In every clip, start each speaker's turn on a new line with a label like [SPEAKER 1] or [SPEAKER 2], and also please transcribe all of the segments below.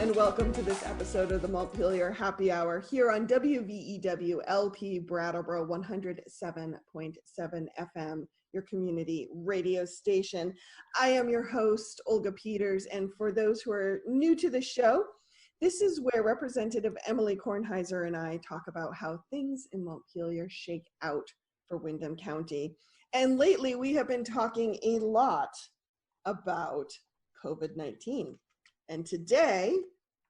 [SPEAKER 1] and welcome to this episode of the Montpelier Happy Hour here on WVEW LP Brattleboro 107.7 FM, your community radio station. I am your host, Olga Peters, and for those who are new to the show, this is where Representative Emily Kornheiser and I talk about how things in Montpelier shake out for Windham County. And lately, we have been talking a lot about COVID-19. And today,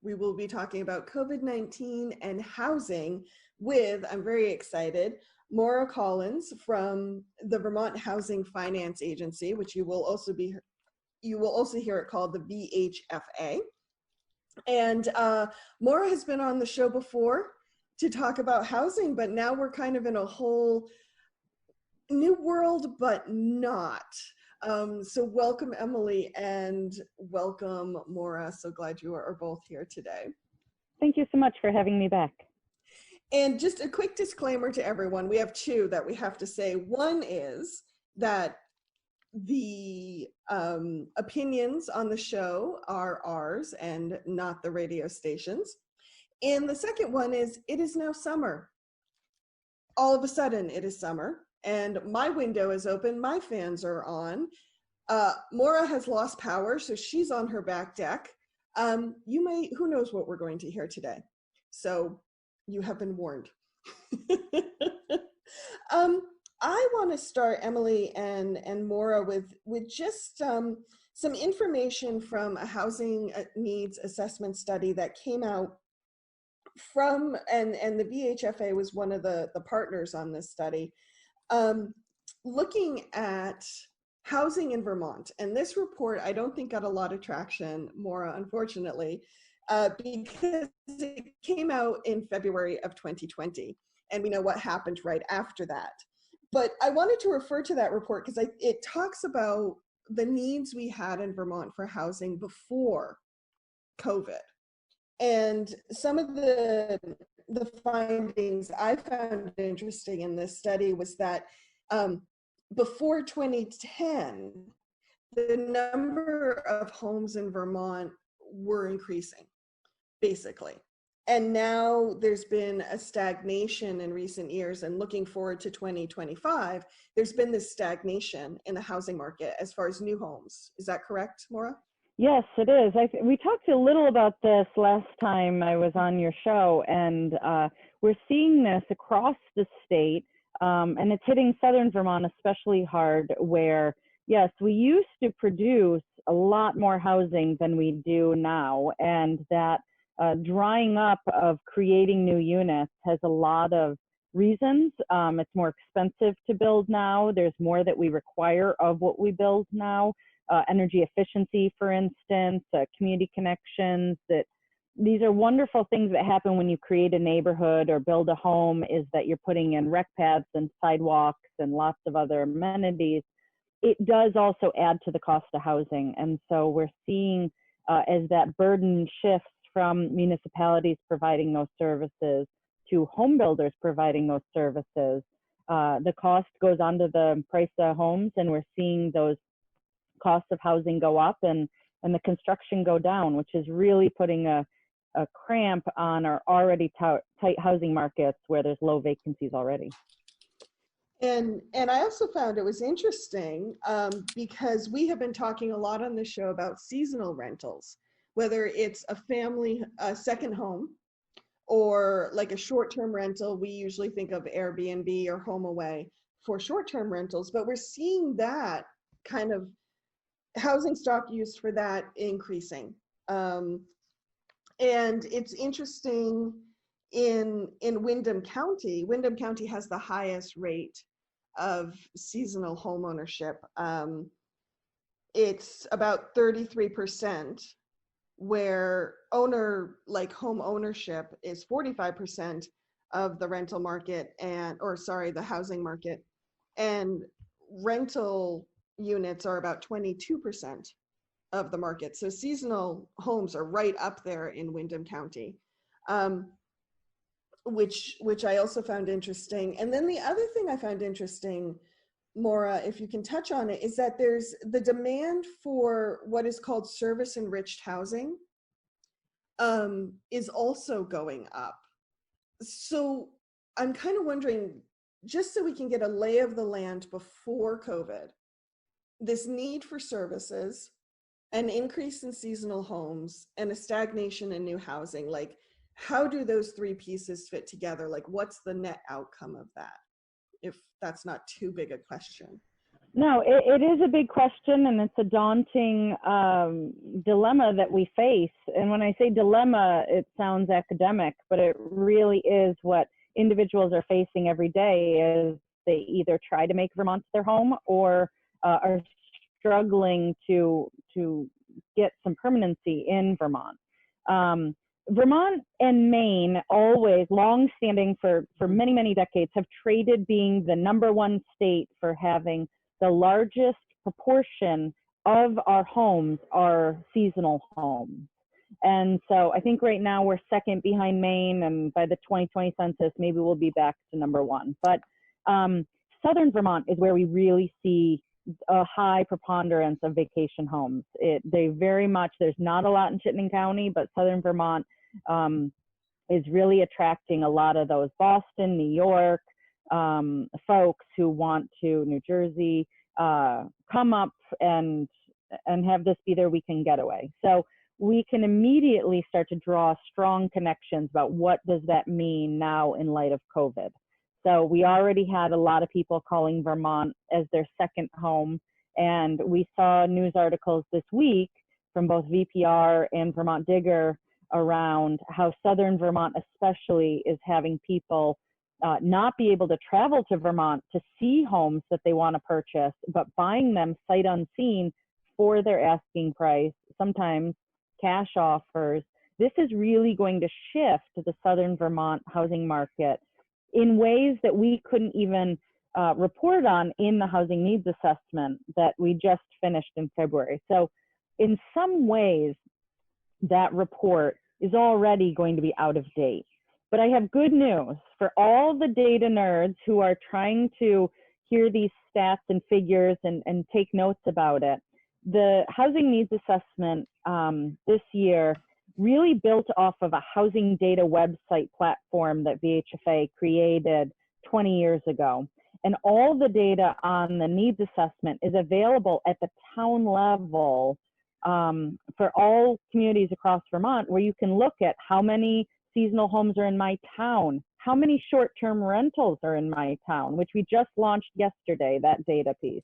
[SPEAKER 1] we will be talking about COVID-19 and housing with, I'm very excited, Maura Collins from the Vermont Housing Finance Agency, which you will also hear it called the VHFA. And Maura has been on the show before to talk about housing, but now we're kind of in a whole new world, but not. So welcome, Emily, and welcome, Maura. So glad you are both here today.
[SPEAKER 2] Thank you so much for having me back.
[SPEAKER 1] And just a quick disclaimer to everyone. We have two that we have to say. One is that the opinions on the show are ours and not the radio station's. And the second one is, it is now summer. All of a sudden, it is summer. And my window is open, my fans are on. Maura has lost power, so she's on her back deck. Who knows what we're going to hear today. So you have been warned. I want to start, Emily and Maura, with just some information from a housing needs assessment study that came out from, and the VHFA was one of the partners on this study. Looking at housing in Vermont. And this report, I don't think got a lot of traction, Maura, unfortunately, because it came out in February of 2020. And we know what happened right after that. But I wanted to refer to that report because it talks about the needs we had in Vermont for housing before COVID. And some of the findings I found interesting in this study was that before 2010, the number of homes in Vermont were increasing, basically. And now there's been a stagnation in recent years, and looking forward to 2025, there's been this stagnation in the housing market as far as new homes. Is that correct, Maura?
[SPEAKER 2] Yes, it is. We talked a little about this last time I was on your show, and we're seeing this across the state, and it's hitting southern Vermont especially hard, where, yes, we used to produce a lot more housing than we do now, and that drying up of creating new units has a lot of reasons. It's more expensive to build now. There's more that we require of what we build now. Energy efficiency, for instance, community connections. These are wonderful things that happen when you create a neighborhood or build a home, is that you're putting in rec paths and sidewalks and lots of other amenities. It does also add to the cost of housing. And so we're seeing as that burden shifts from municipalities providing those services to home builders providing those services, the cost goes onto the price of homes, and we're seeing those costs of housing go up and the construction go down, which is really putting a cramp on our already tight housing markets where there's low vacancies already.
[SPEAKER 1] And I also found it was interesting because we have been talking a lot on the show about seasonal rentals, whether it's a family second home or like a short-term rental. We usually think of Airbnb or HomeAway for short-term rentals, but we're seeing that kind of housing stock used for that increasing. And it's interesting in Windham County. Windham County has the highest rate of seasonal home ownership. It's about 33%, where home ownership is 45% of the rental market the housing market, and rental units are about 22% of the market. So seasonal homes are right up there in Windham County, which I also found interesting. And then the other thing I found interesting, Maura, if you can touch on it, is that there's the demand for what is called service-enriched housing is also going up. So I'm kind of wondering, just so we can get a lay of the land before COVID, this need for services, an increase in seasonal homes, and a stagnation in new housing, like how do those three pieces fit together? Like what's the net outcome of that? If that's not too big a question.
[SPEAKER 2] No, it is a big question, and it's a daunting dilemma that we face. And when I say dilemma, it sounds academic, but it really is what individuals are facing every day is they either try to make Vermont their home or are struggling to get some permanency in Vermont. Vermont and Maine, always long-standing for many, many decades, have traded being the #1 state for having the largest proportion of our homes are seasonal homes. And so I think right now we're second behind Maine, and by the 2020 census, maybe we'll be back to #1. But Southern Vermont is where we really see a high preponderance of vacation homes. They very much, there's not a lot in Chittenden County, but Southern Vermont is really attracting a lot of those Boston, New York, folks who want to, New Jersey, come up and have this be their weekend getaway. So we can immediately start to draw strong connections about what does that mean now in light of COVID. So we already had a lot of people calling Vermont as their second home. And we saw news articles this week from both VPR and Vermont Digger around how Southern Vermont especially is having people not be able to travel to Vermont to see homes that they want to purchase, but buying them sight unseen for their asking price, sometimes cash offers. This is really going to shift the Southern Vermont housing market in ways that we couldn't even report on in the housing needs assessment that we just finished in February. So in some ways, that report is already going to be out of date. But I have good news for all the data nerds who are trying to hear these stats and figures and take notes about it. The housing needs assessment this year really built off of a housing data website platform that VHFA created 20 years ago. And all the data on the needs assessment is available at the town level for all communities across Vermont, where you can look at how many seasonal homes are in my town, how many short-term rentals are in my town, which we just launched yesterday, that data piece.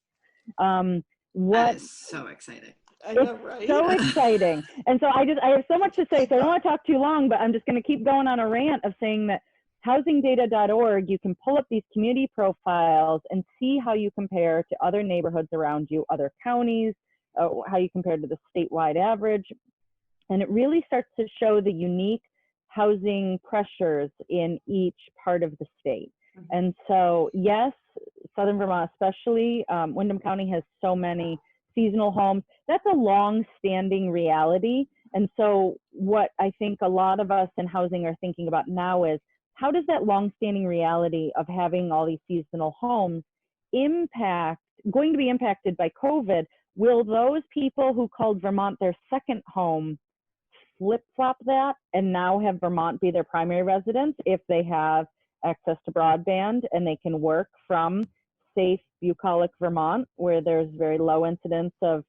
[SPEAKER 3] That is so exciting.
[SPEAKER 1] I know, right?
[SPEAKER 2] So exciting. And so I have so much to say, so I don't want to talk too long, but I'm just going to keep going on a rant of saying that housingdata.org, you can pull up these community profiles and see how you compare to other neighborhoods around you, other counties, how you compare to the statewide average. And it really starts to show the unique housing pressures in each part of the state. And so, yes, Southern Vermont especially, Windham County has so many seasonal homes. That's a long-standing reality. And so what I think a lot of us in housing are thinking about now is, how does that long-standing reality of having all these seasonal homes going to be impacted by COVID? Will those people who called Vermont their second home flip-flop that and now have Vermont be their primary residence if they have access to broadband and they can work from safe, bucolic Vermont, where there's very low incidence of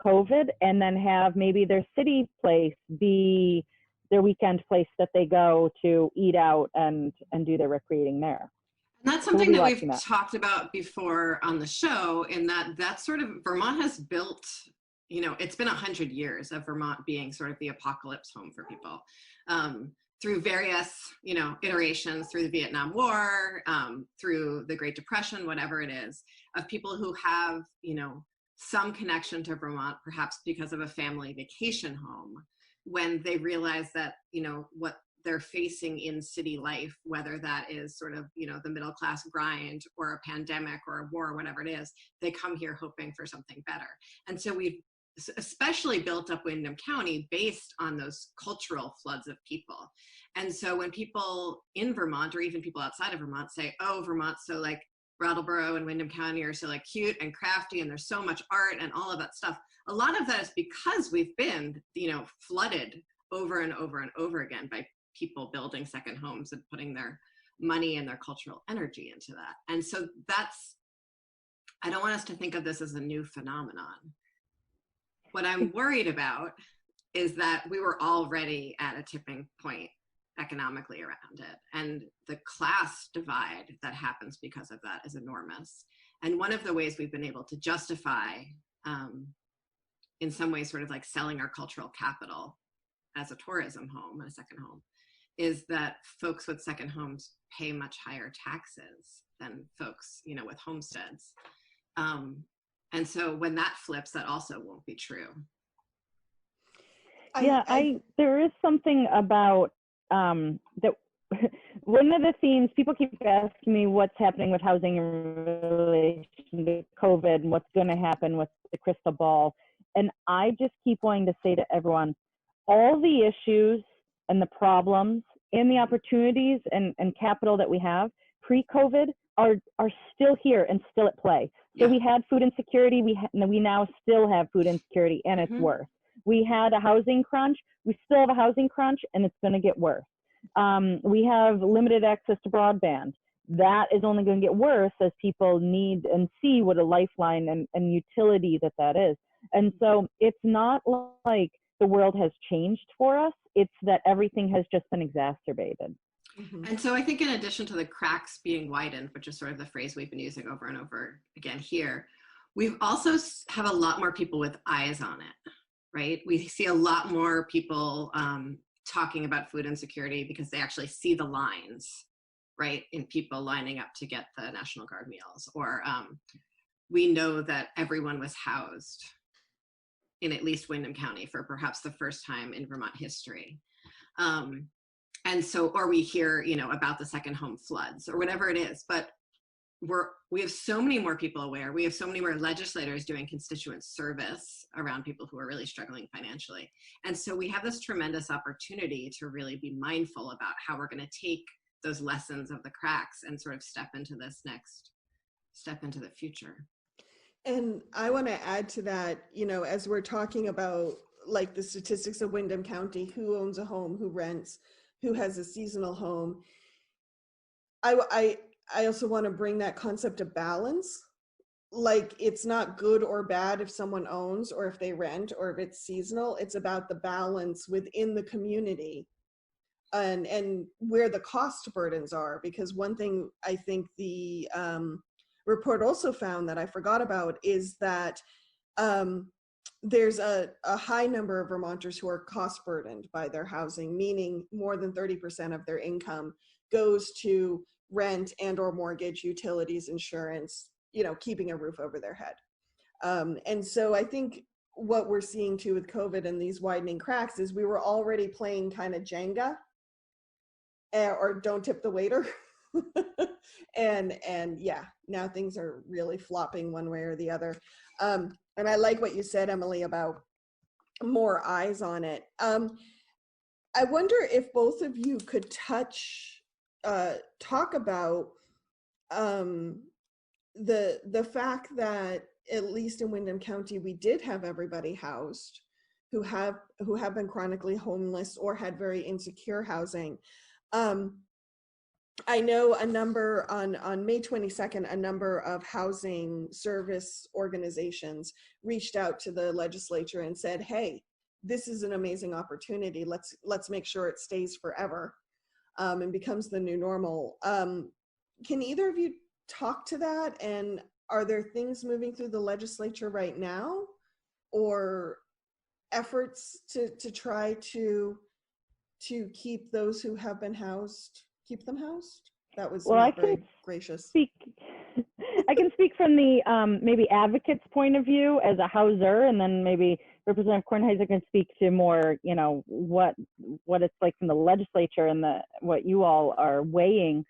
[SPEAKER 2] COVID, and then have maybe their city place be their weekend place that they go to eat out and do their recreating there.
[SPEAKER 3] And that's something that we've talked about before on the show, in that sort of Vermont has built, it's been 100 years of Vermont being sort of the apocalypse home for people. Through various, iterations, through the Vietnam War, through the Great Depression, whatever it is, of people who have, some connection to Vermont, perhaps because of a family vacation home, when they realize that, what they're facing in city life, whether that is sort of, the middle class grind or a pandemic or a war or whatever it is, they come here hoping for something better. And so we've especially built up Windham County based on those cultural floods of people. And so when people in Vermont, or even people outside of Vermont, say, oh, Vermont's so like Brattleboro and Windham County are so like cute and crafty and there's so much art and all of that stuff, a lot of that is because we've been, flooded over and over and over again by people building second homes and putting their money and their cultural energy into that. And so I don't want us to think of this as a new phenomenon. What I'm worried about is that we were already at a tipping point economically around it. And the class divide that happens because of that is enormous. And one of the ways we've been able to justify, in some ways, sort of like selling our cultural capital as a tourism home, a second home, is that folks with second homes pay much higher taxes than folks, with homesteads. And so when that flips, that also won't be true.
[SPEAKER 2] There is something about that. One of the themes, people keep asking me what's happening with housing in relation to COVID and what's going to happen with the crystal ball. And I just keep wanting to say to everyone, all the issues and the problems and the opportunities and capital that we have pre-COVID are still here and still at play. So we had food insecurity, we now still have food insecurity, and it's worse. We had a housing crunch, we still have a housing crunch, and it's going to get worse. We have limited access to broadband. That is only going to get worse as people need and see what a lifeline and utility that is. And so it's not like the world has changed for us, it's that everything has just been exacerbated.
[SPEAKER 3] And so I think in addition to the cracks being widened, which is sort of the phrase we've been using over and over again here, we've also have a lot more people with eyes on it, right? We see a lot more people talking about food insecurity because they actually see the lines, right, in people lining up to get the National Guard meals. Or we know that everyone was housed in at least Windham County for perhaps the first time in Vermont history. And so, or we hear, about the second home floods or whatever it is, but we have so many more people aware. We have so many more legislators doing constituent service around people who are really struggling financially. And so we have this tremendous opportunity to really be mindful about how we're going to take those lessons of the cracks and sort of step into the future.
[SPEAKER 1] And I want to add to that, as we're talking about like the statistics of Windham County, who owns a home, who rents, who has a seasonal home. I also want to bring that concept of balance. Like, it's not good or bad if someone owns or if they rent or if it's seasonal. It's about the balance within the community and where the cost burdens are. Because one thing I think the report also found that I forgot about is that there's a high number of Vermonters who are cost burdened by their housing, meaning more than 30% of their income goes to rent and or mortgage, utilities, insurance, keeping a roof over their head. And so I think what we're seeing too with COVID and these widening cracks is we were already playing kind of Jenga or don't tip the waiter. and yeah, now things are really flopping one way or the other. And I like what you said, Emily, about more eyes on it. I wonder if both of you could talk about the fact that at least in Windham County, we did have everybody housed who have been chronically homeless or had very insecure housing. I know a number on May 22nd, a number of housing service organizations reached out to the legislature and said, hey, this is an amazing opportunity. Let's make sure it stays forever and becomes the new normal. Can either of you talk to that? And are there things moving through the legislature right now or efforts to try to keep those who have been housed, keep them housed? That was not very gracious.
[SPEAKER 2] I can speak from the maybe advocate's point of view as a houser, and then maybe Representative Kornheiser can speak to more, what it's like from the legislature and what you all are weighing.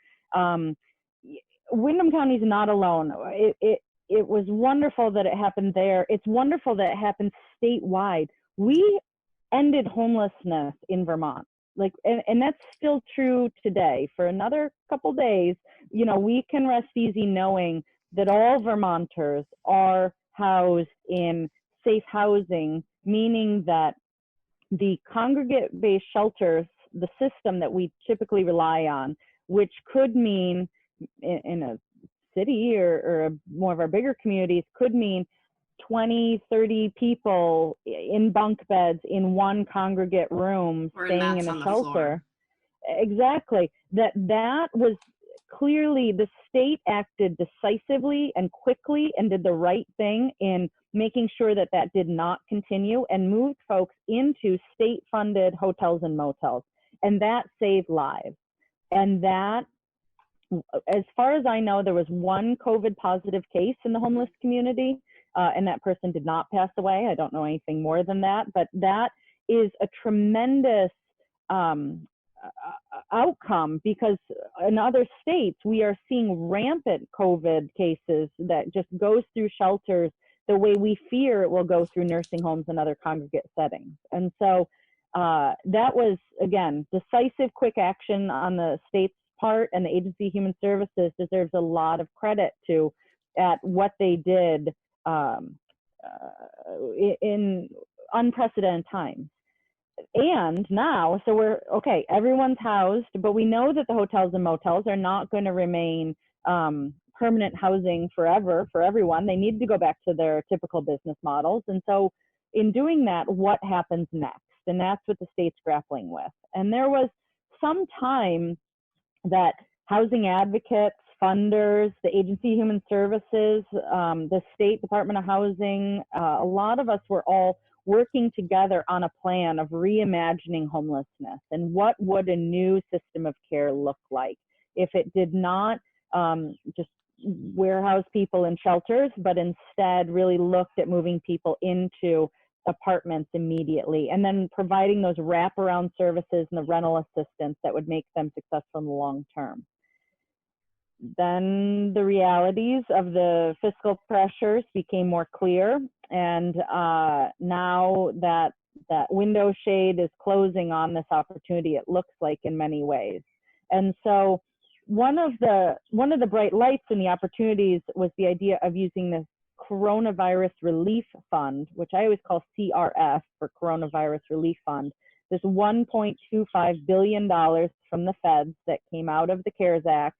[SPEAKER 2] Windham County is not alone. It was wonderful that it happened there. It's wonderful that it happened statewide. We ended homelessness in Vermont. And that's still true today. For another couple days, we can rest easy knowing that all Vermonters are housed in safe housing, meaning that the congregate-based shelters, the system that we typically rely on, which could mean in a city or more of our bigger communities, could mean 20, 30 people in bunk beds in one congregate room,
[SPEAKER 3] or
[SPEAKER 2] staying in a shelter. Exactly. That was clearly, the state acted decisively and quickly and did the right thing in making sure that that did not continue, and moved folks into state-funded hotels and motels. And that saved lives. And that, as far as I know, there was one COVID positive case in the homeless community, and that person did not pass away. I don't know anything more than that, but that is a tremendous outcome, because in other states, we are seeing rampant COVID cases that just goes through shelters the way we fear it will go through nursing homes and other congregate settings. And so that was, again, decisive, quick action on the state's part, and the Agency of Human Services deserves a lot of credit at what they did in unprecedented times. And now, so we're okay, everyone's housed, but we know that the hotels and motels are not going to remain permanent housing forever for everyone. They need to go back to their typical business models. And so in doing that, what happens next? And that's what the state's grappling with. And there was some time that housing advocates, funders, the Agency of Human Services, the State Department of Housing, a lot of us were all working together on a plan of reimagining homelessness, and what would a new system of care look like if it did not just warehouse people in shelters, but instead really looked at moving people into apartments immediately, and then providing those wraparound services and the rental assistance that would make them successful in the long term. Then the realities of the fiscal pressures became more clear, and now that window shade is closing on this opportunity, it looks like, in many ways. And so one of the bright lights and the opportunities was the idea of using this Coronavirus Relief Fund, which I always call CRF for Coronavirus Relief Fund, this $1.25 billion from the feds that came out of the CARES Act,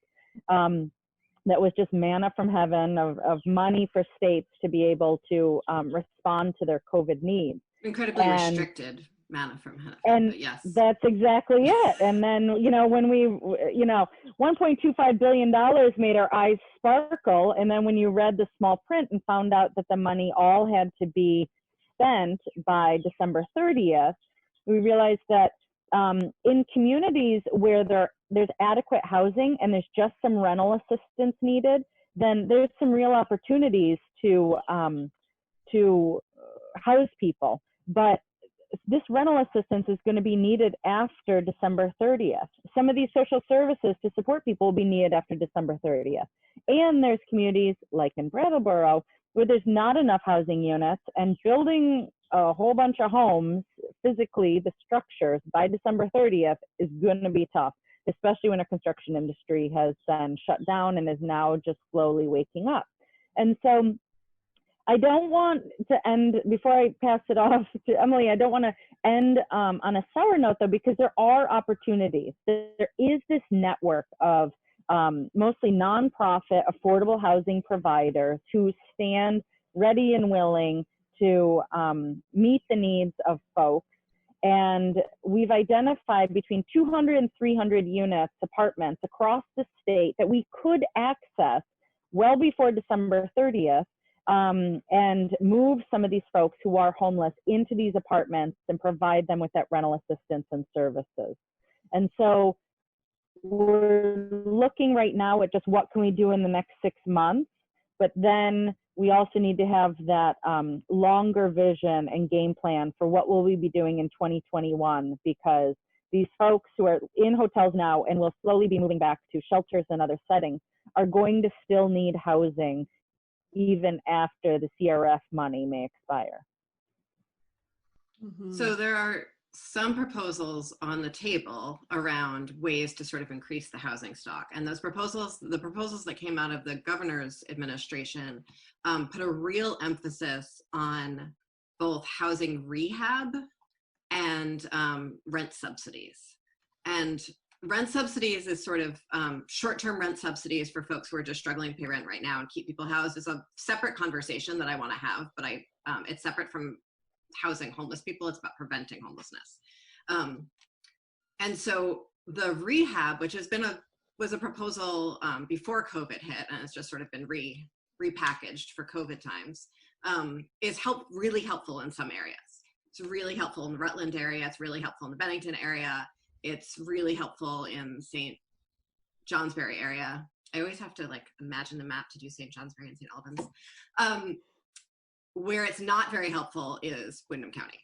[SPEAKER 2] that was just manna from heaven of money for states to be able to respond to their COVID needs.
[SPEAKER 3] Incredibly restricted manna from heaven,
[SPEAKER 2] and
[SPEAKER 3] yes.
[SPEAKER 2] That's exactly it. And then, when we, $1.25 billion made our eyes sparkle. And then when you read the small print and found out that the money all had to be spent by December 30th, we realized that in communities where there's adequate housing and there's just some rental assistance needed, then there's some real opportunities to house people. But this rental assistance is going to be needed after December 30th. Some of these social services to support people will be needed after December 30th. And there's communities like in Brattleboro where there's not enough housing units, and building a whole bunch of homes, physically, the structures, by December 30th is going to be tough, especially when a construction industry has been shut down and is now just slowly waking up. And so I don't want to end, before I pass it off to Emily, I don't want to end on a sour note, though, because there are opportunities. There is this network of mostly nonprofit affordable housing providers who stand ready and willing to meet the needs of folks. And we've identified between 200 and 300 units, apartments across the state that we could access well before December 30th. And move some of these folks who are homeless into these apartments and provide them with that rental assistance and services. And so we're looking right now at just what can we do in the next 6 months, but then we also need to have that longer vision and game plan for what will we be doing in 2021, because these folks who are in hotels now and will slowly be moving back to shelters and other settings are going to still need housing even after the CRF money may expire.
[SPEAKER 3] Mm-hmm. So there are some proposals on the table around ways to sort of increase the housing stock. And those proposals, the proposals that came out of the governor's administration, put a real emphasis on both housing rehab and rent subsidies. And rent subsidies is sort of short-term rent subsidies for folks who are just struggling to pay rent right now and keep people housed is a separate conversation that I want to have, but it's separate from housing homeless people. It's about preventing homelessness. And so the rehab, which was a proposal before COVID hit, and it's just sort of been repackaged for COVID times, is really helpful in some areas. It's really helpful in the Rutland area. It's really helpful in the Bennington area. It's really helpful in St. Johnsbury area. I always have to like imagine the map to do St. Johnsbury and St. Albans. Where it's not very helpful is Windham County.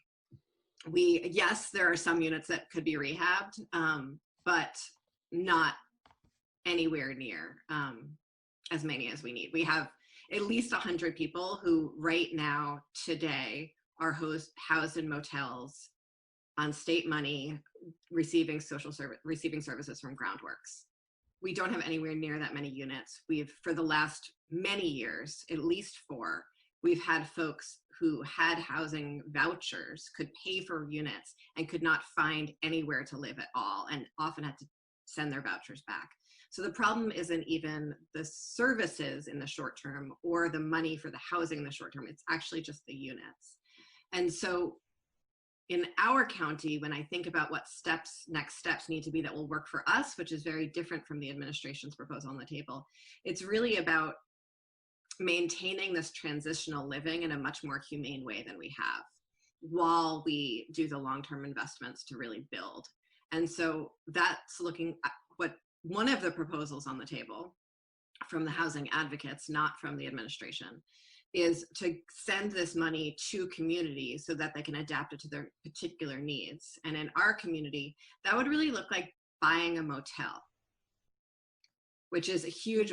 [SPEAKER 3] Yes, there are some units that could be rehabbed, but not anywhere near as many as we need. We have at least 100 people who right now, today, are housed in motels on state money, receiving services from Groundworks. We don't have anywhere near that many units. For the last many years, at least 4, we've had folks who had housing vouchers, could pay for units, and could not find anywhere to live at all, and often had to send their vouchers back. So the problem isn't even the services in the short term or the money for the housing in the short term, it's actually just the units. And so in our county, when I think about what next steps need to be that will work for us, which is very different from the administration's proposal on the table, it's really about maintaining this transitional living in a much more humane way than we have while we do the long-term investments to really build. And so that's looking at what one of the proposals on the table from the housing advocates, not from the administration, is to send this money to communities so that they can adapt it to their particular needs. And in our community, that would really look like buying a motel, which is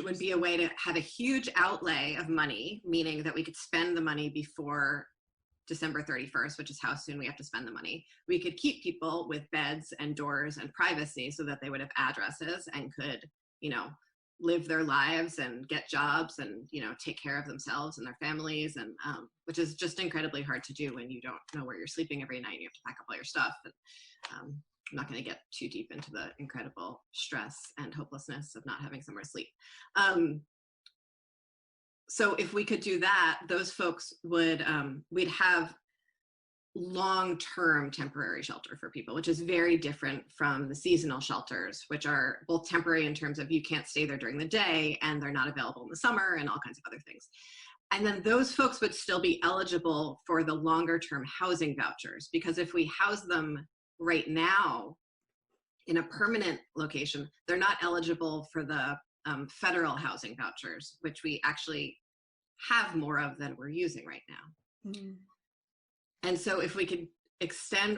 [SPEAKER 3] would be a way to have a huge outlay of money, meaning that we could spend the money before December 31st, which is how soon we have to spend the money. We could keep people with beds and doors and privacy so that they would have addresses and could, live their lives and get jobs and, take care of themselves and their families, and which is just incredibly hard to do when you don't know where you're sleeping every night and you have to pack up all your stuff. And, I'm not going to get too deep into the incredible stress and hopelessness of not having somewhere to sleep. So if we could do that, those folks would, we'd have long-term temporary shelter for people, which is very different from the seasonal shelters, which are both temporary in terms of you can't stay there during the day and they're not available in the summer and all kinds of other things. And then those folks would still be eligible for the longer-term housing vouchers, because if we house them right now in a permanent location, they're not eligible for the federal housing vouchers, which we actually have more of than we're using right now. Mm-hmm. And so if we could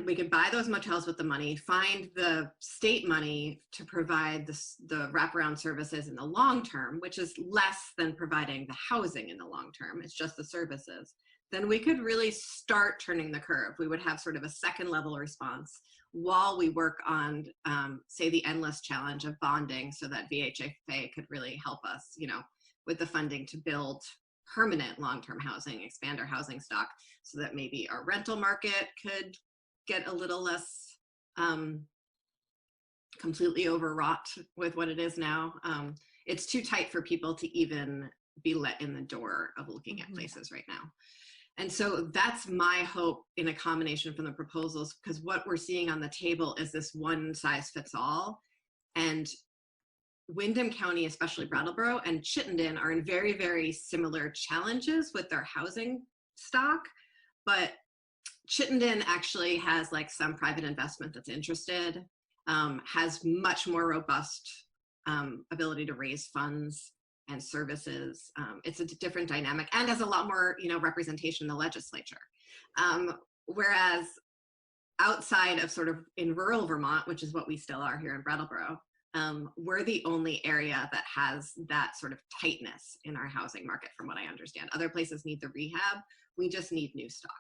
[SPEAKER 3] we could buy those motels with the money, find the state money to provide the wraparound services in the long term, which is less than providing the housing in the long term, it's just the services, then we could really start turning the curve. We would have sort of a second level response while we work on, say, the endless challenge of bonding, so that VHFA could really help us, with the funding to build permanent long-term housing, expand our housing stock, so that maybe our rental market could get a little less completely overwrought with what it is now. It's too tight for people to even be let in the door of looking at places right now. And so that's my hope in a combination from the proposals, because what we're seeing on the table is this one size fits all. And Windham County, especially Brattleboro and Chittenden, are in very, very similar challenges with their housing stock. But Chittenden actually has like some private investment that's interested, has much more robust ability to raise funds and services. It's a different dynamic and has a lot more, representation in the legislature. Whereas outside of sort of in rural Vermont, which is what we still are here in Brattleboro, we're the only area that has that sort of tightness in our housing market, from what I understand. Other places need the rehab. We just need new stock.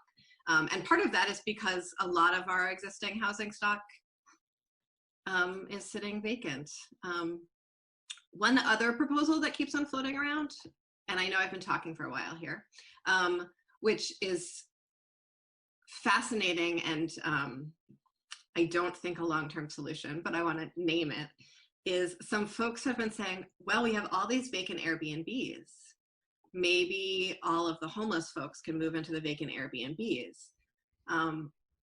[SPEAKER 3] And part of that is because a lot of our existing housing stock is sitting vacant. One other proposal that keeps on floating around, and I know I've been talking for a while here, which is fascinating and I don't think a long-term solution, but I want to name it, is some folks have been saying, well, we have all these vacant Airbnbs. Maybe all of the homeless folks can move into the vacant Airbnbs.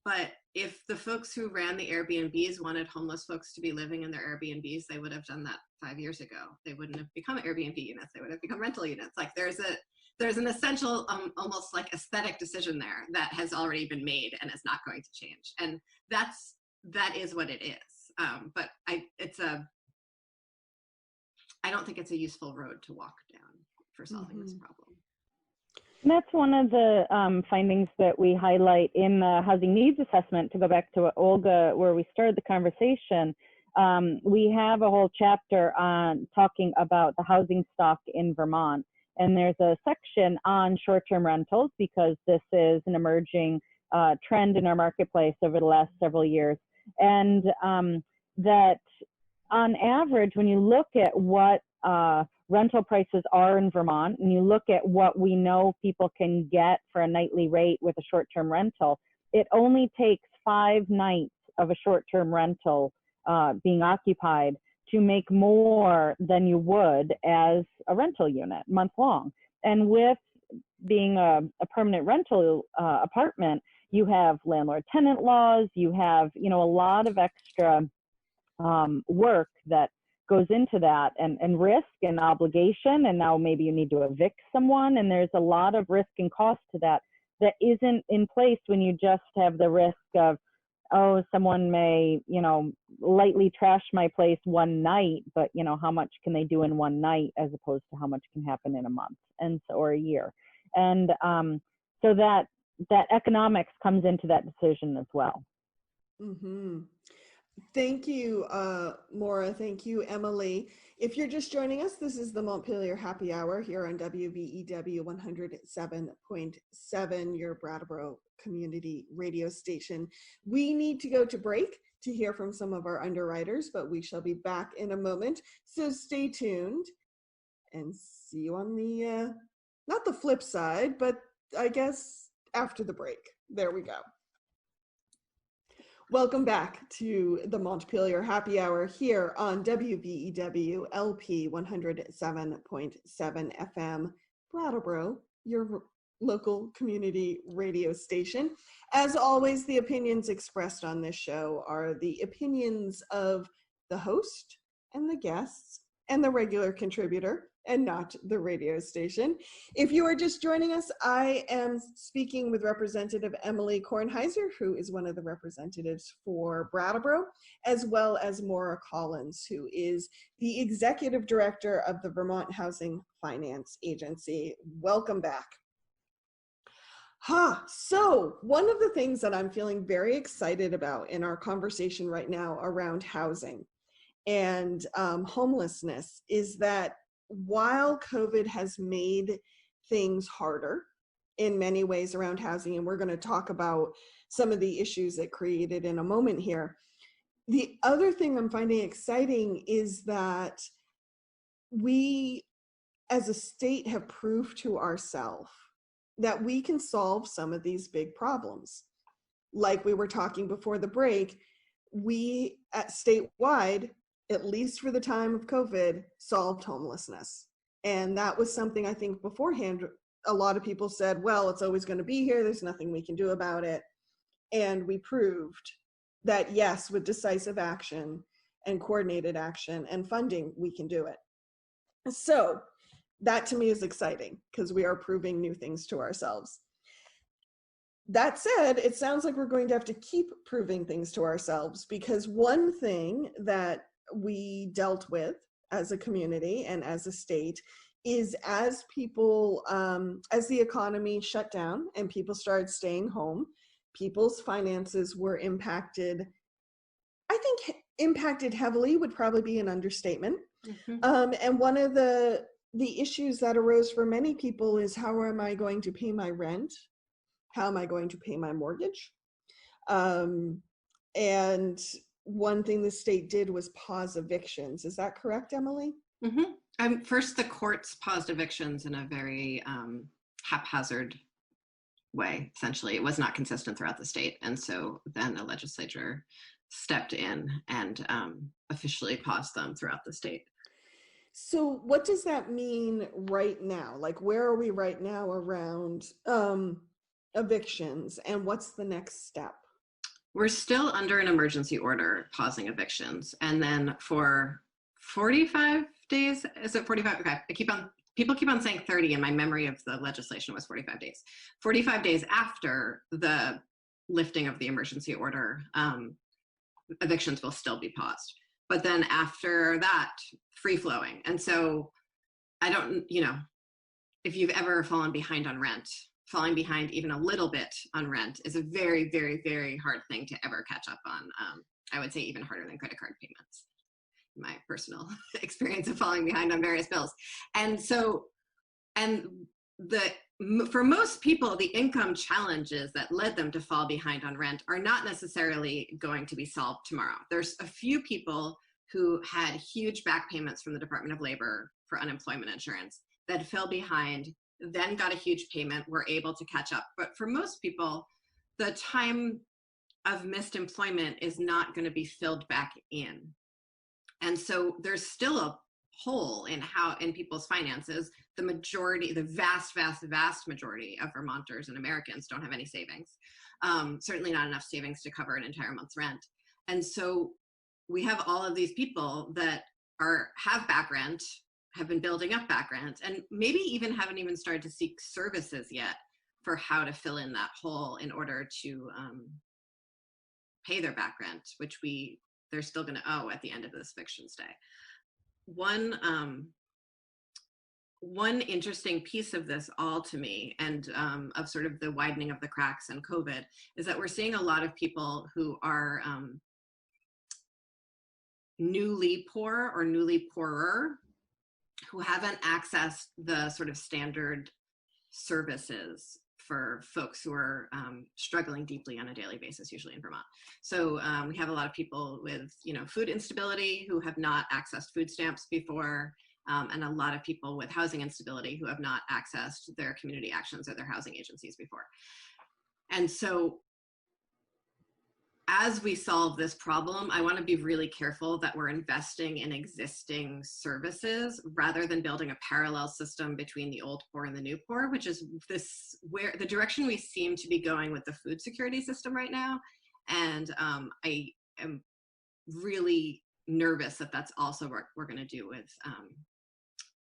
[SPEAKER 3] But if the folks who ran the Airbnbs wanted homeless folks to be living in their Airbnbs, they would have done that 5 years ago. They wouldn't have become Airbnb units. They would have become rental units. Like there's an essential, almost like aesthetic decision there that has already been made and is not going to change. And that is what it is. But I don't think it's a useful road to walk down for solving this problem.
[SPEAKER 2] And that's one of the findings that we highlight in the housing needs assessment. To go back to Olga, where we started the conversation, we have a whole chapter on talking about the housing stock in Vermont. And there's a section on short-term rentals because this is an emerging trend in our marketplace over the last several years. And that on average, when you look at what rental prices are in Vermont, and you look at what we know people can get for a nightly rate with a short-term rental, it only takes 5 nights of a short-term rental being occupied to make more than you would as a rental unit month long. And with being a permanent rental apartment, you have landlord-tenant laws, you have, a lot of extra work that goes into that, and risk and obligation, and now maybe you need to evict someone, and there's a lot of risk and cost to that isn't in place when you just have the risk of, oh, someone may, lightly trash my place one night, but how much can they do in one night as opposed to how much can happen in a month or a year. And so that economics comes into that decision as well.
[SPEAKER 1] Mm-hmm. Thank you, Maura. Thank you, Emily. If you're just joining us, this is the Montpelier Happy Hour here on WVEW 107.7, your Brattleboro community radio station. We need to go to break to hear from some of our underwriters, but we shall be back in a moment. So stay tuned and see you on the, not the flip side, but I guess after the break. There we go. Welcome back to the Montpelier Happy Hour here on WVEW LP 107.7 FM, Brattleboro, your local community radio station. As always, the opinions expressed on this show are the opinions of the host and the guests and the regular contributor, and not the radio station. If you are just joining us, I am speaking with Representative Emily Kornheiser, who is one of the representatives for Brattleboro, as well as Maura Collins, who is the Executive Director of the Vermont Housing Finance Agency. Welcome back. So one of the things that I'm feeling very excited about in our conversation right now around housing and homelessness is that while COVID has made things harder in many ways around housing, and we're going to talk about some of the issues that created in a moment here, the other thing I'm finding exciting is that we as a state have proved to ourselves that we can solve some of these big problems. Like we were talking before the break, we at statewide, at least for the time of COVID, solved homelessness. And that was something I think beforehand, a lot of people said, well, it's always going to be here. There's nothing we can do about it. And we proved that, yes, with decisive action and coordinated action and funding, we can do it. So that to me is exciting because we are proving new things to ourselves. That said, it sounds like we're going to have to keep proving things to ourselves, because one thing that we dealt with as a community and as a state is as people, as the economy shut down and people started staying home, people's finances were impacted. I think impacted heavily would probably be an understatement. Mm-hmm. And one of the issues that arose for many people is, how am I going to pay my rent? How am I going to pay my mortgage? And one thing the state did was pause evictions. Is that correct, Emily?
[SPEAKER 3] Mm-hmm. First, the courts paused evictions in a very haphazard way, essentially. It was not consistent throughout the state. And so then the legislature stepped in and officially paused them throughout the state.
[SPEAKER 1] So what does that mean right now? Like, where are we right now around evictions, and what's the next step?
[SPEAKER 3] We're still under an emergency order pausing evictions. And then for 45 days, is it 45? Okay, people keep on saying 30, and my memory of the legislation was 45 days. 45 days after the lifting of the emergency order, evictions will still be paused. But then after that, free flowing. And so I don't, if you've ever fallen behind on rent, falling behind even a little bit on rent is a very, very, very hard thing to ever catch up on. I would say even harder than credit card payments, my personal experience of falling behind on various bills. And so, for most people, the income challenges that led them to fall behind on rent are not necessarily going to be solved tomorrow. There's a few people who had huge back payments from the Department of Labor for unemployment insurance that fell behind, then got a huge payment, were able to catch up. But for most people, the time of missed employment is not going to be filled back in. And so there's still a hole in people's finances. The vast majority of Vermonters and Americans don't have any savings. Certainly not enough savings to cover an entire month's rent. And so we have all of these people that have back rent, have been building up back rent, and maybe even haven't even started to seek services yet for how to fill in that hole in order to pay their back rent, which they're still going to owe at the end of this eviction stay. One interesting piece of this all to me, and of sort of the widening of the cracks and COVID, is that we're seeing a lot of people who are newly poor or newly poorer, who haven't accessed the sort of standard services for folks who are struggling deeply on a daily basis, usually in Vermont. So we have a lot of people with, food instability who have not accessed food stamps before, and a lot of people with housing instability who have not accessed their community actions or their housing agencies before. And so as we solve this problem, I want to be really careful that we're investing in existing services rather than building a parallel system between the old poor and the new poor, which is where the direction we seem to be going with the food security system right now. And I am really nervous that that's also what we're going to do with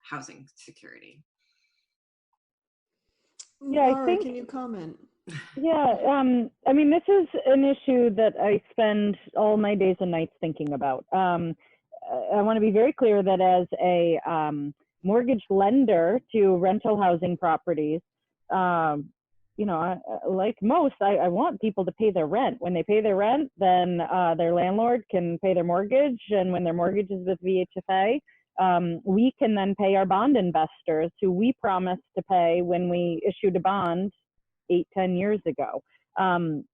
[SPEAKER 3] housing security.
[SPEAKER 1] Yeah, Laura, can you comment?
[SPEAKER 2] Yeah, I mean, this is an issue that I spend all my days and nights thinking about. I want to be very clear that as a mortgage lender to rental housing properties, like most, I want people to pay their rent. When they pay their rent, then their landlord can pay their mortgage, and when their mortgage is with VHFA, we can then pay our bond investors, who we promised to pay when we issued a bond 8-10 years ago. And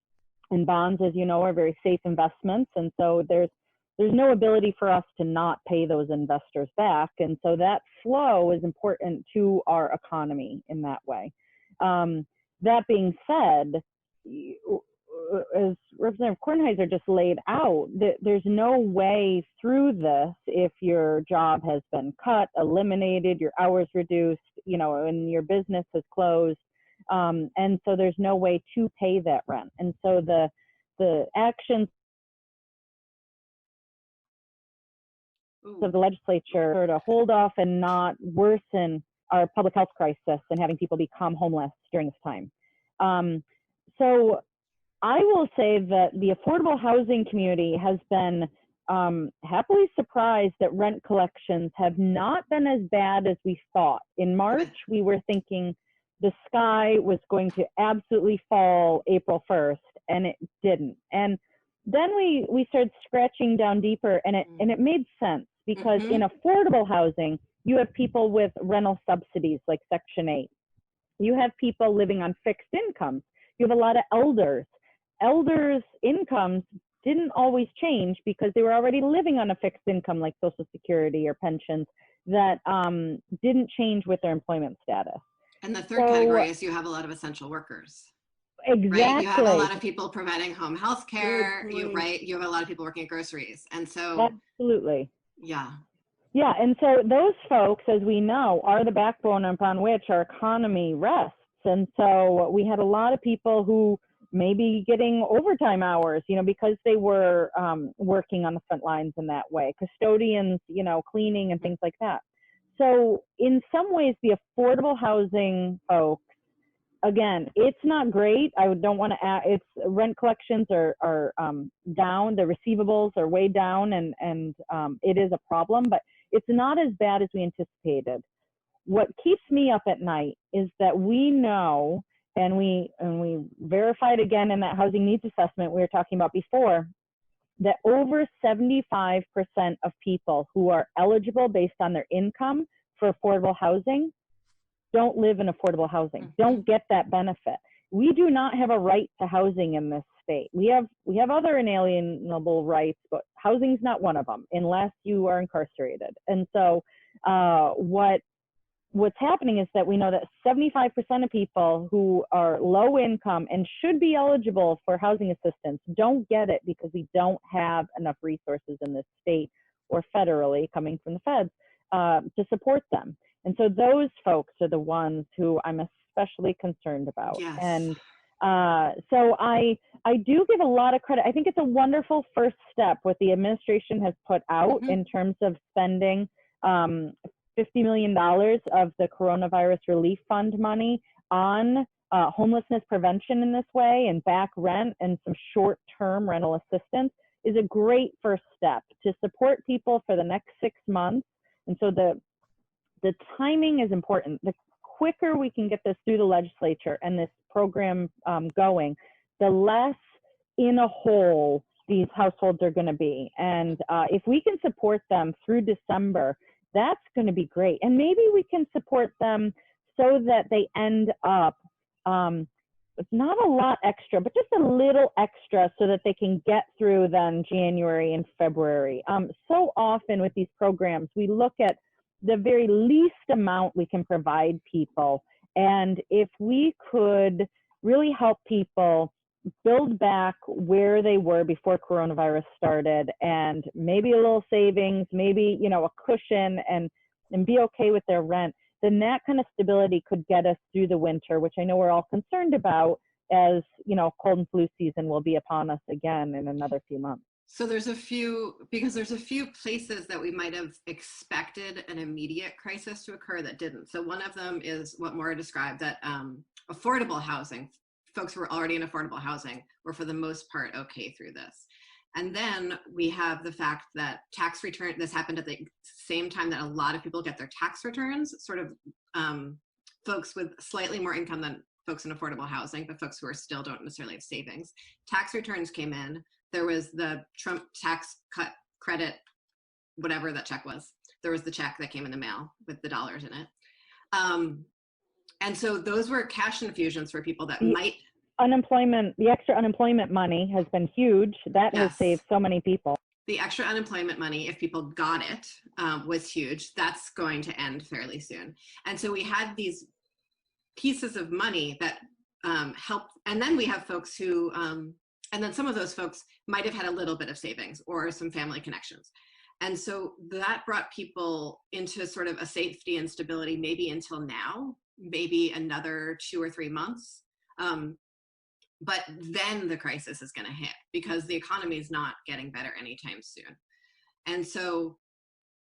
[SPEAKER 2] bonds, as you know, are very safe investments, and so there's no ability for us to not pay those investors back, and so that flow is important to our economy in that way. That being said, as Representative Kornheiser just laid out, there's no way through this if your job has been cut, eliminated, your hours reduced, and your business has closed. And so there's no way to pay that rent. And so the actions of the legislature to hold off and not worsen our public health crisis and having people become homeless during this time. So I will say that the affordable housing community has been happily surprised that rent collections have not been as bad as we thought. In March, we were thinking the sky was going to absolutely fall April 1st, and it didn't. And then we started scratching down deeper, and it made sense, because in affordable housing, you have people with rental subsidies like Section 8. You have people living on fixed incomes. You have a lot of elders. Elders' incomes didn't always change because they were already living on a fixed income like Social Security or pensions that didn't change with their employment status.
[SPEAKER 3] And the third category is you have a lot of essential workers.
[SPEAKER 2] Exactly.
[SPEAKER 3] Right? You have a lot of people providing home health care, you have a lot of people working at groceries. And so
[SPEAKER 2] absolutely.
[SPEAKER 3] Yeah.
[SPEAKER 2] Yeah, and so those folks, as we know, are the backbone upon which our economy rests. And so we had a lot of people who may be getting overtime hours, because they were working on the front lines in that way, custodians, cleaning and things like that. So in some ways, the affordable housing folks, again, it's not great. I don't want to add, it's rent collections are down, the receivables are way down, and it is a problem, but it's not as bad as we anticipated. What keeps me up at night is that we know, and we verified again in that housing needs assessment we were talking about before, that over 75% of people who are eligible based on their income for affordable housing don't live in affordable housing, don't get that benefit. We do not have a right to housing in this state. We have other inalienable rights, but housing is not one of them unless you are incarcerated. And so what's happening is that we know that 75% of people who are low income and should be eligible for housing assistance don't get it because we don't have enough resources in this state or federally coming from the feds to support them. And so those folks are the ones who I'm especially concerned about.
[SPEAKER 3] Yes.
[SPEAKER 2] And so I do give a lot of credit. I think it's a wonderful first step what the administration has put out in terms of spending $50 million of the coronavirus relief fund money on homelessness prevention in this way, and back rent and some short-term rental assistance is a great first step to support people for the next 6 months. And so the timing is important. The quicker we can get this through the legislature and this program going, the less in a hole these households are going to be. And if we can support them through December, that's going to be great. And maybe we can support them so that they end up with not a lot extra, but just a little extra so that they can get through then January and February. So often with these programs, we look at the very least amount we can provide people. And if we could really help people build back where they were before coronavirus started, and maybe a little savings, maybe, a cushion, and be okay with their rent, then that kind of stability could get us through the winter, which I know we're all concerned about, as, cold and flu season will be upon us again in another few months.
[SPEAKER 3] So there's a few places that we might have expected an immediate crisis to occur that didn't. So one of them is what Maura described, that affordable housing, folks who were already in affordable housing were for the most part okay through this. And then we have the fact that tax return, this happened at the same time that a lot of people get their tax returns, sort of folks with slightly more income than folks in affordable housing, but folks who are still don't necessarily have savings. Tax returns came in. There was the Trump tax cut credit, whatever that check was. There was the check that came in the mail with the dollars in it. And so those were cash infusions for people that might.
[SPEAKER 2] The extra unemployment money has been huge. That has saved so many people.
[SPEAKER 3] The extra unemployment money, if people got it, was huge. That's going to end fairly soon. And so we had these pieces of money that helped. And then we have folks who, and then some of those folks might have had a little bit of savings or some family connections. And so that brought people into sort of a safety and stability, maybe until now, maybe another 2 or 3 months. But then the crisis is going to hit because the economy is not getting better anytime soon. And so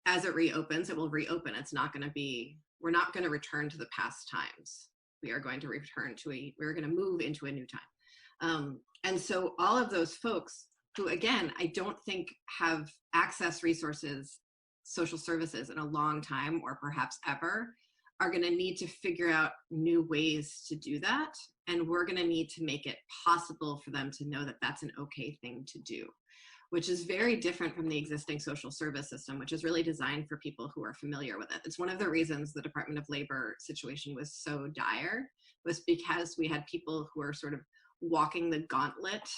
[SPEAKER 3] as it reopens, it will reopen. It's not going to be, we're not going to return to the past times. We are going to return to we're going to move into a new time. And so all of those folks who, again, I don't think have accessed resources, social services in a long time or perhaps ever, are going to need to figure out new ways to do that. And we're going to need to make it possible for them to know that that's an okay thing to do, which is very different from the existing social service system, which is really designed for people who are familiar with it. It's one of the reasons the Department of Labor situation was so dire, was because we had people who were sort of walking the gauntlet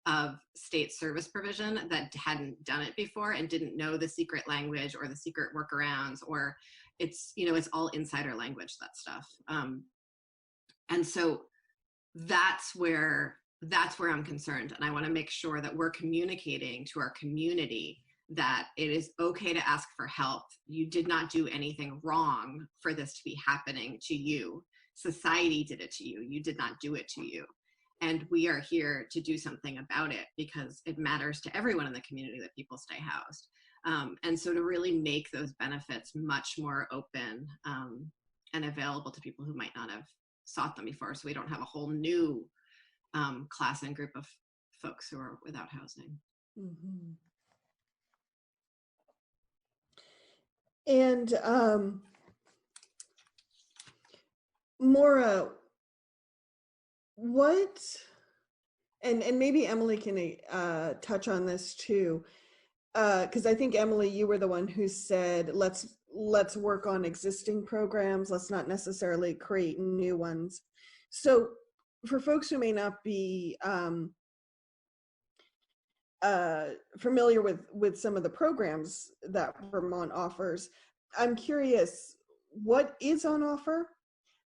[SPEAKER 3] of state service provision that hadn't done it before and didn't know the secret language or the secret workarounds, or it's all insider language, that stuff. And so that's where I'm concerned. And I want to make sure that we're communicating to our community that it is okay to ask for help. You did not do anything wrong for this to be happening to you. Society did it to you. You did not do it to you. And we are here to do something about it because it matters to everyone in the community that people stay housed. And so to really make those benefits much more open and available to people who might not have sought them before, so we don't have a whole new class and group of folks who are without housing.
[SPEAKER 1] Mm-hmm. And Maura, what, and maybe Emily can touch on this too, because I think, Emily, you were the one who said, let's work on existing programs. Let's not necessarily create new ones. So for folks who may not be familiar with some of the programs that Vermont offers, I'm curious, what is on offer?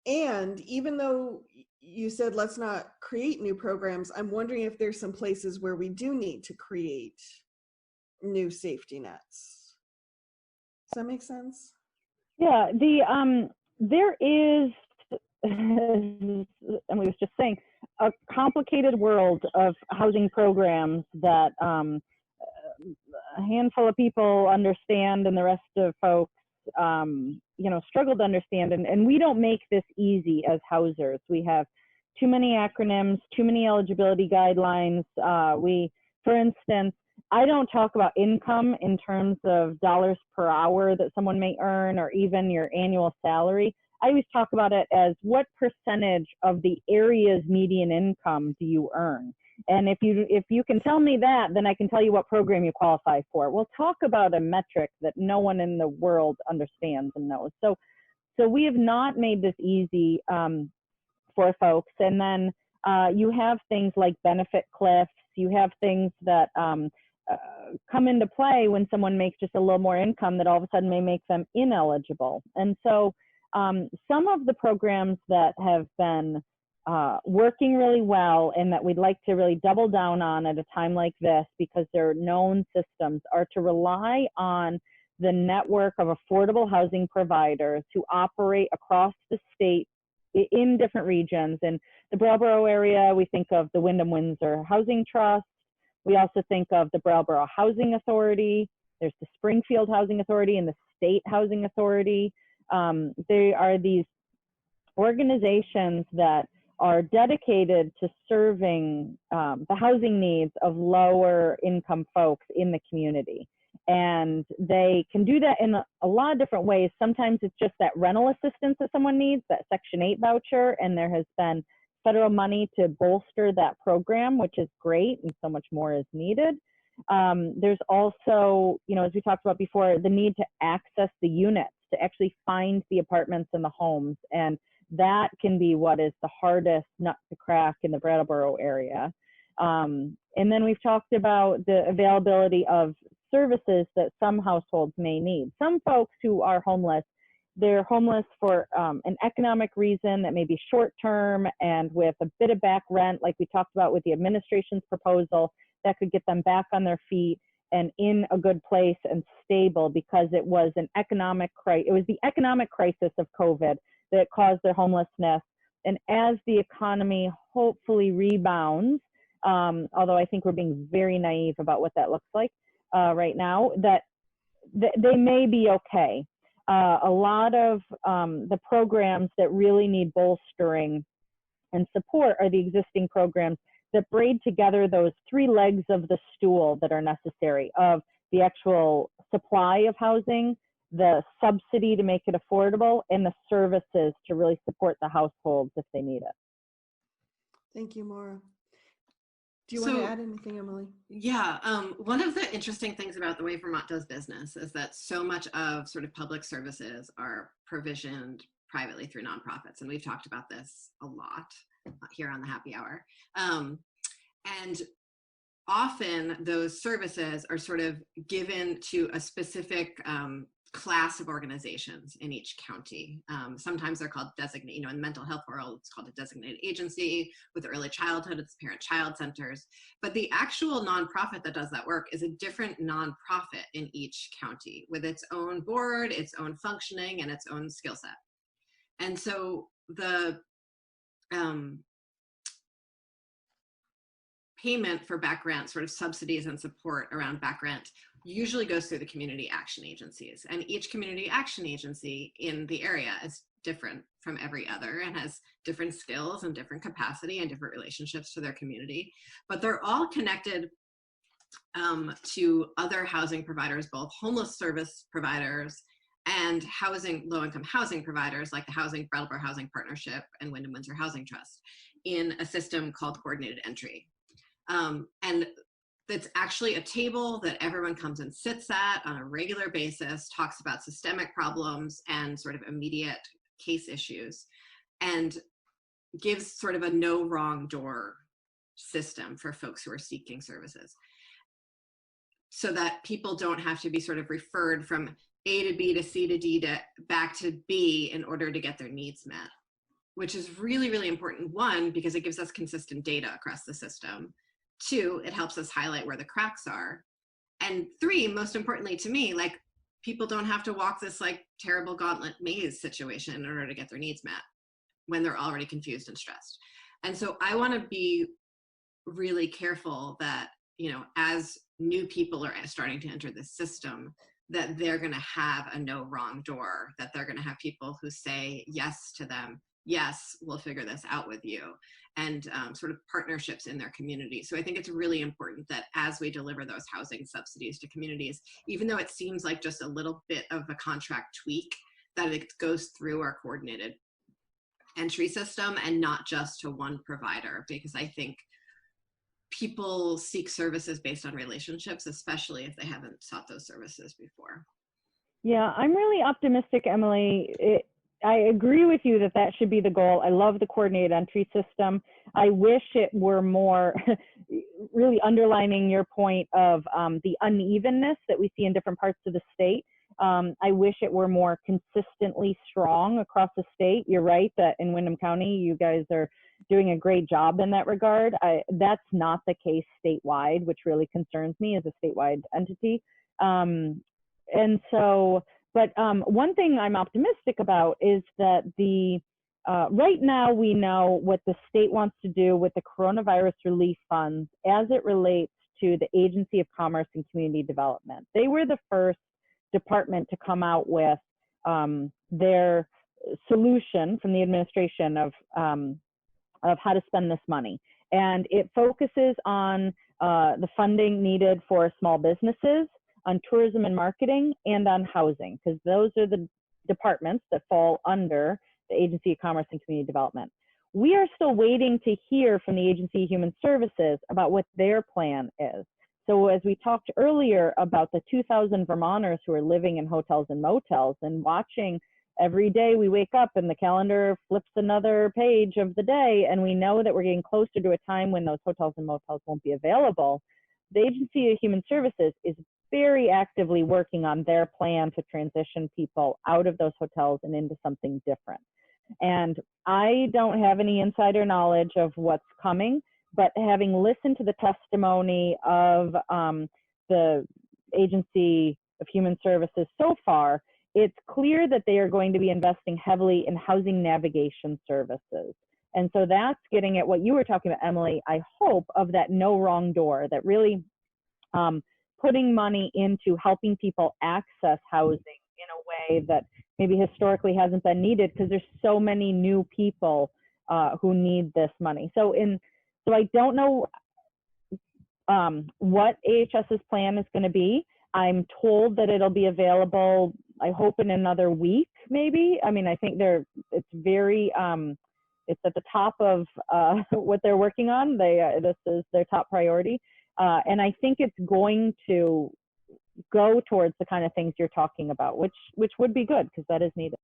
[SPEAKER 1] And even though you said let's not create new programs, I'm wondering if there's some places where we do need to create new safety nets. Does that make sense?
[SPEAKER 2] Yeah, there is, and we was just saying, a complicated world of housing programs that a handful of people understand and the rest of folks, struggle to understand. And we don't make this easy as housers. We have too many acronyms, too many eligibility guidelines. For instance, I don't talk about income in terms of dollars per hour that someone may earn or even your annual salary. I always talk about it as what percentage of the area's median income do you earn? And if you can tell me that, then I can tell you what program you qualify for. We'll talk about a metric that no one in the world understands and knows. So we have not made this easy for folks. And then you have things like benefit cliffs. You have things that come into play when someone makes just a little more income that all of a sudden may make them ineligible. And so some of the programs that have been working really well and that we'd like to really double down on at a time like this, because they're known systems, are to rely on the network of affordable housing providers who operate across the state in different regions. In the Brattleboro area, we think of the Wyndham-Windsor Housing Trust. We also think of the Brattleboro Housing Authority. There's the Springfield Housing Authority and the State Housing Authority. They are these organizations that are dedicated to serving the housing needs of lower income folks in the community. And they can do that in a lot of different ways. Sometimes it's just that rental assistance that someone needs, that Section 8 voucher, and there has been federal money to bolster that program, which is great, and so much more is needed. There's also, as we talked about before, the need to access the units, to actually find the apartments and the homes. And that can be what is the hardest nut to crack in the Brattleboro area. And then we've talked about the availability of services that some households may need. Some folks who are homeless, they're homeless for an economic reason that may be short-term and with a bit of back rent, like we talked about with the administration's proposal, that could get them back on their feet and in a good place and stable, because it was the economic crisis of COVID that caused their homelessness. And as the economy hopefully rebounds, although I think we're being very naive about what that looks like right now, that they may be okay. A lot of the programs that really need bolstering and support are the existing programs that braid together those three legs of the stool that are necessary, of the actual supply of housing, the subsidy to make it affordable, and the services to really support the households if they need it.
[SPEAKER 1] Thank you, Maura. Do you want to add anything, Emily?
[SPEAKER 3] Yeah, one of the interesting things about the way Vermont does business is that so much of sort of public services are provisioned privately through nonprofits. And we've talked about this a lot here on the Happy Hour. And often those services are sort of given to a specific class of organizations in each county. Sometimes they're called designated, in the mental health world, it's called a designated agency. With early childhood, it's parent-child centers. But the actual nonprofit that does that work is a different nonprofit in each county with its own board, its own functioning, and its own skill set. And so the payment for back rent, sort of subsidies and support around back rent, usually goes through the community action agencies. And each community action agency in the area is different from every other and has different skills and different capacity and different relationships to their community. But they're all connected to other housing providers, both homeless service providers and low-income housing providers like the Brattleboro Housing Partnership and Wyndham Windsor Housing Trust in a system called coordinated entry. And that's actually a table that everyone comes and sits at on a regular basis, talks about systemic problems and sort of immediate case issues, and gives sort of a no wrong door system for folks who are seeking services, so that people don't have to be sort of referred from A to B to C to D to back to B in order to get their needs met, which is really, really important. One, because it gives us consistent data across the system. Two, it helps us highlight where the cracks are. And three, most importantly to me, like, people don't have to walk this like terrible gauntlet maze situation in order to get their needs met when they're already confused and stressed. And so I want to be really careful that, as new people are starting to enter the system, that they're going to have a no wrong door, that they're going to have people who say yes to them. Yes, we'll figure this out with you, and sort of partnerships in their community. So I think it's really important that as we deliver those housing subsidies to communities, even though it seems like just a little bit of a contract tweak, that it goes through our coordinated entry system and not just to one provider, because I think people seek services based on relationships, especially if they haven't sought those services before.
[SPEAKER 2] Yeah, I'm really optimistic, Emily. I agree with you that should be the goal. I love the coordinated entry system. I wish it were more, really underlining your point of the unevenness that we see in different parts of the state. I wish it were more consistently strong across the state. You're right that in Wyndham County, you guys are doing a great job in that regard. That's not the case statewide, which really concerns me as a statewide entity. And so, but one thing I'm optimistic about is that right now we know what the state wants to do with the coronavirus relief funds as it relates to the Agency of Commerce and Community Development. They were the first department to come out with their solution from the administration of how to spend this money. And it focuses on the funding needed for small businesses, on tourism and marketing, and on housing, because those are the departments that fall under the Agency of Commerce and Community Development. We are still waiting to hear from the Agency of Human Services about what their plan is. So as we talked earlier about the 2,000 Vermonters who are living in hotels and motels and watching every day, we wake up and the calendar flips another page of the day, and we know that we're getting closer to a time when those hotels and motels won't be available. The Agency of Human Services is very actively working on their plan to transition people out of those hotels and into something different. And I don't have any insider knowledge of what's coming, but having listened to the testimony of the Agency of Human Services so far, it's clear that they are going to be investing heavily in housing navigation services. And so that's getting at what you were talking about, Emily, I hope, of that no wrong door, that really putting money into helping people access housing in a way that maybe historically hasn't been needed, because there's so many new people who need this money. So I don't know what AHS's plan is going to be. I'm told that it'll be available, I hope, in another week, maybe. I mean, I think it's very, it's at the top of what they're working on. This is their top priority. And I think it's going to go towards the kind of things you're talking about, which would be good, because that is needed.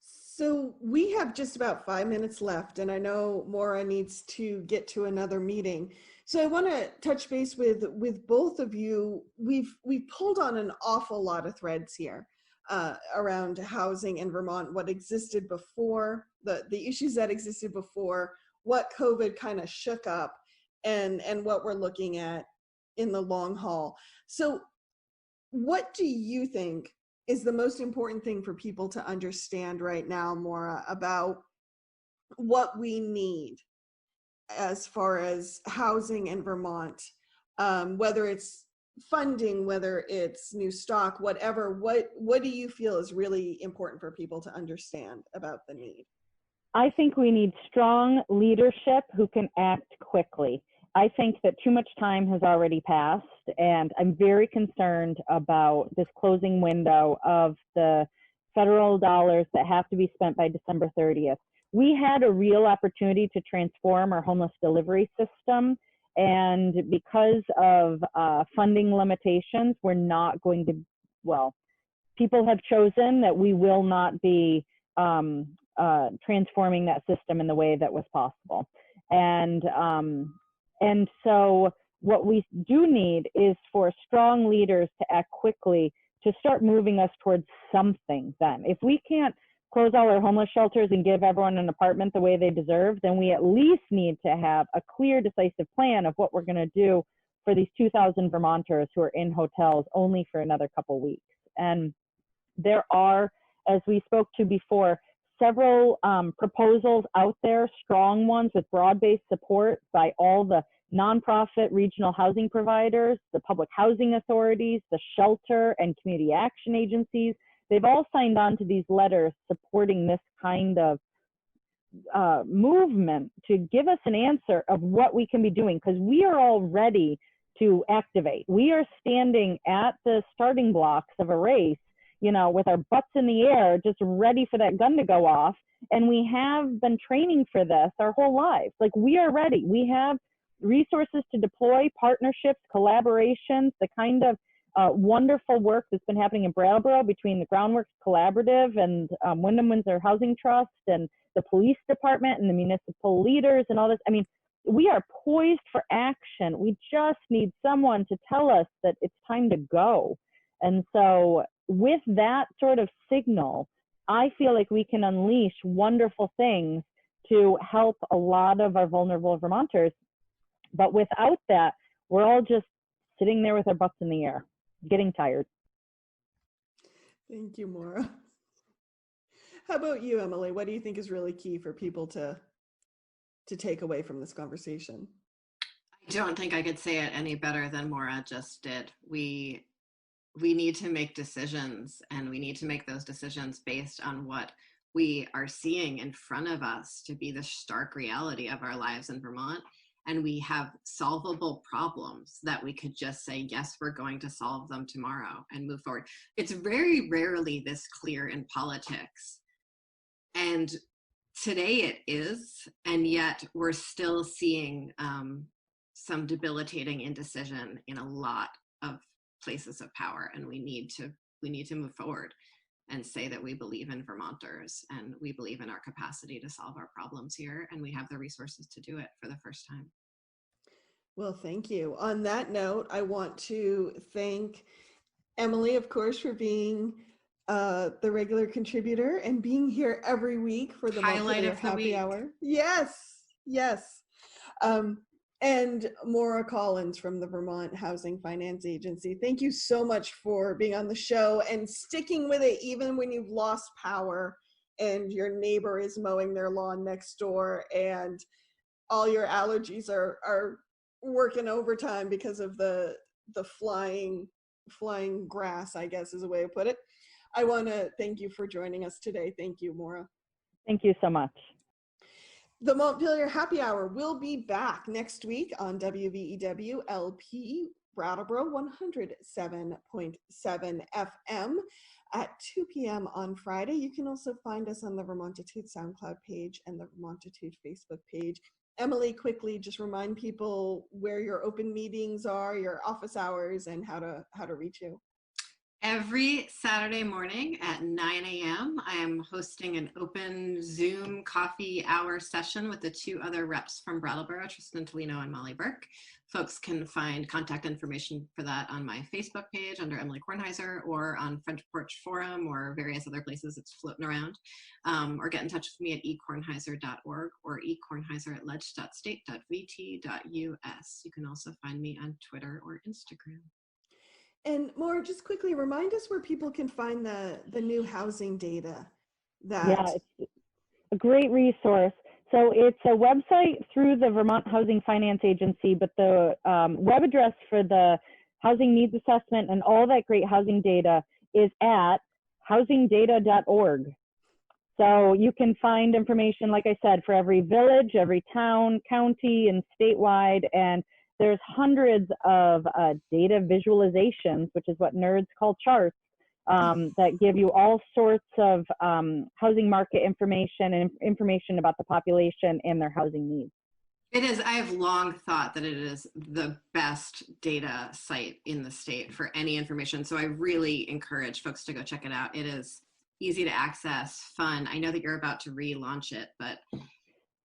[SPEAKER 1] So we have just about 5 minutes left, and I know Maura needs to get to another meeting. So I want to touch base with both of you. We've pulled on an awful lot of threads here around housing in Vermont, what existed before, the issues that existed before, what COVID kind of shook up, and what we're looking at in the long haul. So what do you think is the most important thing for people to understand right now, Maura, about what we need as far as housing in Vermont, whether it's funding, whether it's new stock, whatever, what do you feel is really important for people to understand about the need?
[SPEAKER 2] I think we need strong leadership who can act quickly. I think that too much time has already passed, and I'm very concerned about this closing window of the federal dollars that have to be spent by December 30th. We had a real opportunity to transform our homeless delivery system, and because of funding limitations, we're not going to, well, people have chosen that we will not be transforming that system in the way that was possible. And so what we do need is for strong leaders to act quickly to start moving us towards something then. If we can't close all our homeless shelters and give everyone an apartment the way they deserve, then we at least need to have a clear, decisive plan of what we're going to do for these 2,000 Vermonters who are in hotels only for another couple weeks. And there are, as we spoke to before, several proposals out there, strong ones with broad-based support by all the nonprofit regional housing providers, the public housing authorities, the shelter and community action agencies. They've all signed on to these letters supporting this kind of movement to give us an answer of what we can be doing, because we are all ready to activate. We are standing at the starting blocks of a race, you know, with our butts in the air, just ready for that gun to go off. And we have been training for this our whole lives. Like, we are ready. We have resources to deploy, partnerships, collaborations, the kind of wonderful work that's been happening in Brattleboro between the Groundworks Collaborative and Wyndham Windsor Housing Trust and the police department and the municipal leaders and all this. I mean, we are poised for action. We just need someone to tell us that it's time to go. And so with that sort of signal, I feel like we can unleash wonderful things to help a lot of our vulnerable Vermonters. But without that, we're all just sitting there with our butts in the air, getting tired.
[SPEAKER 1] Thank you, Maura. How about you, Emily? What do you think is really key for people to take away from this conversation?
[SPEAKER 3] I don't think I could say it any better than Maura just did. We need to make decisions, and we need to make those decisions based on what we are seeing in front of us to be the stark reality of our lives in Vermont. And we have solvable problems that we could just say, yes, we're going to solve them tomorrow and move forward. It's very rarely this clear in politics. And today it is, and yet we're still seeing some debilitating indecision in a lot of places of power, and we need to move forward and say that we believe in Vermonters and we believe in our capacity to solve our problems here, and we have the resources to do it for the first time.
[SPEAKER 1] Well, thank you. On that note, I want to thank Emily, of course, for being the regular contributor and being here every week for the
[SPEAKER 3] highlight of the
[SPEAKER 1] happy
[SPEAKER 3] week.
[SPEAKER 1] Hour. Yes. And Maura Collins from the Vermont Housing Finance Agency. Thank you so much for being on the show and sticking with it even when you've lost power and your neighbor is mowing their lawn next door and all your allergies are working overtime because of the flying grass, I guess is a way to put it. I want to thank you for joining us today. Thank you, Maura.
[SPEAKER 2] Thank you so much.
[SPEAKER 1] The Montpelier Happy Hour will be back next week on WVEW LP Brattleboro 107.7 FM at 2 p.m. on Friday. You can also find us on the Vermontitude SoundCloud page and the Vermontitude Facebook page. Emily, quickly just remind people where your open meetings are, your office hours, and how to reach you.
[SPEAKER 3] Every Saturday morning at 9 a.m., I am hosting an open Zoom coffee hour session with the two other reps from Brattleboro, Tristan Tolino and Molly Burke. Folks can find contact information for that on my Facebook page under Emily Kornheiser, or on Front Porch Forum, or various other places it's floating around. Or get in touch with me at ekornheiser.org or ekornheiser@ledge.state.vt.us. You can also find me on Twitter or Instagram.
[SPEAKER 1] And Maura, just quickly remind us where people can find the new housing data.
[SPEAKER 2] Yeah, it's a great resource. So it's a website through the Vermont Housing Finance Agency, but the web address for the housing needs assessment and all that great housing data is at housingdata.org. So you can find information, like I said, for every village, every town, county, and statewide. And there's hundreds of data visualizations, which is what nerds call charts, that give you all sorts of housing market information and information about the population and their housing needs.
[SPEAKER 3] It is. I have long thought that it is the best data site in the state for any information. So I really encourage folks to go check it out. It is easy to access, fun. I know that you're about to relaunch it, but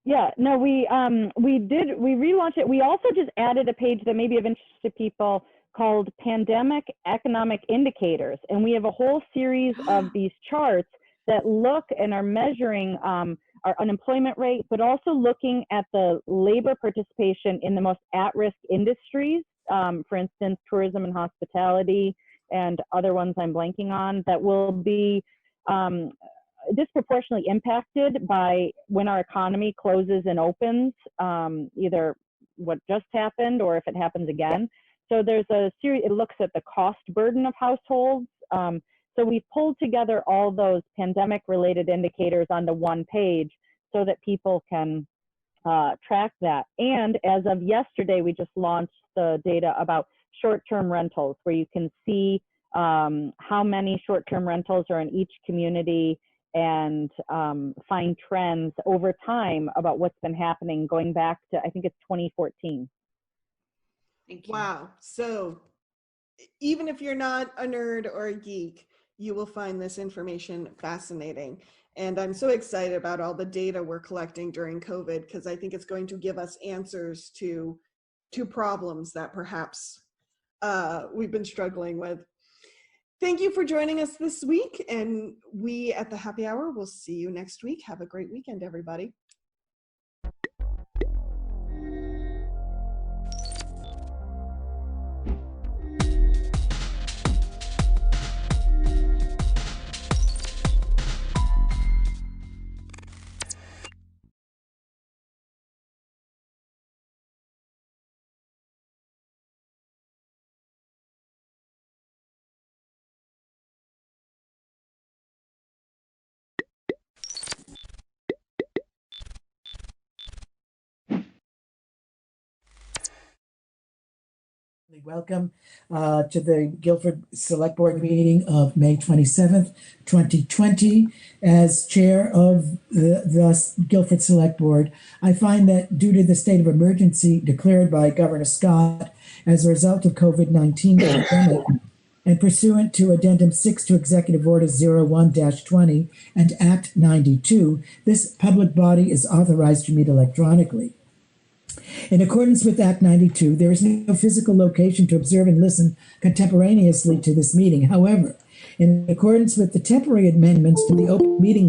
[SPEAKER 2] yeah, no, we relaunched it. We also just added a page that may be of interest to people called Pandemic Economic Indicators. And we have a whole series of these charts that look and are measuring our unemployment rate, but also looking at the labor participation in the most at-risk industries, for instance, tourism and hospitality, and other ones I'm blanking on, that will be disproportionately impacted by when our economy closes and opens, either what just happened or if it happens again. So there's a series, it looks at the cost burden of households. So we pulled together all those pandemic related indicators onto one page so that people can track that. And as of yesterday, we just launched the data about short-term rentals, where you can see how many short-term rentals are in each community, and find trends over time about what's been happening going back to, I think it's 2014.
[SPEAKER 3] Thank you.
[SPEAKER 1] Wow. So even if you're not a nerd or a geek, you will find this information fascinating. And I'm so excited about all the data we're collecting during COVID, because I think it's going to give us answers to problems that perhaps we've been struggling with. Thank you for joining us this week, and we at the Happy Hour will see you next week. Have a great weekend, everybody.
[SPEAKER 4] Welcome to the Guilford Select Board meeting of May 27th, 2020. As chair of the Guilford Select Board, I find that due to the state of emergency declared by Governor Scott as a result of COVID-19 pandemic, and pursuant to Addendum 6 to Executive Order 01-20 and Act 92, this public body is authorized to meet electronically. In accordance with Act 92, there is no physical location to observe and listen contemporaneously to this meeting. However, in accordance with the temporary amendments to the open meeting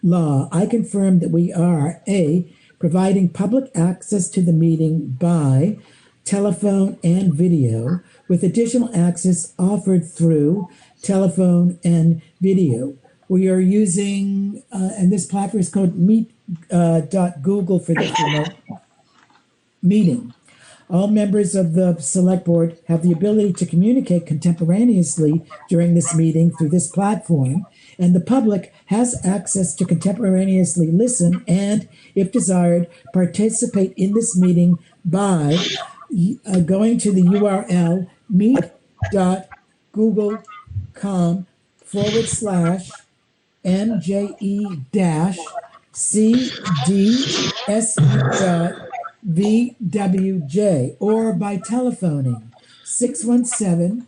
[SPEAKER 4] law, I confirm that we are A, providing public access to the meeting by telephone and video, with additional access offered through telephone and video. We are using, and this platform is called meet.google for this remote meeting. All members of the Select Board have the ability to communicate contemporaneously during this meeting through this platform, and the public has access to contemporaneously listen and, if desired, participate in this meeting by going to the URL meet.google.com/NJE-CDSE.VWJ, or by telephoning 617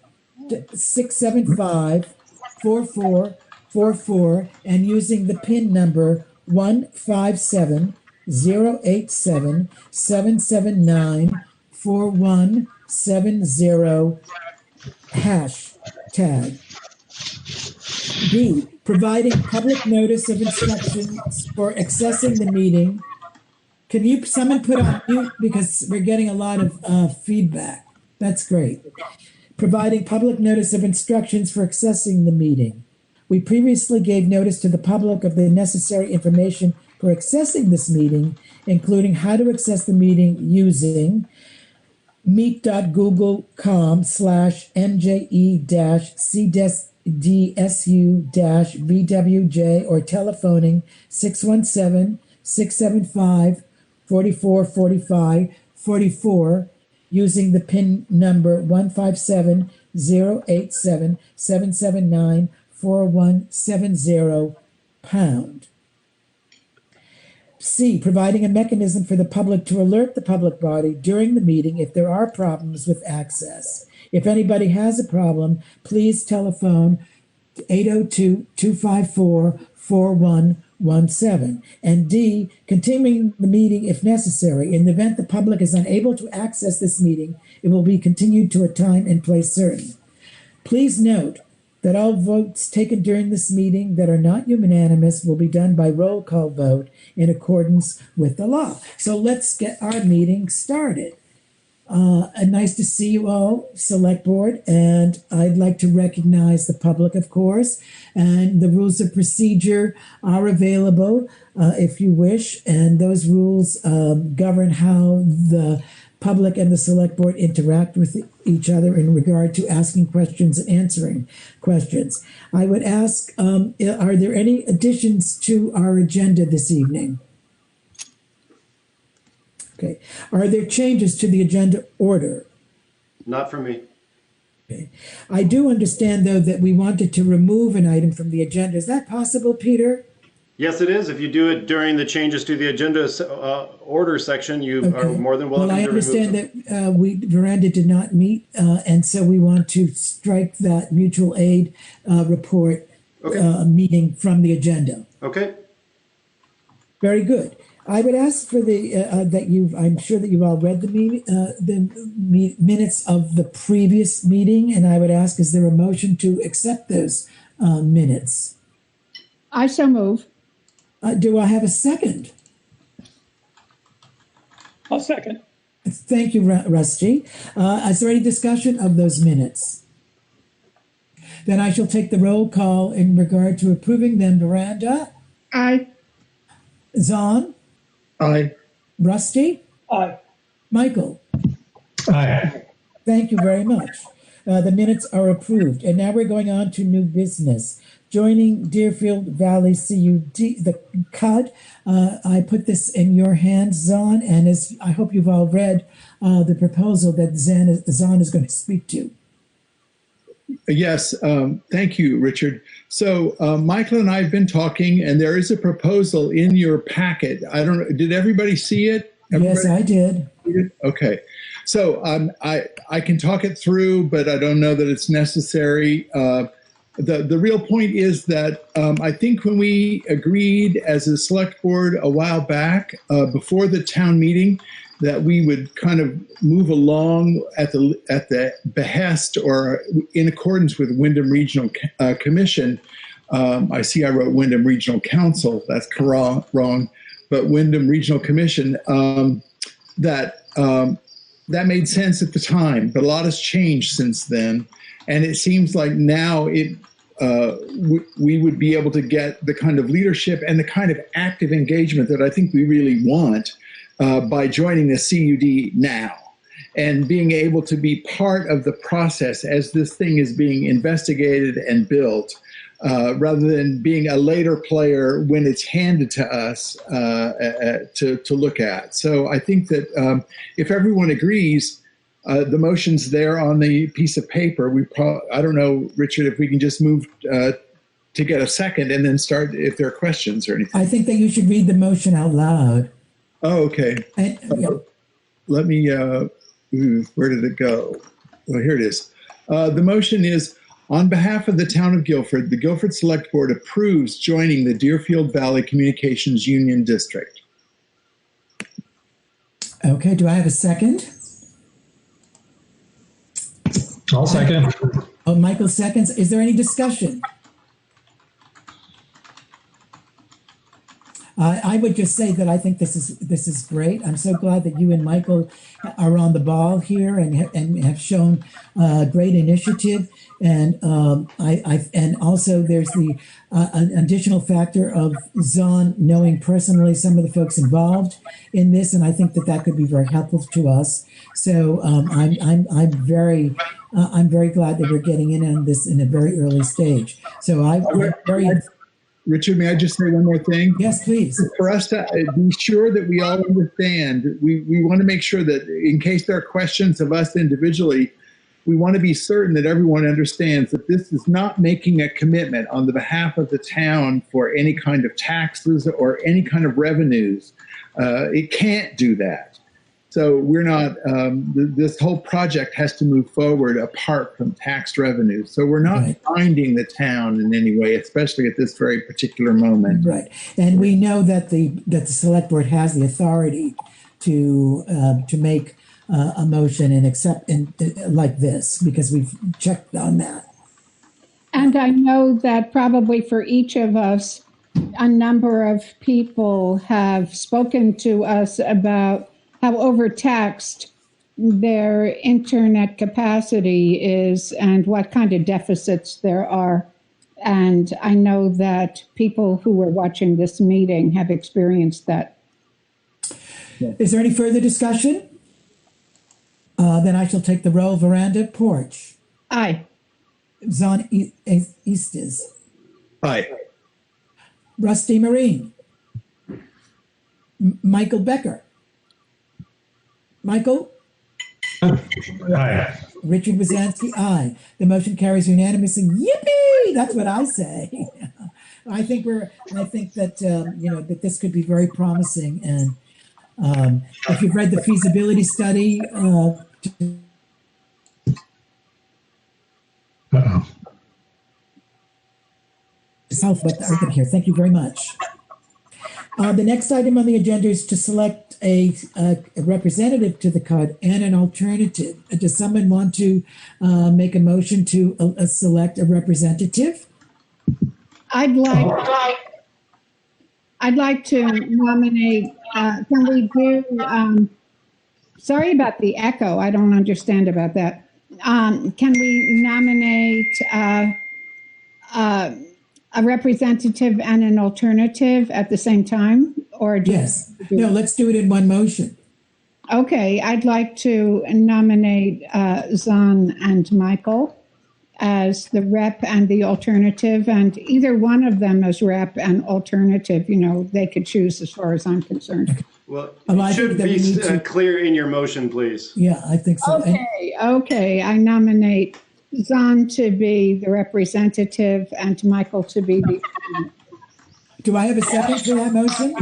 [SPEAKER 4] 675-4444 and using the PIN number 157087779417 hashtag. B, providing public notice of instructions for accessing the meeting. Can you, someone put on mute because we're getting a lot of feedback. That's great. Providing public notice of instructions for accessing the meeting. We previously gave notice to the public of the necessary information for accessing this meeting, including how to access the meeting using meet.google.com/NJE-CDSU-VWJ or telephoning 617-675-4444 using the PIN number 157-087-779-4170 C, providing a mechanism for the public to alert the public body during the meeting if there are problems with access. If anybody has a problem, please telephone 802-254-4117. And D, continuing the meeting if necessary. In the event the public is unable to access this meeting, it will be continued to a time and place certain. Please note that all votes taken during this meeting that are not unanimous will be done by roll call vote in accordance with the law. So let's get our meeting started. Nice to see you all, Select Board, and I'd like to recognize the public, of course, and the rules of procedure are available if you wish, and those rules govern how the public and the Select Board interact with each other in regard to asking questions and answering questions. I would ask, are there any additions to our agenda this evening? Okay. Are there changes to the agenda order?
[SPEAKER 5] Not for me.
[SPEAKER 4] Okay. I do understand, though, that we wanted to remove an item from the agenda. Is that possible, Peter?
[SPEAKER 5] Yes, it is. If you do it during the changes to the agenda order section, you are more than welcome to remove. Well, I understand
[SPEAKER 4] that Veranda did not meet, and so we want to strike that mutual aid report meeting from the agenda.
[SPEAKER 5] Okay.
[SPEAKER 4] Very good. I would ask for the I'm sure that you've all read the minutes of the previous meeting, and I would ask, is there a motion to accept those minutes?
[SPEAKER 6] I so move.
[SPEAKER 4] Do I have a second?
[SPEAKER 6] I'll second.
[SPEAKER 4] Thank you, Rusty. Is there any discussion of those minutes? Then I shall take the roll call in regard to approving them. Veranda?
[SPEAKER 6] Aye.
[SPEAKER 4] Zahn?
[SPEAKER 7] Aye.
[SPEAKER 4] Rusty?
[SPEAKER 6] Aye.
[SPEAKER 4] Michael?
[SPEAKER 7] Aye.
[SPEAKER 4] Thank you very much. The minutes are approved. And now we're going on to new business. Joining Deerfield Valley CUD, the CUD. I put this in your hands, Zahn, and as I hope you've all read the proposal that Zahn is going to speak to.
[SPEAKER 7] Yes, thank you, Richard. So Michael and I have been talking, and there is a proposal in your packet. I don't know, did everybody see it?
[SPEAKER 4] Yes, I did.
[SPEAKER 7] Okay. So I can talk it through, but I don't know that it's necessary. The real point is that I think when we agreed as a select board a while back before the town meeting that we would kind of move along at the behest or in accordance with Wyndham Regional Commission. I see I wrote Wyndham Regional Council. That's wrong, but Wyndham Regional Commission. That made sense at the time, but a lot has changed since then, and it seems like now we would be able to get the kind of leadership and the kind of active engagement that I think we really want by joining the CUD now and being able to be part of the process as this thing is being investigated and built, rather than being a later player when it's handed to us to look at. So I think that if everyone agrees, the motion's there on the piece of paper. I don't know, Richard, if we can just move to get a second and then start if there are questions or anything.
[SPEAKER 4] I think that you should read the motion out loud.
[SPEAKER 7] Oh, okay. Let me, where did it go? Well, here it is. The motion is, on behalf of the town of Guilford, the Guilford Select Board approves joining the Deerfield Valley Communications Union District.
[SPEAKER 4] Okay, do I have a second?
[SPEAKER 6] I'll second.
[SPEAKER 4] Oh, Michael seconds. Is there any discussion? I would just say that I think this is great. I'm so glad that you and Michael are on the ball here and have shown great initiative. And and also there's the an additional factor of Zahn knowing personally some of the folks involved in this, and I think that could be very helpful to us. So I'm very glad that we're getting in on this in a very early stage. So I'm very.
[SPEAKER 7] Richard, may I just say one more thing?
[SPEAKER 4] Yes, please.
[SPEAKER 7] For us to be sure that we all understand, we want to make sure that in case there are questions of us individually, we want to be certain that everyone understands that this is not making a commitment on the behalf of the town for any kind of taxes or any kind of revenues. It can't do that. So we're not, this whole project has to move forward apart from tax revenue. So we're not binding the town in any way, especially at this very particular moment.
[SPEAKER 4] Right. And we know that the select board has the authority to make a motion and accept like this, because we've checked on that.
[SPEAKER 6] And I know that probably for each of us, a number of people have spoken to us about how overtaxed their internet capacity is and what kind of deficits there are. And I know that people who were watching this meeting have experienced that.
[SPEAKER 4] Is there any further discussion? Then I shall take the roll. Veranda, Porch.
[SPEAKER 6] Aye.
[SPEAKER 4] Zahn Eastis.
[SPEAKER 7] Aye.
[SPEAKER 4] Rusty Marine. Michael Becker. Michael?
[SPEAKER 6] Aye.
[SPEAKER 4] Richard Wazansky, aye. The motion carries unanimously. Yippee! That's what I say. I think that you know, that this could be very promising. And if you've read the feasibility study, South, but open here. Thank you very much. The next item on the agenda is to select a representative to the CUD and an alternative. Does someone want to make a motion to select a representative?
[SPEAKER 6] I'd like to nominate, can we do, sorry about the echo, I don't understand about that. Can we nominate a representative and an alternative at the same time? Or
[SPEAKER 4] yes. No, let's do it in one motion.
[SPEAKER 6] Okay, I'd like to nominate Zahn and Michael as the rep and the alternative, and either one of them as rep and alternative, you know, they could choose as far as I'm concerned.
[SPEAKER 5] Well, it should be clear in your motion, please.
[SPEAKER 4] Yeah, I think so.
[SPEAKER 6] Okay, I nominate Zahn to be the representative and Michael to be the alternate.
[SPEAKER 4] Do I have a second for that motion?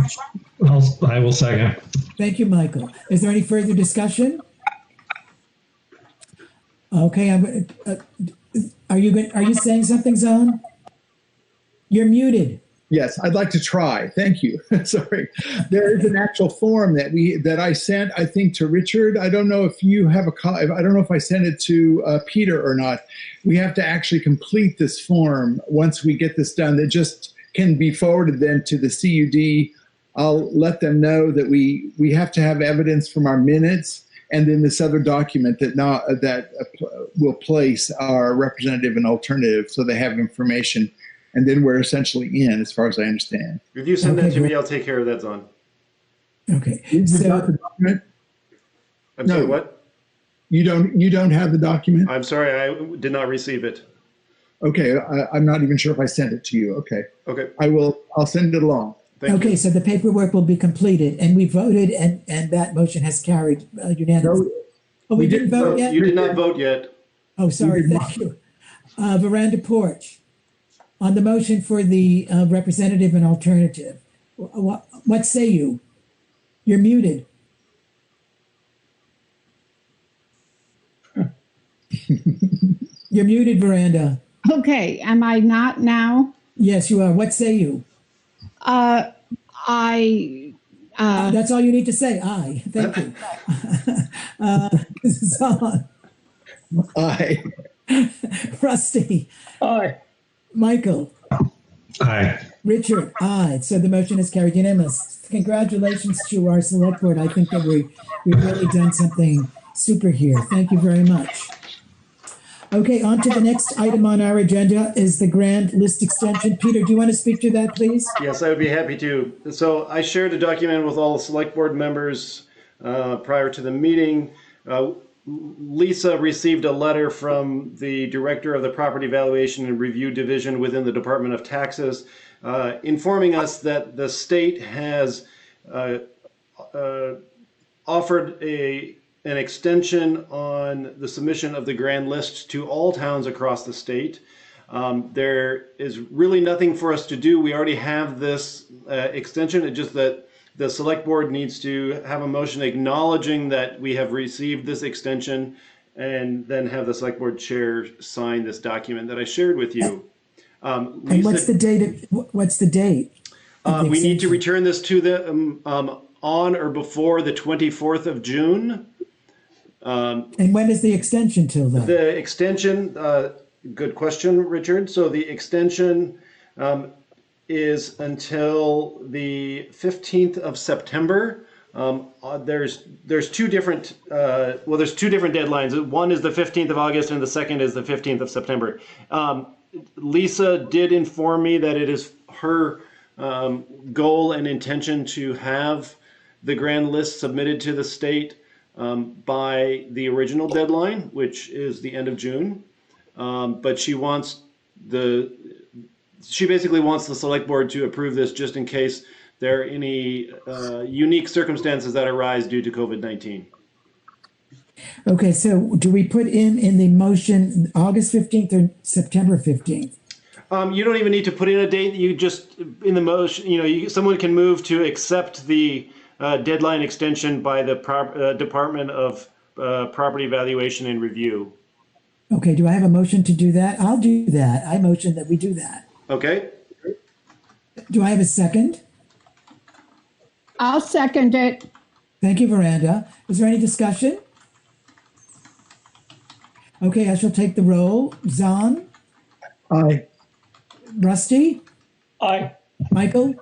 [SPEAKER 6] I will second.
[SPEAKER 4] Thank you, Michael. Is there any further discussion? Okay, are you saying something, Zahn? You're muted.
[SPEAKER 7] Yes, I'd like to try. Thank you. Sorry. There is an actual form that I sent, I think, to Richard. I don't know if you have a copy. I don't know if I sent it to Peter or not. We have to actually complete this form once we get this done. That just can be forwarded then to the CUD. I'll let them know that we have to have evidence from our minutes and then this other document that will place our representative and alternative so they have information. And then we're essentially in, as far as I understand.
[SPEAKER 5] If you send that to me, I'll take care of that, Zahn.
[SPEAKER 4] Okay.
[SPEAKER 7] So,
[SPEAKER 5] I'm sorry, what?
[SPEAKER 7] You don't have the document?
[SPEAKER 5] I'm sorry, I did not receive it.
[SPEAKER 7] Okay, I'm not even sure if I sent it to you. Okay.
[SPEAKER 5] Okay.
[SPEAKER 7] I'll send it along.
[SPEAKER 5] Thank you.
[SPEAKER 4] So the paperwork will be completed, and we voted, and that motion has carried unanimously.
[SPEAKER 7] No,
[SPEAKER 4] oh, we didn't vote yet?
[SPEAKER 5] You did not vote yet.
[SPEAKER 4] Oh, sorry, thank you. Veranda Porch. On the motion for the representative and alternative, what say you? You're muted. You're muted, Veranda.
[SPEAKER 6] Okay, am I not now?
[SPEAKER 4] Yes, you are. What say you? That's all you need to say. Aye. Thank you. Zahn.
[SPEAKER 7] Aye.
[SPEAKER 4] Rusty.
[SPEAKER 8] Aye.
[SPEAKER 4] Michael.
[SPEAKER 8] Aye.
[SPEAKER 4] Richard. Aye. So the motion is carried unanimous. Congratulations to our select board. I think that we've really done something super here. Thank you very much. Okay, on to the next item on our agenda is the grand list extension. Peter, do you want to speak to that, please?
[SPEAKER 5] Yes, I would be happy to. So I shared a document with all the select board members prior to the meeting. Lisa received a letter from the director of the Property Valuation and Review Division within the Department of Taxes, informing us that the state has offered an extension on the submission of the grand list to all towns across the state. There is really nothing for us to do. We already have this extension. It's just that the select board needs to have a motion acknowledging that we have received this extension, and then have the select board chair sign this document that I shared with you.
[SPEAKER 4] And what's the date? What's the date?
[SPEAKER 5] We need to return this to them on or before the 24th of June.
[SPEAKER 4] And when is the extension till then?
[SPEAKER 5] The extension, good question, Richard. So the extension is until the 15th of September. There's two different there's two different deadlines. One is the 15th of August and the second is the 15th of September. Lisa did inform me that it is her goal and intention to have the grand list submitted to the state by the original deadline, which is the end of June. But she basically wants the select board to approve this just in case there are any unique circumstances that arise due to COVID-19.
[SPEAKER 4] Okay, so do we put in the motion August 15th or September 15th?
[SPEAKER 5] You don't even need to put in a date. You just, in the motion, someone can move to accept the deadline extension by the Department of Property Valuation and Review.
[SPEAKER 4] Okay, do I have a motion to do that? I'll do that. I motion that we do that.
[SPEAKER 5] Okay.
[SPEAKER 4] Do I have a second?
[SPEAKER 6] I'll second it.
[SPEAKER 4] Thank you, Veranda. Is there any discussion? Okay, I shall take the roll. Zahn?
[SPEAKER 7] Aye.
[SPEAKER 4] Rusty?
[SPEAKER 8] Aye.
[SPEAKER 4] Michael?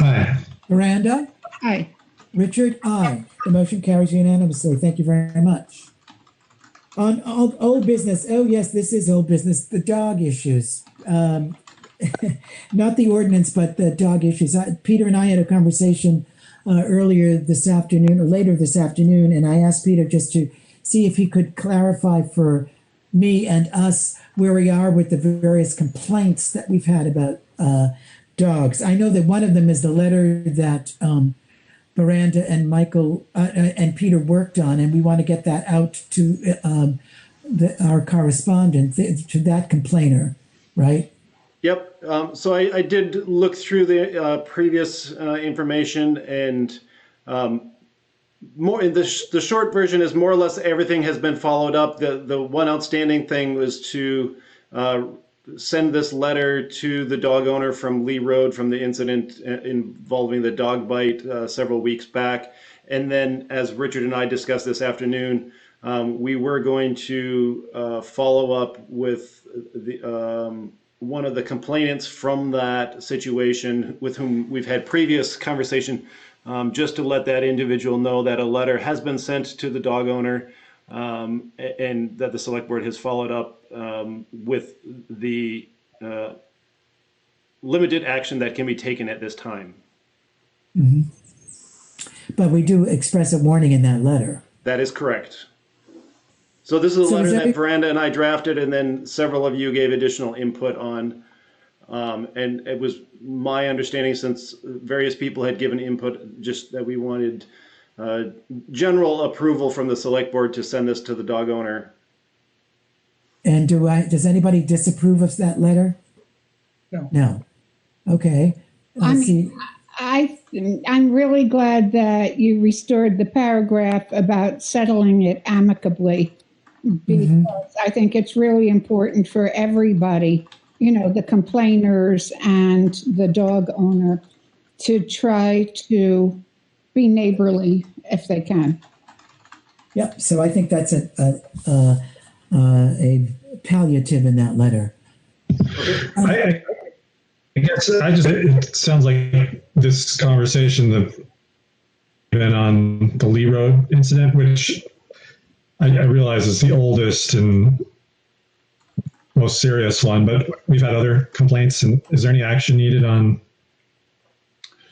[SPEAKER 8] Aye.
[SPEAKER 4] Veranda?
[SPEAKER 6] Aye.
[SPEAKER 4] Richard? Aye. The motion carries unanimously. Thank you very much. On old business, oh yes, this is old business, the dog issues. Not the ordinance, but the dog issues. Peter and I had a conversation earlier this afternoon, or later this afternoon, and I asked Peter just to see if he could clarify for me and us where we are with the various complaints that we've had about dogs. I know that one of them is the letter that Miranda and Michael and Peter worked on, and we want to get that out to our correspondent, to that complainer, right?
[SPEAKER 5] Yep. So I did look through the previous information, and the short version is more or less everything has been followed up. The one outstanding thing was to send this letter to the dog owner from Lee Road from the incident involving the dog bite several weeks back. And then, as Richard and I discussed this afternoon, we were going to follow up with the one of the complainants from that situation with whom we've had previous conversation, just to let that individual know that a letter has been sent to the dog owner, and that the select board has followed up with the limited action that can be taken at this time.
[SPEAKER 4] Mm-hmm. But we do express a warning in that letter.
[SPEAKER 5] That is correct. So this is a letter that Veranda and I drafted, and then several of you gave additional input on. And it was my understanding, since various people had given input, just that we wanted general approval from the select board to send this to the dog owner.
[SPEAKER 4] And does anybody disapprove of that letter?
[SPEAKER 7] No.
[SPEAKER 4] No. Okay.
[SPEAKER 6] I'm really glad that you restored the paragraph about settling it amicably. because I think it's really important for everybody, the complainers and the dog owner, to try to be neighborly if they can.
[SPEAKER 4] Yep. So I think that's a palliative in that letter.
[SPEAKER 8] I guess it sounds like this conversation that been on the Lee Road incident, which I realize is the oldest and most serious one, but we've had other complaints. And is there any action needed on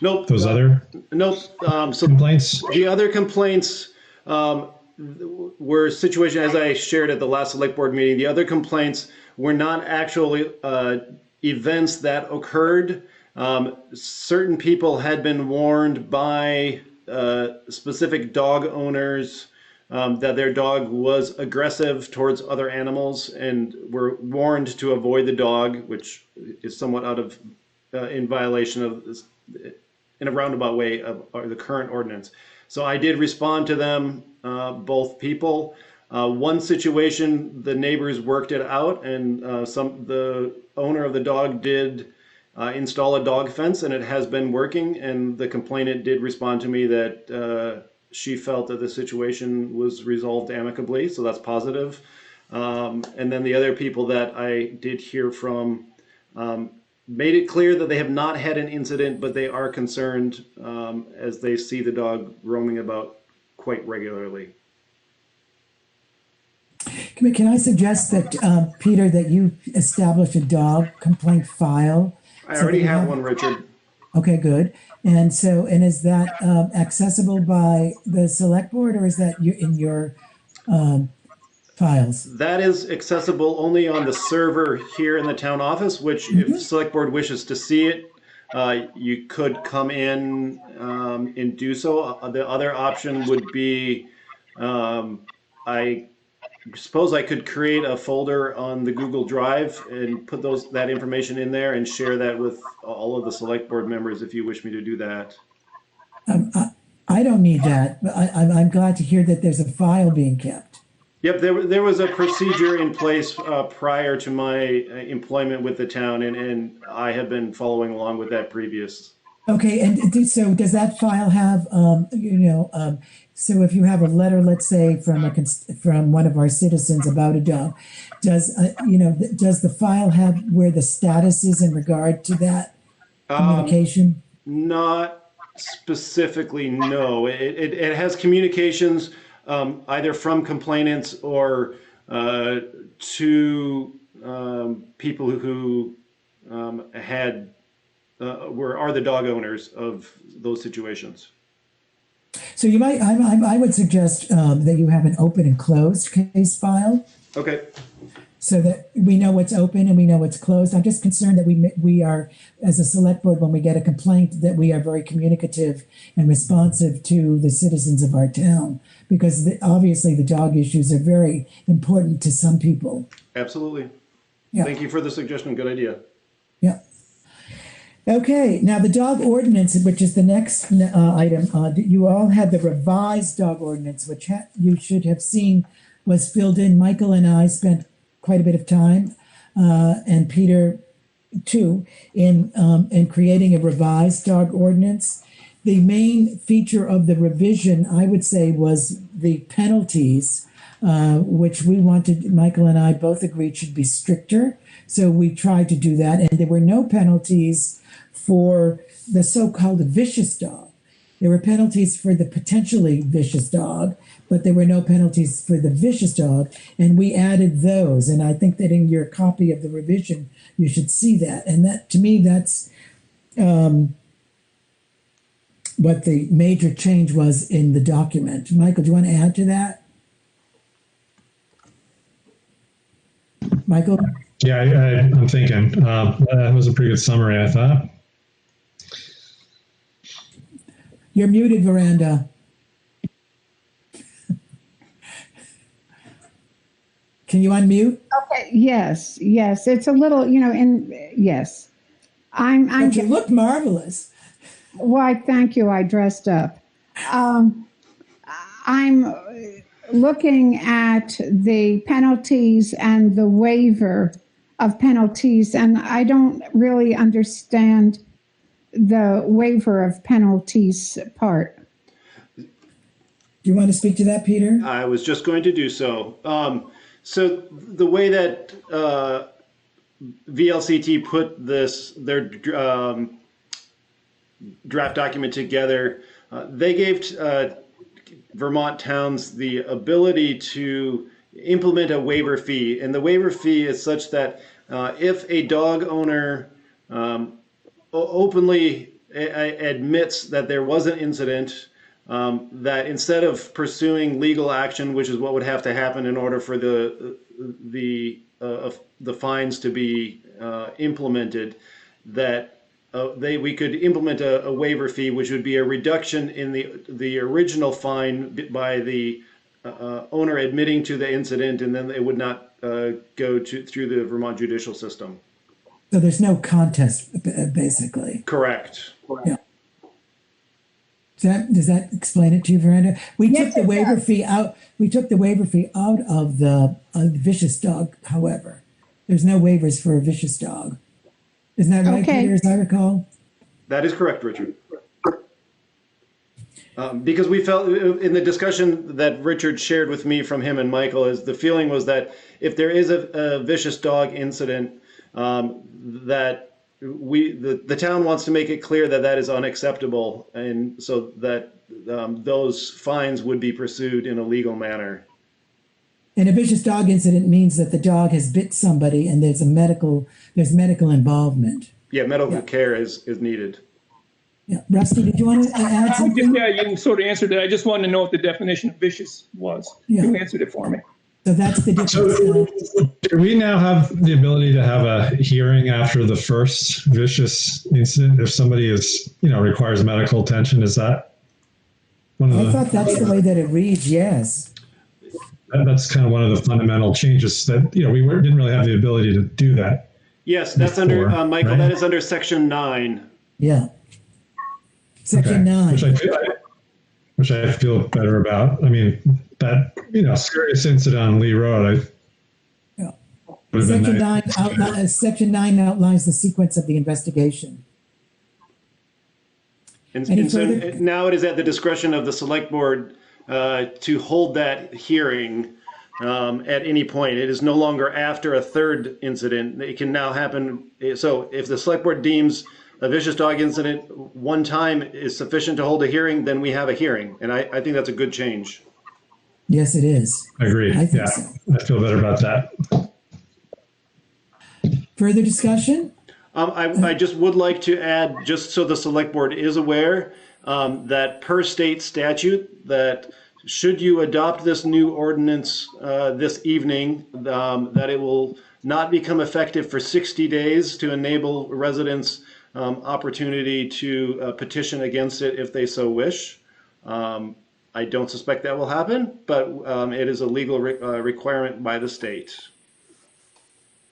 [SPEAKER 8] those other complaints?
[SPEAKER 5] The other complaints were situations, as I shared at the last select board meeting, the other complaints were not actually events that occurred. Certain people had been warned by specific dog owners that their dog was aggressive towards other animals and were warned to avoid the dog, which is somewhat out of in violation of this, in a roundabout way of the current ordinance. So I did respond to them, both people. One situation, the neighbors worked it out, and the owner of the dog did install a dog fence, and it has been working. And the complainant did respond to me that she felt that the situation was resolved amicably, so that's positive. And then the other people that I did hear from made it clear that they have not had an incident, but they are concerned as they see the dog roaming about quite regularly.
[SPEAKER 4] Can I suggest that, Peter, that you establish a dog complaint file?
[SPEAKER 5] I already have one, Richard.
[SPEAKER 4] Okay, good. And is that accessible by the select board, or is that in your files?
[SPEAKER 5] That is accessible only on the server here in the town office, which if select board wishes to see it, you could come in and do so. The other option would be, I suppose I could create a folder on the Google Drive and put that information in there and share that with all of the select board members if you wish me to do that.
[SPEAKER 4] I don't need that, but I'm glad to hear that there's a file being kept.
[SPEAKER 5] Yep, there was a procedure in place prior to my employment with the town, and I have been following along with that previous.
[SPEAKER 4] Okay, and so does that file have, so if you have a letter, let's say from one of our citizens about a dog, does the file have where the status is in regard to that communication?
[SPEAKER 5] Not specifically, no. It has communications either from complainants or to people who are the dog owners of those situations.
[SPEAKER 4] So you might, I would suggest that you have an open and closed case file.
[SPEAKER 5] Okay.
[SPEAKER 4] So that we know what's open and we know what's closed. I'm just concerned that we are, as a select board, when we get a complaint, that we are very communicative and responsive to the citizens of our town, because obviously the dog issues are very important to some people.
[SPEAKER 5] Absolutely.
[SPEAKER 4] Yeah.
[SPEAKER 5] Thank you for the suggestion. Good idea.
[SPEAKER 4] Yeah. Okay, now the dog ordinance, which is the next item, you all had the revised dog ordinance, which you should have seen was filled in. Michael and I spent quite a bit of time, and Peter too, in creating a revised dog ordinance. The main feature of the revision, I would say, was the penalties, which we wanted, Michael and I both agreed should be stricter. So we tried to do that, and there were no penalties for the so-called vicious dog. There were penalties for the potentially vicious dog, but there were no penalties for the vicious dog, and we added those. And I think that in your copy of the revision, you should see that. And that, to me, that's what the major change was in the document. Michael, do you want to add to that? Michael?
[SPEAKER 8] Yeah, I'm thinking. That was a pretty good summary, I thought.
[SPEAKER 4] You're muted, Veranda. Can you unmute?
[SPEAKER 6] Okay. Yes. It's a little, and yes.
[SPEAKER 4] But you look marvelous.
[SPEAKER 6] Why, thank you. I dressed up. looking at the penalties and the waiver of penalties, and I don't really understand the waiver of penalties part.
[SPEAKER 4] Do you want to speak to that, Peter?
[SPEAKER 5] I was just going to do so. So the way that VLCT put their draft document together, they gave Vermont towns the ability to implement a waiver fee. And the waiver fee is such that if a dog owner openly admits that there was an incident, that instead of pursuing legal action, which is what would have to happen in order for the fines to be implemented, that we could implement a waiver fee, which would be a reduction in the original fine by the owner admitting to the incident, and then it would not go through the Vermont judicial system.
[SPEAKER 4] So there's no contest, basically.
[SPEAKER 5] Correct.
[SPEAKER 4] Yeah. Does that explain it to you, Veranda? We took the waiver fee out. We took the waiver fee out of the vicious dog. However, there's no waivers for a vicious dog. Isn't that right, Peter, as I recall?
[SPEAKER 5] That is correct, Richard. Because we felt in the discussion that Richard shared with me from him and Michael, is the feeling was that if there is a vicious dog incident, that the town wants to make it clear that that is unacceptable, and so that those fines would be pursued in a legal manner.
[SPEAKER 4] And a vicious dog incident means that the dog has bit somebody, and there's medical involvement.
[SPEAKER 5] Yeah, medical care is needed.
[SPEAKER 4] Yeah, Rusty, did you want to add something?
[SPEAKER 9] Yeah, you sort of answered it. I just wanted to know what the definition of vicious was.
[SPEAKER 4] Yeah.
[SPEAKER 9] You answered it for me.
[SPEAKER 4] So that's the difference.
[SPEAKER 8] So, do we now have the ability to have a hearing after the first vicious incident if somebody requires medical attention? Is that one of
[SPEAKER 4] I thought that's the way that it reads. Yes.
[SPEAKER 8] That's kind of one of the fundamental changes that we didn't really have the ability to do that.
[SPEAKER 5] Yes, that's
[SPEAKER 8] before,
[SPEAKER 5] under Michael.
[SPEAKER 8] right?
[SPEAKER 5] That is under Section 9.
[SPEAKER 4] Yeah. Section 9.
[SPEAKER 8] Which I feel better about. I mean, that serious incident on Lee Road.
[SPEAKER 4] Section 9 outlines the sequence of the investigation.
[SPEAKER 5] And so now it is at the discretion of the select board to hold that hearing at any point. It is no longer after a third incident. It can now happen. So if the select board deems a vicious dog incident one time is sufficient to hold a hearing, then we have a hearing. And I think that's a good change.
[SPEAKER 4] Yes, it is.
[SPEAKER 8] I agree. I feel better about that.
[SPEAKER 4] Further discussion?
[SPEAKER 5] I just would like to add, just so the select board is aware, that per state statute, that should you adopt this new ordinance this evening, that it will not become effective for 60 days to enable residents opportunity to petition against it if they so wish. I don't suspect that will happen, but it is a legal requirement by the state.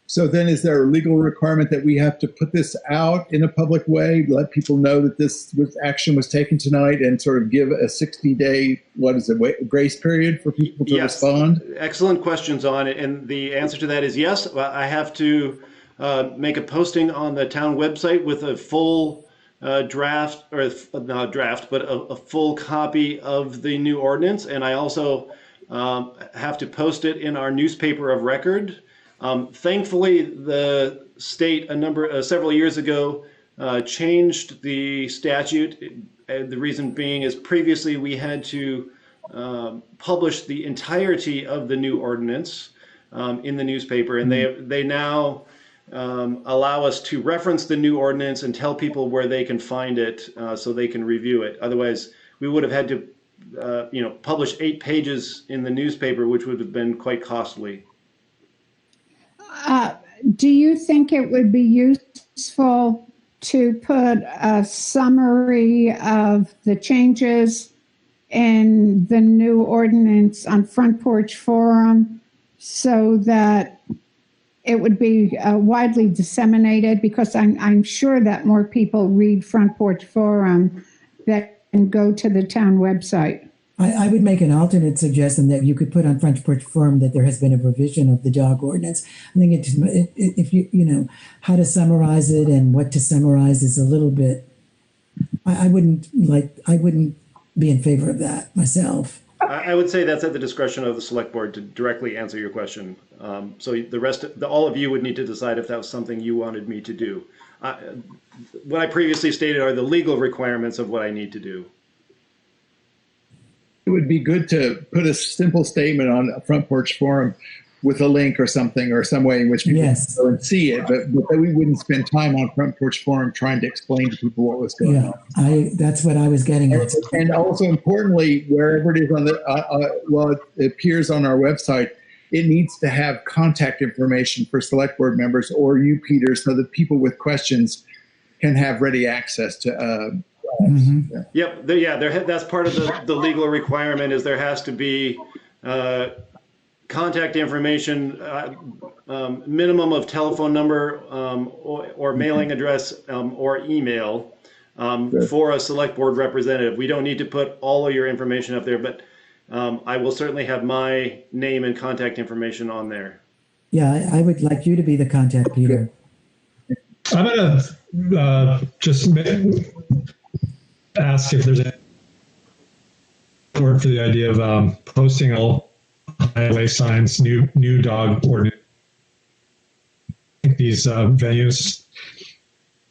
[SPEAKER 7] So then is there a legal requirement that we have to put this out in a public way, let people know that this action was taken tonight, and sort of give a 60-day, grace period for people to respond?
[SPEAKER 5] Excellent questions on it. And the answer to that is yes. I have to make a posting on the town website with a full draft, or not draft, but a full copy of the new ordinance. And I also have to post it in our newspaper of record. Thankfully, the state several years ago changed the statute. The reason being is previously we had to publish the entirety of the new ordinance in the newspaper, and they now allow us to reference the new ordinance and tell people where they can find it so they can review it. Otherwise, we would have had to publish 8 pages in the newspaper, which would have been quite costly.
[SPEAKER 6] Do you think it would be useful to put a summary of the changes in the new ordinance on Front Porch Forum so that it would be widely disseminated? Because I'm sure that more people read Front Porch Forum than go to the town website.
[SPEAKER 4] I would make an alternate suggestion that you could put on Front Porch Forum that there has been a revision of the dog ordinance. I think if you how to summarize it and what to summarize is a little bit. I wouldn't be in favor of that myself.
[SPEAKER 5] I would say that's at the discretion of the select board to directly answer your question. So the rest, all of you would need to decide if that was something you wanted me to do. What I previously stated are the legal requirements of what I need to do.
[SPEAKER 7] It would be good to put a simple statement on a Front Porch Forum with a link or something, or some way in which people can go and see it, but that we wouldn't spend time on Front Porch Forum trying to explain to people what was going on.
[SPEAKER 4] That's what I was getting at.
[SPEAKER 7] And also importantly, wherever it is on the, it appears on our website, it needs to have contact information for select board members or you, Peter, so that people with questions can have ready access to.
[SPEAKER 5] Yep. That's part of the legal requirement is there has to be contact information, minimum of telephone number or mailing address or email for a select board representative. We don't need to put all of your information up there, but I will certainly have my name and contact information on there.
[SPEAKER 4] Yeah, I would like you to be the contact, Peter.
[SPEAKER 8] I'm going to just ask if there's any support for the idea of posting all highway signs, new dog ordinance. These venues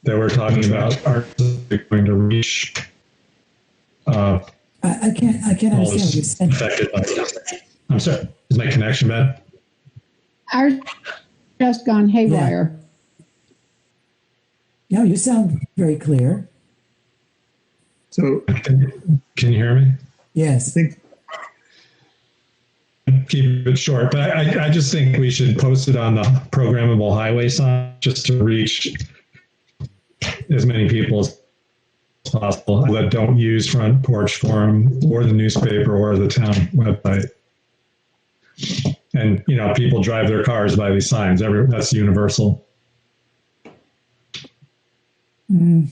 [SPEAKER 8] that we're talking about aren't going to reach.
[SPEAKER 4] I can't understand what you're saying.
[SPEAKER 8] Affected by I'm sorry. Is my connection bad?
[SPEAKER 6] Ours just gone haywire.
[SPEAKER 4] No, you sound very clear.
[SPEAKER 7] So,
[SPEAKER 8] can you hear me?
[SPEAKER 4] Yes.
[SPEAKER 8] Keep it short, but I just think we should post it on the programmable highway sign just to reach as many people as possible that don't use Front Porch Forum or the newspaper or the town website. And people drive their cars by these signs. That's universal.
[SPEAKER 4] I'm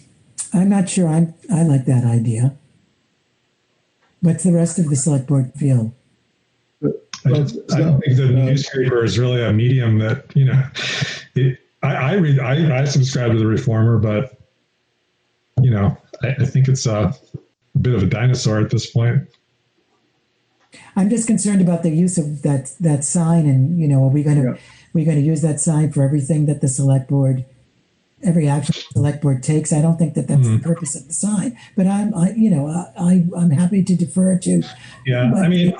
[SPEAKER 4] not sure I like that idea. What's the rest of the select board feel?
[SPEAKER 8] I don't think the newspaper is really a medium that, I subscribe to the Reformer, but, I think it's a bit of a dinosaur at this point.
[SPEAKER 4] I'm just concerned about the use of that sign, and are we going to use that sign for everything that the select board, every action the select board takes? I don't think that's the purpose of the sign. But I'm happy to defer to.
[SPEAKER 8] Yeah, I mean,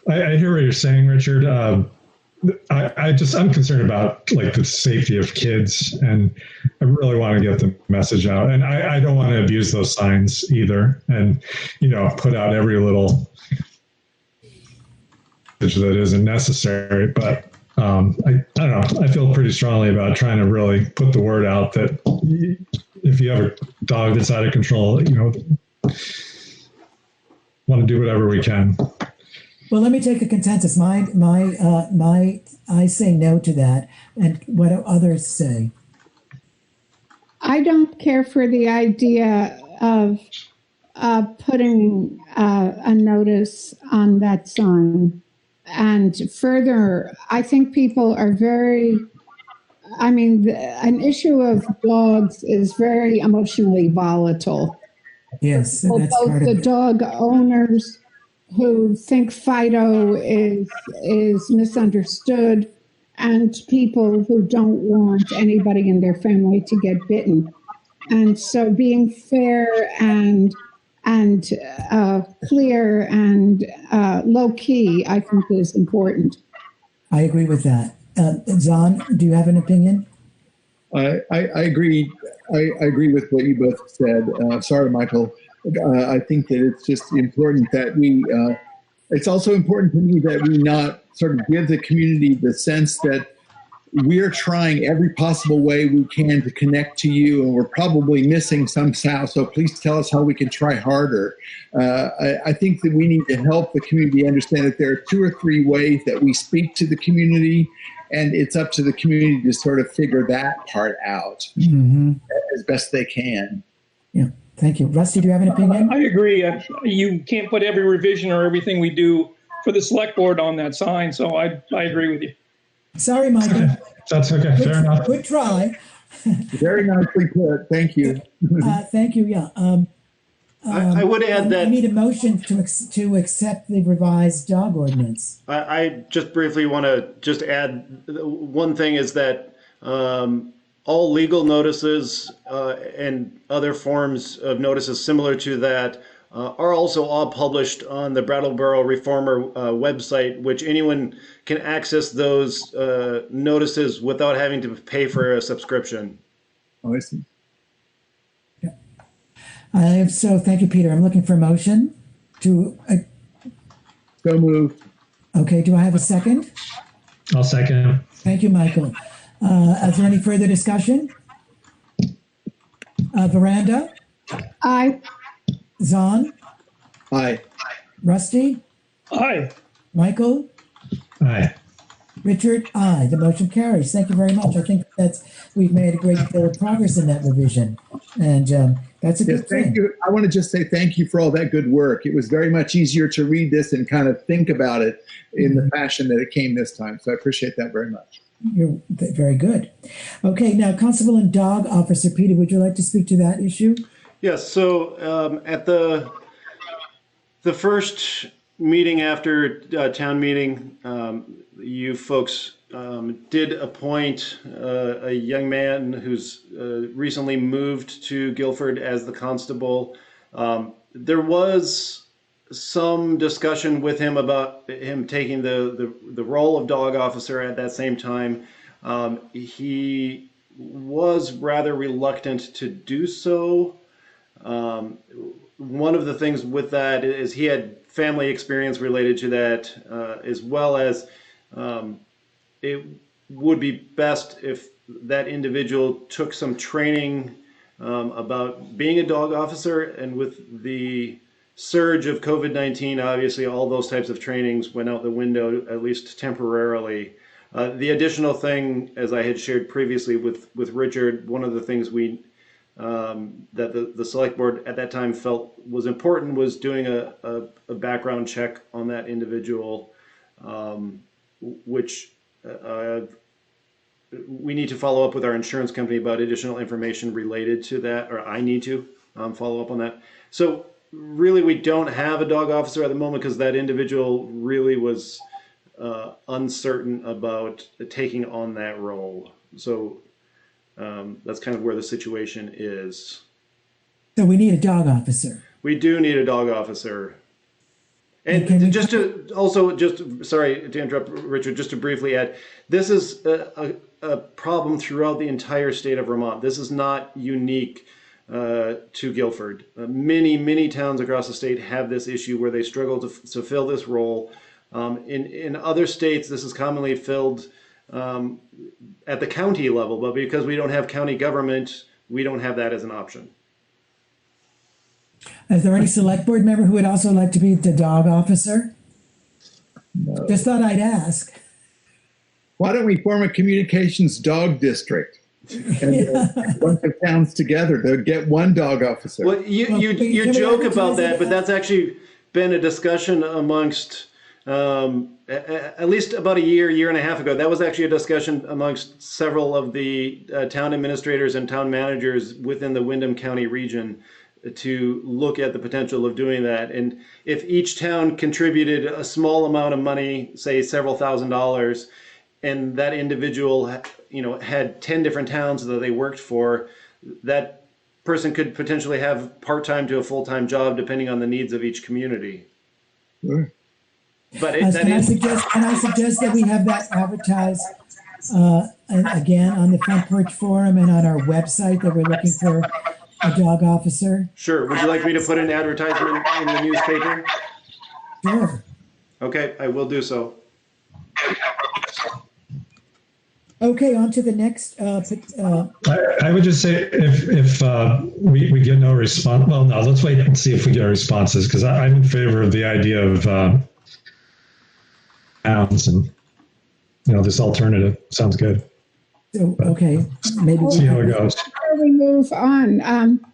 [SPEAKER 8] I hear what you're saying, Richard. I'm concerned about the safety of kids, and I really want to get the message out. And I don't want to abuse those signs either, and put out every little message that isn't necessary. But I don't know. I feel pretty strongly about trying to really put the word out that if you have a dog that's out of control, want to do whatever we can.
[SPEAKER 4] Well, let me take a consensus. I say no to that. And what do others say?
[SPEAKER 6] I don't care for the idea of putting a notice on that sign. And further, I think people are an issue of dogs is very emotionally volatile.
[SPEAKER 4] Yes,
[SPEAKER 6] so
[SPEAKER 4] that's
[SPEAKER 6] both
[SPEAKER 4] part of
[SPEAKER 6] the
[SPEAKER 4] it.
[SPEAKER 6] dog owners who think Fido is misunderstood, and people who don't want anybody in their family to get bitten. And so being fair and clear and low key, I think, is important.
[SPEAKER 4] I agree with that. Zahn, do you have an opinion?
[SPEAKER 7] I agree. I agree with what you both said. Sorry, Michael. I think that it's just important that it's also important to me that we not sort of give the community the sense that we're trying every possible way we can to connect to you, and we're probably missing somehow. So please tell us how we can try harder. I think that we need to help the community understand that there are 2 or 3 ways that we speak to the community, and it's up to the community to sort of figure that part out as best they can.
[SPEAKER 4] Yeah. Thank you. Rusty, do you have an opinion?
[SPEAKER 9] I agree. You can't put every revision or everything we do for the select board on that sign, so I agree with you.
[SPEAKER 4] Sorry, Michael.
[SPEAKER 8] That's okay. Fair enough.
[SPEAKER 4] Good try.
[SPEAKER 7] Very nicely put. Thank you.
[SPEAKER 4] Thank you. Yeah.
[SPEAKER 5] I would add that
[SPEAKER 4] I need a motion to accept the revised dog ordinance.
[SPEAKER 5] I just briefly want to just add one thing is that all legal notices and other forms of notices similar to that are also all published on the Brattleboro Reformer website, which anyone can access those notices without having to pay for a subscription.
[SPEAKER 7] Oh, I see.
[SPEAKER 4] So thank you, Peter. I'm looking for a motion to.
[SPEAKER 7] So moved.
[SPEAKER 4] Okay, do I have a second?
[SPEAKER 8] I'll second.
[SPEAKER 4] Thank you, Michael. Is there any further discussion? Veranda?
[SPEAKER 6] Aye.
[SPEAKER 4] Zahn?
[SPEAKER 7] Aye.
[SPEAKER 4] Rusty?
[SPEAKER 9] Aye.
[SPEAKER 4] Michael?
[SPEAKER 8] Aye.
[SPEAKER 4] Richard? Aye. The motion carries. Thank you very much. I think we've made a great deal of progress in that revision, and that's a good thing.
[SPEAKER 7] Thank you. I want to just say thank you for all that good work. It was very much easier to read this and kind of think about it in the fashion that it came this time. So I appreciate that very much.
[SPEAKER 4] You're very good. Okay, now Constable and Dog Officer Peter, would you like to speak to that issue?
[SPEAKER 5] Yes. So at the first meeting after town meeting, you folks did appoint a young man who's recently moved to Guilford as the constable. There was some discussion with him about him taking the role of dog officer at that same time. He was rather reluctant to do so. One of the things with that is he had family experience related to that, as well as it would be best if that individual took some training about being a dog officer. And with the surge of COVID-19, obviously all those types of trainings went out the window, at least temporarily. The additional thing, as I had shared previously with Richard, one of the things that the select board at that time felt was important was doing a background check on that individual, which we need to follow up with our insurance company about additional information related to that, or I need to follow up on that. So really, we don't have a dog officer at the moment because that individual really was uncertain about taking on that role. So that's kind of where the situation is.
[SPEAKER 4] So we need a dog officer.
[SPEAKER 5] We do need a dog officer. And sorry to interrupt, Richard, just to briefly add, this is a problem throughout the entire state of Vermont. This is not unique to Guilford. Many towns across the state have this issue where they struggle to fill this role. In other states, this is commonly filled at the county level, but because we don't have county government, we don't have that as an option.
[SPEAKER 4] Is there any select board member who would also like to be the dog officer?
[SPEAKER 7] No.
[SPEAKER 4] Just thought I'd ask.
[SPEAKER 7] Why don't we form a communications dog district? And a bunch of towns together, they'll get one dog officer.
[SPEAKER 5] Well, you joke about that, but that's actually been a discussion amongst, at least about a year and a half ago. That was actually a discussion amongst several of the town administrators and town managers within the Windham County region to look at the potential of doing that. And if each town contributed a small amount of money, say several $1,000s, and that individual, had 10 different towns that they worked for, that person could potentially have part-time to a full-time job depending on the needs of each community.
[SPEAKER 7] Sure.
[SPEAKER 4] But can I suggest that we have that advertised again on the Front Porch Forum and on our website, that we're looking for a dog officer?
[SPEAKER 5] Sure. Would you like me to put an advertisement in the newspaper?
[SPEAKER 4] Sure.
[SPEAKER 5] Okay, I will do so.
[SPEAKER 4] Okay, on to the next.
[SPEAKER 8] I would just say if we get no response, well, no, let's wait and see if we get responses, because I'm in favor of the idea of towns and this alternative sounds good.
[SPEAKER 4] So, okay, maybe
[SPEAKER 8] see how it goes.
[SPEAKER 6] Before we move on,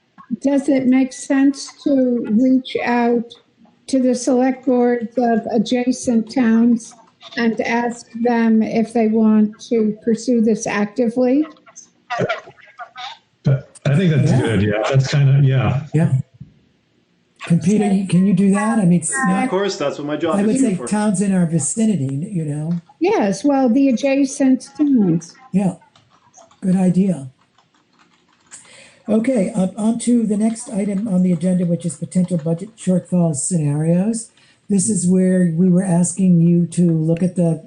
[SPEAKER 6] does it make sense to reach out to the select boards of adjacent towns and ask them if they want to pursue this actively?
[SPEAKER 8] I think that's good. Yeah, that's kind of, yeah.
[SPEAKER 4] Yeah. And Peter, can you do that? I mean,
[SPEAKER 5] Of course, that's what my job
[SPEAKER 4] I would
[SPEAKER 5] is
[SPEAKER 4] say
[SPEAKER 5] for.
[SPEAKER 4] towns in our vicinity, you know.
[SPEAKER 6] Yes, well, the adjacent towns.
[SPEAKER 4] Yeah, good idea. Okay, on to the next item on the agenda, which is potential budget shortfall scenarios. This is where we were asking you to look at the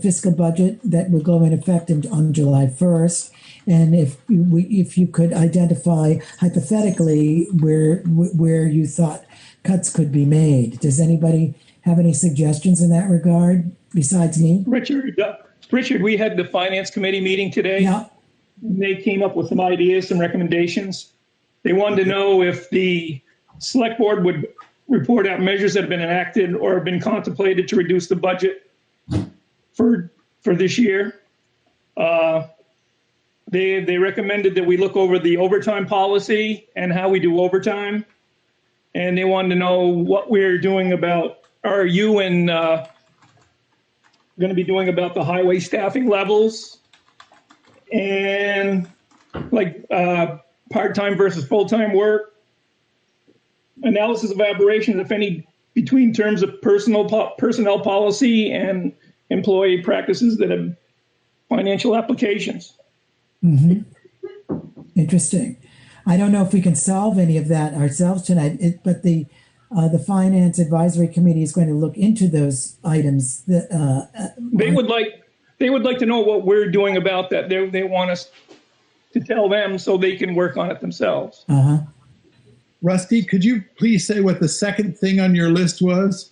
[SPEAKER 4] fiscal budget that will go in effect on July 1st. And if you could identify hypothetically where you thought cuts could be made. Does anybody have any suggestions in that regard besides me?
[SPEAKER 9] Richard, we had the finance committee meeting today.
[SPEAKER 4] Yeah.
[SPEAKER 9] They came up with some ideas, some recommendations. They wanted to know if the select board would report out measures that have been enacted or have been contemplated to reduce the budget for this year. They recommended that we look over the overtime policy and how we do overtime. And they wanted to know what we're doing about, are you and going to be doing about the highway staffing levels and like part-time versus full-time work, analysis of aberrations, if any, between terms of personnel policy and employee practices that have financial applications.
[SPEAKER 4] Mm-hmm. Interesting. I don't know if we can solve any of that ourselves tonight, but the Finance Advisory Committee is going to look into those items.
[SPEAKER 9] They would like to know what we're doing about that. They want us to tell them so they can work on it themselves.
[SPEAKER 4] Uh-huh.
[SPEAKER 7] Rusty, could you please say what the second thing on your list was?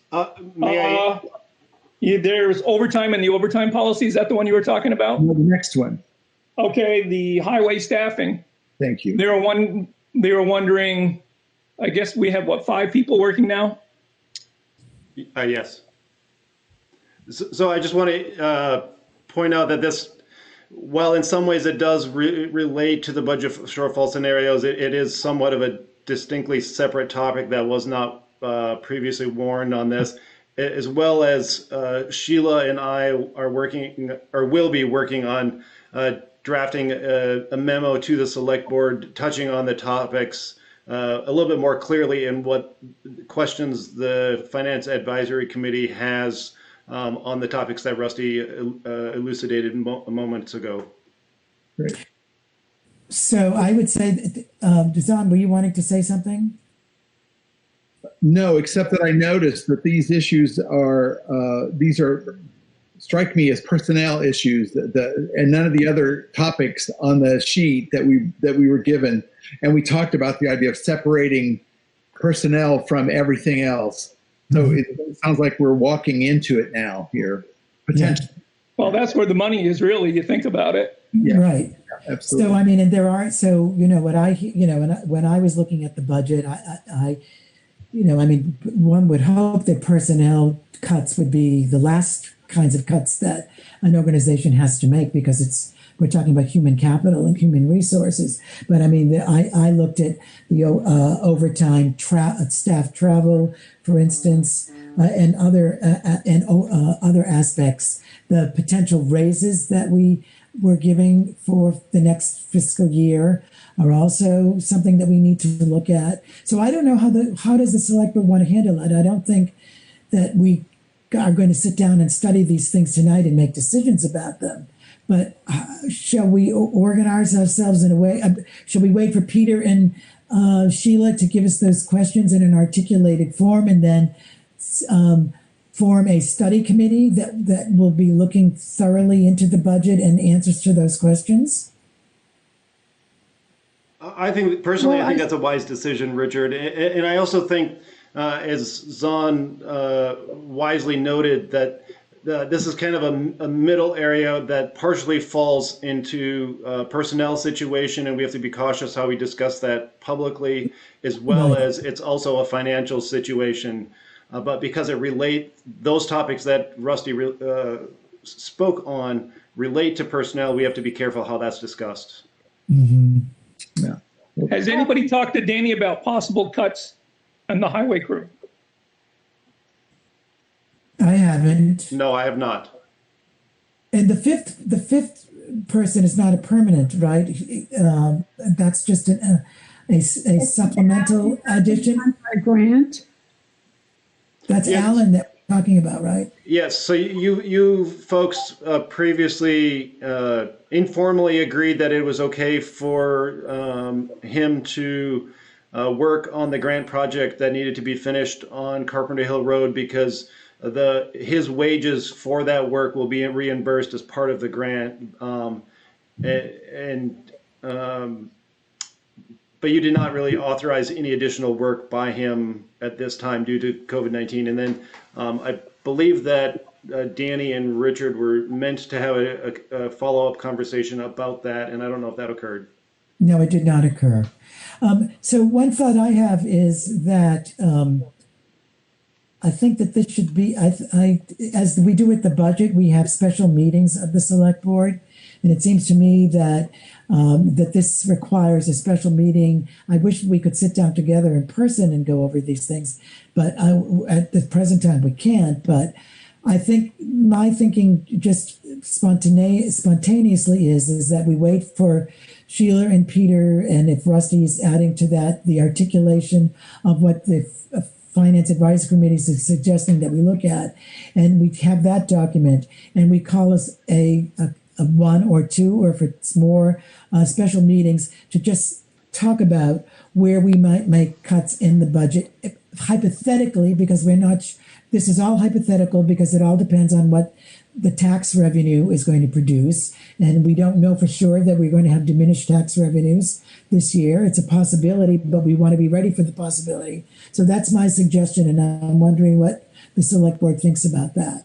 [SPEAKER 9] There's overtime and the overtime policy. Is that the one you were talking about?
[SPEAKER 7] No, the next one.
[SPEAKER 9] Okay, the highway staffing.
[SPEAKER 7] Thank you.
[SPEAKER 9] They were wondering, I guess we have, 5 people working now?
[SPEAKER 5] Yes. So I just want to point out that this, while in some ways it does relate to the budget shortfall scenarios, it is somewhat of a distinctly separate topic that was not previously warned on this, as well as Sheila and I are working, or will be working on drafting a memo to the select board touching on the topics a little bit more clearly and what questions the Finance Advisory Committee has on the topics that Rusty elucidated moments ago.
[SPEAKER 7] Great.
[SPEAKER 4] So I would say, Dazan, were you wanting to say something?
[SPEAKER 7] No, except that I noticed that these issues are strike me as personnel issues, and none of the other topics on the sheet that we were given. And we talked about the idea of separating personnel from everything else. So it sounds like we're walking into it now here, potentially.
[SPEAKER 4] Yeah.
[SPEAKER 9] Well, that's where the money is, really. You think about it.
[SPEAKER 7] Yeah.
[SPEAKER 4] Right.
[SPEAKER 7] Yeah, absolutely.
[SPEAKER 4] So I mean, and there are, so you know, when I was looking at the budget, I mean, one would hope that personnel cuts would be the last kinds of cuts that an organization has to make, because we're talking about human capital and human resources. But I mean, I looked at the overtime, staff travel, for instance, and other aspects. The potential raises that we were giving for the next fiscal year are also something that we need to look at. So I don't know how does the select board want to handle it. I don't think that we are going to sit down and study these things tonight and make decisions about them. But shall we organize ourselves in a way? Shall we wait for Peter and Sheila to give us those questions in an articulated form, and then form a study committee that will be looking thoroughly into the budget and answers to those questions?
[SPEAKER 5] I think personally, I think that's a wise decision, Richard. And I also think, as Zahn wisely noted, that this is kind of a middle area that partially falls into a personnel situation, and we have to be cautious how we discuss that publicly, as well as it's also a financial situation. But because those topics that Rusty spoke on relate to personnel, we have to be careful how that's discussed.
[SPEAKER 4] Mm-hmm.
[SPEAKER 7] Yeah.
[SPEAKER 9] Has anybody talked to Danny about possible cuts on the highway crew?
[SPEAKER 4] I haven't.
[SPEAKER 5] No, I have not.
[SPEAKER 4] And the fifth person is not a permanent, right? That's just a supplemental addition.
[SPEAKER 6] A grant.
[SPEAKER 4] That's
[SPEAKER 5] Yes.
[SPEAKER 4] Alan that we're talking about, right?
[SPEAKER 5] Yes. So you folks previously informally agreed that it was okay for him to work on the grant project that needed to be finished on Carpenter Hill Road because his wages for that work will be reimbursed as part of the grant. But you did not really authorize any additional work by him at this time due to COVID-19. And then I believe that Danny and Richard were meant to have a follow-up conversation about that, and I don't know if that occurred.
[SPEAKER 4] No, it did not occur. So one thought I have is that I think that this should be, as we do with the budget, we have special meetings of the select board. And it seems to me that that this requires a special meeting. I wish we could sit down together in person and go over these things, but at the present time we can't. But I think my thinking just spontaneously is that we wait for Sheila and Peter, and if Rusty is adding to that the articulation of what the Finance Advisory Committee is suggesting that we look at, and we have that document, and we call us a one or two, or if it's more, special meetings to just talk about where we might make cuts in the budget, hypothetically, because we're not, this is all hypothetical because it all depends on what the tax revenue is going to produce. And we don't know for sure that we're going to have diminished tax revenues this year. It's a possibility, but we want to be ready for the possibility. So that's my suggestion, and I'm wondering what the select board thinks about that.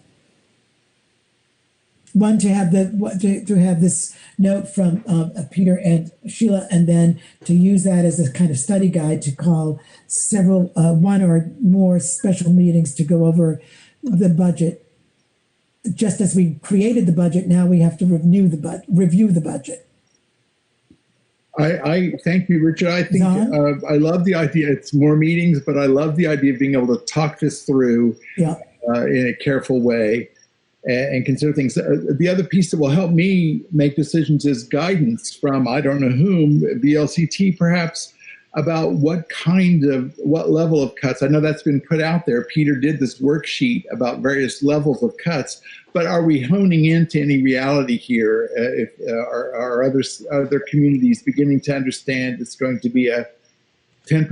[SPEAKER 4] One, to have this note from Peter and Sheila, and then to use that as a kind of study guide to call several, one or more special meetings to go over the budget. Just as we created the budget, now we have to review the budget.
[SPEAKER 7] I thank you, Richard. I think I love the idea. It's more meetings, but I love the idea of being able to talk this through in a careful way. And consider things. The other piece that will help me make decisions is guidance from, I don't know whom, VLCT perhaps, about what level of cuts. I know that's been put out there. Peter did this worksheet about various levels of cuts, but are we honing into any reality here? Are other communities beginning to understand it's going to be a 10%,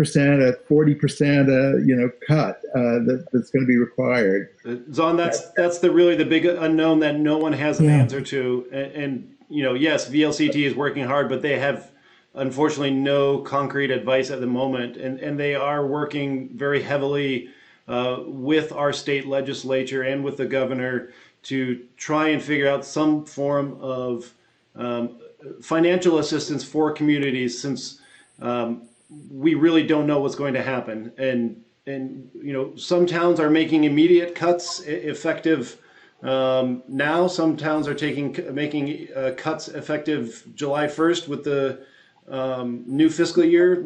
[SPEAKER 7] a 40%, cut that's going to be required.
[SPEAKER 5] Zon, that's the big unknown that no one has an answer to. And yes, VLCT is working hard, but they have unfortunately no concrete advice at the moment. And they are working very heavily with our state legislature and with the governor to try and figure out some form of financial assistance for communities, since we really don't know what's going to happen. And some towns are making immediate cuts effective now. Some towns are making cuts effective July 1st with the new fiscal year,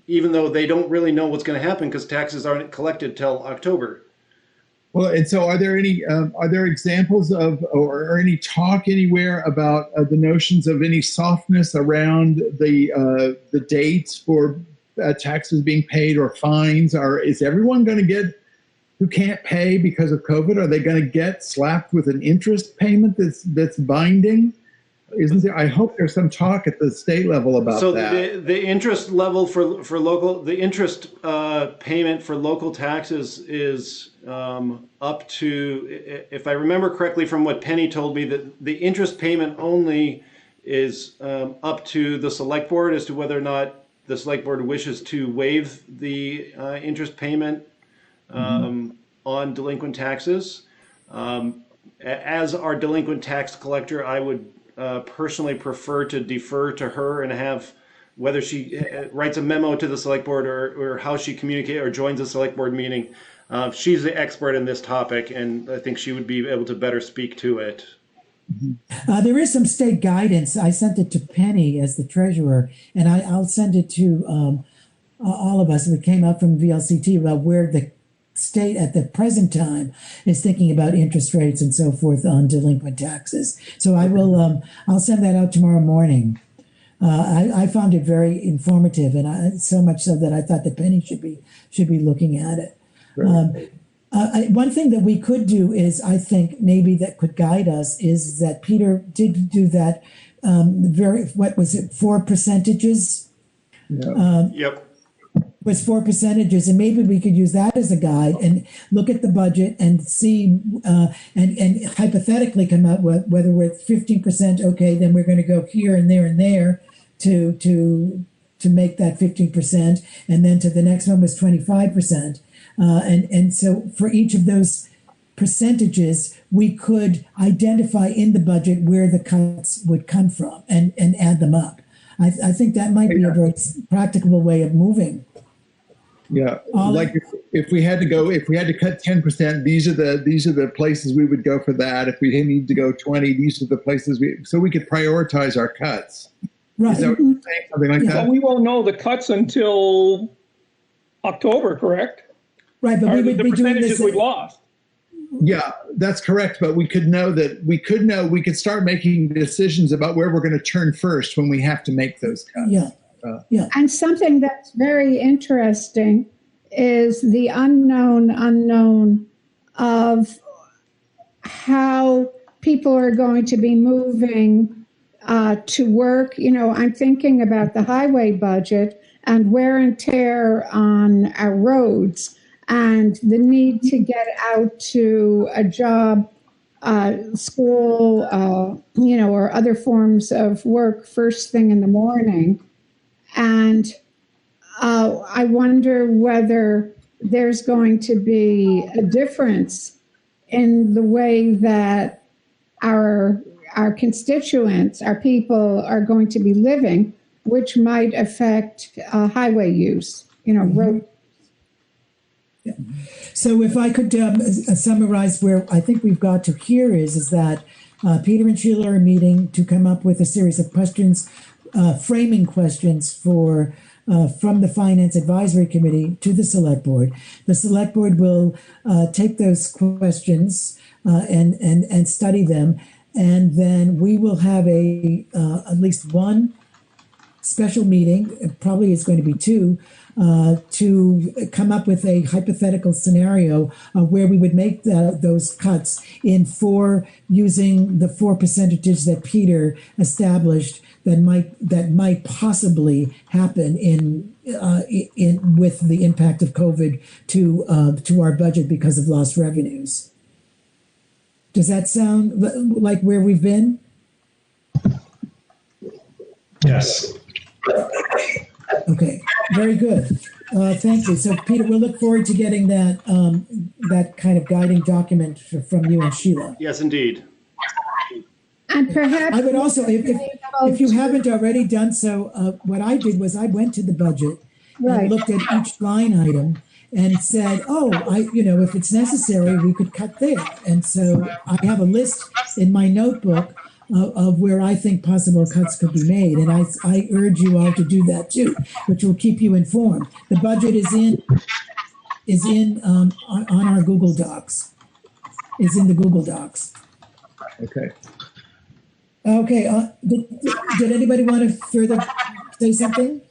[SPEAKER 5] even though they don't really know what's going to happen because taxes aren't collected till October.
[SPEAKER 7] Well, and so are there examples of, or any talk anywhere about the notions of any softness around the dates for taxes being paid or fines? Or is everyone going to get, who can't pay because of COVID, are they going to get slapped with an interest payment that's binding? Isn't there? I hope there's some talk at the state level about that. So
[SPEAKER 5] the interest level for local, the interest payment for local taxes is up to, if I remember correctly from what Penny told me, that the interest payment only is up to the select board as to whether or not the select board wishes to waive the interest payment on delinquent taxes. As our delinquent tax collector, I would personally prefer to defer to her and have, whether she writes a memo to the select board or how she communicates or joins a select board meeting. She's the expert in this topic, and I think she would be able to better speak to it.
[SPEAKER 4] There is some state guidance. I sent it to Penny as the treasurer, and I'll send it to all of us. We came up from VLCT about where the state at the present time is thinking about interest rates and so forth on delinquent taxes. So I will. I'll send that out tomorrow morning. I found it very informative, and so much so that I thought that Penny should be looking at it. Right. One thing that we could do is, I think maybe that could guide us, is that Peter did do that. What was it? 4 percentages. Yeah.
[SPEAKER 5] Yep.
[SPEAKER 4] Was 4 percentages, and maybe we could use that as a guide and look at the budget and see and hypothetically come out with whether we're at 15%. Okay, then we're going to go here and there to make that 15%, and then to the next one was 25%, and so for each of those percentages, we could identify in the budget where the cuts would come from and add them up. I think that might be a very practicable way of moving.
[SPEAKER 7] Yeah, like if we had to cut 10%, these are the places we would go for that. If we need to go 20, these are the places so we could prioritize our cuts.
[SPEAKER 4] Right.
[SPEAKER 7] Is that what you're saying? Something like that?
[SPEAKER 9] Well, we won't know the cuts until October, correct?
[SPEAKER 4] Right, but we would be doing this.
[SPEAKER 9] We lost.
[SPEAKER 7] Yeah, that's correct. But we could know that we could start making decisions about where we're going to turn first when we have to make those cuts.
[SPEAKER 4] Yeah. Yeah.
[SPEAKER 6] And something that's very interesting is the unknown of how people are going to be moving to work. You know, I'm thinking about the highway budget and wear and tear on our roads and the need to get out to a job, school, or other forms of work first thing in the morning. And I wonder whether there's going to be a difference in the way that our constituents, our people, are going to be living, which might affect highway use, road.
[SPEAKER 4] Yeah. So if I could summarize where I think we've got to here is that Peter and Sheila are meeting to come up with a series of questions, framing questions from the Finance Advisory Committee to the Select Board. The Select Board will take those questions and study them, and then we will have at least one special meeting. It probably is going to be two, to come up with a hypothetical scenario where we would make those cuts using the 4 percentages that Peter established that might possibly happen in with the impact of COVID to our budget because of lost revenues. Does that sound like where we've been?
[SPEAKER 8] Yes.
[SPEAKER 4] Okay, very good. Thank you. So, Peter, we'll look forward to getting that kind of guiding document from you and Sheila.
[SPEAKER 5] Yes, indeed.
[SPEAKER 6] And perhaps
[SPEAKER 4] I would also, if you haven't already done so, what I did was I went to the budget and looked at each line item and said, if it's necessary, we could cut there. And so I have a list in my notebook of where I think possible cuts could be made. And I urge you all to do that too, which will keep you informed. The budget is on our Google Docs. Is in the Google Docs.
[SPEAKER 7] Okay.
[SPEAKER 4] Okay. Did anybody want to further say something?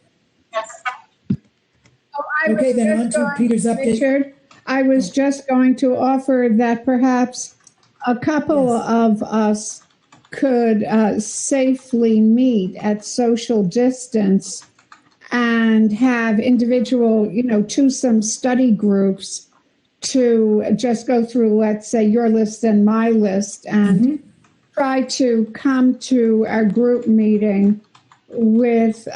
[SPEAKER 4] Okay, then on to Peter's update.
[SPEAKER 6] Richard, I was just going to offer that perhaps a couple of us could safely meet at social distance and have individual, twosome study groups to just go through, let's say, your list and my list and try to come to our group meeting with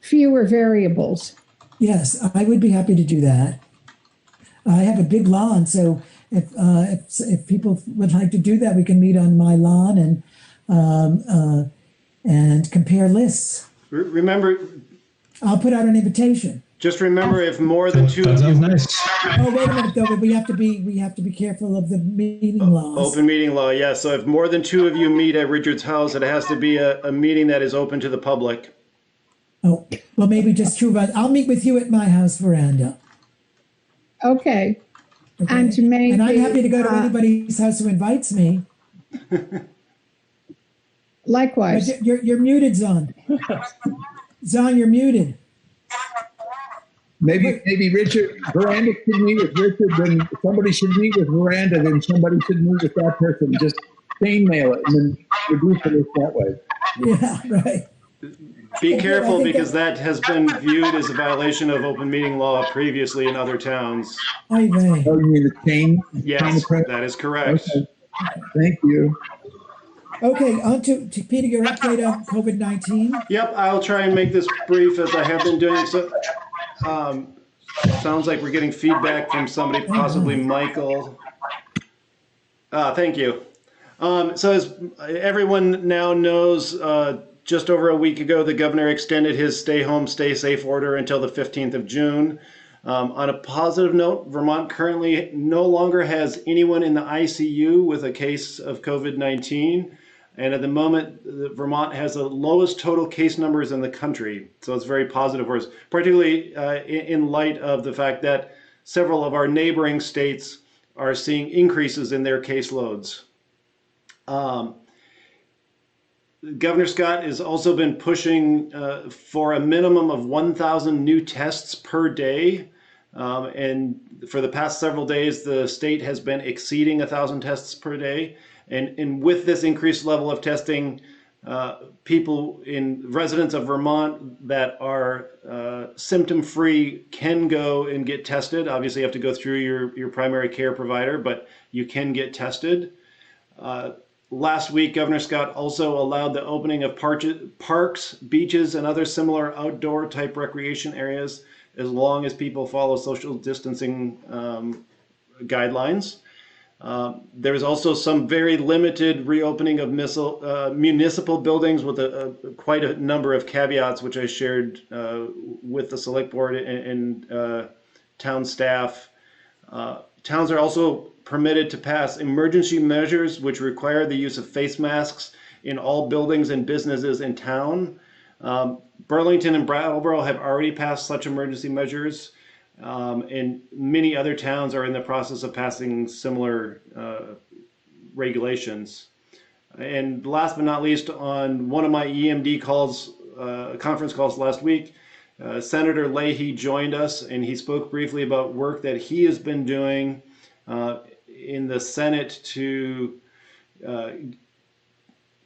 [SPEAKER 6] fewer variables.
[SPEAKER 4] Yes, I would be happy to do that. I have a big lawn, so if people would like to do that, we can meet on my lawn and compare lists.
[SPEAKER 5] Remember,
[SPEAKER 4] I'll put out an invitation.
[SPEAKER 5] Just remember, if more than two
[SPEAKER 8] that
[SPEAKER 5] of you,
[SPEAKER 8] sounds nice.
[SPEAKER 4] Oh, wait a minute, though. But we have to be careful of the meeting laws.
[SPEAKER 5] Open meeting law, yeah. So if more than two of you meet at Richard's house, it has to be a meeting that is open to the public.
[SPEAKER 4] Oh, well, maybe just two of us. I'll meet with you at my house veranda.
[SPEAKER 6] Okay.
[SPEAKER 4] Okay?
[SPEAKER 6] And maybe,
[SPEAKER 4] and I'm happy to go to anybody's house who invites me.
[SPEAKER 6] Likewise.
[SPEAKER 4] But you're muted, Zon. Zon, you're muted.
[SPEAKER 7] Maybe Richard, Veranda should meet with Richard, then somebody should meet with Veranda, then somebody should meet with that person. Just chain mail it and then reduce it that way.
[SPEAKER 4] Yeah, right.
[SPEAKER 5] Be careful, because that has been viewed as a violation of open meeting law previously in other towns.
[SPEAKER 7] Oh, you mean the chain?
[SPEAKER 5] Yes, that is correct.
[SPEAKER 7] Okay. Thank you.
[SPEAKER 4] Okay, on to Peter, your update on COVID-19.
[SPEAKER 5] Yep, I'll try and make this brief as I have been doing. So, sounds like we're getting feedback from somebody, possibly Michael. Thank you. So as everyone now knows, just over a week ago, the governor extended his stay home, stay safe order until the 15th of June. On a positive note, Vermont currently no longer has anyone in the ICU with a case of COVID-19. And at the moment, Vermont has the lowest total case numbers in the country. So it's very positive for us, particularly in light of the fact that several of our neighboring states are seeing increases in their caseloads. Governor Scott has also been pushing for a minimum of 1,000 new tests per day. And for the past several days, the state has been exceeding 1,000 tests per day. And with this increased level of testing, residents of Vermont that are symptom-free can go and get tested. Obviously, you have to go through your primary care provider, but you can get tested. Last week, Governor Scott also allowed the opening of parks, beaches, and other similar outdoor type recreation areas, as long as people follow social distancing guidelines. There's also some very limited reopening of municipal buildings with quite a number of caveats, which I shared with the select board and town staff. Towns are also permitted to pass emergency measures which require the use of face masks in all buildings and businesses in town. Burlington and Brattleboro have already passed such emergency measures. And many other towns are in the process of passing similar regulations. And last but not least, on one of my EMD calls, conference calls last week, Senator Leahy joined us, and he spoke briefly about work that he has been doing in the Senate to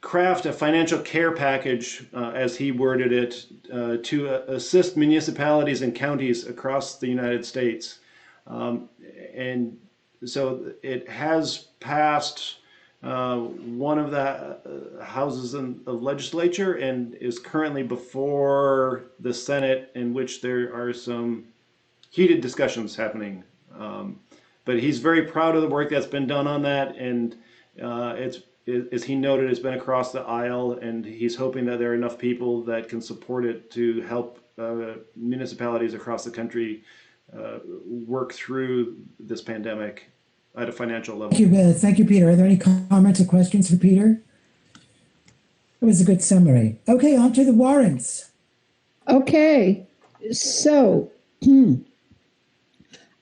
[SPEAKER 5] craft a financial care package, as he worded it, to assist municipalities and counties across the United States. And so it has passed one of the houses in the legislature and is currently before the Senate, in which there are some heated discussions happening. But he's very proud of the work that's been done on that, and as he noted, it's been across the aisle, and he's hoping that there are enough people that can support it to help municipalities across the country work through this pandemic at a financial level.
[SPEAKER 4] Thank you, Peter. Are there any comments or questions for Peter? It was a good summary. Okay, on to the warrants.
[SPEAKER 6] Okay, so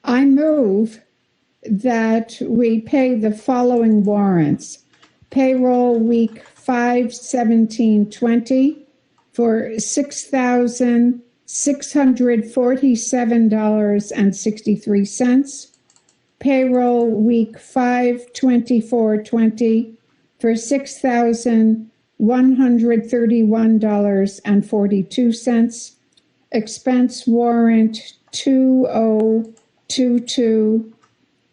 [SPEAKER 6] I move that we pay the following warrants. Payroll week 5/17/20 for $6,647.63. Payroll week 5/24/20 for $6,131.42. Expense warrant 2022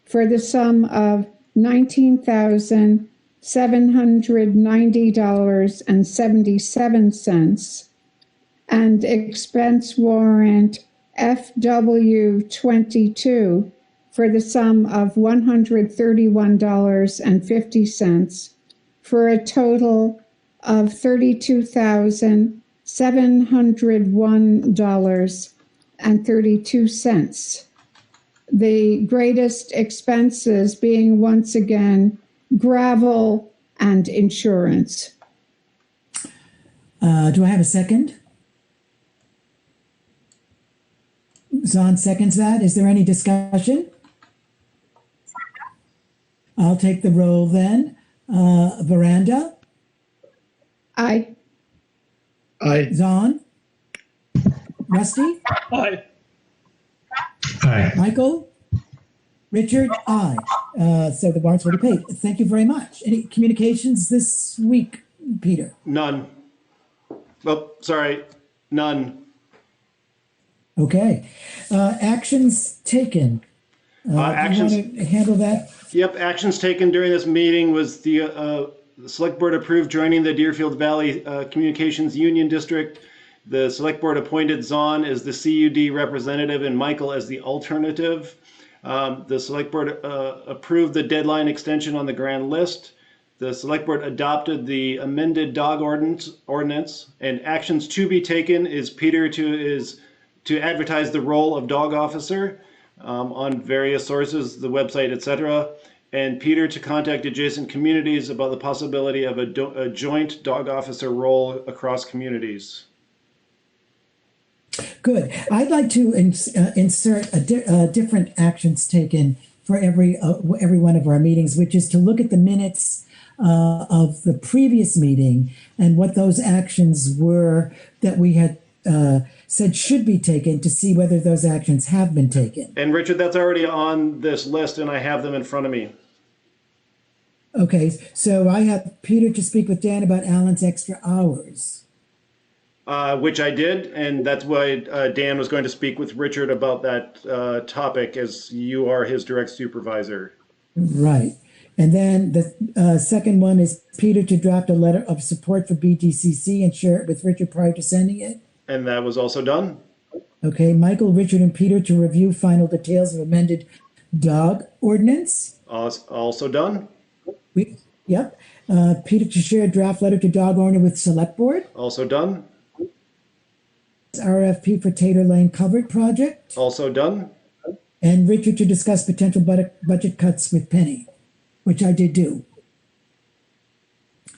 [SPEAKER 6] for the sum of $19,790.77, and expense warrant FW22 for the sum of $131.50, for a total of $32,701 The greatest expenses being once again gravel and insurance.
[SPEAKER 4] Do I have a second? Zahn seconds that. Is there any discussion? I'll take the roll then. Veranda?
[SPEAKER 6] Aye.
[SPEAKER 7] Aye.
[SPEAKER 4] Zahn? Rusty?
[SPEAKER 9] Aye.
[SPEAKER 8] Aye.
[SPEAKER 4] Michael? Richard? Aye. So the warrants will be paid. Thank you very much. Any communications this week, Peter?
[SPEAKER 5] None. Oh, sorry, none.
[SPEAKER 4] Okay. Actions taken.
[SPEAKER 5] Actions.
[SPEAKER 4] Do you want to handle that?
[SPEAKER 5] Yep, actions taken during this meeting was the Select Board approved joining the Deerfield Valley Communications Union District. The Select Board appointed Zahn as the CUD representative and Michael as the alternative. The Select Board approved the deadline extension on the grand list. The Select Board adopted the amended dog ordinance, and actions to be taken is Peter to advertise the role of dog officer on various sources, the website, etc., and Peter to contact adjacent communities about the possibility of a joint dog officer role across communities.
[SPEAKER 4] Good. I'd like to insert different actions taken for every one of our meetings, which is to look at the minutes of the previous meeting and what those actions were that we had said should be taken, to see whether those actions have been taken.
[SPEAKER 5] And Richard, that's already on this list, and I have them in front of me.
[SPEAKER 4] Okay, so I have Peter to speak with Dan about Alan's extra hours.
[SPEAKER 5] Which I did, and that's why Dan was going to speak with Richard about that topic, as you are his direct supervisor.
[SPEAKER 4] Right. And then the second one is Peter to draft a letter of support for BGCC and share it with Richard prior to sending it.
[SPEAKER 5] And that was also done.
[SPEAKER 4] Okay, Michael, Richard, and Peter to review final details of amended dog ordinance.
[SPEAKER 5] Also done.
[SPEAKER 4] Yep. Peter to share a draft letter to dog owner with Select Board.
[SPEAKER 5] Also done.
[SPEAKER 4] RFP for Tater Lane Covered Project.
[SPEAKER 5] Also done.
[SPEAKER 4] And Richard to discuss potential budget cuts with Penny, which I did do.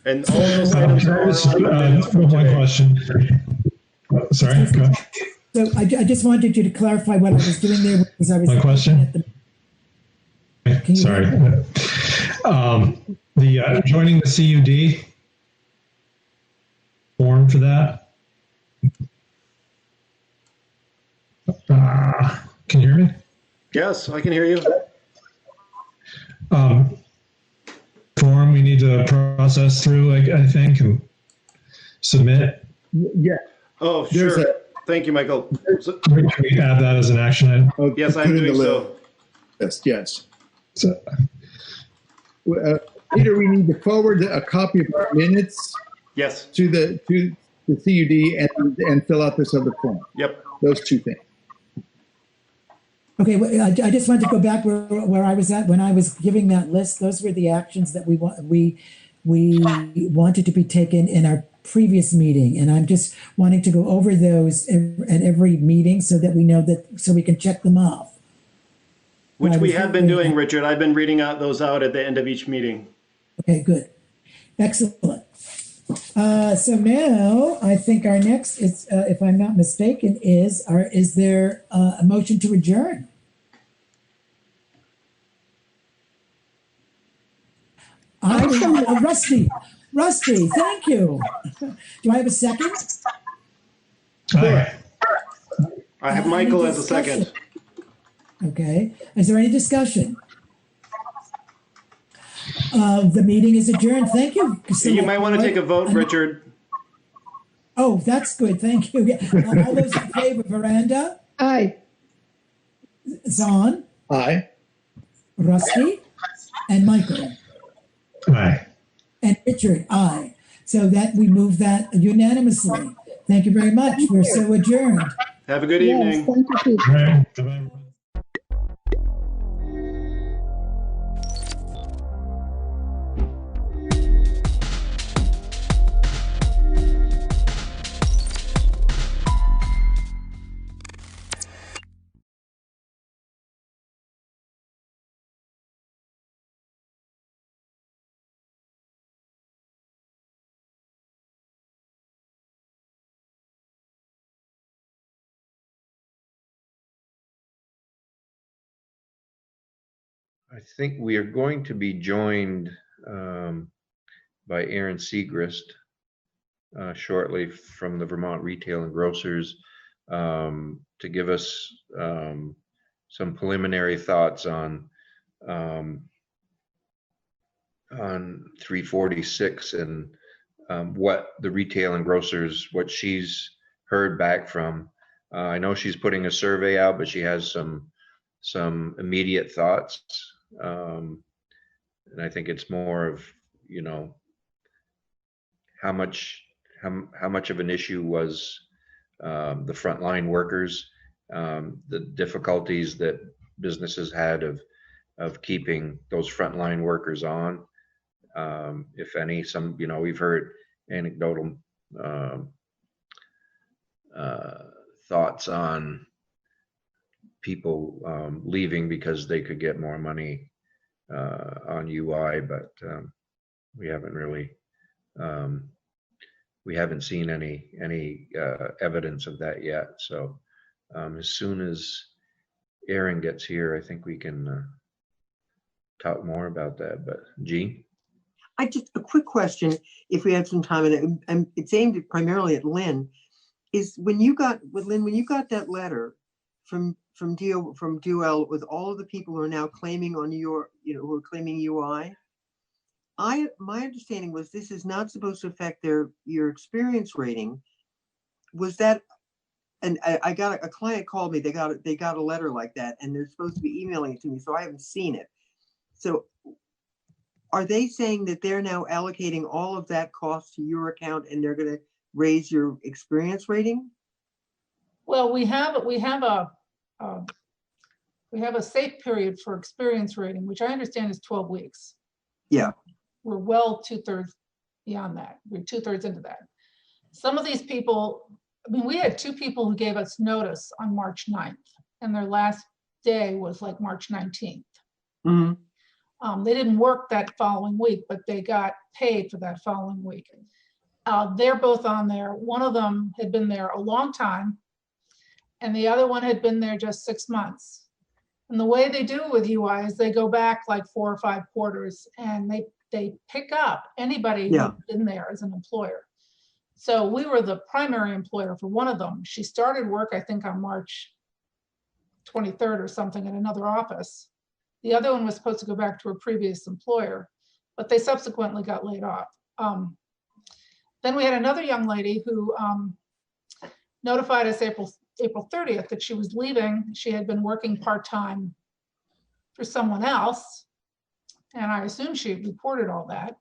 [SPEAKER 5] And all those items
[SPEAKER 8] one question. Sorry, go ahead.
[SPEAKER 4] So I just wanted you to clarify what I was doing there, because I was.
[SPEAKER 8] One question. Sorry. The joining the CUD form for that. Can you hear me?
[SPEAKER 5] Yes, I can hear you.
[SPEAKER 8] Form we need to process through, I think, and submit.
[SPEAKER 7] Yeah.
[SPEAKER 5] Oh, sure. Thank you, Michael.
[SPEAKER 8] Can we add that as an action item?
[SPEAKER 7] Oh,
[SPEAKER 5] yes, I'm doing so.
[SPEAKER 7] Yes. So, Peter, we need to forward a copy of our minutes.
[SPEAKER 5] Yes.
[SPEAKER 7] To the CUD and fill out this other form.
[SPEAKER 5] Yep.
[SPEAKER 7] Those two things.
[SPEAKER 4] Okay, well, I just wanted to go back where I was at when I was giving that list. Those were the actions that we wanted to be taken in our previous meeting, and I'm just wanting to go over those at every meeting so that we know that, so we can check them off.
[SPEAKER 5] Which we have been doing, Richard. I've been reading those out at the end of each meeting.
[SPEAKER 4] Okay, good, excellent. So now I think our next is, if I'm not mistaken, is there a motion to adjourn? Rusty, thank you. Do I have a second?
[SPEAKER 8] Aye.
[SPEAKER 5] I have Michael as a second.
[SPEAKER 4] Okay. Is there any discussion? The meeting is adjourned. Thank you.
[SPEAKER 5] You might want to take a vote, Richard.
[SPEAKER 4] Oh, that's good. Thank you. All those in favor, Veranda?
[SPEAKER 6] Aye.
[SPEAKER 4] Zahn?
[SPEAKER 7] Aye.
[SPEAKER 4] Rusty? And Michael?
[SPEAKER 8] Aye.
[SPEAKER 4] And Richard? Aye. So that we move that unanimously. Thank you very much. We're so adjourned.
[SPEAKER 5] Have a good evening.
[SPEAKER 6] Thank you, Peter.
[SPEAKER 8] Bye-bye.
[SPEAKER 10] I think we are going to be joined by Aaron Segrist shortly from the Vermont Retail and Grocers to give us some preliminary thoughts on 346 and what the retail and grocers, what she's heard back from. I know she's putting a survey out, but she has some immediate thoughts. And I think it's more of, you know, how much of an issue was the frontline workers, the difficulties that businesses had of keeping those frontline workers on, if any. Some, you know, we've heard anecdotal thoughts on people leaving because they could get more money on UI, but we haven't really we haven't seen any evidence of that yet. So as soon as Aaron gets here, I think we can talk more about that. But Jean?
[SPEAKER 11] I just a quick question, if we have some time, and it's aimed primarily at Lynn. Is when you got that letter from DOL with all of the people who are now claiming on your, you know, who are claiming UI. My understanding was this is not supposed to affect your experience rating. Was that? And I got a client called me. They got a letter like that, and they're supposed to be emailing it to me, so I haven't seen it. So, are they saying that they're now allocating all of that cost to your account, and they're going to raise your experience rating?
[SPEAKER 12] Well, we have a safe period for experience rating, which I understand is 12 weeks.
[SPEAKER 11] Yeah.
[SPEAKER 12] We're well 2/3 beyond that. We're 2/3 into that. Some of these people, I mean, we had 2 people who gave us notice on March 9th, and their last day was like March 19th.
[SPEAKER 11] Mm-hmm.
[SPEAKER 12] They didn't work that following week, but they got paid for that following week. They're both on there. One of them had been there a long time, and the other one had been there just 6 months. And the way they do it with UI is they go back like 4 or 5 quarters, and they pick up anybody who's been there as an employer. So we were the primary employer for one of them. She started work, I think, on March 23rd or something in another office. The other one was supposed to go back to her previous employer, but they subsequently got laid off. Then we had another young lady who notified us April 30th that she was leaving. She had been working part-time for someone else, and I assume she reported all that.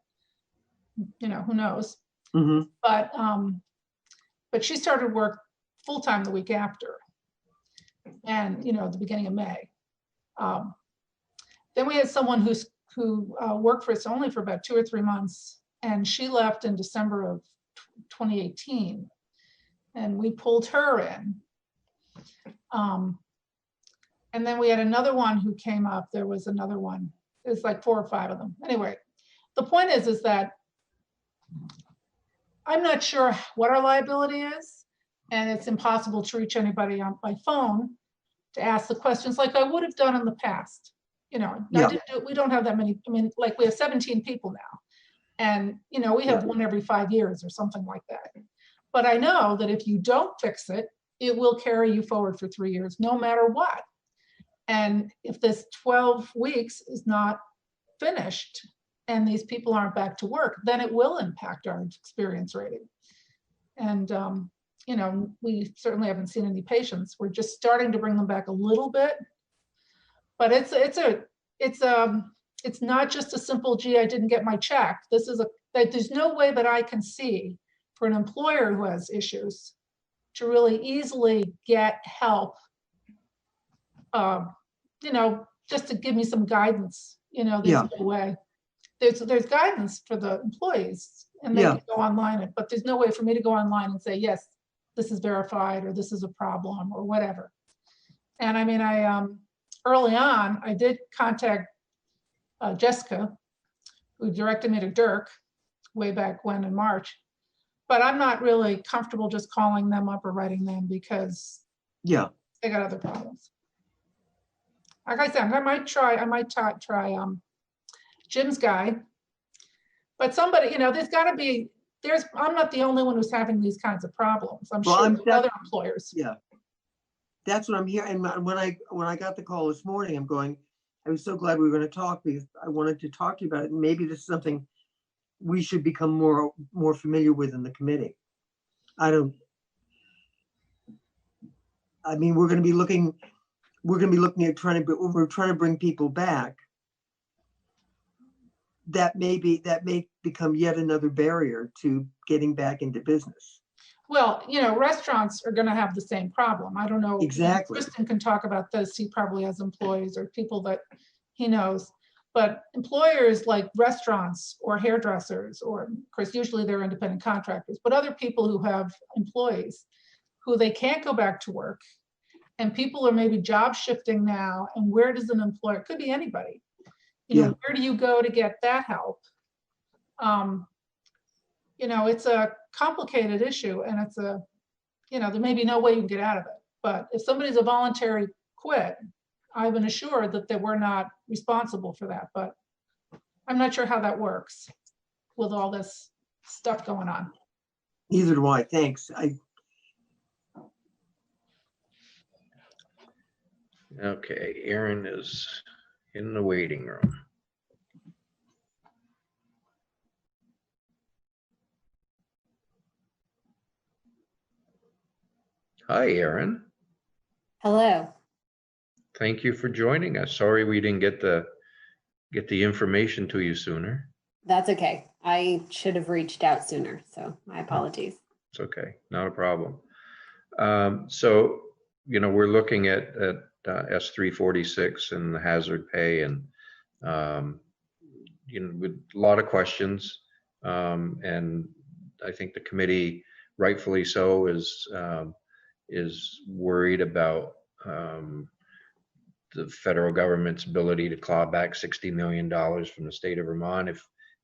[SPEAKER 12] You know, who knows?
[SPEAKER 11] Mm-hmm.
[SPEAKER 12] But she started work full-time the week after, and you know, the beginning of May. Then we had someone who worked for us only for about 2 or 3 months, and she left in December of 2018, and we pulled her in. And then we had another one who came up. There was another one. It's like 4 or 5 of them. Anyway, the point is that I'm not sure what our liability is, and it's impossible to reach anybody on by phone to ask the questions like I would have done in the past. You know, we don't have that many. I mean, like we have 17 people now, and you know, we have one every 5 years or something like that. But I know that if you don't fix it, it will carry you forward for 3 years, no matter what. And if this 12 weeks is not finished and these people aren't back to work, then it will impact our experience rating. And, you know, we certainly haven't seen any patients. We're just starting to bring them back a little bit. But it's not just a simple, gee, I didn't get my check. There's no way that I can see for an employer who has issues to really easily get help, you know, just to give me some guidance, you know, there's no way. There's guidance for the employees, and they can go online, but there's no way for me to go online and say, yes, this is verified, or this is a problem, or whatever. And I mean, early on, I did contact Jessica, who directed me to Dirk way back when in March. But I'm not really comfortable just calling them up or writing them because they got other problems. Like I said, I might try Jim's guy. But somebody, there's got to be, I'm not the only one who's having these kinds of problems. I'm sure other employers.
[SPEAKER 11] Yeah, that's what I'm hearing. And when I got the call this morning, I was so glad we were going to talk, because I wanted to talk to you about it. And maybe this is something we should become more familiar with in the committee. We're going to be looking at trying to bring people back. That may become yet another barrier to getting back into business.
[SPEAKER 12] Well, restaurants are going to have the same problem. I don't know.
[SPEAKER 11] Exactly.
[SPEAKER 12] Kristen can talk about this. He probably has employees or people that he knows. But employers like restaurants or hairdressers, or of course, usually they're independent contractors, but other people who have employees who they can't go back to work, and people are maybe job shifting now. And where does an employer, it could be anybody, where do you go to get that help? It's a complicated issue, and it's there may be no way you can get out of it. But if somebody's a voluntary quit, I've been assured that we're not responsible for that. But I'm not sure how that works with all this stuff going on.
[SPEAKER 11] Neither do I. Thanks.
[SPEAKER 10] Okay, Aaron is in the waiting room. Hi, Aaron.
[SPEAKER 13] Hello.
[SPEAKER 10] Thank you for joining us. Sorry we didn't get the information to you sooner.
[SPEAKER 13] That's okay. I should have reached out sooner, so my apologies.
[SPEAKER 10] It's okay, not a problem. So, we're looking at S346 and the hazard pay, and with a lot of questions, and I think the committee, rightfully so, is worried about the federal government's ability to claw back $60 million from the state of Vermont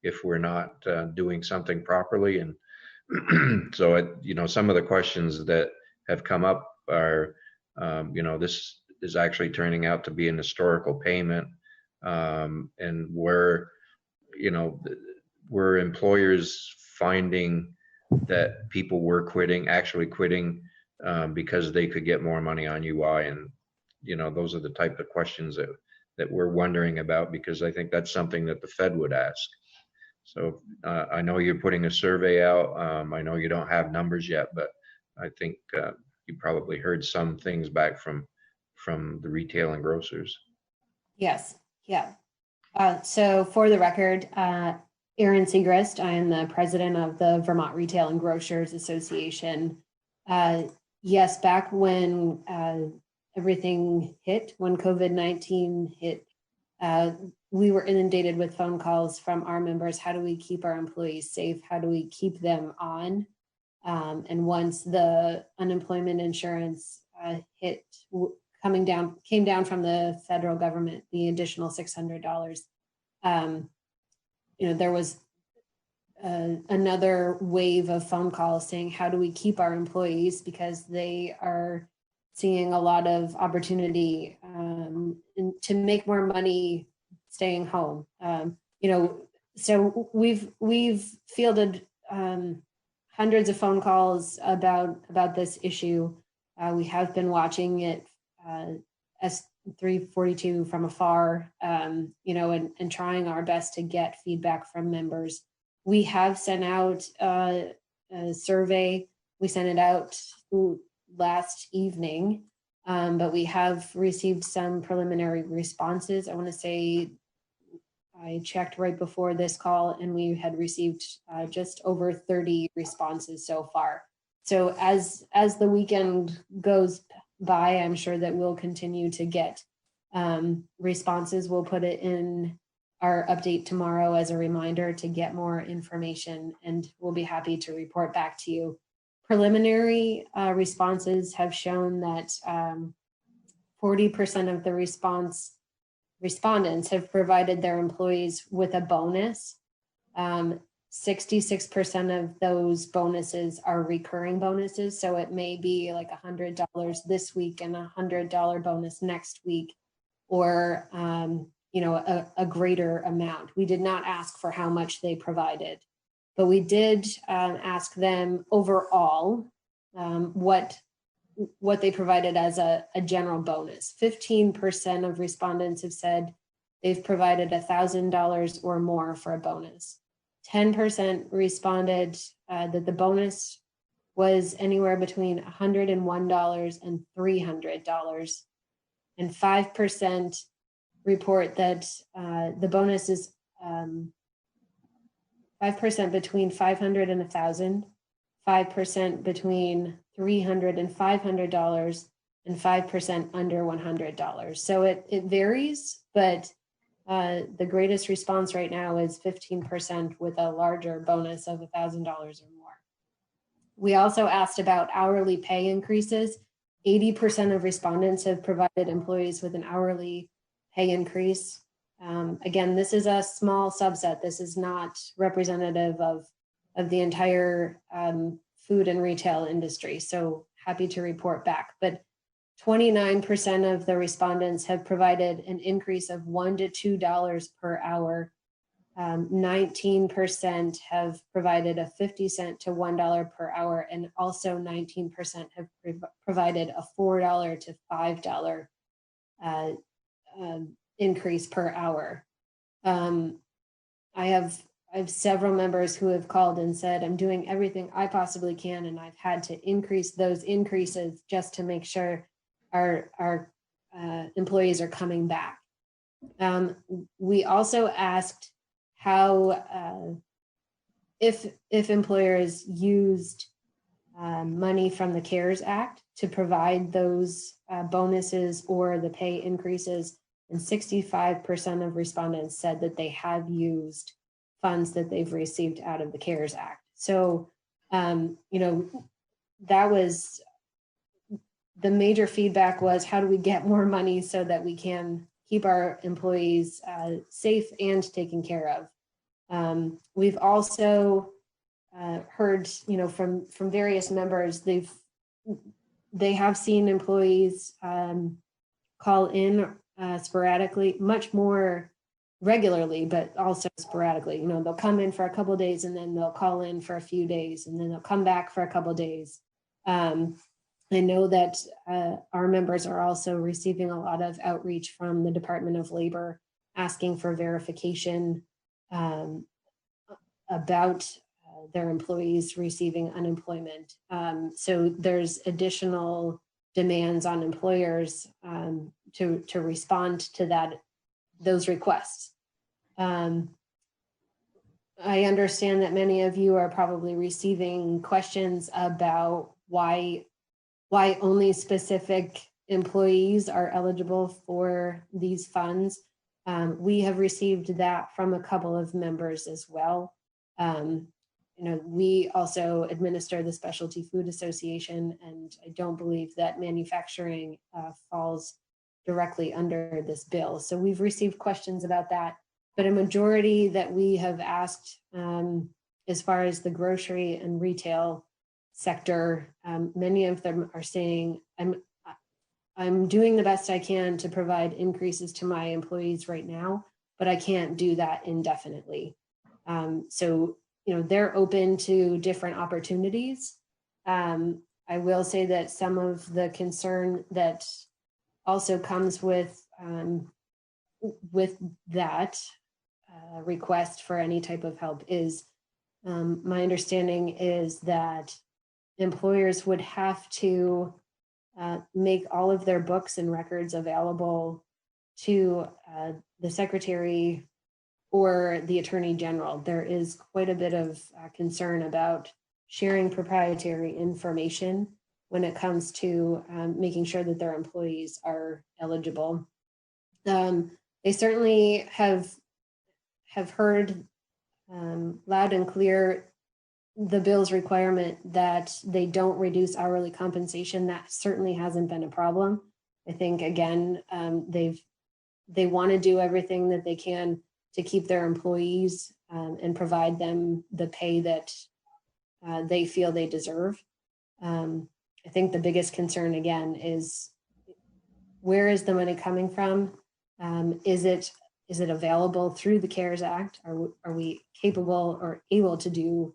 [SPEAKER 10] if we're not doing something properly. And so, some of the questions that have come up are, this is actually turning out to be an historical payment, and where, were employers finding that people were actually quitting because they could get more money on UI. And those are the type of questions that we're wondering about, because I think that's something that the Fed would ask. So I know you're putting a survey out. I know you don't have numbers yet, but I think you probably heard some things back from the retail and grocers.
[SPEAKER 13] Yes, yeah. So for the record, Erin Segrist, I am the president of the Vermont Retail and Grocers Association. Yes, back when everything hit, when COVID-19 hit, we were inundated with phone calls from our members. How do we keep our employees safe? How do we keep them on? And once the unemployment insurance came down from the federal government, the additional $600, there was another wave of phone calls saying, how do we keep our employees? Because they are seeing a lot of opportunity to make more money staying home. So we've fielded hundreds of phone calls about this issue. We have been watching it S342 from afar, and trying our best to get feedback from members. We have sent out a survey. We sent it out last evening, but we have received some preliminary responses. I want to say I checked right before this call, and we had received just over 30 responses so far. So as the weekend goes by, I'm sure that we'll continue to get responses. We'll put it in our update tomorrow as a reminder to get more information, and we'll be happy to report back to you. Preliminary responses have shown that 40% of the respondents have provided their employees with a bonus. 66% of those bonuses are recurring bonuses. So it may be like $100 this week and $100 bonus next week, or a greater amount. We did not ask for how much they provided, but we did ask them overall what they provided as a general bonus. 15% of respondents have said they've provided $1,000 or more for a bonus. 10% responded that the bonus was anywhere between $101 and $300. And 5% report that the bonus is 5% between $500 and $1,000, 5% between $300 and $500, and 5% under $100. So it varies, but the greatest response right now is 15% with a larger bonus of $1,000 or more. We also asked about hourly pay increases. 80% of respondents have provided employees with an hourly pay increase. Again, this is a small subset. This is not representative of the entire food and retail industry. So happy to report back. But 29% of the respondents have provided an increase of $1 to $2 per hour. 19% have provided a 50 cent to $1 per hour, and also 19% have provided a $4 to $5 increase per hour. I have several members who have called and said, I'm doing everything I possibly can, and I've had to increase those increases just to make sure our employees are coming back. We also asked how, if employers used money from the CARES Act to provide those bonuses or the pay increases, and 65% of respondents said that they have used funds that they've received out of the CARES Act. So, that was the major feedback was, how do we get more money so that we can keep our employees safe and taken care of? We've also heard, from various members, they have seen employees call in sporadically, much more regularly, but also sporadically. They'll come in for a couple of days, and then they'll call in for a few days, and then they'll come back for a couple of days. I know that our members are also receiving a lot of outreach from the Department of Labor asking for verification about their employees receiving unemployment. So there's additional demands on employers to respond to those requests. I understand that many of you are probably receiving questions about why only specific employees are eligible for these funds. We have received that from a couple of members as well. We also administer the Specialty Food Association, and I don't believe that manufacturing falls directly under this bill. So we've received questions about that, but a majority that we have asked, as far as the grocery and retail sector, many of them are saying, I'm doing the best I can to provide increases to my employees right now, but I can't do that indefinitely. So, they're open to different opportunities. I will say that some of the concern that also comes with that request for any type of help is, my understanding is that employers would have to make all of their books and records available to the secretary or the attorney general. There is quite a bit of concern about sharing proprietary information when it comes to making sure that their employees are eligible. They certainly have heard loud and clear the bill's requirement that they don't reduce hourly compensation. That certainly hasn't been a problem. I think, again, they want to do everything that they can to keep their employees and provide them the pay that they feel they deserve. I think the biggest concern, again, is where is the money coming from? Is it available through the CARES Act? Are we capable or able to do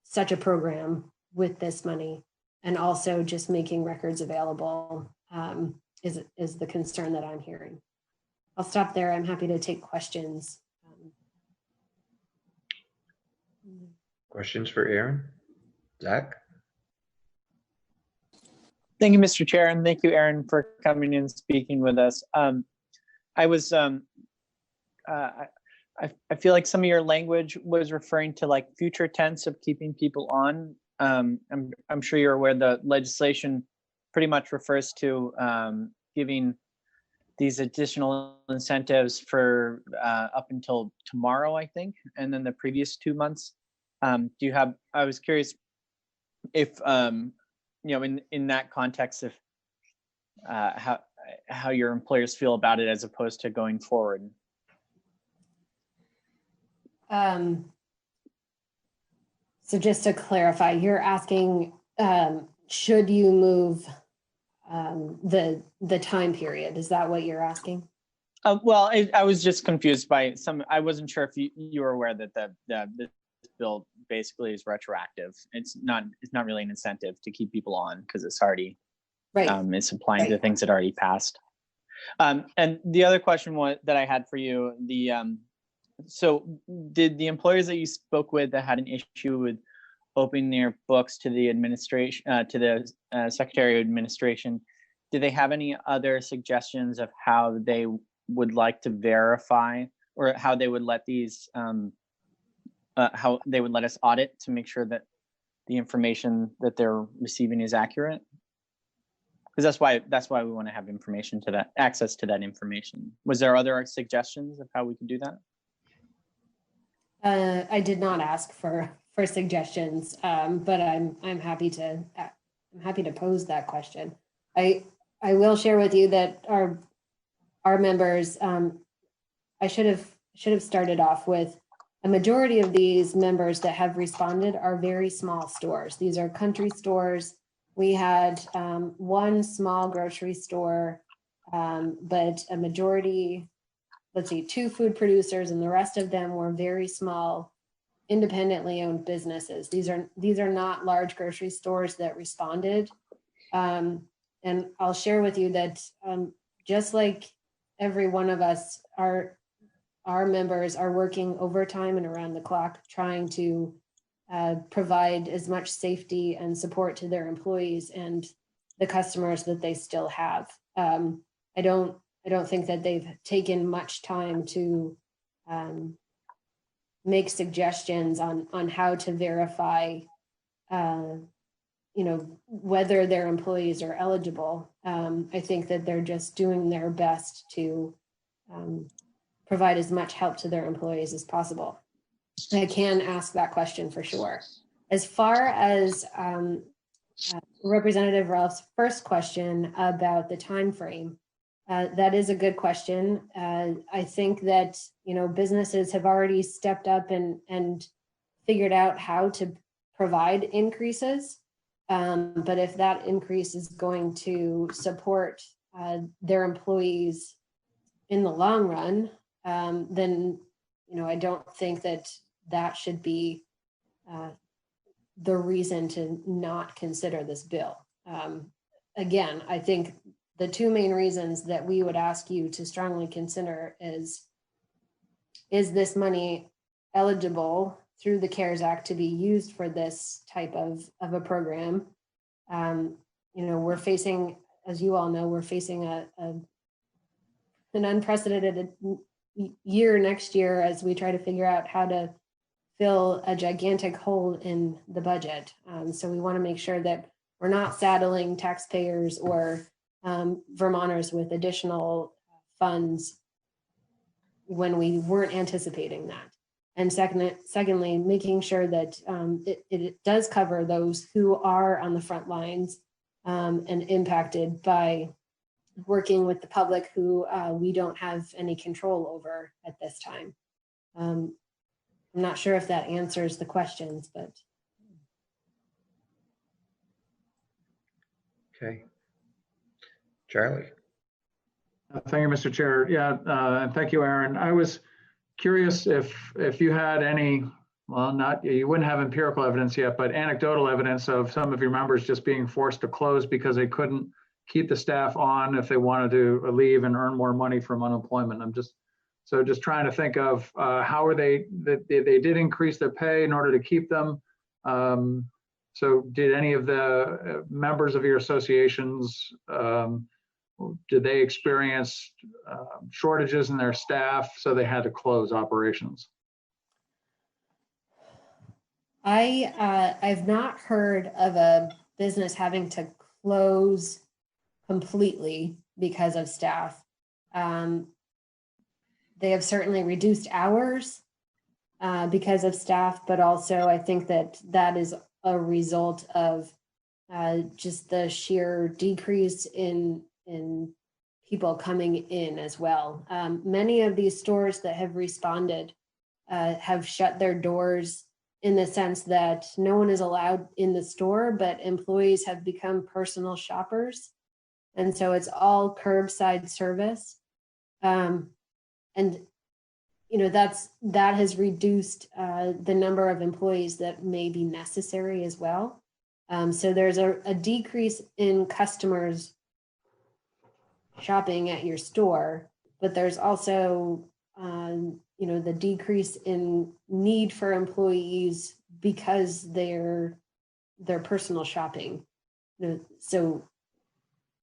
[SPEAKER 13] such a program with this money? And also just making records available is the concern that I'm hearing. I'll stop there. I'm happy to take questions.
[SPEAKER 10] Questions for Aaron? Zach?
[SPEAKER 14] Thank you, Mr. Chair, and thank you, Aaron, for coming and speaking with us. I feel like some of your language was referring to like future tense of keeping people on. I'm sure you're aware the legislation pretty much refers to giving these additional incentives for up until tomorrow, I think, and then the previous 2 months. I was curious if, in that context, if how your employers feel about it as opposed to going forward.
[SPEAKER 13] So just to clarify, you're asking, should you move the time period? Is that what you're asking?
[SPEAKER 14] Well, I was just confused by I wasn't sure if you were aware that this bill basically is retroactive. It's not really an incentive to keep people on because it's already
[SPEAKER 13] right.
[SPEAKER 14] It's applying to things that already passed. And the other question that I had for you, so did the employers that you spoke with that had an issue with opening their books to the administration, to the Secretary of Administration, do they have any other suggestions of how they would like to verify, or how they would let these, how they would let us audit to make sure that the information that they're receiving is accurate? Because that's why we want to have information to that, access to that information. Was there other suggestions of how we could do that?
[SPEAKER 13] I did not ask for suggestions, but I'm happy to pose that question. I will share with you that our members, I should have started off with a majority of these members that have responded are very small stores. These are country stores. We had one small grocery store, but a majority, let's see, 2 food producers, and the rest of them were very small, independently owned businesses. These are not large grocery stores that responded. And I'll share with you that just like every one of us, our members are working overtime and around the clock trying to provide as much safety and support to their employees and the customers that they still have. I don't think that they've taken much time to make suggestions on how to verify, whether their employees are eligible. I think that they're just doing their best to provide as much help to their employees as possible. I can ask that question for sure. As far as Representative Ralph's first question about the time frame, that is a good question. I think that businesses have already stepped up and figured out how to provide increases. But if that increase is going to support their employees in the long run, then I don't think that should be the reason to not consider this bill. Again, I think the 2 main reasons that we would ask you to strongly consider is this money eligible through the CARES Act to be used for this type of a program? We're facing, as you all know, we're facing an unprecedented year next year as we try to figure out how to fill a gigantic hole in the budget. So we want to make sure that we're not saddling taxpayers or Vermonters with additional funds when we weren't anticipating that. And secondly, making sure that it does cover those who are on the front lines and impacted by working with the public who we don't have any control over at this time. I'm not sure if that answers the questions, but.
[SPEAKER 10] Okay. Charlie.
[SPEAKER 15] Thank you, Mr. Chair. Yeah, and thank you, Aaron. I was curious if you had any, well, you wouldn't have empirical evidence yet, but anecdotal evidence of some of your members just being forced to close because they couldn't keep the staff on if they wanted to leave and earn more money from unemployment. I'm just trying to think of how are they did increase their pay in order to keep them. So did any of the members of your associations, did they experience shortages in their staff so they had to close operations?
[SPEAKER 13] I've not heard of a business having to close completely because of staff. They have certainly reduced hours because of staff, but also I think that is a result of just the sheer decrease in people coming in as well. Many of these stores that have responded have shut their doors in the sense that no one is allowed in the store, but employees have become personal shoppers. And so it's all curbside service. And that has reduced the number of employees that may be necessary as well. So there's a decrease in customers shopping at your store, but there's also the decrease in need for employees because they're personal shopping. So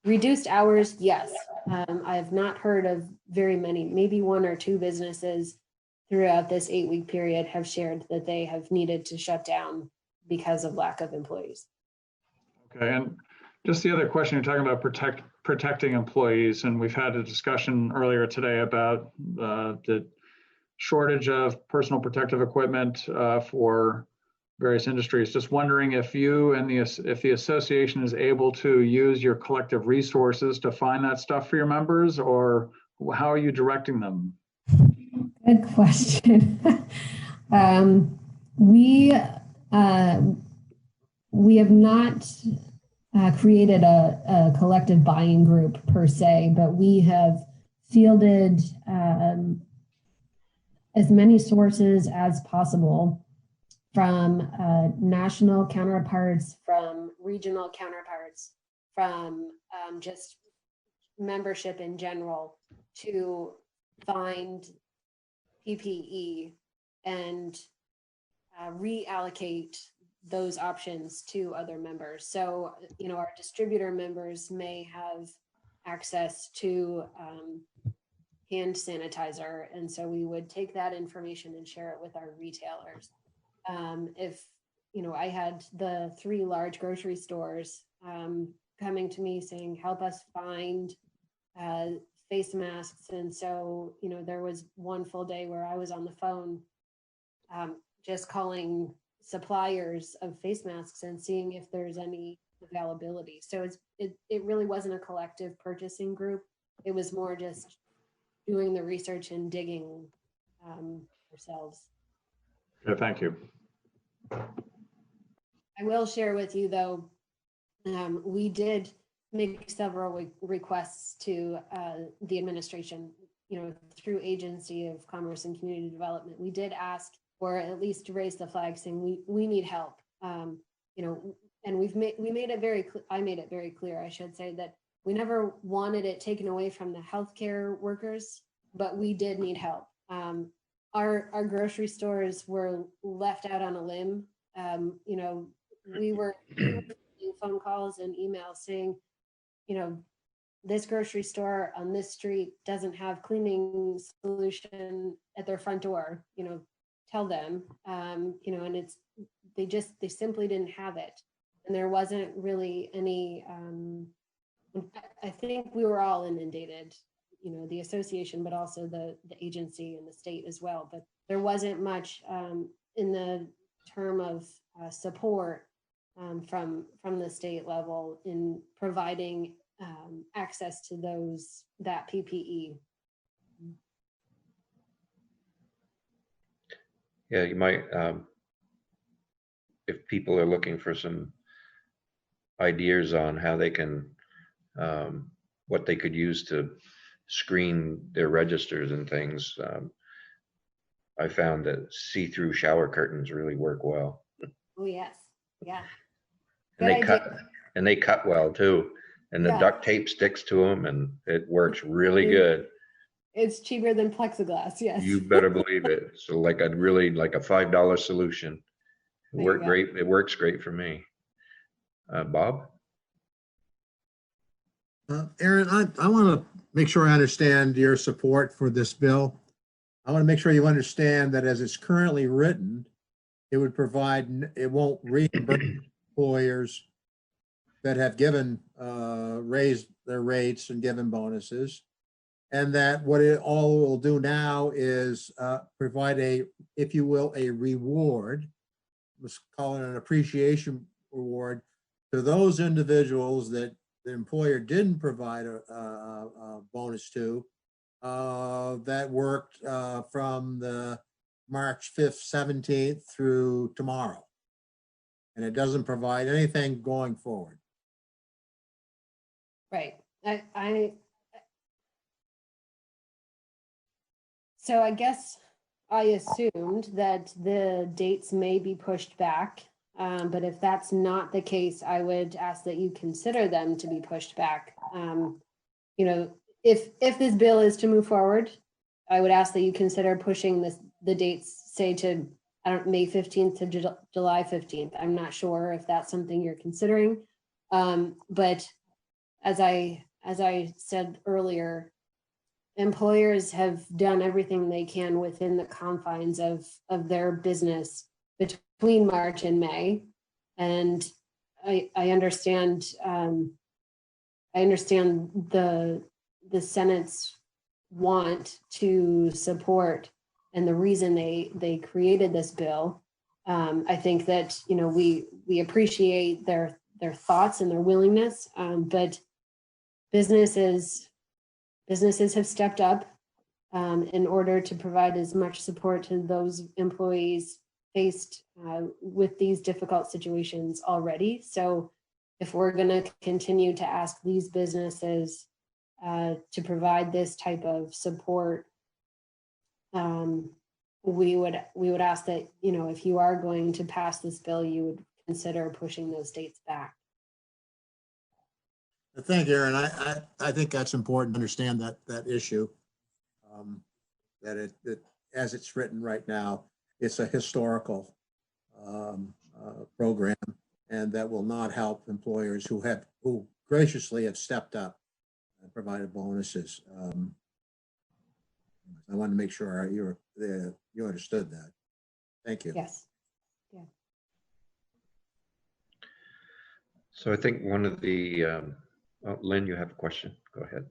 [SPEAKER 13] reduced hours, yes. I have not heard of very many, maybe one or two businesses throughout this 8-week period have shared that they have needed to shut down because of lack of employees.
[SPEAKER 15] Okay, and just the other question, you're talking about protecting employees, and we've had a discussion earlier today about the shortage of personal protective equipment for various industries. Just wondering if you and if the association is able to use your collective resources to find that stuff for your members, or how are you directing them?
[SPEAKER 13] Good question. We have not created a collective buying group per se, but we have fielded as many sources as possible from national counterparts, from regional counterparts, from just membership in general to find PPE and reallocate those options to other members. So, our distributor members may have access to hand sanitizer. And so we would take that information and share it with our retailers. If, I had the 3 large grocery stores coming to me saying, help us find face masks. And so, there was one full day where I was on the phone just calling suppliers of face masks and seeing if there's any availability. So it really wasn't a collective purchasing group. It was more just doing the research and digging ourselves.
[SPEAKER 15] Okay, thank you.
[SPEAKER 13] I will share with you though, we did make several requests to the administration, through Agency of Commerce and Community Development. We did ask, or at least raise the flag saying we need help, and I made it very clear, I should say, that we never wanted it taken away from the healthcare workers, but we did need help. Our grocery stores were left out on a limb. We were getting phone calls and emails saying, this grocery store on this street doesn't have cleaning solution at their front door, tell them, and they simply didn't have it. And there wasn't really any, I think we were all inundated, the association, but also the agency and the state as well. But there wasn't much in the term of support from the state level in providing access to that PPE.
[SPEAKER 10] Yeah, you might, if people are looking for some ideas on how they can, what they could use to screen their registers and things, I found that see-through shower curtains really work well.
[SPEAKER 13] Oh, yes. Yeah.
[SPEAKER 10] And they cut well too. And the duct tape sticks to them and it works really good.
[SPEAKER 13] It's cheaper than plexiglass, yes.
[SPEAKER 10] You better believe it. So like a $5 solution. It worked great. It works great for me. Bob?
[SPEAKER 16] Aaron, I want to make sure I understand your support for this bill. I want to make sure you understand that as it's currently written, it would provide, it won't reimburse employers that have given, raised their rates and given bonuses. And that what it all will do now is provide a, if you will, a reward, let's call it an appreciation reward, to those individuals that the employer didn't provide a bonus to, that worked from the March 5th, 17th through tomorrow. And it doesn't provide anything going forward.
[SPEAKER 13] Right. So I guess I assumed that the dates may be pushed back, but if that's not the case, I would ask that you consider them to be pushed back. You know, if this bill is to move forward, I would ask that you consider pushing the dates, say to May 15th to July 15th. I'm not sure if that's something you're considering, but as I said earlier, employers have done everything they can within the confines of their business between March and May, and I understand the Senate's want to support and the reason they created this bill. I think that, you know, we appreciate their thoughts and their willingness, but businesses have stepped up in order to provide as much support to those employees faced with these difficult situations already. So if we're going to continue to ask these businesses to provide this type of support, we would ask that, you know, if you are going to pass this bill, you would consider pushing those dates back.
[SPEAKER 16] Thank you, Aaron. I think that's important to understand that issue. That it as it's written right now, it's a historical program, and that will not help employers who graciously have stepped up and provided bonuses. I wanted to make sure you understood that. Thank you.
[SPEAKER 13] Yes. Yeah.
[SPEAKER 10] So I think one of the Lynn, you have a question. Go ahead.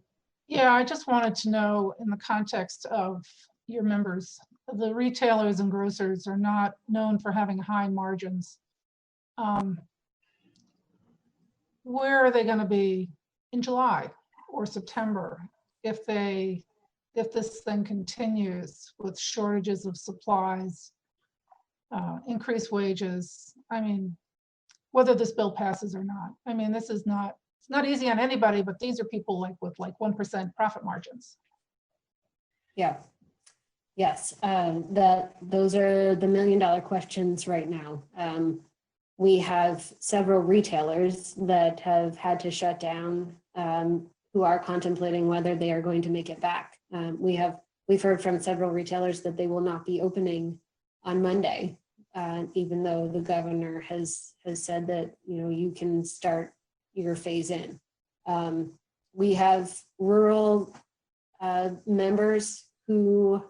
[SPEAKER 12] Yeah, I just wanted to know, in the context of your members, the retailers and grocers are not known for having high margins. Where are they going to be in July or September if this thing continues with shortages of supplies, increased wages? I mean, whether this bill passes or not. I mean, this is not, it's not easy on anybody, but these are people with 1% profit margins.
[SPEAKER 13] Yeah. Yes. Those are the $1 million questions right now. We have several retailers that have had to shut down, who are contemplating whether they are going to make it back. We've heard from several retailers that they will not be opening on Monday, even though the governor has said that, you know, you can start your phase in. We have rural members who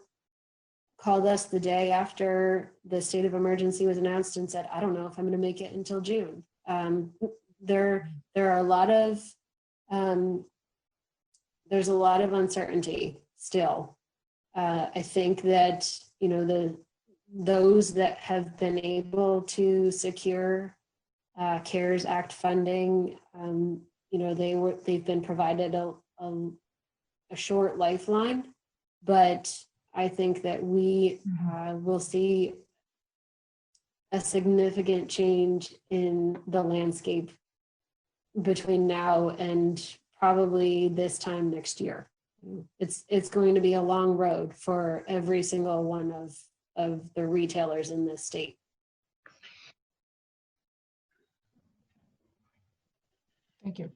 [SPEAKER 13] called us the day after the state of emergency was announced and said, I don't know if I'm going to make it until June. There are a lot of, there's a lot of uncertainty still. I think that, you know, those that have been able to secure CARES Act funding, you know, they've been provided a short lifeline, but I think that we will see a significant change in the landscape between now and probably this time next year. it's going to be a long road for every single one of the retailers in this state.
[SPEAKER 12] Thank you.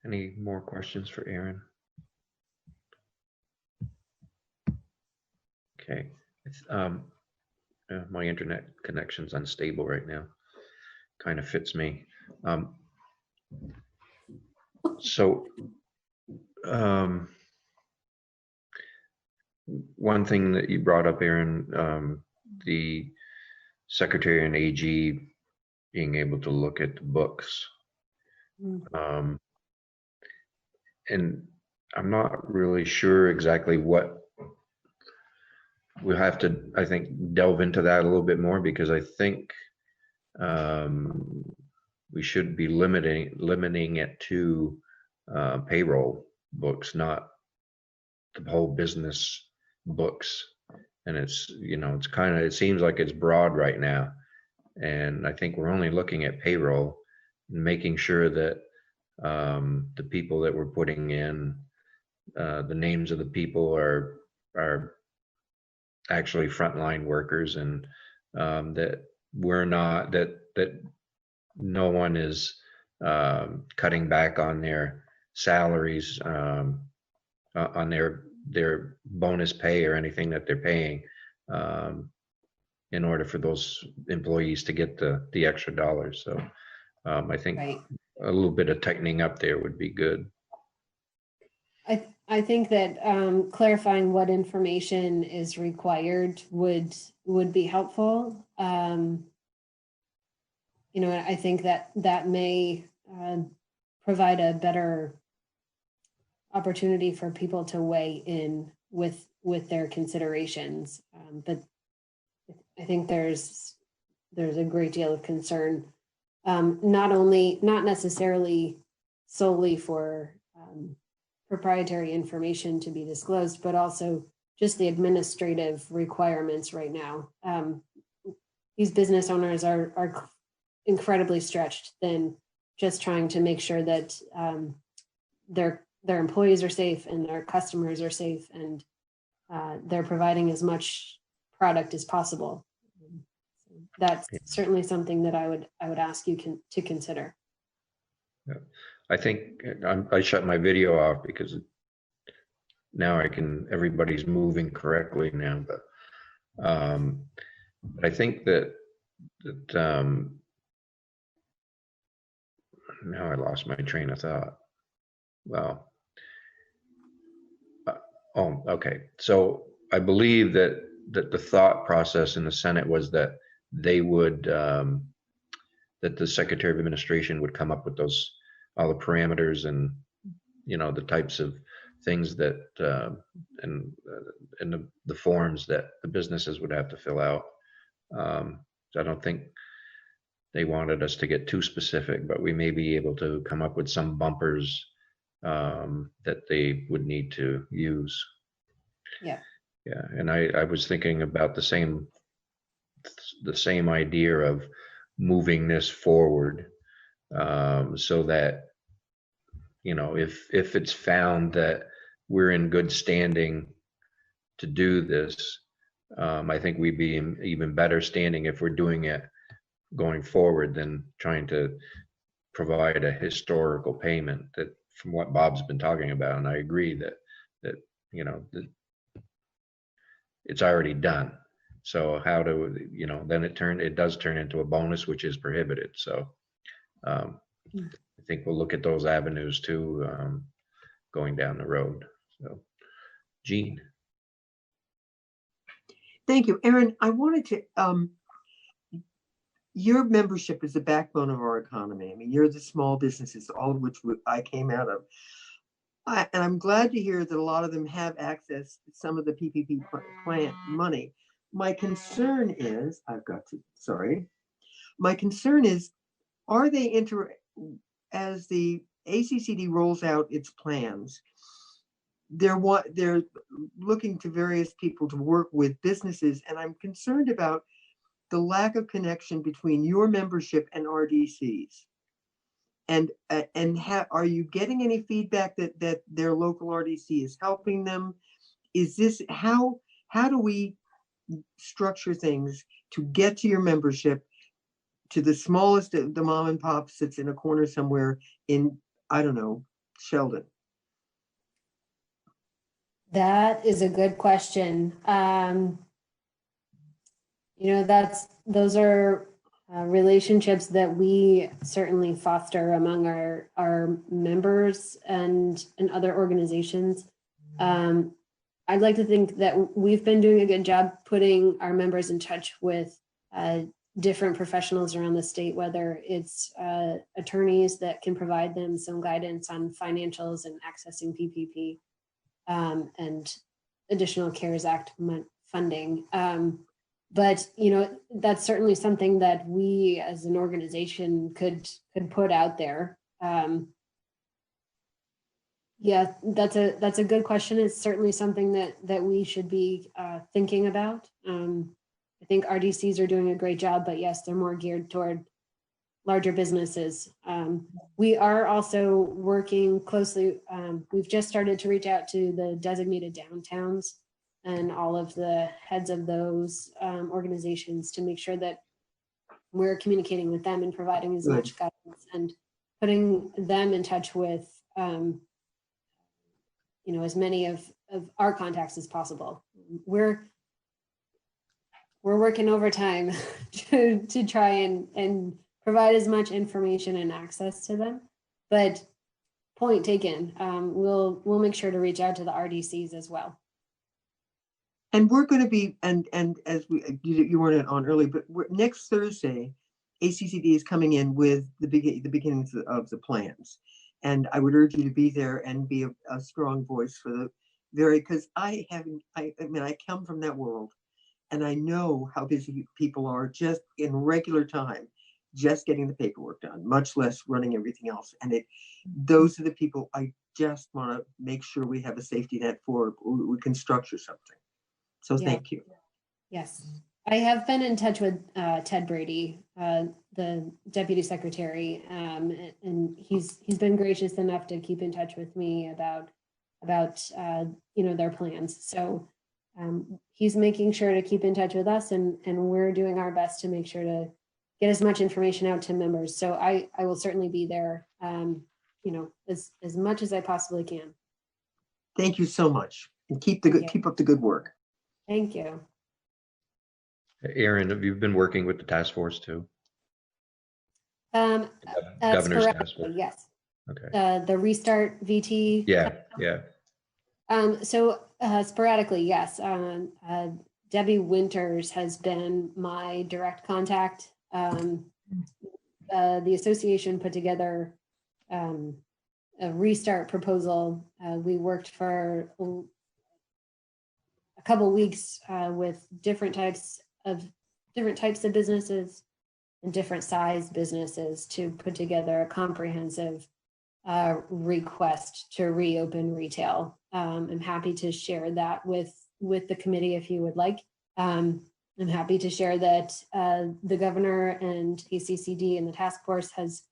[SPEAKER 10] Any more questions for Aaron? Okay. My internet connection's unstable right now. Kind of fits me. One thing that you brought up, Aaron, the secretary and AG being able to look at the books. And I'm not really sure exactly what we'll have to, I think, delve into that a little bit more, because I think we should be limiting it to payroll books, not the whole business books. And it's, it's kind of, it seems like it's broad right now. And I think we're only looking at payroll and making sure that the people that we're putting in, the names of the people are actually frontline workers, and that we're not, that no one is cutting back on their salaries, on their bonus pay or anything that they're paying, in order for those employees to get the extra dollars. So I think a little bit of tightening up there would be good.
[SPEAKER 13] I think that clarifying what information is required would be helpful. I think that may provide a better opportunity for people to weigh in with their considerations. But I think there's a great deal of concern, not necessarily solely for proprietary information to be disclosed, but also just the administrative requirements right now. These business owners are incredibly stretched thin, just trying to make sure that their employees are safe and their customers are safe, and they're providing as much product as possible. That's certainly something that I would ask you to consider.
[SPEAKER 10] Yeah. I think I shut my video off because now everybody's moving correctly now, but I think that now I lost my train of thought. Well, okay. So I believe that the thought process in the Senate was that they would, that the Secretary of Administration would come up with all the parameters and, the types of things that, and the forms that the businesses would have to fill out. So I don't think they wanted us to get too specific, but we may be able to come up with some bumpers that they would need to use.
[SPEAKER 13] Yeah.
[SPEAKER 10] Yeah, and I was thinking about the same idea of moving this forward, so that, if it's found that we're in good standing to do this, I think we'd be in even better standing if we're doing it going forward than trying to provide a historical payment, that from what Bob's been talking about. And I agree that it's already done. So how do, then it does turn into a bonus, which is prohibited. So I think we'll look at those avenues too, going down the road. So, Jean.
[SPEAKER 11] Thank you, Aaron. I wanted to, your membership is the backbone of our economy. I mean, you're the small businesses, all of which I came out of. And I'm glad to hear that a lot of them have access to some of the PPP plant money. My concern is, my concern is, are they as the ACCD rolls out its plans, they're looking to various people to work with businesses, and I'm concerned about the lack of connection between your membership and RDCs. And are you getting any feedback that their local RDC is helping them? Is this how do we structure things to get to your membership, to the smallest of the mom and pop sits in a corner somewhere in, I don't know, Sheldon?
[SPEAKER 13] That is a good question. Those are relationships that we certainly foster among our members and other organizations. I'd like to think that we've been doing a good job putting our members in touch with different professionals around the state, whether it's attorneys that can provide them some guidance on financials and accessing PPP and additional CARES Act funding. But that's certainly something that we as an organization could put out there. Yeah, that's a good question. It's certainly something that we should be thinking about. I think RDCs are doing a great job, but yes, they're more geared toward larger businesses. We are also working closely. We've just started to reach out to the designated downtowns and all of the heads of those organizations to make sure that we're communicating with them and providing as much guidance and putting them in touch with as many of our contacts as possible. We're working overtime to try and provide as much information and access to them, but point taken. We'll make sure to reach out to the RDCs as well.
[SPEAKER 11] And we're going to be, and as you weren't on early, but next Thursday, ACCD is coming in with the beginnings of the plans. And I would urge you to be there and be a strong voice for the because I come from that world, and I know how busy people are just in regular time, just getting the paperwork done, much less running everything else. And those are the people I just want to make sure we have a safety net for, we can structure something. So thank you.
[SPEAKER 13] Yes. I have been in touch with Ted Brady, the Deputy Secretary, and he's been gracious enough to keep in touch with me about their plans. So he's making sure to keep in touch with us, and we're doing our best to make sure to get as much information out to members. So I will certainly be there, as much as I possibly can.
[SPEAKER 11] Thank you so much, and keep up the good work.
[SPEAKER 13] Thank you.
[SPEAKER 10] Aaron, have you been working with the task force too?
[SPEAKER 13] Governor's task force. Yes.
[SPEAKER 10] Okay.
[SPEAKER 13] The Restart VT.
[SPEAKER 10] Yeah.
[SPEAKER 13] So sporadically, yes. Debbie Winters has been my direct contact. The association put together a restart proposal. We worked for a couple weeks with different types of businesses and different size businesses to put together a comprehensive request to reopen retail. I'm happy to share that with the committee if you would like. I'm happy to share that the governor and ACCD and the task force has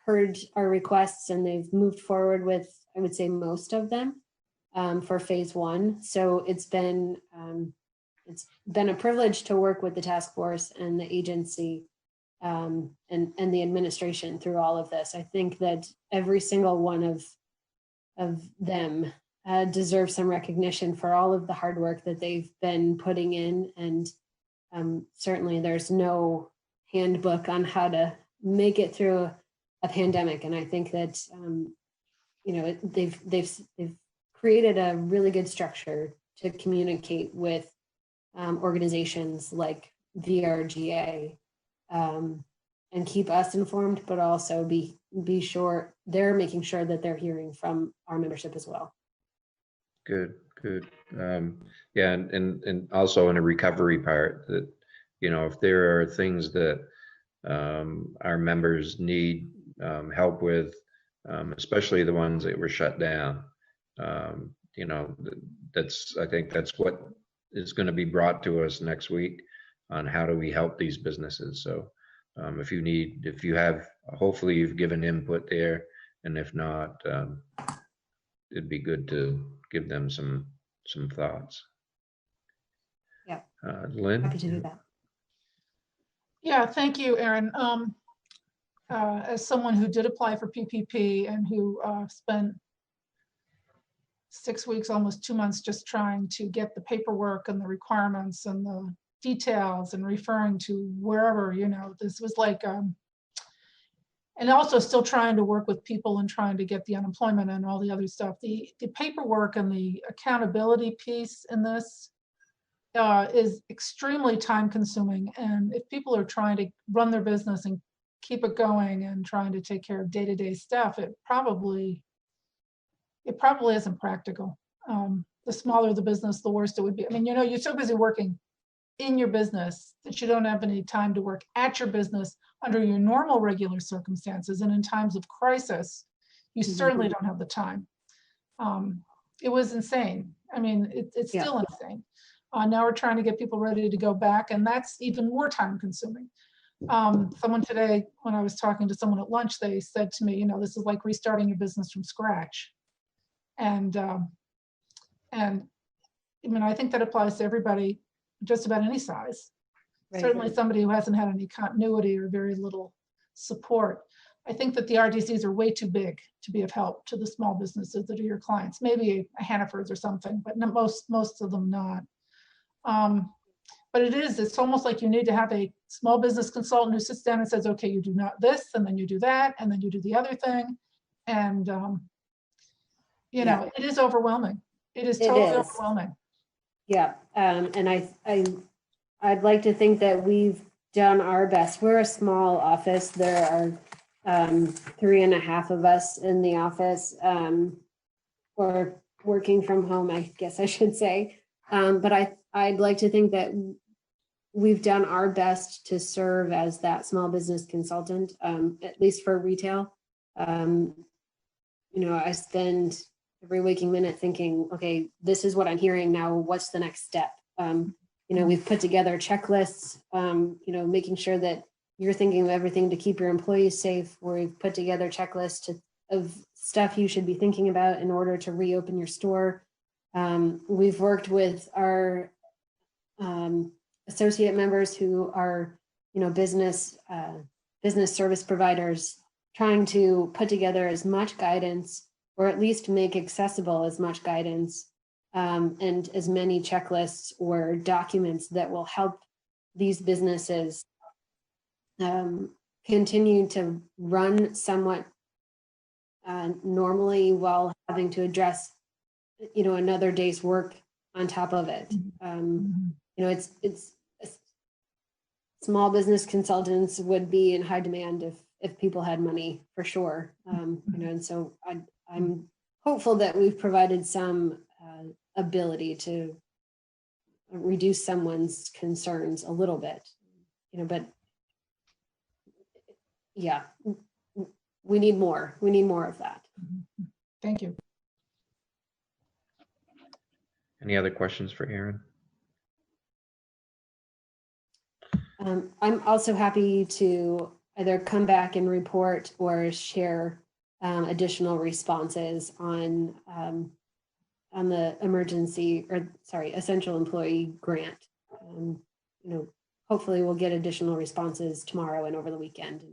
[SPEAKER 13] heard our requests, and they've moved forward with, I would say, most of them for phase one. So it's been a privilege to work with the task force and the agency and the administration through all of this. I think that every single one of them deserves some recognition for all of the hard work that they've been putting in. And certainly there's no handbook on how to make it through a pandemic. And I think that, they've created a really good structure to communicate with organizations like VRGA and keep us informed, but also be sure they're making sure that they're hearing from our membership as well.
[SPEAKER 10] Good. Yeah, and also in a recovery part, that if there are things that our members need help with, especially the ones that were shut down, I think that's what is going to be brought to us next week on how do we help these businesses. So if you have hopefully you've given input there, and if not, it'd be good to give them some thoughts.
[SPEAKER 13] Yeah.
[SPEAKER 10] Lynn?
[SPEAKER 13] Happy to do that.
[SPEAKER 12] Yeah, thank you, Aaron. As someone who did apply for PPP and who spent 6 weeks, almost 2 months, just trying to get the paperwork and the requirements and the details and referring to wherever, this was like, and also still trying to work with people and trying to get the unemployment and all the other stuff. The paperwork and the accountability piece in this is extremely time consuming. And if people are trying to run their business and keep it going and trying to take care of day-to-day stuff, it probably isn't practical. The smaller the business, the worse it would be. I mean, you're so busy working in your business that you don't have any time to work at your business under your normal regular circumstances. And in times of crisis, you certainly don't have the time. It was insane. I mean, it's still insane. Now we're trying to get people ready to go back, and that's even more time consuming. Someone today, when I was talking to someone at lunch, they said to me, this is like restarting your business from scratch. And I mean, I think that applies to everybody, just about any size. Right. Certainly somebody who hasn't had any continuity or very little support. I think that the RDCs are way too big to be of help to the small businesses that are your clients. Maybe a Hannaford's or something, but most of them not. But it's almost like you need to have a small business consultant who sits down and says, okay, you do not this, and then you do that, and then you do the other thing. And, it is overwhelming. It is totally overwhelming.
[SPEAKER 13] Yeah, and I'd like to think that we've done our best. We're a small office. There are 3.5 of us in the office, or working from home, I guess I should say. But I'd like to think that we've done our best to serve as that small business consultant, at least for retail. I spend every waking minute thinking, okay, this is what I'm hearing now. What's the next step? We've put together checklists, making sure that you're thinking of everything to keep your employees safe. We've put together checklists of stuff you should be thinking about in order to reopen your store. We've worked with our associate members who are, business service providers, trying to put together as much guidance, or at least make accessible as much guidance and as many checklists or documents that will help these businesses continue to run somewhat normally while having to address, another day's work on top of it. It's small business consultants would be in high demand if people had money, for sure. And so I'm hopeful that we've provided some ability to reduce someone's concerns a little bit, but yeah, we need more. We need more of that.
[SPEAKER 12] Thank you.
[SPEAKER 10] Any other questions for Aaron?
[SPEAKER 13] I'm also happy to either come back and report or share additional responses on the essential employee grant. Hopefully we'll get additional responses tomorrow and over the weekend.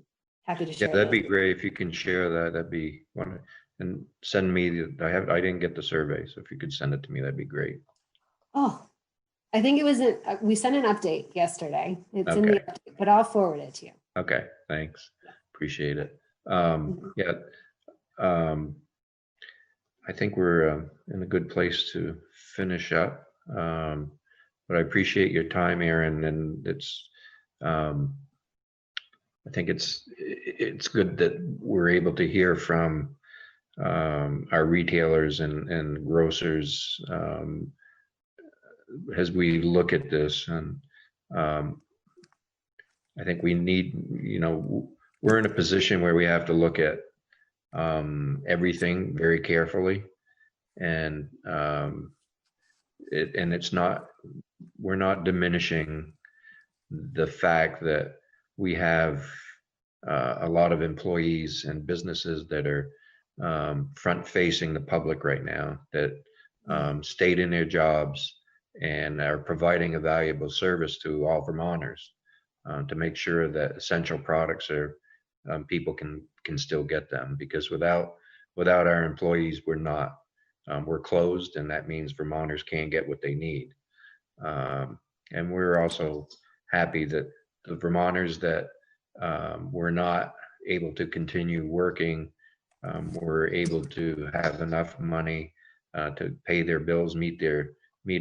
[SPEAKER 13] Happy to share.
[SPEAKER 10] Yeah, that'd be great if you can share that. That'd be wonderful. And send me. I didn't get the survey, so if you could send it to me, that'd be great.
[SPEAKER 13] Oh, I think it was we sent an update yesterday. It's in the update, but I'll forward it to you.
[SPEAKER 10] Okay, thanks. Appreciate it. I think we're in a good place to finish up. But I appreciate your time, Aaron, and it's. I think it's good that we're able to hear from our retailers and grocers as we look at this. And I think we need, we're in a position where we have to look at everything very carefully, and it's not, we're not diminishing the fact that we have a lot of employees and businesses that are front facing the public right now, that stayed in their jobs and are providing a valuable service to all Vermonters to make sure that essential products are people can still get them, because without our employees, we're closed, and that means Vermonters can't get what they need. And we're also happy that the Vermonters that were not able to continue working were able to have enough money to pay their bills, meet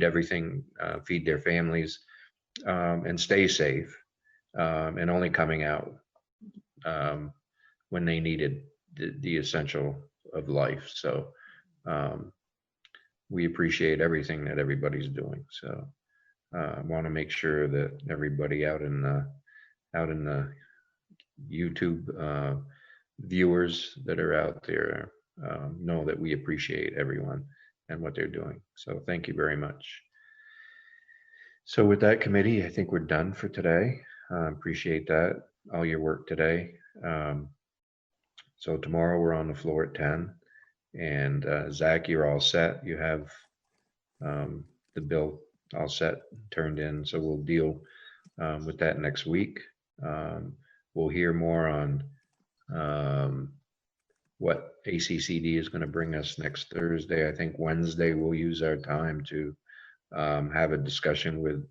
[SPEAKER 10] everything, feed their families, and stay safe, and only coming out when they needed the essential of life. So we appreciate everything that everybody's doing. So I want to make sure that everybody out in the YouTube viewers that are out there know that we appreciate everyone and what they're doing. So thank you very much. So with that, committee, I think we're done for today. Appreciate that, all your work today. So tomorrow we're on the floor at 10, and Zach, you're all set. You have the bill all set, turned in, so we'll deal with that next week. We'll hear more on what ACCD is going to bring us next Thursday. I think Wednesday we'll use our time to have a discussion with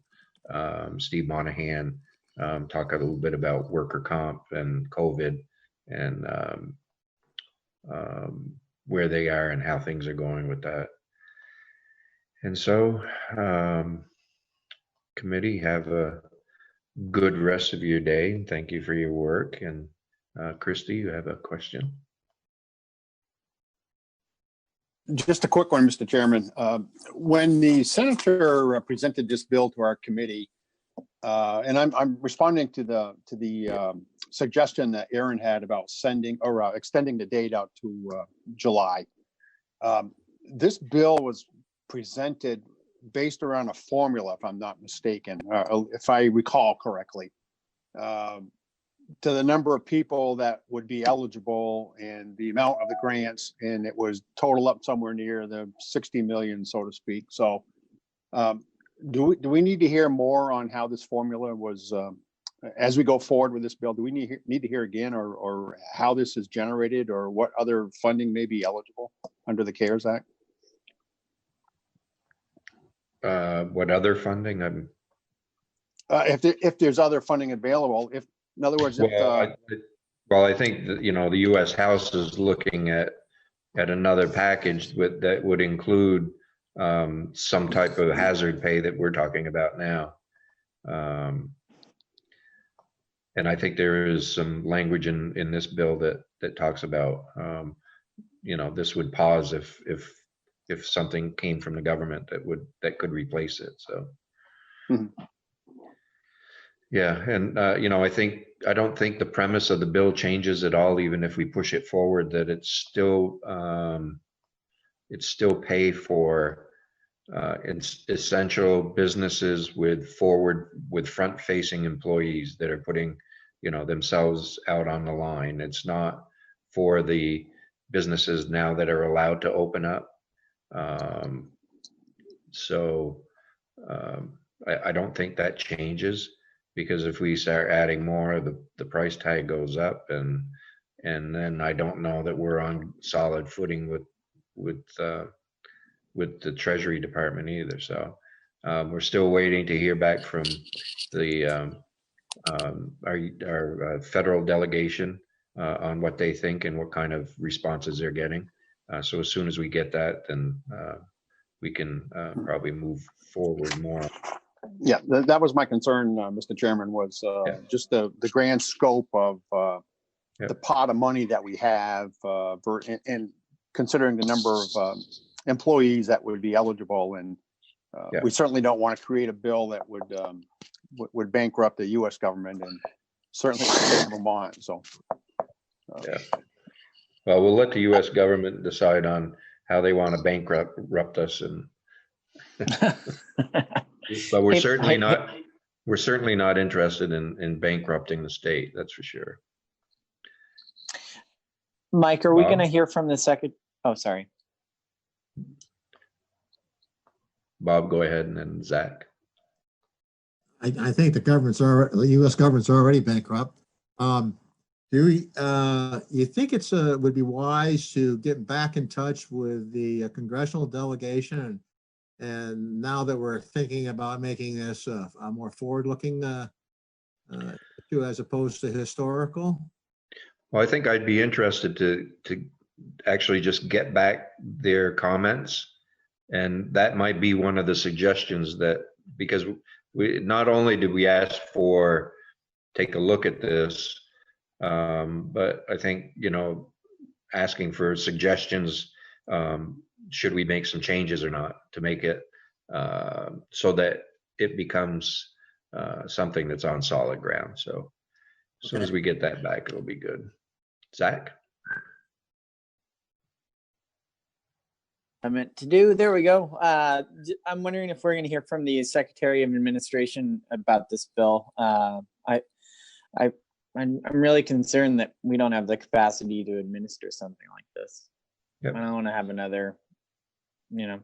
[SPEAKER 10] Steve Monahan, talk a little bit about worker comp and COVID, and where they are and how things are going with that. And so, committee, have a good rest of your day. Thank you for your work. And Christy, you have a question?
[SPEAKER 17] Just a quick one, Mr. Chairman. When the senator presented this bill to our committee, and I'm responding to the suggestion that Aaron had about sending or extending the date out to July. This bill was presented based around a formula, if I'm not mistaken, if I recall correctly, to the number of people that would be eligible and the amount of the grants, and it was total up somewhere near the 60 million, so to speak. So do we need to hear more on how this formula was, as we go forward with this bill? Do we need to hear again, or how this is generated, or what other funding may be eligible under the CARES Act?
[SPEAKER 10] What other funding?
[SPEAKER 17] If there's other funding available, in other words,
[SPEAKER 10] well, I think that, the U.S. House is looking at another package that would include some type of hazard pay that we're talking about now. And I think there is some language in this bill that talks about, this would pause if something came from the government that could replace it. So. Mm-hmm. Yeah, and I don't think the premise of the bill changes at all, even if we push it forward, that it's still pay for essential businesses with front-facing employees that are putting themselves out on the line. It's not for the businesses now that are allowed to open up. I don't think that changes, because if we start adding more, the price tag goes up, and then I don't know that we're on solid footing with the Treasury Department either. So we're still waiting to hear back from our federal delegation on what they think and what kind of responses they're getting. So as soon as we get that, then we can probably move forward more.
[SPEAKER 17] Yeah, that was my concern, Mr. Chairman, was just the grand scope of the pot of money that we have, and considering the number of employees that would be eligible. And we certainly don't want to create a bill that would bankrupt the U.S. government, and certainly the state of Vermont. So,
[SPEAKER 10] well, we'll let the U.S. government decide on how they want to bankrupt us, and but we're certainly not interested in bankrupting the state. That's for sure.
[SPEAKER 14] Mike, are we
[SPEAKER 10] Bob?
[SPEAKER 14] going to hear from the second? Oh, sorry.
[SPEAKER 10] Bob, go ahead, and then Zach.
[SPEAKER 16] I think the U.S. government's already bankrupt. Do you think it's would be wise to get back in touch with the congressional delegation, and now that we're thinking about making this a more forward-looking issue as opposed to historical?
[SPEAKER 10] Well, I think I'd be interested to actually just get back their comments, and that might be one of the suggestions that, because we not only did we ask for take a look at this, but I think, you know, asking for suggestions, should we make some changes or not to make it so that it becomes something that's on solid ground. So as soon as we get that back, it'll be good. Zach?
[SPEAKER 14] I meant to do. There we go. I'm wondering if we're going to hear from the Secretary of Administration about this bill. I'm really concerned that we don't have the capacity to administer something like this.
[SPEAKER 10] Yep.
[SPEAKER 14] I don't want to have another, you know.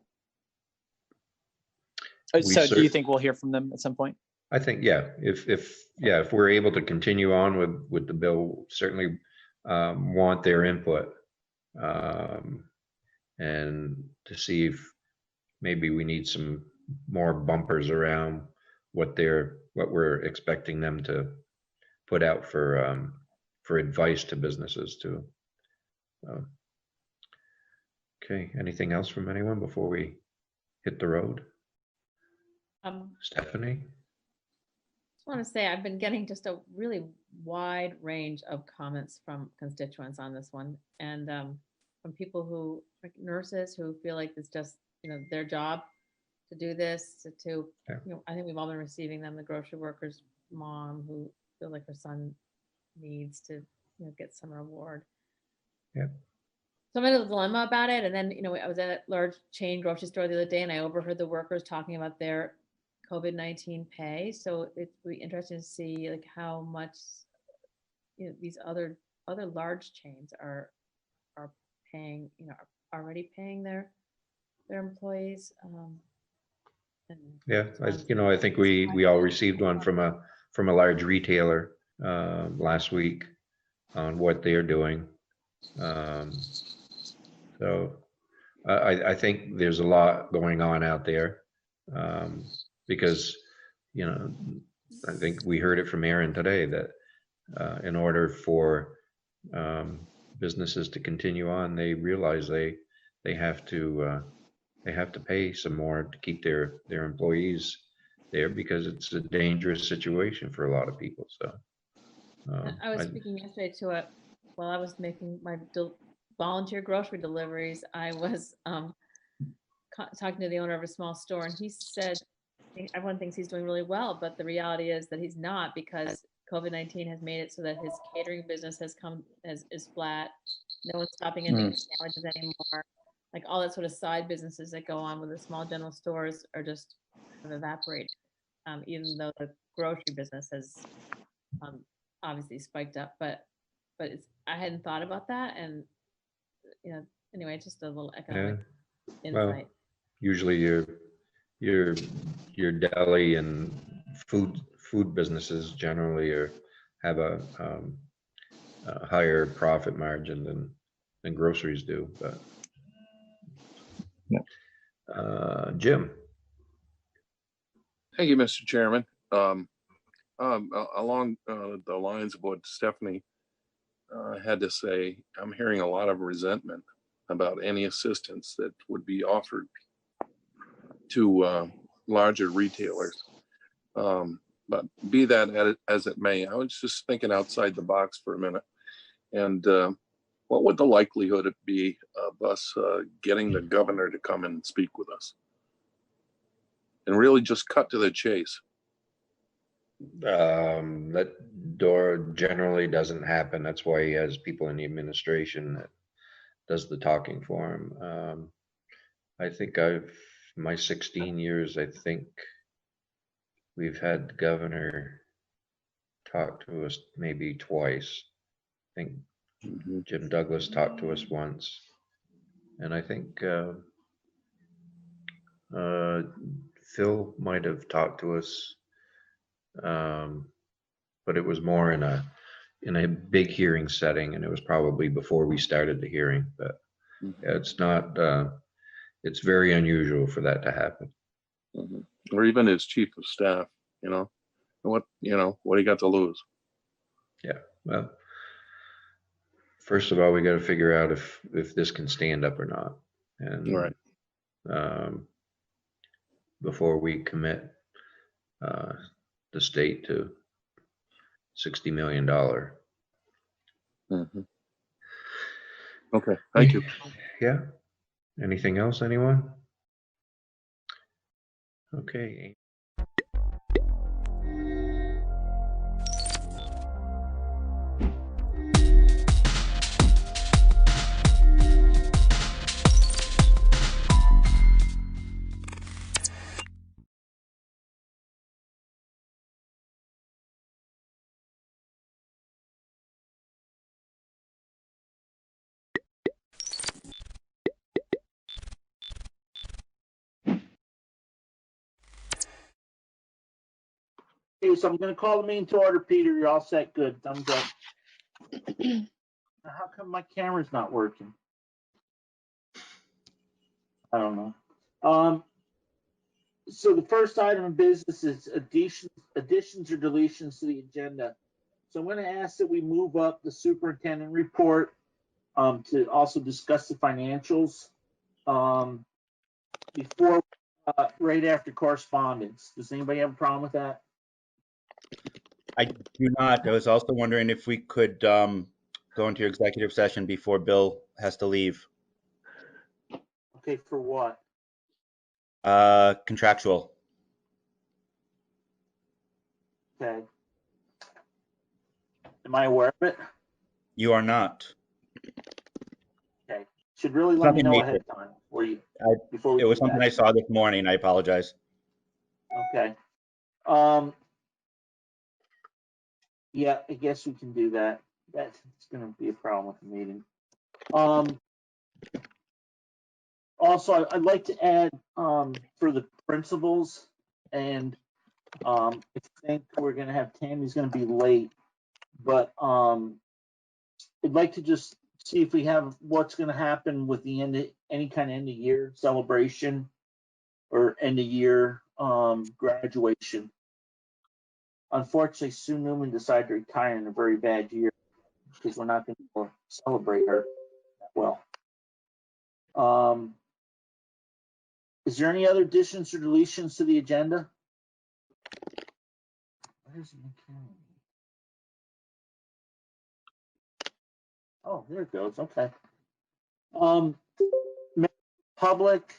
[SPEAKER 10] We
[SPEAKER 14] So do you think we'll hear from them at some point?
[SPEAKER 10] I think, yeah, if we're able to continue on with the bill, certainly want their input, and to see if maybe we need some more bumpers around what we're expecting them to put out for advice to businesses too. Okay, anything else from anyone before we hit the road? Stephanie?
[SPEAKER 18] I just want to say I've been getting just a really wide range of comments from constituents on this one, and from people who, like nurses, who feel like it's just, you know, their job to do this. To
[SPEAKER 10] Yeah.
[SPEAKER 18] you know, I think we've all been receiving them. The grocery worker's mom who feels like her son needs to, you know, get some reward.
[SPEAKER 10] Yeah.
[SPEAKER 18] So I'm in a dilemma about it. And then, you know, I was at a large chain grocery store the other day, and I overheard the workers talking about their COVID-19 pay. So it'd be interesting to see like how much, you know, these other large chains are paying, you know, are already paying their employees.
[SPEAKER 10] Yeah, I think we all received one from a large retailer last week on what they're doing. So I think there's a lot going on out there, because, you know, I think we heard it from Aaron today that in order for businesses to continue on, they realize they have to pay some more to keep their employees there, because it's a dangerous situation for a lot of people. So
[SPEAKER 18] I was speaking yesterday to while I was making my volunteer grocery deliveries, I was talking to the owner of a small store, and he said everyone thinks he's doing really well, but the reality is that he's not, because COVID-19 has made it so that his catering business is flat. No one's stopping in to get sandwiches anymore. Like all that sort of side businesses that go on with the small general stores are just kind of evaporated, even though the grocery business has obviously spiked up. But I hadn't thought about that, and you know, anyway, just a little economic insight.
[SPEAKER 10] Well, usually your deli and food businesses generally have a higher profit margin than groceries do, but Jim.
[SPEAKER 19] Thank you, Mr. Chairman. Along the lines of what Stephanie had to say, I'm hearing a lot of resentment about any assistance that would be offered to larger retailers. But be that as it may, I was just thinking outside the box for a minute. And what would the likelihood it be of us getting the governor to come and speak with us? And really just cut to the chase.
[SPEAKER 10] That door generally doesn't happen. That's why he has people in the administration that does the talking for him. I think my 16 years, I think we've had the governor talk to us maybe twice. I think Jim Douglas talked to us once, and I think Phil might have talked to us, but it was more in a big hearing setting, and it was probably before we started the hearing. But it's not. It's very unusual for that to happen.
[SPEAKER 19] Or even his chief of staff. What do you got to lose?
[SPEAKER 10] Yeah. Well, first of all, we got to figure out if this can stand up or not, and
[SPEAKER 19] right.
[SPEAKER 10] Before we commit the state to $60 million.
[SPEAKER 19] Okay, thank you.
[SPEAKER 10] Yeah. Anything else, anyone? Okay.
[SPEAKER 20] Okay, so I'm going to call the meeting to order. Peter, you're all set. Good. Thumbs up. How come my camera's not working? I don't know. So the first item of business is additions or deletions to the agenda. So I'm going to ask that we move up the superintendent report to also discuss the financials before right after correspondence. Does anybody have a problem with that?
[SPEAKER 21] I do not. I was also wondering if we could go into executive session before Bill has to leave.
[SPEAKER 20] Okay, for what?
[SPEAKER 21] Contractual.
[SPEAKER 20] Okay. Am I aware of it?
[SPEAKER 21] You are not.
[SPEAKER 20] Okay. Should really let me know ahead of time. Before we
[SPEAKER 21] it was
[SPEAKER 20] do
[SPEAKER 21] something
[SPEAKER 20] that.
[SPEAKER 21] I saw this morning. I apologize.
[SPEAKER 20] Okay. Yeah, I guess we can do that. That's going to be a problem with the meeting. Also, I'd like to add for the principals, and I think we're going to have Tammy's going to be late, but I'd like to just see if we have what's going to happen with the any kind of end of year celebration or end of year graduation. Unfortunately, Sue Newman decided to retire in a very bad year because we're not going to celebrate her that well. Is there any other additions or deletions to the agenda? Where's my calendar? Oh, there it goes. Okay. Public,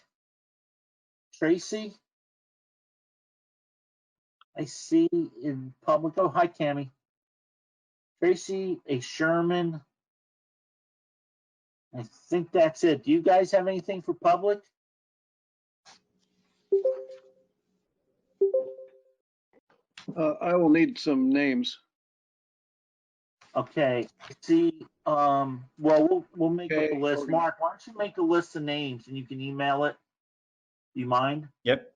[SPEAKER 20] Tracy. I see in public. Oh, hi, Tammy. Tracy, a Sherman. I think that's it. Do you guys have anything for public?
[SPEAKER 22] I will need some names.
[SPEAKER 20] Okay. See, well, we'll make up a list. Mark, why don't you make a list of names and you can email it? Do you mind?
[SPEAKER 21] Yep.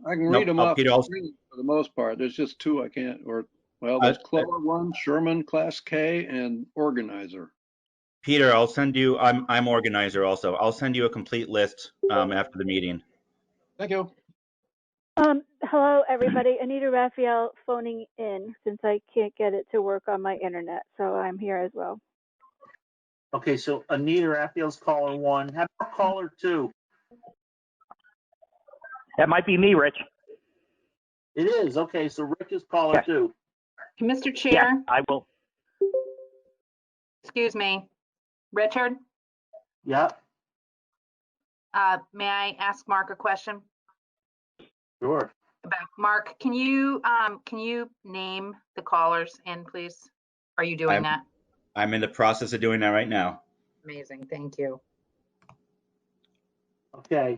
[SPEAKER 22] I can read them off the screen for the most part. There's just two I can't, there's Clover 1, Sherman, Class K, and Organizer.
[SPEAKER 21] Peter, I'll send you. I'm organizer also. I'll send you a complete list after the meeting.
[SPEAKER 22] Thank you.
[SPEAKER 23] Hello, everybody. Anita Raphael phoning in since I can't get it to work on my internet, so I'm here as well.
[SPEAKER 20] Okay, so Anita Raphael's caller 1. How about caller 2?
[SPEAKER 24] That might be me, Rich.
[SPEAKER 20] It is. Okay, so Rick is caller 2.
[SPEAKER 25] Mr. Chair?
[SPEAKER 24] Yeah, I will.
[SPEAKER 25] Excuse me. Richard?
[SPEAKER 20] Yeah.
[SPEAKER 25] May I ask Mark a question?
[SPEAKER 20] Sure.
[SPEAKER 25] Mark, can you name the callers in, please? Are you doing that?
[SPEAKER 21] I'm in the process of doing that right now.
[SPEAKER 25] Amazing. Thank you.
[SPEAKER 20] Okay.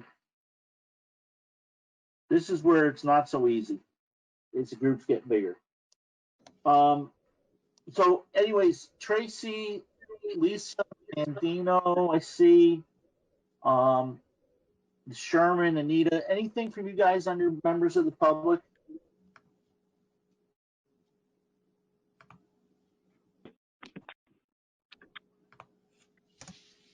[SPEAKER 20] This is where it's not so easy. It's the groups get bigger. So anyways, Tracy, Lisa Andino, I see. Sherman, Anita, anything from you guys under members of the public?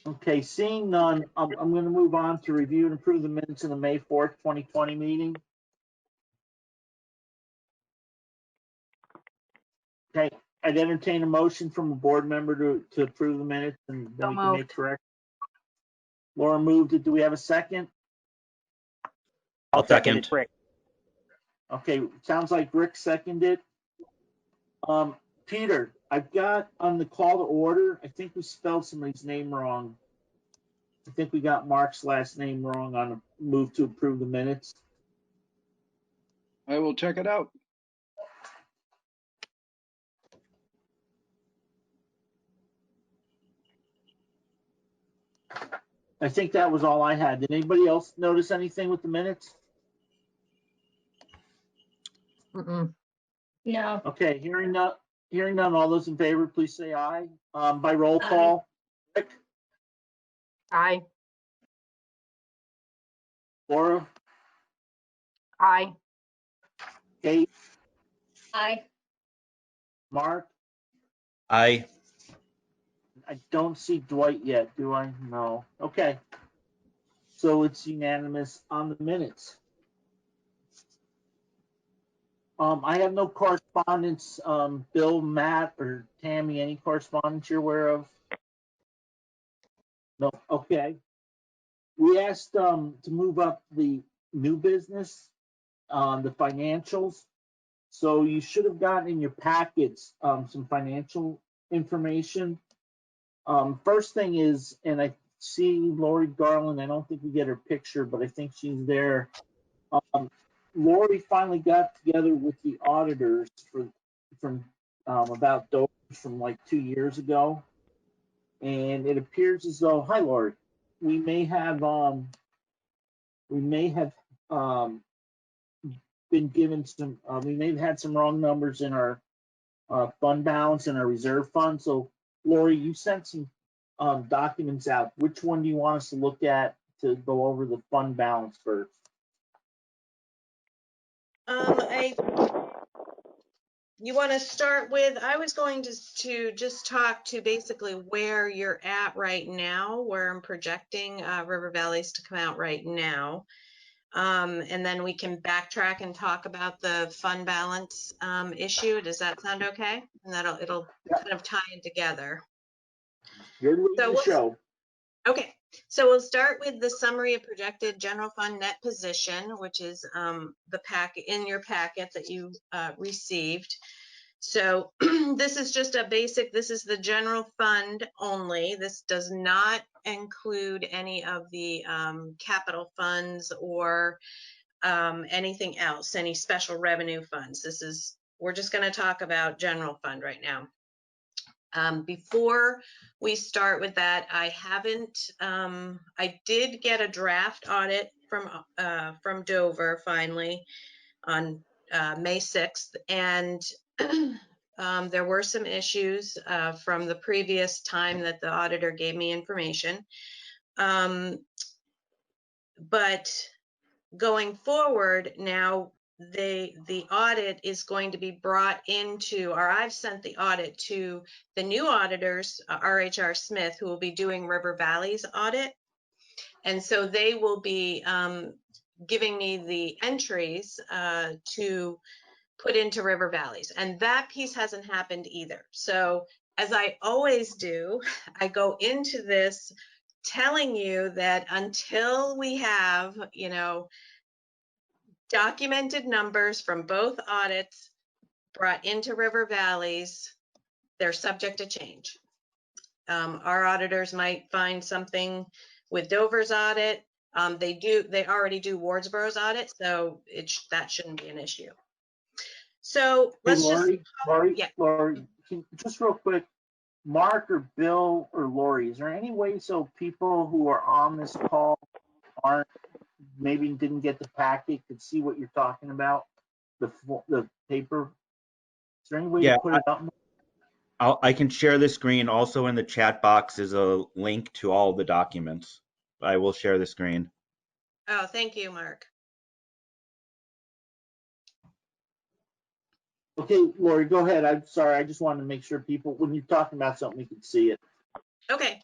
[SPEAKER 20] Okay, seeing none, I'm going to move on to review and approve the minutes of the May 4th, 2020 meeting. Okay, I'd entertain a motion from a board member to approve the minutes, and then we can make correct. Laura moved it. Do we have a second?
[SPEAKER 21] I'll second.
[SPEAKER 20] Okay, sounds like Rick seconded. Peter, I've got on the call to order, I think we spelled somebody's name wrong. I think we got Mark's last name wrong on a move to approve the minutes.
[SPEAKER 22] I will check it out.
[SPEAKER 20] I think that was all I had. Did anybody else notice anything with the minutes?
[SPEAKER 25] No.
[SPEAKER 20] Okay, hearing none, all those in favor, please say aye. By roll call, Rick,
[SPEAKER 25] Aye.
[SPEAKER 20] Laura,
[SPEAKER 25] Aye.
[SPEAKER 20] Kate,
[SPEAKER 25] Aye.
[SPEAKER 20] Mark.
[SPEAKER 21] Aye.
[SPEAKER 20] I don't see Dwight yet, do I? No. Okay. So it's unanimous on the minutes. I have no correspondence. Bill, Matt, or Tammy, any correspondence you're aware of? No. Okay. We asked to move up the new business, the financials. So you should have gotten in your packets some financial information. First thing is, and I see Lori Garland, I don't think we get her picture, but I think she's there. Lori finally got together with the auditors from about Dover from like 2 years ago. And it appears as though, hi Lori, we may have been given some, we may have had some wrong numbers in our fund balance and our reserve fund. So Lori, you sent some documents out. Which one do you want us to look at to go over the fund balance first?
[SPEAKER 1] You want to start with, I was going to just talk to basically where you're at right now, where I'm projecting River Valleys to come out right now. And then we can backtrack and talk about the fund balance issue. Does that sound okay? And it'll kind of tie in together.
[SPEAKER 20] You're leading the show.
[SPEAKER 1] Okay, so we'll start with the summary of projected general fund net position, which is the packet in your packet that you received. So this is just a basic, this is the general fund only. This does not include any of the capital funds or anything else, any special revenue funds. We're just going to talk about general fund right now. Before we start with that, I did get a draft audit from Dover finally on May 6th, and there were some issues from the previous time that the auditor gave me information. But going forward now, the audit is going to be brought into, or I've sent the audit to the new auditors, RHR Smith, who will be doing River Valley's audit. And so they will be giving me the entries to put into River Valleys. And that piece hasn't happened either. So as I always do, I go into this telling you that until we have, documented numbers from both audits brought into River Valleys, they're subject to change. Our auditors might find something with Dover's audit. They already do Wardsboro's audit, so that shouldn't be an issue. So let's
[SPEAKER 20] Lori, just real quick, Mark or Bill or Lori, is there any way so people who are on this call maybe didn't get the packet could see what you're talking about, the paper? Is there any way to put it up?
[SPEAKER 21] I can share the screen. Also in the chat box is a link to all the documents. I will share the screen.
[SPEAKER 1] Oh, thank you, Mark.
[SPEAKER 20] Okay, Lori, go ahead. I'm sorry. I just wanted to make sure people, when you're talking about something, we could see it.
[SPEAKER 1] Okay,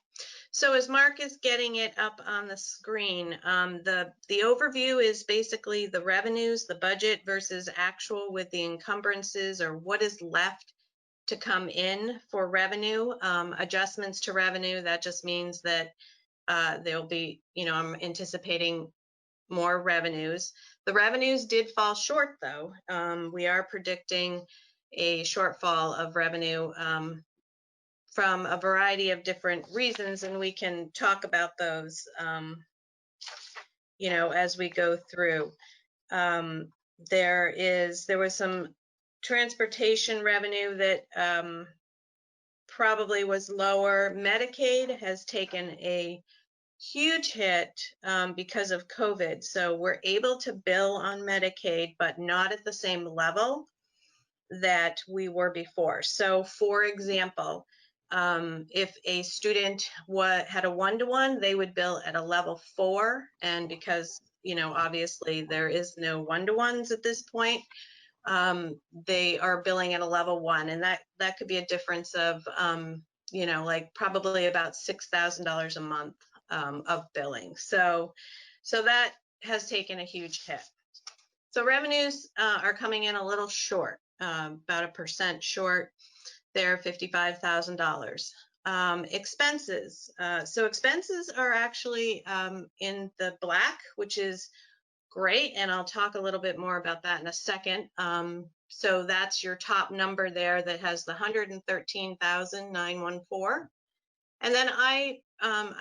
[SPEAKER 1] so as Mark is getting it up on the screen, the overview is basically the revenues, the budget versus actual with the encumbrances or what is left to come in for revenue. Adjustments to revenue, that just means that there'll be, I'm anticipating more revenues. The revenues did fall short though. We are predicting a shortfall of revenue from a variety of different reasons, and we can talk about those, as we go through. There was some transportation revenue that probably was lower. Medicaid has taken a huge hit because of COVID. So we're able to bill on Medicaid, but not at the same level that we were before. So for example, if a student had a one-to-one, they would bill at a level 4. And because, obviously there is no one-to-ones at this point, they are billing at a level 1. And that could be a difference of, like probably about $6,000 a month of billing. So that has taken a huge hit. So revenues are coming in a little short, about 1% short. They're $55,000. Expenses. So expenses are actually in the black, which is great. And I'll talk a little bit more about that in a second. So that's your top number there that has the 113,914. And then I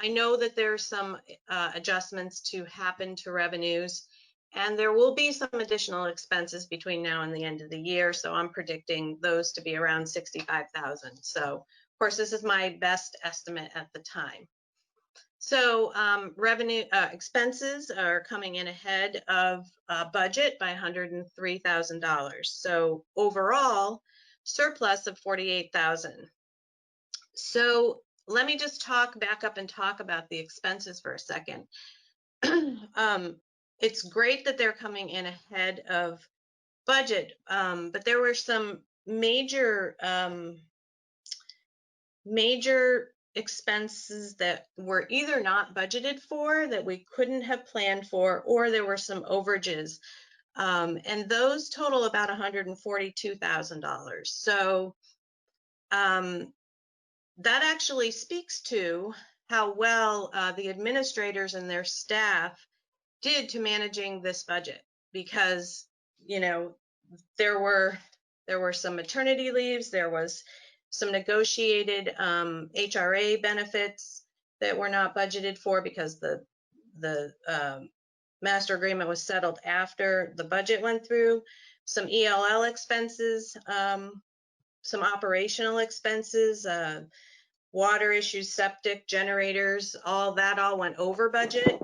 [SPEAKER 1] know that there's some adjustments to happen to revenues, and there will be some additional expenses between now and the end of the year. So I'm predicting those to be around 65,000. So of course, this is my best estimate at the time. So expenses are coming in ahead of budget by $103,000. So overall, surplus of 48,000. So let me just back up and talk about the expenses for a second. It's great that they're coming in ahead of budget, but there were some major expenses that were either not budgeted for, that we couldn't have planned for, or there were some overages. And those total about $142,000. So that actually speaks to how well the administrators and their staff did to managing this budget, because there were some maternity leaves, there was some negotiated HRA benefits that were not budgeted for because the master agreement was settled after the budget went through, some ELL expenses, some operational expenses, water issues, septic, generators, all went over budget.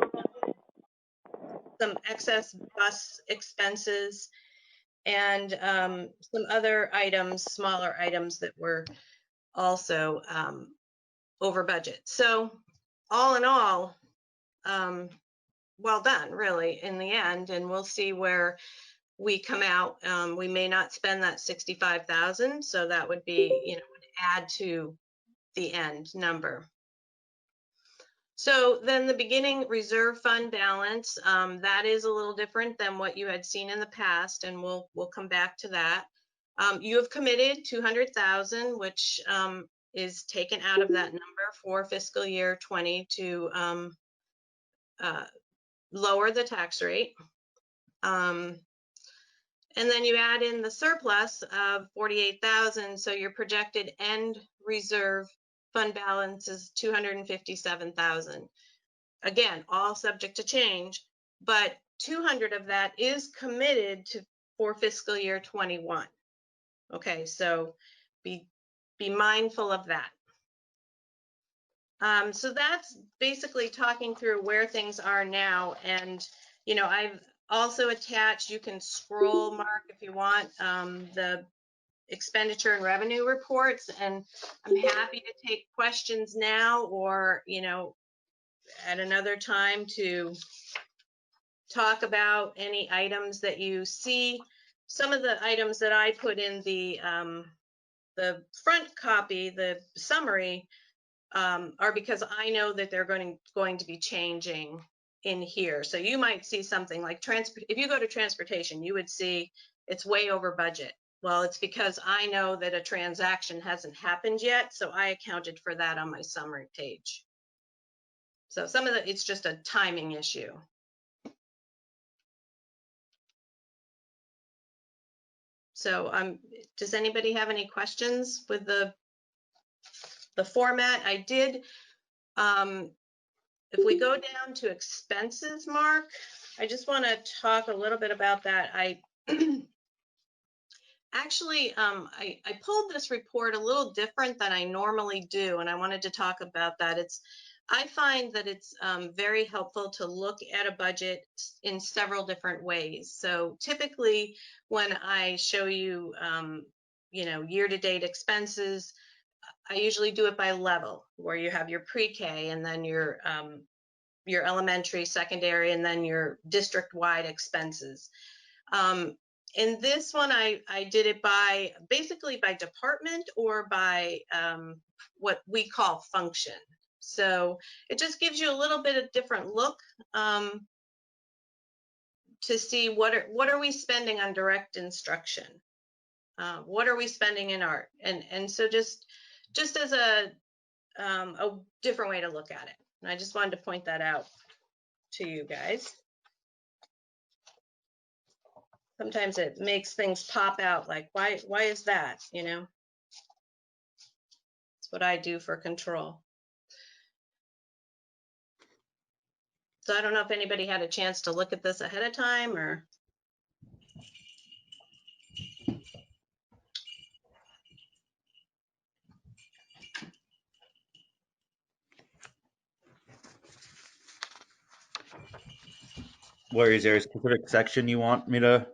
[SPEAKER 1] Some excess bus expenses, and some other items, smaller items that were also over budget. So all in all, well done, really, in the end, and we'll see where we come out. We may not spend that 65,000, so that would be, would add to the end number. So then the beginning reserve fund balance, that is a little different than what you had seen in the past, and we'll come back to that. You have committed 200,000, which is taken out of that number for fiscal year 20 to lower the tax rate. And then you add in the surplus of 48,000, so your projected end reserve fund balance is 257,000. Again, all subject to change, but 200 of that is committed for fiscal year 21. Okay, so be mindful of that. So that's basically talking through where things are now. And, I've also attached, you can scroll, Mark, if you want, the expenditure and revenue reports, and I'm happy to take questions now or, you know, at another time to talk about any items that you see. Some of the items that I put in the front copy, the summary, are because I know that they're going to be changing in here. So you might see something like if you go to transportation, you would see it's way over budget. Well, it's because I know that a transaction hasn't happened yet, so I accounted for that on my summary page. So some of it's just a timing issue. So does anybody have any questions with the format? I did, if we go down to expenses, Mark, I just want to talk a little bit about that. I actually, I pulled this report a little different than I normally do, and I wanted to talk about that. I find that it's very helpful to look at a budget in several different ways. So typically when I show you, you know, year-to-date expenses, I usually do it by level, where you have your pre-K and then your elementary, secondary, and then your district-wide expenses. In this one, I did it by basically by department or by what we call function. So it just gives you a little bit of different look to see what are we spending on direct instruction, what are we spending in art, and so just as a different way to look at it. And I just wanted to point that out to you guys. Sometimes it makes things pop out like, why is that, you know? It's what I do for control. So I don't know if anybody had a chance to look at this ahead of time or.
[SPEAKER 21] Lori, is there a specific section you want me to?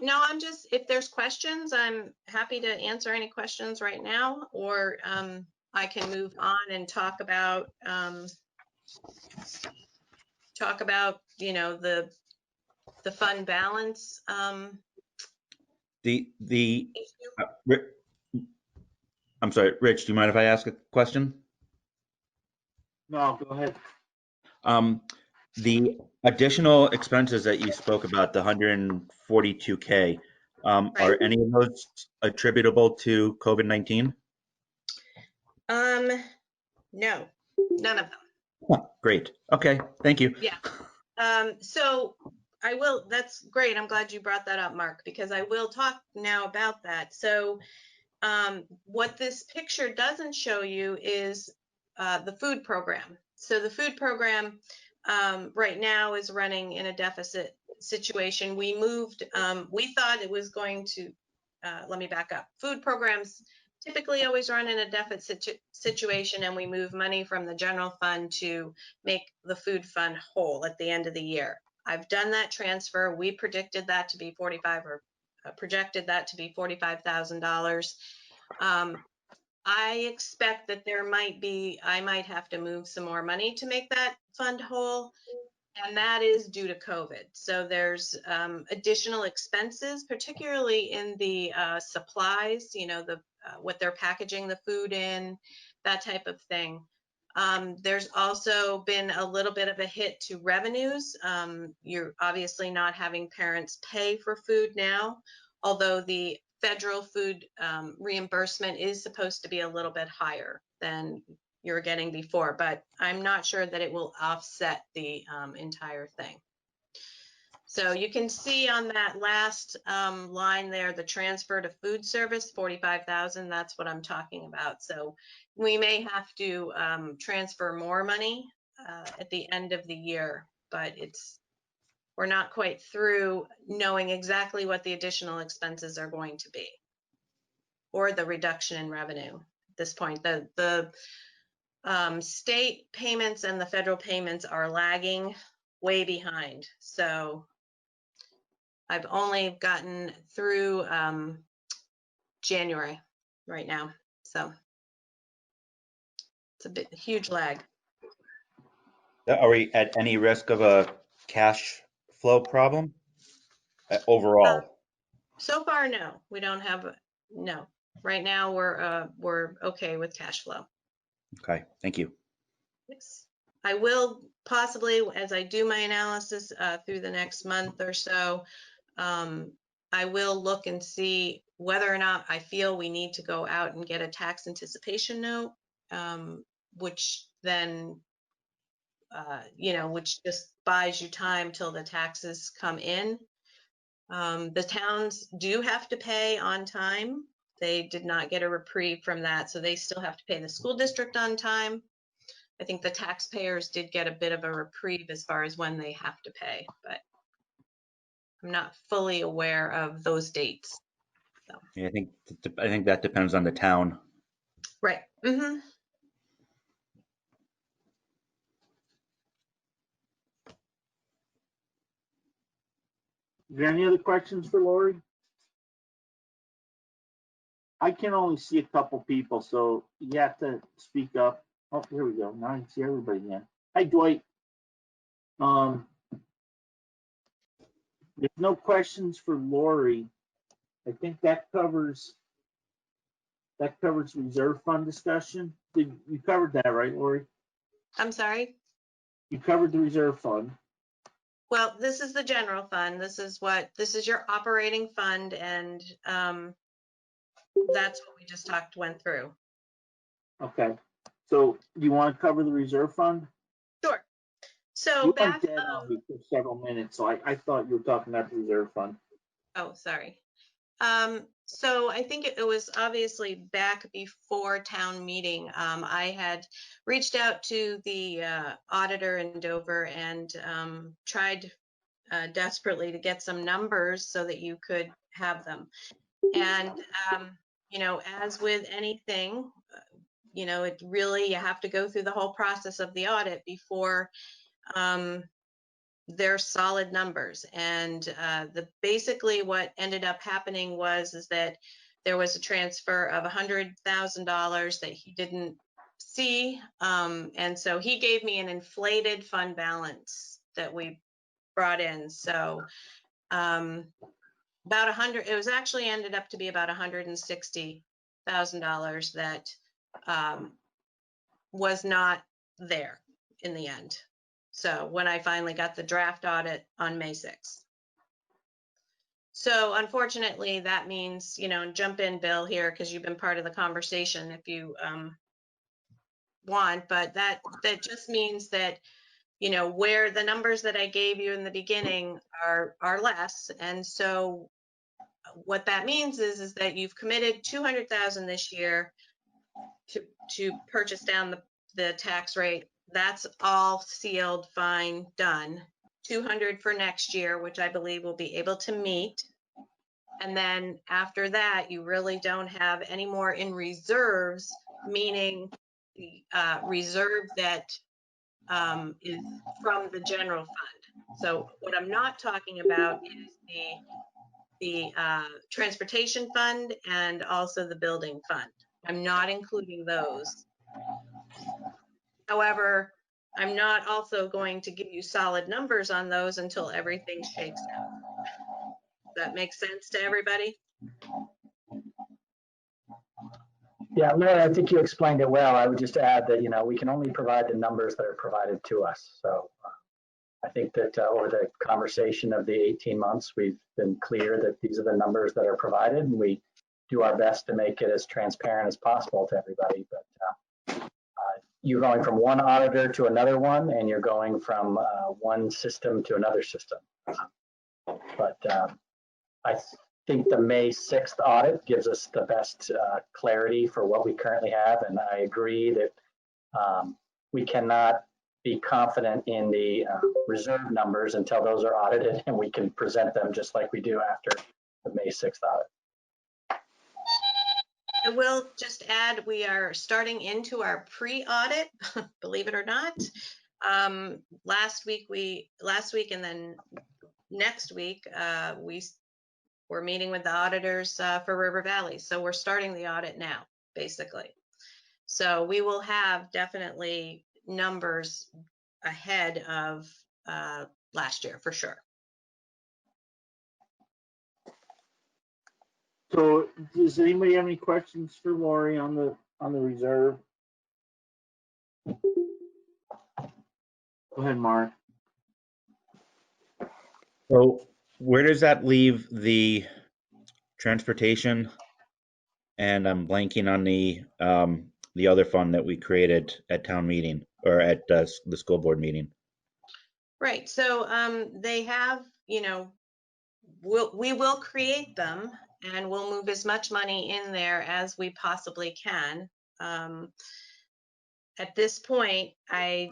[SPEAKER 1] No, I'm just, if there's questions, I'm happy to answer any questions right now, or I can move on and talk about, you know, the fund balance.
[SPEAKER 21] I'm sorry, Rich, do you mind if I ask a question?
[SPEAKER 20] No, go ahead.
[SPEAKER 21] The additional expenses that you spoke about, the 142K,
[SPEAKER 1] Right.
[SPEAKER 21] are any of those attributable to COVID-19?
[SPEAKER 1] No, none of them.
[SPEAKER 21] Oh, great. Okay, thank you.
[SPEAKER 1] Yeah. So I will, that's great. I'm glad you brought that up, Mark, because I will talk now about that. So what this picture doesn't show you is the food program. So the food program right now is running in a deficit situation. We moved, we thought it was going to, let me back up. Food programs typically always run in a deficit situation, and we move money from the general fund to make the food fund whole at the end of the year. I've done that transfer. We predicted that to be projected that to be $45,000. I expect that I might have to move some more money to make that fund whole, and that is due to COVID. So there's additional expenses, particularly in the supplies, you know, what they're packaging the food in, that type of thing. There's also been a little bit of a hit to revenues. You're obviously not having parents pay for food now, although the federal food reimbursement is supposed to be a little bit higher than you're getting before, but I'm not sure that it will offset the entire thing. So you can see on that last line there, the transfer to food service, 45,000, that's what I'm talking about. So we may have to transfer more money at the end of the year, but we're not quite through knowing exactly what the additional expenses are going to be or the reduction in revenue at this point. The state payments and the federal payments are lagging way behind. So I've only gotten through January right now. So it's a huge lag.
[SPEAKER 21] Are we at any risk of a cash flow problem overall?
[SPEAKER 1] So far, no, we don't have, no. Right now, we're okay with cash flow.
[SPEAKER 21] Okay, thank you.
[SPEAKER 1] Yes. I will possibly, as I do my analysis through the next month or so, I will look and see whether or not I feel we need to go out and get a tax anticipation note, which then, which just buys you time till the taxes come in. The towns do have to pay on time. They did not get a reprieve from that, so they still have to pay the school district on time. I think the taxpayers did get a bit of a reprieve as far as when they have to pay, but I'm not fully aware of those dates. So.
[SPEAKER 21] Yeah, I think that depends on the town.
[SPEAKER 1] Right. Mm-hmm.
[SPEAKER 20] Is there any other questions for Lori? I can only see a couple people, so you have to speak up. Oh, here we go. Now I can see everybody again. Hi, Dwight. There's no questions for Lori. I think that covers reserve fund discussion. You covered that, right, Lori?
[SPEAKER 1] I'm sorry?
[SPEAKER 20] You covered the reserve fund.
[SPEAKER 1] Well, this is the general fund. This is your operating fund, and that's what we just went through.
[SPEAKER 20] Okay. So you want to cover the reserve fund?
[SPEAKER 1] Sure. So
[SPEAKER 20] you
[SPEAKER 1] back
[SPEAKER 20] went dead on me for several minutes, so I thought you were talking about the reserve fund.
[SPEAKER 1] Oh, sorry. So I think it was obviously back before town meeting. I had reached out to the auditor in Dover and tried desperately to get some numbers so that you could have them. And, as with anything, it really, you have to go through the whole process of the audit before they're solid numbers. And basically what ended up happening is that there was a transfer of $100,000 that he didn't see. And so he gave me an inflated fund balance that we brought in. So about it was actually ended up to be about $160,000 that was not there in the end. So when I finally got the draft audit on May 6th. So unfortunately, that means, jump in, Bill, here, because you've been part of the conversation if you want, but that just means that, where the numbers that I gave you in the beginning are less. And so what that means is that you've committed $200,000 this year to purchase down the tax rate. That's all sealed, fine, done. 200 for next year, which I believe we'll be able to meet. And then after that, you really don't have any more in reserves, meaning the reserve that is from the general fund. So what I'm not talking about is the transportation fund and also the building fund. I'm not including those. However, I'm not also going to give you solid numbers on those until everything shakes out. Does that make sense to everybody?
[SPEAKER 2] Yeah, Larry, I think you explained it well. I would just add that, we can only provide the numbers that are provided to us. So I think that over the conversation of the 18 months, we've been clear that these are the numbers that are provided, and we do our best to make it as transparent as possible to everybody. But you're going from one auditor to another one, and you're going from one system to another system. But I think the May 6th audit gives us the best clarity for what we currently have. And I agree that we cannot be confident in the reserve numbers until those are audited, and we can present them just like we do after the May 6th audit.
[SPEAKER 1] I will just add, we are starting into our pre-audit, believe it or not. Last week and then next week, we We're meeting with the auditors for River Valley. So we're starting the audit now, basically. So we will have definitely numbers ahead of last year for sure.
[SPEAKER 20] So does anybody have any questions for Lori on the reserve? Go ahead, Mark.
[SPEAKER 21] So where does that leave the transportation? And I'm blanking on the other fund that we created at town meeting or at the school board meeting.
[SPEAKER 1] Right. So they have, you know, we will create them and we'll move as much money in there as we possibly can. At this point, I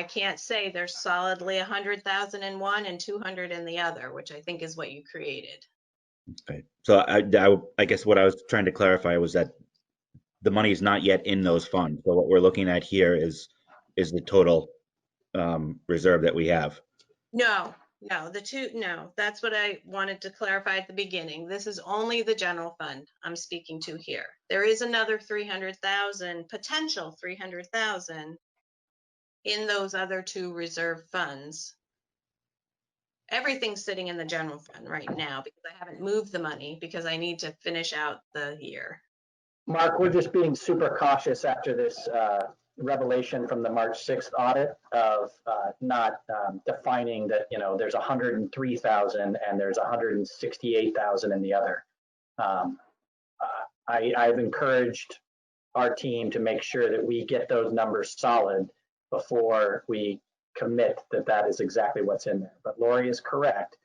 [SPEAKER 1] can't say there's solidly 100,000 in one and 200 in the other, which I think is what you created.
[SPEAKER 21] Okay. So I guess what I was trying to clarify was that the money is not yet in those funds. So what we're looking at here is the total reserve that we have.
[SPEAKER 1] No, that's what I wanted to clarify at the beginning. This is only the general fund I'm speaking to here. There is another 300,000, potential 300,000 in those other two reserve funds. Everything's sitting in the general fund right now because I haven't moved the money because I need to finish out the year.
[SPEAKER 2] Mark, we're just being super cautious after this revelation from the March 6th audit of not defining that, you know, there's 103,000 and there's 168,000 in the other. I've encouraged our team to make sure that we get those numbers solid before we commit that that is exactly what's in there. But Lori is correct.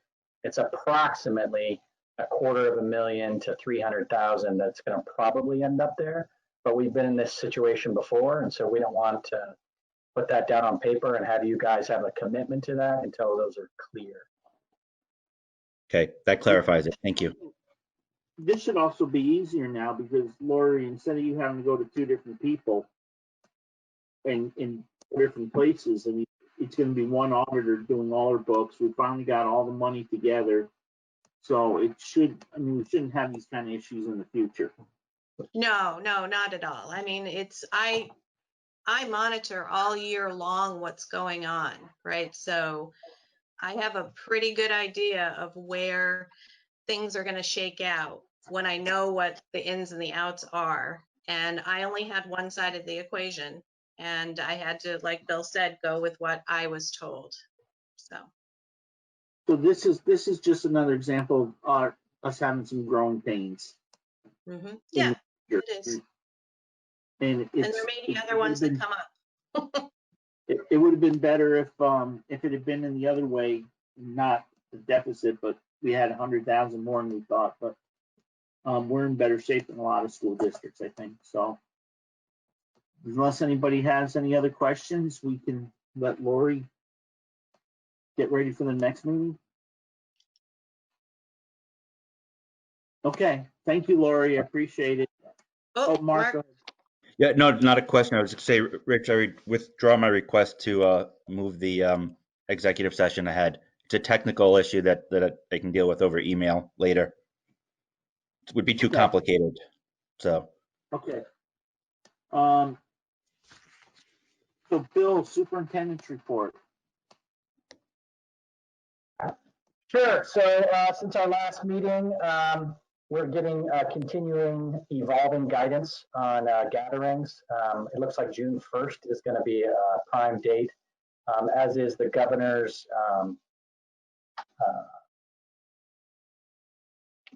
[SPEAKER 2] It's approximately $250,000 to 300,000 that's going to probably end up there. But we've been in this situation before, and so we don't want to put that down on paper and have you guys have a commitment to that until those are clear.
[SPEAKER 21] Okay, that clarifies it. Thank you.
[SPEAKER 20] This should also be easier now because Lori, instead of you having to go to two different people and in different places, I mean, it's going to be one auditor doing all our books. We finally got all the money together. So it should, I mean, we shouldn't have these kind of issues in the future.
[SPEAKER 1] No, not at all. I mean, I monitor all year long what's going on, right? So I have a pretty good idea of where things are going to shake out when I know what the ins and the outs are. And I only had one side of the equation, and I had to, like Bill said, go with what I was told.
[SPEAKER 20] So this is just another example of us having some growing pains.
[SPEAKER 1] Mm-hmm. Yeah, it is.
[SPEAKER 20] And
[SPEAKER 1] there may be other ones that come up.
[SPEAKER 20] It would have been better if it had been in the other way, not the deficit, but we had 100,000 more than we thought. But we're in better shape than a lot of school districts, I think. So unless anybody has any other questions, we can let Lori get ready for the next meeting. Okay, thank you, Lori. I appreciate it.
[SPEAKER 1] Oh,
[SPEAKER 20] Mark.
[SPEAKER 21] Yeah, no, not a question. I was just going to say, Rich, I withdraw my request to move the executive session ahead. It's a technical issue that I can deal with over email later. It would be too complicated. So.
[SPEAKER 20] Okay. So Bill, superintendent's report.
[SPEAKER 2] Sure. So since our last meeting, we're getting continuing evolving guidance on gatherings. It looks like June 1st is going to be a prime date, as is the governor's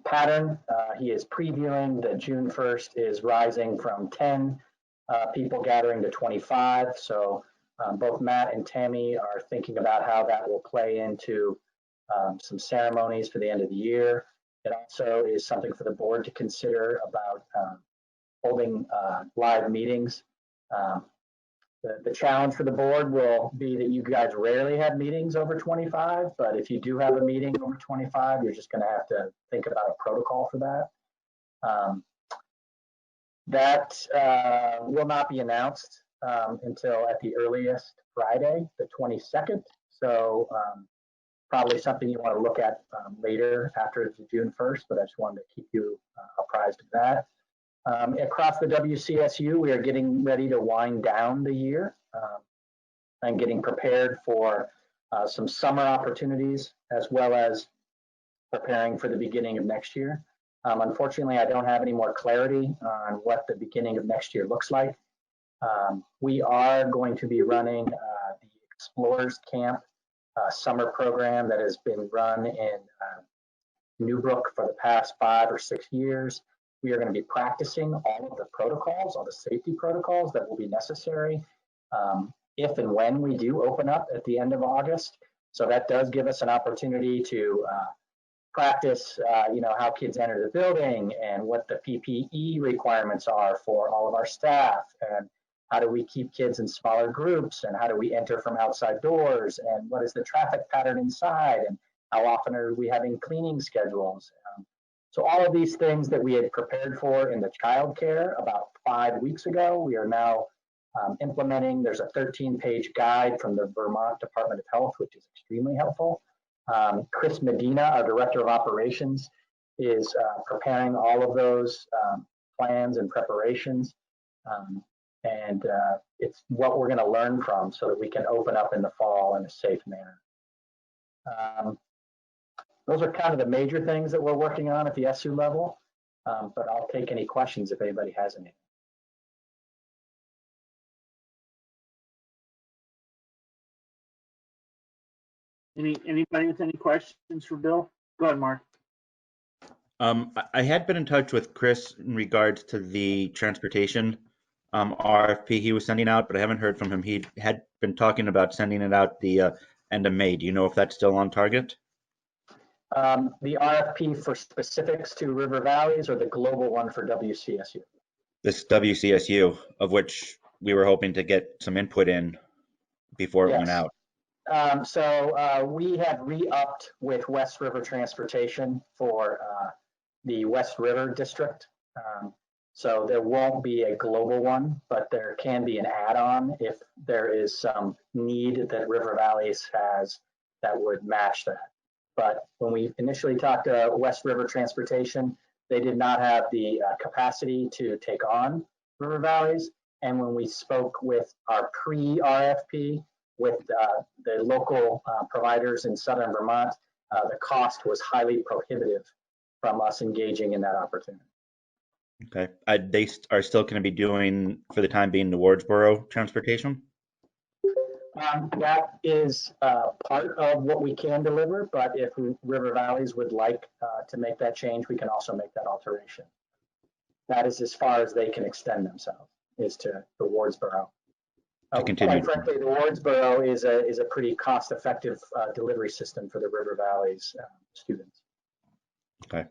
[SPEAKER 2] pattern. He is previewing that June 1st is rising from 10 people gathering to 25. So both Matt and Tammy are thinking about how that will play into some ceremonies for the end of the year. It also is something for the board to consider about holding live meetings. The challenge for the board will be that you guys rarely have meetings over 25, but if you do have a meeting over 25, you're just going to have to think about a protocol for that. That will not be announced until at the earliest Friday, the 22nd. So probably something you want to look at later after June 1st, but I just wanted to keep you apprised of that. Across the WCSU, we are getting ready to wind down the year and getting prepared for some summer opportunities, as well as preparing for the beginning of next year. Unfortunately, I don't have any more clarity on what the beginning of next year looks like. We are going to be running the Explorers Camp summer program that has been run in Newbrook for the past 5 or 6 years. We are going to be practicing all of the protocols, all the safety protocols that will be necessary if and when we do open up at the end of August. So that does give us an opportunity to practice, how kids enter the building and what the PPE requirements are for all of our staff, and how do we keep kids in smaller groups, and how do we enter from outside doors, and what is the traffic pattern inside, and how often are we having cleaning schedules. So all of these things that we had prepared for in the childcare about 5 weeks ago, we are now implementing. There's a 13-page guide from the Vermont Department of Health, which is extremely helpful. Chris Medina, our Director of Operations, is preparing all of those plans and preparations. It's what we're going to learn from so that we can open up in the fall in a safe manner. Those are kind of the major things that we're working on at the SU level, but I'll take any questions if anybody has any.
[SPEAKER 20] Anybody with any questions for Bill? Go ahead, Mark.
[SPEAKER 21] I had been in touch with Chris in regards to the transportation RFP he was sending out, but I haven't heard from him. He had been talking about sending it out the end of May. Do you know if that's still on target?
[SPEAKER 2] The RFP for specifics to River Valleys, or the global one for WCSU?
[SPEAKER 21] This WCSU, of which we were hoping to get some input in before it went out.
[SPEAKER 2] We have re-upped with West River Transportation for the West River District. So there won't be a global one, but there can be an add-on if there is some need that River Valleys has that would match that. But when we initially talked to West River Transportation, they did not have the capacity to take on River Valleys. And when we spoke with our pre-RFP with the local providers in Southern Vermont, the cost was highly prohibitive from us engaging in that opportunity.
[SPEAKER 21] Okay. They are still going to be doing, for the time being, the Wardsboro transportation?
[SPEAKER 2] That is part of what we can deliver, but if River Valleys would like to make that change, we can also make that alteration. That is as far as they can extend themselves, is to the Wardsboro. Quite frankly, the Wardsboro is a pretty cost-effective delivery system for the River Valleys students.
[SPEAKER 21] Okay.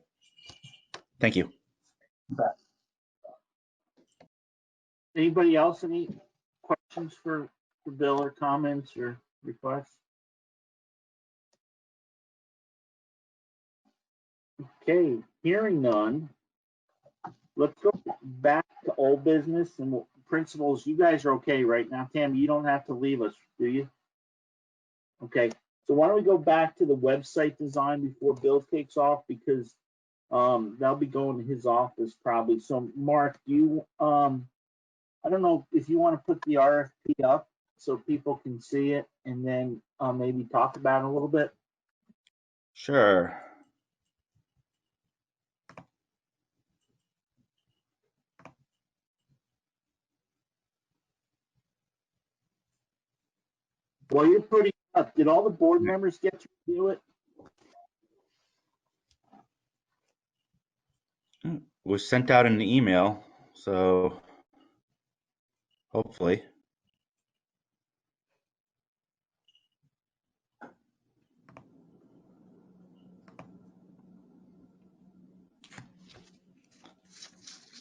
[SPEAKER 21] Thank you.
[SPEAKER 20] Anybody else, any questions for Bill, or comments or requests? Okay, hearing none, let's go back to old business and principals. You guys are okay right now. Tammy, you don't have to leave us, do you? Okay, so why don't we go back to the website design before Bill takes off, because that'll be going to his office probably. So Mark, you I don't know if you want to put the RFP up so people can see it, and then maybe talk about it a little bit.
[SPEAKER 21] Sure.
[SPEAKER 20] Well, you're pretty up. Did all the board members get to do it?
[SPEAKER 21] It was sent out in an email, so hopefully.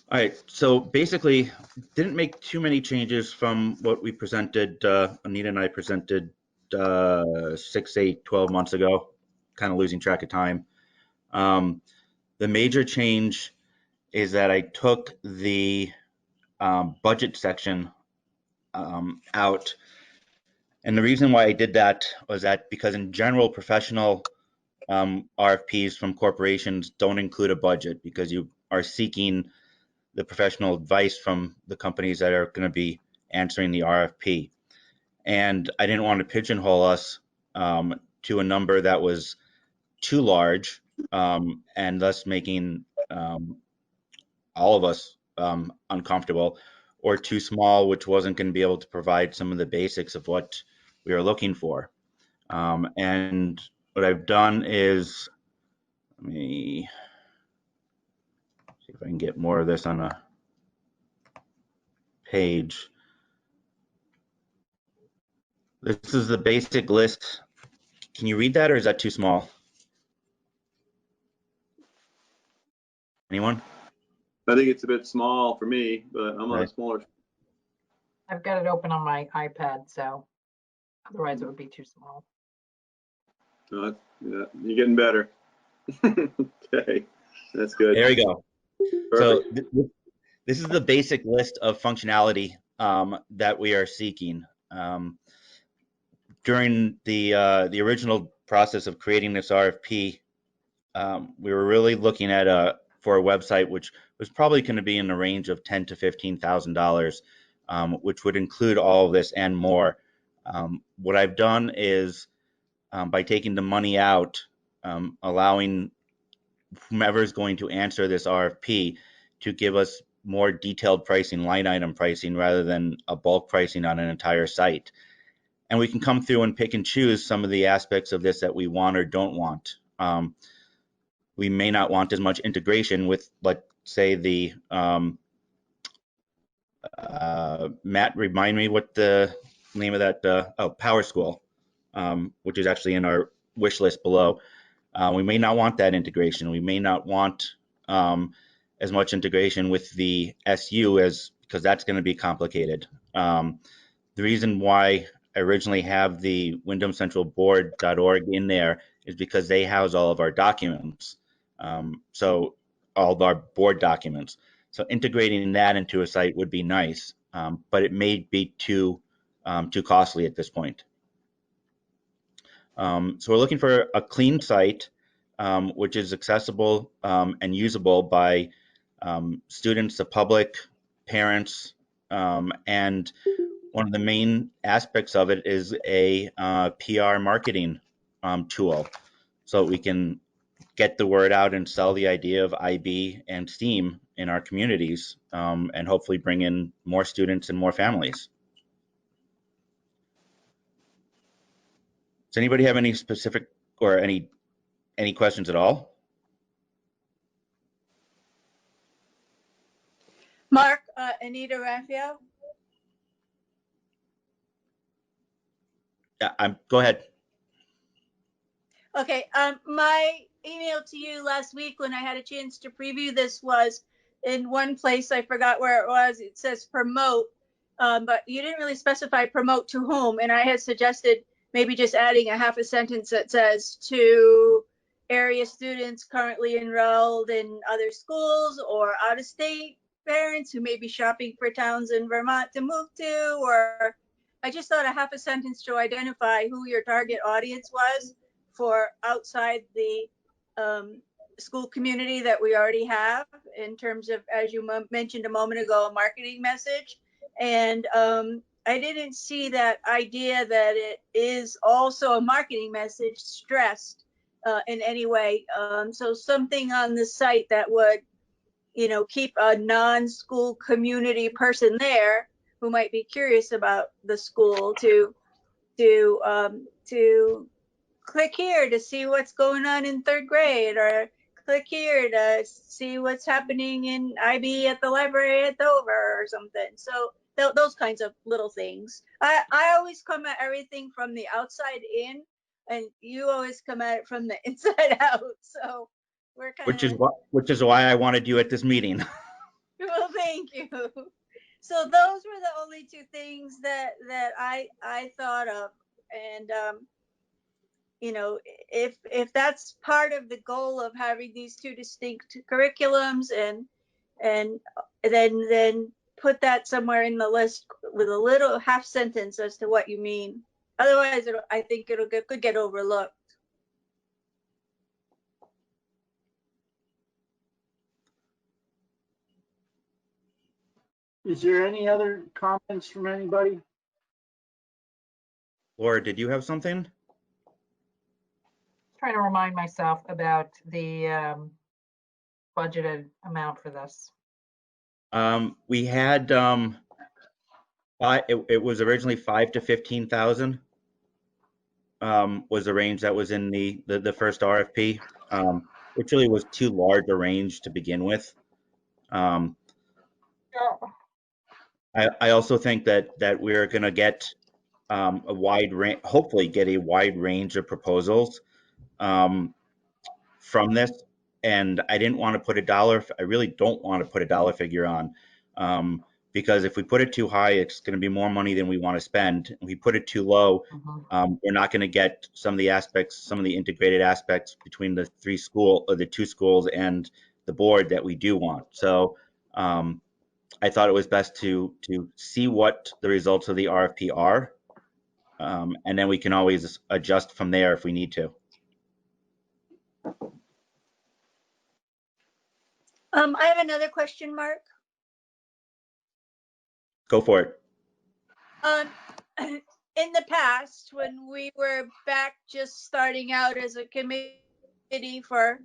[SPEAKER 21] All right, so basically, didn't make too many changes from what we presented. Anita and I presented 6, 8, 12 months ago, kind of losing track of time. The major change is that I took the budget section out And the reason why I did that was that because in general, professional RFPs from corporations don't include a budget because you are seeking the professional advice from the companies that are going to be answering the RFP. And I didn't want to pigeonhole us to a number that was too large and thus making all of us uncomfortable, or too small, which wasn't going to be able to provide some of the basics of what we were looking for. And what I've done is, let me see if I can get more of this on a page. This is the basic list. Can you read that, or is that too small? Anyone?
[SPEAKER 3] I think it's a bit small for me, but I'm on a smaller.
[SPEAKER 25] I've got it open on my iPad, so otherwise it would be too small.
[SPEAKER 3] Yeah, you're getting better. Okay, that's good.
[SPEAKER 21] There we go.
[SPEAKER 3] Perfect.
[SPEAKER 21] So this is the basic list of functionality that we are seeking. During the original process of creating this RFP, we were really looking at for a website which was probably going to be in the range of $10,000 to $15,000, which would include all of this and more. What I've done is by taking the money out, allowing whomever is going to answer this RFP to give us more detailed pricing, line item pricing, rather than a bulk pricing on an entire site. And we can come through and pick and choose some of the aspects of this that we want or don't want. We may not want as much integration with, let's say, the Matt, remind me what the name of that, Power School, which is actually in our wish list below. We may not want that integration. We may not want as much integration with the SU because that's going to be complicated. The reason why I originally have the WindhamCentralBoard.org in there is because they house all of our documents. So all of our board documents. So integrating that into a site would be nice, but it may be too costly at this point. So we're looking for a clean site, which is accessible and usable by students, the public, parents, and one of the main aspects of it is a PR marketing tool, so we can get the word out and sell the idea of IB and STEAM in our communities, and hopefully bring in more students and more families. Does anybody have any specific or any questions at all?
[SPEAKER 4] Mark, Anita Raphael.
[SPEAKER 21] Yeah, go ahead.
[SPEAKER 4] Okay, my email to you last week when I had a chance to preview this was in one place, I forgot where it was, it says promote, but you didn't really specify promote to whom, and I had suggested maybe just adding a half a sentence that says to area students currently enrolled in other schools or out-of-state parents who may be shopping for towns in Vermont to move to, or I just thought a half a sentence to identify who your target audience was for outside the school community that we already have in terms of, as you mentioned a moment ago, a marketing message. And I didn't see that idea that it is also a marketing message stressed in any way. So something on the site that would, keep a non-school community person there who might be curious about the school to click here to see what's going on in third grade, or click here to see what's happening in IB at the library at Dover or something. So those kinds of little things. I always come at everything from the outside in, and you always come at it from the inside out. So we're kind of.
[SPEAKER 21] Which is why I wanted you at this meeting.
[SPEAKER 4] Well, thank you. So those were the only two things that I thought of, and if that's part of the goal of having these two distinct curriculums, and then put that somewhere in the list with a little half sentence as to what you mean. Otherwise, I think could get overlooked.
[SPEAKER 20] Is there any other comments from anybody?
[SPEAKER 21] Laura, did you have something?
[SPEAKER 25] Trying to remind myself about the budgeted amount for this.
[SPEAKER 21] We had it was originally 5 to 15,000 was the range that was in the first RFP, which really was too large a range to begin with. I also think that we're going to get a wide range, hopefully get a wide range of proposals from this. And I didn't want to put I really don't want to put a dollar figure on, because if we put it too high, it's going to be more money than we want to spend. If we put it too low, we're not going to get some of the aspects, some of the integrated aspects between the two schools and the board that we do want. So I thought it was best to see what the results of the RFP are, and then we can always adjust from there if we need to.
[SPEAKER 4] I have another question, Mark.
[SPEAKER 21] Go for it.
[SPEAKER 4] In the past, when we were back just starting out as a committee for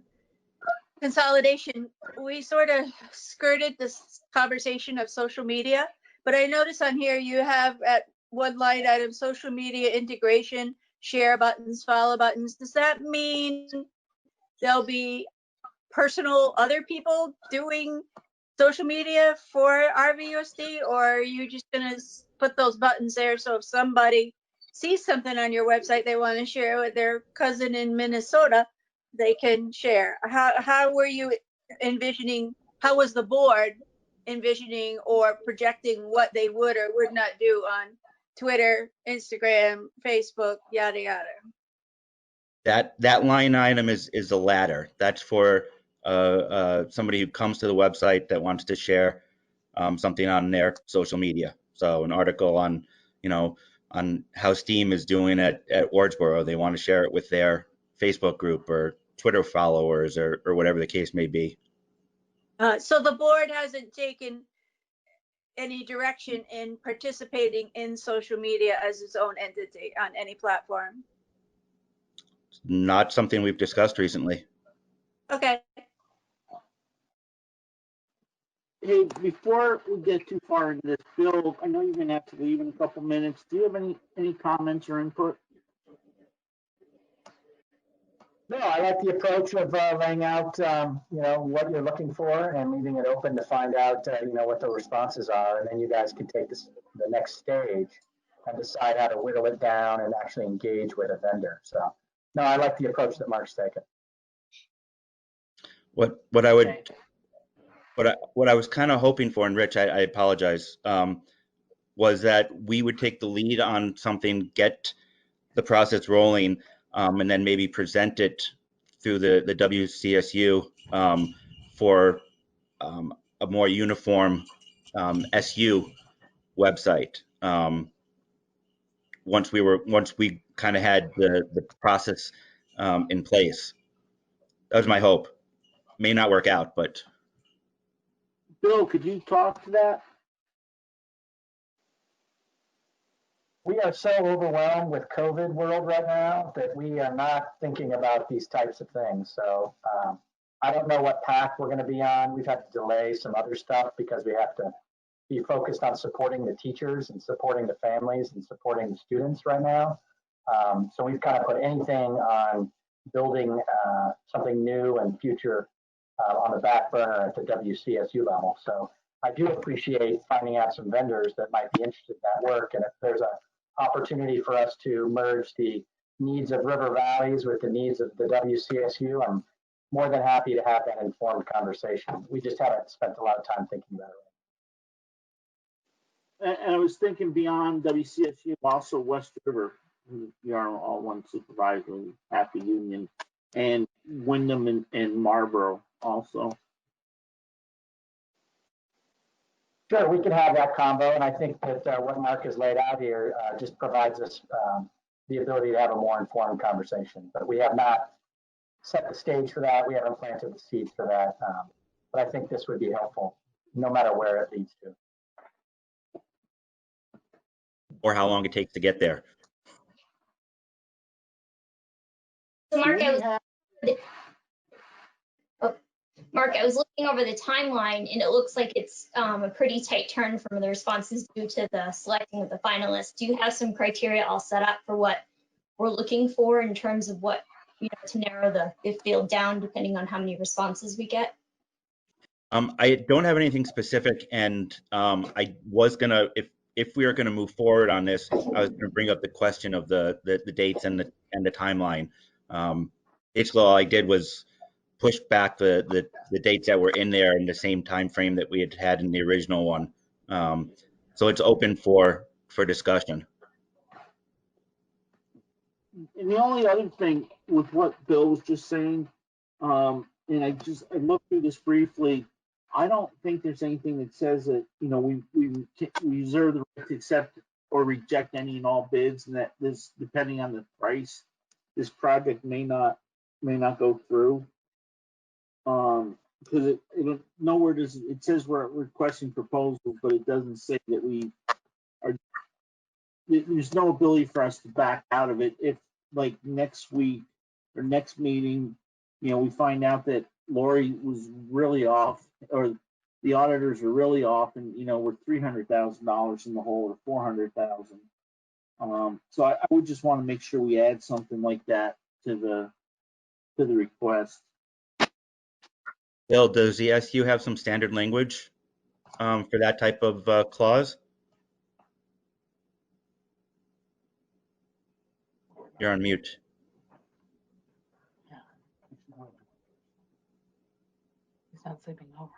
[SPEAKER 4] consolidation, we sort of skirted this conversation of social media. But I notice on here you have at one line item social media integration, share buttons, follow buttons. Does that mean there'll be personal other people doing social media for RVUSD, or are you just gonna put those buttons there so if somebody sees something on your website they want to share with their cousin in Minnesota, they can share? How were you envisioning, how was the board envisioning or projecting what they would or would not do on Twitter, Instagram, Facebook, yada yada?
[SPEAKER 21] That line item is the latter. That's for somebody who comes to the website that wants to share something on their social media. So an article on, on how STEAM is doing at Wardsboro. They want to share it with their Facebook group or Twitter followers or whatever the case may be.
[SPEAKER 4] So the board hasn't taken any direction in participating in social media as its own entity on any platform?
[SPEAKER 21] Not something we've discussed recently.
[SPEAKER 4] Okay.
[SPEAKER 20] Hey, before we get too far into this, Bill, I know you're going to have to leave in a couple minutes. Do you have any comments or input?
[SPEAKER 2] No, I like the approach of laying out, what you're looking for and leaving it open to find out, what the responses are. And then you guys can take the next stage and decide how to whittle it down and actually engage with a vendor. So, no, I like the approach that Mark's taken.
[SPEAKER 21] What I was kind of hoping for, and Rich, I apologize, was that we would take the lead on something, get the process rolling, and then maybe present it through the WCSU for a more uniform SU website. Once we kind of had the process in place. That was my hope. May not work out, but.
[SPEAKER 20] Bill, could you talk to that?
[SPEAKER 2] We are so overwhelmed with COVID world right now that we are not thinking about these types of things. So I don't know what path we're going to be on. We've had to delay some other stuff because we have to be focused on supporting the teachers and supporting the families and supporting the students right now. So we've kind of put anything on building something new and future on the back burner at the WCSU level. So I do appreciate finding out some vendors that might be interested in that work. And if there's an opportunity for us to merge the needs of River Valleys with the needs of the WCSU, I'm more than happy to have that informed conversation. We just haven't spent a lot of time thinking about it.
[SPEAKER 20] And I was thinking beyond WCSU, also West River, we are all one supervisory, Happy Union, and Wyndham and Marlboro also.
[SPEAKER 2] Sure, we can have that combo, and I think that what Mark has laid out here just provides us the ability to have a more informed conversation. But we have not set the stage for that. We haven't planted the seeds for that. But I think this would be helpful, no matter where it leads to.
[SPEAKER 21] Or how long it takes to get there.
[SPEAKER 5] So Mark, I was looking over the timeline and it looks like it's a pretty tight turn from the responses due to the selecting of the finalists. Do you have some criteria all set up for what we're looking for in terms of what, to narrow the field down depending on how many responses we get?
[SPEAKER 21] I don't have anything specific, and I was gonna, if we are gonna move forward on this, I was gonna bring up the question of the dates and the timeline. Basically, all I did was push back the dates that were in there in the same time frame that we had in the original one. So it's open for discussion.
[SPEAKER 20] And the only other thing with what Bill was just saying, and I looked through this briefly. I don't think there's anything that says that we reserve the right to accept or reject any and all bids, and that this, depending on the price, this project may not go through. Because it nowhere does it says we're requesting proposals, but it doesn't say that we are. There's no ability for us to back out of it if, like, next week or next meeting, we find out that Lori was really off, or the auditors are really off, and we're $300,000 in the hole or $400,000. So I would just want to make sure we add something like that to the request.
[SPEAKER 21] Bill, does the SU have some standard language for that type of clause? You're on mute.
[SPEAKER 6] He's not sleeping over.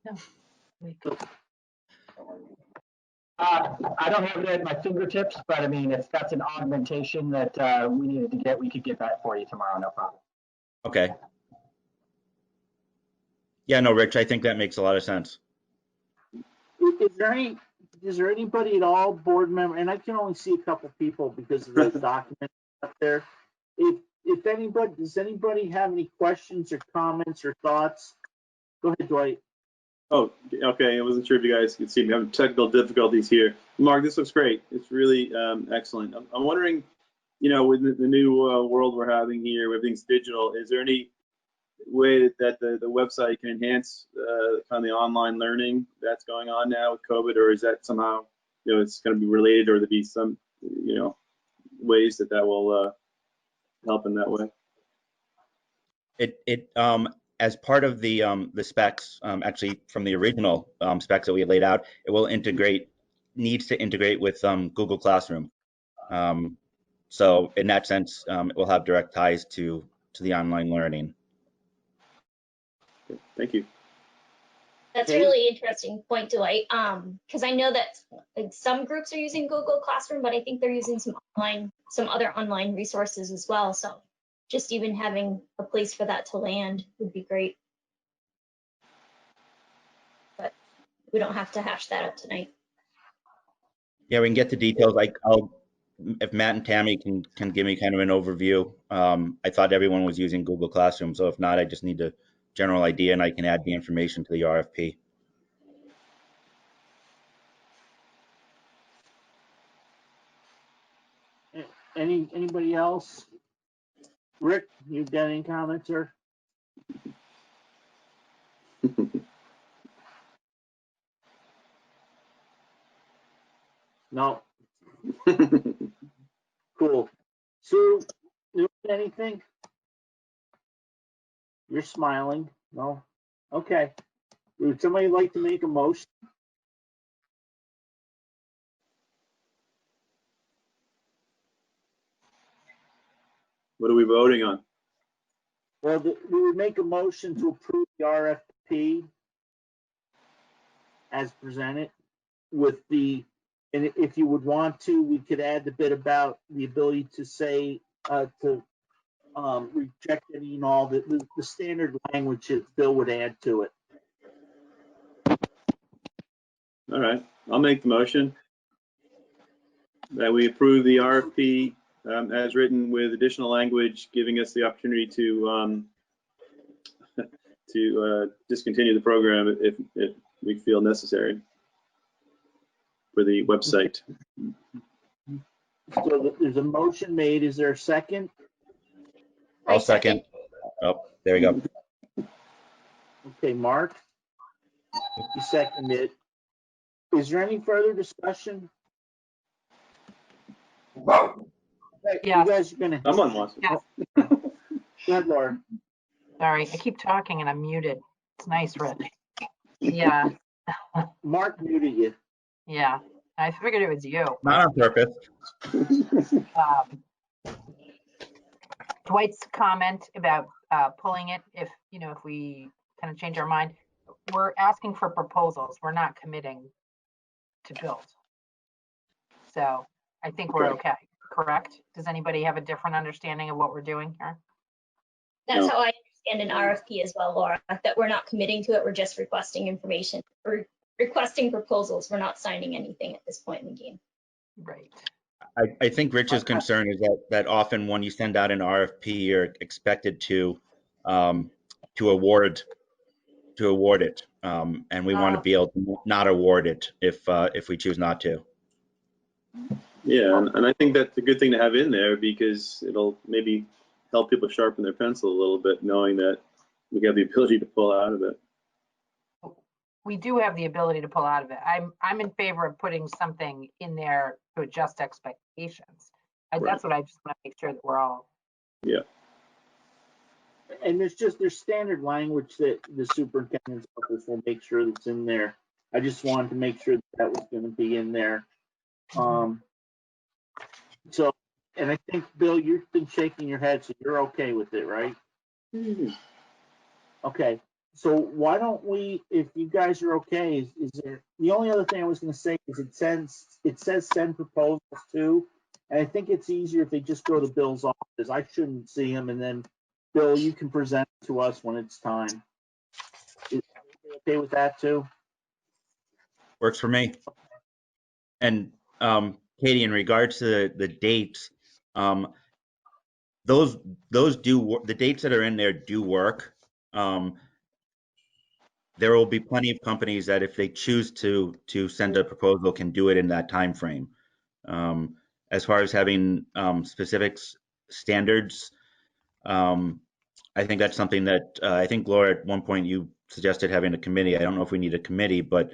[SPEAKER 6] No.
[SPEAKER 2] I don't have it at my fingertips, but I mean, if that's an augmentation that we needed to get, we could get that for you tomorrow, no problem.
[SPEAKER 21] Okay. Yeah, no, Rich, I think that makes a lot of sense.
[SPEAKER 20] Is there anybody at all, board member, and I can only see a couple people because of the document up there. If anybody, does anybody have any questions or comments or thoughts? Go ahead, Dwight.
[SPEAKER 3] Oh, okay. I wasn't sure if you guys could see me. I'm having technical difficulties here. Mark, this looks great. It's really excellent. I'm wondering, with the new world we're having here, everything's digital. Is there any way that the website can enhance kind of the online learning that's going on now with COVID, or is that somehow, it's going to be related, or there be some, ways that will help in that way?
[SPEAKER 21] It as part of the specs, actually from the original specs that we had laid out, it will needs to integrate with Google Classroom. So in that sense, it will have direct ties to the online learning.
[SPEAKER 3] Thank you.
[SPEAKER 5] That's a really interesting point, Dwight. Because I know that some groups are using Google Classroom, but I think they're using some other online resources as well. So just even having a place for that to land would be great. But we don't have to hash that out tonight.
[SPEAKER 21] Yeah, we can get the details. If Matt and Tammy can give me kind of an overview. I thought everyone was using Google Classroom, so if not, I just need a general idea and I can add the information to the RFP.
[SPEAKER 20] Anybody else? Rick, you got any comments, sir? No. Cool. Sue, anything? You're smiling. No? Okay. Would somebody like to make a motion?
[SPEAKER 3] What are we voting on?
[SPEAKER 20] Well, we would make a motion to approve the RFP as presented with and if you would want to, we could add the bit about the ability to say, to reject any and all the standard language that Bill would add to it.
[SPEAKER 3] All right, I'll make the motion. that we approve the RFP as written with additional language, giving us the opportunity to discontinue the program if we feel necessary for the website.
[SPEAKER 20] So there's a motion made. Is there a second?
[SPEAKER 21] I'll second. Oh, there we go.
[SPEAKER 20] Okay, Mark, you seconded it. Is there any further discussion? Hey,
[SPEAKER 25] Yes.
[SPEAKER 20] You guys are gonna.
[SPEAKER 3] Someone wants to.
[SPEAKER 25] Yes.
[SPEAKER 20] Go ahead, Laura.
[SPEAKER 25] Sorry, I keep talking and I'm muted. It's nice, Rich. Yeah,
[SPEAKER 20] Mark muted you.
[SPEAKER 25] yeah. I figured it was you.
[SPEAKER 21] Not on purpose.
[SPEAKER 25] Dwight's comment about pulling it if we kind of change our mind. We're asking for proposals. We're not committing to build. So I think we're okay. Correct? Does anybody have a different understanding of what we're doing here?
[SPEAKER 5] That's how I understand an RFP as well, Laura, that we're not committing to it. We're just requesting information or requesting proposals. We're not signing anything at this point in the game.
[SPEAKER 25] Right.
[SPEAKER 21] I think Rich's concern is that often when you send out an RFP, you're expected to award it, and we want to be able to not award it if we choose not to.
[SPEAKER 3] Yeah, and I think that's a good thing to have in there because it'll maybe help people sharpen their pencil a little bit, knowing that we have the ability to pull out of it.
[SPEAKER 25] We do have the ability to pull out of it. I'm in favor of putting something in there to adjust expectations. That's what I just want to make sure that we're all.
[SPEAKER 3] Yeah.
[SPEAKER 20] And there's standard language that the superintendent's office will make sure that's in there. I just wanted to make sure that was going to be in there. So, and I think, Bill, you've been shaking your head, so you're okay with it, right?
[SPEAKER 3] Mm-hmm.
[SPEAKER 20] Okay. So why don't we, if you guys are okay, is there, the only other thing I was going to say is it says send proposals to, and I think it's easier if they just go to Bill's office. I shouldn't see them, and then Bill, you can present to us when it's time. Is everybody okay with that too?
[SPEAKER 21] Works for me. And Katie, in regards to the dates, those do the dates that are in there do work. There will be plenty of companies that, if they choose to send a proposal, can do it in that time frame. As far as having specific standards, I think that's something that I think, Laura, at one point you suggested having a committee. I don't know if we need a committee, but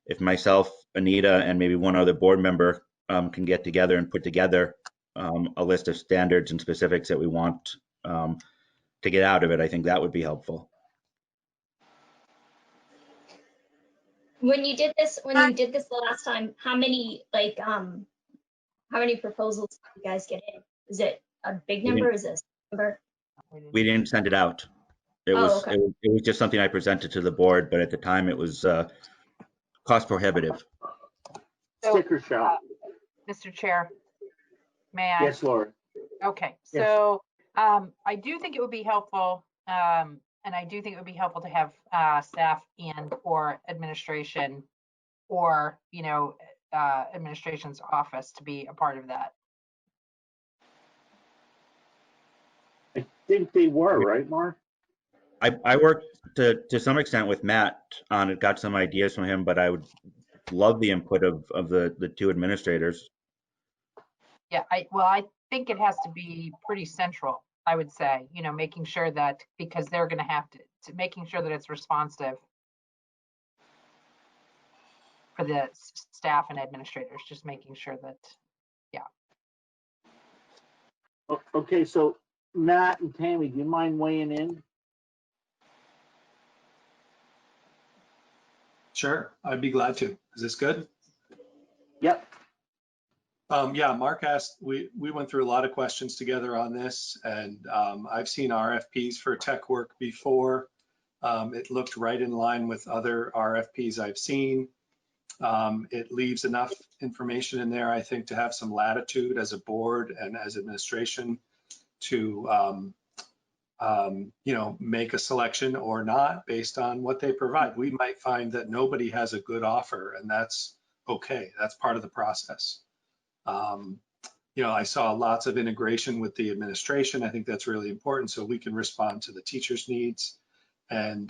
[SPEAKER 21] if myself, Anita, and maybe one other board member can get together and put together a list of standards and specifics that we want to get out of it, I think that would be helpful.
[SPEAKER 5] When you did this the last time, how many proposals did you guys get in? Is it a big number? Is it a number?
[SPEAKER 21] We didn't send it out. It was just something I presented to the board, but at the time it was cost prohibitive.
[SPEAKER 20] Sticker shock.
[SPEAKER 25] Mr. Chair, may I?
[SPEAKER 20] Yes, Laura.
[SPEAKER 25] Okay,
[SPEAKER 20] Yes.
[SPEAKER 25] so I do think it would be helpful, and I do think it would be helpful to have staff and or administration or, administration's office to be a part of that.
[SPEAKER 20] I think they were, right, Mark?
[SPEAKER 21] I worked to some extent with Matt on it, got some ideas from him, but I would love the input of the two administrators.
[SPEAKER 25] Yeah, I think it has to be pretty central, I would say, making sure that, because they're going to have to making sure that it's responsive for the staff and administrators, just making sure that, yeah.
[SPEAKER 20] Okay, so Matt and Tammy, do you mind weighing in?
[SPEAKER 7] Sure, I'd be glad to. Is this good?
[SPEAKER 20] Yep.
[SPEAKER 7] Yeah, Mark asked, we went through a lot of questions together on this, and I've seen RFPs for tech work before. It looked right in line with other RFPs I've seen. It leaves enough information in there, I think, to have some latitude as a board and as administration to make a selection or not based on what they provide. We might find that nobody has a good offer, and that's okay. That's part of the process. You know, I saw lots of integration with the administration. I think that's really important so we can respond to the teachers' needs. And,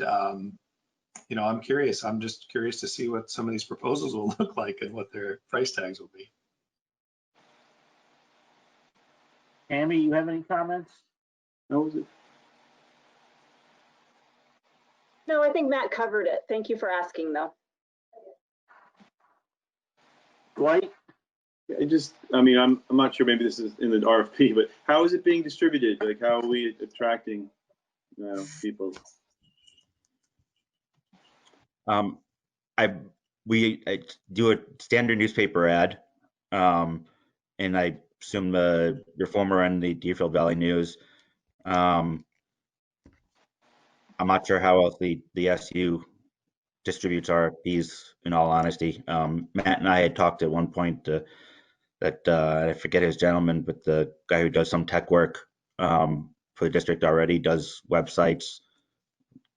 [SPEAKER 7] you know, I'm curious. I'm just curious to see what some of these proposals will look like and what their price tags will be.
[SPEAKER 20] Tammy, you have any comments?
[SPEAKER 3] No,
[SPEAKER 8] No, I think Matt covered it. Thank you for asking, though.
[SPEAKER 20] Dwight?
[SPEAKER 3] I mean, I'm not sure, maybe this is in the RFP, but how is it being distributed? Like, how are we attracting people?
[SPEAKER 21] I do a standard newspaper ad, and I assume the Reformer and the Deerfield Valley News. I'm not sure how else the SU distributes RFPs, in all honesty. Matt and I had talked at one point that I forget his gentleman, but the guy who does some tech work for the district already, does websites.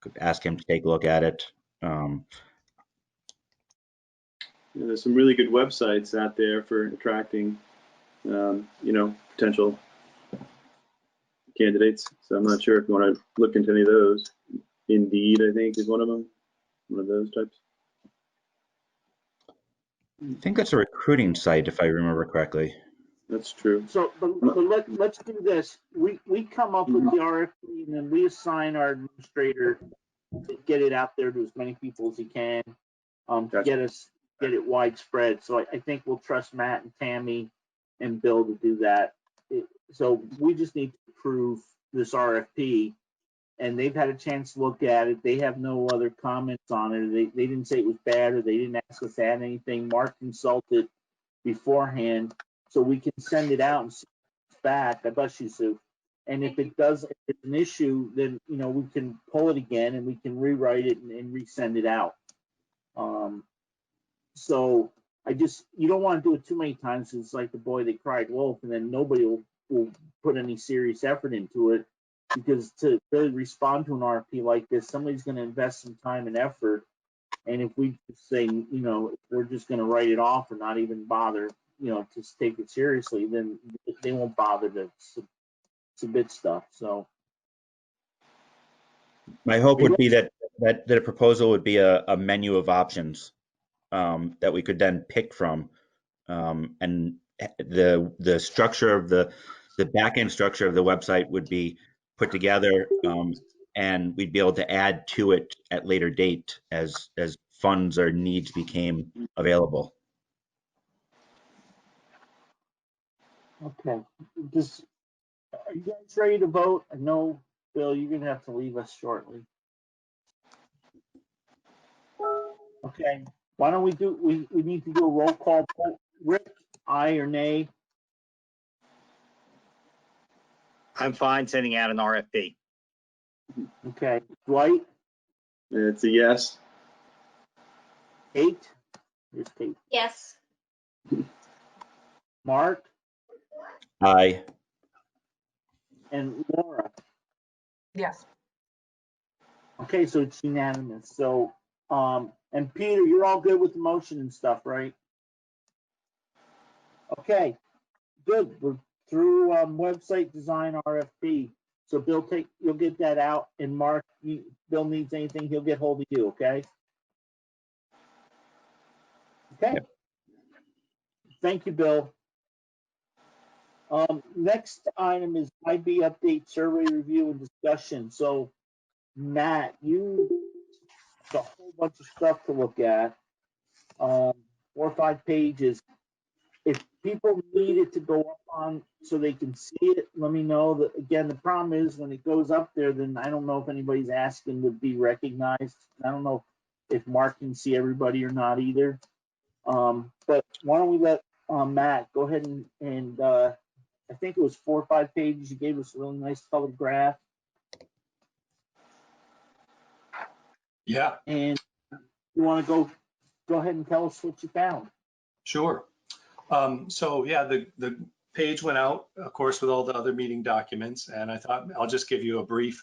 [SPEAKER 21] Could ask him to take a look at it.
[SPEAKER 3] There's some really good websites out there for attracting, you know, potential candidates. So I'm not sure if you want to look into any of those. Indeed, I think, is one of them. One of those types.
[SPEAKER 21] I think that's a recruiting site, if I remember correctly.
[SPEAKER 3] That's true.
[SPEAKER 20] So, but let's do this. We come up with the RFP and then we assign our administrator to get it out there to as many people as he can, to get it widespread. So I think we'll trust Matt and Tammy and Bill to do that. So we just need to approve this RFP, and they've had a chance to look at it. They have no other comments on it. They didn't say it was bad, or they didn't ask us to add anything. Mark consulted beforehand, so we can send it out and see if it's back. I bless you, Sue. And if it's an issue, then, you know, we can pull it again and we can rewrite it and resend it out. So you don't want to do it too many times. It's like the boy that cried wolf, and then nobody will put any serious effort into it, because to really respond to an RFP like this, somebody's going to invest some time and effort. And if we say, you know, we're just going to write it off or not even bother, you know, to take it seriously, then they won't bother to submit stuff. So
[SPEAKER 21] My hope would be that a proposal would be a menu of options that we could then pick from, and the structure of the back end structure of the website would be put together, and we'd be able to add to it at later date as funds or needs became available.
[SPEAKER 20] okay, are you guys ready to vote? I know, Bill, you're gonna have to leave us shortly. Okay, why don't we need to do a roll call vote. Rick, aye or nay?
[SPEAKER 9] I'm fine sending out an RFP.
[SPEAKER 20] Okay, Dwight?
[SPEAKER 3] It's a yes.
[SPEAKER 20] Kate? Here's Kate.
[SPEAKER 5] Yes.
[SPEAKER 20] Mark?
[SPEAKER 21] Aye.
[SPEAKER 20] And Laura?
[SPEAKER 25] Yes.
[SPEAKER 20] Okay, so it's unanimous. So, and Peter, you're all good with the motion and stuff, right? Okay, good. We're through website design RFP. So Bill, you'll get that out, and Mark, Bill needs anything, he'll get hold of you, okay? Okay. Yep. Thank you, Bill. Next item is IB update survey review and discussion. So Matt, you got a whole bunch of stuff to look at, 4 or 5 pages. If people need it to go up on so they can see it, let me know. That again, the problem is when it goes up there, then I don't know if anybody's asking to be recognized. I don't know if Mark can see everybody or not either. But why don't we let Matt go ahead and I think it was 4 or 5 pages. You gave us a really nice colored graph.
[SPEAKER 7] Yeah.
[SPEAKER 20] And you want to go ahead and tell us what you found.
[SPEAKER 7] Sure. So yeah, the page went out, of course, with all the other meeting documents, and I thought I'll just give you a brief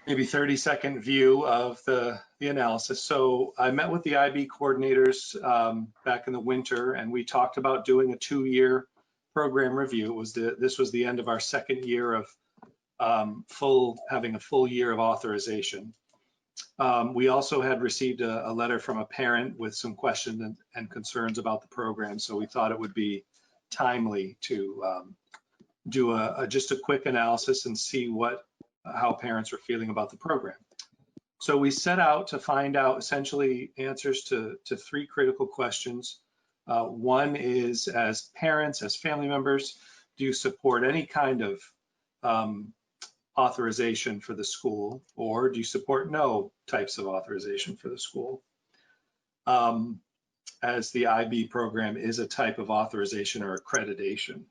[SPEAKER 7] maybe 30-second view of the analysis. So I met with the IB coordinators back in the winter, and we talked about doing a 2-year program review. This was the end of our 2nd year of having a full year of authorization. We also had received a letter from a parent with some questions and concerns about the program, so we thought it would be timely to do just a quick analysis and see how parents are feeling about the program. So we set out to find out essentially answers to 3 critical questions. One is, as parents, as family members, do you support any kind of authorization for the school, or do you support no types of authorization for the school? As the IB program is a type of authorization or accreditation.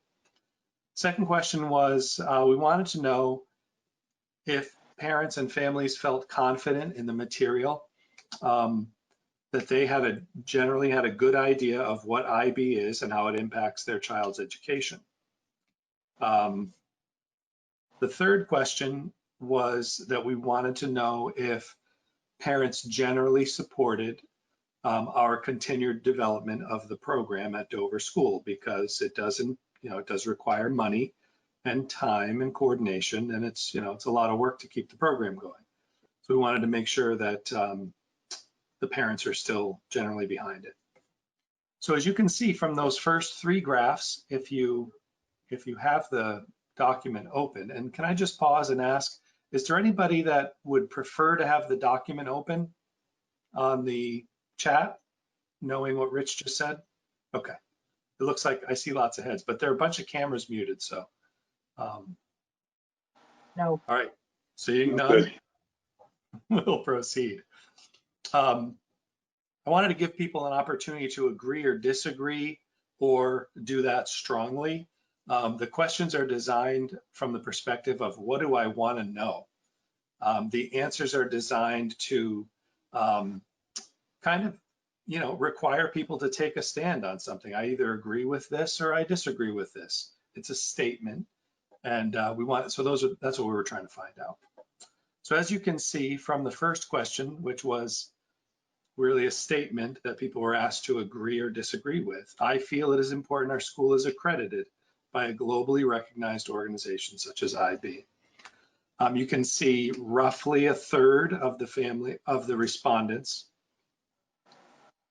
[SPEAKER 7] Second question was, we wanted to know if parents and families felt confident in the material, that they generally had a good idea of what IB is and how it impacts their child's education. The third question was that we wanted to know if parents generally supported our continued development of the program at Dover School, because it does require money and time and coordination, and it's a lot of work to keep the program going. So we wanted to make sure that the parents are still generally behind it. So as you can see from those first 3 graphs, if you have the document open, and can I just pause and ask, is there anybody that would prefer to have the document open on the chat, knowing what Rich just said? Okay, it looks like I see lots of heads, but there are a bunch of cameras muted, so.
[SPEAKER 25] No.
[SPEAKER 7] All right, seeing none, we'll proceed. I wanted to give people an opportunity to agree or disagree or do that strongly. The questions are designed from the perspective of what do I want to know? The answers are designed to kind of, require people to take a stand on something. I either agree with this or I disagree with this. It's a statement, and that's what we were trying to find out. So as you can see from the first question, which was really a statement that people were asked to agree or disagree with, I feel it is important our school is accredited by a globally recognized organization such as IB. You can see roughly 1/3 of the respondents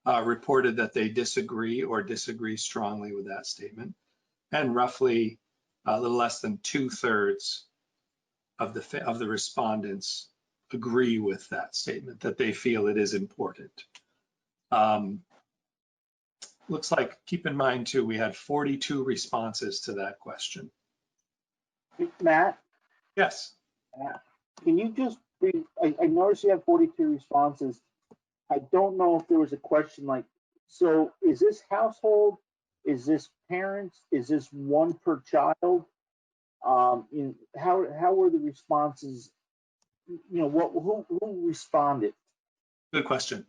[SPEAKER 7] reported that they disagree or disagree strongly with that statement, and roughly a little less than 2/3 of the respondents agree with that statement, that they feel it is important. Looks like, keep in mind too, we had 42 responses to that question.
[SPEAKER 20] Matt?
[SPEAKER 7] Yes.
[SPEAKER 20] Can you just I noticed you have 42 responses. I don't know if there was a question like, so is this household? Is this parents? Is this one per child? How were the responses? Who responded?
[SPEAKER 7] Good question.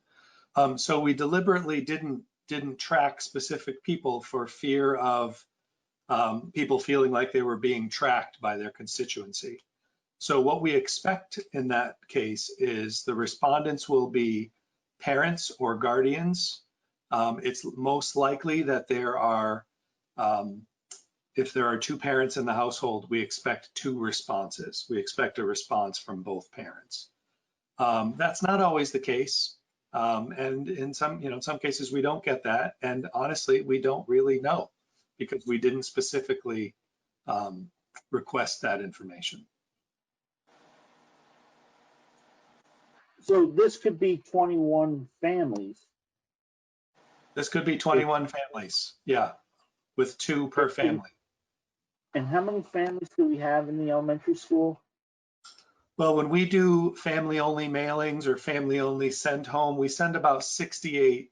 [SPEAKER 7] So we deliberately didn't track specific people for fear of people feeling like they were being tracked by their constituency. So what we expect in that case is the respondents will be parents or guardians. It's most likely that there are, if there are 2 parents in the household, we expect 2 responses. We expect a response from both parents. That's not always the case. And in some cases we don't get that. And honestly, we don't really know because we didn't specifically request that information.
[SPEAKER 20] So this could be 21 families.
[SPEAKER 7] This could be 21 families, yeah, with 2 per family.
[SPEAKER 20] And how many families do we have in the elementary school?
[SPEAKER 7] Well, when we do family-only mailings or family-only send home, we send about 68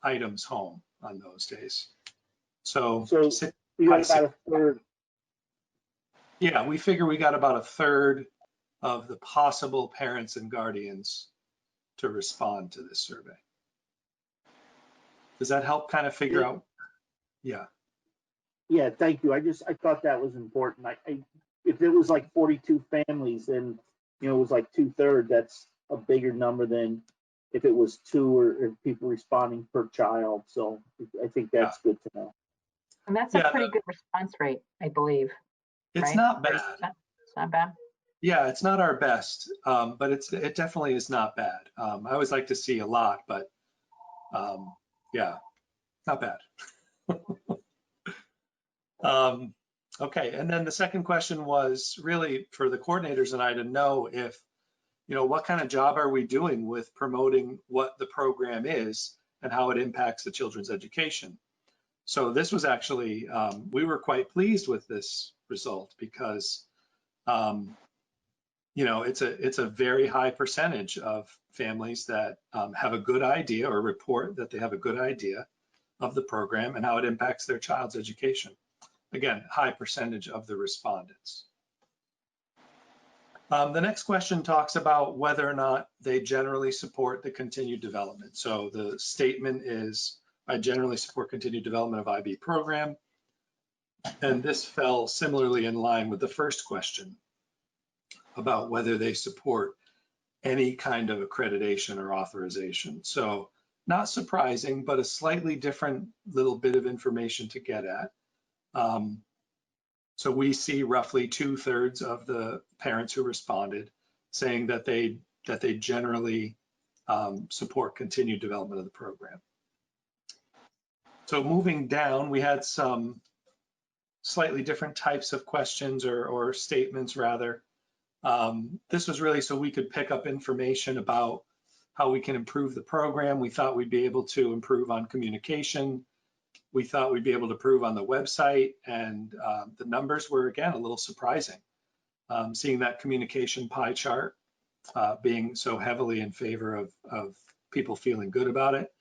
[SPEAKER 7] items home on those days. So
[SPEAKER 20] you got about 1/3.
[SPEAKER 7] Yeah, we figure we got about 1/3 of the possible parents and guardians to respond to this survey. Does that help kind of figure out? Yeah.
[SPEAKER 20] Yeah, thank you. I thought that was important. If it was like 42 families, then you know, it was like 2/3, that's a bigger number than if it was 2 or if people responding per child. So I think that's good to know.
[SPEAKER 25] And that's a pretty good response rate, I believe.
[SPEAKER 7] It's
[SPEAKER 25] right?
[SPEAKER 7] not bad.
[SPEAKER 25] It's not bad.
[SPEAKER 7] Yeah, it's not our best, but it definitely is not bad. I always like to see a lot, but yeah, not bad. Okay, and then the second question was really for the coordinators and I to know if, you know, what kind of job are we doing with promoting what the program is and how it impacts the children's education. So this was actually, we were quite pleased with this result because, you know, it's a very high percentage of families that have a good idea or report that they have a good idea of the program and how it impacts their child's education. Again, high percentage of the respondents. The next question talks about whether or not they generally support the continued development. So the statement is, I generally support continued development of IB program. And this fell similarly in line with the first question about whether they support any kind of accreditation or authorization. So not surprising, but a slightly different little bit of information to get at. So we see roughly 2/3 of the parents who responded saying that they generally support continued development of the program. So moving down, we had some slightly different types of questions or statements rather. This was really so we could pick up information about how we can improve the program. We thought we'd be able to improve on communication. We thought we'd be able to improve on the website, and the numbers were, again, a little surprising. Seeing that communication pie chart being so heavily in favor of people feeling good about it.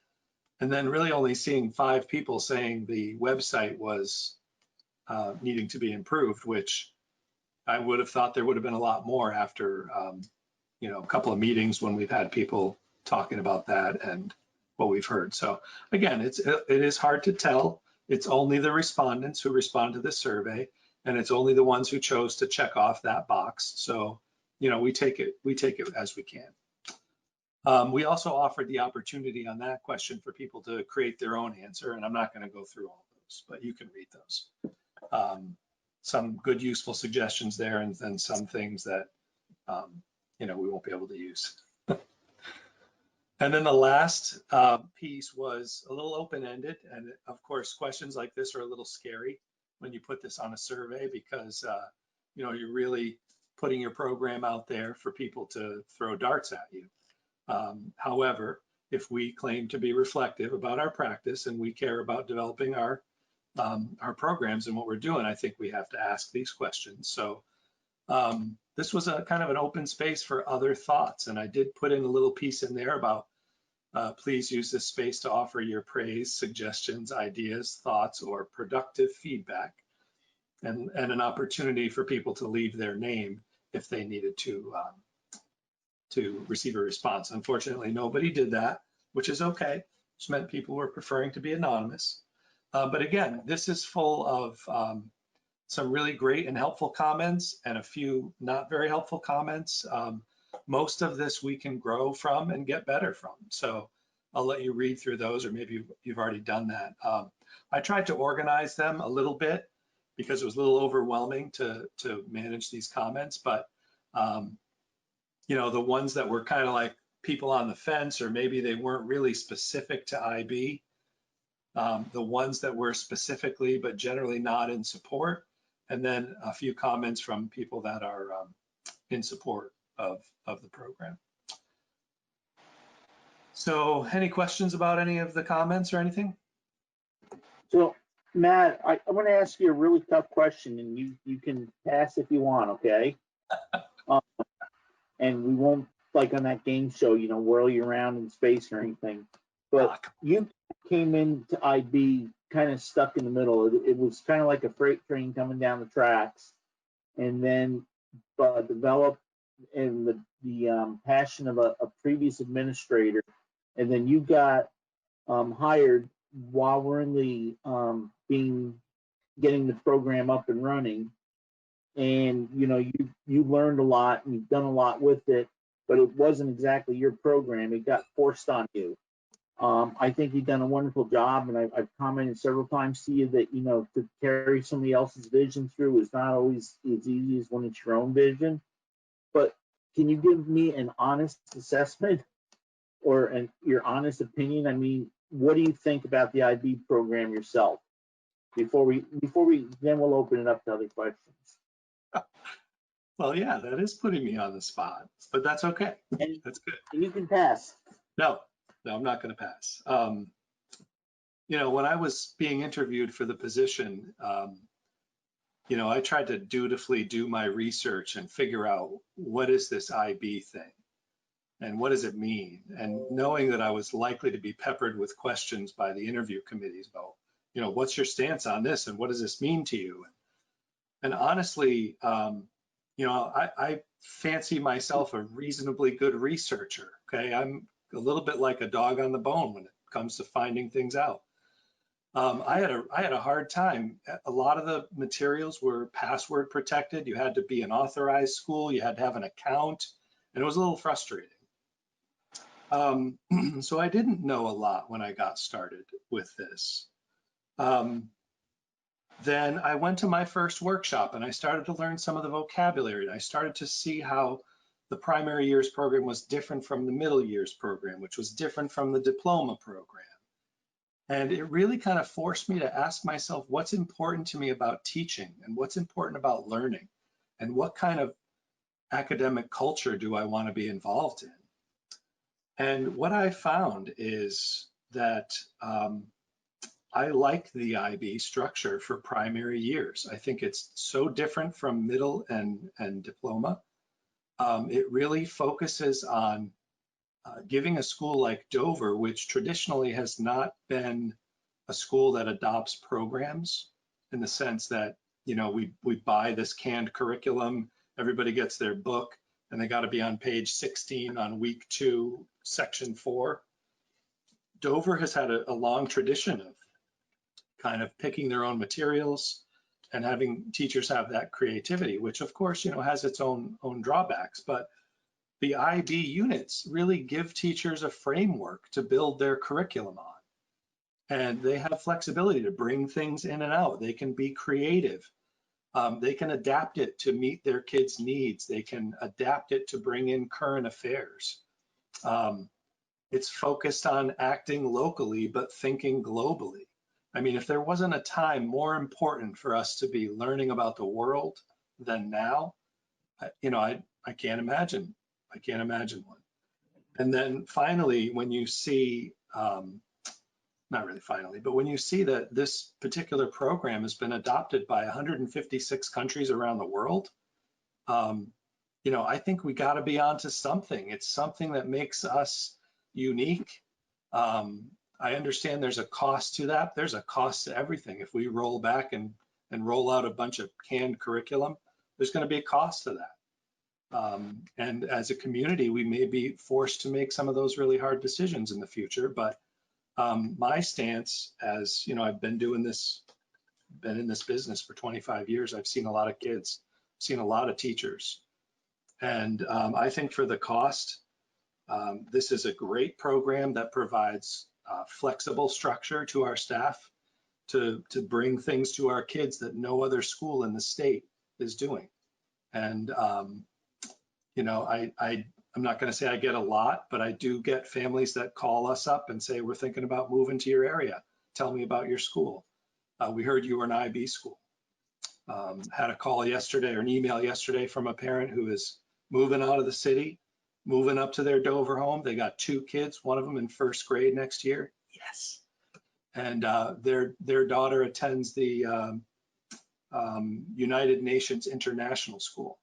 [SPEAKER 7] And then really only seeing 5 people saying the website was needing to be improved, which I would have thought there would have been a lot more after, you know, a couple of meetings when we've had people talking about that and what we've heard. So again, it is hard to tell. It's only the respondents who respond to the survey, and it's only the ones who chose to check off that box. So, you know, we take it as we can. We also offered the opportunity on that question for people to create their own answer, and I'm not going to go through all of those, but you can read those. Some good, useful suggestions there, and then some things that, you know, we won't be able to use. And then the last piece was a little open-ended. And of course, questions like this are a little scary when you put this on a survey because, you know, you're really putting your program out there for people to throw darts at you. However, if we claim to be reflective about our practice and we care about developing our programs and what we're doing, I think we have to ask these questions. So this was a kind of an open space for other thoughts. And I did put in a little piece in there about please use this space to offer your praise, suggestions, ideas, thoughts, or productive feedback, and an opportunity for people to leave their name if they needed to receive a response. Unfortunately, nobody did that, which is okay. Which meant people were preferring to be anonymous. But again, this is full of some really great and helpful comments and a few not very helpful comments. Most of this we can grow from and get better from. So I'll let you read through those, or maybe you've already done that. I tried to organize them a little bit because it was a little overwhelming to manage these comments, but you know, the ones that were kind of like people on the fence, or maybe they weren't really specific to IB, the ones that were specifically but generally not in support, and then a few comments from people that are in support of the program. So any questions about any of the comments or anything?
[SPEAKER 20] So Matt, I want to ask you a really tough question, and you can pass if you want, okay? And we won't, like on that game show, you know, whirl you around in space or anything. But you came into IB kind of stuck in the middle. It was kind of like a freight train coming down the tracks, and then developed in the passion of a previous administrator, and then you got hired while we're in the getting the program up and running. and you learned a lot and you've done a lot with it, but it wasn't exactly your program. It got forced on you. I think you've done a wonderful job, and I've commented several times to you that to carry somebody else's vision through is not always as easy as when it's your own vision. But can you give me an honest assessment or your honest opinion? I mean, what do you think about the IB program yourself? Before we then we'll open it up to other questions.
[SPEAKER 7] Well, yeah, that is putting me on the spot, but that's okay.
[SPEAKER 20] And
[SPEAKER 7] that's good.
[SPEAKER 20] you can pass.
[SPEAKER 7] No, I'm not going to pass. When I was being interviewed for the position, I tried to dutifully do my research and figure out what is this IB thing and what does it mean? And knowing that I was likely to be peppered with questions by the interview committees about, what's your stance on this and what does this mean to you? And honestly, I fancy myself a reasonably good researcher. Okay, I'm a little bit like a dog on the bone when it comes to finding things out. I had a hard time. A lot of the materials were password protected. You had to be an authorized school. You had to have an account, and it was a little frustrating. So I didn't know a lot when I got started with this. Then I went to my first workshop and I started to learn some of the vocabulary. I started to see how the primary years program was different from the middle years program, which was different from the diploma program. And it really kind of forced me to ask myself, what's important to me about teaching and what's important about learning and what kind of academic culture do I want to be involved in? And what I found is that I like the IB structure for primary years. I think it's so different from middle and diploma. It really focuses on giving a school like Dover, which traditionally has not been a school that adopts programs in the sense that, we buy this canned curriculum, everybody gets their book, and they got to be on page 16 on week 2, section 4. Dover has had a long tradition of kind of picking their own materials and having teachers have that creativity, which of course, has its own drawbacks. But the IB units really give teachers a framework to build their curriculum on. And they have flexibility to bring things in and out. They can be creative. They can adapt it to meet their kids' needs. They can adapt it to bring in current affairs. It's focused on acting locally, but thinking globally. I mean, if there wasn't a time more important for us to be learning about the world than now, I can't imagine. I can't imagine one. And then finally, when you see, not really finally, but when you see that this particular program has been adopted by 156 countries around the world, I think we got to be onto something. It's something that makes us unique. I understand there's a cost to that. There's a cost to everything. If we roll back and roll out a bunch of canned curriculum, there's going to be a cost to that. And as a community, we may be forced to make some of those really hard decisions in the future. But my stance, as I've been in this business for 25 years. I've seen a lot of kids, seen a lot of teachers. And I think for the cost, this is a great program that provides flexible structure to our staff to bring things to our kids that no other school in the state is doing. And, I'm not going to say I get a lot, but I do get families that call us up and say, we're thinking about moving to your area. Tell me about your school. We heard you were an IB school. Had a call yesterday or an email yesterday from a parent who is moving out of the city, moving up to their Dover home. They got 2 kids, one of them in 1st grade next year. Yes. And their daughter attends the United Nations International School,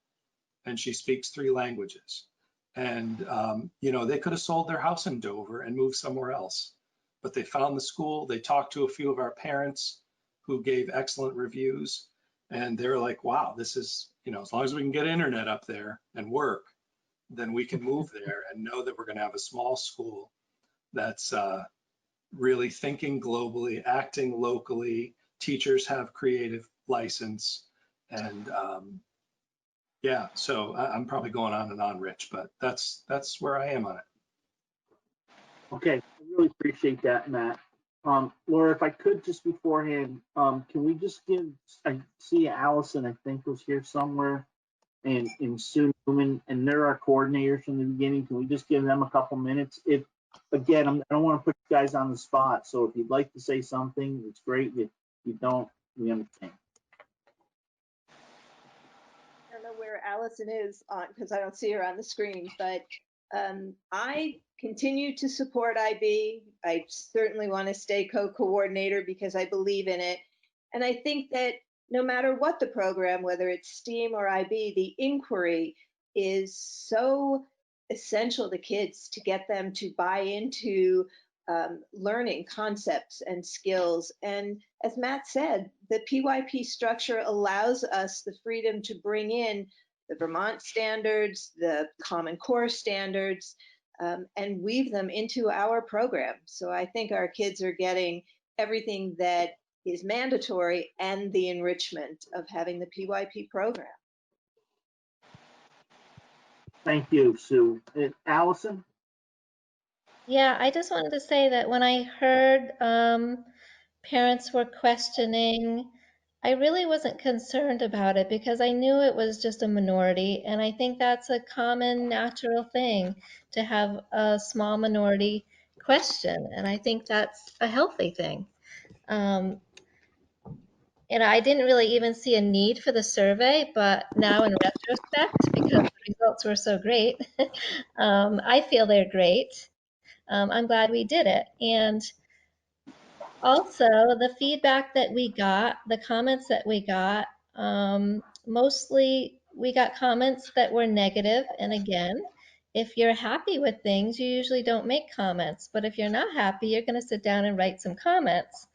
[SPEAKER 7] and she speaks 3 languages. And, they could have sold their house in Dover and moved somewhere else, but they found the school. They talked to a few of our parents who gave excellent reviews, and they're like, wow, this is, as long as we can get internet up there and work, then we can move there and know that we're going to have a small school that's really thinking globally, acting locally. Teachers have creative license, and Yeah, so I'm probably going on and on, Rich, but that's where I am on it.
[SPEAKER 20] Okay, I really appreciate that, Matt. Laura, if I could just beforehand, can we just give, I see Allison, I think was here somewhere, and Sue Newman, and they're our coordinators from the beginning. Can we just give them a couple minutes? If, again, I don't want to put you guys on the spot, so if you'd like to say something, it's great. If you don't, we understand.
[SPEAKER 11] I don't know where Allison is on, because I don't see her on the screen, but I continue to support IB. I certainly want to stay co-coordinator because I believe in it. And I think that no matter what the program, whether it's STEAM or IB, the inquiry is so essential to kids to get them to buy into learning concepts and skills. And as Matt said, the PYP structure allows us the freedom to bring in the Vermont standards, the Common Core standards, and weave them into our program. So I think our kids are getting everything that is mandatory and the enrichment of having the PYP program.
[SPEAKER 20] Thank you, Sue. Allison?
[SPEAKER 12] Yeah, I just wanted to say that when I heard parents were questioning, I really wasn't concerned about it because I knew it was just a minority, and I think that's a common natural thing to have a small minority question, and I think that's a healthy thing. And I didn't really even see a need for the survey, but now in retrospect, because the results were so great, I feel they're great. I'm glad we did it. And also the feedback that we got, the comments that we got, mostly we got comments that were negative. And again, if you're happy with things, you usually don't make comments. But if you're not happy, you're going to sit down and write some comments.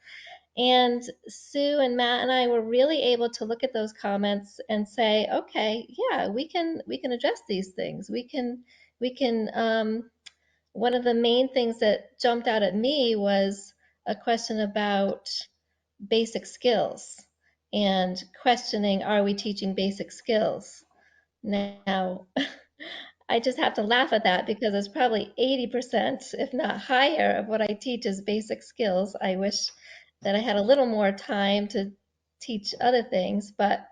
[SPEAKER 12] And Sue and Matt and I were really able to look at those comments and say, okay, yeah, we can address these things. We can one of the main things that jumped out at me was a question about basic skills and questioning, are we teaching basic skills? Now, I just have to laugh at that because it's probably 80%, if not higher, of what I teach is basic skills. I wish that I had a little more time to teach other things, but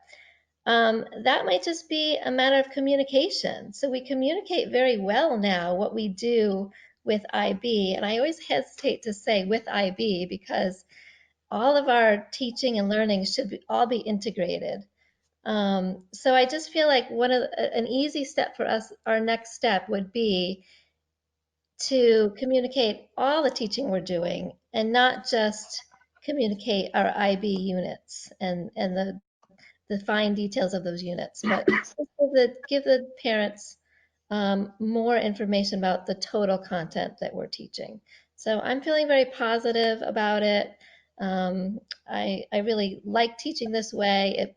[SPEAKER 12] that might just be a matter of communication. So we communicate very well now what we do with IB, and I always hesitate to say with IB because all of our teaching and learning should all be integrated. So I just feel like an easy step for us, our next step would be to communicate all the teaching we're doing and not just communicate our IB units and the fine details of those units, but give the parents more information about the total content that we're teaching. So I'm feeling very positive about it. I really like teaching this way.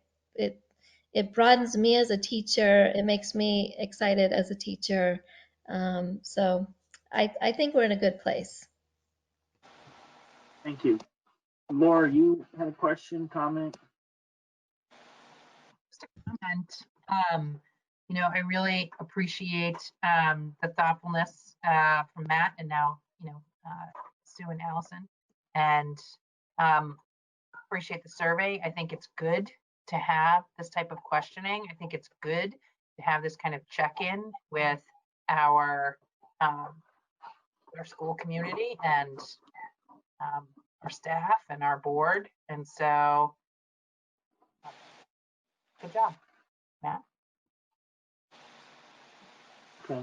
[SPEAKER 12] It broadens me as a teacher. It makes me excited as a teacher. So I think we're in a good place.
[SPEAKER 20] Thank you. Laura, you had a question, comment?
[SPEAKER 25] Just a comment. I really appreciate the thoughtfulness from Matt and now, Sue and Allison, and appreciate the survey. I think it's good to have this type of questioning. I think it's good to have this kind of check-in with our school community and our staff and our board. And so, good job, Matt.
[SPEAKER 20] Okay.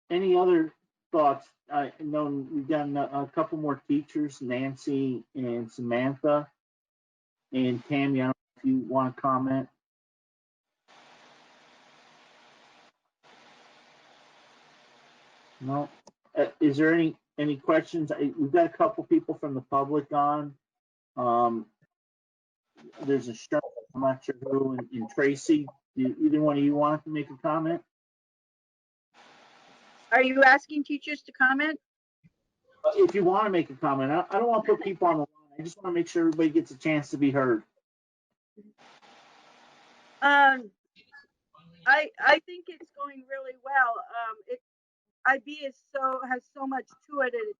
[SPEAKER 20] Any other thoughts? I know we've got a couple more teachers, Nancy and Samantha. And Tammy, I don't know if you want to comment. No. Is there any questions? We've got a couple people from the public on. There's a Sherman, I'm not sure who, and Tracy. Do either one of you want to make a comment?
[SPEAKER 8] Are you asking teachers to comment?
[SPEAKER 20] If you want to make a comment, I don't want to put people on the line. I just want to make sure everybody gets a chance to be heard.
[SPEAKER 23] I think it's going really well. IB has so much to it, and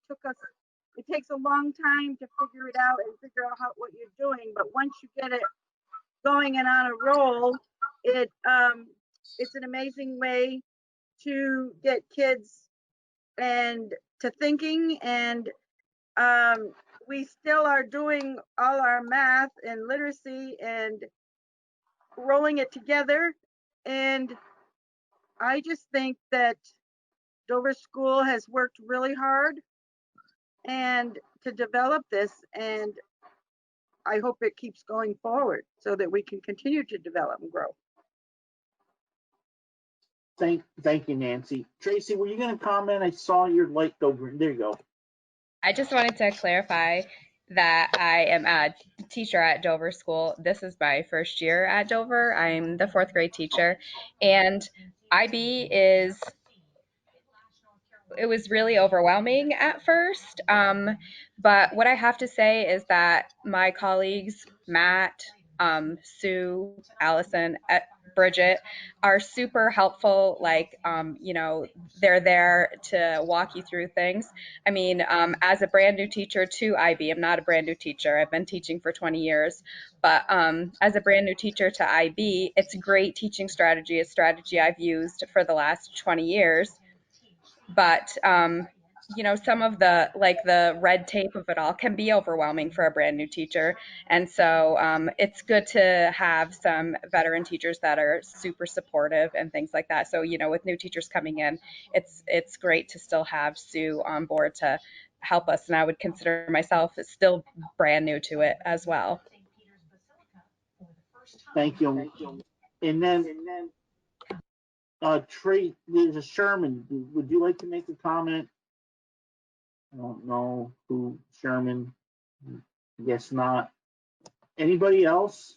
[SPEAKER 23] it takes a long time to figure it out and figure out what you're doing. But once you get it going and on a roll, it's an amazing way to get kids and to thinking. And we still are doing all our math and literacy and rolling it together. And I just think that Dover School has worked really hard and to develop this, and I hope it keeps going forward so that we can continue to develop and grow.
[SPEAKER 20] Thank you, Nancy. Tracy, were you going to comment? I saw your light go green. There you go.
[SPEAKER 13] I just wanted to clarify that I am a teacher at Dover School. This is my first year at Dover. I'm the 4th grade teacher, and IB it was really overwhelming at first. But what I have to say is that my colleagues, Matt, Sue, Allison, Bridget, are super helpful. Like, they're there to walk you through things. I mean, as a brand new teacher to IB, I'm not a brand new teacher. I've been teaching for 20 years. But as a brand new teacher to IB, it's a great teaching strategy, a strategy I've used for the last 20 years. But some of the red tape of it all can be overwhelming for a brand new teacher. And so it's good to have some veteran teachers that are super supportive and things like that. So, with new teachers coming in, it's great to still have Sue on board to help us. And I would consider myself still brand new to it as well.
[SPEAKER 20] Thank you. And then Trey, there's a Sherman. Would you like to make a comment? I don't know who Sherman. I guess not. Anybody else?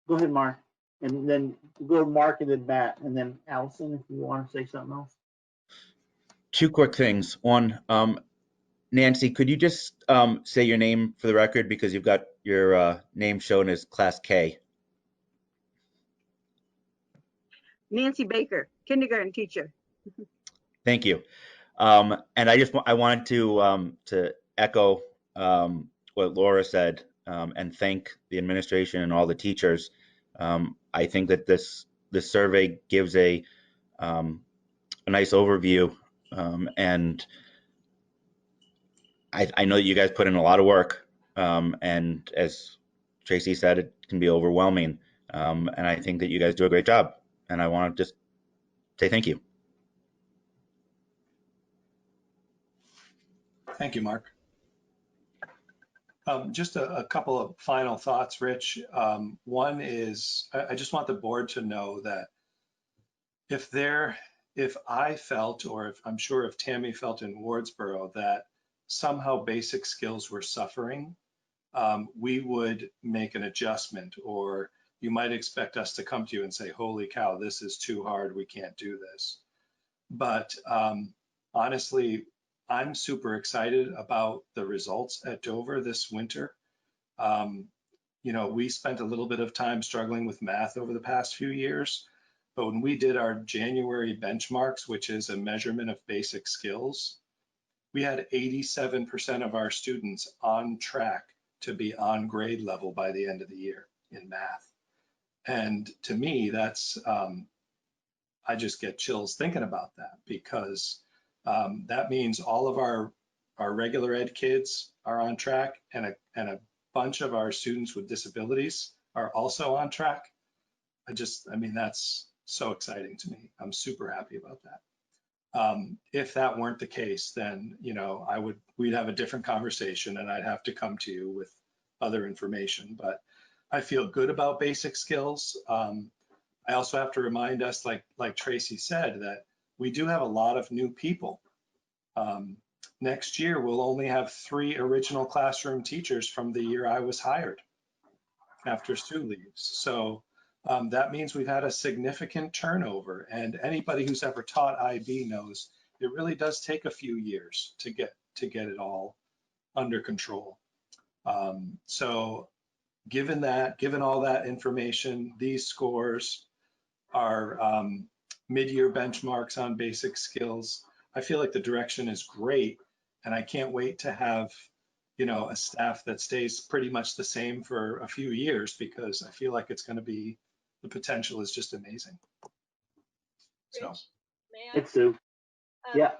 [SPEAKER 20] Go ahead, Mark. And then go to Mark and then Matt, and then Allison, if you want to say something else.
[SPEAKER 21] 2 quick things. One, Nancy, could you just say your name for the record, because you've got your name shown as Class K.
[SPEAKER 23] Nancy Baker, kindergarten teacher.
[SPEAKER 21] Thank you. And I wanted to echo what Laura said and thank the administration and all the teachers. I think that this survey gives a nice overview, and I know that you guys put in a lot of work, and as Tracy said, it can be overwhelming, and I think that you guys do a great job, and I want to just say thank you.
[SPEAKER 7] Thank you, Mark. Just a couple of final thoughts, Rich. One is I just want the board to know that if I felt, or I'm sure if Tammy felt in Wardsboro that somehow basic skills were suffering, we would make an adjustment, or you might expect us to come to you and say, holy cow, this is too hard, we can't do this. But honestly, I'm super excited about the results at Dover this winter. We spent a little bit of time struggling with math over the past few years, but when we did our January benchmarks, which is a measurement of basic skills, we had 87% of our students on track to be on grade level by the end of the year in math. And to me, that's, I just get chills thinking about that, because that means all of our regular ed kids are on track, and a bunch of our students with disabilities are also on track. I mean, that's so exciting to me. I'm super happy about that. If that weren't the case, then, we'd have a different conversation and I'd have to come to you with other information, but I feel good about basic skills. I also have to remind us, like Tracy said, that we do have a lot of new people. Next year, we'll only have 3 original classroom teachers from the year I was hired after Sue leaves. So that means we've had a significant turnover, and anybody who's ever taught IB knows it really does take a few years to get it all under control. So given all that information, these scores are mid-year benchmarks on basic skills. I feel like the direction is great, and I can't wait to have, you know, a staff that stays pretty much the same for a few years, because I feel like it's going to be, the potential is just amazing. So.
[SPEAKER 11] May I?
[SPEAKER 20] It's Sue. Yeah.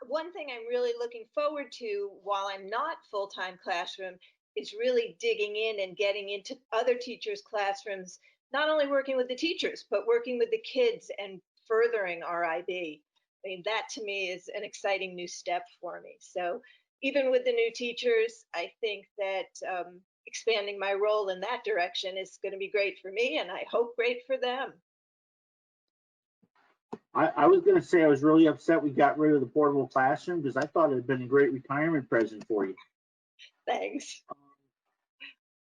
[SPEAKER 11] One thing I'm really looking forward to while I'm not full-time classroom is really digging in and getting into other teachers' classrooms, not only working with the teachers, but working with the kids and furthering RIB. I mean, that to me is an exciting new step for me. So even with the new teachers, I think that expanding my role in that direction is going to be great for me, and I hope great for them.
[SPEAKER 20] I was going to say I was really upset we got rid of the portable classroom because I thought it had been a great retirement present for you.
[SPEAKER 11] Thanks.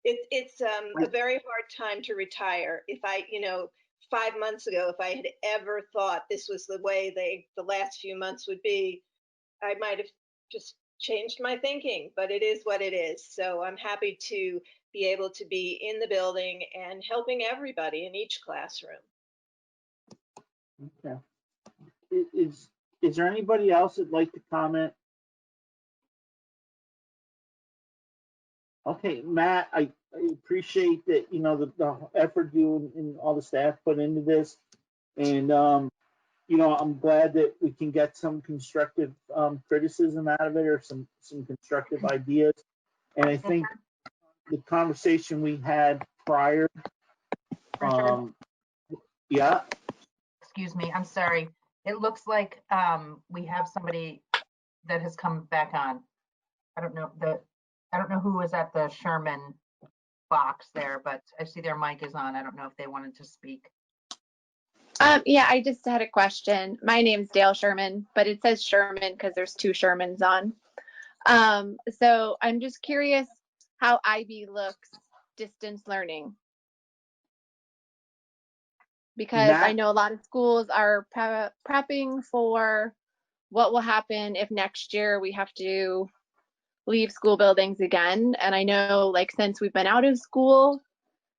[SPEAKER 11] It's a very hard time to retire. If I, 5 months ago, if I had ever thought this was the way the last few months would be, I might have just changed my thinking, but it is what it is. So I'm happy to be able to be in the building and helping everybody in each classroom.
[SPEAKER 20] Okay. Is there anybody else that'd like to comment? Okay, Matt, I appreciate that, the effort you and all the staff put into this. And, I'm glad that we can get some constructive criticism out of it, or some constructive ideas. And I think the conversation we had prior, yeah.
[SPEAKER 25] Excuse me, I'm sorry. It looks like we have somebody that has come back on. I don't know who was at the Sherman box there, but I see their mic is on. I don't know if they wanted to speak.
[SPEAKER 14] Yeah, I just had a question. My name's Dale Sherman, but it says Sherman because there's two Shermans on. So I'm just curious how IB looks distance learning. Because I know a lot of schools are prepping for what will happen if next year we have to leave school buildings again. And I know, like, since we've been out of school,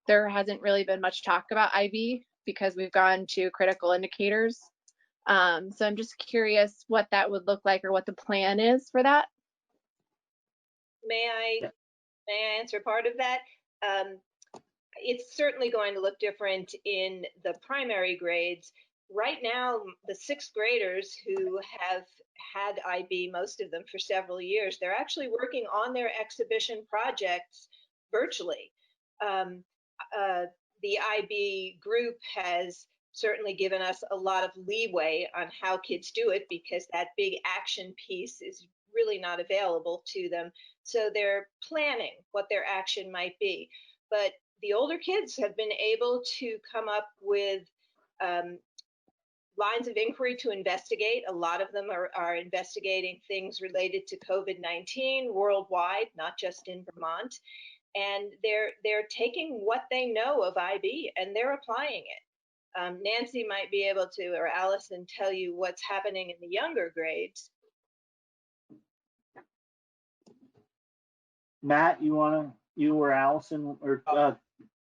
[SPEAKER 14] there hasn't really been much talk about IB because we've gone to critical indicators. So I'm just curious what that would look like, or what the plan is for that.
[SPEAKER 11] May I answer part of that? It's certainly going to look different in the primary grades. Right now, the 6th graders who have had IB, most of them for several years, they're actually working on their exhibition projects virtually. The IB group has certainly given us a lot of leeway on how kids do it, because that big action piece is really not available to them. So they're planning what their action might be. But the older kids have been able to come up with lines of inquiry to investigate. A lot of them are investigating things related to COVID-19 worldwide, not just in Vermont. And they're taking what they know of IB and they're applying it. Nancy might be able to, or Allison, tell you what's happening in the younger grades.
[SPEAKER 20] Matt, you or Allison, or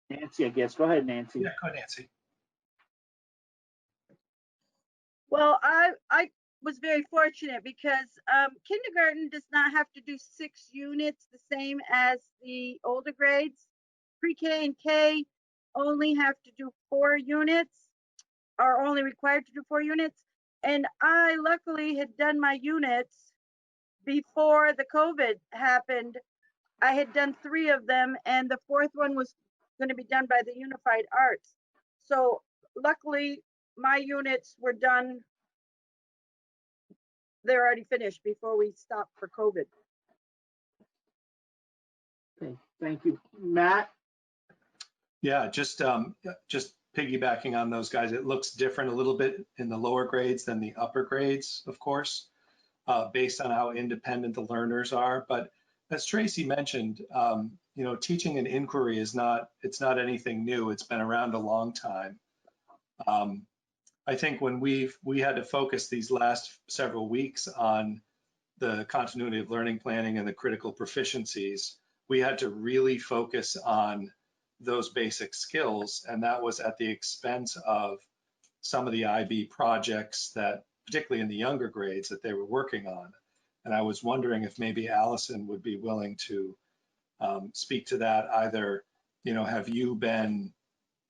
[SPEAKER 20] Nancy, I guess. Go ahead, Nancy.
[SPEAKER 7] Yeah, go ahead, Nancy.
[SPEAKER 23] Well, I was very fortunate because kindergarten does not have to do 6 units, the same as the older grades. Pre-K and K only have to do 4 units, are only required to do 4 units. And I luckily had done my units before the COVID happened. I had done 3 of them, and the 4th one was going to be done by the Unified Arts. So luckily, my units were done. They're already finished before we stopped for COVID.
[SPEAKER 20] Okay, thank you. Matt?
[SPEAKER 7] Yeah, just piggybacking on those guys, it looks different a little bit in the lower grades than the upper grades, of course, based on how independent the learners are. But as Tracy mentioned, teaching an inquiry it's not anything new. It's been around a long time. I think when we had to focus these last several weeks on the continuity of learning planning and the critical proficiencies, we had to really focus on those basic skills, and that was at the expense of some of the IB projects that, particularly in the younger grades, that they were working on. And I was wondering if maybe Allison would be willing to speak to that. Either, have you been,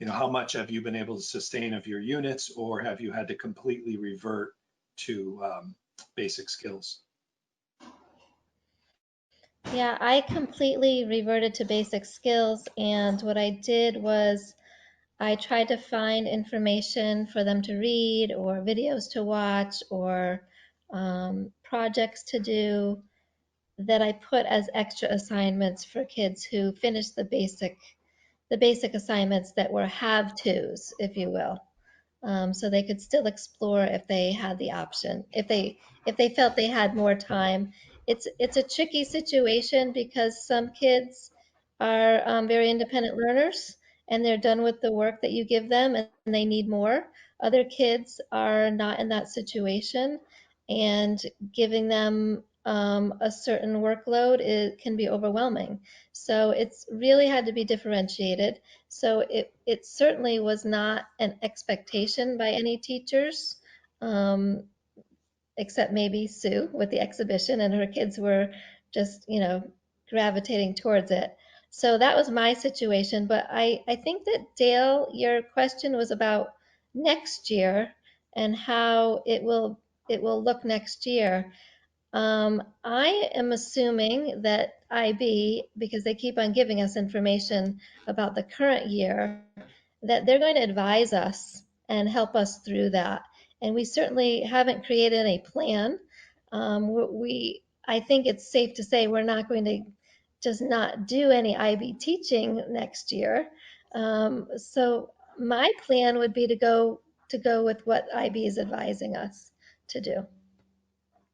[SPEAKER 7] how much have you been able to sustain of your units, or have you had to completely revert to basic skills?
[SPEAKER 12] Yeah, I completely reverted to basic skills, and what I did was I tried to find information for them to read or videos to watch or projects to do that I put as extra assignments for kids who finished the basic assignments that were have-tos, if you will. So they could still explore if they had the option, if they felt they had more time. It's a tricky situation because some kids are very independent learners and they're done with the work that you give them and they need more. Other kids are not in that situation, and giving them a certain workload can be overwhelming. So it's really had to be differentiated. So it certainly was not an expectation by any teachers, except maybe Sue with the exhibition, and her kids were just, gravitating towards it. So that was my situation. But I think that, Dale, your question was about next year and how it will look next year. I am assuming that IB, because they keep on giving us information about the current year, that they're going to advise us and help us through that. And we certainly haven't created a plan. I think it's safe to say we're not going to just not do any IB teaching next year. So my plan would be to go with what IB is advising us to do.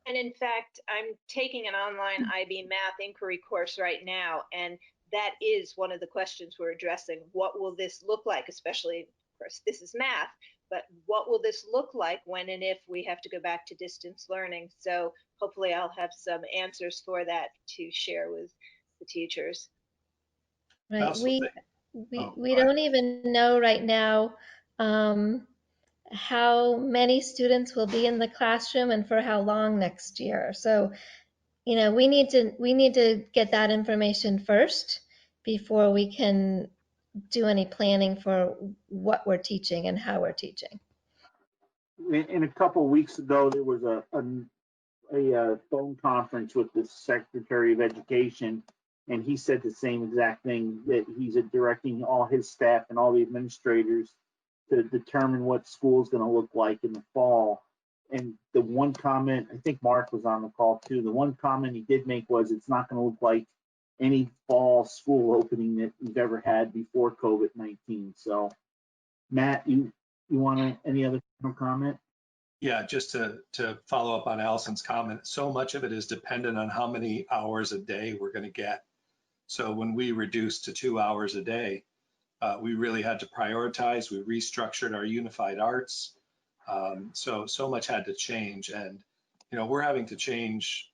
[SPEAKER 11] And in fact, I'm taking an online IB math inquiry course right now, and that is one of the questions we're addressing. What will this look like? Especially, of course, this is math, but what will this look like when and if we have to go back to distance learning? So hopefully I'll have some answers for that to share with the teachers.
[SPEAKER 12] Right. We don't even know right now how many students will be in the classroom and for how long next year. So, we need to get that information first before we can do any planning for what we're teaching and how we're teaching.
[SPEAKER 20] In a couple of weeks ago, there was a phone conference with the Secretary of Education, and he said the same exact thing, that he's directing all his staff and all the administrators to determine what school is going to look like in the fall. And the one comment, I think Mark was on the call too, the one comment he did make was it's not going to look like any fall school opening that we've ever had before COVID-19. So Matt, you want any other comment?
[SPEAKER 7] Yeah, just to follow up on Allison's comment, so much of it is dependent on how many hours a day we're going to get. So when we reduced to 2 hours a day, we really had to prioritize. We restructured our unified arts. So much had to change, and we're having to change.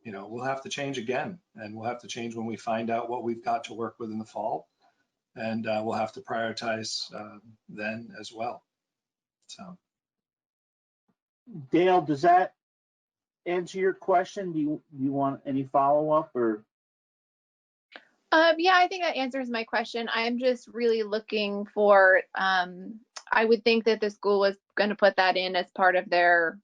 [SPEAKER 7] We'll have to change again, and we'll have to change when we find out what we've got to work with in the fall, and we'll have to prioritize then as well. So.
[SPEAKER 20] Dale, does that answer your question? Do you want any follow-up or?
[SPEAKER 14] Yeah, I think that answers my question. I'm just really looking for, I would think that the school was going to put that in as part of their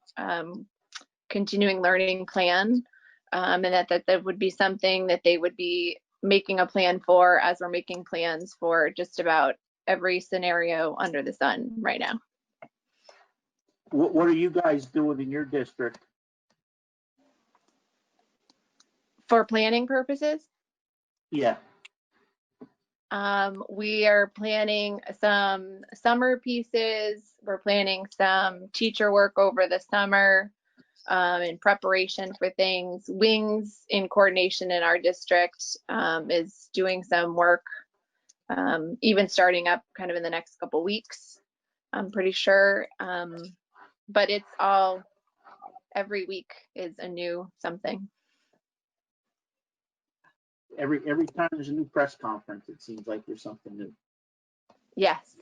[SPEAKER 14] continuing learning plan, and that would be something that they would be making a plan for, as we're making plans for just about every scenario under the sun right now.
[SPEAKER 20] What are you guys doing in your district?
[SPEAKER 14] For planning purposes?
[SPEAKER 20] Yeah.
[SPEAKER 14] We are planning some summer pieces. We're planning some teacher work over the summer in preparation for things. Wings, in coordination in our district, is doing some work, even starting up kind of in the next couple weeks, I'm pretty sure. But it's all, every week is a new something.
[SPEAKER 20] every time there's a new press conference, it seems like there's something new.
[SPEAKER 14] Yes.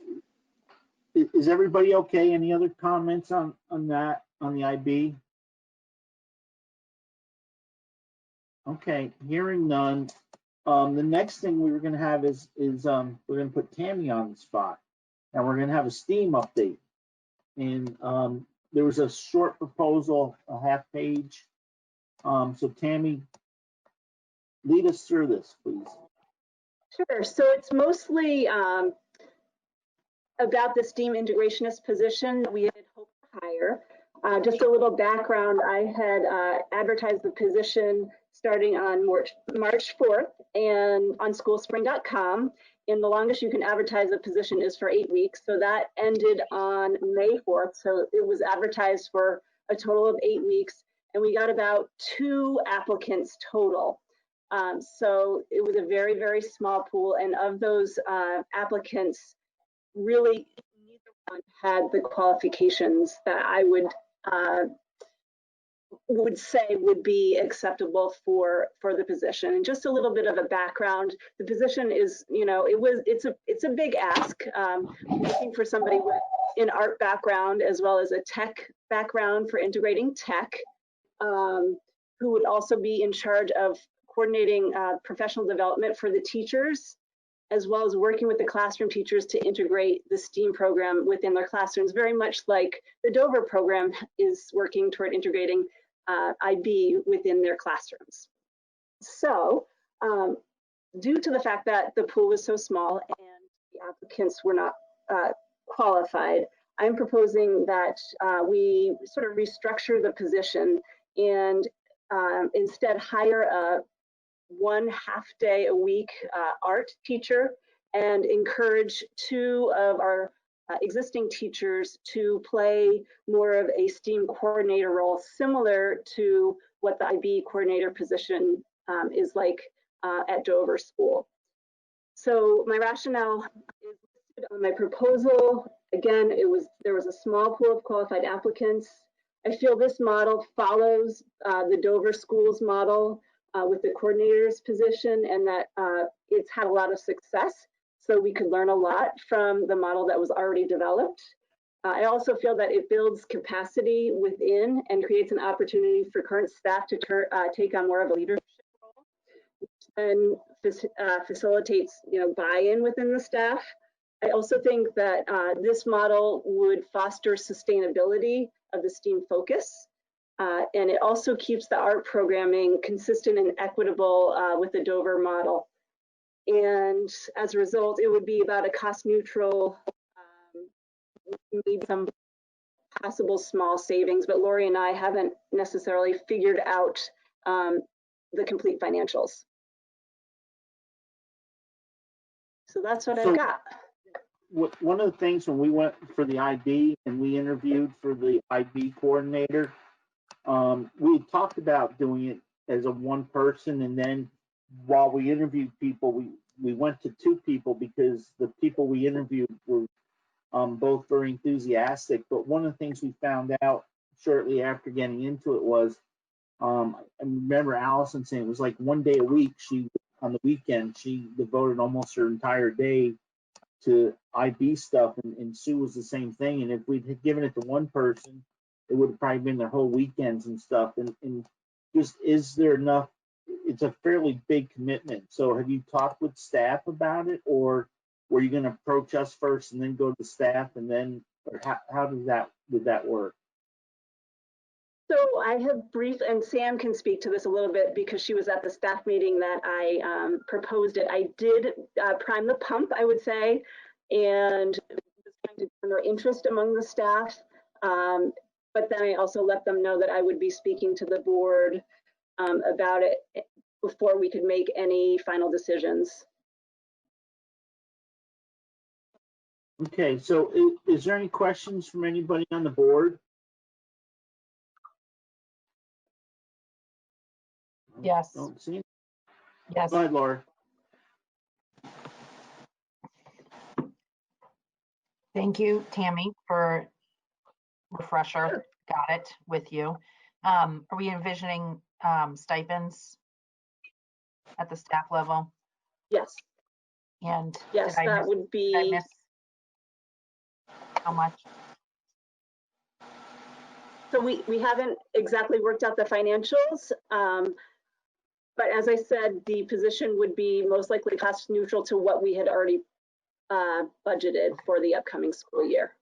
[SPEAKER 20] Is everybody okay? Any other comments on that, on the IB? Okay, hearing none. The next thing we were going to have is we're going to put Tammy on the spot, and we're going to have a STEAM update. And there was a short proposal, a half page. So Tammy, lead us through this, please.
[SPEAKER 8] Sure. So it's mostly about the STEAM integrationist position that we had hoped to hire. Just a little background, I had advertised the position starting on March 4th and on schoolspring.com. And the longest you can advertise a position is for 8 weeks. So that ended on May 4th. So it was advertised for a total of 8 weeks. And we got about 2 applicants total. So it was a very, very small pool. And of those applicants, really neither one had the qualifications that I would say would be acceptable for the position. And just a little bit of a background, the position is, it's a big ask. Looking for somebody with an art background as well as a tech background for integrating tech, who would also be in charge of coordinating professional development for the teachers, as well as working with the classroom teachers to integrate the STEAM program within their classrooms, very much like the Dover program is working toward integrating IB within their classrooms. So due to the fact that the pool was so small and the applicants were not qualified, I'm proposing that we sort of restructure the position and instead hire a 1 half day a week art teacher and encourage 2 of our existing teachers to play more of a STEAM coordinator role, similar to what the IB coordinator position is like at Dover School. So my rationale is listed on my proposal. Again, there was a small pool of qualified applicants. I feel this model follows the Dover Schools model with the coordinator's position, and that it's had a lot of success. So we could learn a lot from the model that was already developed. I also feel that it builds capacity within and creates an opportunity for current staff to take on more of a leadership role, and facilitates, buy-in within the staff. I also think that this model would foster sustainability of the STEAM focus. And it also keeps the art programming consistent and equitable with the Dover model. And as a result, it would be about a cost neutral, maybe some possible small savings, but Lori and I haven't necessarily figured out the complete financials. So that's what I've got.
[SPEAKER 20] One of the things when we went for the IB and we interviewed for the IB coordinator, we talked about doing it as a 1 person, and then while we interviewed people, we went to 2 people because the people we interviewed were both very enthusiastic. But one of the things we found out shortly after getting into it was, I remember Allison saying it was like 1 day a week. On the weekend, she devoted almost her entire day to IB stuff, and Sue was the same thing. And if we'd had given it to 1 person, it would have probably been their whole weekends and stuff. And just, is there enough? It's a fairly big commitment. So have you talked with staff about it, or were you going to approach us first and then go to the staff, and then, or how did that work?
[SPEAKER 8] So I have and Sam can speak to this a little bit because she was at the staff meeting that I proposed it. I did prime the pump, I would say, and was trying to garner interest among the staff. But then I also let them know that I would be speaking to the board about it before we could make any final decisions.
[SPEAKER 20] Okay, so is there any questions from anybody on the board?
[SPEAKER 25] Yes.
[SPEAKER 20] Don't see.
[SPEAKER 25] Yes.
[SPEAKER 20] Go ahead, Laura.
[SPEAKER 25] Thank you, Tammy, for refresher. Got it with you. Are we envisioning stipends at the staff level?
[SPEAKER 8] Yes.
[SPEAKER 25] And
[SPEAKER 8] yes, that would be.
[SPEAKER 25] Did I miss how much?
[SPEAKER 8] So we haven't exactly worked out the financials, but as I said, the position would be most likely cost neutral to what we had already budgeted for the upcoming school year.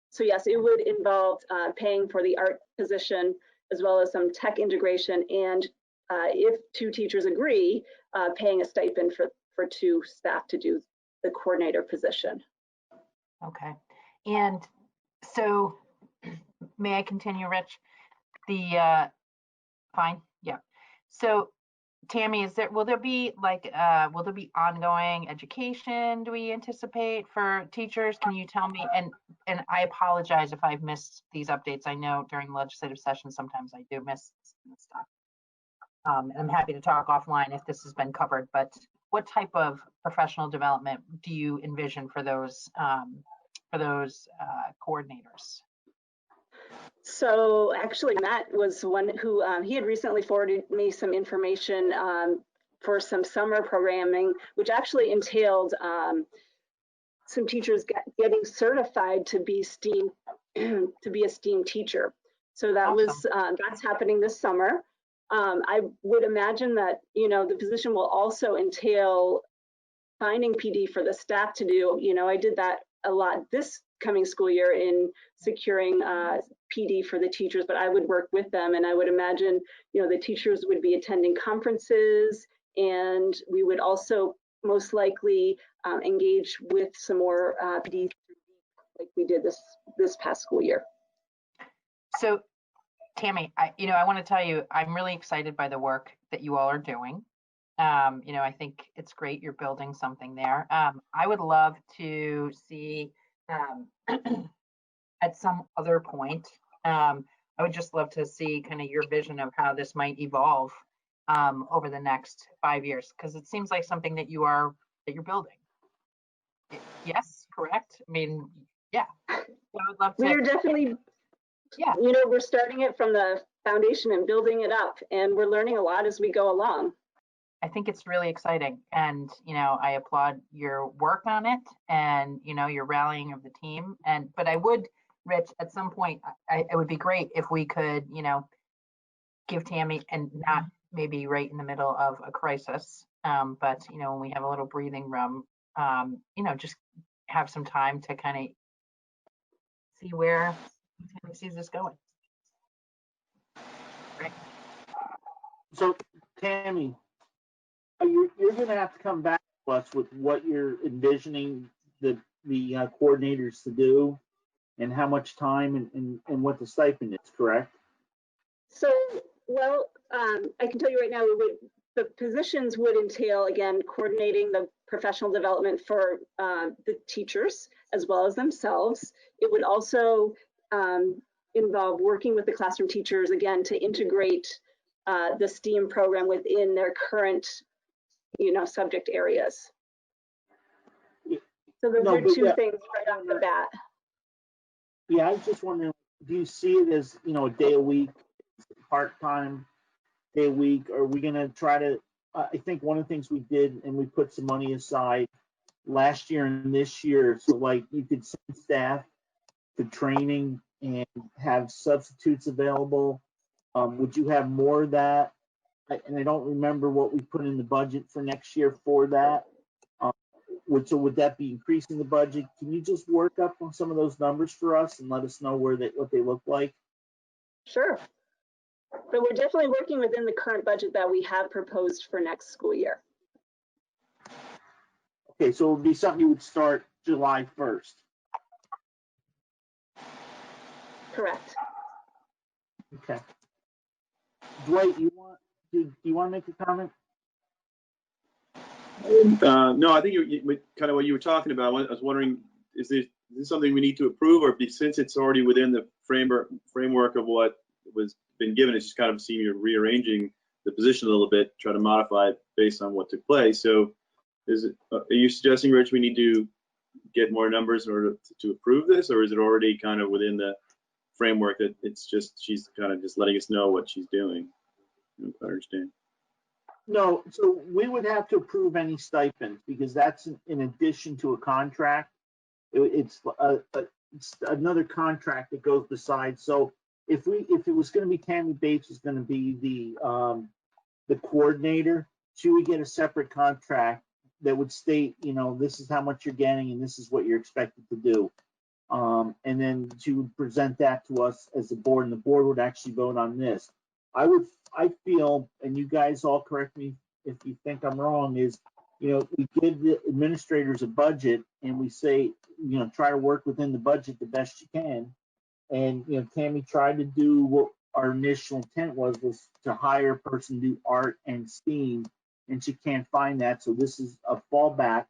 [SPEAKER 8] So yes, it would involve paying for the art position as well as some tech integration, and if 2 teachers agree, paying a stipend for 2 staff to do the coordinator position.
[SPEAKER 25] Okay. And so may I continue, Rich? The fine, yeah. So Tammy, will there be ongoing education, do we anticipate, for teachers? Can you tell me? And I apologize if I've missed these updates. I know during legislative sessions sometimes I do miss stuff. I'm happy to talk offline if this has been covered, but what type of professional development do you envision for those coordinators?
[SPEAKER 8] So actually, Matt was one who he had recently forwarded me some information for some summer programming, which actually entailed some teachers getting certified to be STEAM to be a STEAM teacher. So that was that's happening this summer. I would imagine that the position will also entail finding PD for the staff to do. I did that a lot this coming school year in securing PD for the teachers, but I would work with them, and I would imagine the teachers would be attending conferences, and we would also most likely engage with some more PD like we did this past school year.
[SPEAKER 25] So Tammy, I want to tell you, I'm really excited by the work that you all are doing. I think it's great you're building something there. I would love to see at some other point, I would just love to see kind of your vision of how this might evolve over the next 5 years, because it seems like something that you're building. Yes, correct? I mean, yeah. So I would love to.
[SPEAKER 8] We're definitely, yeah. We're starting it from the foundation and building it up, and we're learning a lot as we go along.
[SPEAKER 25] I think it's really exciting, and I applaud your work on it, and your rallying of the team. But I would, Rich, at some point, it would be great if we could, give Tammy, and not maybe right in the middle of a crisis, but when we have a little breathing room, just have some time to kind of see where Tammy sees this going. Right.
[SPEAKER 20] So Tammy, you're going to have to come back to us with what you're envisioning the coordinators to do, and how much time and what the stipend is, correct?
[SPEAKER 8] So, well, I can tell you right now, the positions would entail, again, coordinating the professional development for the teachers as well as themselves. It would also involve working with the classroom teachers, again, to integrate the STEAM program within their current subject areas. So those are 2 things right off the bat.
[SPEAKER 20] Yeah, I was just wondering, do you see it as, a day a week, part-time, day a week? Are we going to try to, I think one of the things we did, and we put some money aside last year and this year, so like you could send staff to training and have substitutes available. Would you have more of that? And I don't remember what we put in the budget for next year for that. So would that be increasing the budget? Can you just work up on some of those numbers for us and let us know what they look like?
[SPEAKER 8] Sure. But we're definitely working within the current budget that we have proposed for next school year.
[SPEAKER 20] Okay, so it would be something you would start July 1st.
[SPEAKER 8] Correct.
[SPEAKER 20] Okay. Dwight, do you want to make a comment?
[SPEAKER 3] No, I think kind of what you were talking about. I was wondering, is this something we need to approve, or since it's already within the framework of what was been given, it's just kind of seem you're rearranging the position a little bit, try to modify it based on what took place. So, are you suggesting, Rich, we need to get more numbers in order to approve this, or is it already kind of within the framework that she's kind of just letting us know what she's doing? I don't understand.
[SPEAKER 20] No, so we would have to approve any stipends because that's in addition to a contract. It's another contract that goes beside. So if it was going to be Tammy Bates was going to be the coordinator, she would get a separate contract that would state, this is how much you're getting and this is what you're expected to do. And then she would present that to us as a board, and the board would actually vote on this. I feel, and you guys all correct me if you think I'm wrong, is, we give the administrators a budget and we say, try to work within the budget the best you can. And, Tammy tried to do what our initial intent was to hire a person to do art and STEAM, and she can't find that. So this is a fallback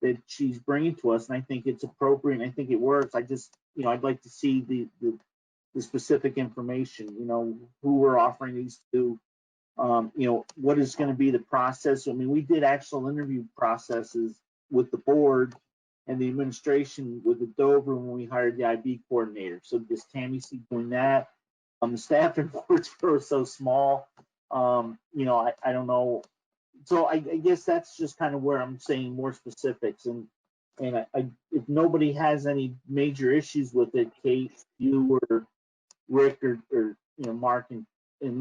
[SPEAKER 20] that she's bringing to us, and I think it's appropriate, and I think it works. I just, I'd like to see the specific information, who we're offering these to, what is going to be the process. I mean, we did actual interview processes with the board and the administration with the Dover when we hired the IB coordinator. So does Tammy see doing that? The staff and boards are so small. I don't know. So I guess that's just kind of where I'm saying more specifics. And if nobody has any major issues with it, Kate, you or Rick or Mark and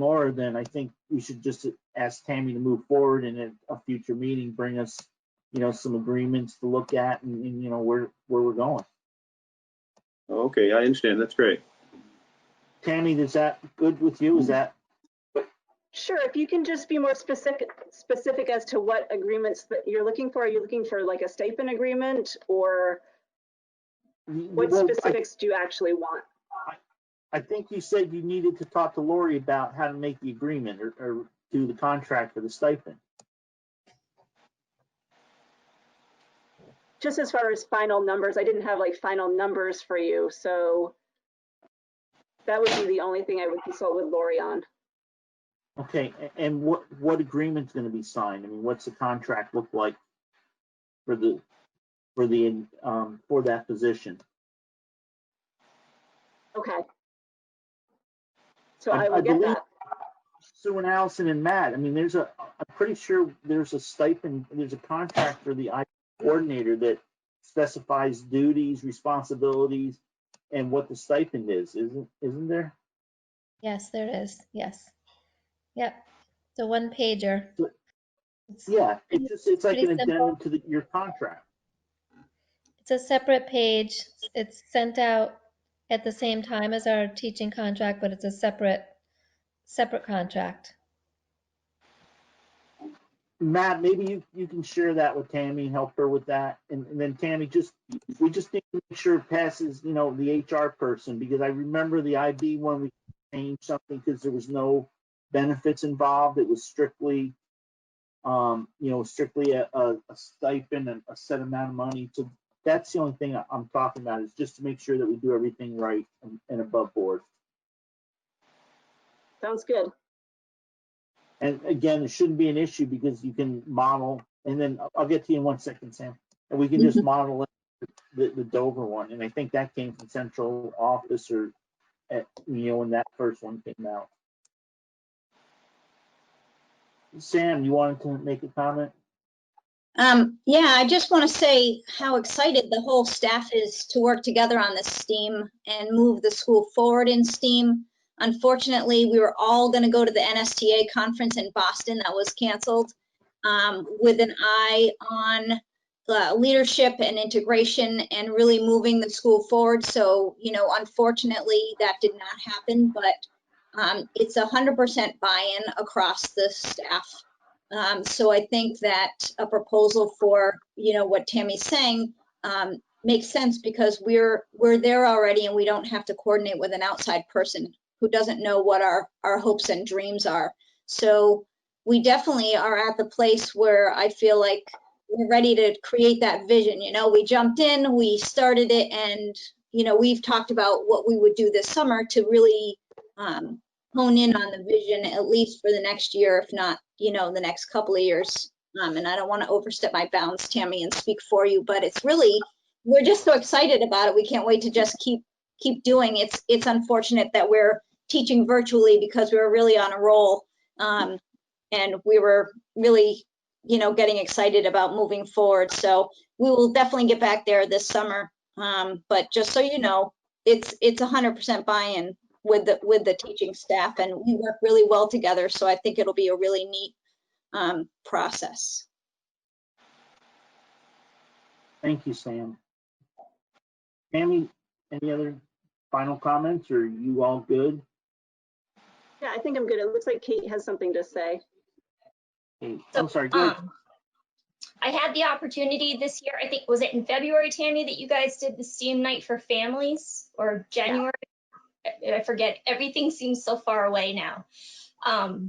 [SPEAKER 20] Laura, then I think we should just ask Tammy to move forward and at a future meeting bring us some agreements to look at and where we're going.
[SPEAKER 3] Okay, I understand. That's great.
[SPEAKER 20] Tammy, is that good with you? Is that?
[SPEAKER 8] Sure, if you can just be more specific as to what agreements that you're looking for. Are you looking for like a stipend agreement, or what specifics do you actually want?
[SPEAKER 20] I think you said you needed to talk to Lori about how to make the agreement or do the contract for the stipend.
[SPEAKER 8] Just as far as final numbers, I didn't have like final numbers for you, so that would be the only thing I would consult with Lori on.
[SPEAKER 20] Okay, and what agreement's going to be signed? I mean, what's the contract look like for that position?
[SPEAKER 8] Okay. So I will get that.
[SPEAKER 20] Sue and Allison and Matt, I mean, I'm pretty sure there's a stipend, there's a contract for the IT coordinator that specifies duties, responsibilities, and what the stipend is, isn't there?
[SPEAKER 12] Yes, there is. Yes. Yep. It's a one pager.
[SPEAKER 20] Yeah, it's like an addendum
[SPEAKER 12] simple.
[SPEAKER 20] to your contract.
[SPEAKER 12] It's a separate page. It's sent out at the same time as our teaching contract, but it's a separate contract.
[SPEAKER 20] Matt, maybe you can share that with Tammy and help her with that. And then Tammy, we just need to make sure it passes, the HR person, because I remember the IB one, we changed something because there was no benefits involved. It was strictly, strictly a stipend and a set amount of money. So that's the only thing I'm talking about, is just to make sure that we do everything right and above board.
[SPEAKER 8] Sounds good.
[SPEAKER 20] And again, it shouldn't be an issue because you can model, and then I'll get to you in 1 second, Sam. And we can just model the Dover one. And I think that came from central office or when that first one came out. Sam, you wanted to make a comment?
[SPEAKER 15] Yeah, I just want to say how excited the whole staff is to work together on this STEAM and move the school forward in STEAM. Unfortunately, we were all going to go to the NSTA conference in Boston that was canceled, with an eye on leadership and integration and really moving the school forward. So, unfortunately, that did not happen, but it's 100% buy-in across the staff. So I think that a proposal for, what Tammy's saying makes sense, because we're there already and we don't have to coordinate with an outside person who doesn't know what our hopes and dreams are. So we definitely are at the place where I feel like we're ready to create that vision. We jumped in, we started it, and, we've talked about what we would do this summer to really hone in on the vision, at least for the next year, if not, the next couple of years. And I don't want to overstep my bounds, Tammy, and speak for you, but it's really, we're just so excited about it. We can't wait to just keep doing. It's unfortunate that we're teaching virtually because we were really on a roll. and we were really, getting excited about moving forward. So we will definitely get back there this summer. But just so you know, it's 100% buy-in with the teaching staff, and we work really well together. So I think it'll be a really neat process.
[SPEAKER 20] Thank you, Sam. Tammy, any other final comments, or are you all good?
[SPEAKER 8] Yeah, I think I'm good. It looks like Kate has something to say.
[SPEAKER 20] I'm sorry, go ahead.
[SPEAKER 5] I had the opportunity this year, I think, was it in February, Tammy, that you guys did the STEAM night for families, or January? Yeah. I forget. Everything seems so far away now.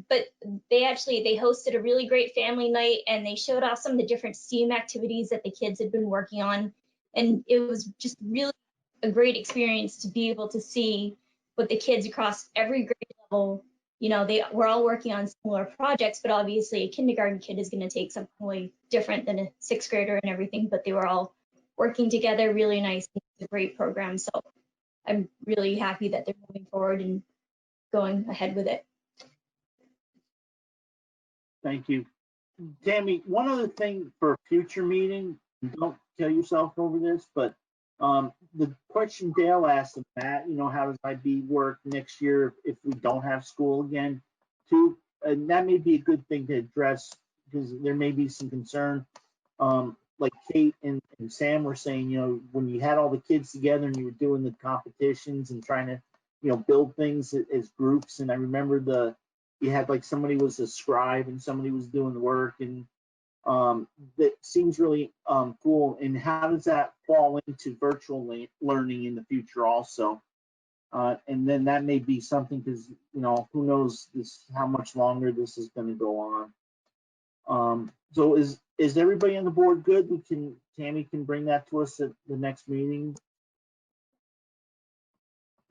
[SPEAKER 5] But they hosted a really great family night, and they showed off some of the different STEAM activities that the kids had been working on. And it was just really a great experience to be able to see what the kids across every grade level, they were all working on similar projects, but obviously a kindergarten kid is going to take something way different than a sixth grader and everything, but they were all working together really nice. It's a great program. So I'm really happy that they're moving forward and going ahead with it.
[SPEAKER 20] Thank you. Tammy, one other thing for a future meeting, don't kill yourself over this, but the question Dale asked of Matt, how does IB work next year if we don't have school again? Too, and that may be a good thing to address because there may be some concern. Like Kate and Sam were saying, when you had all the kids together and you were doing the competitions and trying to, build things as groups. And I remember you had like somebody was a scribe and somebody was doing the work, and that seems really cool. And how does that fall into virtual learning in the future also? And then that may be something because, who knows how much longer this is going to go on. So is everybody on the board good? Tammy can bring that to us at the next meeting.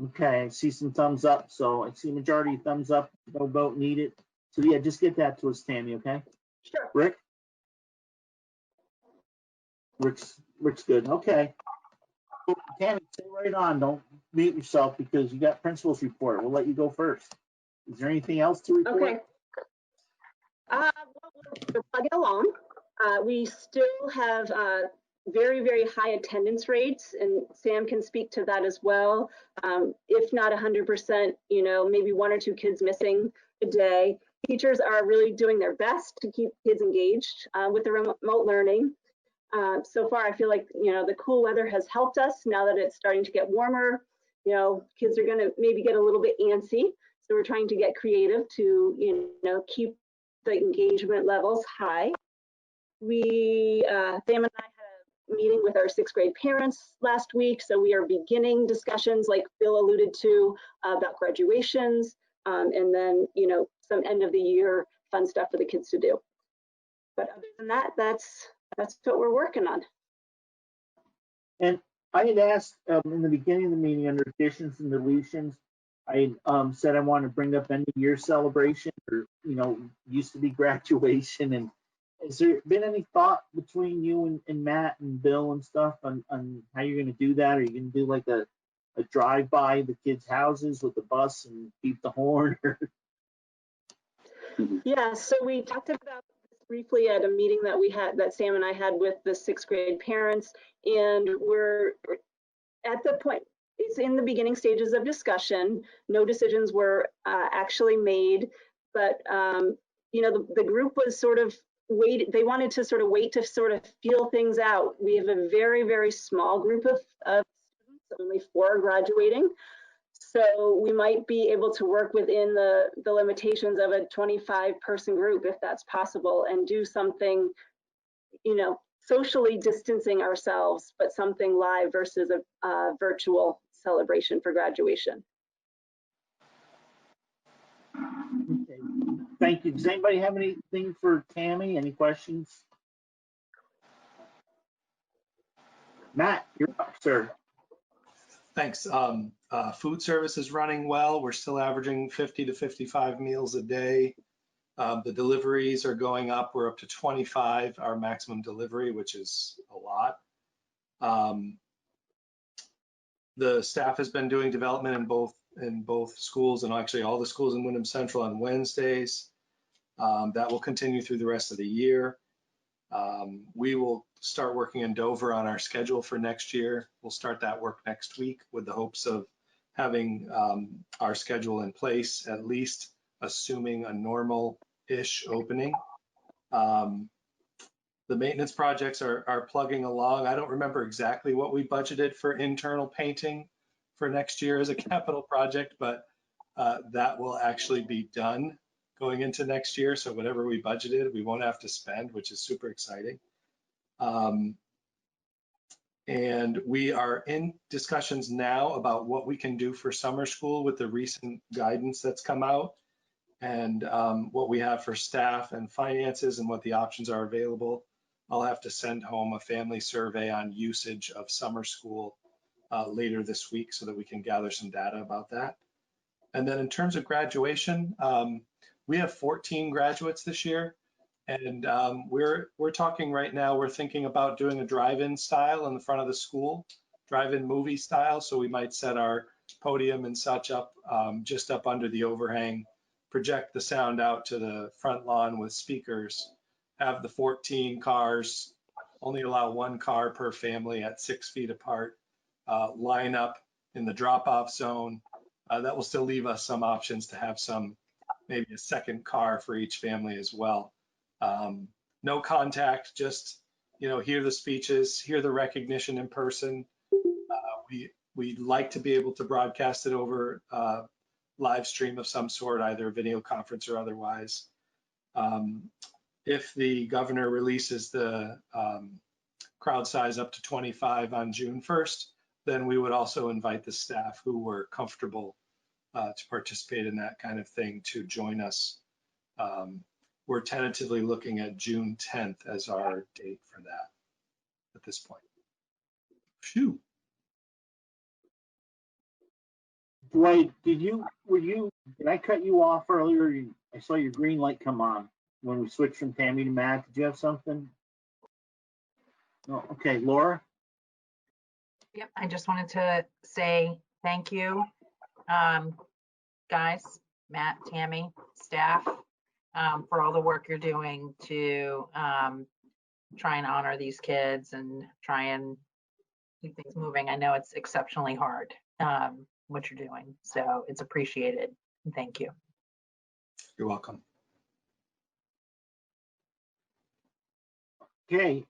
[SPEAKER 20] Okay, I see some thumbs up. So I see a majority of thumbs up, no vote needed. So yeah, just get that to us, Tammy, okay?
[SPEAKER 8] Sure. Rick's good. Okay. Tammy, stay right on. Don't mute yourself because you got principal's report. We'll let you go first. Is there anything else to report? Okay. Well, we're plugging along. We still have very, very high attendance rates, and Sam can speak to that as well. If not 100%, maybe one or two kids missing a day. Teachers are really doing their best to keep kids engaged with the remote learning. So far, I feel like, the cool weather has helped us. Now that it's starting to get warmer, kids are going to maybe get a little bit antsy. So we're trying to get creative to, keep the engagement levels high. Sam and I had a meeting with our sixth grade parents last week. So we are beginning discussions like Bill alluded to about graduations and then, some end of the year fun stuff for the kids to do. But other than that, that's what we're working on.
[SPEAKER 20] And I had asked in the beginning of the meeting under additions and deletions, I said I wanted to bring up end of year celebration, or used to be graduation. And has there been any thought between you and Matt and Bill and stuff on how you're going to do that? Are you going to do like a drive by the kids' houses with the bus and beep the horn? Yeah, so we talked about this briefly at a meeting that Sam and I had with the sixth grade parents, and we're at the point, it's in the beginning stages of discussion. No decisions were actually made, but the group was sort of they wanted to sort of wait to sort of feel things out. We have a very, very small group of students, only 4 graduating. So we might be able to work within the limitations of a 25-person group, if that's possible, and do something, socially distancing ourselves, but something live versus a virtual celebration for graduation. Okay, thank you. Does anybody have anything for Tammy? Any questions? Matt, you're up, sir.
[SPEAKER 7] Thanks. Food service is running well. We're still averaging 50 to 55 meals a day. The deliveries are going up. We're up to 25, our maximum delivery, which is a lot. The staff has been doing development in both schools, and actually all the schools in Wyndham Central on Wednesdays. That will continue through the rest of the year. We will start working in Dover on our schedule for next year. We'll start that work next week with the hopes of having our schedule in place, at least assuming a normal-ish opening. The maintenance projects are plugging along. I don't remember exactly what we budgeted for internal painting for next year as a capital project, but that will actually be done going into next year. So whatever we budgeted, we won't have to spend, which is super exciting. And we are in discussions now about what we can do for summer school with the recent guidance that's come out, and what we have for staff and finances and what the options are available. I'll have to send home a family survey on usage of summer school later this week so that we can gather some data about that. And then in terms of graduation, we have 14 graduates this year, and we're talking right now, we're thinking about doing a drive-in style in the front of the school, drive-in movie style. So we might set our podium and such up just up under the overhang, project the sound out to the front lawn with speakers, have the 14 cars, only allow one car per family at 6 feet apart, line up in the drop-off zone. That will still leave us some options to have maybe a second car for each family as well. No contact, just, hear the speeches, hear the recognition in person. We'd like to be able to broadcast it over live stream of some sort, either a video conference or otherwise. If the governor releases the crowd size up to 25 on June 1st, then we would also invite the staff who were comfortable to participate in that kind of thing to join us. We're tentatively looking at June 10th as our date for that at this point. Phew.
[SPEAKER 20] Dwight, did I cut you off earlier? I saw your green light come on when we switched from Tammy to Matt. Did you have something? No. Okay, Laura?
[SPEAKER 25] Yep, I just wanted to say thank you, guys, Matt, Tammy, staff, for all the work you're doing to try and honor these kids and try and keep things moving. I know it's exceptionally hard, what you're doing, so it's appreciated. Thank you.
[SPEAKER 7] You're welcome.
[SPEAKER 20] Okay.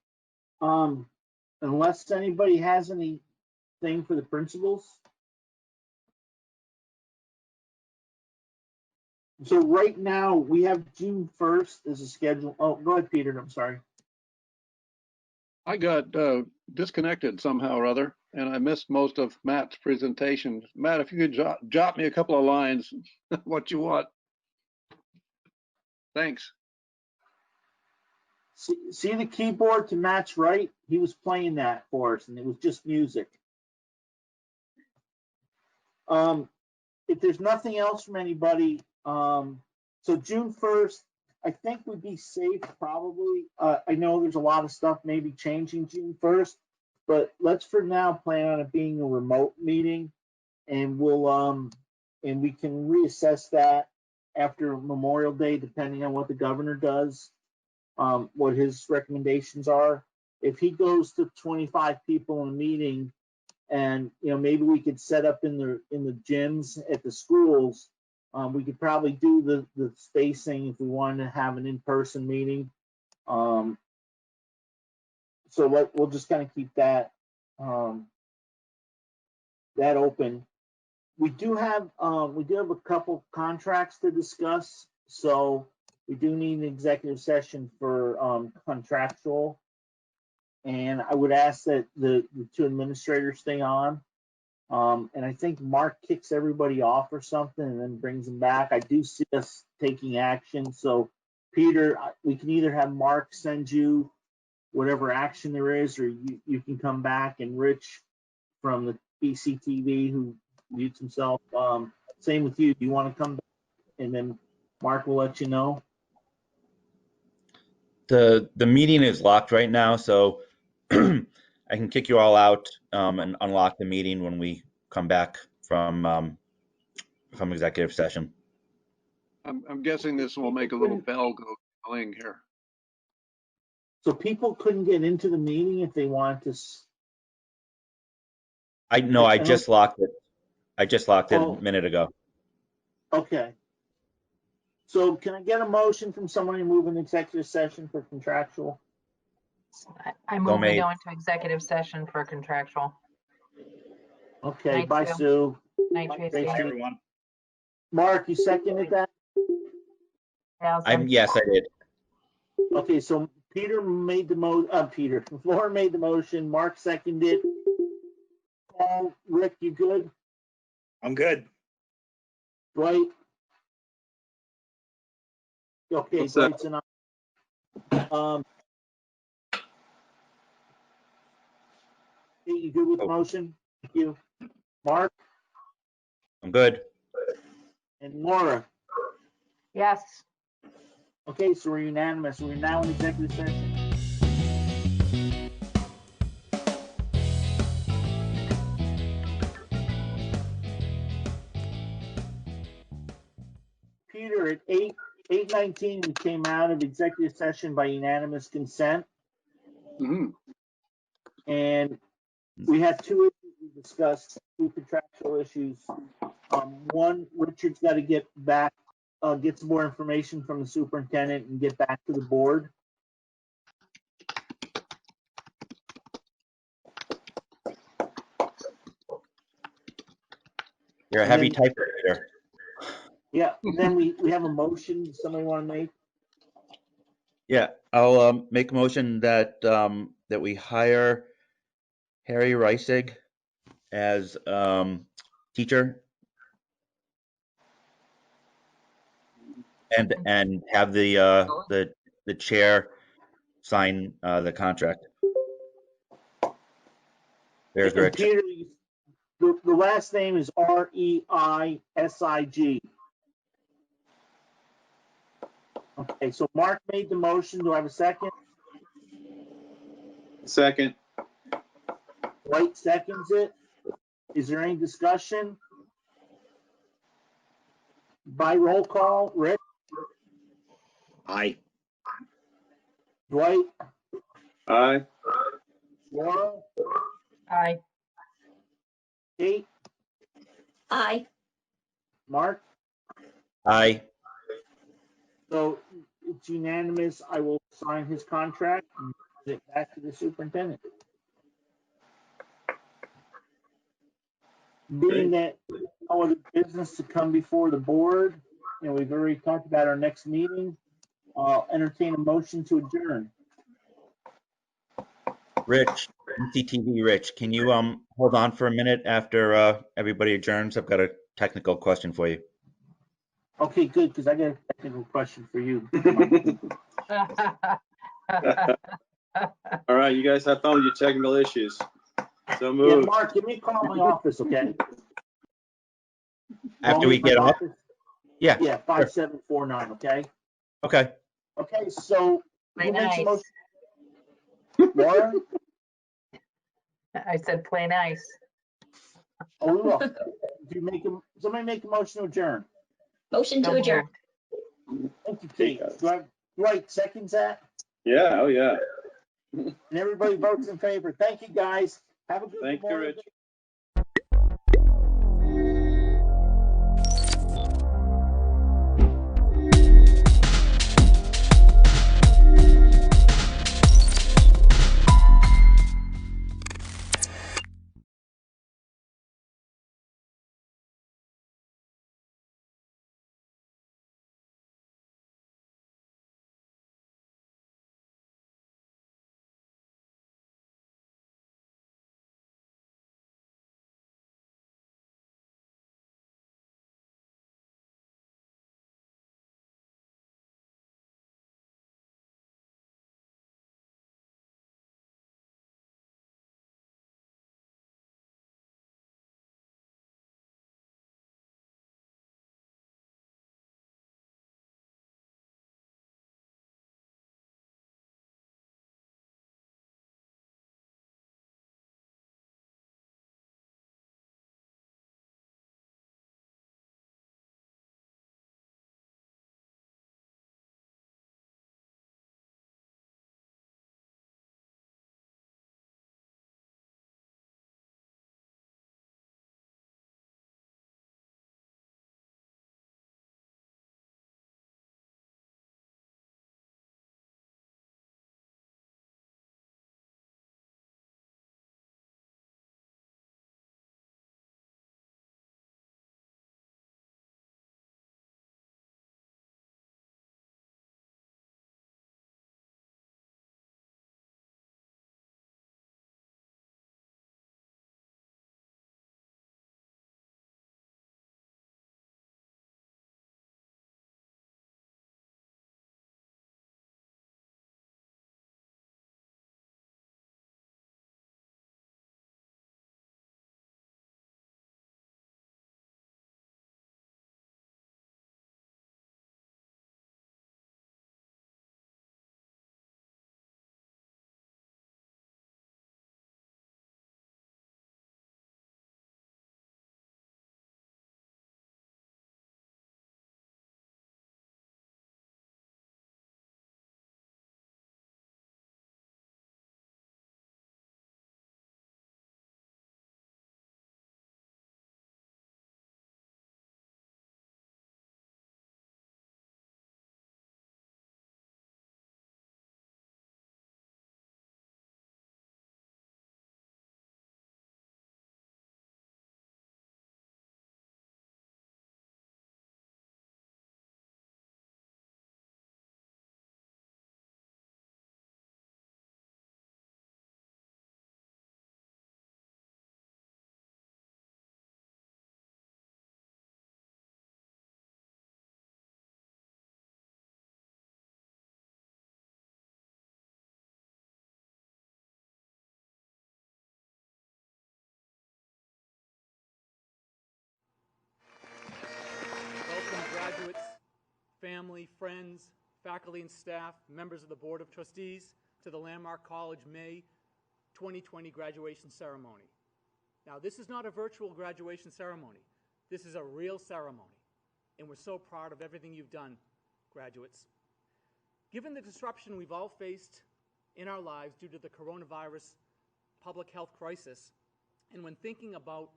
[SPEAKER 20] Unless anybody has anything for the principals. So right now we have June 1st as a schedule. Oh, go ahead, Peter. I'm sorry.
[SPEAKER 22] I got disconnected somehow or other, and I missed most of Matt's presentation. Matt, if you could jot me a couple of lines, what you want. Thanks.
[SPEAKER 20] See the keyboard to Matt's right? He was playing that for us, and it was just music. If there's nothing else from anybody, so June 1st, I think would be safe probably. I know there's a lot of stuff maybe changing June 1st, but let's for now plan on it being a remote meeting, and we can reassess that after Memorial Day, depending on what the governor does, what his recommendations are. If he goes to 25 people in a meeting, and maybe we could set up in the gyms at the schools. We could probably do the spacing if we wanted to have an in-person meeting. So we'll just kind of keep that that open. We do have a couple contracts to discuss, so we do need an executive session for contractual. And I would ask that the two administrators stay on. And I think Mark kicks everybody off or something and then brings them back. I do see us taking action. So Peter, we can either have Mark send you whatever action there is, or you can come back, and Rich from the BCTV who mutes himself. Same with you. Do you want to come back? And then Mark will let you know.
[SPEAKER 21] The meeting is locked right now, so I can kick you all out and unlock the meeting when we come back from executive session.
[SPEAKER 22] I'm guessing this will make a little bell go cling here.
[SPEAKER 20] So people couldn't get into the meeting if they wanted to.
[SPEAKER 21] No, I
[SPEAKER 20] don't-
[SPEAKER 21] just locked it. I just locked it
[SPEAKER 20] Oh.
[SPEAKER 21] a minute ago.
[SPEAKER 20] Okay. So can I get a motion from someone to move an executive session for contractual?
[SPEAKER 25] I move we
[SPEAKER 21] made.
[SPEAKER 25] go into executive session for contractual.
[SPEAKER 20] Okay,
[SPEAKER 25] Night,
[SPEAKER 20] bye,
[SPEAKER 25] Sue.
[SPEAKER 20] Sue.
[SPEAKER 25] Night,
[SPEAKER 20] Bye,
[SPEAKER 25] Tracy.
[SPEAKER 21] Hi, everyone.
[SPEAKER 20] Mark, you seconded that?
[SPEAKER 25] Allison.
[SPEAKER 21] Yes, I did.
[SPEAKER 20] Okay, so Peter made the Peter, Laura made the motion, Mark seconded. Paul, Rick, you good?
[SPEAKER 21] I'm good.
[SPEAKER 20] Dwight? Okay,
[SPEAKER 3] What's that?
[SPEAKER 20] Dwight's enough. Hey, you good with the motion? Thank you. Mark
[SPEAKER 21] I'm good.
[SPEAKER 20] and Laura?
[SPEAKER 25] Yes.
[SPEAKER 20] Okay, so we're unanimous. We're now in executive session. Peter, at 8:19, we came out of executive session by unanimous consent. And we had two issues we discussed, two contractual issues. One, Richard's got to get back, get some more information from the superintendent and get back to the board.
[SPEAKER 21] You're a heavy typer, Peter.
[SPEAKER 20] Yeah, and then we have a motion. Somebody want to make?
[SPEAKER 21] Yeah, I'll make a motion that that we hire Harry Reisig as teacher and have the chair sign the contract. There's
[SPEAKER 20] And
[SPEAKER 21] Rich.
[SPEAKER 20] Peter, the last name is Reisig. Okay, so Mark made the motion. Do I have a second?
[SPEAKER 3] Second.
[SPEAKER 20] White seconds it. Is there any discussion? By roll call, Rick?
[SPEAKER 9] Aye.
[SPEAKER 20] Dwight?
[SPEAKER 3] Aye.
[SPEAKER 20] Laura?
[SPEAKER 25] Aye.
[SPEAKER 20] Kate?
[SPEAKER 15] Aye.
[SPEAKER 20] Mark?
[SPEAKER 21] Aye.
[SPEAKER 20] So it's unanimous. I will sign his contract and send it back to the superintendent. Being that all of the business to come before the board, and we've already talked about our next meeting, I'll entertain a motion to adjourn.
[SPEAKER 21] Rich, NCTV Rich, can you hold on for a minute after everybody adjourns? I've got a technical question for you.
[SPEAKER 20] Okay, good, because I got a technical question for you.
[SPEAKER 3] All right, you guys have fun with your technical issues. So
[SPEAKER 20] Yeah,
[SPEAKER 3] moved.
[SPEAKER 20] Mark, give me a call at my office, okay?
[SPEAKER 21] After we get off? Yeah.
[SPEAKER 20] Yeah,
[SPEAKER 21] Sure.
[SPEAKER 20] 5749, okay?
[SPEAKER 21] Okay.
[SPEAKER 20] Okay, so
[SPEAKER 25] Play
[SPEAKER 20] who makes a
[SPEAKER 25] nice.
[SPEAKER 20] motion? Laura?
[SPEAKER 25] I said play nice.
[SPEAKER 20] Oh, we will. Somebody make a motion to adjourn.
[SPEAKER 15] Motion to adjourn.
[SPEAKER 20] Thank you, Kate. Dwight, seconds that?
[SPEAKER 3] Yeah, oh yeah.
[SPEAKER 20] And everybody votes in favor. Thank you, guys. Have a good
[SPEAKER 3] Thank you,
[SPEAKER 20] Memorial
[SPEAKER 3] Rich.
[SPEAKER 20] Day.
[SPEAKER 16] family, friends, faculty and staff, members of the Board of Trustees, to the Landmark College May 2020 graduation ceremony. Now, this is not a virtual graduation ceremony. This is a real ceremony, and we're so proud of everything you've done, graduates. Given the disruption we've all faced in our lives due to the coronavirus public health crisis, and when thinking about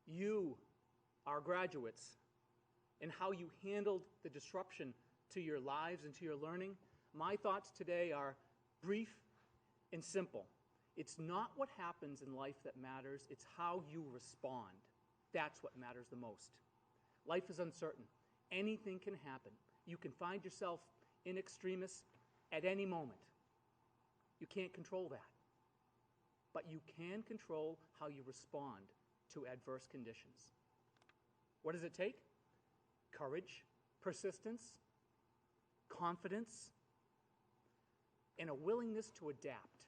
[SPEAKER 16] you, our graduates, and how you handled the disruption to your lives and to your learning, my thoughts today are brief and simple. It's not what happens in life that matters, it's how you respond. That's what matters the most. Life is uncertain. Anything can happen. You can find yourself in extremis at any moment. You can't control that. But you can control how you respond to adverse conditions. What does it take? Courage, persistence, confidence, and a willingness to adapt.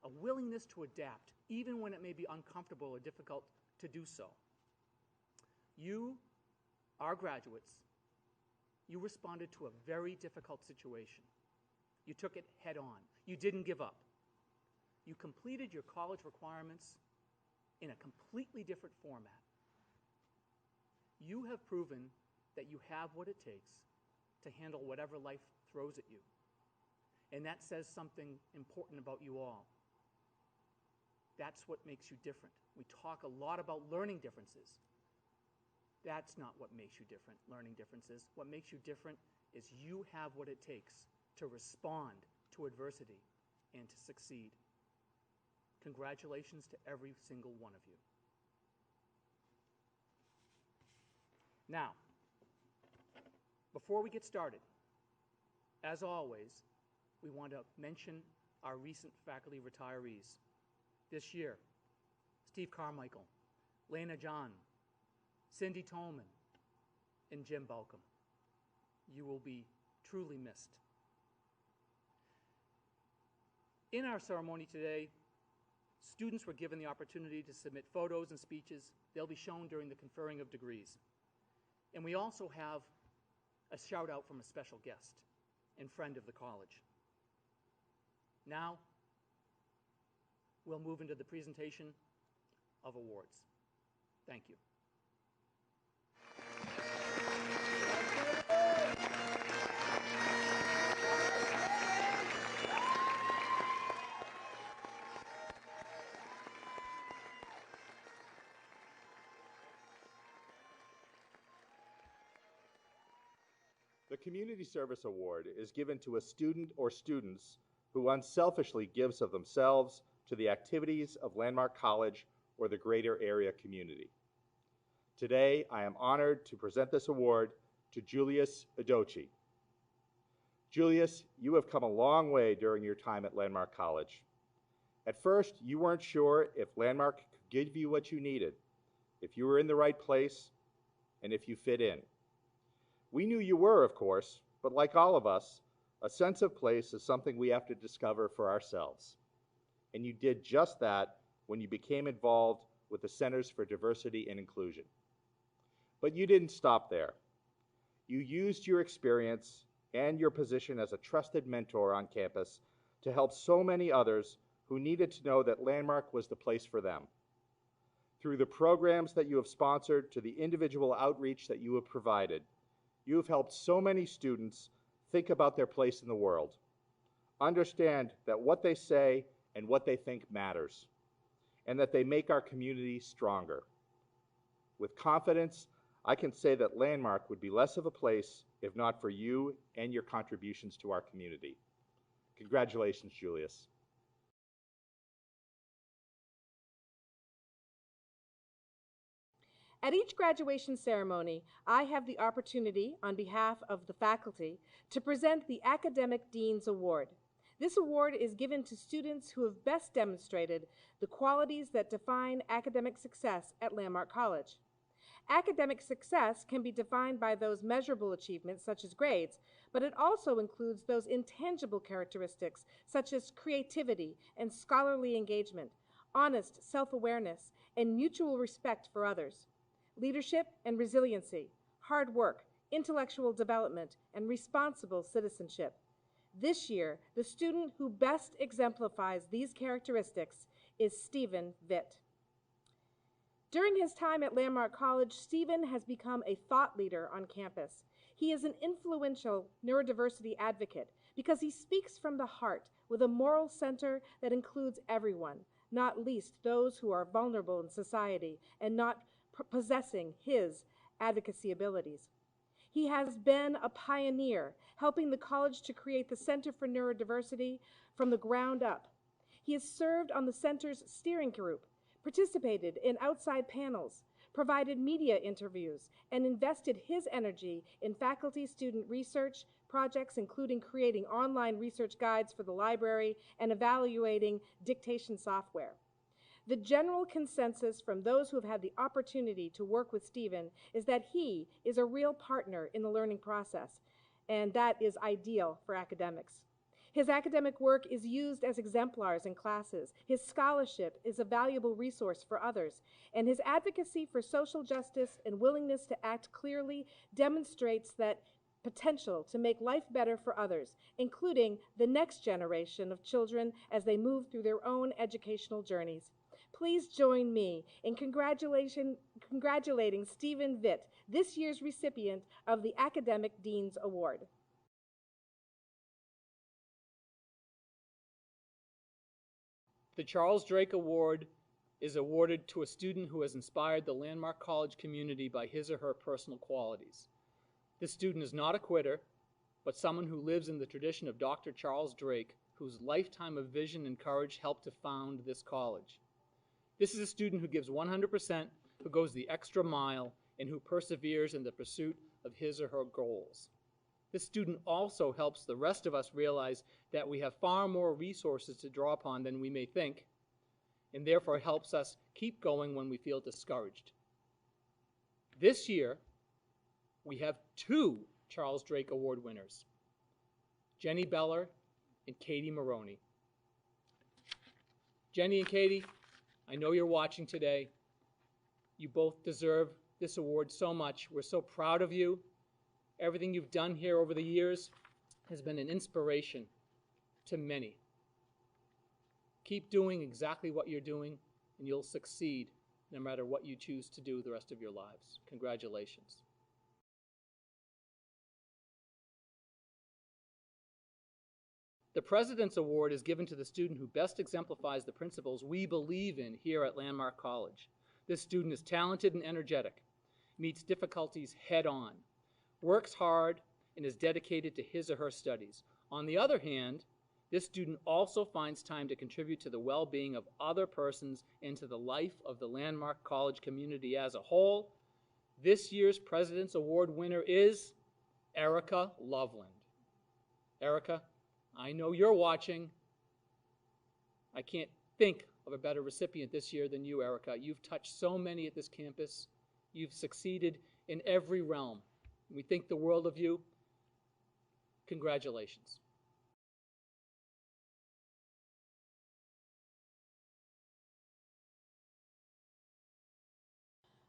[SPEAKER 16] A willingness to adapt, even when it may be uncomfortable or difficult to do so. You, our graduates, you responded to a very difficult situation. You took it head on. You didn't give up. You completed your college requirements in a completely different format. You have proven that you have what it takes to handle whatever life throws at you. And that says something important about you all. That's what makes you different. We talk a lot about learning differences. That's not what makes you different, learning differences. What makes you different is you have what it takes to respond to adversity and to succeed. Congratulations to every single one of you. Now, before we get started, as always, we want to mention our recent faculty retirees. This year, Steve Carmichael, Lena John, Cindy Tolman, and Jim Balcom. You will be truly missed. In our ceremony today, students were given the opportunity to submit photos and speeches. They'll be shown during the conferring of degrees. And we also have a shout out from a special guest and friend of the college. Now, we'll move into the presentation of awards. Thank you.
[SPEAKER 17] The Community Service Award is given to a student or students who unselfishly gives of themselves to the activities of Landmark College or the greater area community. Today, I am honored to present this award to Julius Adochi. Julius, you have come a long way during your time at Landmark College. At first, you weren't sure if Landmark could give you what you needed, if you were in the right place, and if you fit in. We knew you were, of course, but like all of us, a sense of place is something we have to discover for ourselves. And you did just that when you became involved with the Centers for Diversity and Inclusion. But you didn't stop there. You used your experience and your position as a trusted mentor on campus to help so many others who needed to know that Landmark was the place for them. Through the programs that you have sponsored to the individual outreach that you have provided, you have helped so many students think about their place in the world, understand that what they say and what they think matters, and that they make our community stronger. With confidence, I can say that Landmark would be less of a place if not for you and your contributions to our community. Congratulations, Julius.
[SPEAKER 18] At each graduation ceremony, I have the opportunity, on behalf of the faculty, to present the Academic Dean's Award. This award is given to students who have best demonstrated the qualities that define academic success at Landmark College. Academic success can be defined by those measurable achievements, such as grades, but it also includes those intangible characteristics, such as creativity and scholarly engagement, honest self-awareness, and mutual respect for others. Leadership and resiliency, hard work, intellectual development, and responsible citizenship. This year, the student who best exemplifies these characteristics is Stephen Vitt. During his time at Landmark College, Stephen has become a thought leader on campus. He is an influential neurodiversity advocate because he speaks from the heart with a moral center that includes everyone, not least those who are vulnerable in society and not possessing his advocacy abilities. He has been a pioneer, helping the college to create the Center for Neurodiversity from the ground up. He has served on the center's steering group, participated in outside panels, provided media interviews, and invested his energy in faculty-student research projects, including creating online research guides for the library and evaluating dictation software. The general consensus from those who have had the opportunity to work with Stephen is that he is a real partner in the learning process, and that is ideal for academics. His academic work is used as exemplars in classes. His scholarship is a valuable resource for others, and his advocacy for social justice and willingness to act clearly demonstrates that potential to make life better for others, including the next generation of children as they move through their own educational journeys. Please join me in congratulating Stephen Vitt, this year's recipient of the Academic Dean's Award.
[SPEAKER 16] The Charles Drake Award is awarded to a student who has inspired the Landmark College community by his or her personal qualities. This student is not a quitter, but someone who lives in the tradition of Dr. Charles Drake, whose lifetime of vision and courage helped to found this college. This is a student who gives 100%, who goes the extra mile, and who perseveres in the pursuit of his or her goals. This student also helps the rest of us realize that we have far more resources to draw upon than we may think, and therefore helps us keep going when we feel discouraged. This year, we have 2 Charles Drake Award winners, Jenny Beller and Katie Maroney. Jenny and Katie, I know you're watching today. You both deserve this award so much. We're so proud of you. Everything you've done here over the years has been an inspiration to many. Keep doing exactly what you're doing, and you'll succeed no matter what you choose to do the rest of your lives. Congratulations. The President's Award is given to the student who best exemplifies the principles we believe in here at Landmark College. This student is talented and energetic, meets difficulties head-on, works hard, and is dedicated to his or her studies. On the other hand, this student also finds time to contribute to the well-being of other persons and to the life of the Landmark College community as a whole. This year's President's Award winner is Erica Loveland. Erica, I know you're watching. I can't think of a better recipient this year than you, Erica. You've touched so many at this campus. You've succeeded in every realm. We think the world of you. Congratulations.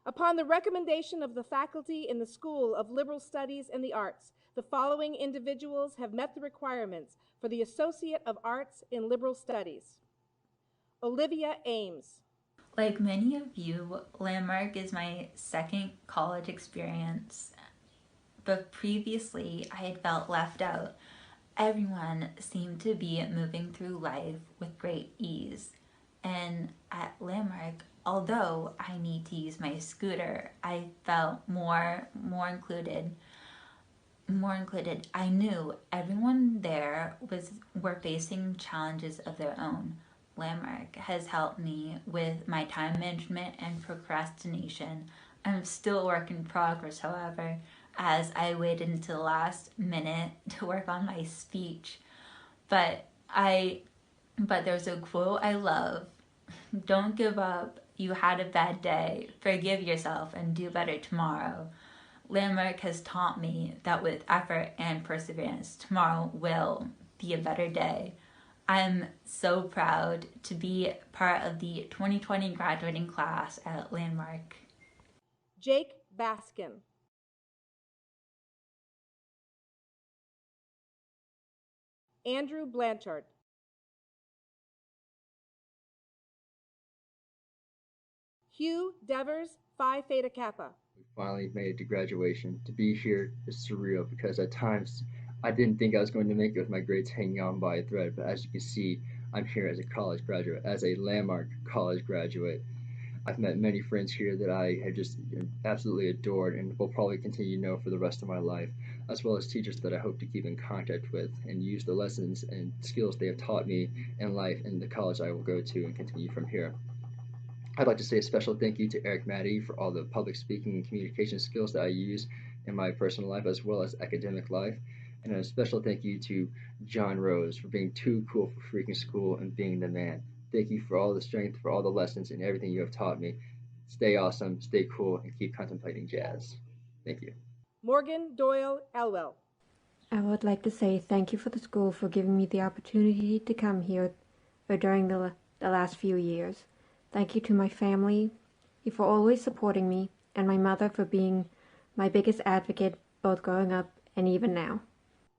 [SPEAKER 18] Upon the recommendation of the faculty in the School of Liberal Studies and the Arts, the following individuals have met the requirements for the Associate of Arts in Liberal Studies. Olivia Ames.
[SPEAKER 1] Like many of you, Landmark is my second college experience, but previously I had felt left out. Everyone seemed to be moving through life with great ease, and at Landmark, although I need to use my scooter, I felt more included. I knew everyone there were facing challenges of their own. Landmark has helped me with my time management and procrastination. I'm still a work in progress, however, as I waited until the last minute to work on my speech. But there's a quote I love. Don't give up. You had a bad day. Forgive yourself and do better tomorrow. Landmark has taught me that with effort and perseverance, tomorrow will be a better day. I'm so proud to be part of the 2020 graduating class at Landmark.
[SPEAKER 18] Jake Baskin. Andrew Blanchard. Hugh Devers, Phi Theta Kappa.
[SPEAKER 4] We finally made it to graduation. To be here is surreal because at times I didn't think I was going to make it with my grades hanging on by a thread, but as you can see, I'm here as a college graduate, as a Landmark college graduate. I've met many friends here that I have just absolutely adored and will probably continue to know for the rest of my life, as well as teachers that I hope to keep in contact with and use the lessons and skills they have taught me in life in the college I will go to and continue from here. I'd like to say a special thank you to Eric Maddie for all the public speaking and communication skills that I use in my personal life as well as academic life. And a special thank you to John Rose for being too cool for freaking school and being the man. Thank you for all the strength, for all the lessons and everything you have taught me. Stay awesome, stay cool, and keep contemplating jazz. Thank you.
[SPEAKER 18] Morgan Doyle Elwell.
[SPEAKER 6] I would like to say thank you for the school for giving me the opportunity to come here during the last few years. Thank you to my family for always supporting me, and my mother for being my biggest advocate both growing up and even now.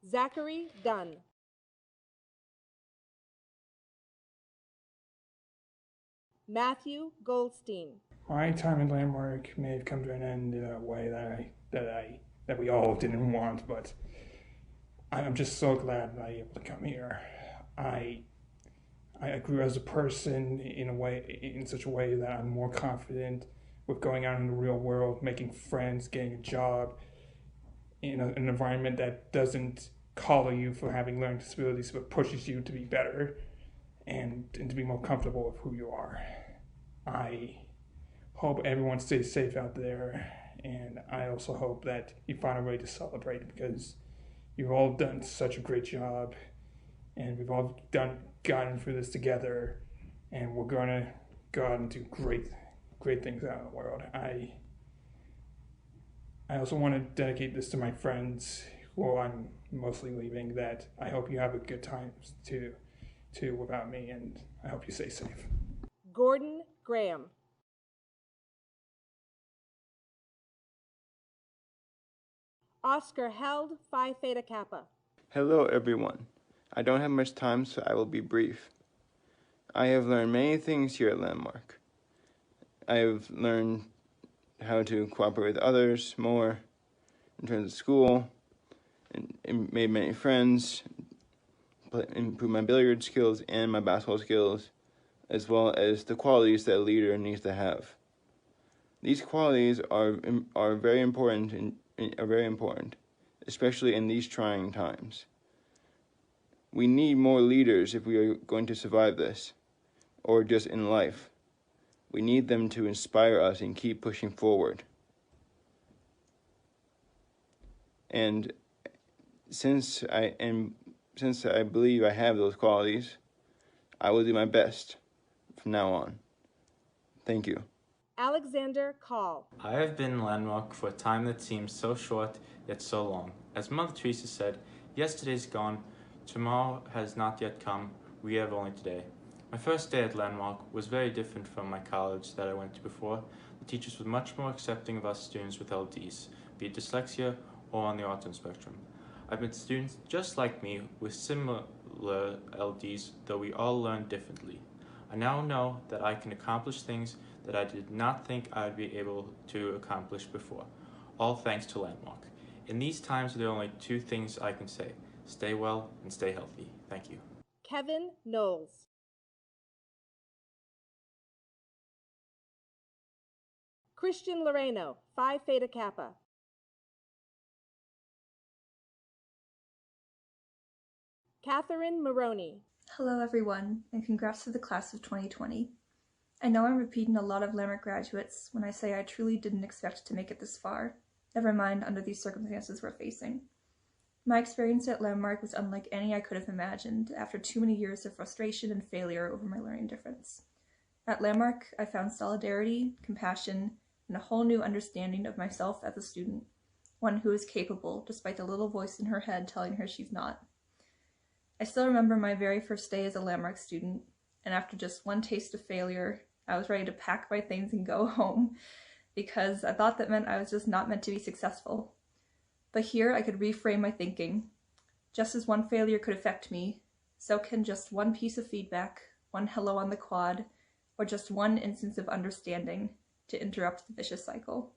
[SPEAKER 18] Zachary Dunn. Matthew Goldstein.
[SPEAKER 10] My time in Landmark may have come to an end in a way that we all didn't want, but I'm just so glad that I was able to come here. I grew as a person in such a way that I'm more confident with going out in the real world, making friends, getting a job in an environment that doesn't collar you for having learning disabilities, but pushes you to be better and to be more comfortable with who you are. I hope everyone stays safe out there, and I also hope that you find a way to celebrate because you've all done such a great job, and we've all gotten through this together, and we're gonna go out and do great things out in the world. I also want to dedicate this to my friends who I'm mostly leaving, that I hope you have a good time too without me, and I hope you stay safe.
[SPEAKER 18] Gordon Graham. Oscar Held, Phi Theta Kappa.
[SPEAKER 19] Hello everyone. I don't have much time, so I will be brief. I have learned many things here at Landmark. I have learned how to cooperate with others more in terms of school, and made many friends, improved my billiard skills and my basketball skills, as well as the qualities that a leader needs to have. These qualities are very important, especially in these trying times. We need more leaders if we are going to survive this, or just in life. We need them to inspire us and keep pushing forward. And since I believe I have those qualities, I will do my best from now on. Thank you.
[SPEAKER 18] Alexander Call.
[SPEAKER 24] I have been in Landmark for a time that seems so short yet so long. As Mother Teresa said, yesterday's gone, tomorrow has not yet come, we have only today. My first day at Landmark was very different from my college that I went to before. The teachers were much more accepting of us students with LDs, be it dyslexia or on the autism spectrum. I've met students just like me with similar LDs, though we all learn differently. I now know that I can accomplish things that I did not think I'd be able to accomplish before, all thanks to Landmark. In these times, there are only two things I can say: stay well and stay healthy. Thank you.
[SPEAKER 18] Kevin Knowles. Christian Loreno, Phi Theta Kappa. Catherine Maroney.
[SPEAKER 26] Hello everyone, and congrats to the class of 2020. I know I'm repeating a lot of Landmark graduates when I say I truly didn't expect to make it this far, never mind under these circumstances we're facing. My experience at Landmark was unlike any I could have imagined after too many years of frustration and failure over my learning difference. At Landmark, I found solidarity, compassion, and a whole new understanding of myself as a student, one who is capable despite the little voice in her head telling her she's not. I still remember my very first day as a Landmark student, and after just one taste of failure, I was ready to pack my things and go home because I thought that meant I was just not meant to be successful. But here I could reframe my thinking. Just as one failure could affect me, so can just one piece of feedback, one hello on the quad, or just one instance of understanding to interrupt the vicious cycle.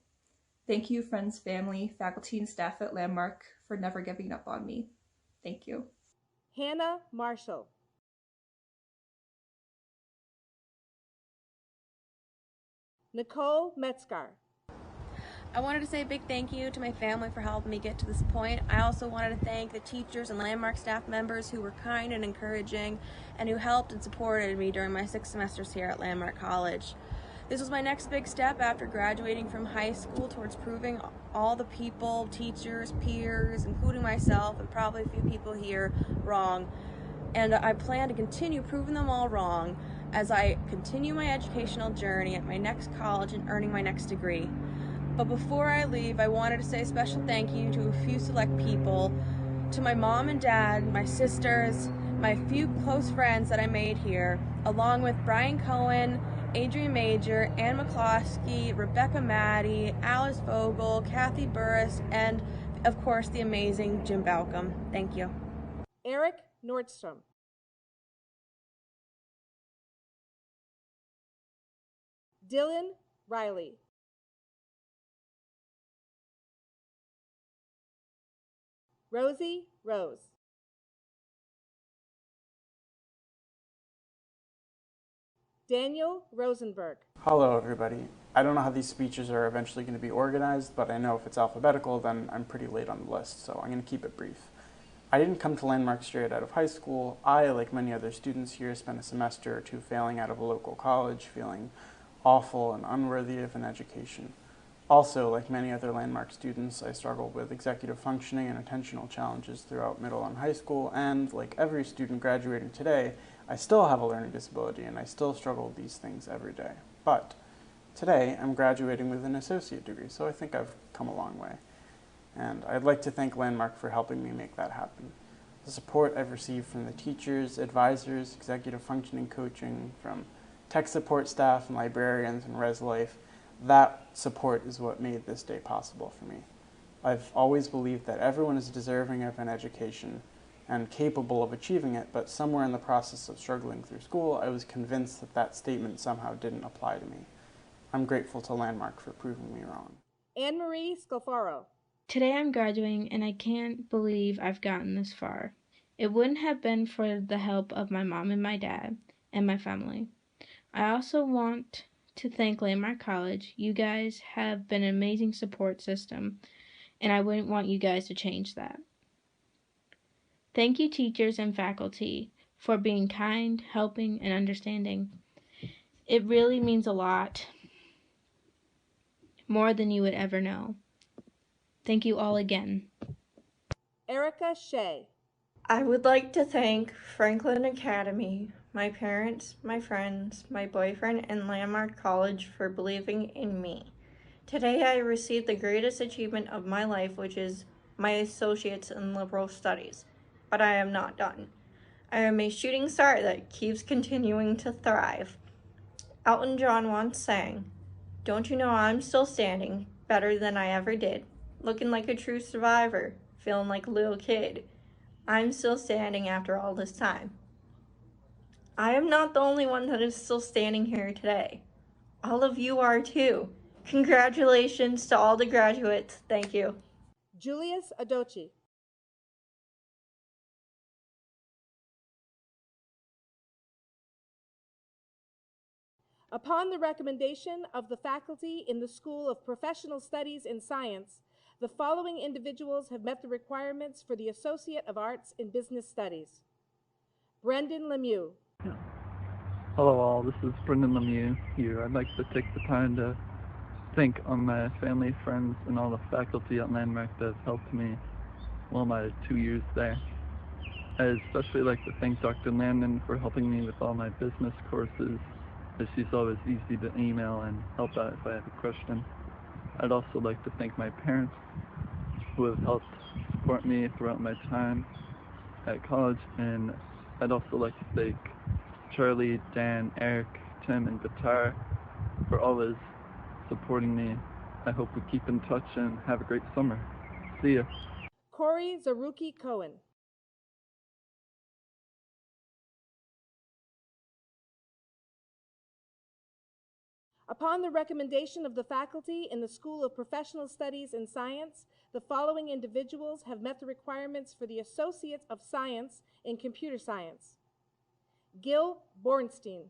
[SPEAKER 26] Thank you, friends, family, faculty, and staff at Landmark for never giving up on me. Thank you.
[SPEAKER 18] Hannah Marshall. Nicole Metzgar.
[SPEAKER 2] I wanted to say a big thank you to my family for helping me get to this point. I also wanted to thank the teachers and Landmark staff members who were kind and encouraging and who helped and supported me during my 6 semesters here at Landmark College. This was my next big step after graduating from high school towards proving all the people, teachers, peers, including myself, and probably a few people here, wrong. And I plan to continue proving them all wrong as I continue my educational journey at my next college and earning my next degree. But before I leave, I wanted to say a special thank you to a few select people, to my mom and dad, my sisters, my few close friends that I made here, along with Brian Cohen, Adrian Major, Ann McCloskey, Rebecca Maddie, Alice Vogel, Kathy Burris, and of course the amazing Jim Balcom. Thank you.
[SPEAKER 18] Eric Nordstrom. Dylan Riley. Rosie Rose. Daniel Rosenberg.
[SPEAKER 11] Hello, everybody. I don't know how these speeches are eventually going to be organized, but I know if it's alphabetical, then I'm pretty late on the list, so I'm going to keep it brief. I didn't come to Landmark straight out of high school. I, like many other students here, spent a semester or two failing out of a local college, feeling awful and unworthy of an education. Also, like many other Landmark students, I struggled with executive functioning and attentional challenges throughout middle and high school, and like every student graduating today, I still have a learning disability and I still struggle with these things every day. But today, I'm graduating with an associate degree, so I think I've come a long way. And I'd like to thank Landmark for helping me make that happen. The support I've received from the teachers, advisors, executive functioning coaching, from tech support staff and librarians and Res Life, that support is what made this day possible for me. I've always believed that everyone is deserving of an education and capable of achieving it, but somewhere in the process of struggling through school, I was convinced that that statement somehow didn't apply to me. I'm grateful to Landmark for proving me wrong.
[SPEAKER 18] Anne-Marie Scalfaro.
[SPEAKER 12] Today I'm graduating and I can't believe I've gotten this far. It wouldn't have been for the help of my mom and my dad and my family. I also want to thank Landmark College. You guys have been an amazing support system, and I wouldn't want you guys to change that. Thank you, teachers and faculty, for being kind, helping, and understanding. It really means a lot, more than you would ever know. Thank you all again.
[SPEAKER 18] Erica Shea.
[SPEAKER 13] I would like to thank Franklin Academy, my parents, my friends, my boyfriend, and Landmark College for believing in me. Today I received the greatest achievement of my life, which is my associates in liberal studies. But I am not done. I am a shooting star that keeps continuing to thrive. Elton John once sang, "Don't you know I'm still standing, better than I ever did, looking like a true survivor, feeling like a little kid. I'm still standing after all this time." I am not the only one that is still standing here today. All of you are too. Congratulations to all the graduates. Thank you.
[SPEAKER 18] Julius Adochi. Upon the recommendation of the faculty in the School of Professional Studies and Science, the following individuals have met the requirements for the Associate of Arts in Business Studies. Brendan Lemieux.
[SPEAKER 14] Hello all, this is Brendan Lemieux here. I'd like to take the time to thank all my family, friends, and all the faculty at Landmark that have helped me my 2 years there. I'd especially like to thank Dr. Landon for helping me with all my business courses, as she's always easy to email and help out if I have a question. I'd also like to thank my parents who have helped support me throughout my time at college, and I'd also like to thank Charlie, Dan, Eric, Tim, and Guitar for always supporting me. I hope we keep in touch and have a great summer. See ya.
[SPEAKER 18] Corey Zaruki Cohen. Upon the recommendation of the faculty in the School of Professional Studies and Science, the following individuals have met the requirements for the Associate of Science in Computer Science. Gil Bornstein.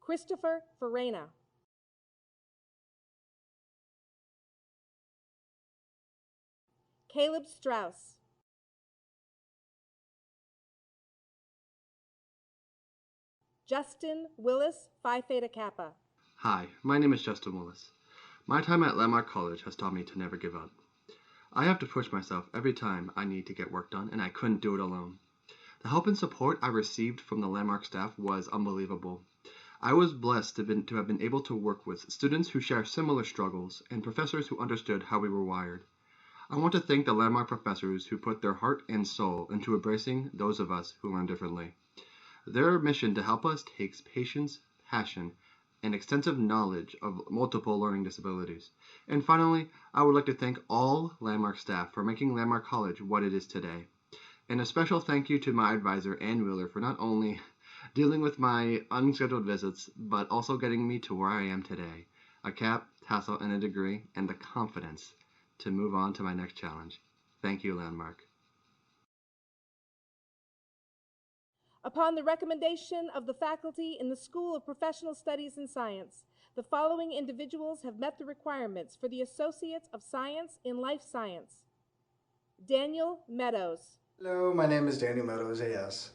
[SPEAKER 18] Christopher Farina. Caleb Strauss. Justin Willis, Phi Theta Kappa.
[SPEAKER 5] Hi, my name is Justin Willis. My time at Landmark College has taught me to never give up. I have to push myself every time I need to get work done, and I couldn't do it alone. The help and support I received from the Landmark staff was unbelievable. I was blessed to have been able to work with students who share similar struggles and professors who understood how we were wired. I want to thank the Landmark professors who put their heart and soul into embracing those of us who learn differently. Their mission to help us takes patience, passion, and extensive knowledge of multiple learning disabilities. And finally, I would like to thank all Landmark staff for making Landmark College what it is today. And a special thank you to my advisor, Ann Wheeler, for not only dealing with my unscheduled visits, but also getting me to where I am today, a cap, tassel, and a degree, and the confidence to move on to my next challenge. Thank you, Landmark.
[SPEAKER 18] Upon the recommendation of the faculty in the School of Professional Studies and Science, the following individuals have met the requirements for the Associate of Science in Life Science. Daniel Meadows.
[SPEAKER 7] Hello, my name is Daniel Meadows, AS.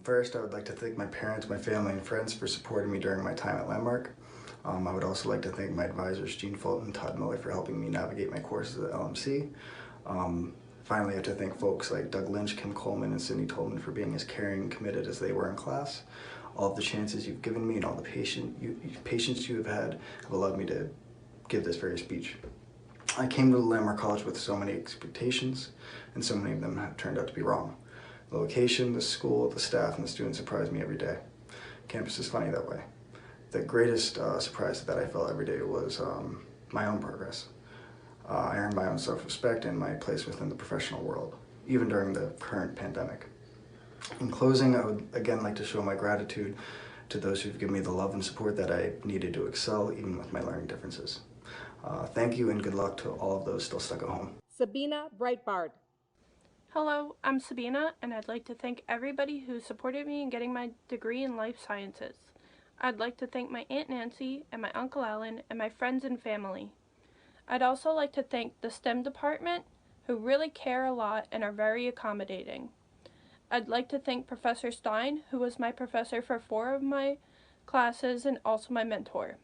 [SPEAKER 7] First, I would like to thank my parents, my family, and friends for supporting me during my time at Landmark. I would also like to thank my advisors, Gene Fulton and Todd Miller, for helping me navigate my courses at LMC. Finally, I have to thank folks like Doug Lynch, Kim Coleman, and Cindy Tolman for being as caring and committed as they were in class. All of the chances you've given me and all the patience you have had have allowed me to give this very speech. I came to Landmark College with so many expectations, and so many of them have turned out to be wrong. The location, the school, the staff, and the students surprise me every day. Campus is funny that way. The greatest surprise that I felt every day was my own progress. I earned my own self-respect and my place within the professional world, even during the current pandemic. In closing, I would again like to show my gratitude to those who've given me the love and support that I needed to excel, even with my learning differences. Thank you and good luck to all of those still stuck at home.
[SPEAKER 18] Sabina Breitbard.
[SPEAKER 8] Hello, I'm Sabina, and I'd like to thank everybody who supported me in getting my degree in life sciences. I'd like to thank my Aunt Nancy and my Uncle Alan and my friends and family. I'd also like to thank the STEM department, who really care a lot and are very accommodating. I'd like to thank Professor Stein, who was my professor for 4 of my classes and also my mentor.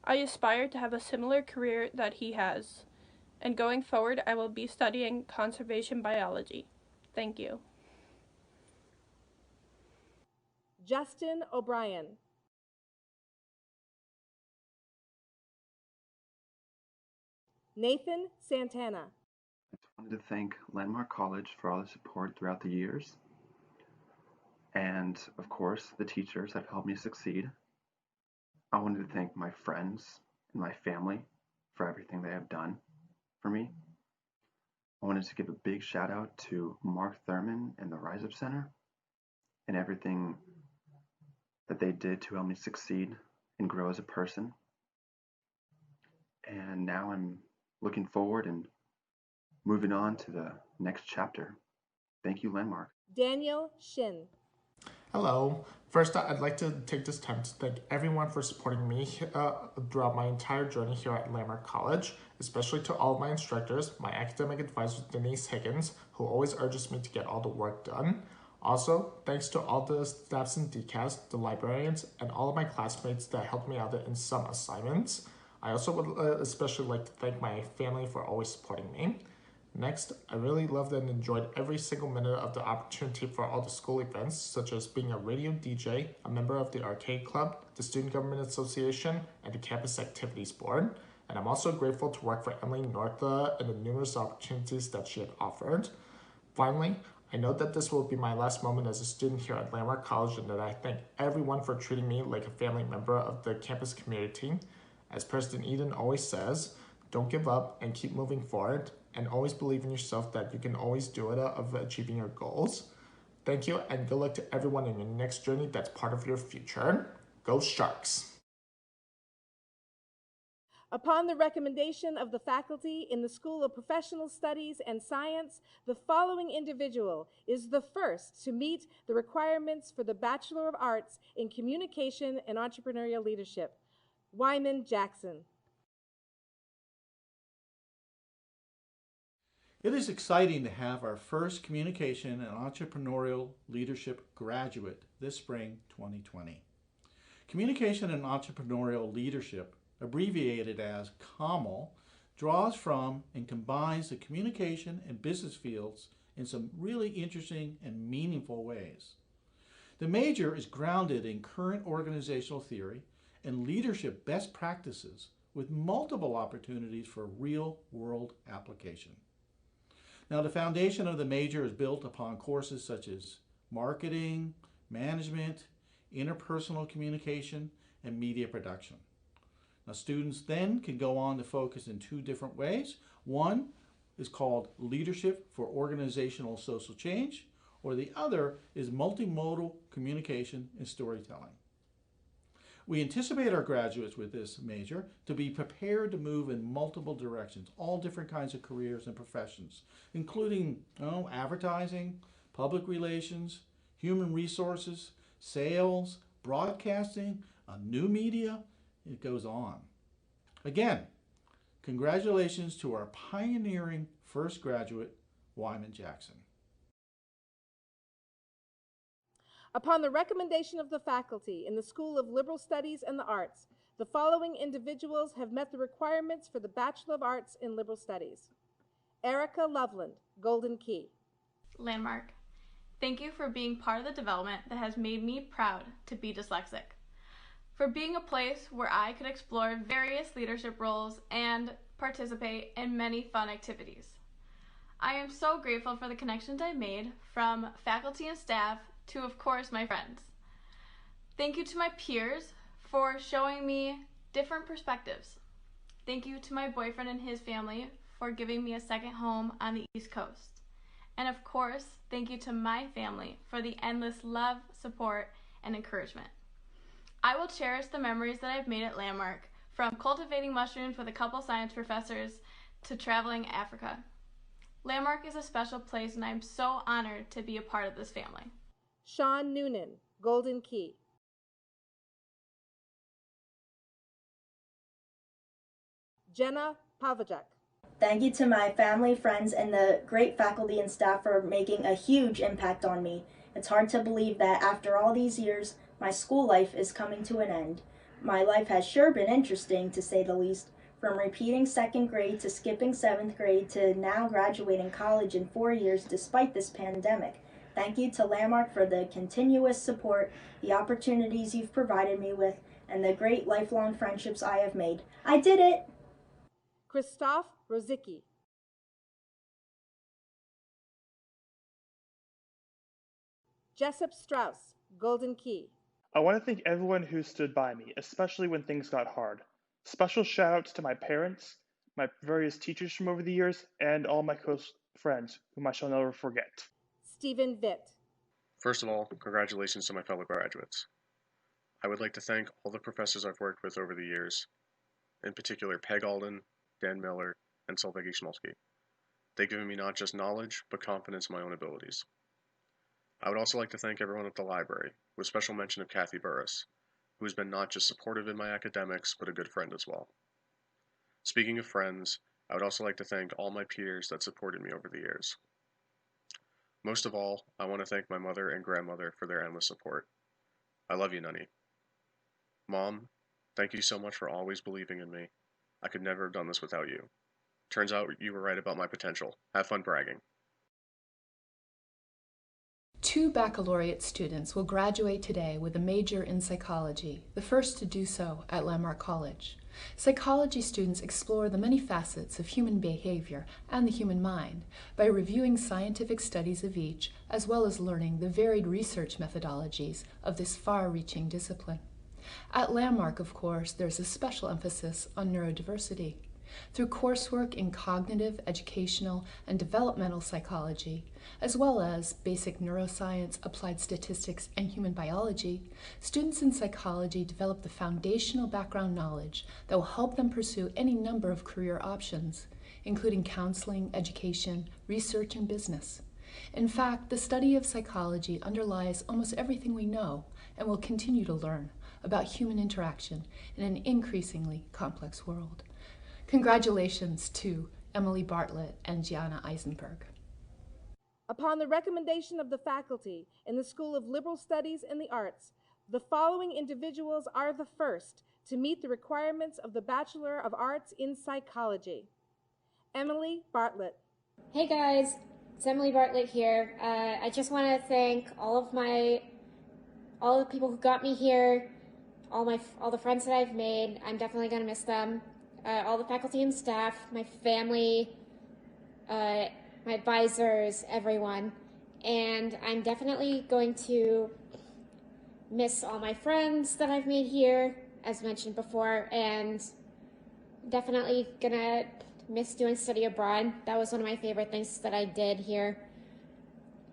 [SPEAKER 8] I aspire to have a similar career that he has, and going forward I will be studying conservation biology. Thank you.
[SPEAKER 18] Justin O'Brien. Nathan Santana.
[SPEAKER 9] I just wanted to thank Landmark College for all the support throughout the years, and of course the teachers that helped me succeed. I wanted to thank my friends and my family for everything they have done for me. I wanted to give a big shout out to Mark Thurman and the Rise Up Center and everything that they did to help me succeed and grow as a person. And now I'm looking forward and moving on to the next chapter. Thank you, Landmark.
[SPEAKER 18] Daniel Shin.
[SPEAKER 22] Hello. First, I'd like to take this time to thank everyone for supporting me throughout my entire journey here at Landmark College, especially to all of my instructors, my academic advisor, Denise Higgins, who always urges me to get all the work done. Also, thanks to all the staffs and decals, the librarians, and all of my classmates that helped me out in some assignments. I also would especially like to thank my family for always supporting me. Next, I really loved and enjoyed every single minute of the opportunity for all the school events, such as being a radio DJ, a member of the Arcade Club, the Student Government Association, and the Campus Activities Board. And I'm also grateful to work for Emily Northa and the numerous opportunities that she had offered. Finally, I know that this will be my last moment as a student here at Landmark College, and that I thank everyone for treating me like a family member of the campus community. As President Eden always says, don't give up and keep moving forward, and always believe in yourself that you can always do it of achieving your goals. Thank you, and good luck to everyone in your next journey that's part of your future. Go Sharks!
[SPEAKER 18] Upon the recommendation of the faculty in the School of Professional Studies and Science, the following individual is the first to meet the requirements for the Bachelor of Arts in Communication and Entrepreneurial Leadership. Wyman Jackson.
[SPEAKER 3] It is exciting to have our first Communication and Entrepreneurial Leadership graduate this spring 2020. Communication and Entrepreneurial Leadership, abbreviated as COML, draws from and combines the communication and business fields in some really interesting and meaningful ways. The major is grounded in current organizational theory and leadership best practices with multiple opportunities for real-world application. Now, the foundation of the major is built upon courses such as marketing, management, interpersonal communication, and media production. Now, students then can go on to focus in two different ways. One is called Leadership for Organizational Social Change, or the other is Multimodal Communication and Storytelling. We anticipate our graduates with this major to be prepared to move in multiple directions, all different kinds of careers and professions, including advertising, public relations, human resources, sales, broadcasting, new media. It goes on. Again, congratulations to our pioneering first graduate, Wyman Jackson.
[SPEAKER 18] Upon the recommendation of the faculty in the School of Liberal Studies and the Arts, the following individuals have met the requirements for the Bachelor of Arts in Liberal Studies. Erica Loveland, Golden Key.
[SPEAKER 15] Landmark, thank you for being part of the development that has made me proud to be dyslexic. For being a place where I could explore various leadership roles and participate in many fun activities. I am so grateful for the connections I made from faculty and staff to, of course, my friends. Thank you to my peers for showing me different perspectives. Thank you to my boyfriend and his family for giving me a second home on the East Coast. And of course, thank you to my family for the endless love, support, and encouragement. I will cherish the memories that I've made at Landmark, from cultivating mushrooms with a couple science professors to traveling Africa. Landmark is a special place, and I'm so honored to be a part of this family.
[SPEAKER 18] Sean Noonan, Golden Key. Jenna Pavajak.
[SPEAKER 20] Thank you to my family, friends, and the great faculty and staff for making a huge impact on me. It's hard to believe that after all these years, my school life is coming to an end. My life has sure been interesting, to say the least, from repeating second grade to skipping seventh grade to now graduating college in 4 years despite this pandemic. Thank you to Landmark for the continuous support, the opportunities you've provided me with, and the great lifelong friendships I have made. I did it!
[SPEAKER 18] Christoph Rozicki. Jessup Strauss, Golden Key.
[SPEAKER 21] I want to thank everyone who stood by me, especially when things got hard. Special shout outs to my parents, my various teachers from over the years, and all my close friends, whom I shall never forget.
[SPEAKER 18] Stephen Vitt.
[SPEAKER 23] First of all, congratulations to my fellow graduates. I would like to thank all the professors I've worked with over the years, in particular Peg Alden, Dan Miller, and Solveig Schmolsky. They've given me not just knowledge, but confidence in my own abilities. I would also like to thank everyone at the library, with special mention of Kathy Burris, who has been not just supportive in my academics, but a good friend as well. Speaking of friends, I would also like to thank all my peers that supported me over the years. Most of all, I want to thank my mother and grandmother for their endless support. I love you, Nunny. Mom, thank you so much for always believing in me. I could never have done this without you. Turns out you were right about my potential. Have fun bragging.
[SPEAKER 25] 2 baccalaureate students will graduate today with a major in psychology, the first to do so at Landmark College. Psychology students explore the many facets of human behavior and the human mind by reviewing scientific studies of each, as well as learning the varied research methodologies of this far-reaching discipline. At Landmark, of course, there's a special emphasis on neurodiversity. through coursework in cognitive, educational, and developmental psychology, as well as basic neuroscience, applied statistics, and human biology. Students in psychology develop the foundational background knowledge that will help them pursue any number of career options, including counseling, education, research, and business. In fact, the study of psychology underlies almost everything we know and will continue to learn about human interaction in an increasingly complex world. Congratulations to Emily Bartlett and Gianna Eisenberg.
[SPEAKER 18] Upon the recommendation of the faculty in the School of Liberal Studies and the Arts, the following individuals are the first to meet the requirements of the Bachelor of Arts in Psychology. Emily Bartlett.
[SPEAKER 1] Hey guys, it's Emily Bartlett here. I just want to thank all the people who got me here, all the friends that I've made. I'm definitely going to miss them. All the faculty and staff, my family, my advisors, everyone. And I'm definitely going to miss all my friends that I've made here, as mentioned before, and definitely gonna miss doing study abroad. That was one of my favorite things that I did here.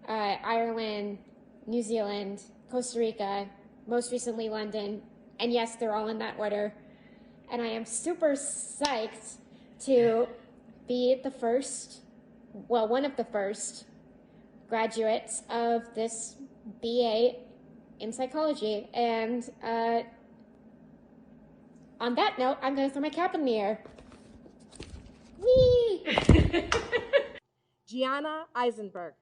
[SPEAKER 1] Ireland, New Zealand, Costa Rica, most recently London, and yes, they're all in that order. And I am super psyched to be one of the first graduates of this BA in psychology. And on that note, I'm going to throw my cap in the air. Whee!
[SPEAKER 18] Gianna Eisenberg.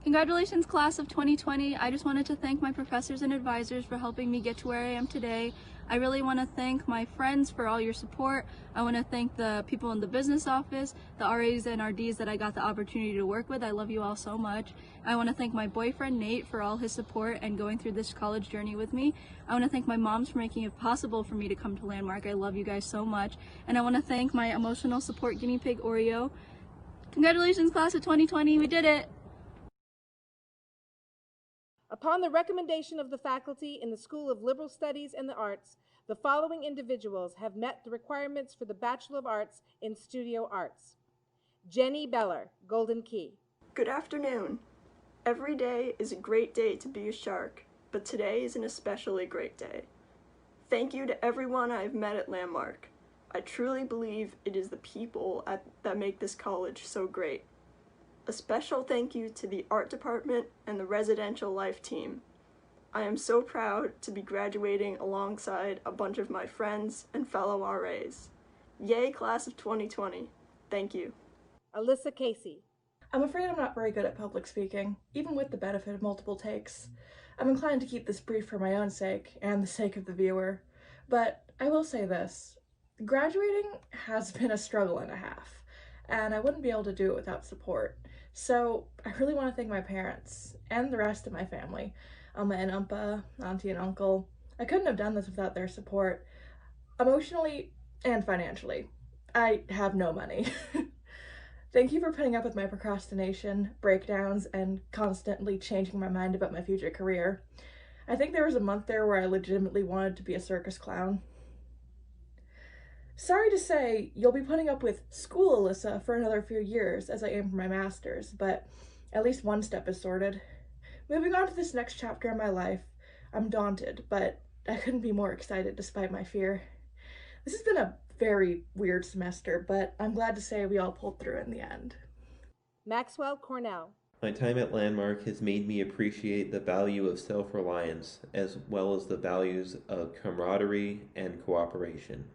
[SPEAKER 15] Congratulations, class of 2020. I just wanted to thank my professors and advisors for helping me get to where I am today. I really want to thank my friends for all your support. I want to thank the people in the business office, the RAs and RDs that I got the opportunity to work with. I love you all so much. I want to thank my boyfriend, Nate, for all his support and going through this college journey with me. I want to thank my moms for making it possible for me to come to Landmark. I love you guys so much. And I want to thank my emotional support guinea pig, Oreo. Congratulations, class of 2020. We did it.
[SPEAKER 18] Upon the recommendation of the faculty in the School of Liberal Studies and the Arts, the following individuals have met the requirements for the Bachelor of Arts in Studio Arts. Jenny Beller, Golden Key.
[SPEAKER 4] Good afternoon. Every day is a great day to be a shark, but today is an especially great day. Thank you to everyone I've met at Landmark. I truly believe it is the people that make this college so great. A special thank you to the art department and the residential life team. I am so proud to be graduating alongside a bunch of my friends and fellow RAs. Yay, class of 2020. Thank you.
[SPEAKER 18] Alyssa Casey.
[SPEAKER 6] I'm afraid I'm not very good at public speaking, even with the benefit of multiple takes. I'm inclined to keep this brief for my own sake and the sake of the viewer, but I will say this. Graduating has been a struggle and a half, and I wouldn't be able to do it without support. So I really want to thank my parents and the rest of my family, Amma and Umpa, Auntie and Uncle. I couldn't have done this without their support, emotionally and financially. I have no money. Thank you for putting up with my procrastination, breakdowns, and constantly changing my mind about my future career. I think there was a month there where I legitimately wanted to be a circus clown. Sorry to say, you'll be putting up with school, Alyssa, for another few years as I aim for my master's, but at least one step is sorted. Moving on to this next chapter in my life, I'm daunted, but I couldn't be more excited despite my fear. This has been a very weird semester, but I'm glad to say we all pulled through in the end.
[SPEAKER 18] Maxwell Cornell.
[SPEAKER 10] My time at Landmark has made me appreciate the value of self-reliance as well as the values of camaraderie and cooperation.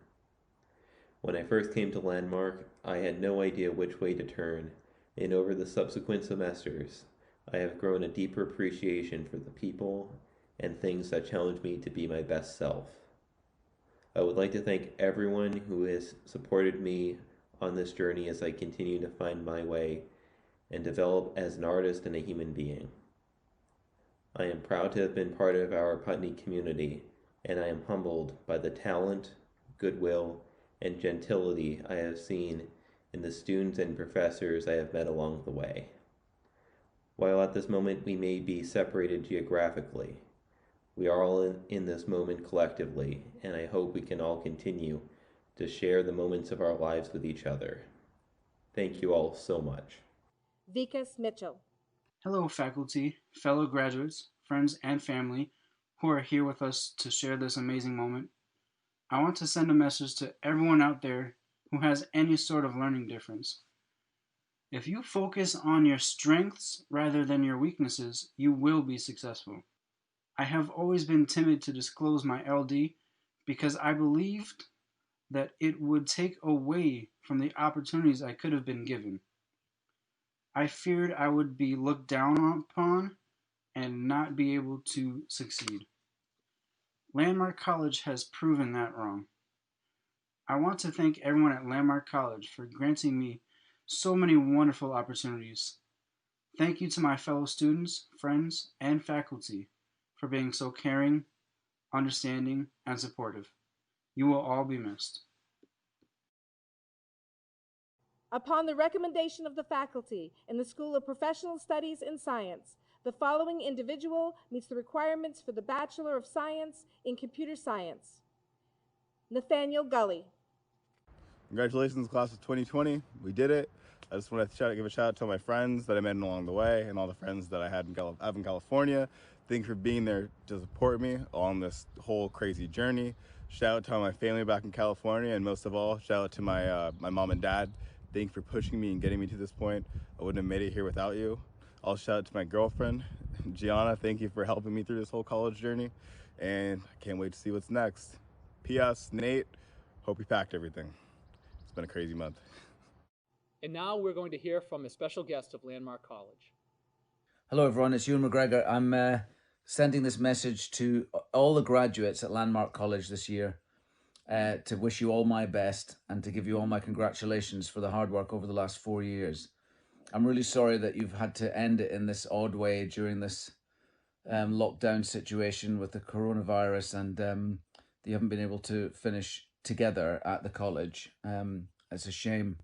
[SPEAKER 10] When I first came to Landmark, I had no idea which way to turn, and over the subsequent semesters, I have grown a deeper appreciation for the people and things that challenge me to be my best self. I would like to thank everyone who has supported me on this journey as I continue to find my way and develop as an artist and a human being. I am proud to have been part of our Putney community, and I am humbled by the talent, goodwill, and gentility I have seen in the students and professors I have met along the way. While at this moment we may be separated geographically, we are all in this moment collectively, and I hope we can all continue to share the moments of our lives with each other. Thank you all so much.
[SPEAKER 18] Vikas Mitchell.
[SPEAKER 11] Hello, faculty, fellow graduates, friends, and family who are here with us to share this amazing moment. I want to send a message to everyone out there who has any sort of learning difference. If you focus on your strengths rather than your weaknesses, you will be successful. I have always been timid to disclose my LD because I believed that it would take away from the opportunities I could have been given. I feared I would be looked down upon and not be able to succeed. Landmark College has proven that wrong. I want to thank everyone at Landmark College for granting me so many wonderful opportunities. Thank you to my fellow students, friends, and faculty for being so caring, understanding, and supportive. You will all be missed.
[SPEAKER 18] Upon the recommendation of the faculty in the School of Professional Studies and Science, the following individual meets the requirements for the Bachelor of Science in Computer Science. Nathaniel Gully.
[SPEAKER 2] Congratulations, class of 2020. We did it. I just want to give a shout out to all my friends that I met along the way and all the friends that I have in California. Thank you for being there to support me along this whole crazy journey. Shout out to all my family back in California, and most of all, shout out to my mom and dad. Thank you for pushing me and getting me to this point. I wouldn't have made it here without you. Also shout out to my girlfriend, Gianna. Thank you for helping me through this whole college journey, and I can't wait to see what's next. P.S. Nate, hope you packed everything. It's been a crazy month.
[SPEAKER 16] And now we're going to hear from a special guest of Landmark College.
[SPEAKER 17] Hello everyone, it's Ewan McGregor. I'm sending this message to all the graduates at Landmark College this year to wish you all my best and to give you all my congratulations for the hard work over the last 4 years. I'm really sorry that you've had to end it in this odd way during this lockdown situation with the coronavirus, and that you haven't been able to finish together at the college. It's a shame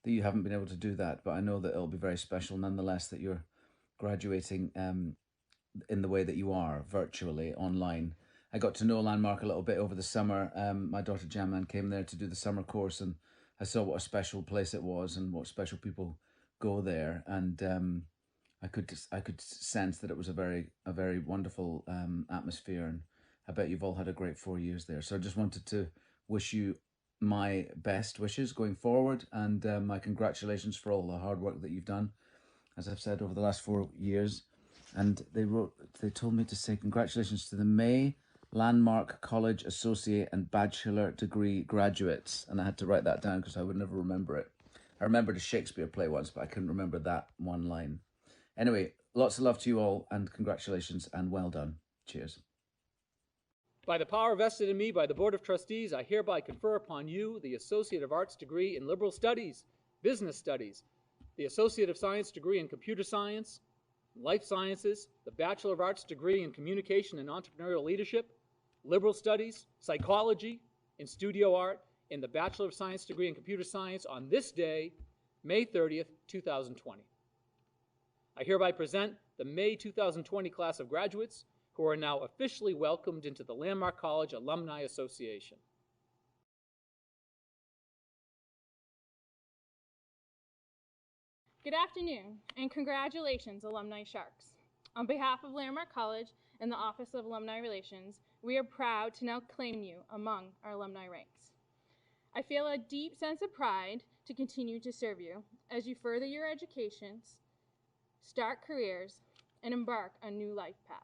[SPEAKER 17] that you haven't been able to do that, but I know that it'll be very special nonetheless that you're graduating in the way that you are, virtually, online. I got to know Landmark a little bit over the summer. My daughter Jamlan came there to do the summer course, and I saw what a special place it was and what special people go there, and I could sense that it was a very wonderful atmosphere, and I bet you've all had a great 4 years there. So I just wanted to wish you my best wishes going forward, and my congratulations for all the hard work that you've done, as I've said, over the last 4 years. And they told me to say congratulations to the May Landmark College Associate and Bachelor Degree graduates, and I had to write that down because I would never remember it. I remembered a Shakespeare play once, but I couldn't remember that one line. Anyway, lots of love to you all, and congratulations, and well done. Cheers.
[SPEAKER 16] By the power vested in me by the Board of Trustees, I hereby confer upon you the Associate of Arts degree in Liberal Studies, Business Studies, the Associate of Science degree in Computer Science, Life Sciences, the Bachelor of Arts degree in Communication and Entrepreneurial Leadership, Liberal Studies, Psychology, and Studio Art, and the Bachelor of Science degree in Computer Science on this day, May 30th, 2020. I hereby present the May 2020 class of graduates who are now officially welcomed into the Landmark College Alumni Association.
[SPEAKER 19] Good afternoon, and congratulations, Alumni Sharks. On behalf of Landmark College and the Office of Alumni Relations, we are proud to now claim you among our alumni ranks. I feel a deep sense of pride to continue to serve you as you further your educations, start careers, and embark on new life paths.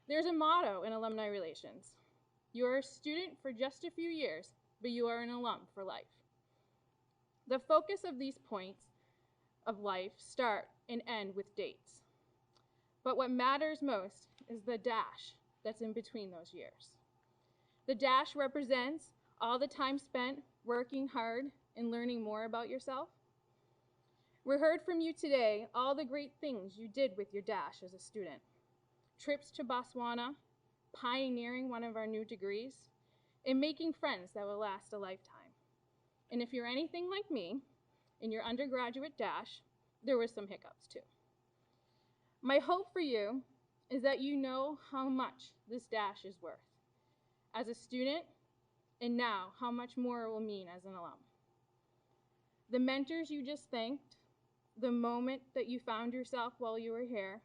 [SPEAKER 19] There's a motto in alumni relations. You are a student for just a few years, but you are an alum for life. The focus of these points of life start and end with dates. But what matters most is the dash that's in between those years. The dash represents all the time spent working hard and learning more about yourself. We heard from you today all the great things you did with your dash as a student. Trips to Botswana, pioneering one of our new degrees, and making friends that will last a lifetime. And if you're anything like me, in your undergraduate dash, there were some hiccups too. My hope for you is that you know how much this dash is worth. As a student and now how much more it will mean as an alum. The mentors you just thanked, the moment that you found yourself while you were here,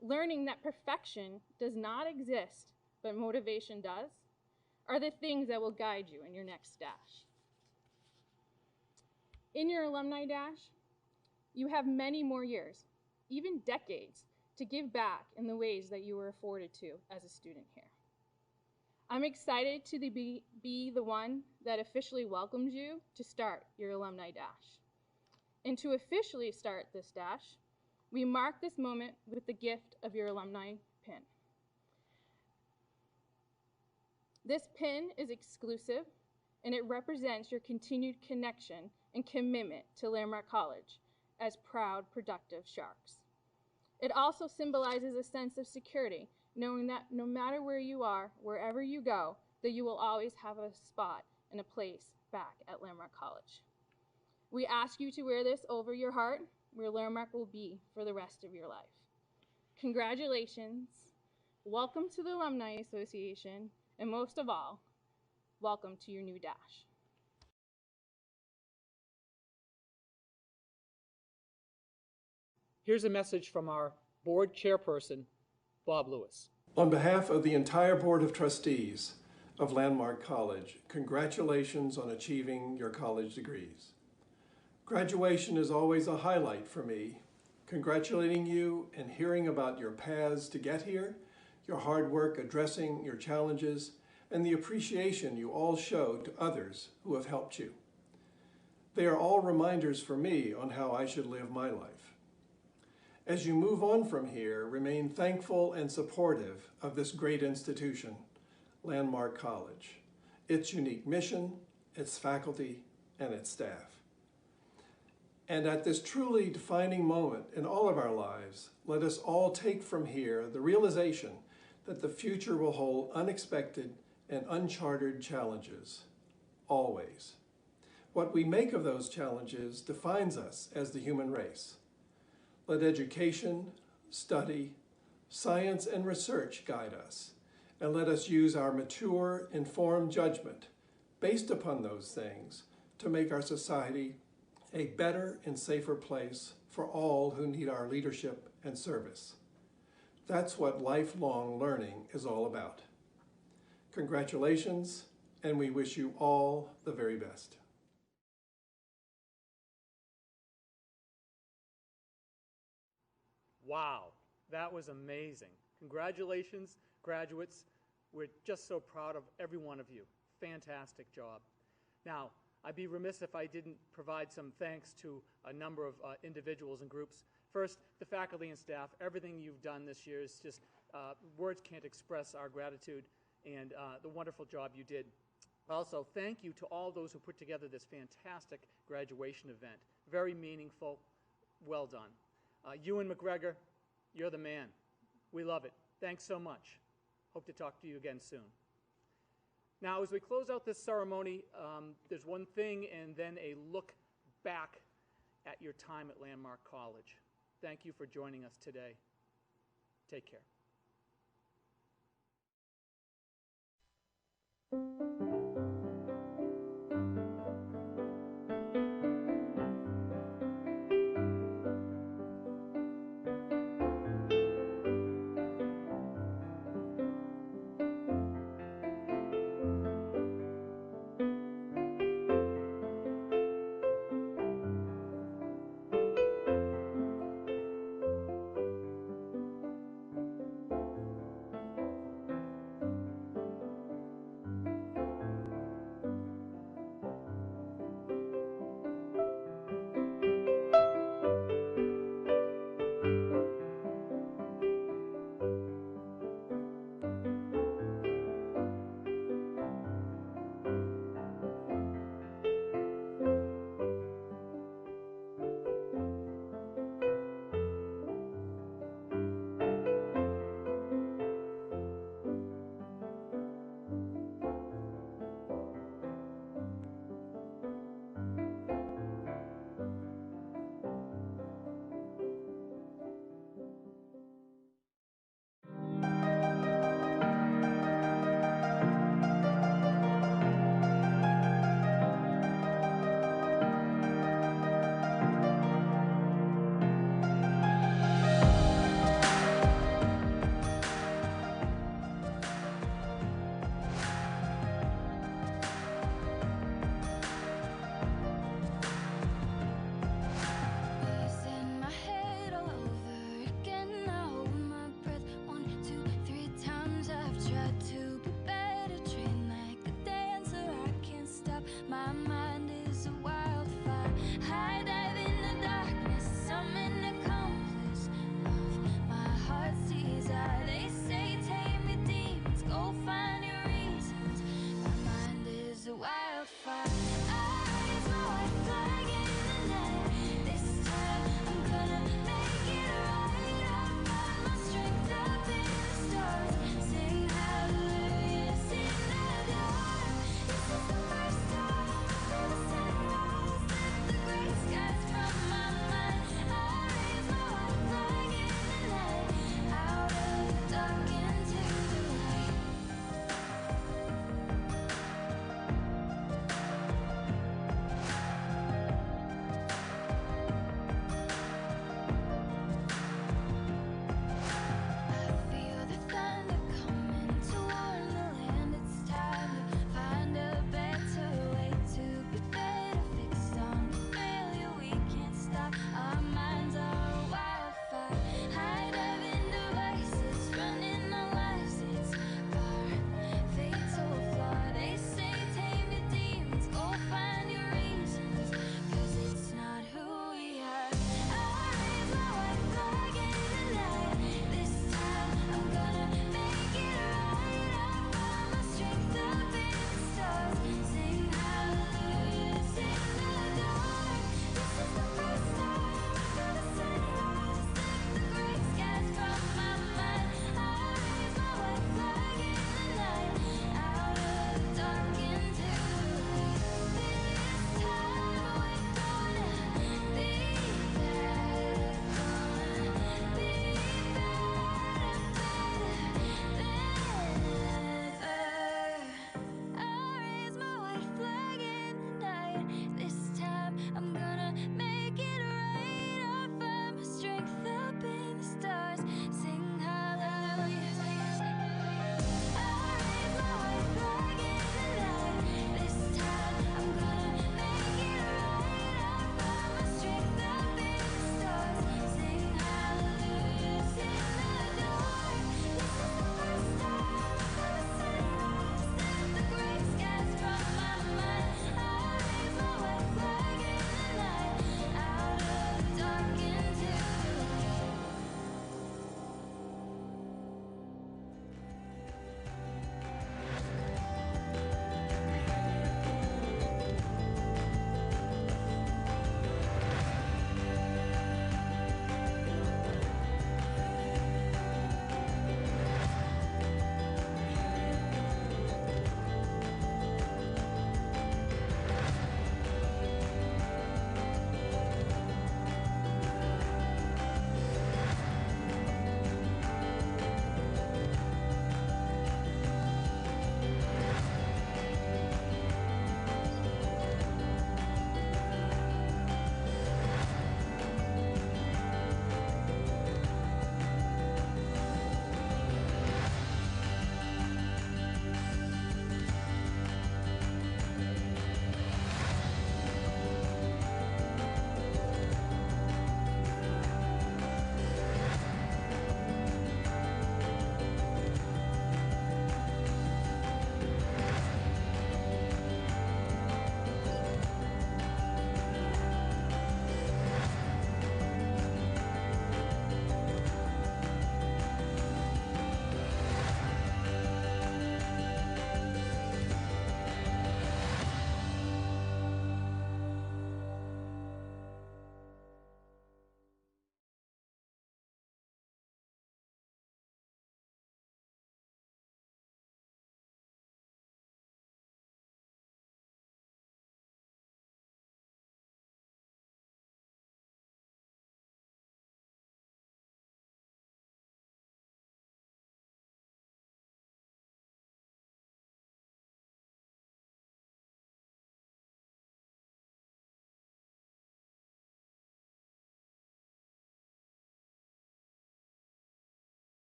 [SPEAKER 19] learning that perfection does not exist, but motivation does, are the things that will guide you in your next dash. In your alumni dash, you have many more years, even decades, to give back in the ways that you were afforded to as a student here. I'm excited to be the one that officially welcomes you to start your alumni dash. And to officially start this dash, we mark this moment with the gift of your alumni pin. This pin is exclusive, and it represents your continued connection and commitment to Landmark College as proud, productive Sharks. It also symbolizes a sense of security, knowing that no matter where you are, wherever you go, that you will always have a spot and a place back at Landmark College. We ask you to wear this over your heart, where Landmark will be for the rest of your life. Congratulations, welcome to the Alumni Association, and most of all, welcome to your new dash.
[SPEAKER 16] Here's a message from our board chairperson, Bob Lewis.
[SPEAKER 5] On behalf of the entire Board of Trustees of Landmark College, congratulations on achieving your college degrees. Graduation is always a highlight for me. Congratulating you and hearing about your paths to get here, your hard work addressing your challenges, and the appreciation you all show to others who have helped you. They are all reminders for me on how I should live my life. As you move on from here, remain thankful and supportive of this great institution, Landmark College, its unique mission, its faculty, and its staff. And at this truly defining moment in all of our lives, let us all take from here the realization that the future will hold unexpected and uncharted challenges, always. What we make of those challenges defines us as the human race. Let education, study, science, and research guide us, and let us use our mature, informed judgment based upon those things to make our society a better and safer place for all who need our leadership and service. That's what lifelong learning is all about. Congratulations, and we wish you all the very best.
[SPEAKER 16] Wow, that was amazing. Congratulations, graduates. We're just so proud of every one of you. Fantastic job. Now, I'd be remiss if I didn't provide some thanks to a number of individuals and groups. First, the faculty and staff. Everything you've done this year is just, words can't express our gratitude and the wonderful job you did. Also, thank you to all those who put together this fantastic graduation event. Very meaningful. Well done. Ewan McGregor, you're the man. We love it. Thanks so much. Hope to talk to you again soon. Now, as we close out this ceremony, there's one thing and then a look back at your time at Landmark College. Thank you for joining us today. Take care.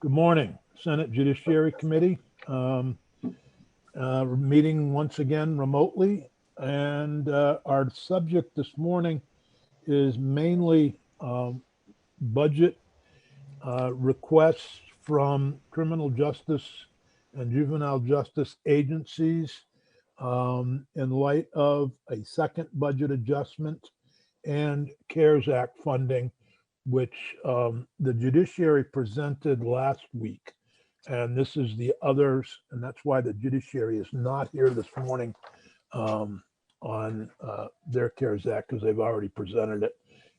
[SPEAKER 7] Good morning, Senate Judiciary Committee. Meeting once again remotely, and our subject this morning is mainly budget requests from criminal justice and juvenile justice agencies in light of a second budget adjustment and CARES Act funding, which the judiciary presented last week. And this is the others, and that's why the judiciary is not here this morning on their CARES Act, because they've already presented it,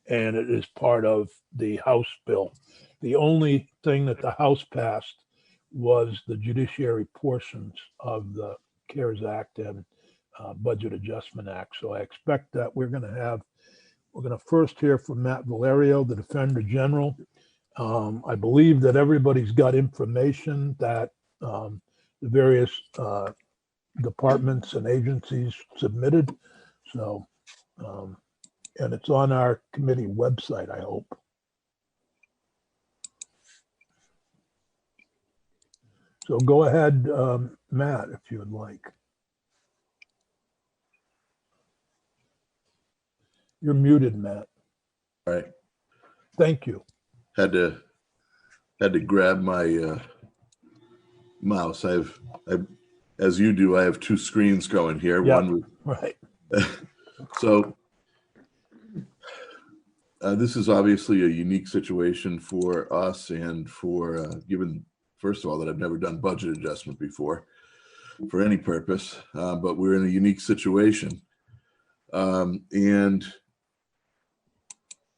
[SPEAKER 7] and it is part of the House bill. The only thing that the House passed was the judiciary portions of the CARES Act and Budget Adjustment Act. So I expect that we're going to first hear from Matt Valerio, the Defender General. I believe that everybody's got information that the various departments and agencies submitted. So, and it's on our committee website, I hope. So go ahead, Matt, if you would like. You're muted, Matt.
[SPEAKER 12] All right.
[SPEAKER 7] Thank you.
[SPEAKER 12] Had to grab my mouse. I've as you do, I have two screens going here.
[SPEAKER 7] Yep,
[SPEAKER 12] One,
[SPEAKER 7] right.
[SPEAKER 12] So this is obviously a unique situation for us, and for given, first of all, that I've never done budget adjustment before for any purpose, but we're in a unique situation. And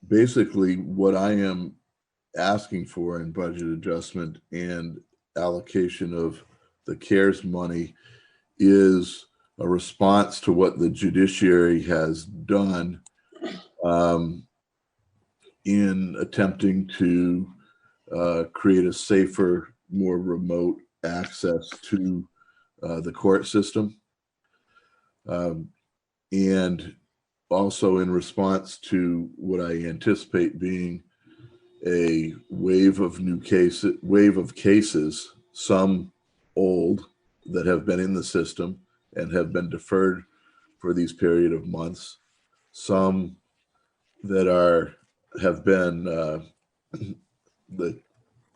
[SPEAKER 12] basically what I am asking for in budget adjustment and allocation of the CARES money is a response to what the judiciary has done in attempting to create a safer, more remote access to the court system. And also in response to what I anticipate being a wave of cases, some old that have been in the system and have been deferred for these period of months, some that have been that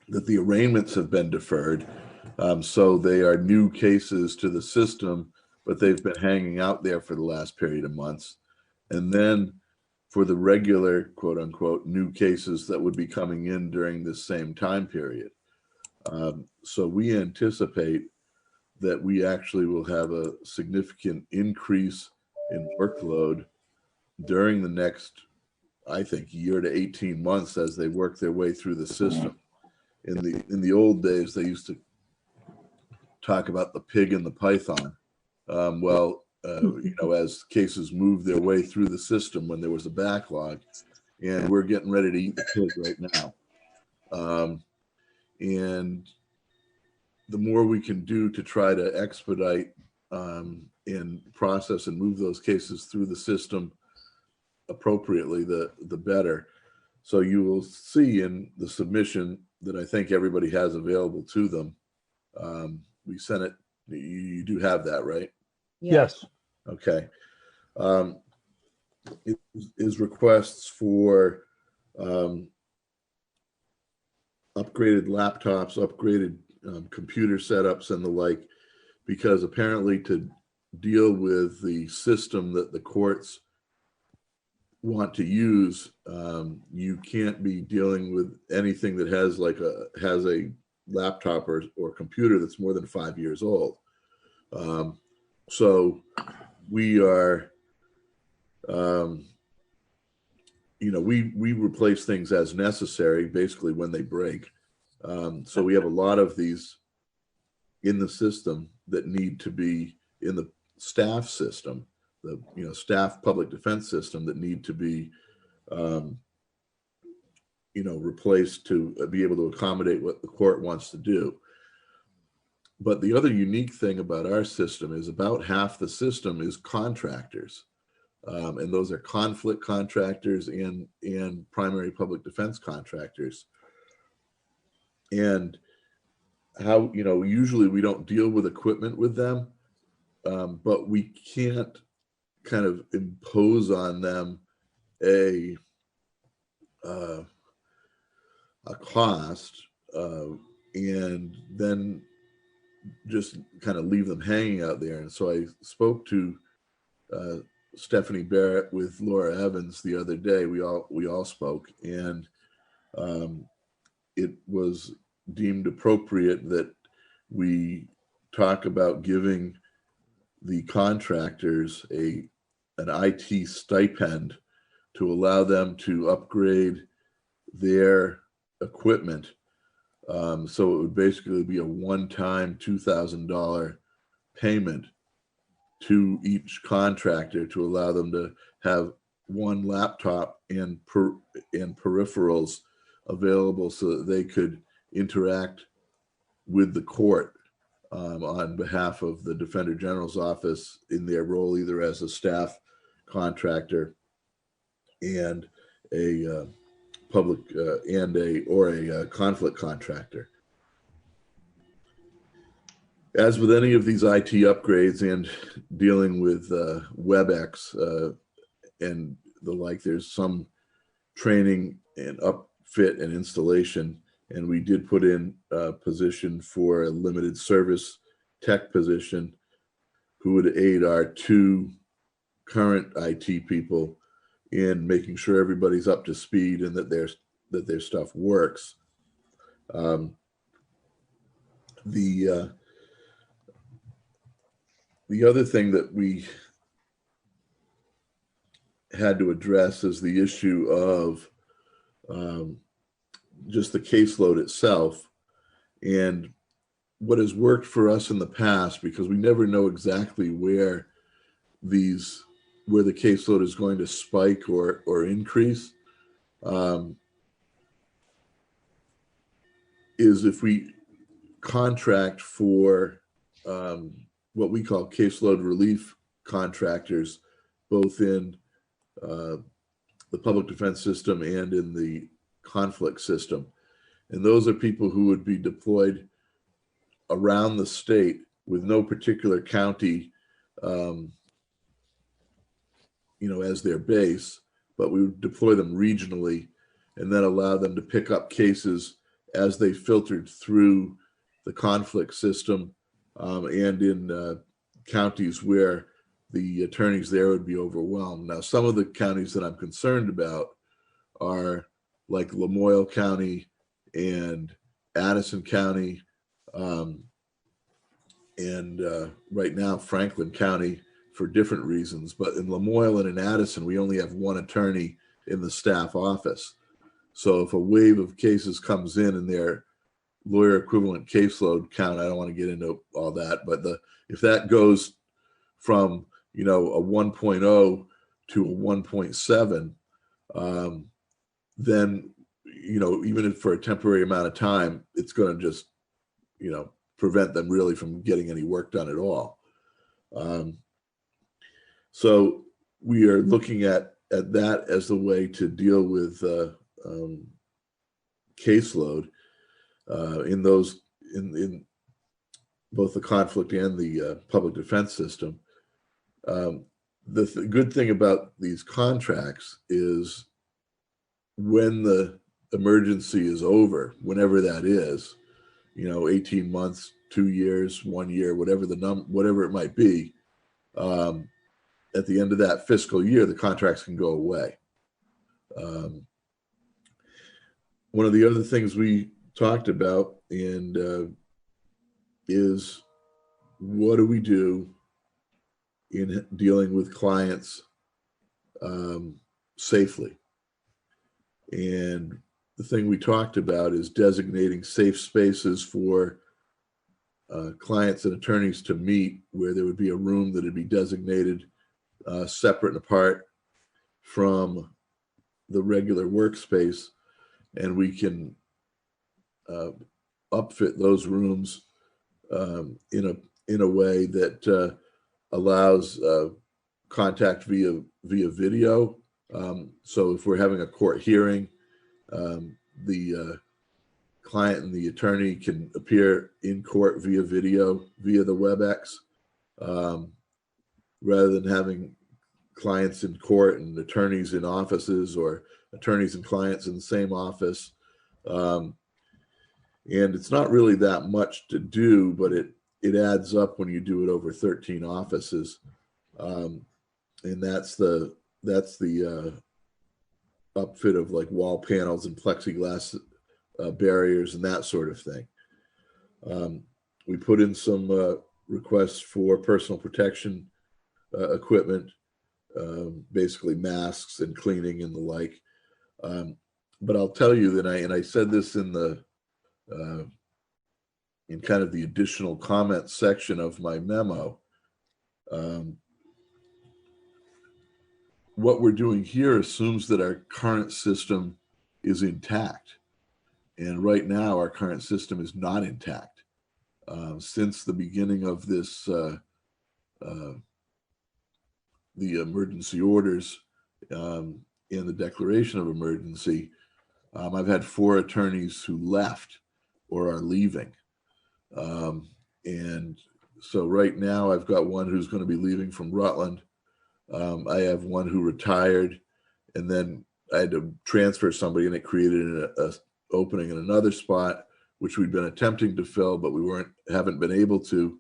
[SPEAKER 12] the arraignments have been deferred, so they are new cases to the system, but they've been hanging out there for the last period of months. And then for the regular, quote unquote, new cases that would be coming in during this same time period. So we anticipate that we actually will have a significant increase in workload during the next, I think, year to 18 months as they work their way through the system. In the old days, they used to talk about the pig and the python. As cases move their way through the system when there was a backlog, and we're getting ready to eat the pig right now. And the more we can do to try to expedite and process and move those cases through the system appropriately, the better. So you will see in the submission that I think everybody has available to them. We sent it. You do have that, right?
[SPEAKER 7] Yes.
[SPEAKER 12] Okay. It is requests for upgraded laptops, upgraded computer setups and the like, because apparently to deal with the system that the courts want to use, you can't be dealing with anything that has a laptop or computer that's more than 5 years old. So we are, we replace things as necessary, basically when they break. So we have a lot of these in the system that need to be in the staff system, the staff public defense system, that need to be replaced to be able to accommodate what the court wants to do. But the other unique thing about our system is about half the system is contractors, and those are conflict contractors and primary public defense contractors. And how, usually we don't deal with equipment with them, but we can't kind of impose on them a cost and then just kind of leave them hanging out there. And so I spoke to Stephanie Barrett with Laura Evans the other day. We all spoke, and it was deemed appropriate that we talk about giving the contractors an IT stipend to allow them to upgrade their equipment. So it would basically be a one-time $2,000 payment to each contractor to allow them to have one laptop and peripherals available so that they could interact with the court on behalf of the Defender General's office in their role either as a staff contractor and a public or a conflict contractor. As with any of these IT upgrades and dealing with WebEx and the like, there's some training and upfit and installation. And we did put in a position for a limited service tech position who would aid our two current IT people in making sure everybody's up to speed and that their stuff works. The other thing that we had to address is the issue of just the caseload itself and what has worked for us in the past, because we never know exactly where the caseload is going to spike or increase, is if we contract for what we call caseload relief contractors, both in the public defense system and in the conflict system. And those are people who would be deployed around the state with no particular county as their base, but we would deploy them regionally and then allow them to pick up cases as they filtered through the conflict system and in counties where the attorneys there would be overwhelmed. Now, some of the counties that I'm concerned about are like Lamoille County and Addison County, and right now Franklin County for different reasons. But in Lamoille and in Addison, we only have one attorney in the staff office. So if a wave of cases comes in and their lawyer equivalent caseload count, I don't want to get into all that, but if that goes from a 1.0 to a 1.7, then even if for a temporary amount of time, it's going to just prevent them really from getting any work done at all. So we are looking at that as the way to deal with caseload in both the conflict and the public defense system. The good thing about these contracts is when the emergency is over, whenever that is, 18 months, 2 years, 1 year, whatever it might be, at the end of that fiscal year, the contracts can go away. One of the other things we talked about is what do we do in dealing with clients safely? And the thing we talked about is designating safe spaces for clients and attorneys to meet, where there would be a room that would be designated separate and apart from the regular workspace, and we can upfit those rooms in a way that allows contact via video. So if we're having a court hearing, the client and the attorney can appear in court via video, via the WebEx, rather than having clients in court and attorneys in offices, or attorneys and clients in the same office. And it's not really that much to do, but it adds up when you do it over 13 offices. And that's the upfit of like wall panels and plexiglass barriers and that sort of thing. We put in some requests for personal protection equipment, basically masks and cleaning and the like. But I'll tell you that I said this in the in kind of the additional comment section of my memo. What we're doing here assumes that our current system is intact. And right now, our current system is not intact. Since the beginning of this, the emergency orders and the declaration of emergency, I've had 4 attorneys who left or are leaving. And so right now I've got one who's going to be leaving from Rutland. I have one who retired, and then I had to transfer somebody, and it created a opening in another spot, which we'd been attempting to fill, but we haven't been able to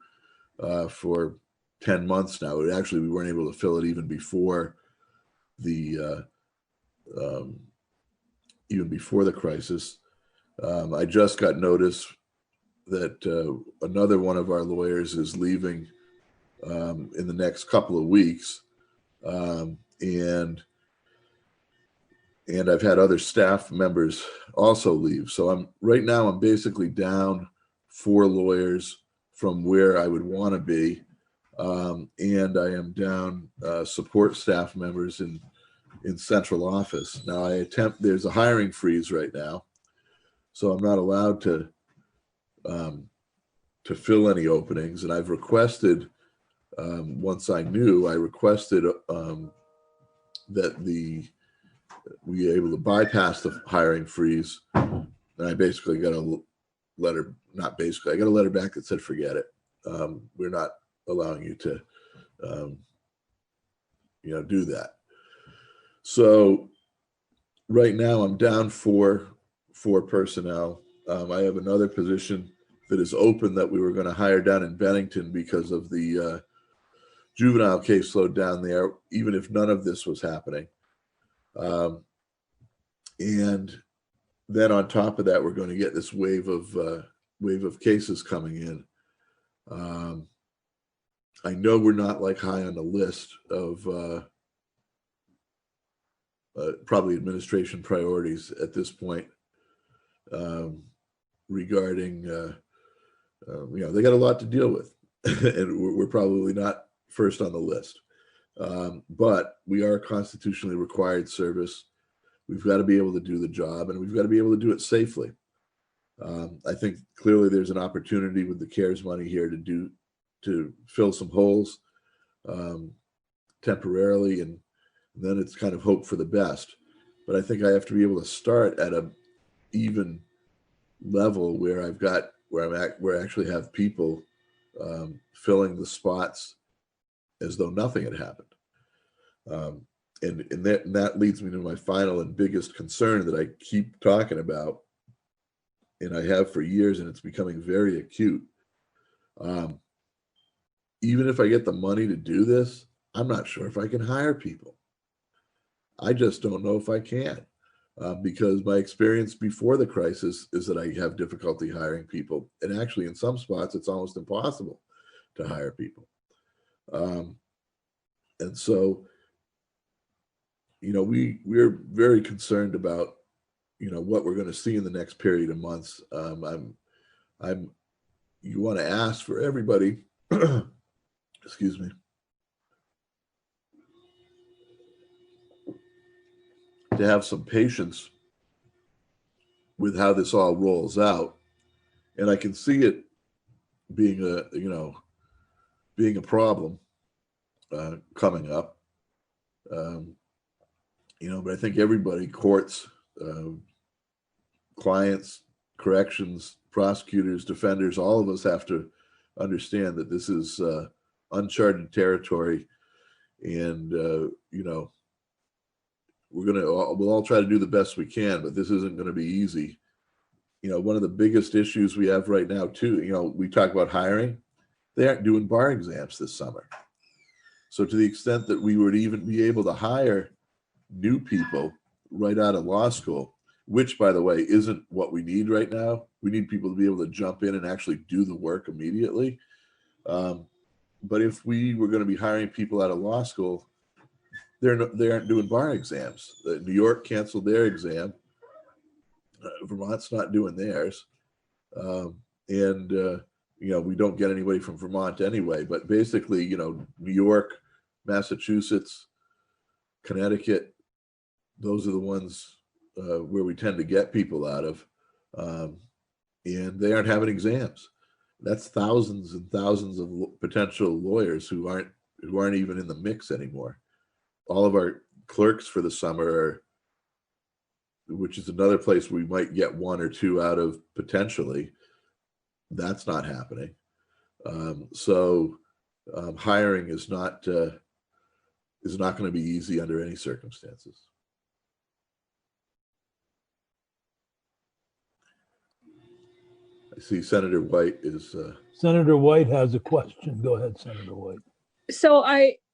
[SPEAKER 12] for 10 months now. Actually, we weren't able to fill it even before the crisis. I just got notice that another one of our lawyers is leaving in the next couple of weeks, and I've had other staff members also leave. So right now I'm basically down 4 lawyers from where I would want to be, and I am down support staff members in central office. Now there's a hiring freeze right now, so I'm not allowed to fill any openings. And I've requested, once I requested that we able to bypass the hiring freeze. And I basically got a letter, not basically, I got a letter back that said, forget it. We're not allowing you to, do that. So right now I'm down 4 personnel. I have another position that is open that we were going to hire down in Bennington because of the juvenile caseload down there, even if none of this was happening. And then on top of that, we're going to get this wave of cases coming in. I know we're not like high on the list of probably administration priorities at this point regarding, they got a lot to deal with, and we're probably not first on the list. But we are a constitutionally required service. We've got to be able to do the job, and we've got to be able to do it safely. I think clearly there's an opportunity with the CARES money here to fill some holes temporarily, and then it's kind of hope for the best. But I think I have to be able to start at a even level where I actually have people filling the spots as though nothing had happened. And that leads me to my final and biggest concern that I keep talking about, and I have for years, and it's becoming very acute. Even if I get the money to do this, I'm not sure if I can hire people. I just don't know if I can, because my experience before the crisis is that I have difficulty hiring people. And actually, in some spots, it's almost impossible to hire people. And so, we're very concerned about, what we're going to see in the next period of months. You want to ask for everybody, excuse me, to have some patience with how this all rolls out. And I can see it being a problem coming up. But I think everybody, courts, clients, corrections, prosecutors, defenders, all of us have to understand that this is uncharted territory, and we'll all try to do the best we can, but this isn't going to be easy. One of the biggest issues we have right now too, we talk about hiring. They aren't doing bar exams this summer. So to the extent that we would even be able to hire new people right out of law school, which, by the way, isn't what we need right now. We need people to be able to jump in and actually do the work immediately. But if we were going to be hiring people out of law school, they aren't doing bar exams. New York canceled their exam. Vermont's not doing theirs. We don't get anybody from Vermont anyway. But basically, New York, Massachusetts, Connecticut, those are the ones where we tend to get people out of. And they aren't having exams. That's thousands and thousands of potential lawyers who aren't even in the mix anymore. All of our clerks for the summer which is another place we might get one or two out of potentially. That's not happening. Hiring is not going to be easy under any circumstances. I see Senator White is.
[SPEAKER 7] Senator White has a question. Go ahead, Senator White.
[SPEAKER 8] So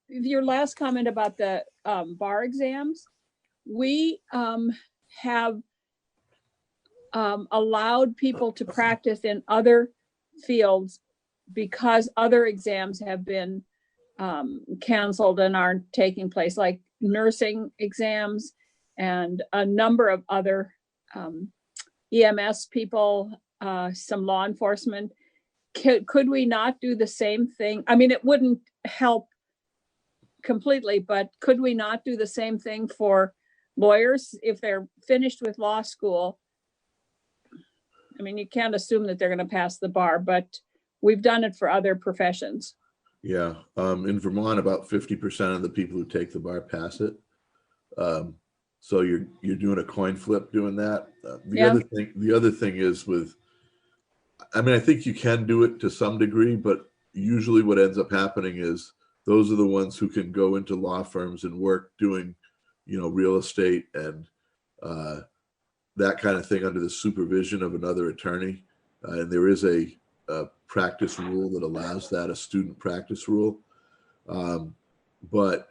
[SPEAKER 8] your last comment about the bar exams, we have allowed people to practice in other fields because other exams have been canceled and aren't taking place, like nursing exams and a number of other EMS people, some law enforcement. Could we not do the same thing? I mean, it wouldn't help completely, but could we not do the same thing for lawyers if they're finished with law school? I mean, you can't assume that they're going to pass the bar, but we've done it for other professions.
[SPEAKER 12] Yeah. In Vermont, about 50% of the people who take the bar pass it. So you're doing a coin flip doing that. The other thing is I think you can do it to some degree, but usually what ends up happening is those are the ones who can go into law firms and work doing, real estate and that kind of thing under the supervision of another attorney. And there is a practice rule that allows that, a student practice rule. But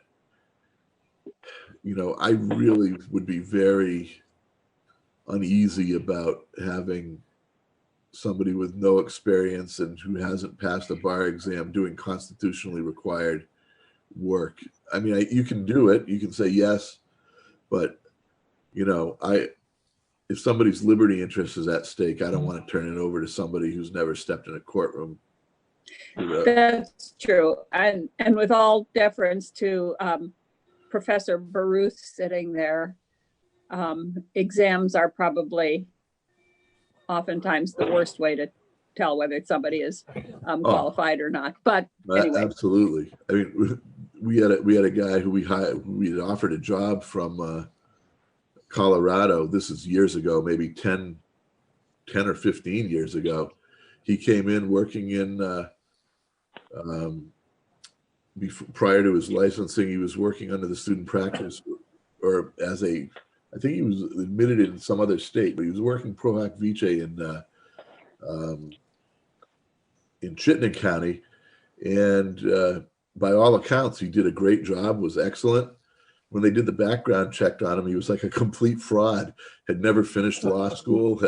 [SPEAKER 12] I really would be very uneasy about having somebody with no experience and who hasn't passed a bar exam doing constitutionally required work. I mean, you can do it. You can say yes, but if somebody's liberty interest is at stake, I don't want to turn it over to somebody who's never stepped in a courtroom.
[SPEAKER 8] That's true. And with all deference to Professor Baruth sitting there, exams are probably oftentimes the worst way to tell whether somebody is qualified or not. But anyway.
[SPEAKER 12] Absolutely. I mean, we had a guy who we had offered a job from Colorado. This is years ago, maybe 10 or 15 years ago. He came in working in prior to his licensing, he was working under the student practice, or I think he was admitted in some other state, but he was working pro hac vice in Chittenden County. And by all accounts, he did a great job, was excellent. When they did the background check on him, he was like a complete fraud, had never finished law school,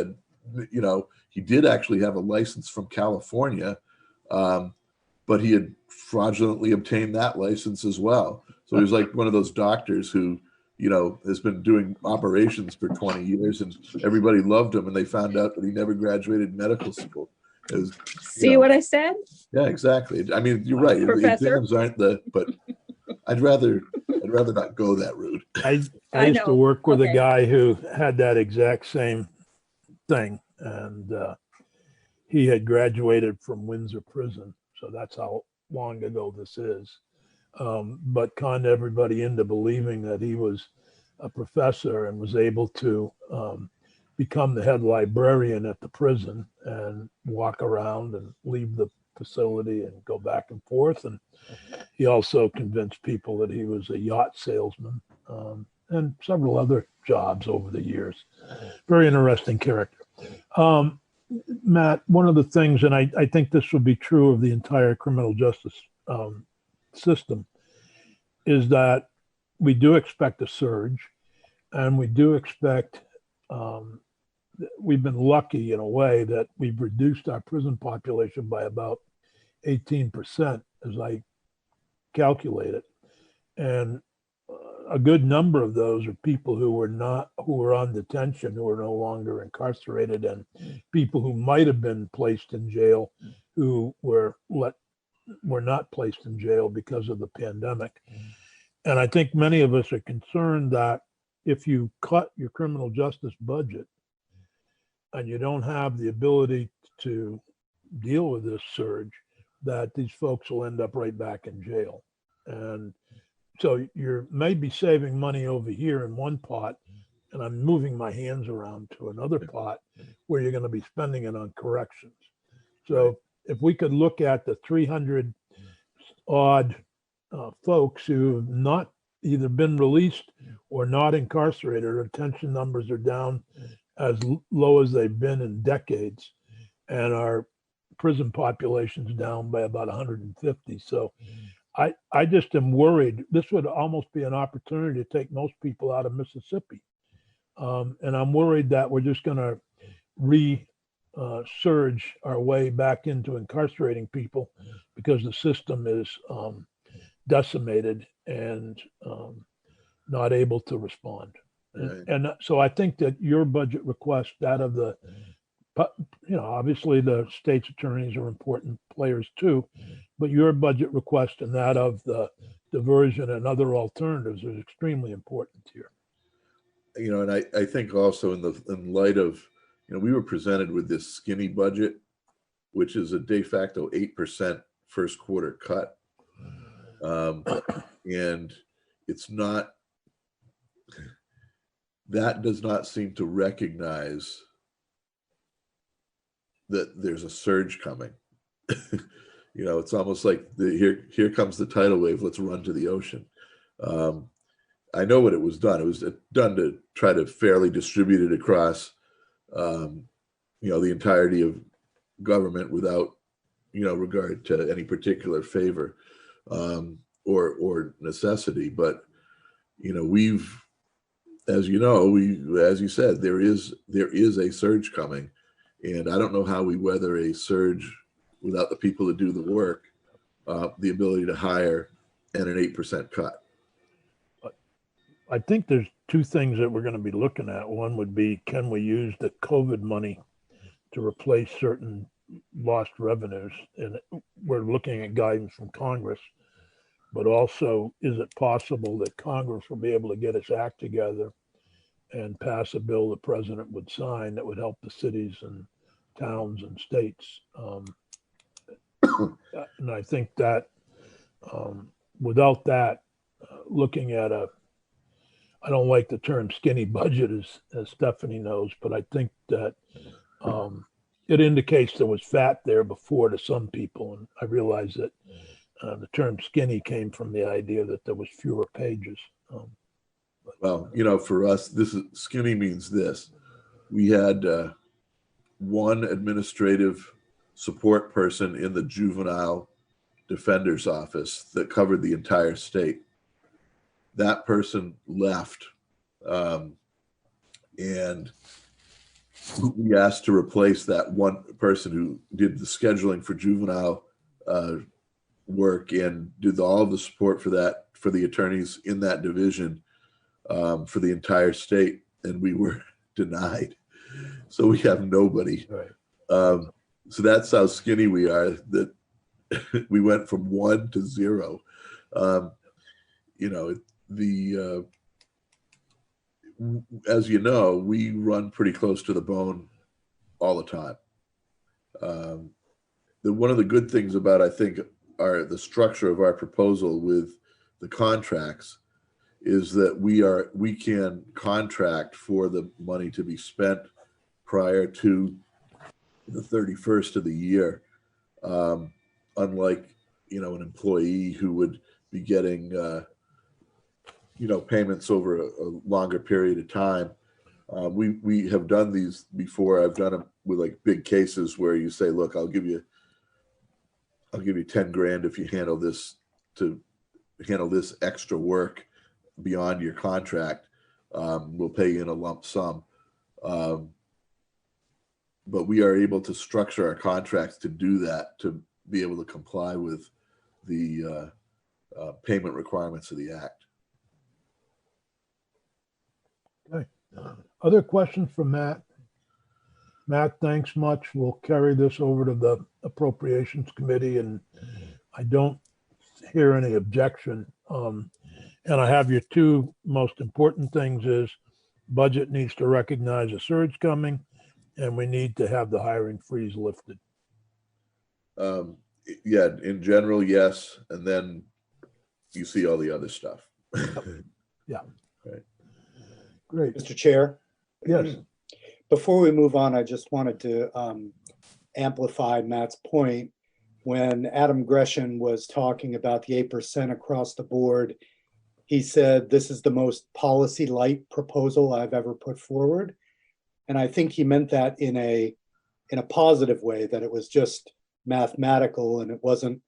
[SPEAKER 12] he did actually have a license from California, but he had fraudulently obtained that license as well. So he was like one of those doctors who, has been doing operations for 20 years and everybody loved him, and they found out that he never graduated medical school.
[SPEAKER 8] See what I said?
[SPEAKER 12] Yeah, exactly. I mean, you're right.
[SPEAKER 8] Professor?
[SPEAKER 12] Exams aren't but I'd rather not go that route.
[SPEAKER 7] I used to work with a guy who had that exact same thing, and he had graduated from Windsor Prison, so that's how long ago this is. But conned everybody into believing that he was a professor and was able to become the head librarian at the prison and walk around and leave the facility and go back and forth. And he also convinced people that he was a yacht salesman, and several other jobs over the years. Very interesting character. Matt, one of the things, and I think this would be true of the entire criminal justice system, is that we do expect a surge, and we do expect, we've been lucky in a way that we've reduced our prison population by about 18%, as I calculate it. And a good number of those are people who were on detention, who are no longer incarcerated, and people who might have been placed in jail who were not placed in jail because of the pandemic. And I think many of us are concerned that if you cut your criminal justice budget and you don't have the ability to deal with this surge, that these folks will end up right back in jail. And so you're maybe saving money over here in one pot, and I'm moving my hands around to another pot where you're going to be spending it on corrections. So if we could look at the 300 odd folks who have not either been released or not incarcerated, our detention numbers are down as low as they've been in decades, and our prison population's down by about 150. So I just am worried. This would almost be an opportunity to take most people out of Mississippi. And I'm worried that we're just going to surge our way back into incarcerating people because the system is decimated and not able to respond.
[SPEAKER 12] Right.
[SPEAKER 7] And so I think that your budget request, that of the, obviously the state's attorneys are important players too, but your budget request and that of the diversion and other alternatives is extremely important here.
[SPEAKER 12] And I think also in light of, we were presented with this skinny budget, which is a de facto 8% first quarter cut. And it's not, that does not seem to recognize that there's a surge coming. It's almost like here comes the tidal wave, let's run to the ocean. I know what it was done. It was done to try to fairly distribute it across, the entirety of government without, regard to any particular favor or necessity. But, as you said, there is a surge coming, and I don't know how we weather a surge without the people to do the work, the ability to hire, and an 8% cut.
[SPEAKER 7] I think there's two things that we're going to be looking at. One would be, can we use the COVID money to replace certain lost revenues? And we're looking at guidance from Congress, but also, is it possible that Congress will be able to get its act together and pass a bill the president would sign that would help the cities and towns and states? And I think that without that, looking at I don't like the term skinny budget, as Stephanie knows, but I think that it indicates there was fat there before to some people. And I realize that the term skinny came from the idea that there was fewer pages.
[SPEAKER 12] Well, for us, skinny means this. We had one administrative support person in the juvenile defender's office that covered the entire state. That person left, and we asked to replace that one person who did the scheduling for juvenile work and did all of the support for the attorneys in that division for the entire state, and we were denied. So we have nobody.
[SPEAKER 7] Right.
[SPEAKER 12] So that's how skinny we are, that we went from 1 to 0. As you know, we run pretty close to the bone all the time. One of the good things about, I think, the structure of our proposal with the contracts is that we can contract for the money to be spent prior to the 31st of the year. Unlike, an employee who would be getting, payments over a longer period of time. We have done these before. I've done them with like big cases where you say, look, I'll give you 10 grand if you handle this extra work beyond your contract. We'll pay you in a lump sum. But we are able to structure our contracts to do that, to be able to comply with the payment requirements of the Act.
[SPEAKER 7] Okay. Other questions from Matt? Matt, thanks much. We'll carry this over to the Appropriations Committee, and I don't hear any objection. And I have your two most important things is budget needs to recognize a surge coming, and we need to have the hiring freeze lifted.
[SPEAKER 12] Yeah, in general, yes. And then you see all the other stuff.
[SPEAKER 7] Yeah.
[SPEAKER 12] Right.
[SPEAKER 7] Great.
[SPEAKER 9] Mr. Chair?
[SPEAKER 7] Yes.
[SPEAKER 9] Before we move on, I just wanted to amplify Matt's point. When Adam Gresham was talking about the 8% across the board, he said, this is the most policy light proposal I've ever put forward. And I think he meant that in a positive way, that it was just mathematical and it wasn't,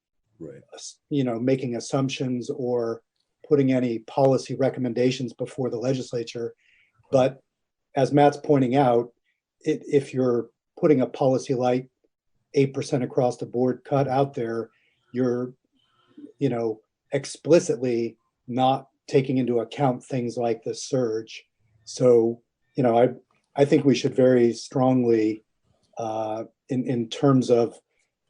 [SPEAKER 9] making assumptions or putting any policy recommendations before the legislature. But as Matt's pointing out, if you're putting a policy light 8% across the board cut out there, you're, explicitly not taking into account things like the surge. So, I think we should very strongly, in terms of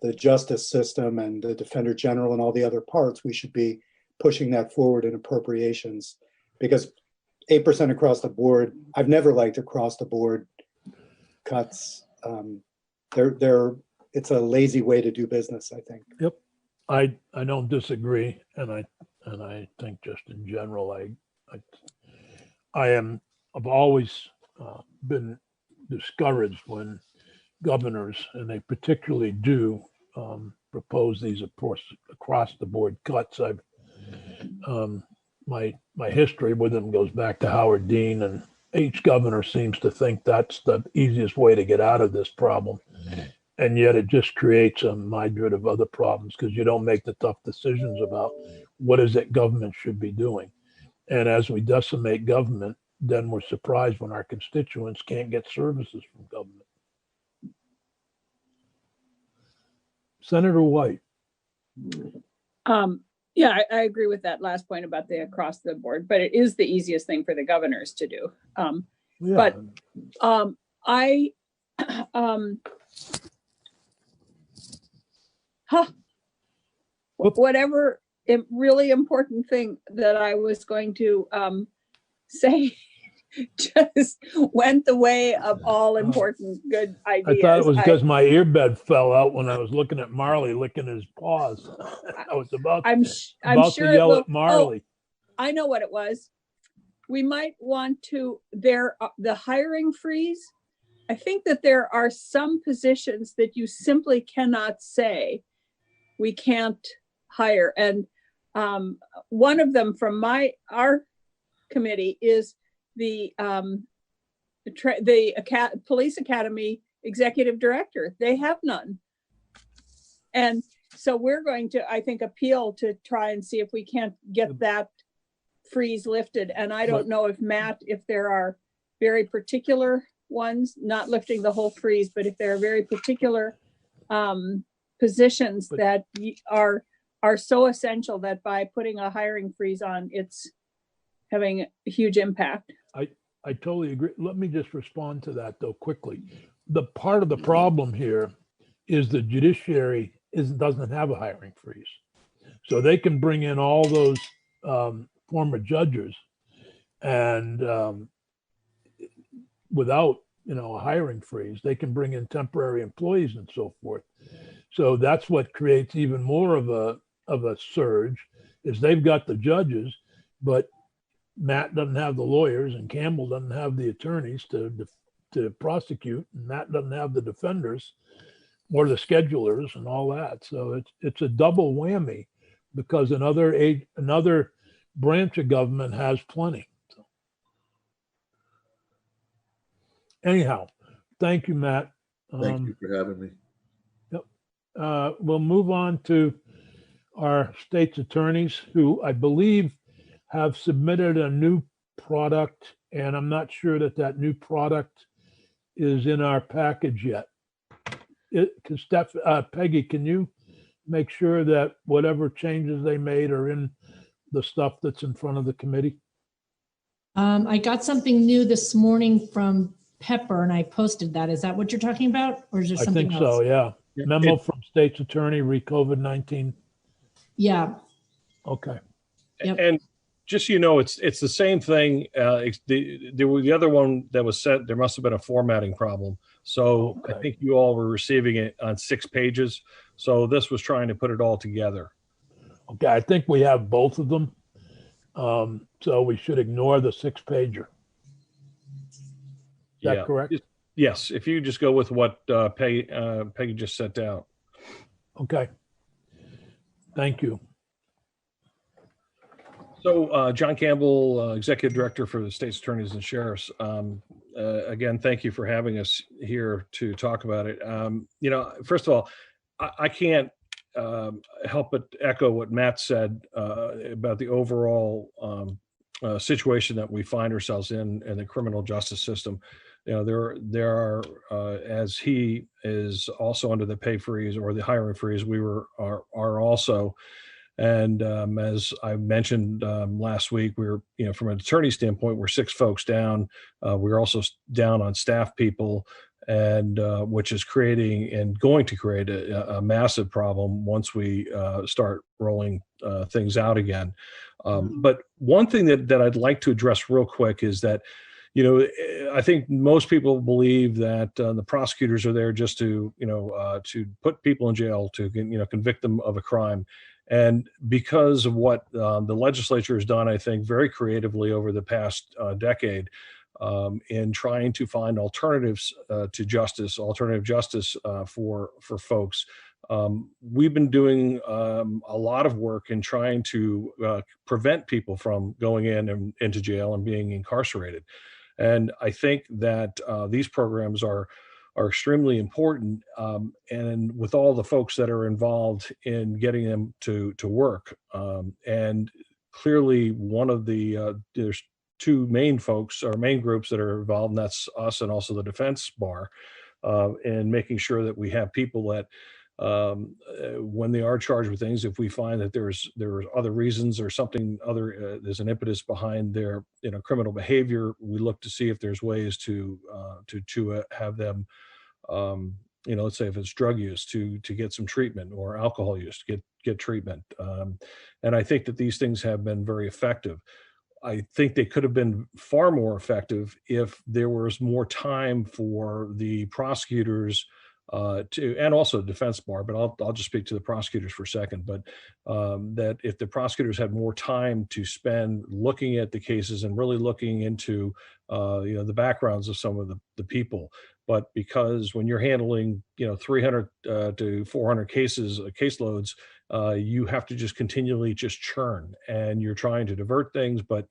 [SPEAKER 9] the justice system and the Defender General and all the other parts, we should be pushing that forward in appropriations, because 8% across the board, I've never liked across the board cuts. It's a lazy way to do business, I think.
[SPEAKER 7] Yep. I don't disagree. And I think just in general, I've always been discouraged when governors, and they particularly do propose these across the board cuts. My history with them goes back to Howard Dean, and each governor seems to think that's the easiest way to get out of this problem. And yet it just creates a myriad of other problems because you don't make the tough decisions about what is it government should be doing. And as we decimate government, then we're surprised when our constituents can't get services from government. Senator White.
[SPEAKER 8] Yeah, I agree with that last point about the across the board, but it is the easiest thing for the governors to do. But whatever really important thing that I was going to say just went the way of all important good ideas.
[SPEAKER 7] I thought it was because my earbud fell out when I was looking at Marley licking his paws. I was about
[SPEAKER 8] sure
[SPEAKER 7] to yell at Marley.
[SPEAKER 8] I know what it was. We might want to, the hiring freeze. I think that there are some positions that you simply cannot say we can't hire. And one of them from our committee is the police academy executive director. They have none. And so we're going to, I think, appeal to try and see if we can't get that freeze lifted. And I don't know if Matt, if there are very particular ones, not lifting the whole freeze, but if there are very particular positions that are so essential that by putting a hiring freeze on, it's having a huge impact.
[SPEAKER 7] I totally agree. Let me just respond to that though quickly. The part of the problem here is the judiciary doesn't have a hiring freeze. So they can bring in all those former judges and without a hiring freeze, they can bring in temporary employees and so forth. So that's what creates even more of a surge, is they've got the judges, but Matt doesn't have the lawyers and Campbell doesn't have the attorneys to to prosecute, and Matt doesn't have the defenders or the schedulers and all that. So it's a double whammy because another branch of government has plenty. So, anyhow, thank you, Matt.
[SPEAKER 12] Thank you for having me.
[SPEAKER 7] Yep. We'll move on to our state's attorneys, who I believe have submitted a new product, and I'm not sure that new product is in our package yet. Peggy, can you make sure that whatever changes they made are in the stuff that's in front of the committee?
[SPEAKER 3] I got something new this morning from Pepper, and I posted that. Is that what you're talking about, or is there something else?
[SPEAKER 7] I think so, yeah. Memo from state's attorney, re-COVID-19.
[SPEAKER 3] Yeah.
[SPEAKER 7] Okay.
[SPEAKER 3] Yep.
[SPEAKER 13] And just so you know, it's the same thing. The other one that was sent, there must have been a formatting problem. So I think you all were receiving it on 6 pages. So this was trying to put it all together.
[SPEAKER 7] Okay, I think we have both of them. So we should ignore the 6-pager. Is that correct?
[SPEAKER 13] Yes, if you just go with what Peggy just sent out.
[SPEAKER 7] Okay. Thank you.
[SPEAKER 13] So John Campbell, Executive Director for the State's Attorneys and Sheriffs. Again, thank you for having us here to talk about it. First of all, I can't help but echo what Matt said about the overall situation that we find ourselves in the criminal justice system. There are, as he is also under the pay freeze or the hiring freeze, we are also. And as I mentioned last week, we're, from an attorney standpoint, we're 6 folks down. We're also down on staff people, and which is creating and going to create a massive problem once we start rolling things out again. But one thing that I'd like to address real quick is that, I think most people believe that the prosecutors are there just to put people in jail, to convict them of a crime. And because of what the legislature has done, I think, very creatively over the past decade in trying to find alternatives to justice, alternative justice for folks, we've been doing a lot of work in trying to prevent people from going in and into jail and being incarcerated. And I think that these programs are extremely important, and with all the folks that are involved in getting them to work. And clearly, one of there's 2 main folks or main groups that are involved, and that's us and also the defense bar, and making sure that we have people that when they are charged with things, if we find that there are other reasons or something other, there's an impetus behind their criminal behavior, we look to see if there's ways to have them, let's say if it's drug use, to get some treatment, or alcohol use to get treatment. And I think that these things have been very effective. I think they could have been far more effective if there was more time for the prosecutors and also the defense bar, but I'll just speak to the prosecutors for a second. But that if the prosecutors had more time to spend looking at the cases and really looking into the backgrounds of some of the people. But because when you're handling 300 to 400 caseloads, you have to just continually just churn, and you're trying to divert things, but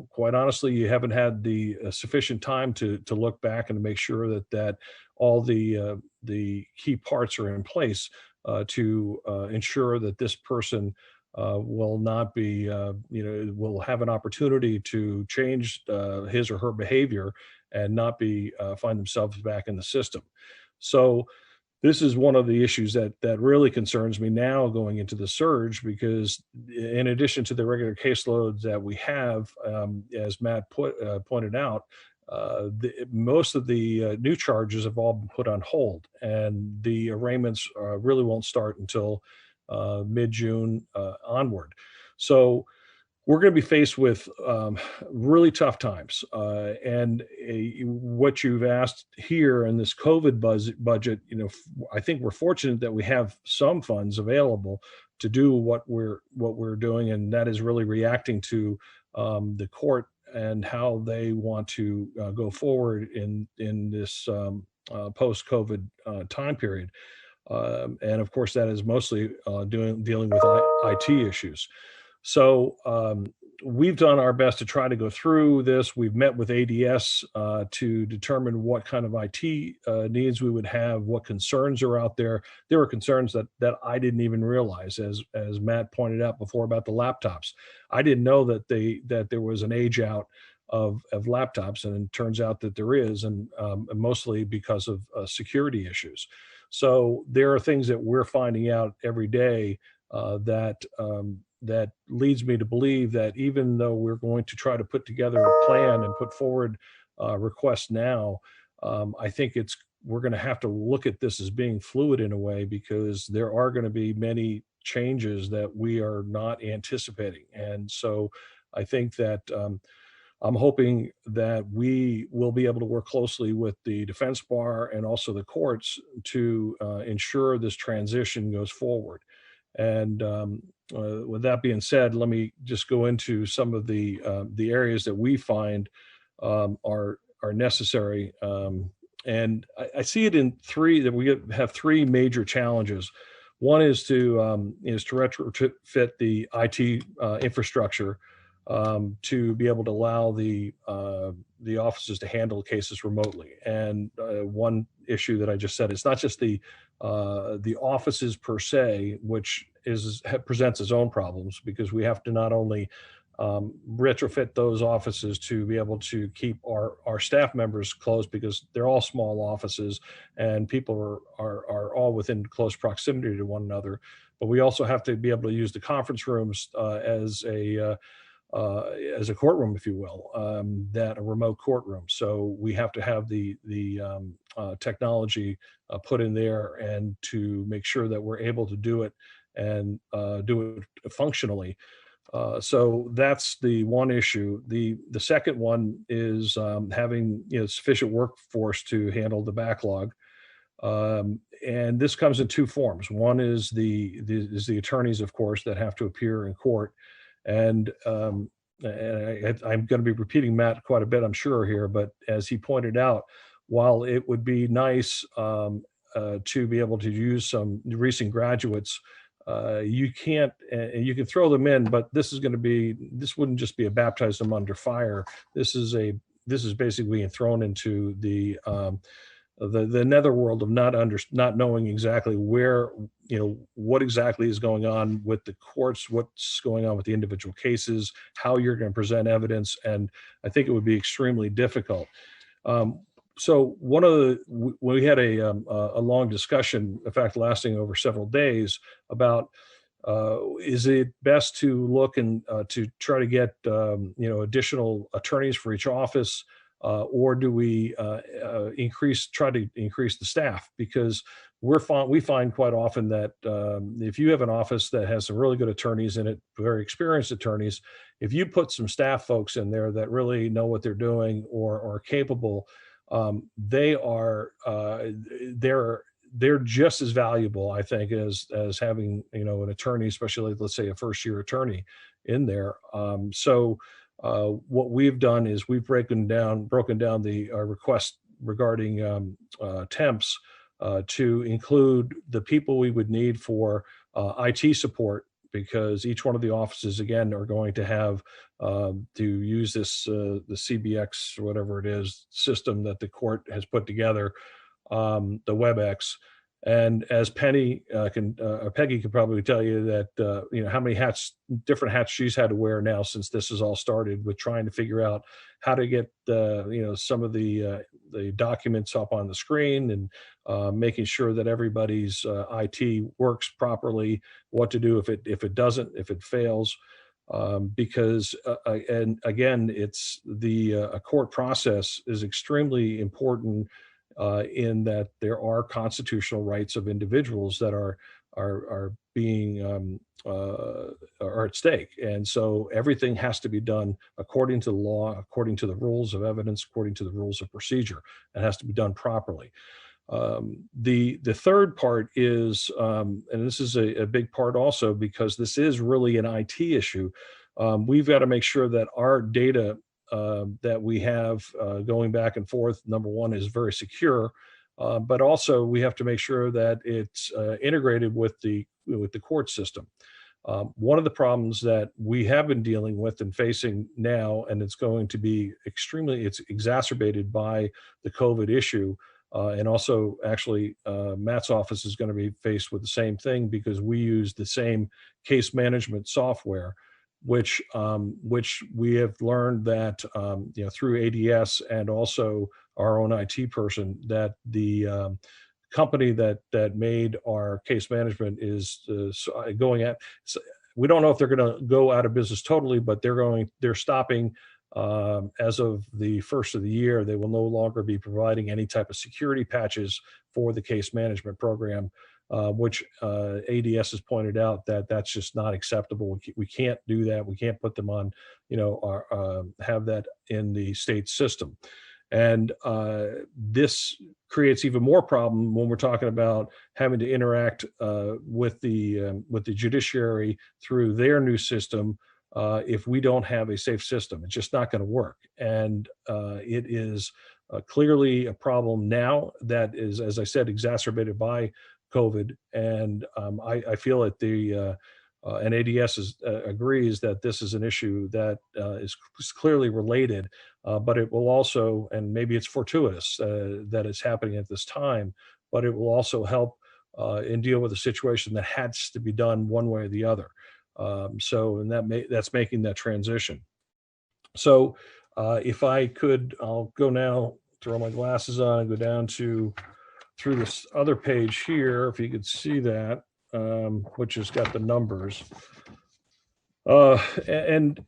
[SPEAKER 13] quite honestly, you haven't had the sufficient time to look back and to make sure that all the key parts are in place to ensure that this person will not be, will have an opportunity to change his or her behavior and not be find themselves back in the system. So this is one of the issues that really concerns me now going into the surge, because in addition to the regular caseloads that we have, as Matt pointed out, most of the new charges have all been put on hold, and the arraignments really won't start until mid-June onward. So we're going to be faced with really tough times. And what you've asked here in this COVID budget, I think we're fortunate that we have some funds available to do what we're doing, and that is really reacting to the court how they want to go forward in this post-COVID time period. And of course, that is mostly dealing with IT issues. So we've done our best to try to go through this. We've met with ADS to determine what kind of IT needs we would have, what concerns are out there. There were concerns that I didn't even realize, as Matt pointed out before about the laptops. I didn't know that there was an age out of laptops, and it turns out that there is, and mostly because of security issues. So there are things that we're finding out every day that leads me to believe that even though we're going to try to put together a plan and put forward requests now, I think we're going to have to look at this as being fluid in a way, because there are going to be many changes that we are not anticipating. And so I think that I'm hoping that we will be able to work closely with the defense bar and also the courts to ensure this transition goes forward. And with that being said, let me just go into some of the areas that we find are necessary. And I see it in three, that we have three major challenges. One is to retrofit the IT infrastructure to be able to allow the offices to handle cases remotely. And one issue that I just said, it's not just the offices per se, which presents its own problems, because we have to not only retrofit those offices to be able to keep our staff members close, because they're all small offices and people are all within close proximity to one another. But we also have to be able to use the conference rooms as a courtroom, if you will, that a remote courtroom. So we have to have the technology put in there, and to make sure that we're able to do it and do it functionally. So that's the one issue. The second one is having sufficient workforce to handle the backlog. And this comes in two forms. One is the attorneys, of course, that have to appear in court. And I'm going to be repeating Matt quite a bit, I'm sure, here, but as he pointed out, while it would be nice to be able to use some recent graduates, you can't, and you can throw them in, but this wouldn't just be a baptize them under fire. This is basically being thrown into the netherworld of not knowing exactly where, what exactly is going on with the courts, what's going on with the individual cases, how you're going to present evidence. And I think it would be extremely difficult. So we had a long discussion, in fact, lasting over several days, about is it best to look and to try to get additional attorneys for each office, or do we try to increase the staff? Because we find quite often that if you have an office that has some really good attorneys in it, very experienced attorneys, if you put some staff folks in there that really know what they're doing or are capable, they're just as valuable, I think, as having an attorney, especially, let's say, a first-year attorney in there. So what we've done is we've broken down the request regarding temps to include the people we would need for IT support, because each one of the offices, again, are going to have to use the CBX, or whatever it is, system that the court has put together, the WebEx. And as Peggy could probably tell you that, how many different hats she's had to wear now since this has all started, with trying to figure out how to get some of the documents up on the screen, and making sure that everybody's IT works properly, what to do if it doesn't, if it fails. Because and again, it's a court process is extremely important, in that there are constitutional rights of individuals that are being are at stake. And so everything has to be done according to the law, according to the rules of evidence, according to the rules of procedure. It has to be done properly. The third part is, and this is a big part also, because this is really an IT issue. We've got to make sure that our data that we have going back and forth, number one, is very secure, but also we have to make sure that it's integrated with the court system. One of the problems that we have been dealing with and facing now, and it's going to be it's exacerbated by the COVID issue. And also, actually, Matt's office is going to be faced with the same thing because we use the same case management software, which we have learned that through ADS and also our own IT person, that the company that made our case management is going at. We don't know if they're going to go out of business totally, but they're stopping. As of the first of the year, they will no longer be providing any type of security patches for the case management program, which ADS has pointed out that that's just not acceptable. We can't do that. We can't put them on, have that in the state system. And this creates even more problem when we're talking about having to interact with the judiciary through their new system. If we don't have a safe system, it's just not going to work. And it is clearly a problem now that is, as I said, exacerbated by COVID. And I feel that and ADS agrees that this is an issue that is clearly related, but it will also, and maybe it's fortuitous that it's happening at this time, but it will also help and deal with a situation that has to be done one way or the other. That's making that transition. So if I could, I'll go now, throw my glasses on and go down through this other page here, if you could see that, which has got the numbers. And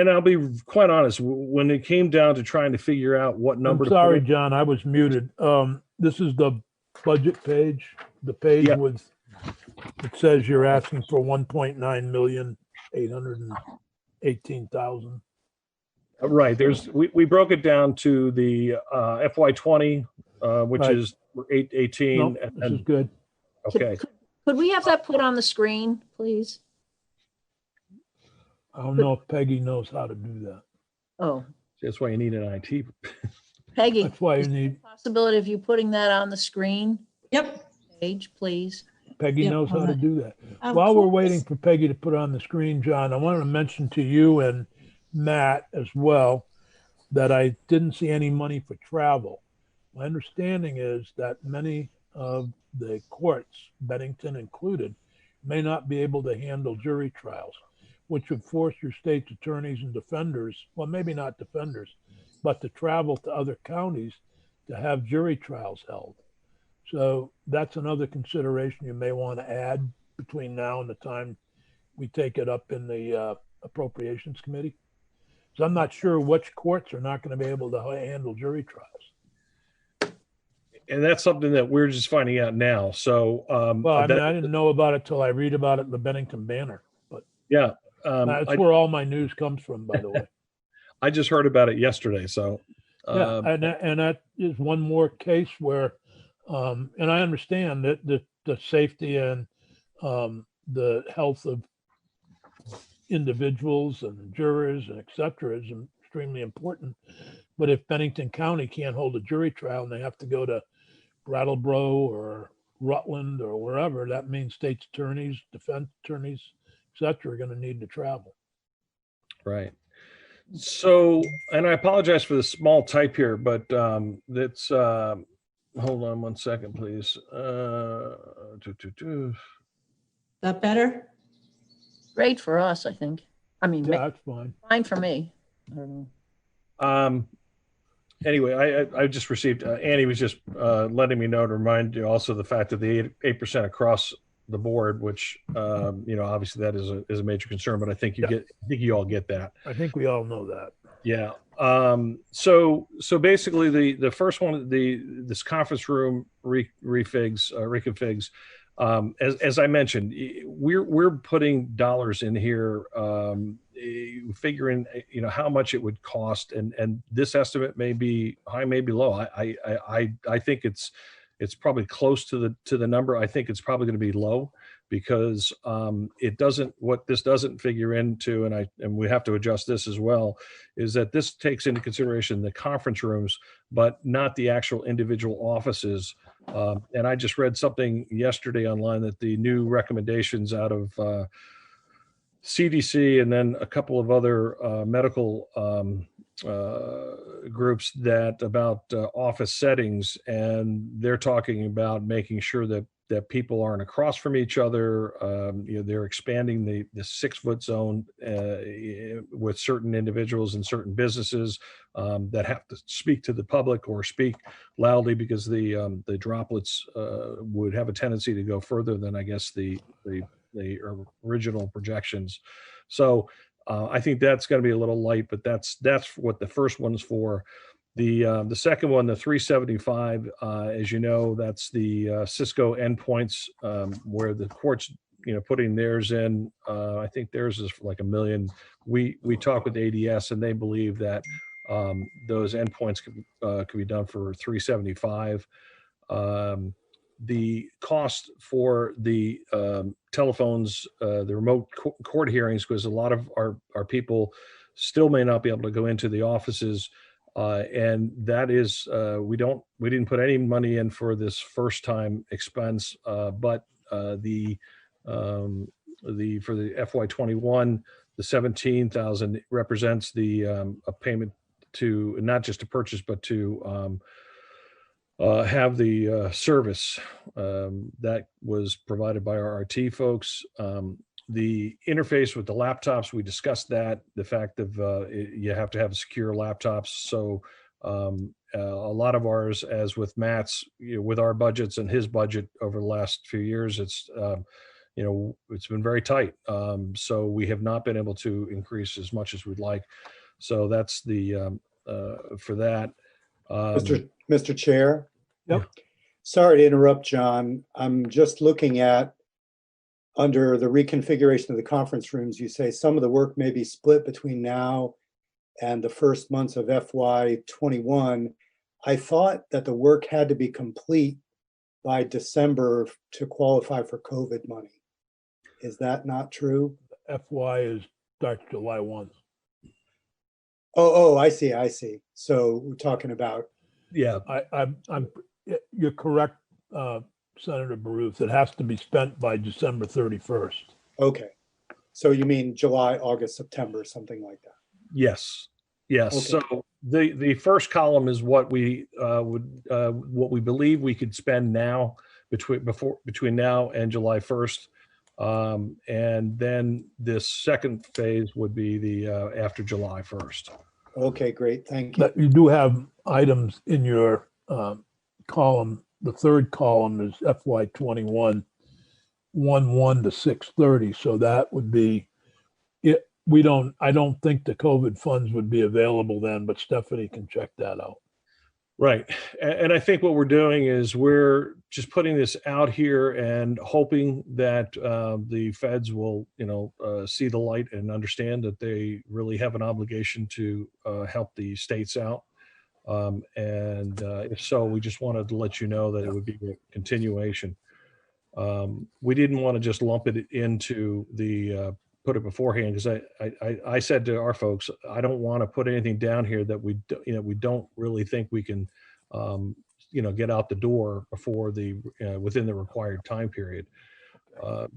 [SPEAKER 13] I'll be quite honest, when it came down to trying to figure out what number.
[SPEAKER 7] I'm sorry, John, I was muted. This is the budget page. The page with, it says you're asking for 1,900,818,000.
[SPEAKER 13] Right. We broke it down to the FY20, which
[SPEAKER 7] Right.
[SPEAKER 13] is 818.
[SPEAKER 7] Nope, this is good.
[SPEAKER 13] Okay.
[SPEAKER 14] Could we have that put on the screen, please?
[SPEAKER 7] I don't know if Peggy knows how to do that.
[SPEAKER 14] Oh,
[SPEAKER 13] That's why you need an IT.
[SPEAKER 14] Peggy.
[SPEAKER 7] That's why you
[SPEAKER 14] is there
[SPEAKER 7] need,
[SPEAKER 14] a possibility of you putting that on the screen?
[SPEAKER 3] Yep.
[SPEAKER 14] Page, please.
[SPEAKER 7] Peggy
[SPEAKER 3] Yep,
[SPEAKER 7] knows how
[SPEAKER 3] all
[SPEAKER 7] to
[SPEAKER 3] right.
[SPEAKER 7] do that.
[SPEAKER 3] Of
[SPEAKER 7] While we're
[SPEAKER 3] course.
[SPEAKER 7] waiting for Peggy to put on the screen, John, I wanted to mention to you and Matt as well that I didn't see any money for travel. My understanding is that many of the courts, Bennington included, may not be able to handle jury trials, which would force your state's attorneys and defenders, well, maybe not defenders, but to travel to other counties to have jury trials held. So that's another consideration you may want to add between now and the time we take it up in the Appropriations Committee. So I'm not sure which courts are not going to be able to handle jury trials.
[SPEAKER 13] And that's something that we're just finding out now. So,
[SPEAKER 7] Well, I mean, I didn't know about it till I read about it in the Bennington Banner, but
[SPEAKER 13] yeah,
[SPEAKER 7] that's where all my news comes from, by the way.
[SPEAKER 13] I just heard about it yesterday. So,
[SPEAKER 7] Yeah, and that is one more case where, and I understand that the safety and the health of individuals and jurors and et cetera is extremely important. But if Bennington County can't hold a jury trial and they have to go to Brattleboro or Rutland or wherever, that means state's attorneys, defense attorneys, et cetera, are going to need to travel.
[SPEAKER 13] right. So, and I apologize for the small type here, but that's, hold on one second, please.
[SPEAKER 3] That better?
[SPEAKER 14] Great for us, I think. I mean,
[SPEAKER 7] Yeah, that's fine.
[SPEAKER 14] fine for me. I don't know.
[SPEAKER 13] Anyway, I just received, Annie was just letting me know to remind you also the fact that the 8% across the board, which, obviously that is a major concern, but I think I think you all get that.
[SPEAKER 7] I think we all know that.
[SPEAKER 13] Yeah. So basically the first one, this conference room reconfigs, as I mentioned, we're putting dollars in here, figuring, how much it would cost, and this estimate may be high, may be low. I think it's probably close to the number. I think it's probably going to be low. because what this doesn't figure into, and we have to adjust this as well, is that this takes into consideration the conference rooms, but not the actual individual offices. And I just read something yesterday online that the new recommendations out of CDC and then a couple of other medical groups that about office settings, and they're talking about making sure that people aren't across from each other. They're expanding the 6-foot zone with certain individuals and certain businesses that have to speak to the public or speak loudly, because the droplets would have a tendency to go further than, I guess, the original projections. So I think that's going to be a little light, but that's what the first one's for. The second one, the 375, as you know, that's the Cisco endpoints, where the court's putting theirs in. I think theirs is for like $1 million. We talked with ADS, and they believe that those endpoints could be done for 375. The cost for the telephones, the remote court hearings, because a lot of our people still may not be able to go into the offices, and that is we didn't put any money in for this first time expense, but for the FY21, the 17,000 represents the a payment to not just to purchase, but to have the service that was provided by our RT folks. The interface with the laptops, we discussed that, the fact of you have to have secure laptops. So a lot of ours, as with Matt's, with our budgets and his budget over the last few years, it's been very tight. So we have not been able to increase as much as we'd like. So that's the for that.
[SPEAKER 9] Mr. Chair.
[SPEAKER 7] Yep.
[SPEAKER 9] Sorry to interrupt, John. I'm just looking at, under the reconfiguration of the conference rooms, you say some of the work may be split between now and the first months of FY21. I thought that the work had to be complete by December to qualify for COVID money. Is that not true?
[SPEAKER 7] FY starts July 1.
[SPEAKER 9] Oh, I see. So we're talking about.
[SPEAKER 13] Yeah,
[SPEAKER 7] you're correct, Senator Baruth. It has to be spent by December 31st.
[SPEAKER 9] Okay. So you mean July, August, September, something like that?
[SPEAKER 13] Yes. Okay. So the first column is what we what we believe we could spend now between now and July 1st. And then this second phase would be the after July 1st.
[SPEAKER 9] Okay, great. Thank you.
[SPEAKER 7] But you do have items in your column. The third column is FY21, 1/1 to 6/30. So that would be it. I don't think the COVID funds would be available then, but Stephanie can check that out.
[SPEAKER 13] Right. And I think what we're doing is we're just putting this out here and hoping that the feds will, see the light and understand that they really have an obligation to help the states out. And if so, we just wanted to let you know that it would be a continuation. We didn't want to just lump it into the put it beforehand, because I said to our folks, I don't want to put anything down here that we don't really think we can get out the door before within the required time period.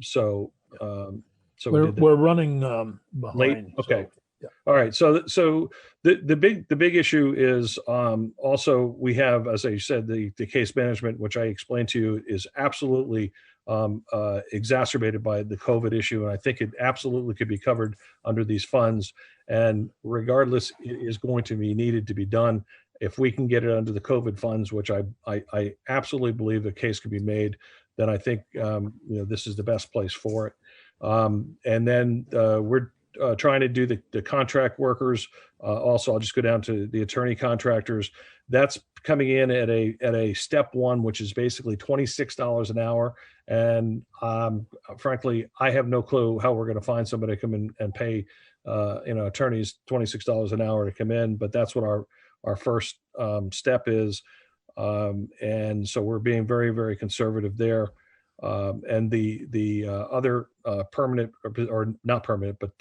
[SPEAKER 13] So
[SPEAKER 7] we're running behind.
[SPEAKER 13] Late. Okay.
[SPEAKER 7] So, yeah.
[SPEAKER 13] All right. So the big issue is also we have, as I said, the case management, which I explained to you, is absolutely exacerbated by the COVID issue. And I think it absolutely could be covered under these funds. And regardless, it is going to be needed to be done. If we can get it under the COVID funds, which I absolutely believe the case could be made, then I think this is the best place for it. And then we're trying to do the contract workers. Also, I'll just go down to the attorney contractors. That's coming in at a step one, which is basically $26 an hour. And frankly, I have no clue how we're going to find somebody to come in and pay attorneys $26 an hour to come in. But that's what our first step is. And so we're being very, very conservative there. And the other permanent or not permanent, but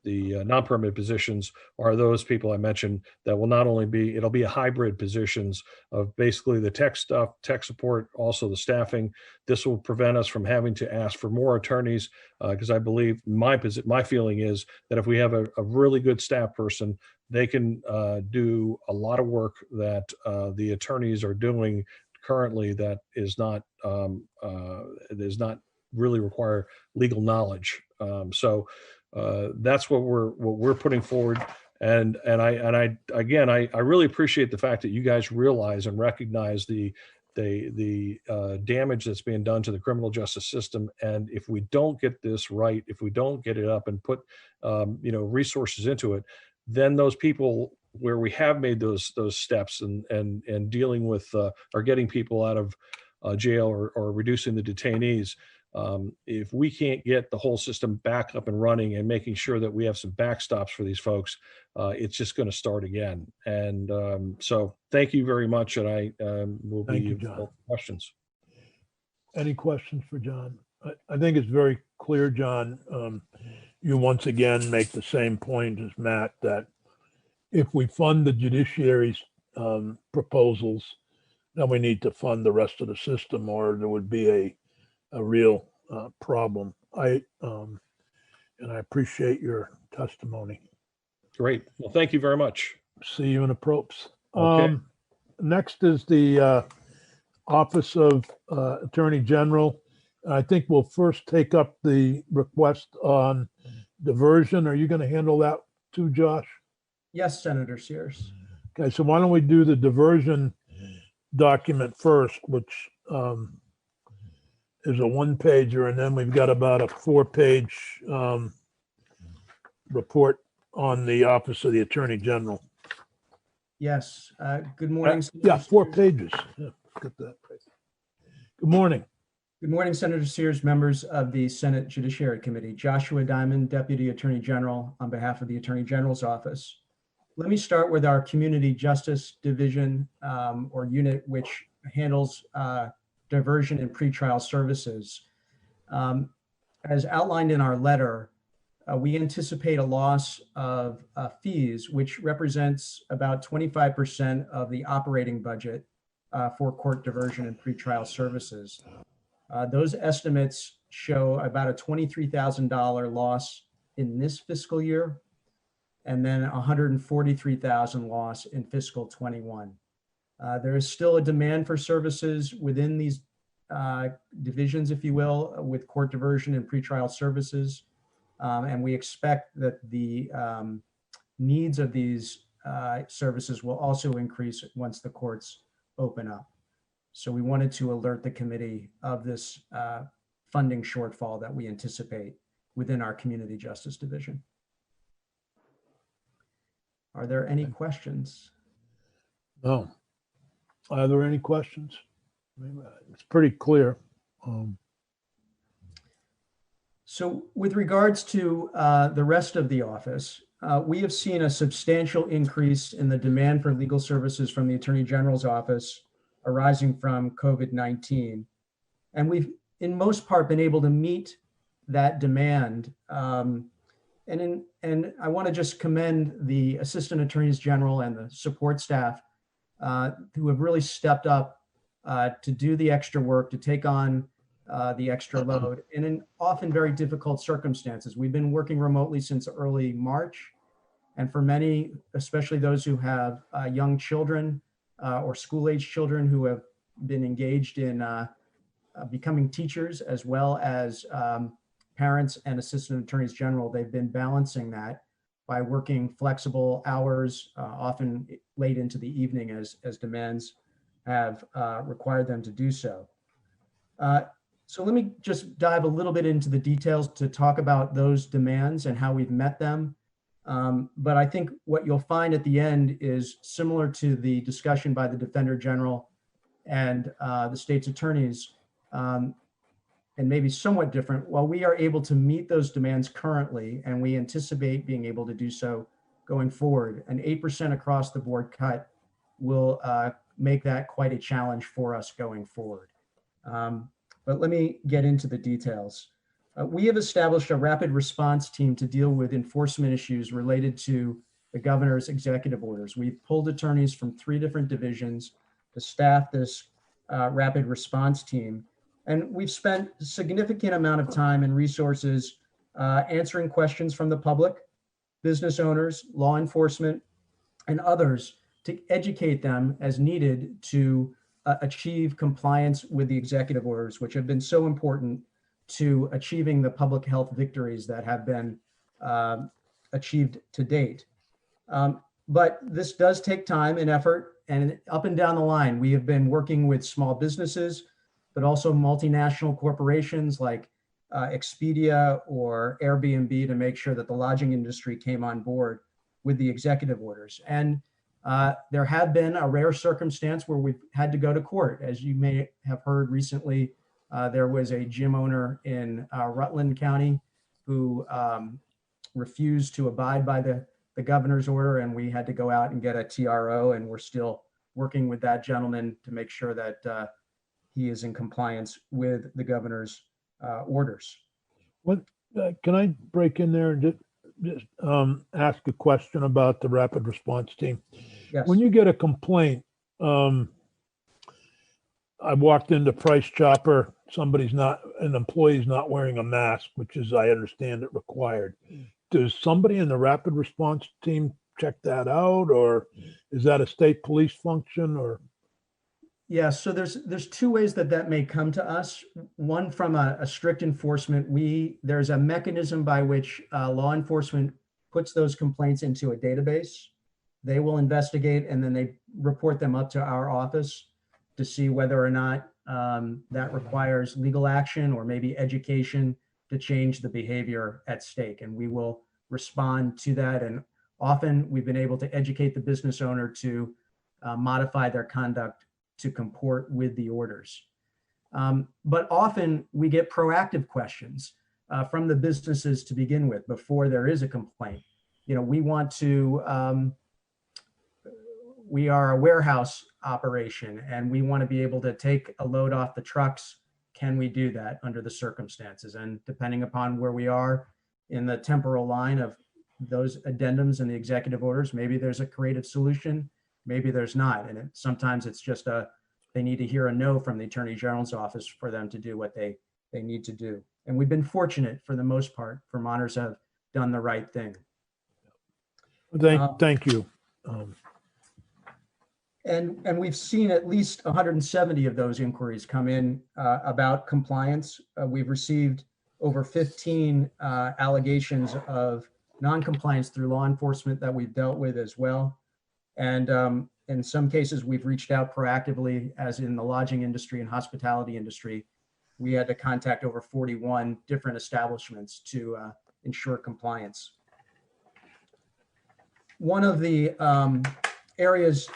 [SPEAKER 13] the non-permanent positions are those people I mentioned that will not only be, it'll be a hybrid positions of basically the tech stuff, tech support, also the staffing. This will prevent us from having to ask for more attorneys because I believe my feeling is that if we have a really good staff person, they can do a lot of work that the attorneys are doing currently that is not really require legal knowledge. That's what we're putting forward. And I again, I really appreciate the fact that you guys realize and recognize the damage that's being done to the criminal justice system. And if we don't get this right, if we don't get it up and put resources into it, then those people where we have made those steps and dealing with or getting people out of jail or reducing the detainees. If we can't get the whole system back up and running and making sure that we have some backstops for these folks, it's just going to start again. And so thank you very much. And I will be available for questions.
[SPEAKER 7] Any questions for John? I think it's very clear, John. You once again make the same point as Matt, that if we fund the judiciary's proposals, then we need to fund the rest of the system, or there would be a real problem. And I appreciate your testimony.
[SPEAKER 13] Great. Well, thank you very much.
[SPEAKER 7] See you in the probes.
[SPEAKER 13] Okay.
[SPEAKER 7] Next is the Office of Attorney General. I think we'll first take up the request on diversion. Are you going to handle that too, Josh?
[SPEAKER 20] Yes, Senator Sears.
[SPEAKER 7] Okay, so why don't we do the diversion document first, which is a one-pager, and then we've got about a 4-page report on the Office of the Attorney General.
[SPEAKER 20] Yes. Good morning.
[SPEAKER 7] Yeah, 4 pages. Yeah, get that. Good morning.
[SPEAKER 20] Good morning, Senator Sears, members of the Senate Judiciary Committee. Joshua Diamond, Deputy Attorney General, on behalf of the Attorney General's Office. Let me start with our Community Justice Division or unit, which handles diversion and pretrial services. As outlined in our letter, we anticipate a loss of fees, which represents about 25% of the operating budget for court diversion and pretrial services. Those estimates show about a $23,000 loss in this fiscal year, and then $143,000 loss in fiscal 21. There is still a demand for services within these divisions, if you will, with court diversion and pretrial services. And we expect that the needs of these services will also increase once the courts open up. So we wanted to alert the committee of this funding shortfall that we anticipate within our Community Justice Division. Are there any questions?
[SPEAKER 7] No. Are there any questions? It's pretty clear.
[SPEAKER 20] So with regards to the rest of the office, we have seen a substantial increase in the demand for legal services from the Attorney General's office arising from COVID-19. And we've, in most part, been able to meet that demand. And I want to just commend the Assistant Attorneys General and the support staff who have really stepped up to do the extra work, to take on the extra load, and in often very difficult circumstances. We've been working remotely since early March. And for many, especially those who have young children or school-age children who have been engaged in becoming teachers, as well as parents and assistant attorneys general, they've been balancing that by working flexible hours, often late into the evening as demands have required them to do so. So let me just dive a little bit into the details to talk about those demands and how we've met them. But I think what you'll find at the end is similar to the discussion by the Defender General and the state's attorneys, and maybe somewhat different. While we are able to meet those demands currently, and we anticipate being able to do so going forward, an 8% across the board cut will make that quite a challenge for us going forward. but let me get into the details. We have established a rapid response team to deal with enforcement issues related to the governor's executive orders. We've pulled attorneys from 3 different divisions to staff this rapid response team. And we've spent a significant amount of time and resources answering questions from the public, business owners, law enforcement, and others to educate them as needed to achieve compliance with the executive orders, which have been so important to achieving the public health victories that have been achieved to date. But this does take time and effort, and up and down the line, we have been working with small businesses, but also multinational corporations like Expedia or Airbnb to make sure that the lodging industry came on board with the executive orders. And there have been a rare circumstance where we've had to go to court. As you may have heard recently, there was a gym owner in Rutland County who refused to abide by the governor's order, and we had to go out and get a TRO, and we're still working with that gentleman to make sure that he is in compliance with the governor's orders.
[SPEAKER 7] What can I break in there and just ask a question about the rapid response team?
[SPEAKER 20] Yes.
[SPEAKER 7] When you get a complaint, I walked into Price Chopper, an employee's not wearing a mask, which is, I understand it, required. Does somebody in the rapid response team check that out, or is that a state police function? Or
[SPEAKER 20] Yeah, so there's 2 ways that may come to us. One, from a strict enforcement, there's a mechanism by which law enforcement puts those complaints into a database. They will investigate, and then they report them up to our office to see whether or not that requires legal action or maybe education to change the behavior at stake. And we will respond to that. And often we've been able to educate the business owner to modify their conduct to comport with the orders. But often we get proactive questions from the businesses to begin with before there is a complaint. You know, we are a warehouse operation and we want to be able to take a load off the trucks. Can we do that under the circumstances? And depending upon where we are in the temporal line of those addendums and the executive orders, maybe there's a creative solution, maybe there's not. And sometimes it's just they need to hear a no from the Attorney General's office for them to do what they need to do. And we've been fortunate for the most part. Vermonters have done the right thing.
[SPEAKER 7] Thank you.
[SPEAKER 20] And we've seen at least 170 of those inquiries come in about compliance. We've received over 15 allegations of non-compliance through law enforcement that we've dealt with as well. And in some cases, we've reached out proactively, as in the lodging industry and hospitality industry. We had to contact over 41 different establishments to ensure compliance. One of the areas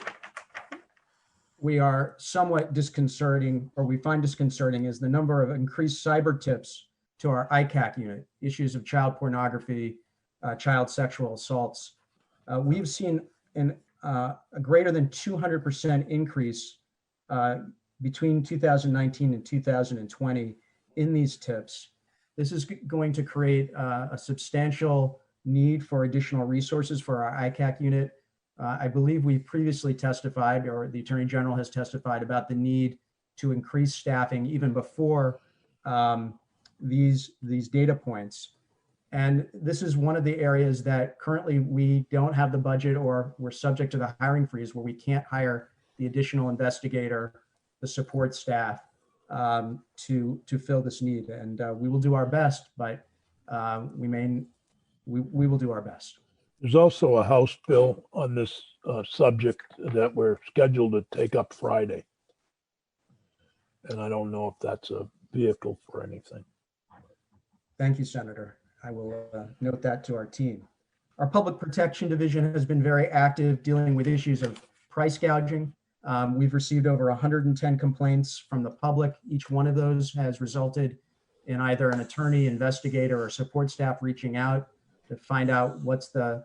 [SPEAKER 20] we are somewhat disconcerting, or we find disconcerting, is the number of increased cyber tips to our ICAC unit, issues of child pornography, child sexual assaults. We've seen a greater than 200% increase between 2019 and 2020 in these tips. This is going to create a substantial need for additional resources for our ICAC unit. I believe we previously testified, or the Attorney General has testified, about the need to increase staffing even before these data points. And this is one of the areas that currently we don't have the budget, or we're subject to the hiring freeze, where we can't hire the additional investigator, the support staff to fill this need. And we will do our best, but we will do our best.
[SPEAKER 7] There's also a House bill on this subject that we're scheduled to take up Friday. And I don't know if that's a vehicle for anything.
[SPEAKER 20] Thank you, Senator. I will note that to our team. Our Public Protection Division has been very active dealing with issues of price gouging. We've received over 110 complaints from the public. Each one of those has resulted in either an attorney, investigator, or support staff reaching out to find out what's the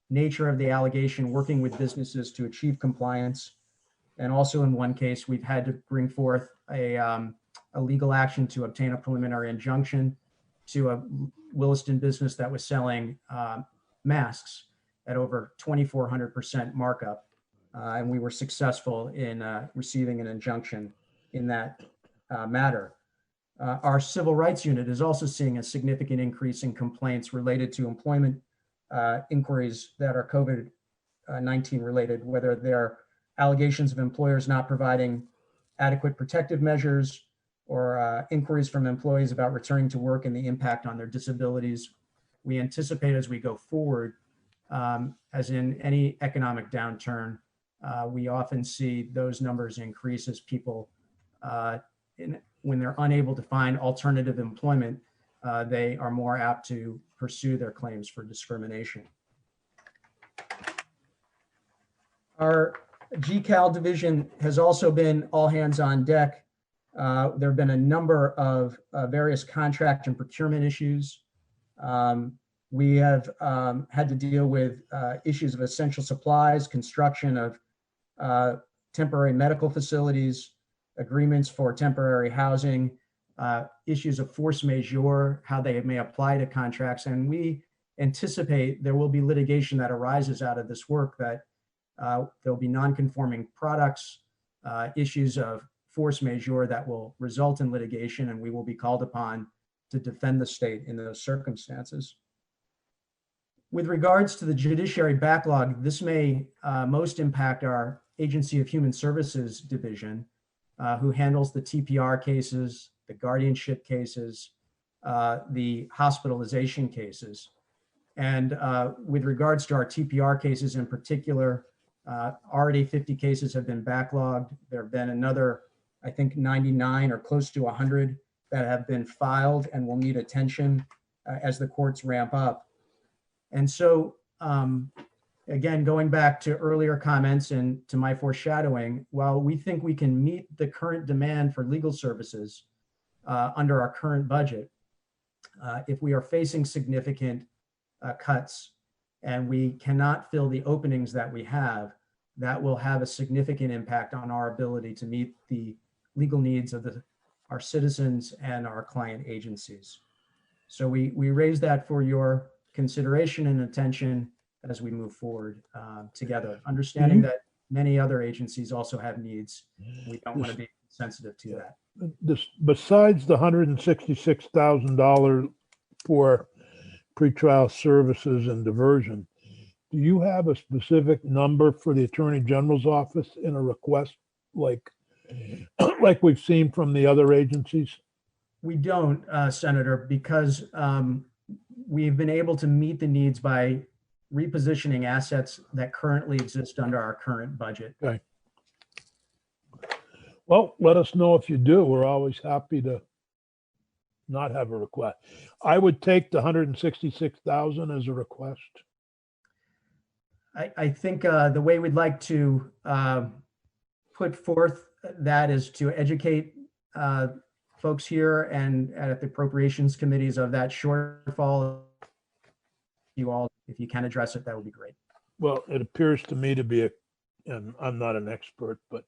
[SPEAKER 20] nature of the allegation, working with businesses to achieve compliance. And also in one case, we've had to bring forth a a legal action to obtain a preliminary injunction to a Williston business that was selling masks at over 2,400% markup. And we were successful in receiving an injunction in that matter. Our civil rights unit is also seeing a significant increase in complaints related to employment inquiries that are COVID-19 related, whether they're allegations of employers not providing adequate protective measures or inquiries from employees about returning to work and the impact on their disabilities. We anticipate as we go forward, as in any economic downturn, we often see those numbers increase as people, when they're unable to find alternative employment, they are more apt to pursue their claims for discrimination. Our GCAL division has also been all hands on deck. There have been a number of various contract and procurement issues. We have had to deal with issues of essential supplies, construction of temporary medical facilities, agreements for temporary housing, issues of force majeure, how they may apply to contracts. And we anticipate there will be litigation that arises out of this work, that there'll be non-conforming products, issues of force majeure that will result in litigation, and we will be called upon to defend the state in those circumstances. With regards to the judiciary backlog, this may most impact our Agency of Human Services division, who handles the TPR cases, the guardianship cases, the hospitalization cases. And with regards to our TPR cases in particular, already 50 cases have been backlogged. There have been another, I think 99 or close to 100 that have been filed and will need attention as the courts ramp up. And so, again, going back to earlier comments and to my foreshadowing, while we think we can meet the current demand for legal services under our current budget, if we are facing significant cuts and we cannot fill the openings that we have, that will have a significant impact on our ability to meet the legal needs of our citizens and our client agencies. So we raise that for your consideration and attention as we move forward together, understanding that many other agencies also have needs. We don't want to be sensitive to that.
[SPEAKER 7] Besides the $166,000 for pretrial services and diversion, do you have a specific number for the Attorney General's office in a request like we've seen from the other agencies?
[SPEAKER 20] We don't, Senator, because we've been able to meet the needs by repositioning assets that currently exist under our current budget.
[SPEAKER 7] Okay. Well, let us know if you do. We're always happy to not have a request. I would take the 166,000 as a request.
[SPEAKER 20] I think the way we'd like to put forth that is to educate folks here and at the appropriations committees of that shortfall. You all, if you can address it, that would be great.
[SPEAKER 7] Well, it appears to me to be and I'm not an expert, but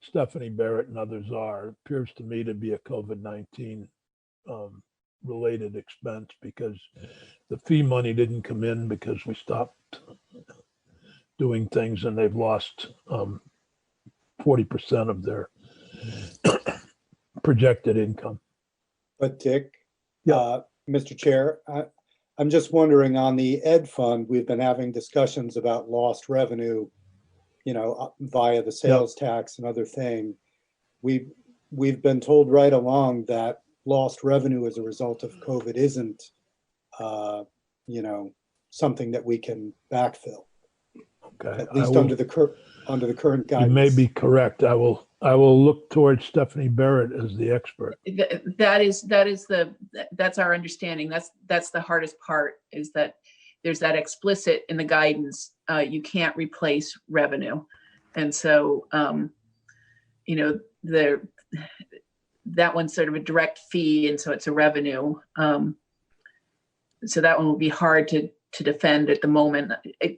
[SPEAKER 7] Stephanie Barrett and others are, it appears to me to be a COVID-19 related expense, because the fee money didn't come in because we stopped doing things and they've lost 40% of their projected income.
[SPEAKER 9] But Dick, Mr. Chair, I'm just wondering, on the Ed Fund, we've been having discussions about lost revenue, via the sales tax and other thing. We've been told right along that lost revenue as a result of COVID isn't, something that we can backfill.
[SPEAKER 7] Okay.
[SPEAKER 9] At least under the current guidance.
[SPEAKER 7] You may be correct. I will look towards Stephanie Barrett as the expert.
[SPEAKER 21] That's our understanding. That's the hardest part, is that there's that explicit in the guidance, you can't replace revenue. And so, that one's sort of a direct fee, and so it's a revenue. So that one will be hard to defend at the moment.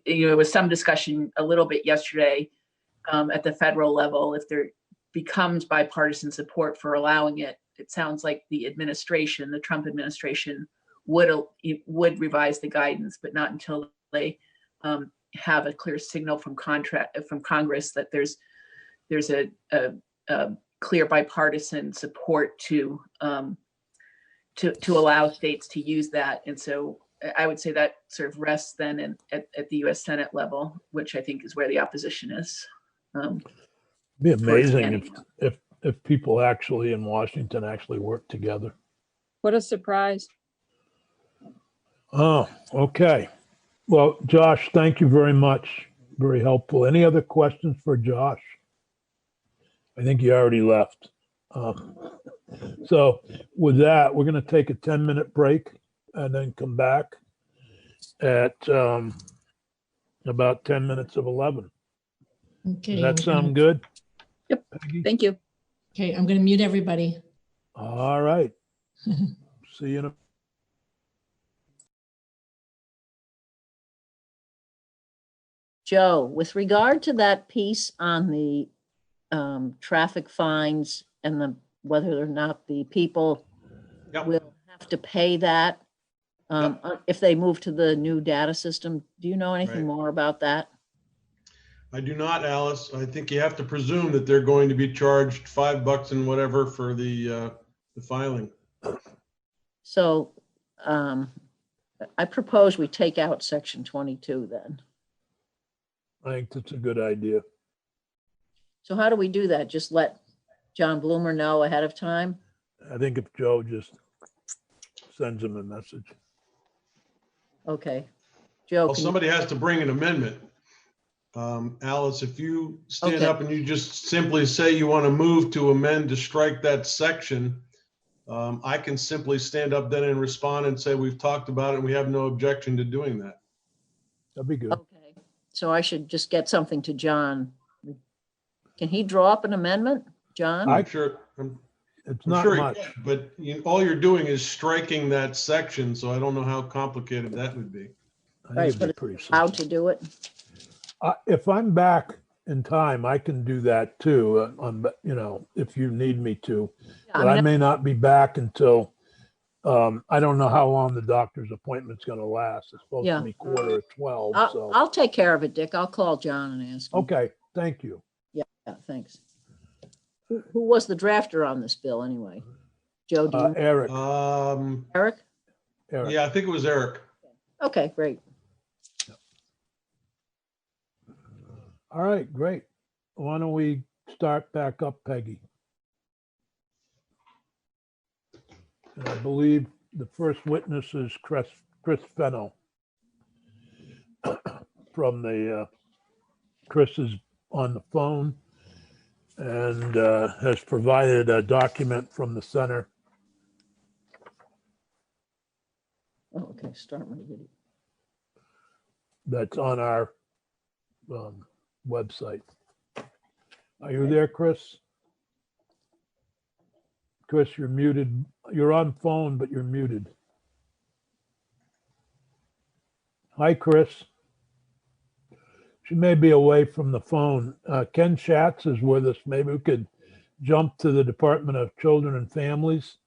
[SPEAKER 21] There was some discussion a little bit yesterday at the federal level, if there becomes bipartisan support for allowing it, it sounds like the administration, the Trump administration, would revise the guidance, but not until they have a clear signal from Congress that there's a clear bipartisan support to allow states to use that. And so I would say that sort of rests then at the U.S. Senate level, which I think is where the opposition is.
[SPEAKER 7] It'd be amazing if people actually in Washington actually work together.
[SPEAKER 8] What a surprise.
[SPEAKER 7] Oh, okay. Well, Josh, thank you very much. Very helpful. Any other questions for Josh? I think he already left. So with that, we're going to take a 10-minute break and then come back at about 10 minutes of 11.
[SPEAKER 3] Okay.
[SPEAKER 7] Does that sound good?
[SPEAKER 8] Yep.
[SPEAKER 7] Peggy?
[SPEAKER 8] Thank you.
[SPEAKER 3] Okay, I'm going to mute everybody.
[SPEAKER 7] All right. See you in a
[SPEAKER 14] Joe, with regard to that piece on the traffic fines and whether or not the people will have to pay that if they move to the new data system, do you know anything more about that?
[SPEAKER 1] I do not, Alice. I think you have to presume that they're going to be charged $5 and whatever for the filing.
[SPEAKER 14] So I propose we take out section 22 then.
[SPEAKER 7] I think that's a good idea.
[SPEAKER 14] So how do we do that? Just let John Bloomer know ahead of time?
[SPEAKER 7] I think if Joe just sends him a message.
[SPEAKER 14] Okay. Joe,
[SPEAKER 1] Well, somebody has to bring an amendment. Alice, if you stand up and you just simply say you want to move to amend to strike that section, I can simply stand up then and respond and say we've talked about it and we have no objection to doing that.
[SPEAKER 7] That'd be good.
[SPEAKER 14] Okay. So I should just get something to John. Can he draw up an amendment, John?
[SPEAKER 1] I'm sure.
[SPEAKER 7] It's
[SPEAKER 1] I'm
[SPEAKER 7] not
[SPEAKER 1] sure
[SPEAKER 7] much.
[SPEAKER 1] he can, but all you're doing is striking that section, so I don't know how complicated that would be.
[SPEAKER 14] Right, but how to do it?
[SPEAKER 7] If I'm back in time, I can do that too. If you need me to, but I may not be back until. I don't know how long the doctor's appointment's going to last. It's supposed to be 11:45. So
[SPEAKER 14] I'll take care of it, Dick. I'll call John and ask him.
[SPEAKER 7] Okay, thank you.
[SPEAKER 14] Yeah, thanks. Who was the drafter on this bill anyway? Joe, do you?
[SPEAKER 7] Eric.
[SPEAKER 14] Eric?
[SPEAKER 1] Yeah, I think it was Eric.
[SPEAKER 14] Okay, great.
[SPEAKER 7] All right, great. Why don't we start back up, Peggy? And I believe the first witness is Chris Fennell from the, Chris is on the phone and has provided a document from the center.
[SPEAKER 14] Oh, okay, start my video.
[SPEAKER 7] That's on our website. Are you there, Chris? Chris, you're muted. You're on phone, but you're muted. Hi, Chris. She may be away from the phone. Ken Schatz is with us. Maybe we could jump to the Department of Children and Families,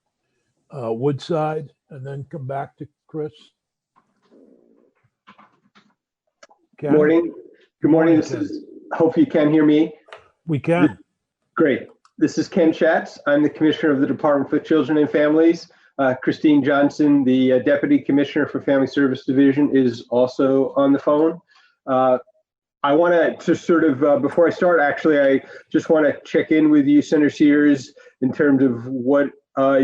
[SPEAKER 7] Woodside, and then come back to Chris.
[SPEAKER 22] Ken? Morning. Good morning. Hope you can hear me.
[SPEAKER 7] We can.
[SPEAKER 22] Great. This is Ken Schatz. I'm the Commissioner of the Department for Children and Families. Christine Johnson, the Deputy Commissioner for Family Service Division, is also on the phone. I want to sort of, before I start, actually, I just want to check in with you, Senator Sears, in terms of what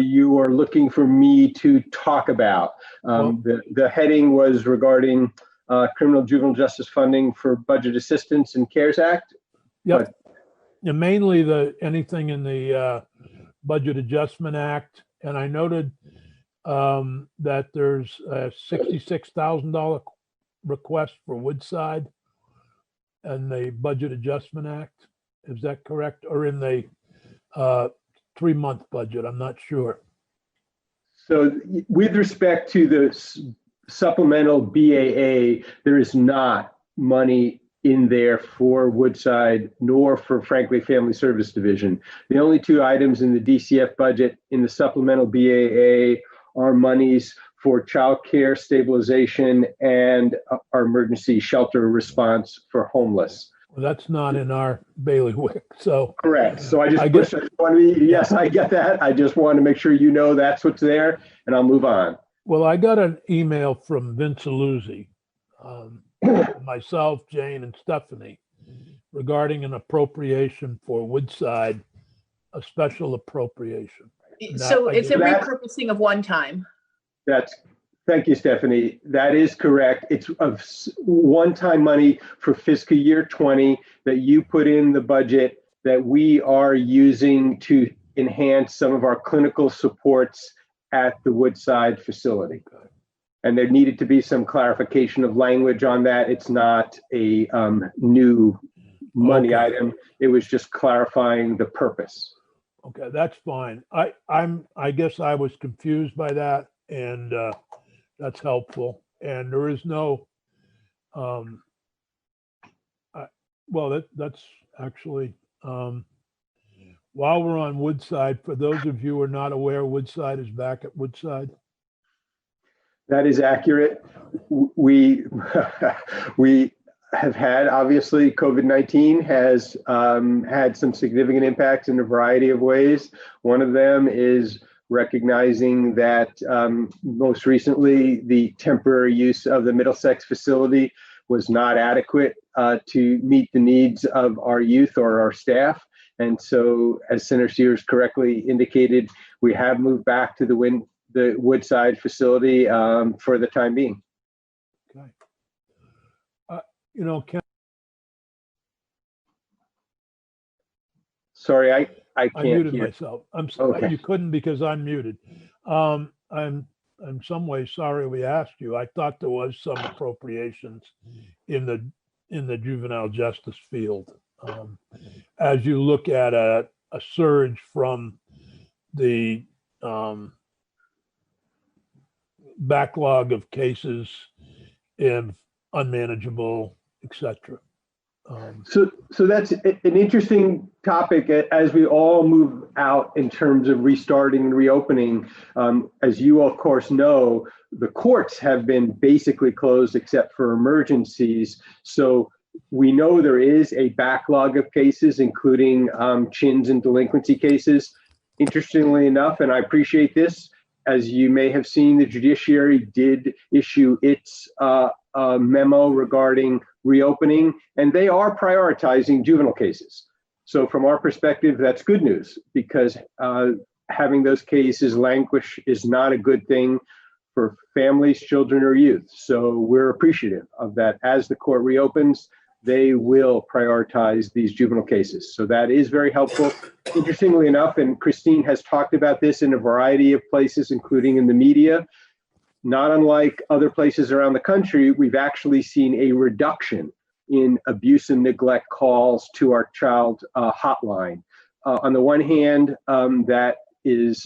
[SPEAKER 22] you are looking for me to talk about. The heading was regarding criminal juvenile justice funding for budget assistance and CARES Act.
[SPEAKER 7] Yep. Yeah, mainly anything in the Budget Adjustment Act. And I noted that there's a $66,000 request for Woodside and the Budget Adjustment Act. Is that correct? Or in the 3-month budget? I'm not sure.
[SPEAKER 22] So with respect to the supplemental BAA, there is not money in there for Woodside nor for, frankly, Family Service Division. The only two items in the DCF budget in the supplemental BAA are monies for child care stabilization and our emergency shelter response for homeless.
[SPEAKER 7] Well, that's not in our bailiwick, so.
[SPEAKER 22] Correct. So I
[SPEAKER 7] I
[SPEAKER 22] just
[SPEAKER 7] get-
[SPEAKER 22] want to be, yes, I get that. I just want to make sure you know that's what's there, and I'll move on.
[SPEAKER 7] Well, I got an email from Vince Aluzzi, myself, Jane, and Stephanie, regarding an appropriation for Woodside, a special appropriation. And that-
[SPEAKER 21] So
[SPEAKER 7] I
[SPEAKER 21] it's a
[SPEAKER 7] get-
[SPEAKER 21] repurposing of one time.
[SPEAKER 22] Thank you, Stephanie. That is correct. It's of one-time money for fiscal year 20 that you put in the budget that we are using to enhance some of our clinical supports at the Woodside facility. And there needed to be some clarification of language on that. It's not a new money item. It was just clarifying the purpose.
[SPEAKER 7] Okay, that's fine. I guess I was confused by that, and that's helpful. And there is no, that's actually, while we're on Woodside, for those of you who are not aware, Woodside is back at Woodside.
[SPEAKER 22] That is accurate. We we have had, obviously, COVID-19 has had some significant impacts in a variety of ways. One of them is recognizing that most recently the temporary use of the Middlesex facility was not adequate to meet the needs of our youth or our staff. And so, as Senator Sears correctly indicated, we have moved back to the Woodside facility for the time being.
[SPEAKER 7] Okay. Ken,
[SPEAKER 22] sorry, I
[SPEAKER 7] I
[SPEAKER 22] can't
[SPEAKER 7] muted
[SPEAKER 22] hear.
[SPEAKER 7] myself. I'm sorry,
[SPEAKER 22] Okay.
[SPEAKER 7] you couldn't because I'm muted. I'm in some ways sorry we asked you. I thought there was some appropriations in the juvenile justice field. As you look at a surge from the backlog of cases in unmanageable, etc.
[SPEAKER 22] So that's an interesting topic as we all move out in terms of restarting and reopening. As you, of course, know, the courts have been basically closed except for emergencies. So we know there is a backlog of cases, including chins and delinquency cases. Interestingly enough, and I appreciate this, as you may have seen, the judiciary did issue its memo regarding reopening, and they are prioritizing juvenile cases. So from our perspective, that's good news, because having those cases languish is not a good thing for families, children, or youth. So we're appreciative of that. As the court reopens, they will prioritize these juvenile cases. So that is very helpful. Interestingly enough, and Christine has talked about this in a variety of places, including in the media, not unlike other places around the country, we've actually seen a reduction in abuse and neglect calls to our child hotline. On the one hand, that is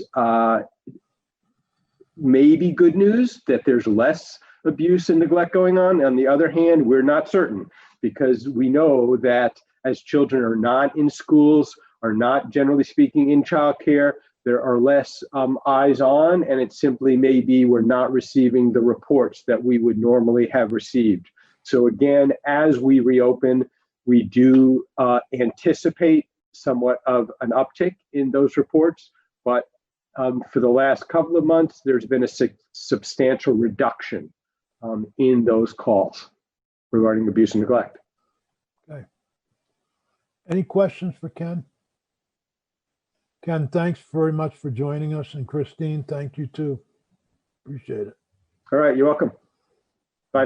[SPEAKER 22] maybe good news that there's less abuse and neglect going on. On the other hand, we're not certain, because we know that as children are not in schools, are not generally speaking in childcare, there are less eyes on, and it simply may be we're not receiving the reports that we would normally have received. So again, as we reopen, we do anticipate somewhat of an uptick in those reports, but for the last couple of months, there's been a substantial reduction in those calls regarding abuse and neglect.
[SPEAKER 7] Okay. Any questions for Ken? Ken, thanks very much for joining us. And Christine, thank you too. Appreciate it.
[SPEAKER 22] All right, you're welcome. Bye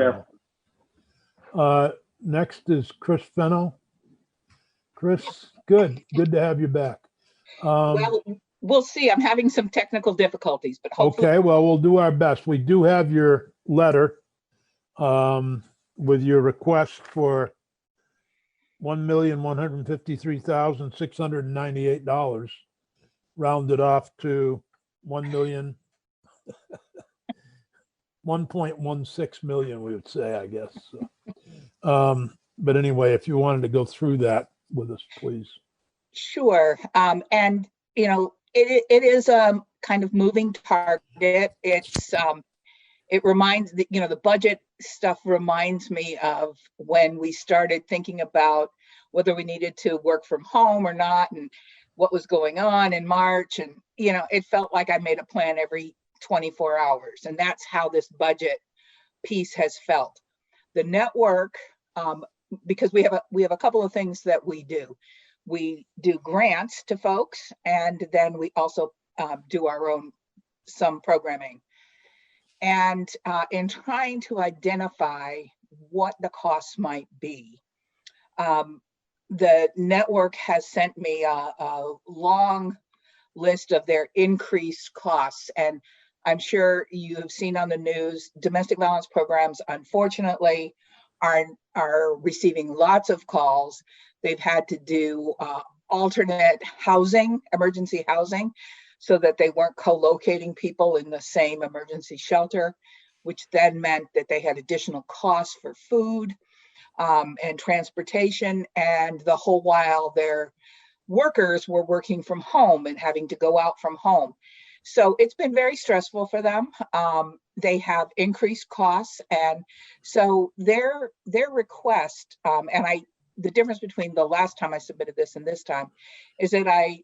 [SPEAKER 22] now.
[SPEAKER 7] Next is Chris Fenno. Chris, good to have you back.
[SPEAKER 4] Well, we'll see. I'm having some technical difficulties, but hopefully.
[SPEAKER 7] Okay, well, we'll do our best. We do have your letter with your request for $1,153,698, rounded off to 1.16 million, we would say, I guess. So, but anyway, if you wanted to go through that with us, please.
[SPEAKER 4] Sure. And, you know, it is a kind of moving target. It reminds, you know, the budget stuff reminds me of when we started thinking about whether we needed to work from home or not, and what was going on in March. And, you know, it felt like I made a plan every 24 hours. And that's how this budget piece has felt. The network, because we have a couple of things that we do. We do grants to folks, and then we also do our own some programming. And in trying to identify what the costs might be, the network has sent me a long list of their increased costs. And I'm sure you have seen on the news, domestic violence programs, unfortunately, are receiving lots of calls. They've had to do alternate housing, emergency housing, so that they weren't co-locating people in the same emergency shelter, which then meant that they had additional costs for food and transportation, and the whole while their workers were working from home and having to go out from home. So it's been very stressful for them. They have increased costs, and so their request, the difference between the last time I submitted this and this time is that I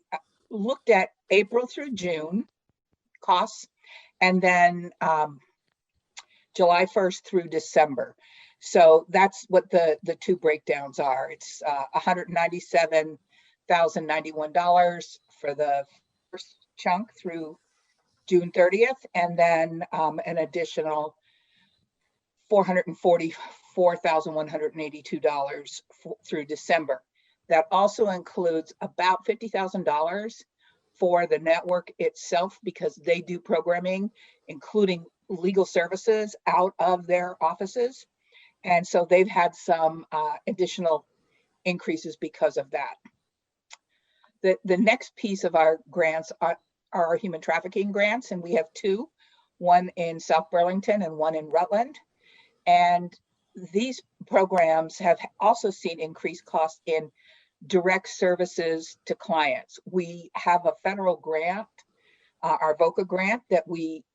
[SPEAKER 4] looked at April through June costs, and then July 1st through December. So that's what the two breakdowns are. It's $197,091 for the first chunk through June 30th, and then an additional $444,182 through December. That also includes about $50,000 for the network itself, because they do programming, including legal services, out of their offices. And so they've had some additional increases because of that. The next piece of our grants are our human trafficking grants, and we have two, one in South Burlington and one in Rutland. And these programs have also seen increased costs in direct services to clients. We have a federal grant, our VOCA grant, that we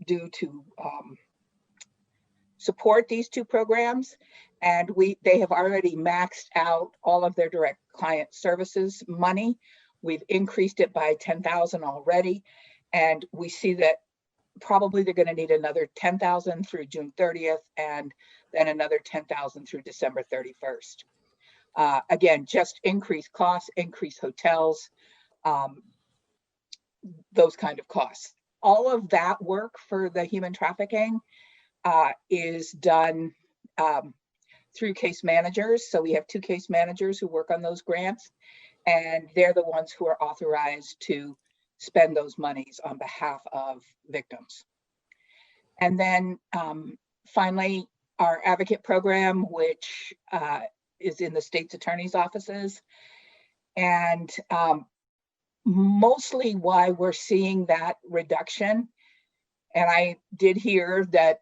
[SPEAKER 4] do to support these two programs, and they have already maxed out all of their direct client services money. We've increased it by 10,000 already, and we see that probably they're going to need another 10,000 through June 30th, and then another 10,000 through December 31st. Again, just increased costs, increased hotels, those kind of costs. All of that work for the human trafficking is done through case managers. So we have two case managers who work on those grants, and they're the ones who are authorized to spend those monies on behalf of victims. And then finally, our advocate program, which is in the state's attorney's offices. And mostly why we're seeing that reduction, and I did hear that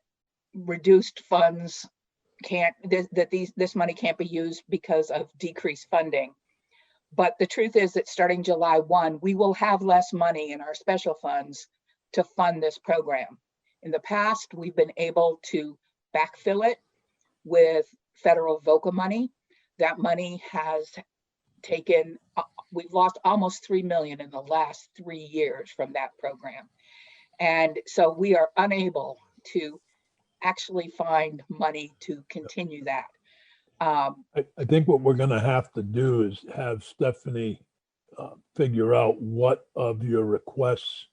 [SPEAKER 4] reduced funds this money can't be used because of decreased funding. But the truth is that starting July 1, we will have less money in our special funds to fund this program. In the past, we've been able to backfill it with federal VOCA money. That money has taken, we've lost almost $3 million in the last 3 years from that program. And so we are unable to actually find money to continue that.
[SPEAKER 7] I think what we're going to have to do is have Stephanie figure out what of your requests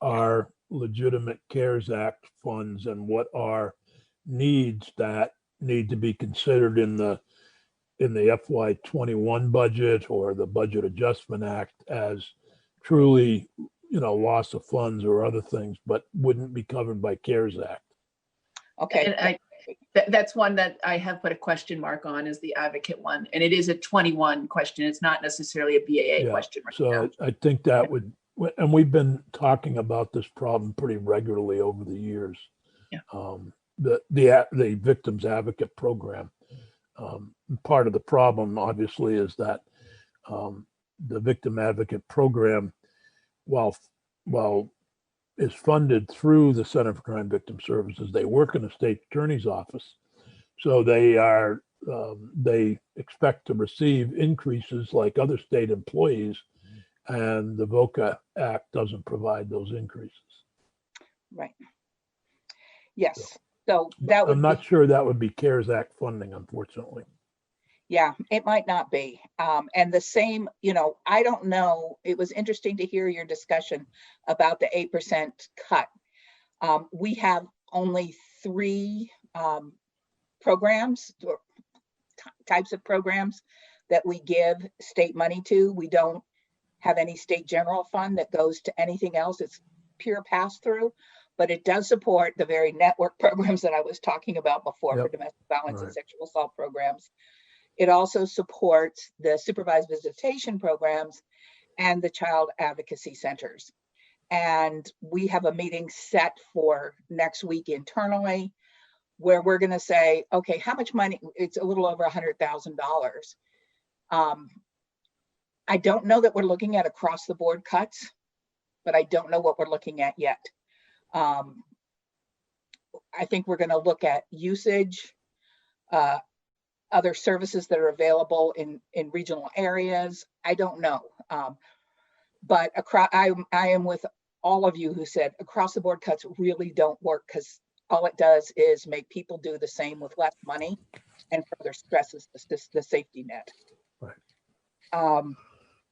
[SPEAKER 7] are legitimate CARES Act funds and what are needs that need to be considered in the FY21 budget or the Budget Adjustment Act as truly, loss of funds or other things, but wouldn't be covered by CARES Act.
[SPEAKER 4] Okay.
[SPEAKER 21] And that's one that I have put a question mark on, is the advocate one. And it is a 21 question. It's not necessarily a BAA question right now.
[SPEAKER 7] So I think that would, and we've been talking about this problem pretty regularly over the years.
[SPEAKER 21] Yeah.
[SPEAKER 7] The Victims Advocate Program. Part of the problem, obviously, is that the victim advocate program, while is funded through the Center for Crime Victim Services, they work in the state attorney's office, so they expect to receive increases like other state employees, and the VOCA Act doesn't provide those increases.
[SPEAKER 4] Right. Yes. So that would
[SPEAKER 7] I'm not sure that would be CARES Act funding, unfortunately.
[SPEAKER 4] Yeah, it might not be. And the same, I don't know. It was interesting to hear your discussion about the 8% cut. We have only 3 programs or types of programs that we give state money to. We don't have any state general fund that goes to anything else. It's pure pass through, but it does support the very network programs that I was talking about before for domestic violence and sexual assault programs. It also supports the supervised visitation programs and the child advocacy centers. And we have a meeting set for next week internally where we're going to say, okay, how much money? It's a little over $100,000. I don't know that we're looking at across the board cuts, but I don't know what we're looking at yet. I think we're going to look at usage, other services that are available in regional areas. I don't know. But I am with all of you who said across the board cuts really don't work, because all it does is make people do the same with less money and further stresses the safety net.
[SPEAKER 7] Right.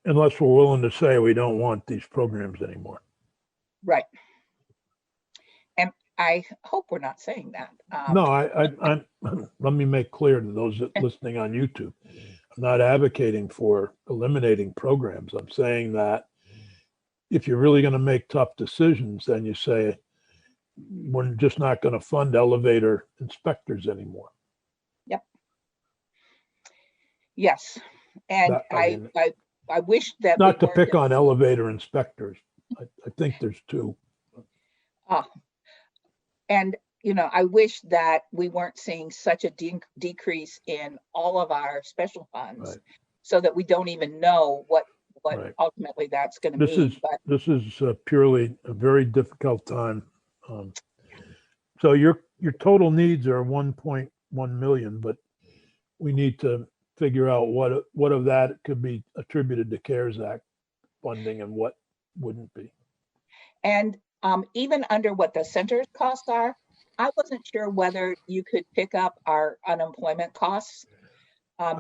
[SPEAKER 7] Unless we're willing to say we don't want these programs anymore.
[SPEAKER 4] Right. And I hope we're not saying that.
[SPEAKER 7] No, I'm let me make clear to those listening on YouTube, I'm not advocating for eliminating programs. I'm saying that if you're really going to make tough decisions, then you say, we're just not going to fund elevator inspectors anymore.
[SPEAKER 4] Yep. Yes. And I wish that
[SPEAKER 7] not to pick on elevator inspectors. I think there's 2.
[SPEAKER 4] And I wish that we weren't seeing such a decrease in all of our special funds, so that we don't even know what ultimately that's going to be.
[SPEAKER 7] This is purely a very difficult time. So your total needs are 1.1 million, but we need to figure out what of that could be attributed to CARES Act funding and what wouldn't be.
[SPEAKER 4] And even under what the center's costs are, I wasn't sure whether you could pick up our unemployment costs.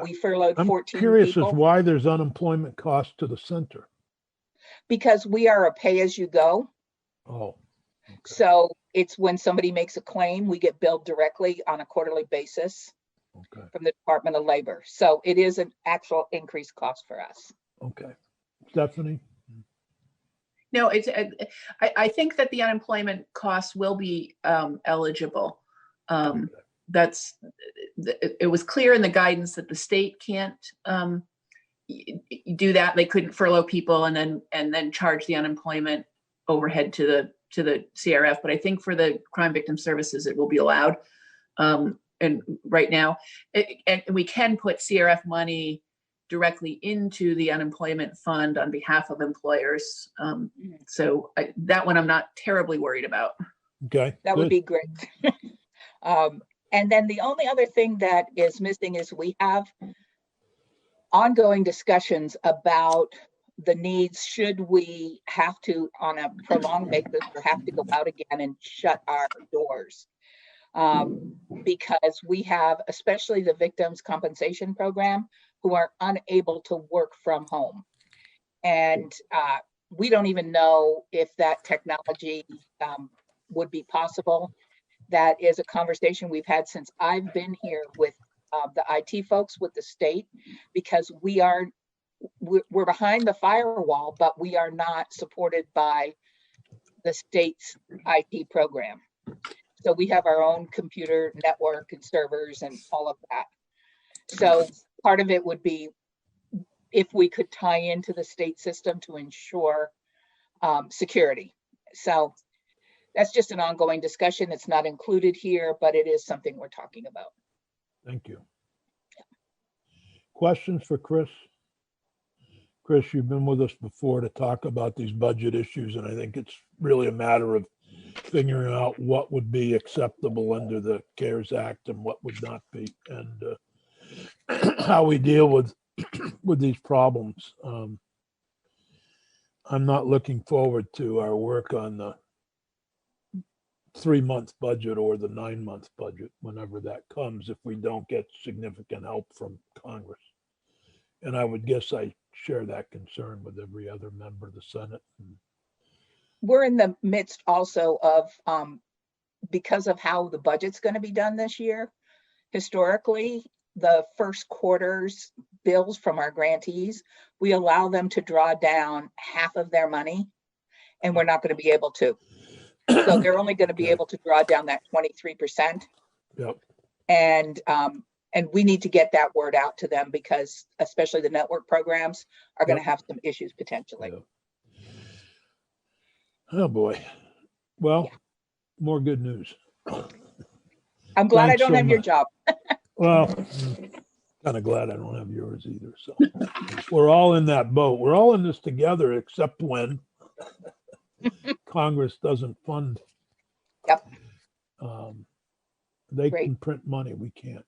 [SPEAKER 4] We furloughed 14
[SPEAKER 7] I'm curious
[SPEAKER 4] people.
[SPEAKER 7] as why there's unemployment costs to the center.
[SPEAKER 4] Because we are a pay-as-you-go.
[SPEAKER 7] Oh. Okay.
[SPEAKER 4] So it's when somebody makes a claim, we get billed directly on a quarterly basis from the Department of Labor. So it is an actual increased cost for us.
[SPEAKER 7] Okay. Stephanie?
[SPEAKER 21] No, I think that the unemployment costs will be eligible. It was clear in the guidance that the state can't do that. They couldn't furlough people and then charge the unemployment overhead to the CRF. But I think for the crime victim services, it will be allowed. And right now, and we can put CRF money directly into the unemployment fund on behalf of employers. So that one I'm not terribly worried about.
[SPEAKER 7] Okay.
[SPEAKER 4] That would be great. And then the only other thing that is missing is we have ongoing discussions about the needs should we have to, on a prolonged basis, or have to go out again and shut our doors. Because we have, especially the victims compensation program, who are unable to work from home. And we don't even know if that technology would be possible. That is a conversation we've had since I've been here with the IT folks with the state, because we're behind the firewall, but we are not supported by the state's IT program. So we have our own computer network and servers and all of that. So part of it would be if we could tie into the state system to ensure security. So that's just an ongoing discussion. It's not included here, but it is something we're talking about.
[SPEAKER 7] Thank you. Questions for Chris? Chris, you've been with us before to talk about these budget issues, and I think it's really a matter of figuring out what would be acceptable under the CARES Act and what would not be, and how we deal with these problems. I'm not looking forward to our work on the 3-month budget or the 9-month budget, whenever that comes, if we don't get significant help from Congress. And I would guess I share that concern with every other member of the Senate.
[SPEAKER 4] We're in the midst also of, because of how the budget's going to be done this year, historically, the first quarter's bills from our grantees, we allow them to draw down half of their money, and we're not going to be able to. So they're only going to be able to draw down that 23%.
[SPEAKER 7] Yep.
[SPEAKER 4] And we need to get that word out to them, because especially the network programs are going to have some issues potentially.
[SPEAKER 7] Yep. Oh boy. Well, more good news.
[SPEAKER 4] I'm glad
[SPEAKER 7] Thanks
[SPEAKER 4] I don't
[SPEAKER 7] so
[SPEAKER 4] have your
[SPEAKER 7] much.
[SPEAKER 4] job.
[SPEAKER 7] Well, kind of glad I don't have yours either. So we're all in that boat. We're all in this together, except when Congress doesn't fund.
[SPEAKER 4] Yep.
[SPEAKER 7] They can print money. We can't.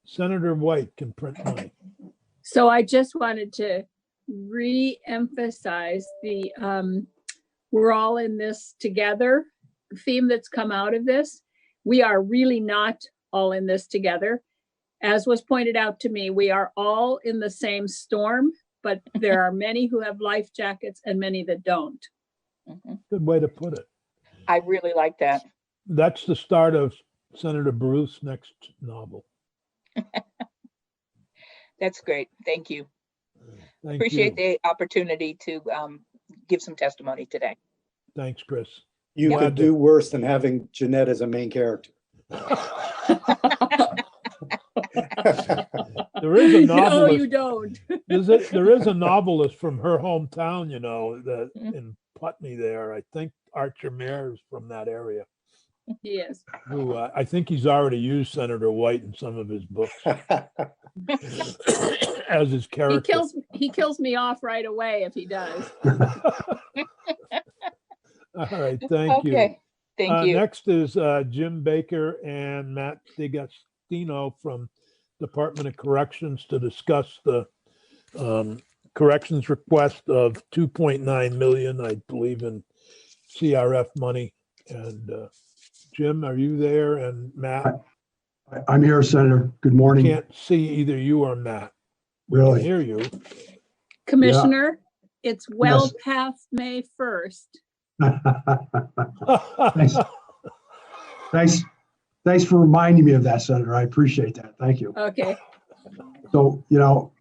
[SPEAKER 7] Senator White can print money.
[SPEAKER 8] So I just wanted to re-emphasize the we're all in this together theme that's come out of this. We are really not all in this together. As was pointed out to me, we are all in the same storm, but there are many who have life jackets and many that don't.
[SPEAKER 7] Good way to put it.
[SPEAKER 4] I really like that.
[SPEAKER 7] That's the start of Senator Bruce's next novel.
[SPEAKER 4] That's great. Thank you.
[SPEAKER 7] Thank
[SPEAKER 4] Appreciate
[SPEAKER 7] you.
[SPEAKER 4] the opportunity to give some testimony today.
[SPEAKER 7] Thanks, Chris.
[SPEAKER 9] You
[SPEAKER 7] Glad
[SPEAKER 9] could do worse than having Jeanette as a main character.
[SPEAKER 7] There is a novelist.
[SPEAKER 8] No, you don't.
[SPEAKER 7] There is a novelist from her hometown, you know, that in Putney there. I think Archer Mayer is from that area.
[SPEAKER 8] Yes.
[SPEAKER 7] Who I think he's already used Senator White in some of his books as his character.
[SPEAKER 8] He kills me off right away if he does.
[SPEAKER 7] All right, thank you.
[SPEAKER 4] Okay, thank you.
[SPEAKER 7] Next is Jim Baker and Matt DiGastino from Department of Corrections to discuss the corrections request of 2.9 million, I believe, in CRF money. And Jim, are you there? And Matt?
[SPEAKER 6] I'm here, Senator. Good morning.
[SPEAKER 7] I can't see either you or Matt. We
[SPEAKER 6] Really?
[SPEAKER 7] can hear you.
[SPEAKER 8] Commissioner, it's well past May 1st.
[SPEAKER 6] Thanks for reminding me of that, Senator. I appreciate that. Thank you.
[SPEAKER 8] Okay.
[SPEAKER 6] So, you know,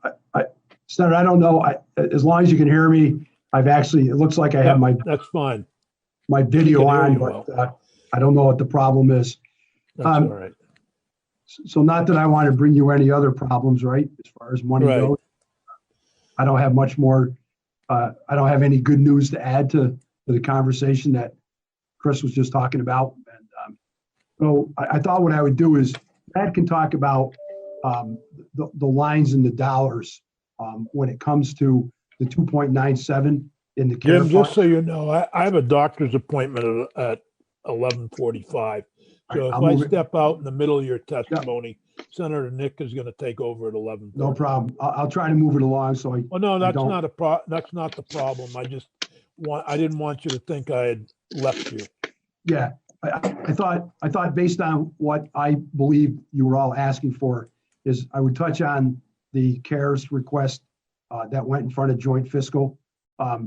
[SPEAKER 6] Senator, I don't know. As long as you can hear me, it looks like I have
[SPEAKER 7] that's fine.
[SPEAKER 6] My video on, but I don't know what the problem is.
[SPEAKER 7] That's all right.
[SPEAKER 6] So not that I want to bring you any other problems, right? As far as money goes, I don't have much more. I don't have any good news to add to the conversation that Chris was just talking about. And so I thought what I would do is Matt can talk about the lines and the dollars when it comes to the 2.97 in the care
[SPEAKER 7] Jim,
[SPEAKER 6] fund.
[SPEAKER 7] just so you know, I have a doctor's appointment at 11:45. So
[SPEAKER 6] I'll
[SPEAKER 7] if
[SPEAKER 6] move
[SPEAKER 7] I
[SPEAKER 6] it.
[SPEAKER 7] step out in the middle of your testimony, Senator Nick is going to take over at 11:30.
[SPEAKER 6] No problem. I'll try to move it along. So
[SPEAKER 7] Oh no, that's
[SPEAKER 6] don't-
[SPEAKER 7] not that's not the problem. I didn't want you to think I had left you.
[SPEAKER 6] Yeah, I thought based on what I believe you were all asking for is I would touch on the CARES request that went in front of joint fiscal.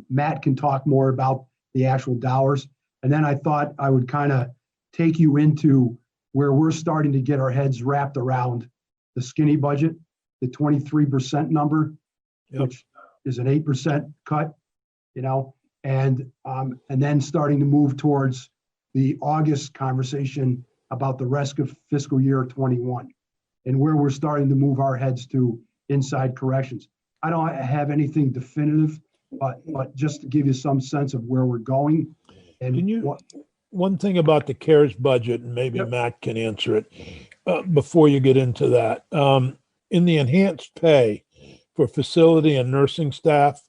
[SPEAKER 6] Matt can talk more about the actual dollars. And then I thought I would kind of take you into where we're starting to get our heads wrapped around the skinny budget, the 23% number, which is an 8% cut, you know, and then starting to move towards the August conversation about the rest of fiscal year 21 and where we're starting to move our heads to inside corrections. I don't have anything definitive, but just to give you some sense of where we're going. And
[SPEAKER 7] one thing about the CARES budget, and maybe Matt can answer it before you get into that. In the enhanced pay, for facility and nursing staff.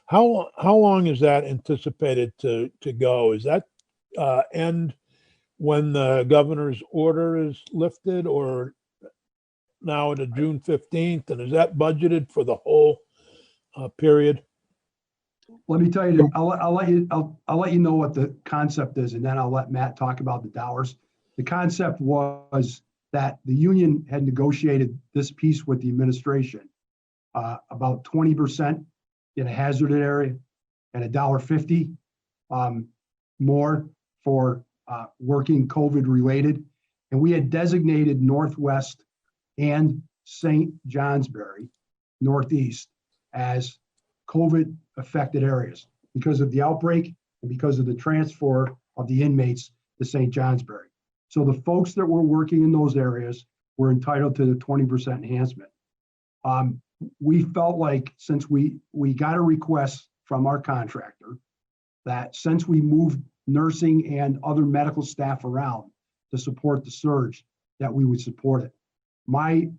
[SPEAKER 7] How long is that anticipated to go? Is that end when the governor's order is lifted, or now to June 15th? And is that budgeted for the whole period?
[SPEAKER 6] Let me tell you, I'll let you know what the concept is, and then I'll let Matt talk about the dollars. The concept was that the union had negotiated this piece with the administration, about 20% in a hazarded area and $1.50 more for working COVID related. And we had designated Northwest and St. Johnsbury, Northeast, as COVID affected areas because of the outbreak and because of the transfer of the inmates to St. Johnsbury. So the folks that were working in those areas were entitled to the 20% enhancement. We felt like since we got a request from our contractor that since we moved nursing and other medical staff around to support the surge, that we would support it. My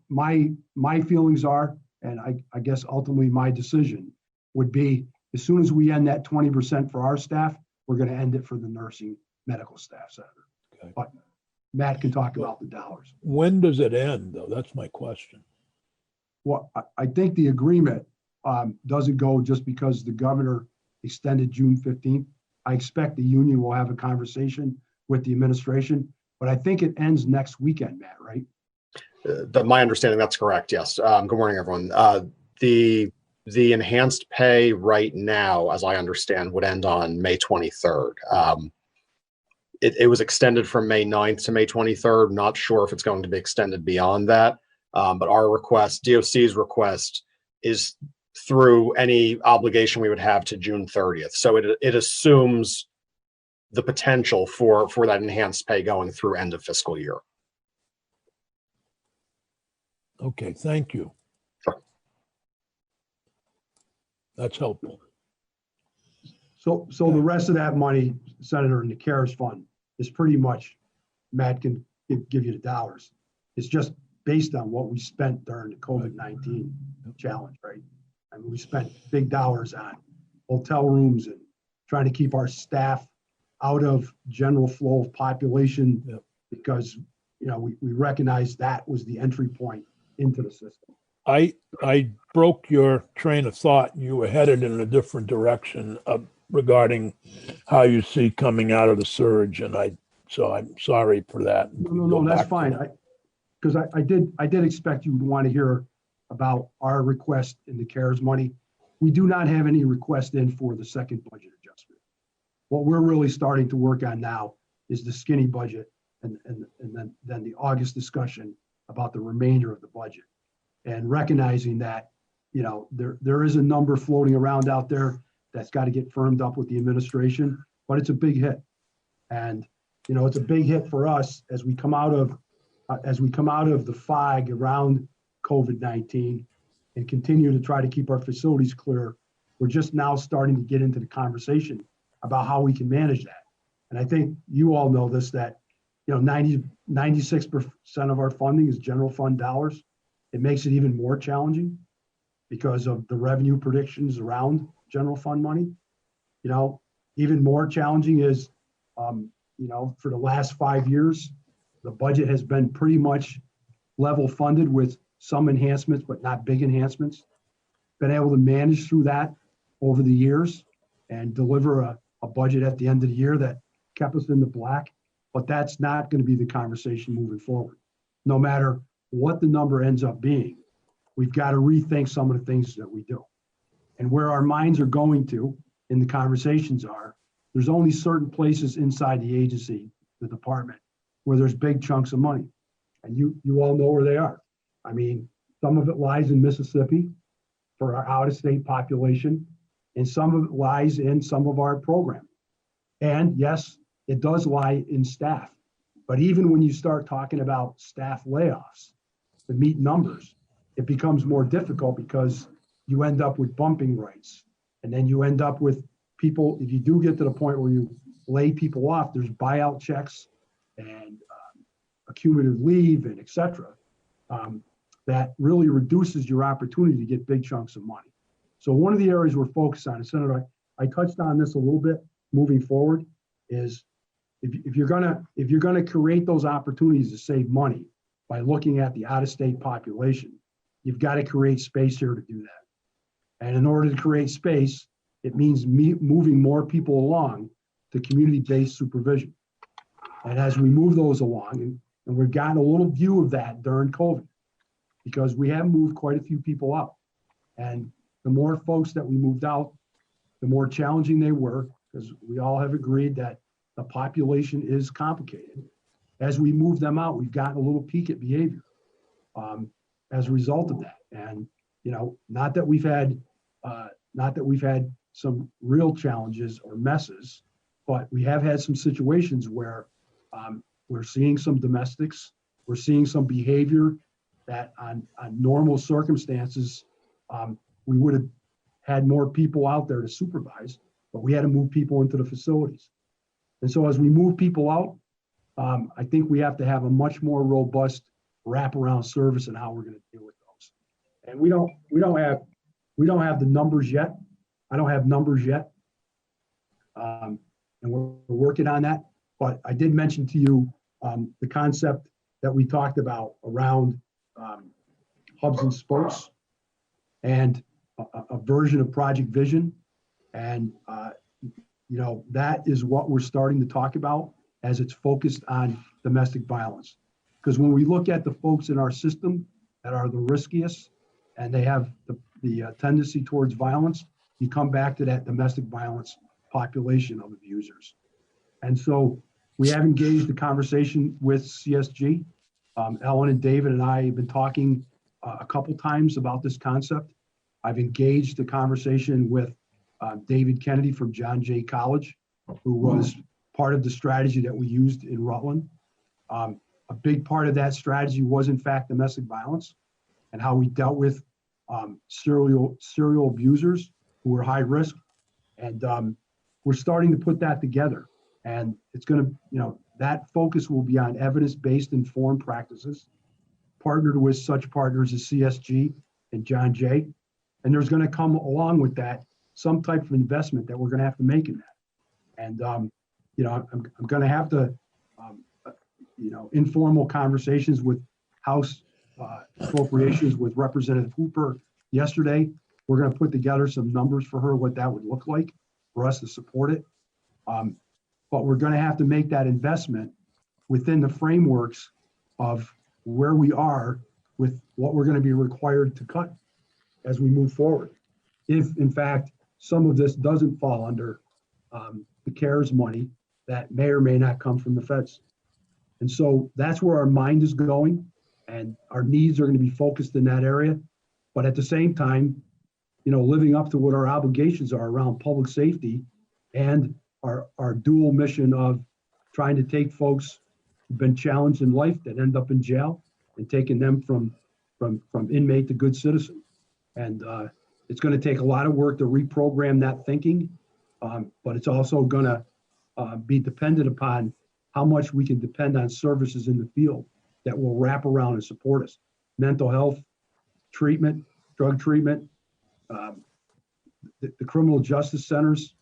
[SPEAKER 6] feelings are, and I guess ultimately my decision would be, as soon as we end that 20% for our staff, we're going to end it for the nursing medical staff center.
[SPEAKER 7] Okay.
[SPEAKER 6] But Matt can talk about the dollars.
[SPEAKER 7] When does it end, though? That's my question.
[SPEAKER 6] Well, I think the agreement doesn't go just because the governor extended June 15th. I expect the union will have a conversation with the administration, but I think it ends next weekend, Matt, right?
[SPEAKER 10] My understanding, that's correct, yes. Good morning, everyone. The enhanced pay right now, as I understand, would end on May 23rd. It was extended from May 9th to May 23rd. Not sure if it's going to be extended beyond that. But our request, DOC's request, is through any obligation we would have to June 30th. So it assumes the potential for that enhanced pay going through end of fiscal year.
[SPEAKER 7] Okay, thank you.
[SPEAKER 10] Sure.
[SPEAKER 7] That's helpful.
[SPEAKER 6] So the rest of that money, Senator, in the CARES fund is pretty much, Matt can give you the dollars. It's just based on what we spent during the COVID-19 challenge, right? I mean, we spent big dollars on hotel rooms and trying to keep our staff out of general flow of population because, you know, we recognized that was the entry point into the system.
[SPEAKER 7] I broke your train of thought. You were headed in a different direction regarding how you see coming out of the surge, and so I'm sorry for that.
[SPEAKER 6] No, that's fine. Because I did expect you would want to hear about our request in the CARES money. We do not have any request in for the second budget adjustment. What we're really starting to work on now is the skinny budget and then the August discussion about the remainder of the budget. And recognizing that, you know, there is a number floating around out there that's got to get firmed up with the administration, but it's a big hit. And, you know, it's a big hit for us as we come out of the fog around COVID-19 and continue to try to keep our facilities clear. We're just now starting to get into the conversation about how we can manage that. And I think you all know this, that, you know, 96% of our funding is general fund dollars. It makes it even more challenging because of the revenue predictions around general fund money. You know, even more challenging is, you know, for the last 5 years, the budget has been pretty much level funded with some enhancements, but not big enhancements. Been able to manage through that over the years and deliver a budget at the end of the year that kept us in the black. But that's not going to be the conversation moving forward. No matter what the number ends up being, we've got to rethink some of the things that we do. And where our minds are going to in the conversations are, there's only certain places inside the agency, the department, where there's big chunks of money. And you all know where they are. I mean, some of it lies in Mississippi for our out-of-state population, and some of it lies in some of our programming. And yes, it does lie in staff. But even when you start talking about staff layoffs to meet numbers, it becomes more difficult because you end up with bumping rights. And then you end up with people, if you do get to the point where you lay people off, there's buyout checks and accumulative leave and et cetera. that really reduces your opportunity to get big chunks of money. So one of the areas we're focused on, and Senator, I touched on this a little bit moving forward, is if you're gonna create those opportunities to save money by looking at the out-of-state population, you've got to create space here to do that. And in order to create space, it means moving more people along to community-based supervision. And as we move those along, and we've gotten a little view of that during COVID, because we have moved quite a few people out. And the more folks that we moved out, the more challenging they were, because we all have agreed that the population is complicated. As we move them out, we've gotten a little peak at behavior as a result of that. And, you know, not that we've had some real challenges or messes, but we have had some situations where we're seeing some domestics, we're seeing some behavior that on normal circumstances, we would have had more people out there to supervise, but we had to move people into the facilities. And so as we move people out, I think we have to have a much more robust wraparound service in how we're going to deal with those. And we don't have the numbers yet. I don't have numbers yet. And we're working on that. But I did mention to you the concept that we talked about around hubs and spokes and a version of Project Vision. And, you know, that is what we're starting to talk about as it's focused on domestic violence. Because when we look at the folks in our system that are the riskiest and they have the tendency towards violence, you come back to that domestic violence population of abusers. And so we have engaged the conversation with CSG. Ellen and David and I have been talking a couple times about this concept. I've engaged the conversation with David Kennedy from John Jay College, who was part of the strategy that we used in Rutland. A big part of that strategy was, in fact, domestic violence and how we dealt with serial abusers who were high risk. And we're starting to put that together. And it's going to, you know, that focus will be on evidence-based informed practices, partnered with such partners as CSG and John Jay. And there's going to come along with that some type of investment that we're going to have to make in that. And, you know, I'm going to have to, you know, informal conversations with House Appropriations with Representative Hooper yesterday. We're going to put together some numbers for her, what that would look like for us to support it. But we're going to have to make that investment within the frameworks of where we are with what we're going to be required to cut as we move forward. If, in fact, some of this doesn't fall under the CARES money that may or may not come from the feds. And so that's where our mind is going, and our needs are going to be focused in that area. But at the same time, you know, living up to what our obligations are around public safety and our dual mission of trying to take folks who've been challenged in life that end up in jail and taking them from inmate to good citizen. And it's going to take a lot of work to reprogram that thinking, but it's also going to be dependent upon how much we can depend on services in the field that will wrap around and support us. Mental health treatment, drug treatment, the criminal justice centers,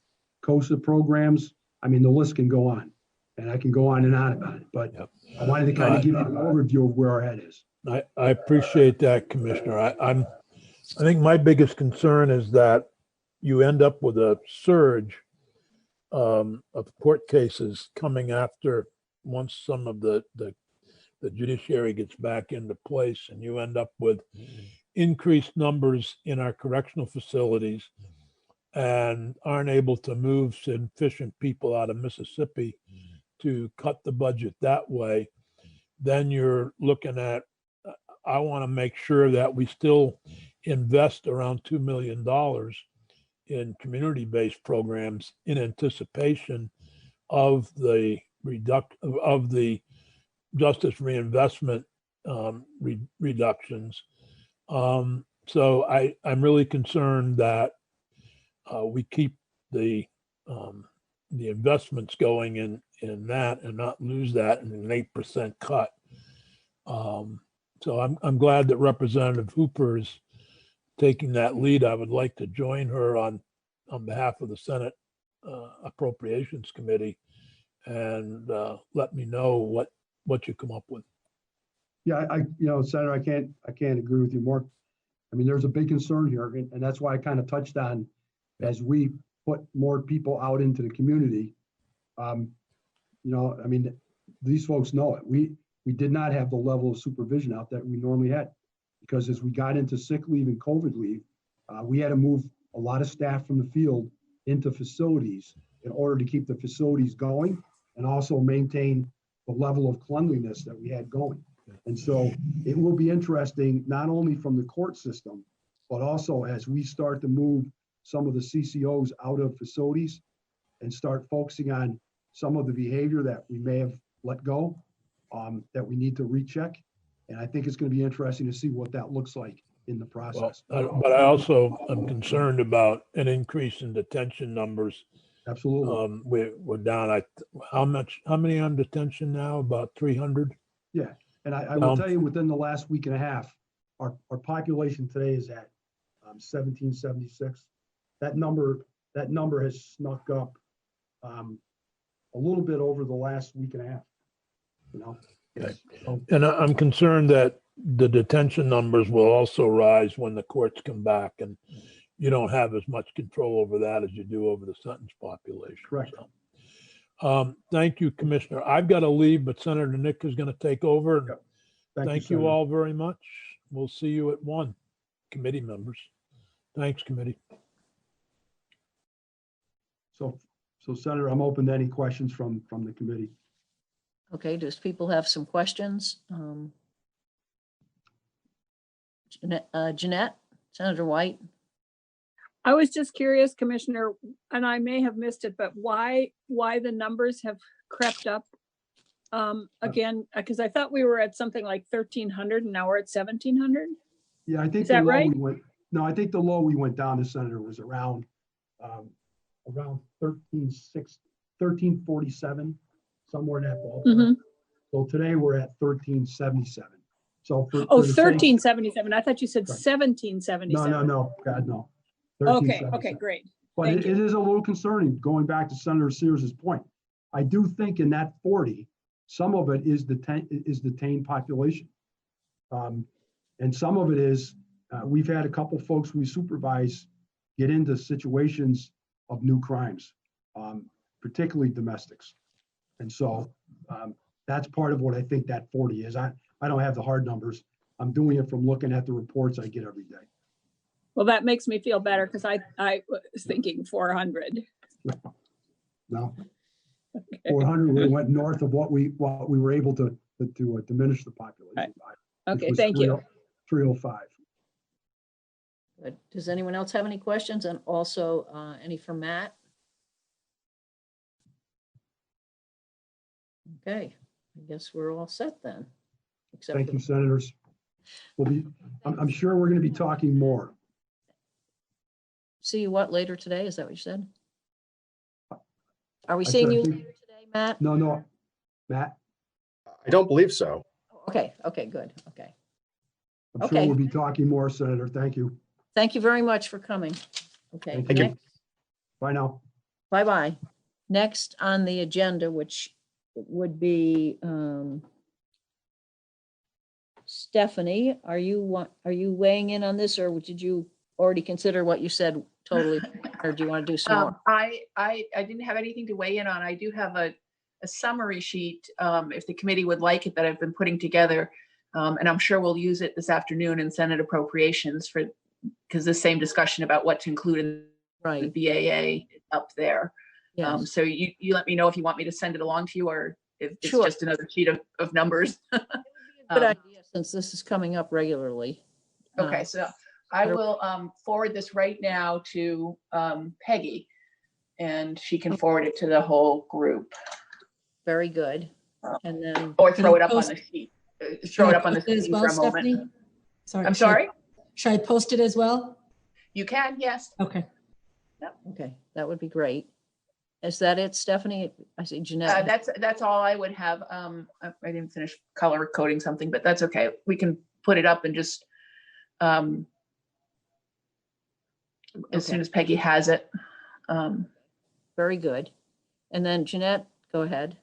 [SPEAKER 6] COSA programs. I mean, the list can go on, and I can go on and on about it, but I wanted to kind of give you an overview of where our head is.
[SPEAKER 7] I appreciate that, Commissioner. I think my biggest concern is that you end up with a surge of court cases coming after once some of the judiciary gets back into place, and you end up with increased numbers in our correctional facilities and aren't able to move sufficient people out of Mississippi to cut the budget that way. Then you're looking at, I want to make sure that we still invest around $2 million in community-based programs in anticipation of the justice reinvestment reductions. So I'm really concerned that we keep the investments going in that and not lose that in an 8% cut. So I'm glad that Representative Hooper is taking that lead. I would like to join her on behalf of the Senate Appropriations Committee, and let me know what you come up with.
[SPEAKER 6] Yeah, Senator, I can't agree with you more. I mean, there's a big concern here, and that's why I kind of touched on, as we put more people out into the community. I mean, these folks know it. We did not have the level of supervision out that we normally had, because as we got into sick leave and COVID leave, we had to move a lot of staff from the field into facilities in order to keep the facilities going and also maintain the level of cleanliness that we had going. And so it will be interesting, not only from the court system, but also as we start to move some of the CCOs out of facilities and start focusing on some of the behavior that we may have let go, that we need to recheck. And I think it's going to be interesting to see what that looks like in the process.
[SPEAKER 7] But I also am concerned about an increase in detention numbers.
[SPEAKER 6] Absolutely.
[SPEAKER 7] We're down. How many on detention now? About 300?
[SPEAKER 6] Yeah. And I will tell you, within the last week and a half, our population today is at 1776. That number has snuck up a little bit over the last week and a half.
[SPEAKER 7] Okay. And I'm concerned that the detention numbers will also rise when the courts come back, and you don't have as much control over that as you do over the sentence population.
[SPEAKER 6] Correct.
[SPEAKER 7] So, thank you, Commissioner. I've got to leave, but Senator Nick is going to take over.
[SPEAKER 6] Yep.
[SPEAKER 7] Thank you all very much. We'll see you at 1, committee members. Thanks, committee.
[SPEAKER 6] So Senator, I'm open to any questions from the committee.
[SPEAKER 14] Okay, does people have some questions? Jeanette, Senator White?
[SPEAKER 8] I was just curious, Commissioner, and I may have missed it, but why the numbers have crept up again? Because I thought we were at something like 1,300 and now we're at 1,700.
[SPEAKER 6] Yeah, I think
[SPEAKER 8] is that right?
[SPEAKER 6] I think the low we went down to, Senator, was around 1347, somewhere in that ballpark.
[SPEAKER 8] Mm-hmm.
[SPEAKER 6] So today we're at 1377. So
[SPEAKER 8] 1377. I thought you said
[SPEAKER 6] Right.
[SPEAKER 8] 1777.
[SPEAKER 6] No, God, no.
[SPEAKER 8] Okay,
[SPEAKER 6] 1377.
[SPEAKER 8] great.
[SPEAKER 6] But it is a little concerning, going back to Senator Sears's point. I do think in that 40, some of it is detained population. And some of it is, we've had a couple folks we supervise get into situations of new crimes, particularly domestics. And so that's part of what I think that 40 is. I don't have the hard numbers. I'm doing it from looking at the reports I get every day.
[SPEAKER 8] Well, that makes me feel better because I was thinking 400.
[SPEAKER 6] No. 400, we went north of what we were able to diminish the population by.
[SPEAKER 8] Okay, thank you.
[SPEAKER 6] 305.
[SPEAKER 14] Good. Does anyone else have any questions? And also any for Matt? Okay, I guess we're all set then.
[SPEAKER 6] Thank you, senators. I'm sure we're going to be talking more.
[SPEAKER 14] See you later today? Is that what you said? Are we seeing you later today, Matt?
[SPEAKER 6] No, Matt?
[SPEAKER 10] I don't believe so.
[SPEAKER 14] Okay, good, okay.
[SPEAKER 6] I'm sure we'll be talking more, Senator. Thank you.
[SPEAKER 14] Thank you very much for coming. Okay.
[SPEAKER 10] Thank you.
[SPEAKER 6] Bye now.
[SPEAKER 14] Bye-bye. Next on the agenda, which would be Stephanie, are you weighing in on this, or did you already consider what you said totally, or do you want to do some more?
[SPEAKER 21] I didn't have anything to weigh in on. I do have a summary sheet, if the committee would like it, that I've been putting together. And I'm sure we'll use it this afternoon in Senate Appropriations because the same discussion about what to include in the BAA is up there. Yes. So you let me know if you want me to send it along to you, or if it's just another sheet of numbers.
[SPEAKER 14] Good idea, since this is coming up regularly.
[SPEAKER 21] Okay, so I will forward this right now to Peggy, and she can forward it to the whole group.
[SPEAKER 14] Very good. And then,
[SPEAKER 21] or throw it up on the sheet. Throw it up on the sheet for a moment.
[SPEAKER 3] Stephanie? Sorry.
[SPEAKER 21] I'm sorry?
[SPEAKER 3] Should I post it as well?
[SPEAKER 21] You can, yes.
[SPEAKER 3] Okay.
[SPEAKER 21] Yep.
[SPEAKER 14] Okay, that would be great. Is that it, Stephanie? I see Jeanette.
[SPEAKER 21] That's all I would have. I didn't finish color coding something, but that's okay. We can put it up and just, as soon as Peggy has it.
[SPEAKER 14] Very good. And then Jeanette, go ahead.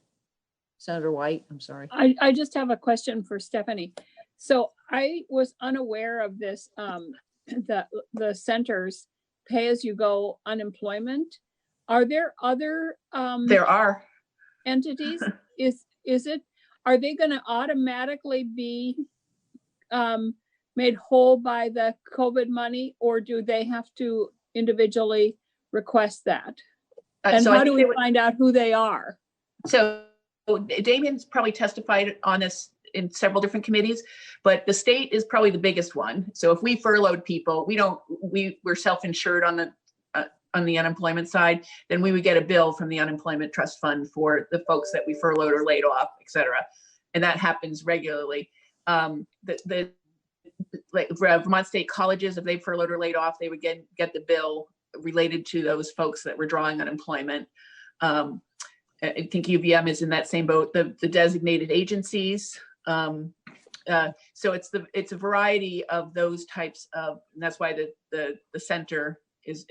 [SPEAKER 14] Senator White, I'm sorry.
[SPEAKER 8] I just have a question for Stephanie. So I was unaware of this, the center's pay-as-you-go unemployment. Are there other
[SPEAKER 21] There are
[SPEAKER 8] entities? Are they going to automatically be made whole by the COVID money, or do they have to individually request that? And
[SPEAKER 21] so I
[SPEAKER 8] how do
[SPEAKER 21] think
[SPEAKER 8] we find out who they are?
[SPEAKER 21] So Damien's probably testified on this in several different committees, but the state is probably the biggest one. So if we furloughed people, we're self-insured on the unemployment side, then we would get a bill from the unemployment trust fund for the folks that we furloughed or laid off, et cetera. And that happens regularly. Like Vermont State colleges, if they furloughed or laid off, they would get the bill related to those folks that were drawing unemployment. I think UVM is in that same boat. The designated agencies. So it's a variety of those types of, and that's why the center is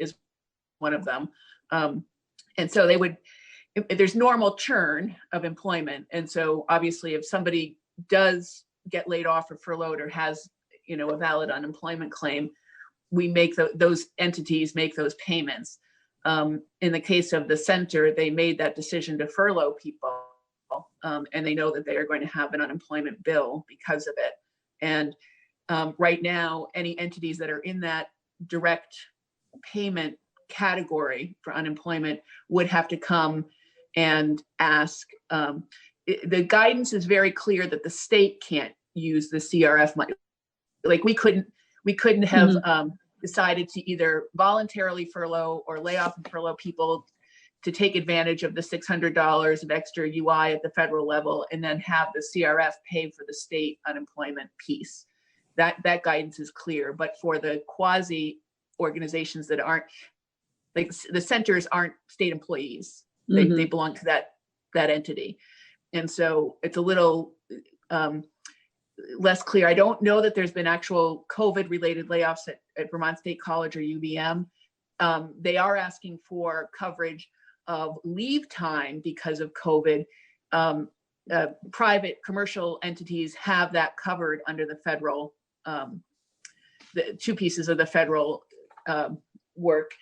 [SPEAKER 21] one of them. And so there's normal churn of employment. And so obviously if somebody does get laid off or furloughed or has, a valid unemployment claim, we make those entities make those payments. In the case of the center, they made that decision to furlough people, and they know that they are going to have an unemployment bill because of it. And right now, any entities that are in that direct payment category for unemployment would have to come and ask. The guidance is very clear that the state can't use the CRF money. Like we couldn't have decided to either voluntarily furlough or lay off and furlough people to take advantage of the $600 of extra UI at the federal level and then have the CRF pay for the state unemployment piece. That guidance is clear, but for the quasi organizations that aren't, like the centers aren't state employees, they belong to that entity. And so it's a little less clear. I don't know that there's been actual COVID related layoffs at Vermont State College or UVM. They are asking for coverage of leave time because of COVID. Private commercial entities have that covered under the federal, the two pieces of the federal work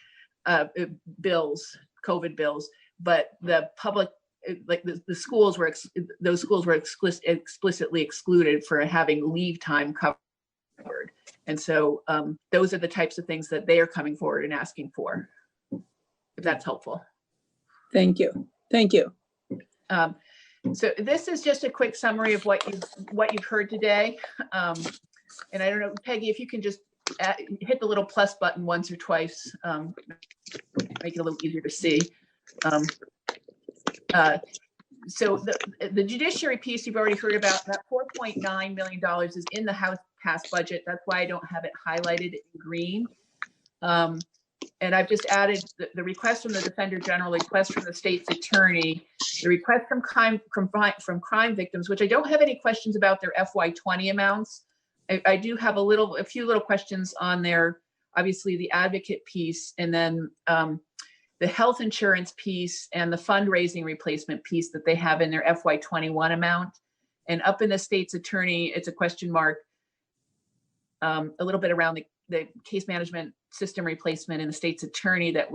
[SPEAKER 21] bills, COVID bills, but the public, like the schools were, those schools were explicitly excluded for having leave time covered. And so those are the types of things that they are coming forward and asking for, if that's helpful.
[SPEAKER 8] Thank you. Thank you.
[SPEAKER 21] So this is just a quick summary of what you've heard today. And I don't know, Peggy, if you can just hit the little plus button once or twice, make it a little easier to see. So the judiciary piece you've already heard about, that $4.9 million is in the House passed budget. That's why I don't have it highlighted in green. And I've just added the request from the Defender General, request from the state's attorney, the request from crime victims, which I don't have any questions about their FY20 amounts. I do have a few little questions on their, obviously the advocate piece, and then the health insurance piece and the fundraising replacement piece that they have in their FY21 amount. And up in the state's attorney, it's a question mark, a little bit around the case management system replacement in the state's attorney, that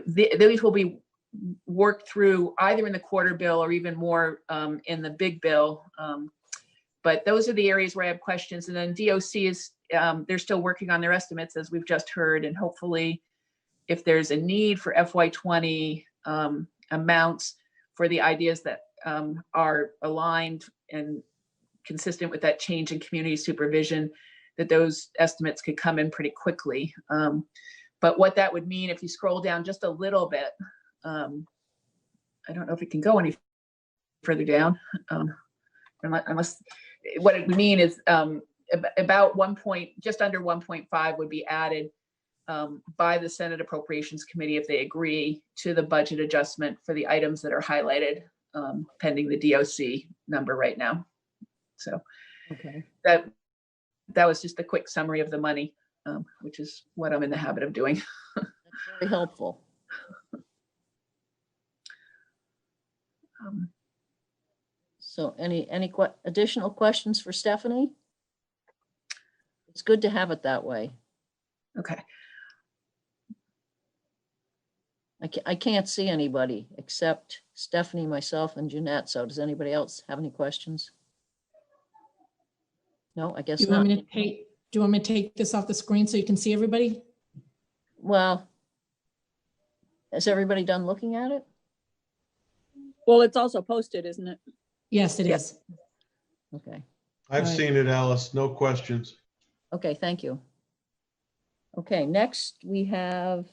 [SPEAKER 21] these will be worked through either in the quarter bill or even more in the big bill. But those are the areas where I have questions. And then DOC is, they're still working on their estimates, as we've just heard, and hopefully if there's a need for FY20 amounts for the ideas that are aligned and consistent with that change in community supervision, that those estimates could come in pretty quickly. But what that would mean, if you scroll down just a little bit, I don't know if it can go any further down, unless what it would mean is about just under 1.5 would be added by the Senate Appropriations Committee if they agree to the budget adjustment for the items that are highlighted pending the DOC number right now. So
[SPEAKER 14] Okay.
[SPEAKER 21] That was just a quick summary of the money, which is what I'm in the habit of doing.
[SPEAKER 14] That's very helpful. So any additional questions for Stephanie? It's good to have it that way.
[SPEAKER 21] Okay.
[SPEAKER 14] I can't see anybody except Stephanie, myself, and Jeanette. So does anybody else have any questions? No, I guess
[SPEAKER 3] Do you
[SPEAKER 14] not.
[SPEAKER 3] want me to take, do you want me to take this off the screen so you can see everybody?
[SPEAKER 14] Well, is everybody done looking at it?
[SPEAKER 8] Well, it's also posted, isn't it?
[SPEAKER 3] Yes, it is.
[SPEAKER 14] Okay.
[SPEAKER 1] I've seen it, Alice. No questions.
[SPEAKER 14] Okay, thank you. Okay, next we have,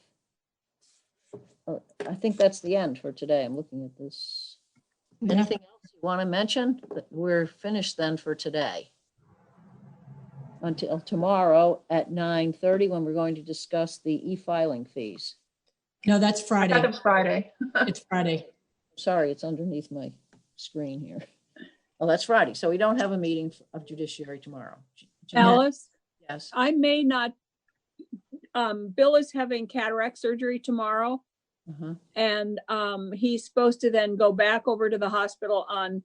[SPEAKER 14] I think that's the end for today. I'm looking at this.
[SPEAKER 3] Yeah.
[SPEAKER 14] Anything else you want to mention? We're finished then for today. Until tomorrow at 9:30 when we're going to discuss the e-filing fees.
[SPEAKER 3] No, that's Friday.
[SPEAKER 21] I thought it was Friday.
[SPEAKER 3] It's Friday.
[SPEAKER 14] Sorry, it's underneath my screen here. Oh, that's Friday. So we don't have a meeting of judiciary tomorrow.
[SPEAKER 8] Alice?
[SPEAKER 14] Yes.
[SPEAKER 8] I may not, Bill is having cataract surgery tomorrow. And he's supposed to then go back over to the hospital on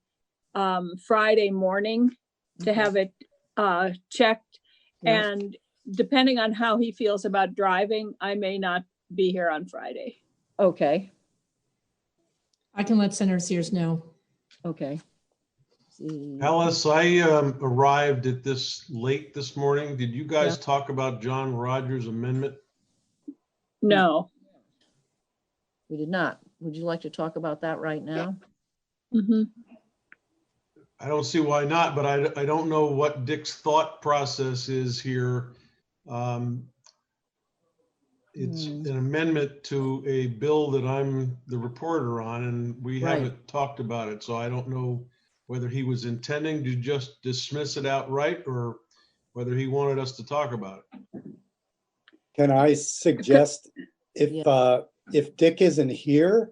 [SPEAKER 8] Friday morning to have it checked.
[SPEAKER 14] Yeah.
[SPEAKER 8] And depending on how he feels about driving, I may not be here on Friday.
[SPEAKER 14] Okay.
[SPEAKER 3] I can let Senator Sears know.
[SPEAKER 14] Okay.
[SPEAKER 1] Alice, I arrived at this late this morning. Did you guys talk about John Rogers' amendment?
[SPEAKER 8] No.
[SPEAKER 14] We did not. Would you like to talk about that right now?
[SPEAKER 1] I don't see why not, but I don't know what Dick's thought process is here. It's an amendment to a bill that I'm the reporter on, and we haven't talked about it. So I don't know whether he was intending to just dismiss it outright or whether he wanted us to talk about it.
[SPEAKER 9] Can I suggest if Dick isn't here,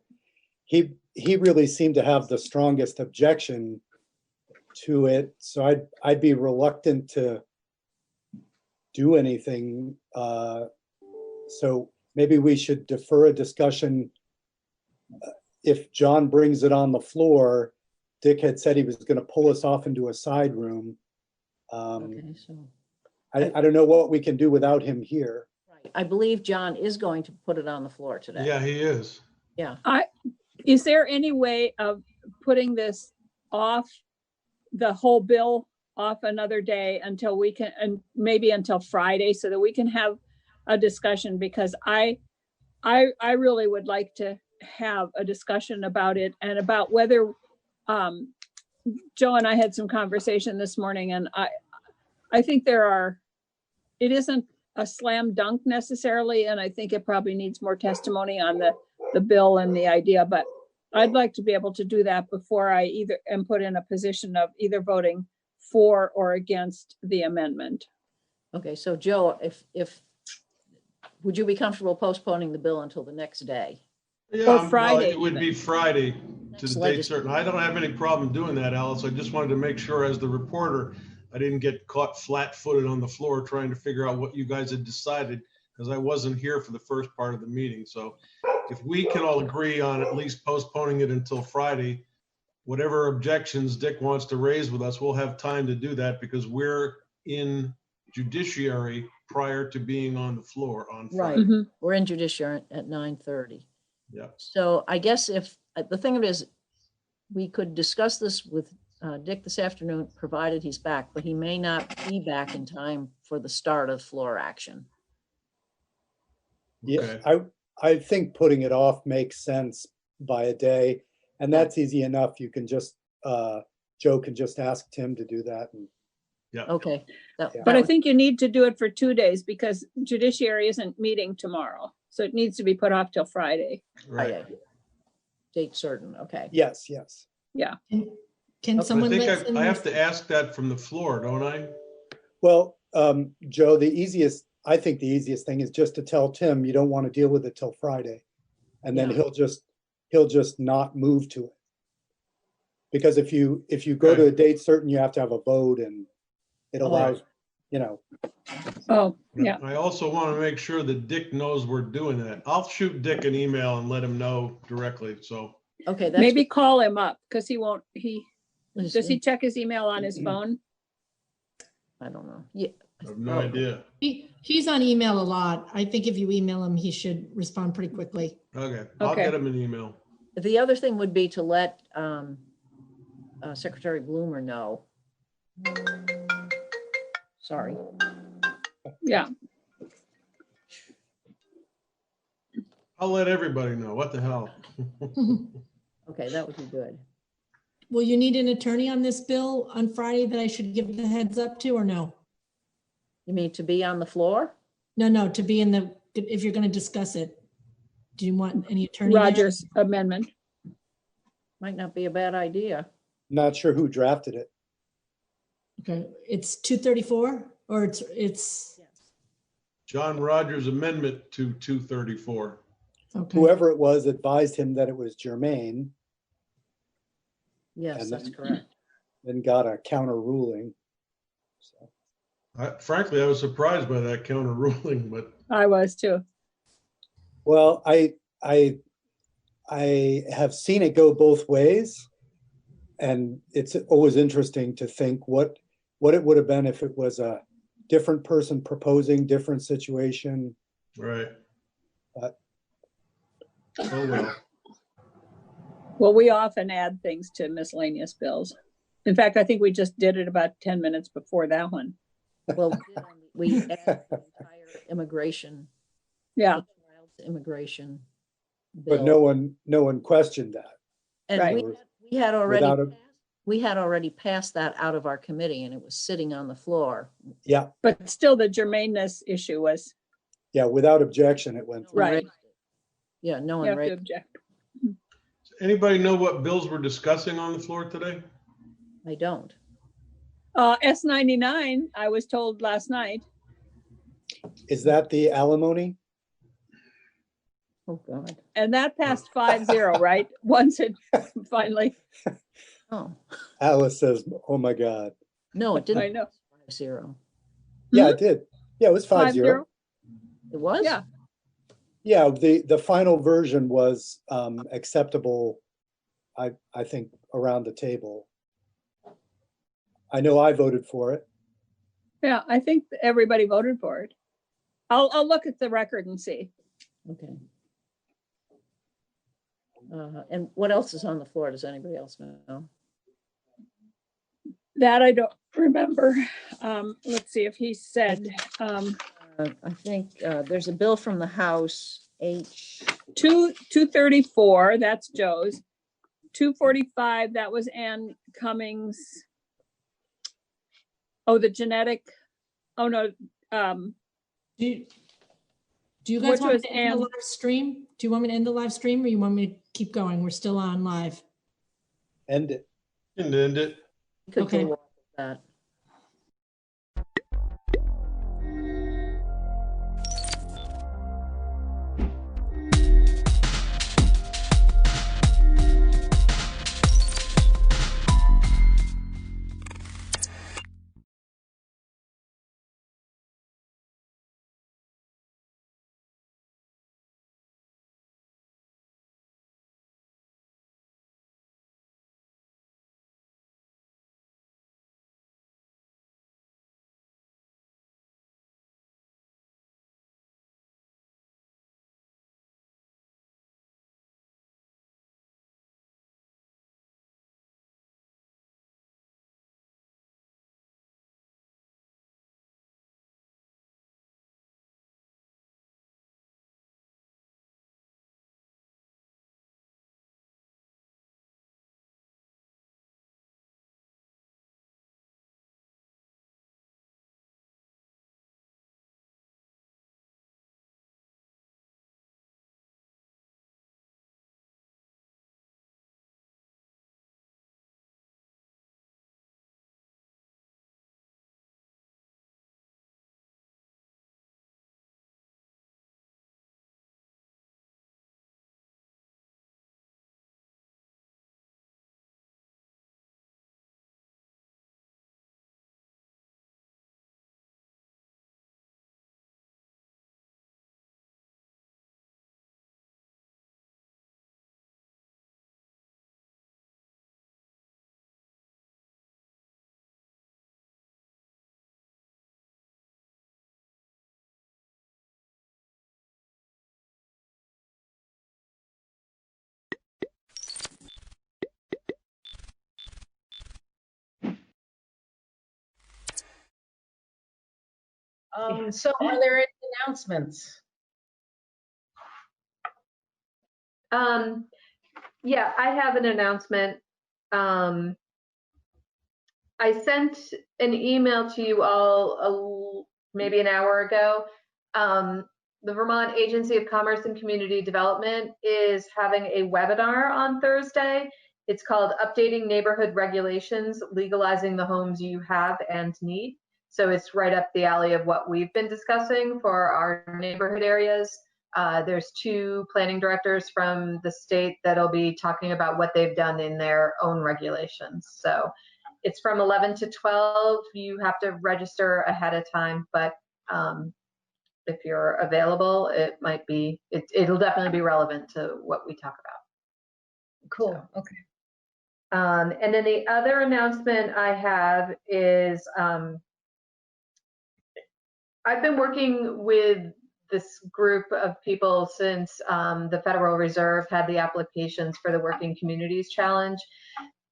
[SPEAKER 9] he really seemed to have the strongest objection to it. So I'd be reluctant to do anything. So maybe we should defer a discussion. If John brings it on the floor, Dick had said he was going to pull us off into a side room.
[SPEAKER 14] Okay, so
[SPEAKER 9] I don't know what we can do without him here.
[SPEAKER 14] I believe John is going to put it on the floor today.
[SPEAKER 1] Yeah, he is.
[SPEAKER 14] Yeah.
[SPEAKER 8] Is there any way of putting this off, the whole bill off another day until we can, and maybe until Friday, so that we can have a discussion? Because I really would like to have a discussion about it and about whether Joe and I had some conversation this morning, and I think it isn't a slam dunk necessarily, and I think it probably needs more testimony on the bill and the idea, but I'd like to be able to do that before I either am put in a position of either voting for or against the amendment.
[SPEAKER 14] Okay, so Joe, if would you be comfortable postponing the bill until the next day?
[SPEAKER 1] Yeah,
[SPEAKER 8] Or Friday,
[SPEAKER 1] it would be Friday to the date certain. I don't have any problem doing that, Alice. I just wanted to make sure as the reporter, I didn't get caught flat-footed on the floor trying to figure out what you guys had decided, because I wasn't here for the first part of the meeting. So if we can all agree on at least postponing it until Friday, whatever objections Dick wants to raise with us, we'll have time to do that because we're in judiciary prior to being on the floor on Friday.
[SPEAKER 14] Right. We're in judiciary at 9:30.
[SPEAKER 1] Yeah.
[SPEAKER 14] So I guess if the thing of it is, we could discuss this with Dick this afternoon, provided he's back, but he may not be back in time for the start of floor action.
[SPEAKER 9] Yeah, I think putting it off makes sense by a day, and that's easy enough. You can just, Joe can just ask Tim to do that. And
[SPEAKER 1] yeah.
[SPEAKER 14] Okay.
[SPEAKER 8] But I think you need to do it for 2 days because judiciary isn't meeting tomorrow. So it needs to be put off till Friday.
[SPEAKER 1] Right.
[SPEAKER 14] Date certain. Okay.
[SPEAKER 9] Yes.
[SPEAKER 8] Yeah.
[SPEAKER 3] Can
[SPEAKER 1] But
[SPEAKER 3] someone
[SPEAKER 1] I
[SPEAKER 3] let
[SPEAKER 1] think I have to ask that from the floor, don't I?
[SPEAKER 9] Well, Joe, I think the easiest thing is just to tell Tim you don't want to deal with it till Friday, and then he'll just not move to it. Because if you go to a date certain, you have to have a vote, and it allows, you know,
[SPEAKER 8] Oh, yeah.
[SPEAKER 1] I also want to make sure that Dick knows we're doing that. I'll shoot Dick an email and let him know directly, so.
[SPEAKER 14] Okay, that's
[SPEAKER 8] Maybe
[SPEAKER 14] good.
[SPEAKER 8] call him up because he won't, does he
[SPEAKER 14] Listen,
[SPEAKER 8] check his email on his phone?
[SPEAKER 14] I don't know. Yeah.
[SPEAKER 1] I have no idea.
[SPEAKER 3] He's on email a lot. I think if you email him, he should respond pretty quickly.
[SPEAKER 1] Okay, I'll
[SPEAKER 8] Okay.
[SPEAKER 1] get him an email.
[SPEAKER 14] The other thing would be to let Secretary Bloomer know. Sorry.
[SPEAKER 8] Yeah.
[SPEAKER 1] I'll let everybody know. What the hell?
[SPEAKER 14] Okay, that would be good.
[SPEAKER 3] Will you need an attorney on this bill on Friday that I should give the heads up to, or no?
[SPEAKER 14] You mean to be on the floor?
[SPEAKER 3] No, to be in the, if you're going to discuss it. Do you want any attorney? there?
[SPEAKER 8] Rogers amendment.
[SPEAKER 14] Might not be a bad idea.
[SPEAKER 9] not sure who drafted it.
[SPEAKER 3] Okay, it's 234 or it's.
[SPEAKER 1] John Rogers' amendment to 234.
[SPEAKER 3] Okay.
[SPEAKER 9] Whoever it was advised him that it was germane.
[SPEAKER 14] Yes,
[SPEAKER 9] and
[SPEAKER 14] that's
[SPEAKER 9] then-
[SPEAKER 14] correct.
[SPEAKER 9] Then got a counter ruling. So,
[SPEAKER 1] Frankly, I was surprised by that counter ruling, but
[SPEAKER 8] I was too.
[SPEAKER 9] well, I have seen it go both ways, and it's always interesting to think what it would have been if it was a different person proposing, different situation.
[SPEAKER 1] right.
[SPEAKER 9] But
[SPEAKER 1] Oh well.
[SPEAKER 8] Well, we often add things to miscellaneous bills. In fact, I think we just did it about 10 minutes before that one.
[SPEAKER 14] Well, we added the entire immigration.
[SPEAKER 8] Yeah.
[SPEAKER 14] Immigration.
[SPEAKER 9] but
[SPEAKER 14] bill.
[SPEAKER 9] no one questioned that.
[SPEAKER 14] And
[SPEAKER 8] Right.
[SPEAKER 14] we had already,
[SPEAKER 9] Without a-
[SPEAKER 14] we had already passed that out of our committee and it was sitting on the floor.
[SPEAKER 9] Yeah,
[SPEAKER 8] But still the germaneness issue was,
[SPEAKER 9] yeah, without objection, it went through.
[SPEAKER 8] right.
[SPEAKER 14] Raised it. Yeah, no
[SPEAKER 8] You
[SPEAKER 14] one
[SPEAKER 8] have to
[SPEAKER 14] raised.
[SPEAKER 8] object.
[SPEAKER 1] Anybody know what bills we're discussing on the floor today?
[SPEAKER 14] I don't.
[SPEAKER 8] S99, I was told last night.
[SPEAKER 9] Is that the alimony?
[SPEAKER 14] Oh, God.
[SPEAKER 8] And that passed 5-0, right? Once it finally,
[SPEAKER 14] Oh,
[SPEAKER 9] Alice says, "Oh my God."
[SPEAKER 14] no, it
[SPEAKER 8] I
[SPEAKER 14] didn't.
[SPEAKER 8] know.
[SPEAKER 14] 5-0.
[SPEAKER 9] Yeah, it did. Yeah, it was 5-0.
[SPEAKER 8] 5-0?
[SPEAKER 14] It was?
[SPEAKER 8] Yeah.
[SPEAKER 9] Yeah, the final version was acceptable, I think, around the table. I know I voted for it.
[SPEAKER 8] Yeah, I think everybody voted for it. I'll look at the record and see.
[SPEAKER 14] Okay. And what else is on the floor? Does anybody else know?
[SPEAKER 8] That I don't remember. Let's see if he said,
[SPEAKER 14] I think there's a bill from the House, H.
[SPEAKER 8] 234, that's Joe's. 245, that was Ann Cummings. Oh, the genetic, oh no.
[SPEAKER 3] Do you guys
[SPEAKER 8] Which
[SPEAKER 3] want
[SPEAKER 8] was
[SPEAKER 3] to end the
[SPEAKER 8] Ann-
[SPEAKER 3] live stream? Do you want me to end the live stream or you want me to keep going? We're still on live.
[SPEAKER 9] End it.
[SPEAKER 1] And end it.
[SPEAKER 14] Could
[SPEAKER 3] Okay.
[SPEAKER 14] go along with that.
[SPEAKER 11] So are there any announcements?
[SPEAKER 15] Yeah, I have an announcement. I sent an email to you all maybe an hour ago. The Vermont Agency of Commerce and Community Development is having a webinar on Thursday. It's called Updating Neighborhood Regulations, Legalizing the Homes You Have and Need. So it's right up the alley of what we've been discussing for our neighborhood areas. There's 2 planning directors from the state that'll be talking about what they've done in their own regulations. So it's from 11 to 12. You have to register ahead of time, but if you're available, it might be, it'll definitely be relevant to what we talk about.
[SPEAKER 11] Cool,
[SPEAKER 15] So.
[SPEAKER 11] okay.
[SPEAKER 15] And then the other announcement I have is I've been working with this group of people since the Federal Reserve had the applications for the Working Communities Challenge.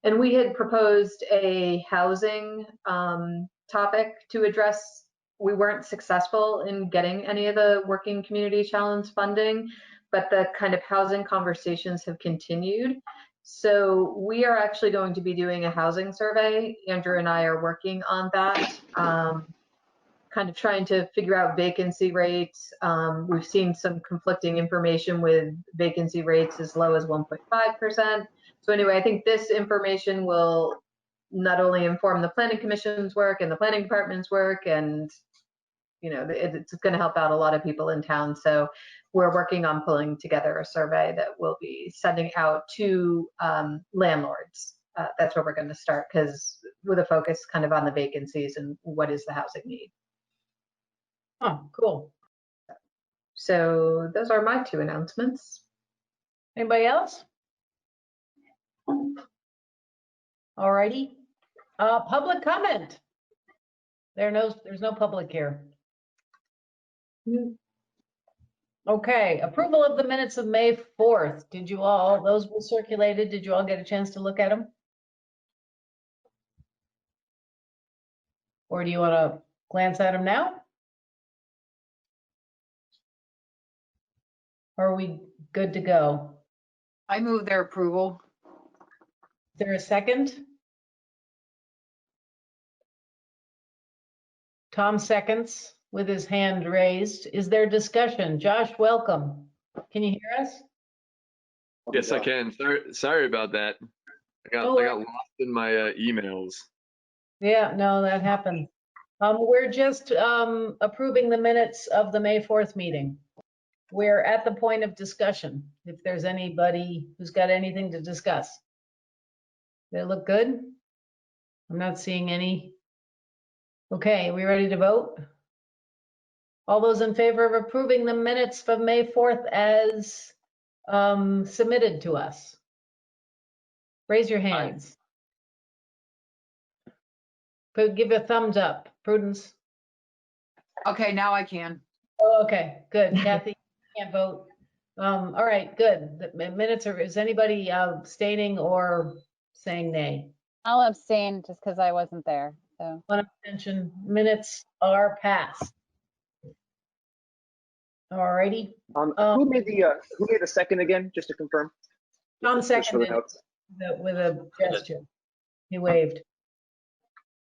[SPEAKER 15] And we had proposed a housing topic to address. We weren't successful in getting any of the Working Community Challenge funding, but the kind of housing conversations have continued. So we are actually going to be doing a housing survey. Andrew and I are working on that, kind of trying to figure out vacancy rates. We've seen some conflicting information with vacancy rates as low as 1.5%. So anyway, I think this information will not only inform the Planning Commission's work and the Planning Department's work, and it's going to help out a lot of people in town. So we're working on pulling together a survey that we'll be sending out to landlords. That's where we're going to start, because with a focus kind of on the vacancies and what is the housing need.
[SPEAKER 11] Oh, cool.
[SPEAKER 15] So those are my 2 announcements.
[SPEAKER 11] Anybody else? All righty. Public comment. There's no public here. Okay, approval of the minutes of May 4th. Those were circulated. Did you all get a chance to look at them? Or do you want to glance at them now? Or are we good to go?
[SPEAKER 23] I move their approval.
[SPEAKER 11] Is there a second? Tom seconds with his hand raised. Is there discussion? Josh, welcome. Can you hear us?
[SPEAKER 24] Yes, I can. Sorry about that. I got lost in my emails.
[SPEAKER 11] Yeah, no, that happened. We're just approving the minutes of the May 4th meeting. We're at the point of discussion. If there's anybody who's got anything to discuss. They look good? I'm not seeing any. Okay, are we ready to vote? All those in favor of approving the minutes of May 4th as submitted to us? Raise your hands. Give a thumbs up. Prudence.
[SPEAKER 23] Okay, now I can.
[SPEAKER 11] Oh, okay, good. Kathy, you can't vote. All right, good. The minutes are, is anybody abstaining or saying nay?
[SPEAKER 25] I'll abstain just because I wasn't there. So.
[SPEAKER 11] One abstention. Minutes are passed. All righty.
[SPEAKER 26] Who made the second again, just to confirm?
[SPEAKER 11] Tom seconded
[SPEAKER 26] notes.
[SPEAKER 11] with a gesture. He waved.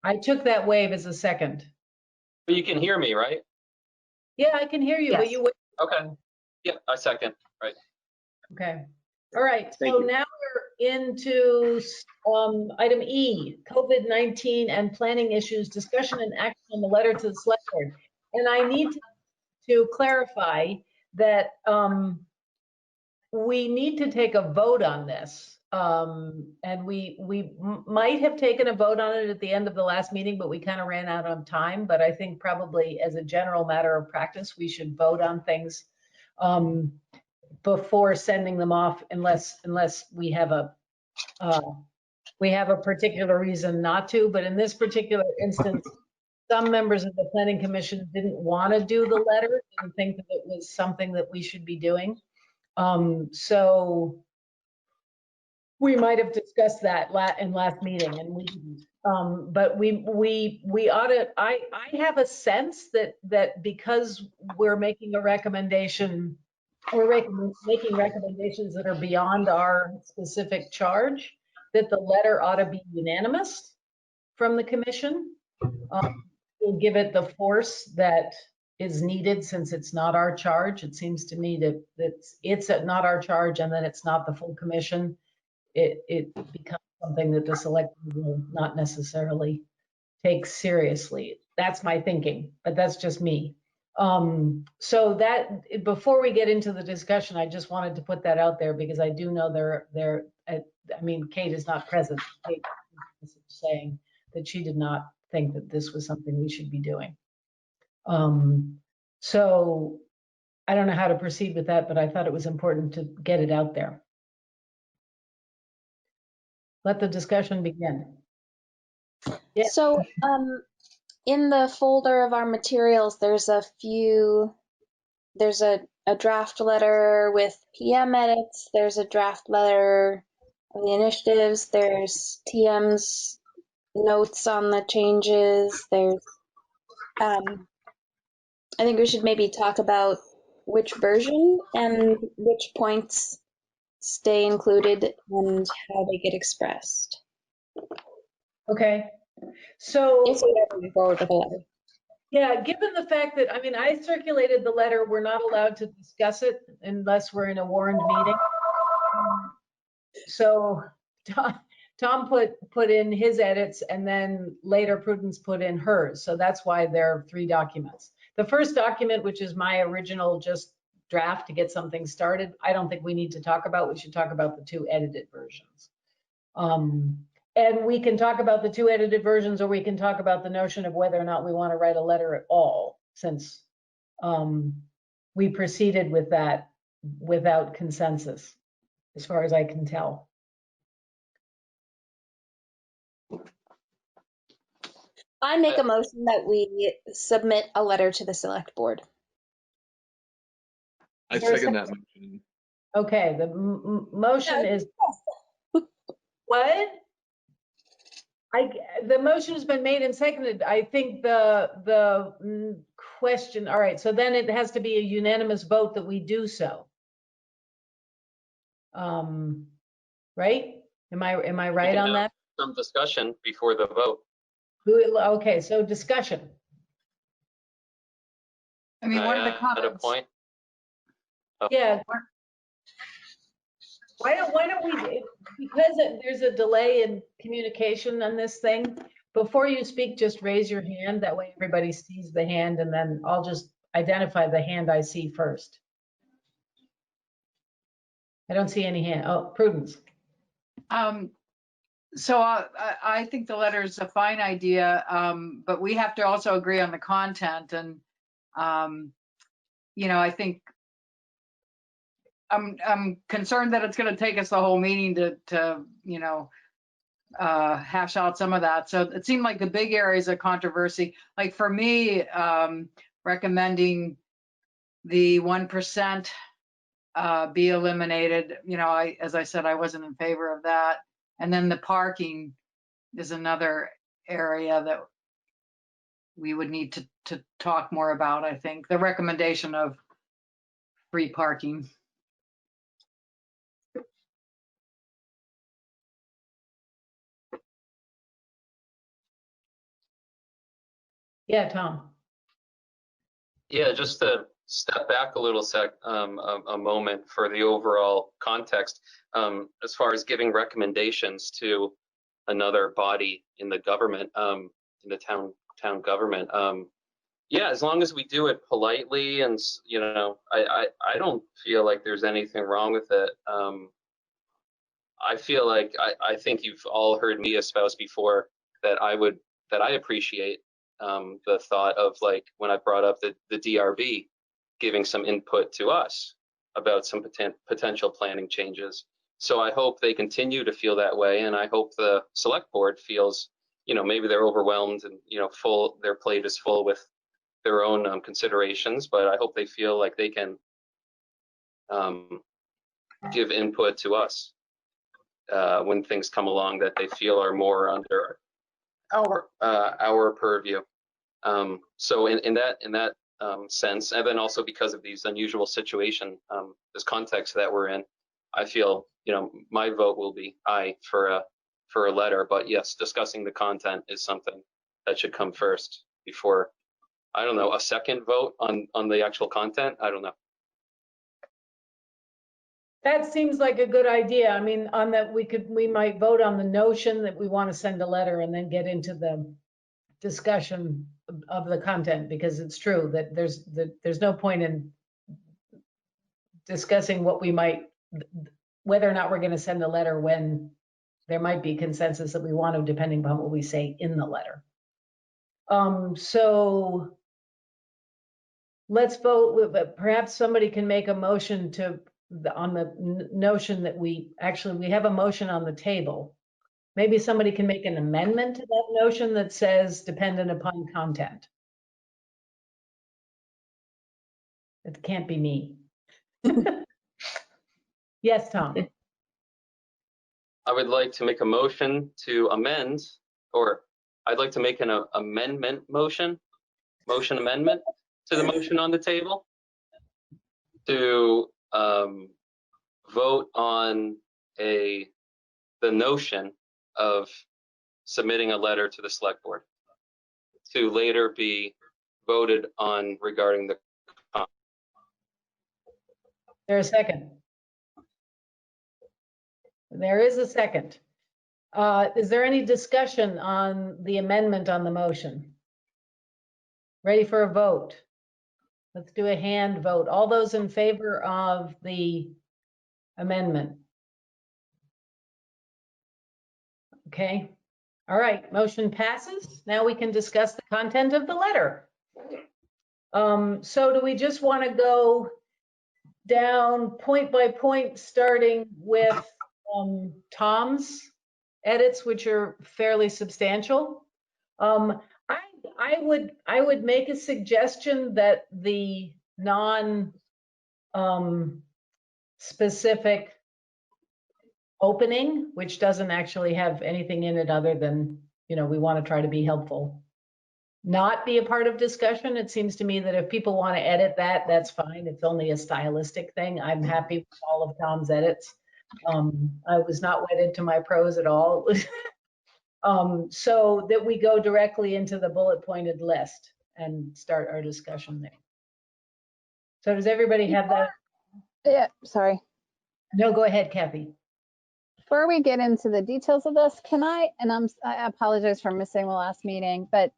[SPEAKER 11] I took that wave as a second.
[SPEAKER 27] But you can hear me, right?
[SPEAKER 11] Yeah, I can hear you, but you waved.
[SPEAKER 27] Okay. Yeah, I second. Right.
[SPEAKER 11] Okay. All right.
[SPEAKER 26] Thank
[SPEAKER 11] So
[SPEAKER 26] you.
[SPEAKER 11] now we're into item E, COVID-19 and planning issues, discussion and action on the letter to the select board. And I need to clarify that we need to take a vote on this. And we might have taken a vote on it at the end of the last meeting, but we kind of ran out of time. But I think probably as a general matter of practice, we should vote on things before sending them off, unless we have a particular reason not to. But in this particular instance, some members of the planning commission didn't want to do the letter, didn't think that it was something that we should be doing. So we might have discussed that in last meeting and we didn't. But we ought to, I have a sense that because we're making a recommendation, making recommendations that are beyond our specific charge, that the letter ought to be unanimous from the commission. We'll give it the force that is needed since it's not our charge. It seems to me that it's not our charge and then it's not the full commission. It becomes something that the select will not necessarily take seriously. That's my thinking, but that's just me. So that before we get into the discussion, I just wanted to put that out there because I do know I mean, Kate is not present. Kate is saying that she did not think that this was something we should be doing. So I don't know how to proceed with that, but I thought it was important to get it out there. Let the discussion begin.
[SPEAKER 2] Yeah. So in the folder of our materials, there's a draft letter with PM edits, there's a draft letter of the initiatives, there's TM's notes on the changes, there's I think we should maybe talk about which version and which points stay included and how they get expressed.
[SPEAKER 11] Okay, so
[SPEAKER 2] if we ever move forward with a letter.
[SPEAKER 11] Yeah, given the fact that, I mean, I circulated the letter, we're not allowed to discuss it unless we're in a warned meeting. So Tom put in his edits and then later Prudence put in hers. So that's why there are 3 documents. The first document, which is my original just draft to get something started, I don't think we need to talk about. We should talk about the 2 edited versions. And we can talk about the 2 edited versions, or we can talk about the notion of whether or not we want to write a letter at all, since we proceeded with that without consensus, as far as I can tell.
[SPEAKER 2] I make a motion that we submit a letter to the select board.
[SPEAKER 24] I second that motion.
[SPEAKER 11] Okay, the motion is what? The motion has been made and seconded. I think the question, all right, so then it has to be a unanimous vote that we do so. Right? Am I right on that?
[SPEAKER 27] Some discussion before the vote.
[SPEAKER 11] Okay, so discussion.
[SPEAKER 23] I mean, one of the
[SPEAKER 27] At a
[SPEAKER 23] comments.
[SPEAKER 27] point. Oh.
[SPEAKER 11] Yeah. Why don't we, because there's a delay in communication on this thing, before you speak, just raise your hand. That way everybody sees the hand, and then I'll just identify the hand I see first. I don't see any hand. Oh, Prudence.
[SPEAKER 23] So I think the letter is a fine idea, but we have to also agree on the content. And, you know, I think I'm concerned that it's going to take us the whole meeting to you know, hash out some of that. So it seemed like the big areas of controversy, like for me, recommending the 1% be eliminated. You know, as I said, I wasn't in favor of that. And then the parking is another area that we would need to talk more about, I think. The recommendation of free parking.
[SPEAKER 11] Yeah, Tom.
[SPEAKER 27] Yeah, just to step back a little a moment for the overall context, as far as giving recommendations to another body in the government, in the town government. Yeah, as long as we do it politely, and you know, I don't feel like there's anything wrong with it. I feel like I think you've all heard me espouse before that I appreciate the thought of, like, when I brought up the DRB giving some input to us about some potential planning changes. So I hope they continue to feel that way, and I hope the select board feels, you know, maybe they're overwhelmed and, you know, their plate is full with their own considerations, but I hope they feel like they can give input to us. when things come along that they feel are more under our purview. So in that sense, and then also because of these unusual situation, this context that we're in, I feel, my vote will be aye for a letter. But yes, discussing the content is something that should come first before, I don't know, a second vote on the actual content. I don't know.
[SPEAKER 11] That seems like a good idea. I mean, on that, we might vote on the notion that we want to send a letter and then get into the discussion of the content, because it's true that there's no point in discussing whether or not we're going to send a letter when there might be consensus that we want to, depending upon what we say in the letter. So let's vote. Perhaps somebody can make a motion on the notion that we have a motion on the table. Maybe somebody can make an amendment to that notion that says dependent upon content. It can't be me. Yes, Tom.
[SPEAKER 27] I would like to make a motion to amend, or I'd like to make an amendment motion amendment to the motion on the table to vote on the notion of submitting a letter to the select board to later be voted on regarding the.
[SPEAKER 11] There's a second. There is a second. Is there any discussion on the amendment on the motion? Ready for a vote? Let's do a hand vote. All those in favor of the amendment? Okay. All right, motion passes. Now we can discuss the content of the letter. So do we just want to go down point by point, starting with Tom's edits, which are fairly substantial? I would make a suggestion that the specific opening, which doesn't actually have anything in it other than, we want to try to be helpful, not be a part of discussion. It seems to me that if people want to edit that, that's fine. It's only a stylistic thing. I'm happy with all of Tom's edits. I was not wedded to my prose at all. So that we go directly into the bullet pointed list and start our discussion there. So does everybody have that?
[SPEAKER 25] Yeah, sorry.
[SPEAKER 11] No, go ahead, Kathy.
[SPEAKER 25] Before we get into the details of this, I apologize for missing the last meeting, but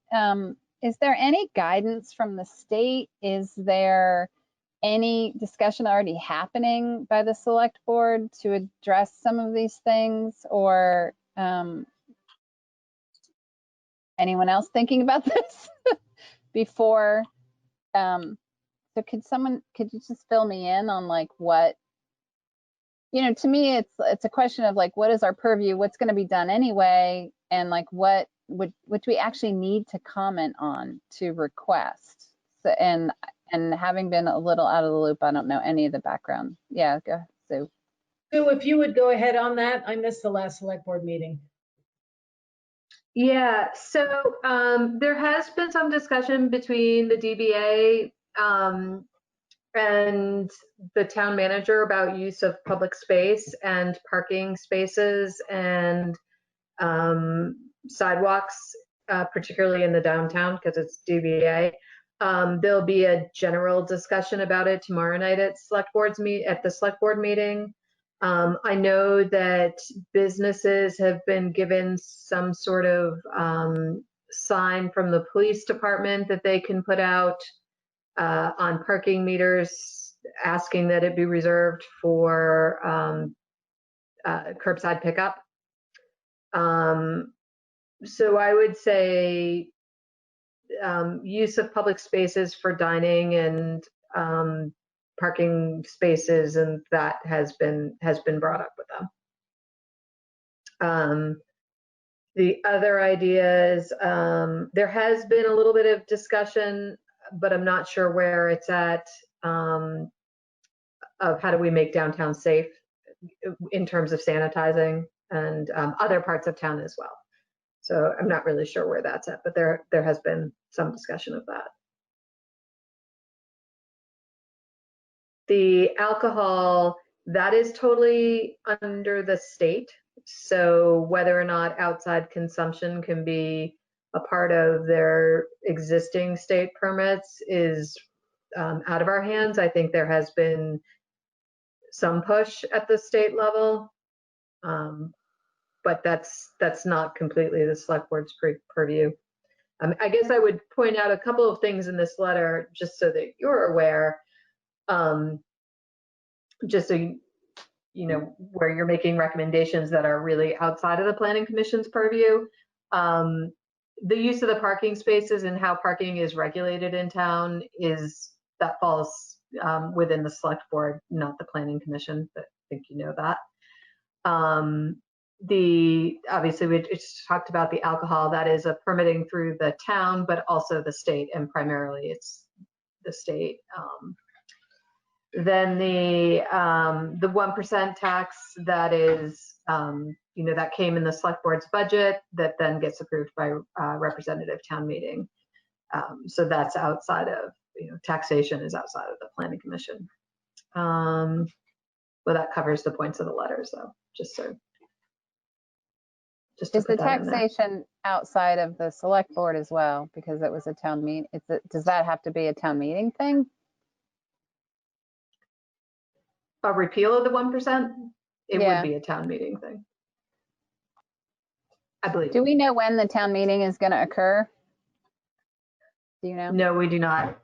[SPEAKER 25] is there any guidance from the state? Is there any discussion already happening by the select board to address some of these things, or anyone else thinking about this before? So could you just fill me in on like what, to me, it's a question of like, what is our purview? What's going to be done anyway? And like, what which we actually need to comment on to request. So, and having been a little out of the loop, I don't know any of the background. Yeah, go, Sue.
[SPEAKER 11] Sue, if you would go ahead on that. I missed the last select board meeting.
[SPEAKER 15] Yeah, so there has been some discussion between the DBA and the town manager about use of public space and parking spaces and sidewalks, particularly in the downtown because it's DBA. There'll be a general discussion about it tomorrow night at the select board meeting. I know that businesses have been given some sort of sign from the police department that they can put out on parking meters, asking that it be reserved for curbside pickup. So I would say use of public spaces for dining and parking spaces, and that has been brought up with them. The other ideas, there has been a little bit of discussion, but I'm not sure where it's at, of how do we make downtown safe in terms of sanitizing. and other parts of town as well. So I'm not really sure where that's at, but there has been some discussion of that. The alcohol, that is totally under the state. So whether or not outside consumption can be a part of their existing state permits is out of our hands. I think there has been some push at the state level, but that's not completely the select board's purview. I guess I would point out a couple of things in this letter, just so that you're aware, just so you know where you're making recommendations that are really outside of the planning commission's purview. The use of the parking spaces and how parking is regulated in town that falls within the select board, not the planning commission, but I think you know that. Obviously we just talked about the alcohol. That is a permitting through the town, but also the state, and primarily it's the state. Then the 1% tax, that is, that came in the select board's budget that then gets approved by representative town meeting. So that's outside of, taxation is outside of the planning commission. Well, that covers the points of the letter, so just to
[SPEAKER 25] Is the
[SPEAKER 15] put that in there.
[SPEAKER 25] taxation outside of the select board as well? Because it was a town meeting. Does that have to be a town meeting thing?
[SPEAKER 15] A repeal of the 1%? It
[SPEAKER 25] Yeah.
[SPEAKER 15] would be a town meeting thing, I believe.
[SPEAKER 25] Do we know when the town meeting is going to occur? Do you know?
[SPEAKER 15] No, we do not.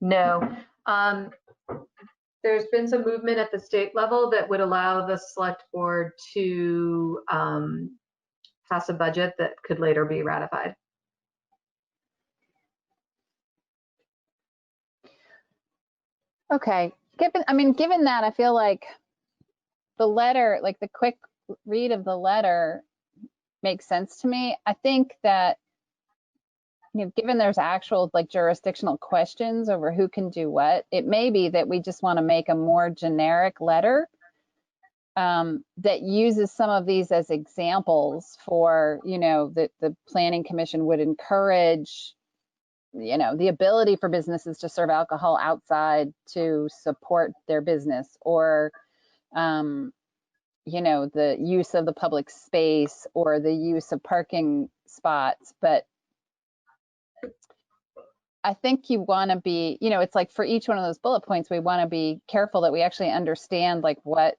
[SPEAKER 15] No. There's been some movement at the state level that would allow the select board to pass a budget that could later be ratified.
[SPEAKER 25] Okay. Given that, I feel like the letter, like the quick read of the letter makes sense to me. I think that, given there's actual jurisdictional questions over who can do what, it may be that we just want to make a more generic letter that uses some of these as examples for, that the planning commission would encourage, the ability for businesses to serve alcohol outside to support their business, or, the use of the public space or the use of parking spots. But I think you want to be, it's like for each one of those bullet points, we want to be careful that we actually understand what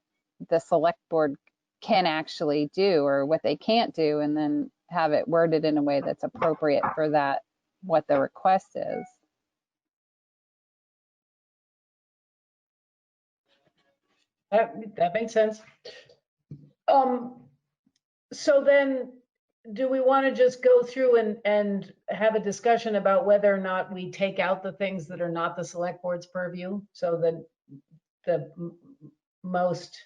[SPEAKER 25] the select board can actually do or what they can't do, and then have it worded in a way that's appropriate for that, what the request is.
[SPEAKER 11] That makes sense. So then, do we want to just go through and have a discussion about whether or not we take out the things that are not the select board's purview? So the most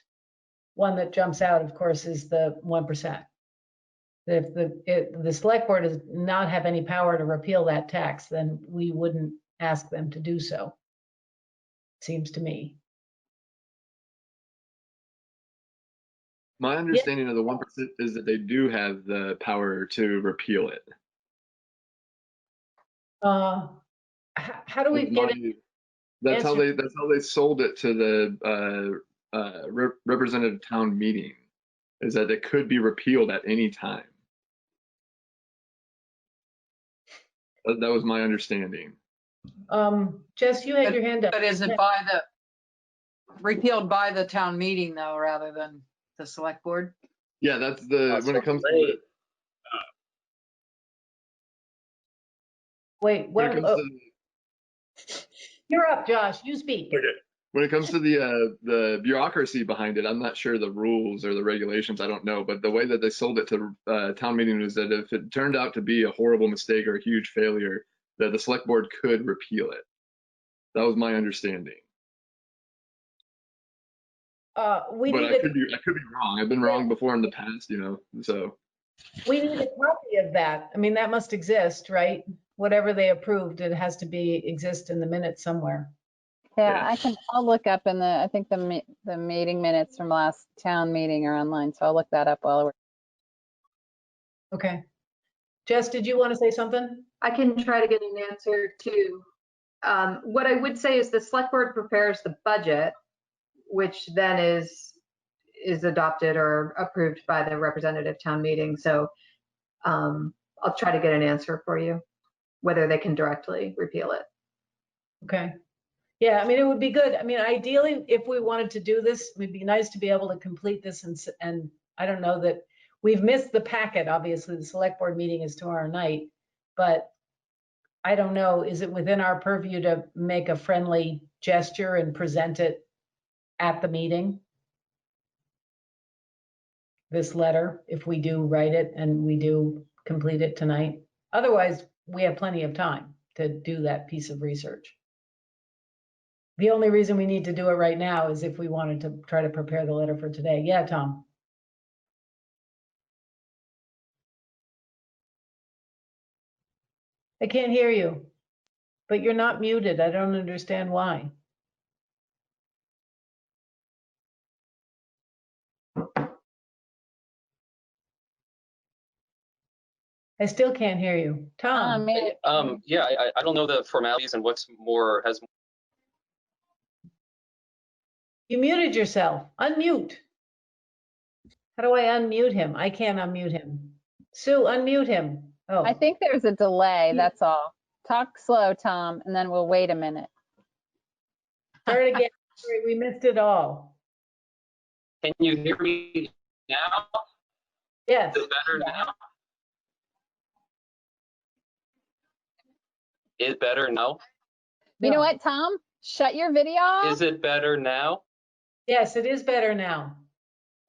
[SPEAKER 11] one that jumps out, of course, is the 1%. If the select board does not have any power to repeal that tax, then we wouldn't ask them to do so, seems to me.
[SPEAKER 24] My understanding of the 1% is that they do have the power to repeal it.
[SPEAKER 11] How do we get it?
[SPEAKER 24] That's how they sold it to the representative town meeting, is that it could be repealed at any time. That was my understanding.
[SPEAKER 11] Jess, you had your hand up.
[SPEAKER 23] But is it repealed by the town meeting though, rather than the select board?
[SPEAKER 24] Yeah, that's when it comes to it.
[SPEAKER 11] Wait, you're up, Josh. You speak.
[SPEAKER 24] Okay. When it comes to the bureaucracy behind it, I'm not sure the rules or the regulations. I don't know, but the way that they sold it to town meeting was that if it turned out to be a horrible mistake or a huge failure, that the select board could repeal it. That was my understanding.
[SPEAKER 11] I
[SPEAKER 24] could be wrong. I've been wrong before in the past, so.
[SPEAKER 11] We need a copy of that. I mean, that must exist, right? Whatever they approved, it has to exist in the minutes somewhere.
[SPEAKER 25] Yeah, I'll look up I think the meeting minutes from last town meeting are online, so I'll look that up while we're
[SPEAKER 11] Okay. Jess, did you want to say something?
[SPEAKER 15] I can try to get an answer too. What I would say is the select board prepares the budget, which then is adopted or approved by the representative town meeting. So I'll try to get an answer for you, whether they can directly repeal it.
[SPEAKER 11] Okay. Yeah, I mean, it would be good. I mean, ideally, if we wanted to do this, it would be nice to be able to complete this. And I don't know that we've missed the packet. Obviously, the select board meeting is tomorrow night, but I don't know, is it within our purview to make a friendly gesture and present it at the meeting? This letter, if we do write it and we do complete it tonight. Otherwise, we have plenty of time to do that piece of research. The only reason we need to do it right now is if we wanted to try to prepare the letter for today. Yeah, Tom. I can't hear you, but you're not muted. I don't understand why. I still can't hear you. Tom.
[SPEAKER 27] Yeah, I don't know the formalities and what's more has.
[SPEAKER 11] You muted yourself. Unmute. How do I unmute him? I can't unmute him. Sue, unmute him. Oh.
[SPEAKER 25] I think there's a delay, that's all. Talk slow, Tom, and then we'll wait a minute.
[SPEAKER 11] Start again. Sorry, we missed it all.
[SPEAKER 27] Can you hear me now?
[SPEAKER 11] Yes.
[SPEAKER 27] Is it better now? Is it better now?
[SPEAKER 25] You know what, Tom? Shut your video off.
[SPEAKER 27] Is it better now?
[SPEAKER 11] Yes, it is better now.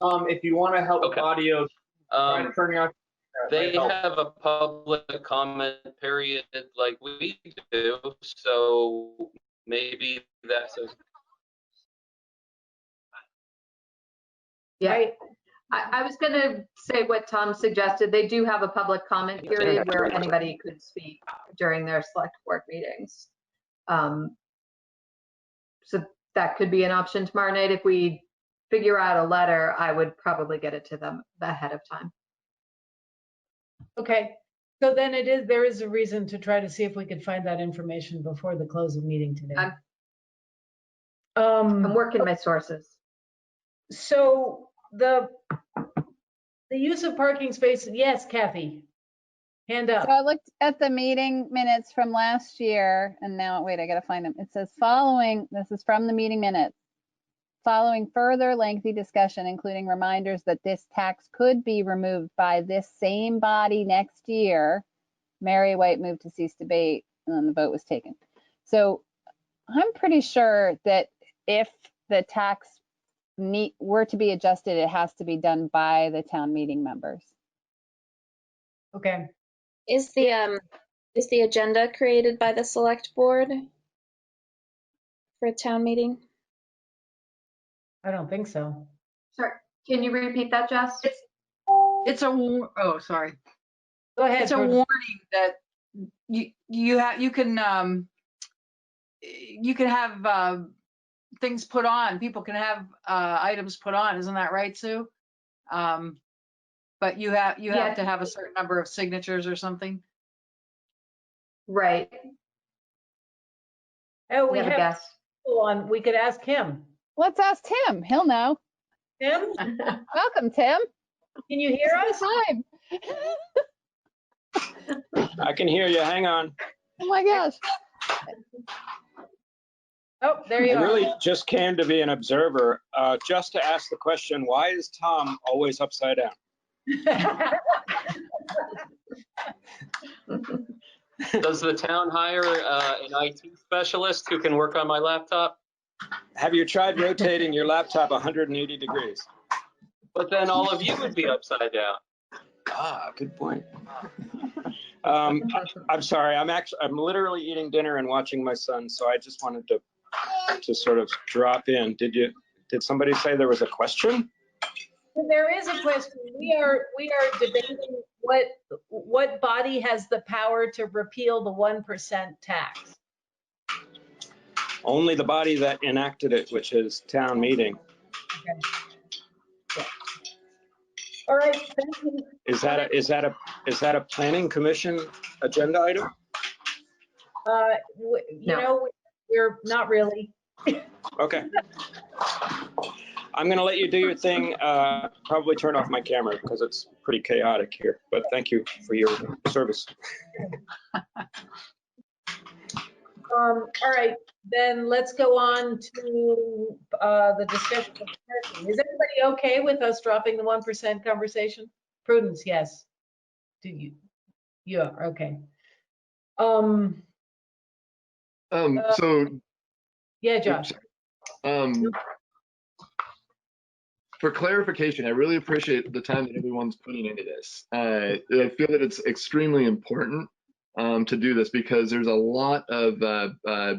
[SPEAKER 26] If you want to help with audio, try turning off.
[SPEAKER 27] They have a public comment period like we do, so maybe that's a.
[SPEAKER 15] Yeah, I was going to say what Tom suggested. They do have a public comment period where anybody could speak during their select board meetings. So that could be an option tomorrow night. If we figure out a letter, I would probably get it to them ahead of time.
[SPEAKER 11] Okay, so then there is a reason to try to see if we could find that information before the close of meeting today.
[SPEAKER 15] I'm working my sources.
[SPEAKER 11] So the use of parking spaces, yes, Kathy, hand up.
[SPEAKER 25] So I looked at the meeting minutes from last year, and now, wait, I gotta find them. It says this is from the meeting minutes. Following further lengthy discussion, including reminders that this tax could be removed by this same body next year, Mary White moved to cease debate, and then the vote was taken. So I'm pretty sure that if the tax were to be adjusted, it has to be done by the town meeting members.
[SPEAKER 11] Okay.
[SPEAKER 2] Is the agenda created by the select board for a town meeting?
[SPEAKER 11] I don't think so.
[SPEAKER 15] Sorry, can you repeat that, Jess?
[SPEAKER 23] It's oh, sorry.
[SPEAKER 11] Go ahead.
[SPEAKER 23] It's a warning that you can have things put on. People can have items put on. Isn't that right, Sue? But you have to have a certain number of signatures or something.
[SPEAKER 15] Right.
[SPEAKER 11] Oh, we
[SPEAKER 15] have a guest.
[SPEAKER 11] On. We could ask him.
[SPEAKER 25] Let's ask Tim. He'll know.
[SPEAKER 11] Tim?
[SPEAKER 25] Welcome, Tim.
[SPEAKER 11] Can you hear us?
[SPEAKER 5] I can hear you. Hang on.
[SPEAKER 25] Oh my gosh.
[SPEAKER 11] Oh, there you
[SPEAKER 5] I
[SPEAKER 11] are.
[SPEAKER 5] really just came to be an observer, just to ask the question, why is Tom always upside down?
[SPEAKER 27] Does the town hire an IT specialist who can work on my laptop?
[SPEAKER 5] Have you tried rotating your laptop 180 degrees?
[SPEAKER 27] But then all of you would be upside down.
[SPEAKER 5] Ah, good point. I'm sorry. I'm literally eating dinner and watching my son, so I just wanted to sort of drop in. Did somebody say there was a question?
[SPEAKER 11] There is a question. We are debating what body has the power to repeal the 1% tax.
[SPEAKER 5] Only the body that enacted it, which is town meeting.
[SPEAKER 11] All right, thank you.
[SPEAKER 5] Is that a planning commission agenda item?
[SPEAKER 11] You know, we're not really.
[SPEAKER 5] Okay. I'm going to let you do your thing. Probably turn off my camera because it's pretty chaotic here, but thank you for your service.
[SPEAKER 11] All right, then let's go on to the discussion of parking. Is everybody okay with us dropping the 1% conversation? Prudence, yes. Do you? You are, okay.
[SPEAKER 24] So
[SPEAKER 11] yeah, Josh.
[SPEAKER 24] For clarification, I really appreciate the time that everyone's putting into this. I feel that it's extremely important to do this because there's a lot of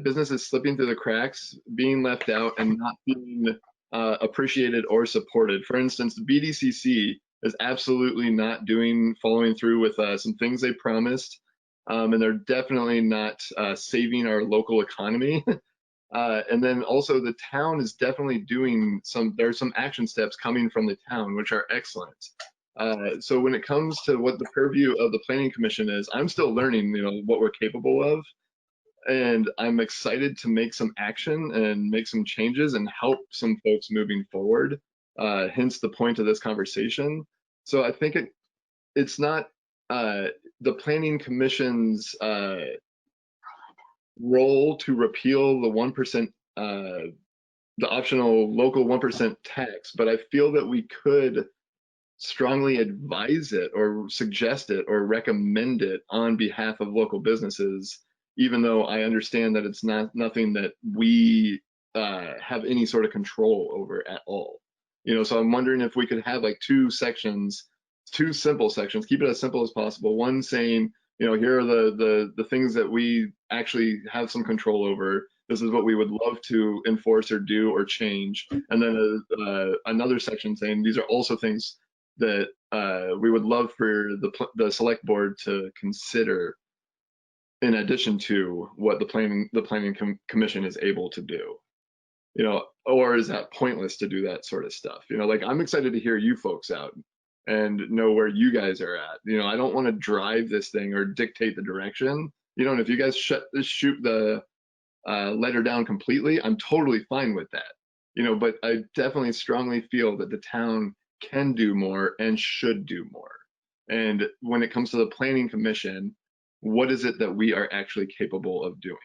[SPEAKER 24] businesses slipping through the cracks, being left out, and not being appreciated or supported. For instance, the BDCC is absolutely not following through with some things they promised, and they're definitely not saving our local economy. And then also the town is definitely doing there's some action steps coming from the town, which are excellent. So when it comes to what the purview of the Planning Commission is, I'm still learning, what we're capable of. And I'm excited to make some action and make some changes and help some folks moving forward, hence the point of this conversation. So I think it's not the Planning Commission's role to repeal the 1%, the optional local 1% tax, but I feel that we could strongly advise it or suggest it or recommend it on behalf of local businesses, even though I understand that it's nothing that we have any sort of control over at all. So I'm wondering if we could have like two simple sections, keep it as simple as possible. One saying, here are the things that we actually have some control over. This is what we would love to enforce or do or change. And then another section saying these are also things that we would love for the select board to consider in addition to what the planning commission is able to do. Or is that pointless to do that sort of stuff? Like I'm excited to hear you folks out and know where you guys are at. I don't want to drive this thing or dictate the direction. And if you guys shoot the letter down completely, I'm totally fine with that. But I definitely strongly feel that the town can do more and should do more. And when it comes to the Planning Commission, what is it that we are actually capable of doing?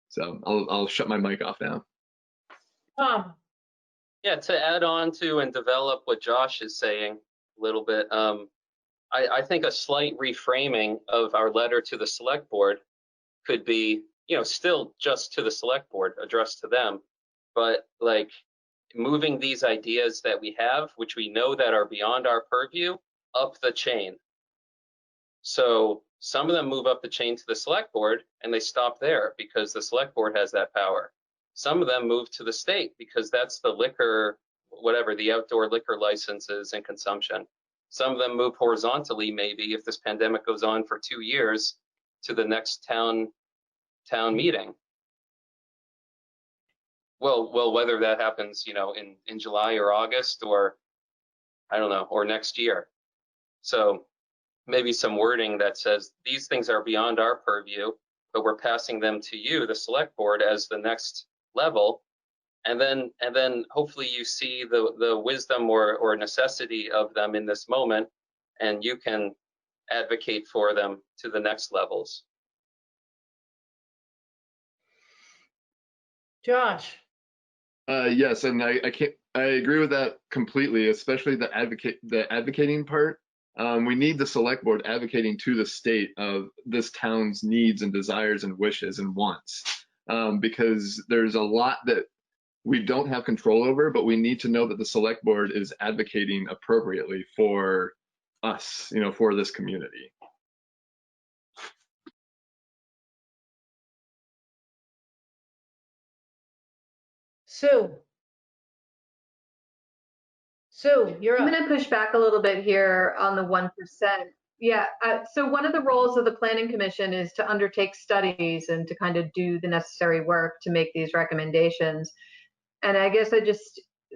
[SPEAKER 24] So I'll shut my mic off now.
[SPEAKER 27] Yeah, to add on to and develop what Josh is saying a little bit, I think a slight reframing of our letter to the select board could be, still just to the select board, addressed to them, but like moving these ideas that we have, which we know that are beyond our purview, up the chain. So some of them move up the chain to the select board and they stop there because the select board has that power. Some of them move to the state because that's the liquor, whatever, the outdoor liquor licenses and consumption. Some of them move horizontally, maybe if this pandemic goes on for 2 years, to the next town meeting. Well, whether that happens, in July or August or I don't know, or next year. So maybe some wording that says these things are beyond our purview, but we're passing them to you, the select board, as the next level. And then hopefully you see the wisdom or necessity of them in this moment, and you can advocate for them to the next levels.
[SPEAKER 11] Josh.
[SPEAKER 24] Yes, and I agree with that completely, especially the advocating part. We need the select board advocating to the state of this town's needs and desires and wishes and wants, because there's a lot that we don't have control over, but we need to know that the select board is advocating appropriately for us, for this community.
[SPEAKER 11] Sue, you're up.
[SPEAKER 15] I'm going to push back a little bit here on the 1%. Yeah, so one of the roles of the Planning Commission is to undertake studies and to kind of do the necessary work to make these recommendations. And I guess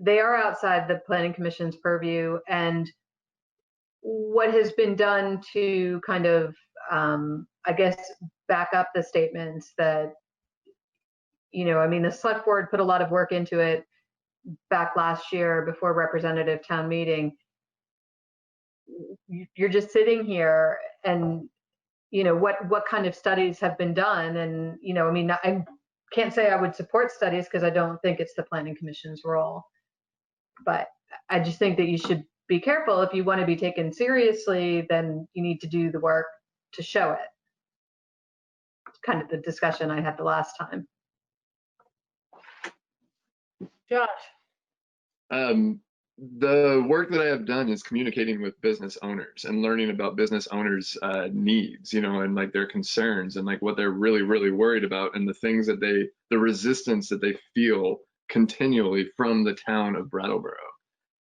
[SPEAKER 15] they are outside the Planning Commission's purview. And what has been done to kind of, I guess, back up the statements that, I mean, the select board put a lot of work into it back last year before representative town meeting. You're just sitting here and, what kind of studies have been done? And, I mean, I can't say I would support studies because I don't think it's the planning commission's role. But I just think that you should be careful. If you want to be taken seriously, then you need to do the work to show it. It's kind of the discussion I had the last time.
[SPEAKER 11] Josh.
[SPEAKER 24] The work that I have done is communicating with business owners and learning about business owners' needs, and like their concerns and like what they're really, really worried about and the things that the resistance that they feel continually from the town of Brattleboro.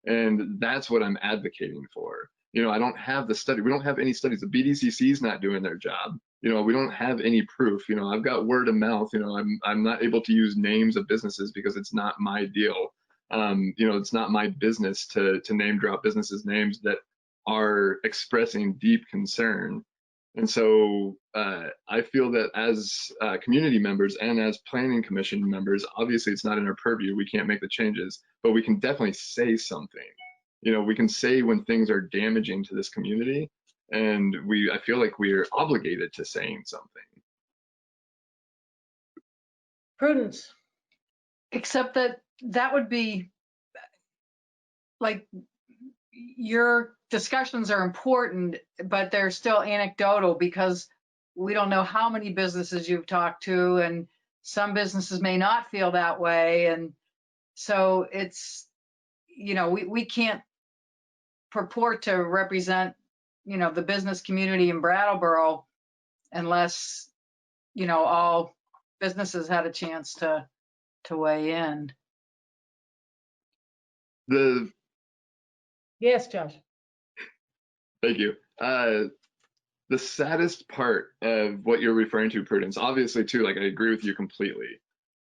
[SPEAKER 24] And that's what I'm advocating for. I don't have the study. We don't have any studies. The BDCC is not doing their job. We don't have any proof. I've got word of mouth. I'm not able to use names of businesses because it's not my deal. It's not my business to name drop businesses' names that are expressing deep concern. And so I feel that as community members and as planning commission members, obviously it's not in our purview. We can't make the changes, but we can definitely say something. We can say when things are damaging to this community, and I feel like we are obligated to saying something.
[SPEAKER 11] Prudence.
[SPEAKER 23] Except that would be like, your discussions are important, but they're still anecdotal because we don't know how many businesses you've talked to, and some businesses may not feel that way. And so it's, we can't purport to represent, the business community in Brattleboro unless, all businesses had a chance to weigh in.
[SPEAKER 11] Yes, Josh.
[SPEAKER 24] Thank you. The saddest part of what you're referring to, Prudence, obviously too, like I agree with you completely.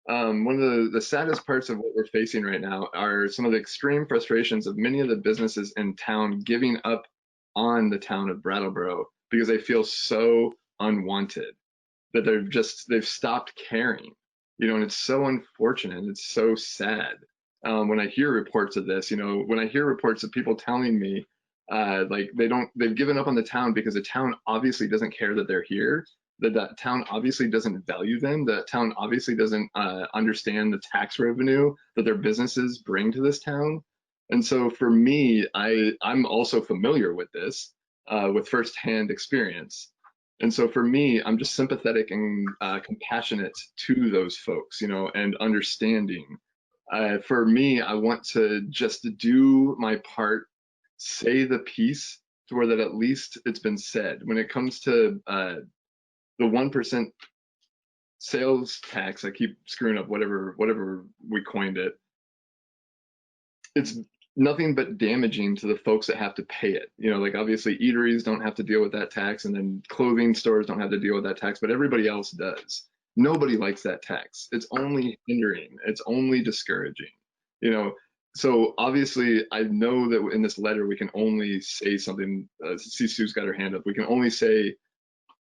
[SPEAKER 24] One of the saddest parts of what we're facing right now are some of the extreme frustrations of many of the businesses in town giving up on the town of Brattleboro because they feel so unwanted, that they've stopped caring, and it's so unfortunate. It's so sad. When I hear reports of this, when I hear reports of people telling me like they've given up on the town because the town obviously doesn't care that they're here, that town obviously doesn't value them, that town obviously doesn't understand the tax revenue that their businesses bring to this town. And so for me, I'm also familiar with this with firsthand experience. And so for me, I'm just sympathetic and compassionate to those folks, and understanding. For me, I want to just do my part, say the piece to where that at least it's been said. When it comes to the 1% sales tax, I keep screwing up whatever we coined it. It's nothing but damaging to the folks that have to pay it. Like obviously eateries don't have to deal with that tax, and then clothing stores don't have to deal with that tax, but everybody else does. Nobody likes that tax. It's only hindering, it's only discouraging, So obviously I know that in this letter, we can only say something, see Sue's got her hand up. We can only say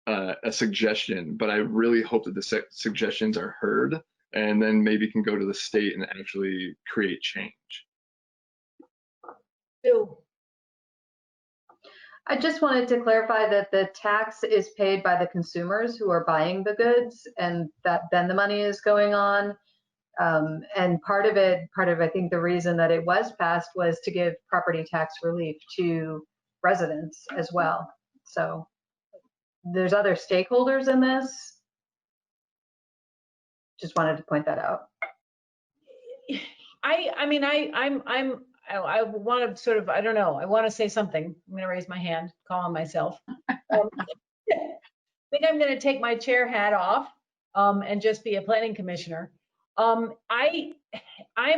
[SPEAKER 24] a suggestion, but I really hope that the suggestions are heard and then maybe can go to the state and actually create change.
[SPEAKER 15] I just wanted to clarify that the tax is paid by the consumers who are buying the goods, and that then the money is going on. And part of I think the reason that it was passed was to give property tax relief to residents as well. So there's other stakeholders in this. Just wanted to point that out.
[SPEAKER 11] I want to sort of, I don't know, I want to say something. I'm going to raise my hand, call on myself. I think I'm going to take my chair hat off and just be a planning commissioner. I'm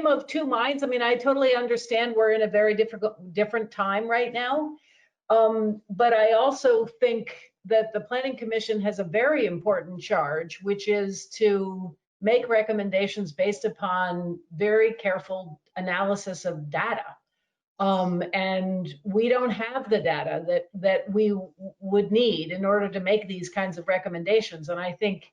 [SPEAKER 11] of two minds. I mean, I totally understand we're in a very different time right now. But I also think that the Planning Commission has a very important charge, which is to make recommendations based upon very careful analysis of data. And we don't have the data that we would need in order to make these kinds of recommendations. And I think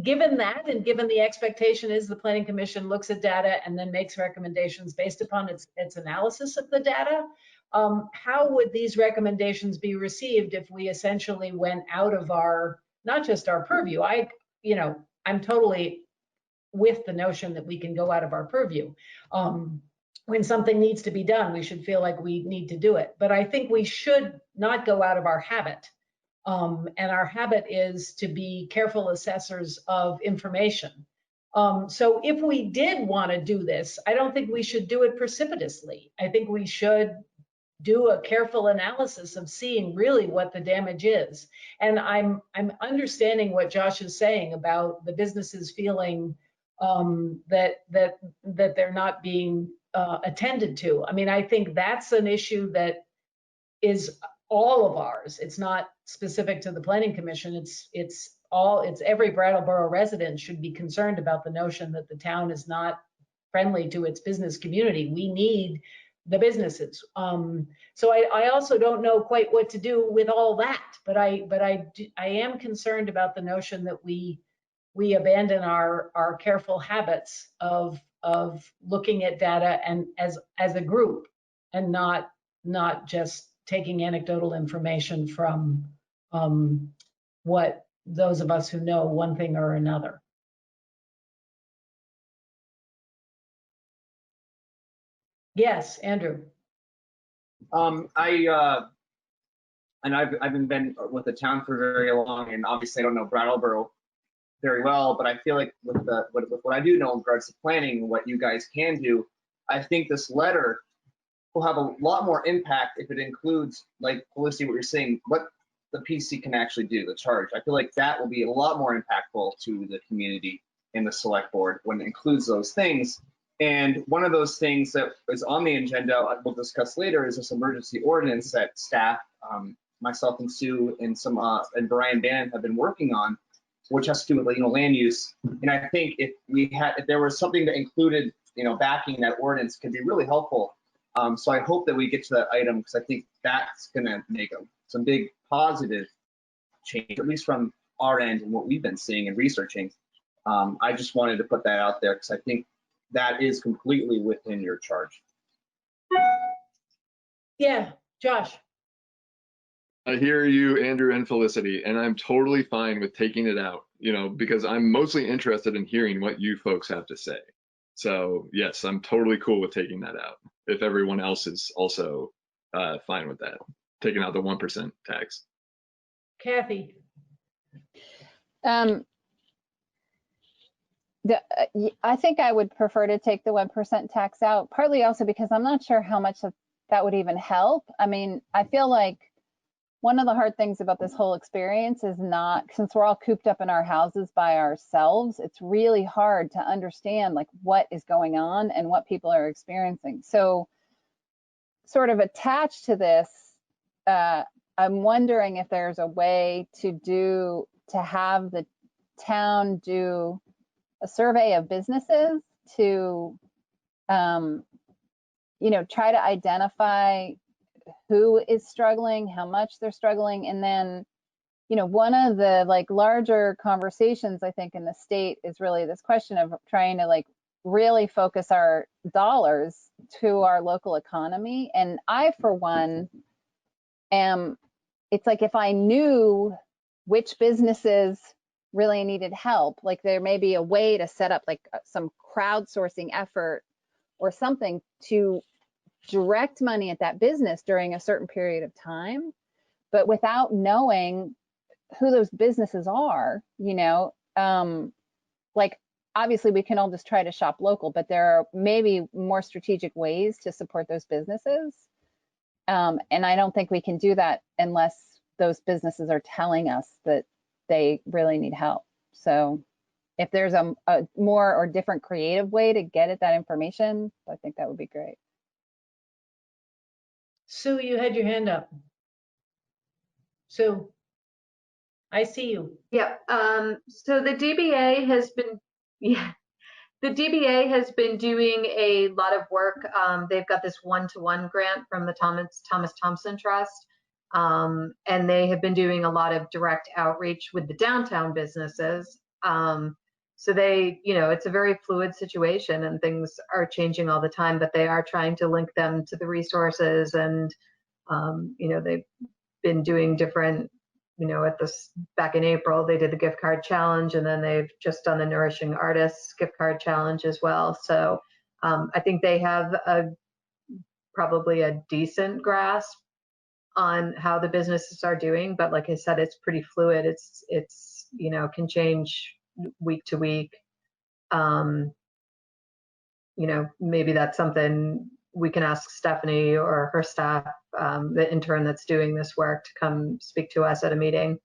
[SPEAKER 11] given that, and given the expectation is the Planning Commission looks at data and then makes recommendations based upon its analysis of the data, how would these recommendations be received if we essentially went out of not just our purview? I'm totally with the notion that we can go out of our purview. When something needs to be done, we should feel like we need to do it. But I think we should not go out of our habit. And our habit is to be careful assessors of information. So if we did want to do this, I don't think we should do it precipitously. I think we should do a careful analysis of seeing really what the damage is. And I'm understanding what Josh is saying about the businesses feeling that they're not being attended to. I mean, I think that's an issue that is all of ours. It's not specific to the Planning Commission. It's every Brattleboro resident should be concerned about the notion that the town is not friendly to its business community. We need the businesses. So I also don't know quite what to do with all that, but I am concerned about the notion that we abandon our careful habits of looking at data and as a group, and not just taking anecdotal information from what those of us who know one thing or another. Yes, Andrew.
[SPEAKER 26] I've been with the town for very long, and obviously I don't know Brattleboro very well, but I feel like with what I do know in regards to planning and what you guys can do, I think this letter will have a lot more impact if it includes, like Felicity, what you're saying, what the PC can actually do, the charge. I feel like that will be a lot more impactful to the community and the select board when it includes those things. And one of those things that is on the agenda, we'll discuss later, is this emergency ordinance that staff, myself and Sue and and Brian Bannon have been working on, which has to do with land use. And I think if there was something that included backing that ordinance, could be really helpful. So I hope that we get to that item, because I think that's going to make some big positive change, at least from our end and what we've been seeing and researching. I just wanted to put that out there because I think that is completely within your charge.
[SPEAKER 11] Yeah, Josh.
[SPEAKER 24] I hear you, Andrew and Felicity, and I'm totally fine with taking it out, because I'm mostly interested in hearing what you folks have to say. So yes, I'm totally cool with taking that out, if everyone else is also fine with that, taking out the 1% tax.
[SPEAKER 11] Kathy.
[SPEAKER 25] I think I would prefer to take the 1% tax out, partly also because I'm not sure how much that would even help. I mean, I feel like one of the hard things about this whole experience is since we're all cooped up in our houses by ourselves, it's really hard to understand what is going on and what people are experiencing. So sort of attached to this, I'm wondering if there's a way to have the town do a survey of businesses to, try to identify who is struggling, how much they're struggling. And then, one of the larger conversations I think in the state is really this question of trying to really focus our dollars to our local economy. And I, for one, it's like if I knew which businesses really needed help, there may be a way to set up some crowdsourcing effort or something to direct money at that business during a certain period of time, but without knowing who those businesses are, obviously we can all just try to shop local, but there are maybe more strategic ways to support those businesses. And I don't think we can do that unless those businesses are telling us that they really need help. So if there's a more or different creative way to get at that information, I think that would be great.
[SPEAKER 11] Sue, you had your hand up. Sue, I see you.
[SPEAKER 15] Yeah. So the DBA has been, The DBA has been doing a lot of work. They've got this one-to-one grant from the Thomas Thompson Trust. And they have been doing a lot of direct outreach with the downtown businesses. So they, it's a very fluid situation and things are changing all the time, but they are trying to link them to the resources. And, they've been doing different, back in April, they did the gift card challenge, and then they've just done the Nourishing Artists gift card challenge as well. So I think they have probably a decent grasp on how the businesses are doing, but like I said, it's pretty fluid. It's can change week to week. Maybe that's something we can ask Stephanie or her staff, the intern that's doing this work, to come speak to us at a meeting.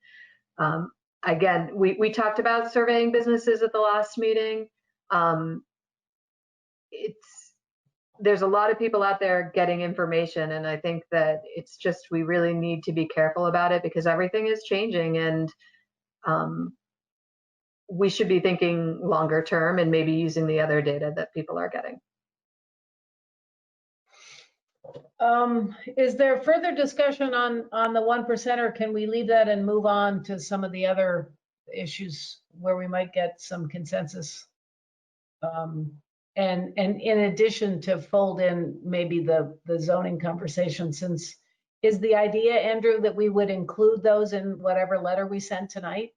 [SPEAKER 15] Again, we talked about surveying businesses at the last meeting. There's a lot of people out there getting information, and I think that it's just, we really need to be careful about it because everything is changing, and we should be thinking longer term and maybe using the other data that people are getting.
[SPEAKER 11] Is there further discussion on the 1%, or can we leave that and move on to some of the other issues where we might get some consensus? And in addition, to fold in maybe the zoning conversation, since is the idea, Andrew, that we would include those in whatever letter we sent tonight?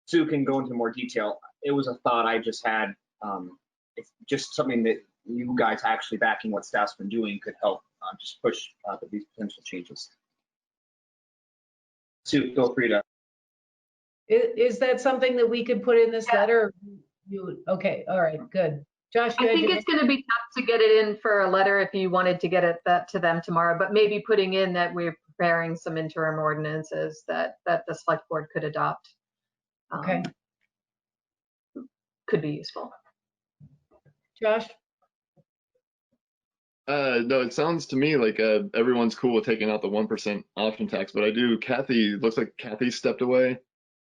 [SPEAKER 26] Sue can go into more detail. It was a thought I just had. It's just something that you guys actually backing what staff's been doing could help just push these potential changes. Sue, feel free to.
[SPEAKER 11] Is that something that we could put in this letter? Okay, all right, good. Josh,
[SPEAKER 15] I think it's going to be tough to get it in for a letter if you wanted to get that to them tomorrow, but maybe putting in that we're preparing some interim ordinances that the select board could adopt.
[SPEAKER 11] Okay.
[SPEAKER 15] Could be useful.
[SPEAKER 11] Josh?
[SPEAKER 24] No, it sounds to me like everyone's cool with taking out the 1% option tax, but looks like Kathy stepped away.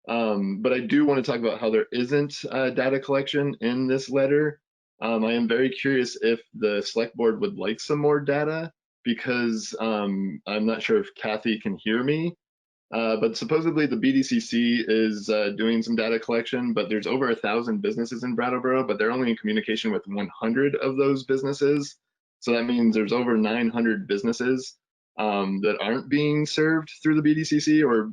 [SPEAKER 24] But I do want to talk about how there isn't data collection in this letter. I am very curious if the select board would like some more data, because I'm not sure if Kathy can hear me. But supposedly the BDCC is doing some data collection, but there's over 1,000 businesses in Brattleboro, but they're only in communication with 100 of those businesses. So that means there's over 900 businesses that aren't being served through the BDCC or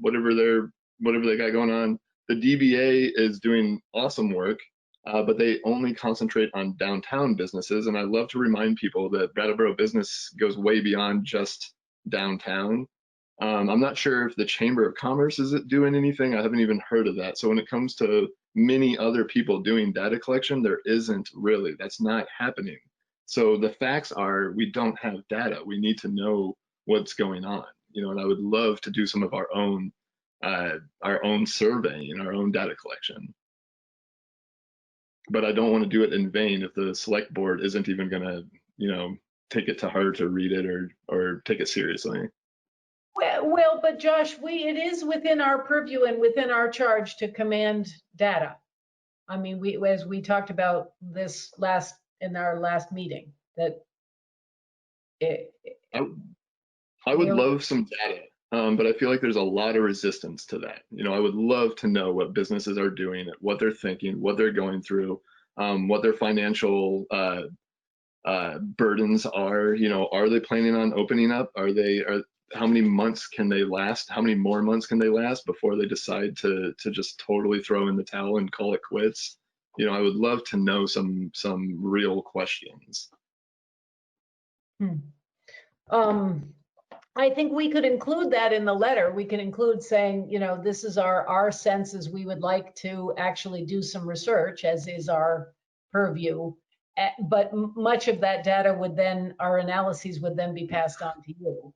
[SPEAKER 24] whatever they got going on. The DBA is doing awesome work, but they only concentrate on downtown businesses. And I love to remind people that Brattleboro business goes way beyond just downtown. I'm not sure if the Chamber of Commerce is doing anything. I haven't even heard of that. So when it comes to many other people doing data collection, there isn't really. That's not happening. So the facts are, we don't have data. We need to know what's going on. And I would love to do some of our own surveying, our own data collection. But I don't want to do it in vain if the select board isn't even going to, take it to heart or read it or take it seriously.
[SPEAKER 11] Well, but Josh, it is within our purview and within our charge to command data. I mean, as we talked about this in our last meeting, that
[SPEAKER 24] I would love some data, but I feel like there's a lot of resistance to that. I would love to know what businesses are doing, what they're thinking, what they're going through, what their financial burdens are. Are they planning on opening up? How many months can they last? How many more months can they last before they decide to just totally throw in the towel and call it quits? I would love to know some real questions.
[SPEAKER 11] I think we could include that in the letter. We can include saying, this is our sense is we would like to actually do some research, as is our purview. But much of that data our analyses would then be passed on to you.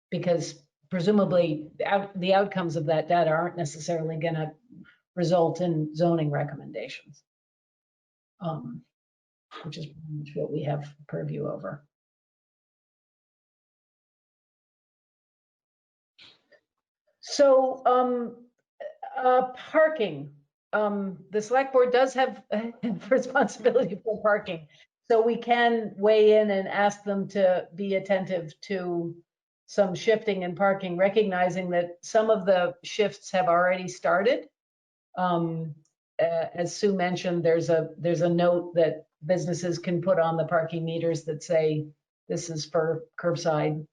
[SPEAKER 11] Because presumably the outcomes of that data aren't necessarily going to result in zoning recommendations, which is pretty much what we have purview over. So Parking. The select board does have responsibility for parking. So we can weigh in and ask them to be attentive to some shifting in parking, recognizing that some of the shifts have already started. As Sue mentioned, there's a note that businesses can put on the parking meters that say, this is for curbside,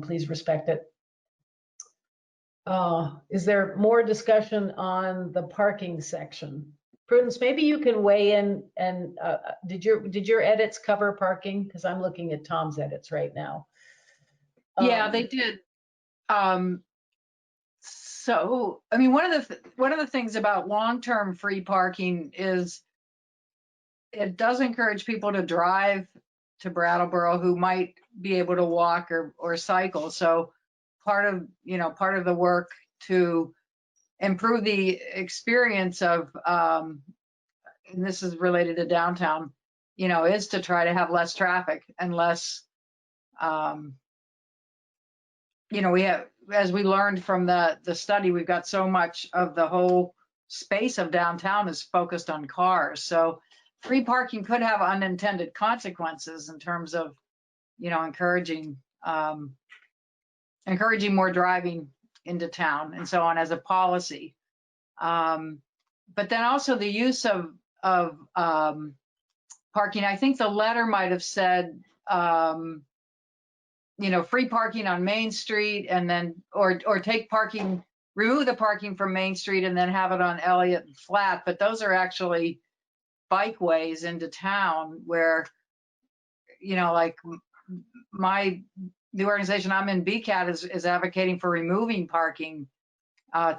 [SPEAKER 11] please respect it. Is there more discussion on the parking section? Prudence, maybe you can weigh in, and did your edits cover parking? Because I'm looking at Tom's edits right now.
[SPEAKER 23] Yeah, they did. So, I mean, one of the things about long-term free parking is it does encourage people to drive to Brattleboro who might be able to walk or cycle. So part of the work to improve the experience of, and this is related to downtown, is to try to have less traffic and less, we have, as we learned from the study, we've got so much of the whole space of downtown is focused on cars. So free parking could have unintended consequences in terms of, encouraging more driving into town and so on as a policy. But then also the use of parking. I think the letter might have said, free parking on Main Street, and then, or take parking, remove the parking from Main Street and then have it on Elliott and Flat. But those are actually bikeways into town where, like the organization I'm in, BCAT, is advocating for removing parking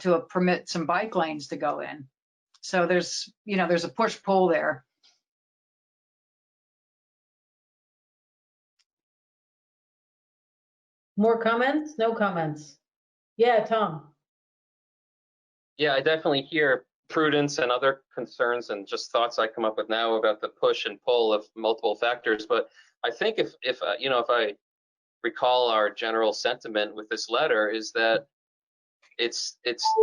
[SPEAKER 23] to permit some bike lanes to go in. So there's a push-pull there.
[SPEAKER 11] More comments? No comments. Yeah, Tom.
[SPEAKER 27] Yeah, I definitely hear Prudence and other concerns and just thoughts I come up with now about the push and pull of multiple factors. But I think if I recall our general sentiment with this letter, is that it's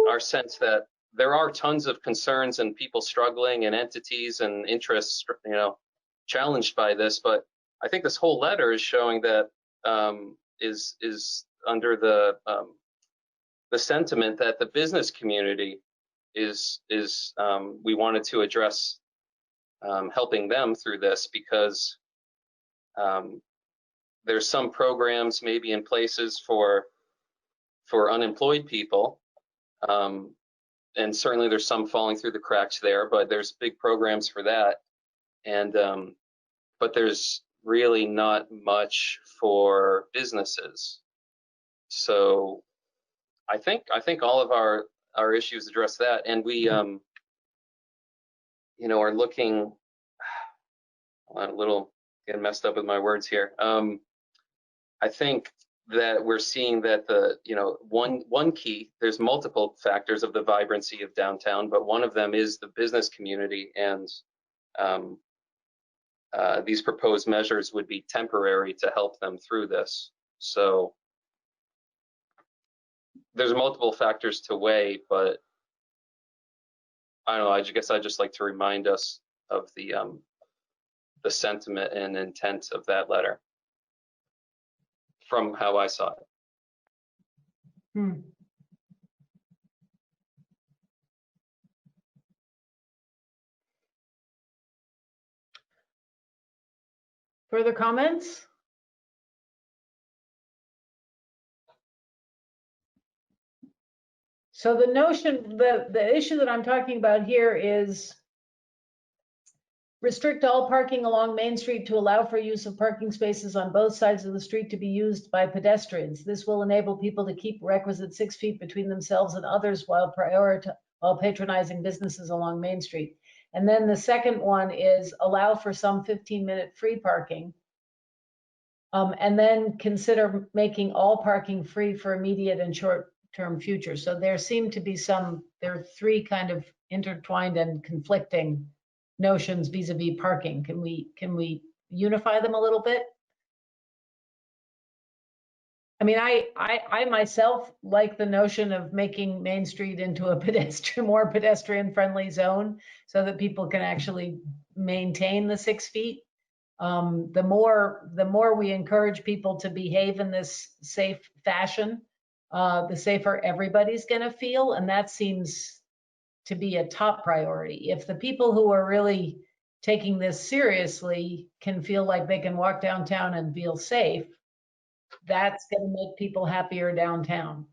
[SPEAKER 27] our sense that there are tons of concerns and people struggling and entities and interests, challenged by this. But I think this whole letter is showing that is under the sentiment that the business community is we wanted to address helping them through this, because there's some programs maybe in places for unemployed people, and certainly there's some falling through the cracks there, but there's big programs for that, and but there's really not much for businesses. So I think all of our issues address that, and we are looking a little getting messed up with my words here. I think that we're seeing that one key, there's multiple factors of the vibrancy of downtown, but one of them is the business community, and these proposed measures would be temporary to help them through this. So there's multiple factors to weigh, but I don't know, I guess I'd just like to remind us of the sentiment and intent of that letter from how I saw it.
[SPEAKER 11] Further comments? So the notion, the issue that I'm talking about here is restrict all parking along Main Street to allow for use of parking spaces on both sides of the street to be used by pedestrians. This will enable people to keep requisite 6 feet between themselves and others while patronizing businesses along Main Street. And then the second one is allow for some 15-minute free parking. And then consider making all parking free for immediate and short-term future. So there seem to be there are three kind of intertwined and conflicting notions vis-a-vis parking. Can we unify them a little bit? I mean, I myself like the notion of making Main Street into a more pedestrian-friendly zone so that people can actually maintain the 6 feet. The more we encourage people to behave in this safe fashion, the safer everybody's going to feel, and that seems to be a top priority. If the people who are really taking this seriously can feel like they can walk downtown and feel safe, that's going to make people happier downtown.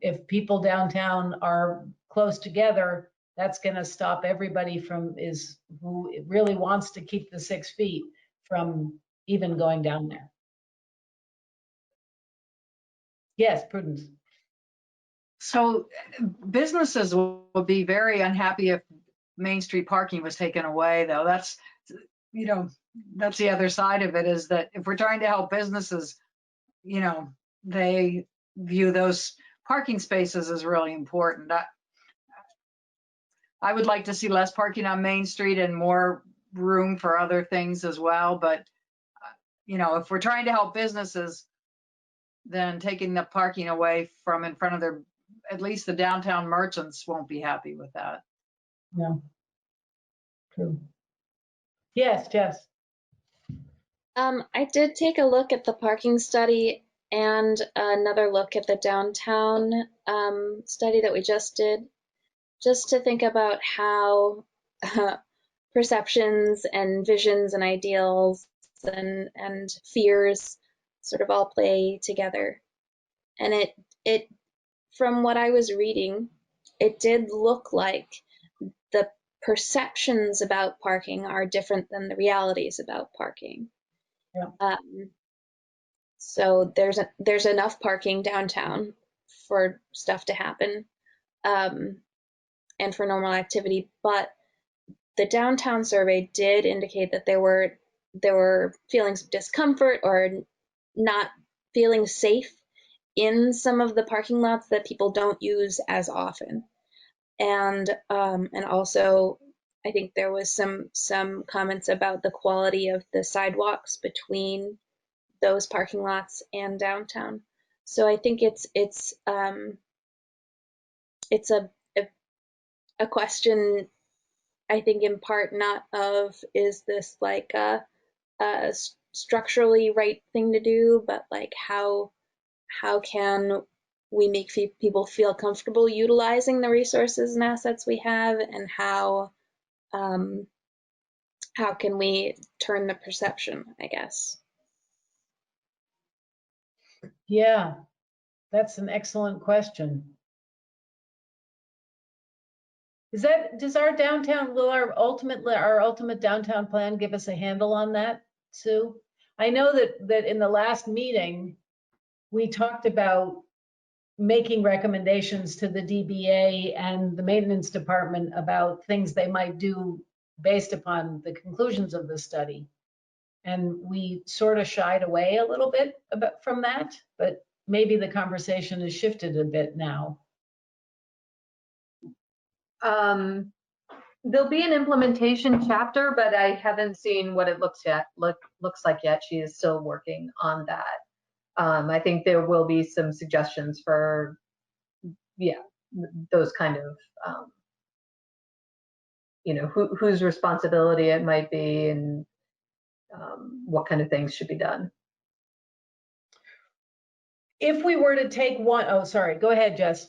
[SPEAKER 11] If people downtown are close together, that's going to stop everybody who really wants to keep the 6 feet from even going down there. Yes, Prudence.
[SPEAKER 23] So businesses will be very unhappy if Main Street parking was taken away, though. That's, you know, that's the other side of it, is that if we're trying to help businesses, you know, they view those parking spaces as really important. I would like to see less parking on Main Street and more room for other things as well. But, you know, if we're trying to help businesses, then taking the parking away from in front of their, at least the downtown merchants won't be happy with that.
[SPEAKER 11] No. True. Yes, Jess.
[SPEAKER 2] I did take a look at the parking study and another look at the downtown study that we just did, just to think about how perceptions and visions and ideals and fears sort of all play together. And it from what I was reading, it did look like the perceptions about parking are different than the realities about parking.
[SPEAKER 11] Yeah.
[SPEAKER 2] So there's enough parking downtown for stuff to happen, and for normal activity, but the downtown survey did indicate that there were feelings of discomfort or not feeling safe in some of the parking lots that people don't use as often. And also I think there was some comments about the quality of the sidewalks between those parking lots and downtown. So I think it's a question, I think, in part not of is this like a structurally right thing to do, but like how can we make people feel comfortable utilizing the resources and assets we have, and how can we turn the perception, I guess.
[SPEAKER 11] Yeah, that's an excellent question. Does our downtown, will our ultimate downtown plan give us a handle on that, Sue? I know that in the last meeting, we talked about making recommendations to the DBA and the maintenance department about things they might do based upon the conclusions of the study. And we sort of shied away a little bit from that, but maybe the conversation has shifted a bit now.
[SPEAKER 15] There'll be an implementation chapter, but I haven't seen what it looks like yet. She is still working on that. I think there will be some suggestions for, yeah, those kind of, you know, whose responsibility it might be, and what kind of things should be done.
[SPEAKER 11] If we were to take one, oh, sorry, go ahead, Jess.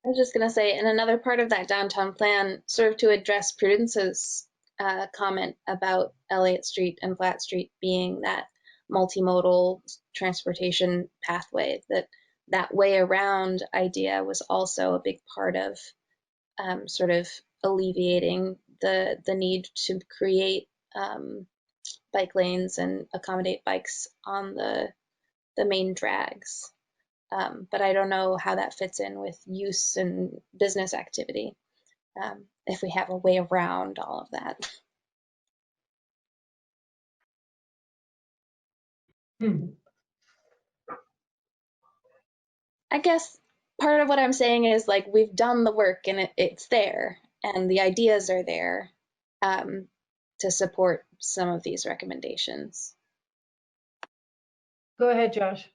[SPEAKER 2] I was just going to say, and another part of that downtown plan, sort of to address Prudence's comment about Elliott Street and Flat Street being that multimodal transportation pathway, that way around idea was also a big part of sort of alleviating the need to create bike lanes and accommodate bikes on the main drags. But I don't know how that fits in with use and business activity, if we have a way around all of that. I guess part of what I'm saying is, like, we've done the work and it's there, and the ideas are there to support some of these recommendations.
[SPEAKER 11] Go ahead, Josh.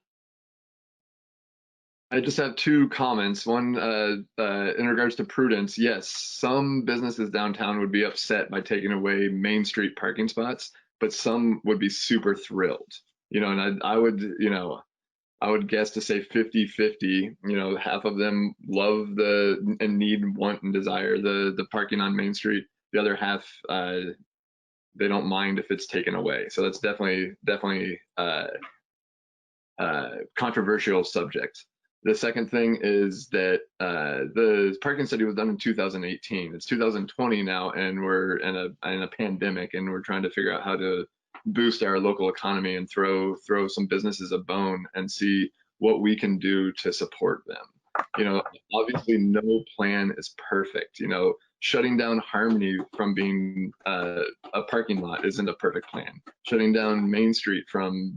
[SPEAKER 24] I just have two comments. One, in regards to prudence, yes, some businesses downtown would be upset by taking away Main Street parking spots, but some would be super thrilled. And I would, I would guess to say 50-50. Half of them love and need, want, and desire the parking on Main Street. The other half, they don't mind if it's taken away. So that's definitely controversial subject. The second thing is that the parking study was done in 2018. It's 2020 now, and we're in a pandemic, and we're trying to figure out how to boost our local economy and throw some businesses a bone and see what we can do to support them. Obviously no plan is perfect. Shutting down Harmony from being a parking lot isn't a perfect plan. Shutting down Main Street from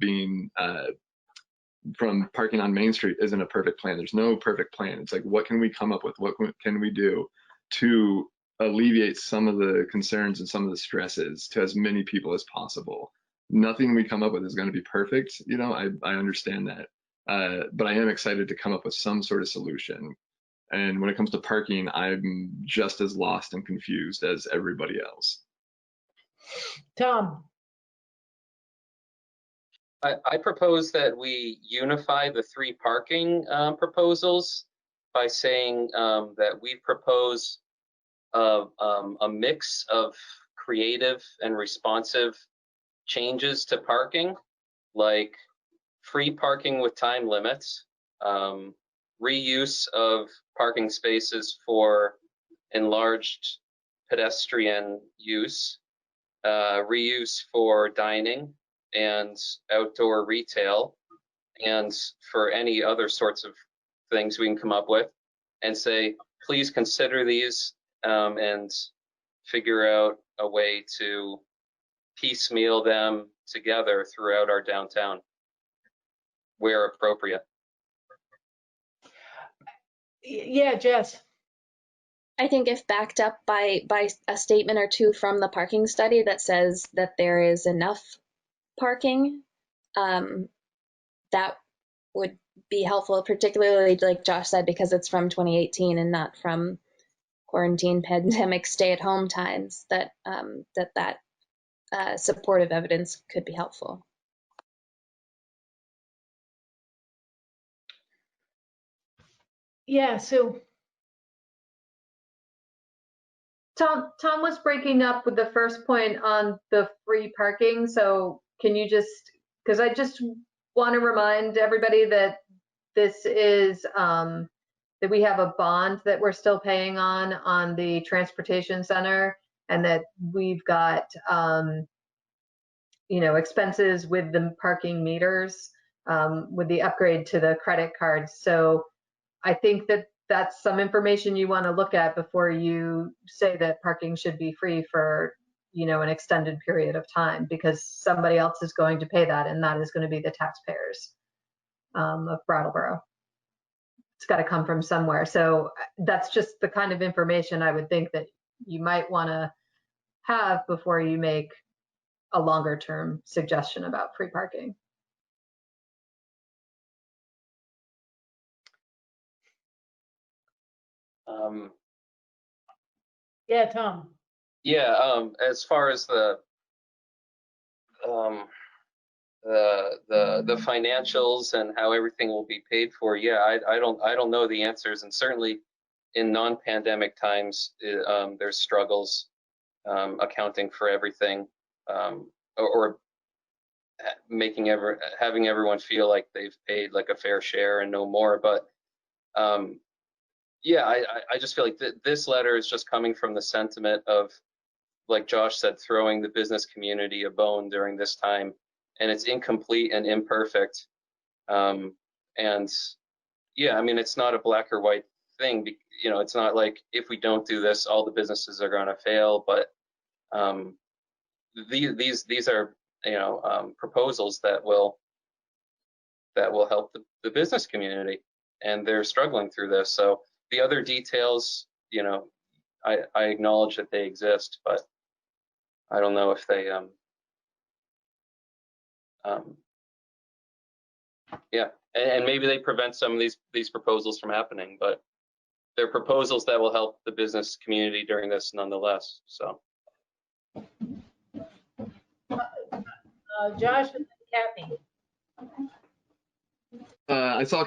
[SPEAKER 24] parking on Main Street isn't a perfect plan. There's no perfect plan. It's like, what can we come up with? What can we do to alleviate some of the concerns and some of the stresses to as many people as possible? Nothing we come up with is going to be perfect. I understand that. But I am excited to come up with some sort of solution. And when it comes to parking, I'm just as lost and confused as everybody else.
[SPEAKER 11] Tom.
[SPEAKER 27] I propose that we unify the three parking proposals by saying that we propose a mix of creative and responsive changes to parking, like free parking with time limits, reuse of parking spaces for enlarged pedestrian use, reuse for dining and outdoor retail, and for any other sorts of things we can come up with, and say, please consider these and figure out a way to piecemeal them together throughout our downtown where appropriate.
[SPEAKER 11] Yeah, Jess.
[SPEAKER 2] I think if backed up by a statement or two from the parking study that says that there is enough parking, that would be helpful, particularly like Josh said, because it's from 2018 and not from quarantine, pandemic, stay-at-home times, that supportive evidence could be helpful.
[SPEAKER 11] Yeah, so
[SPEAKER 15] Tom was breaking up with the first point on the free parking. So can you just, because I just want to remind everybody that this is, that we have a bond that we're still paying on the transportation center, and that we've got, expenses with the parking meters, with the upgrade to the credit cards. So I think that that's some information you want to look at before you say that parking should be free for, an extended period of time, because somebody else is going to pay that, and that is going to be the taxpayers of Brattleboro. It's got to come from somewhere. So that's just the kind of information I would think that you might want to have before you make a longer term suggestion about free parking.
[SPEAKER 11] Yeah, Tom.
[SPEAKER 27] Yeah, as far as the financials and how everything will be paid for, yeah, I don't know the answers, and certainly in non-pandemic times, there's struggles accounting for everything, or having everyone feel like they've paid like a fair share and no more. But yeah, I just feel like this letter is just coming from the sentiment of, like Josh said, throwing the business community a bone during this time, and it's incomplete and imperfect. And yeah, I mean, it's not a black or white thing. It's not like if we don't do this, all the businesses are going to fail. But these are proposals that will help the business community, and they're struggling through this. So the other details, I acknowledge that they exist, but I don't know if they, yeah, and maybe they prevent some of these proposals from happening, but they're proposals that will help the business community during this nonetheless. So.
[SPEAKER 11] Josh and Kathy.
[SPEAKER 24] I saw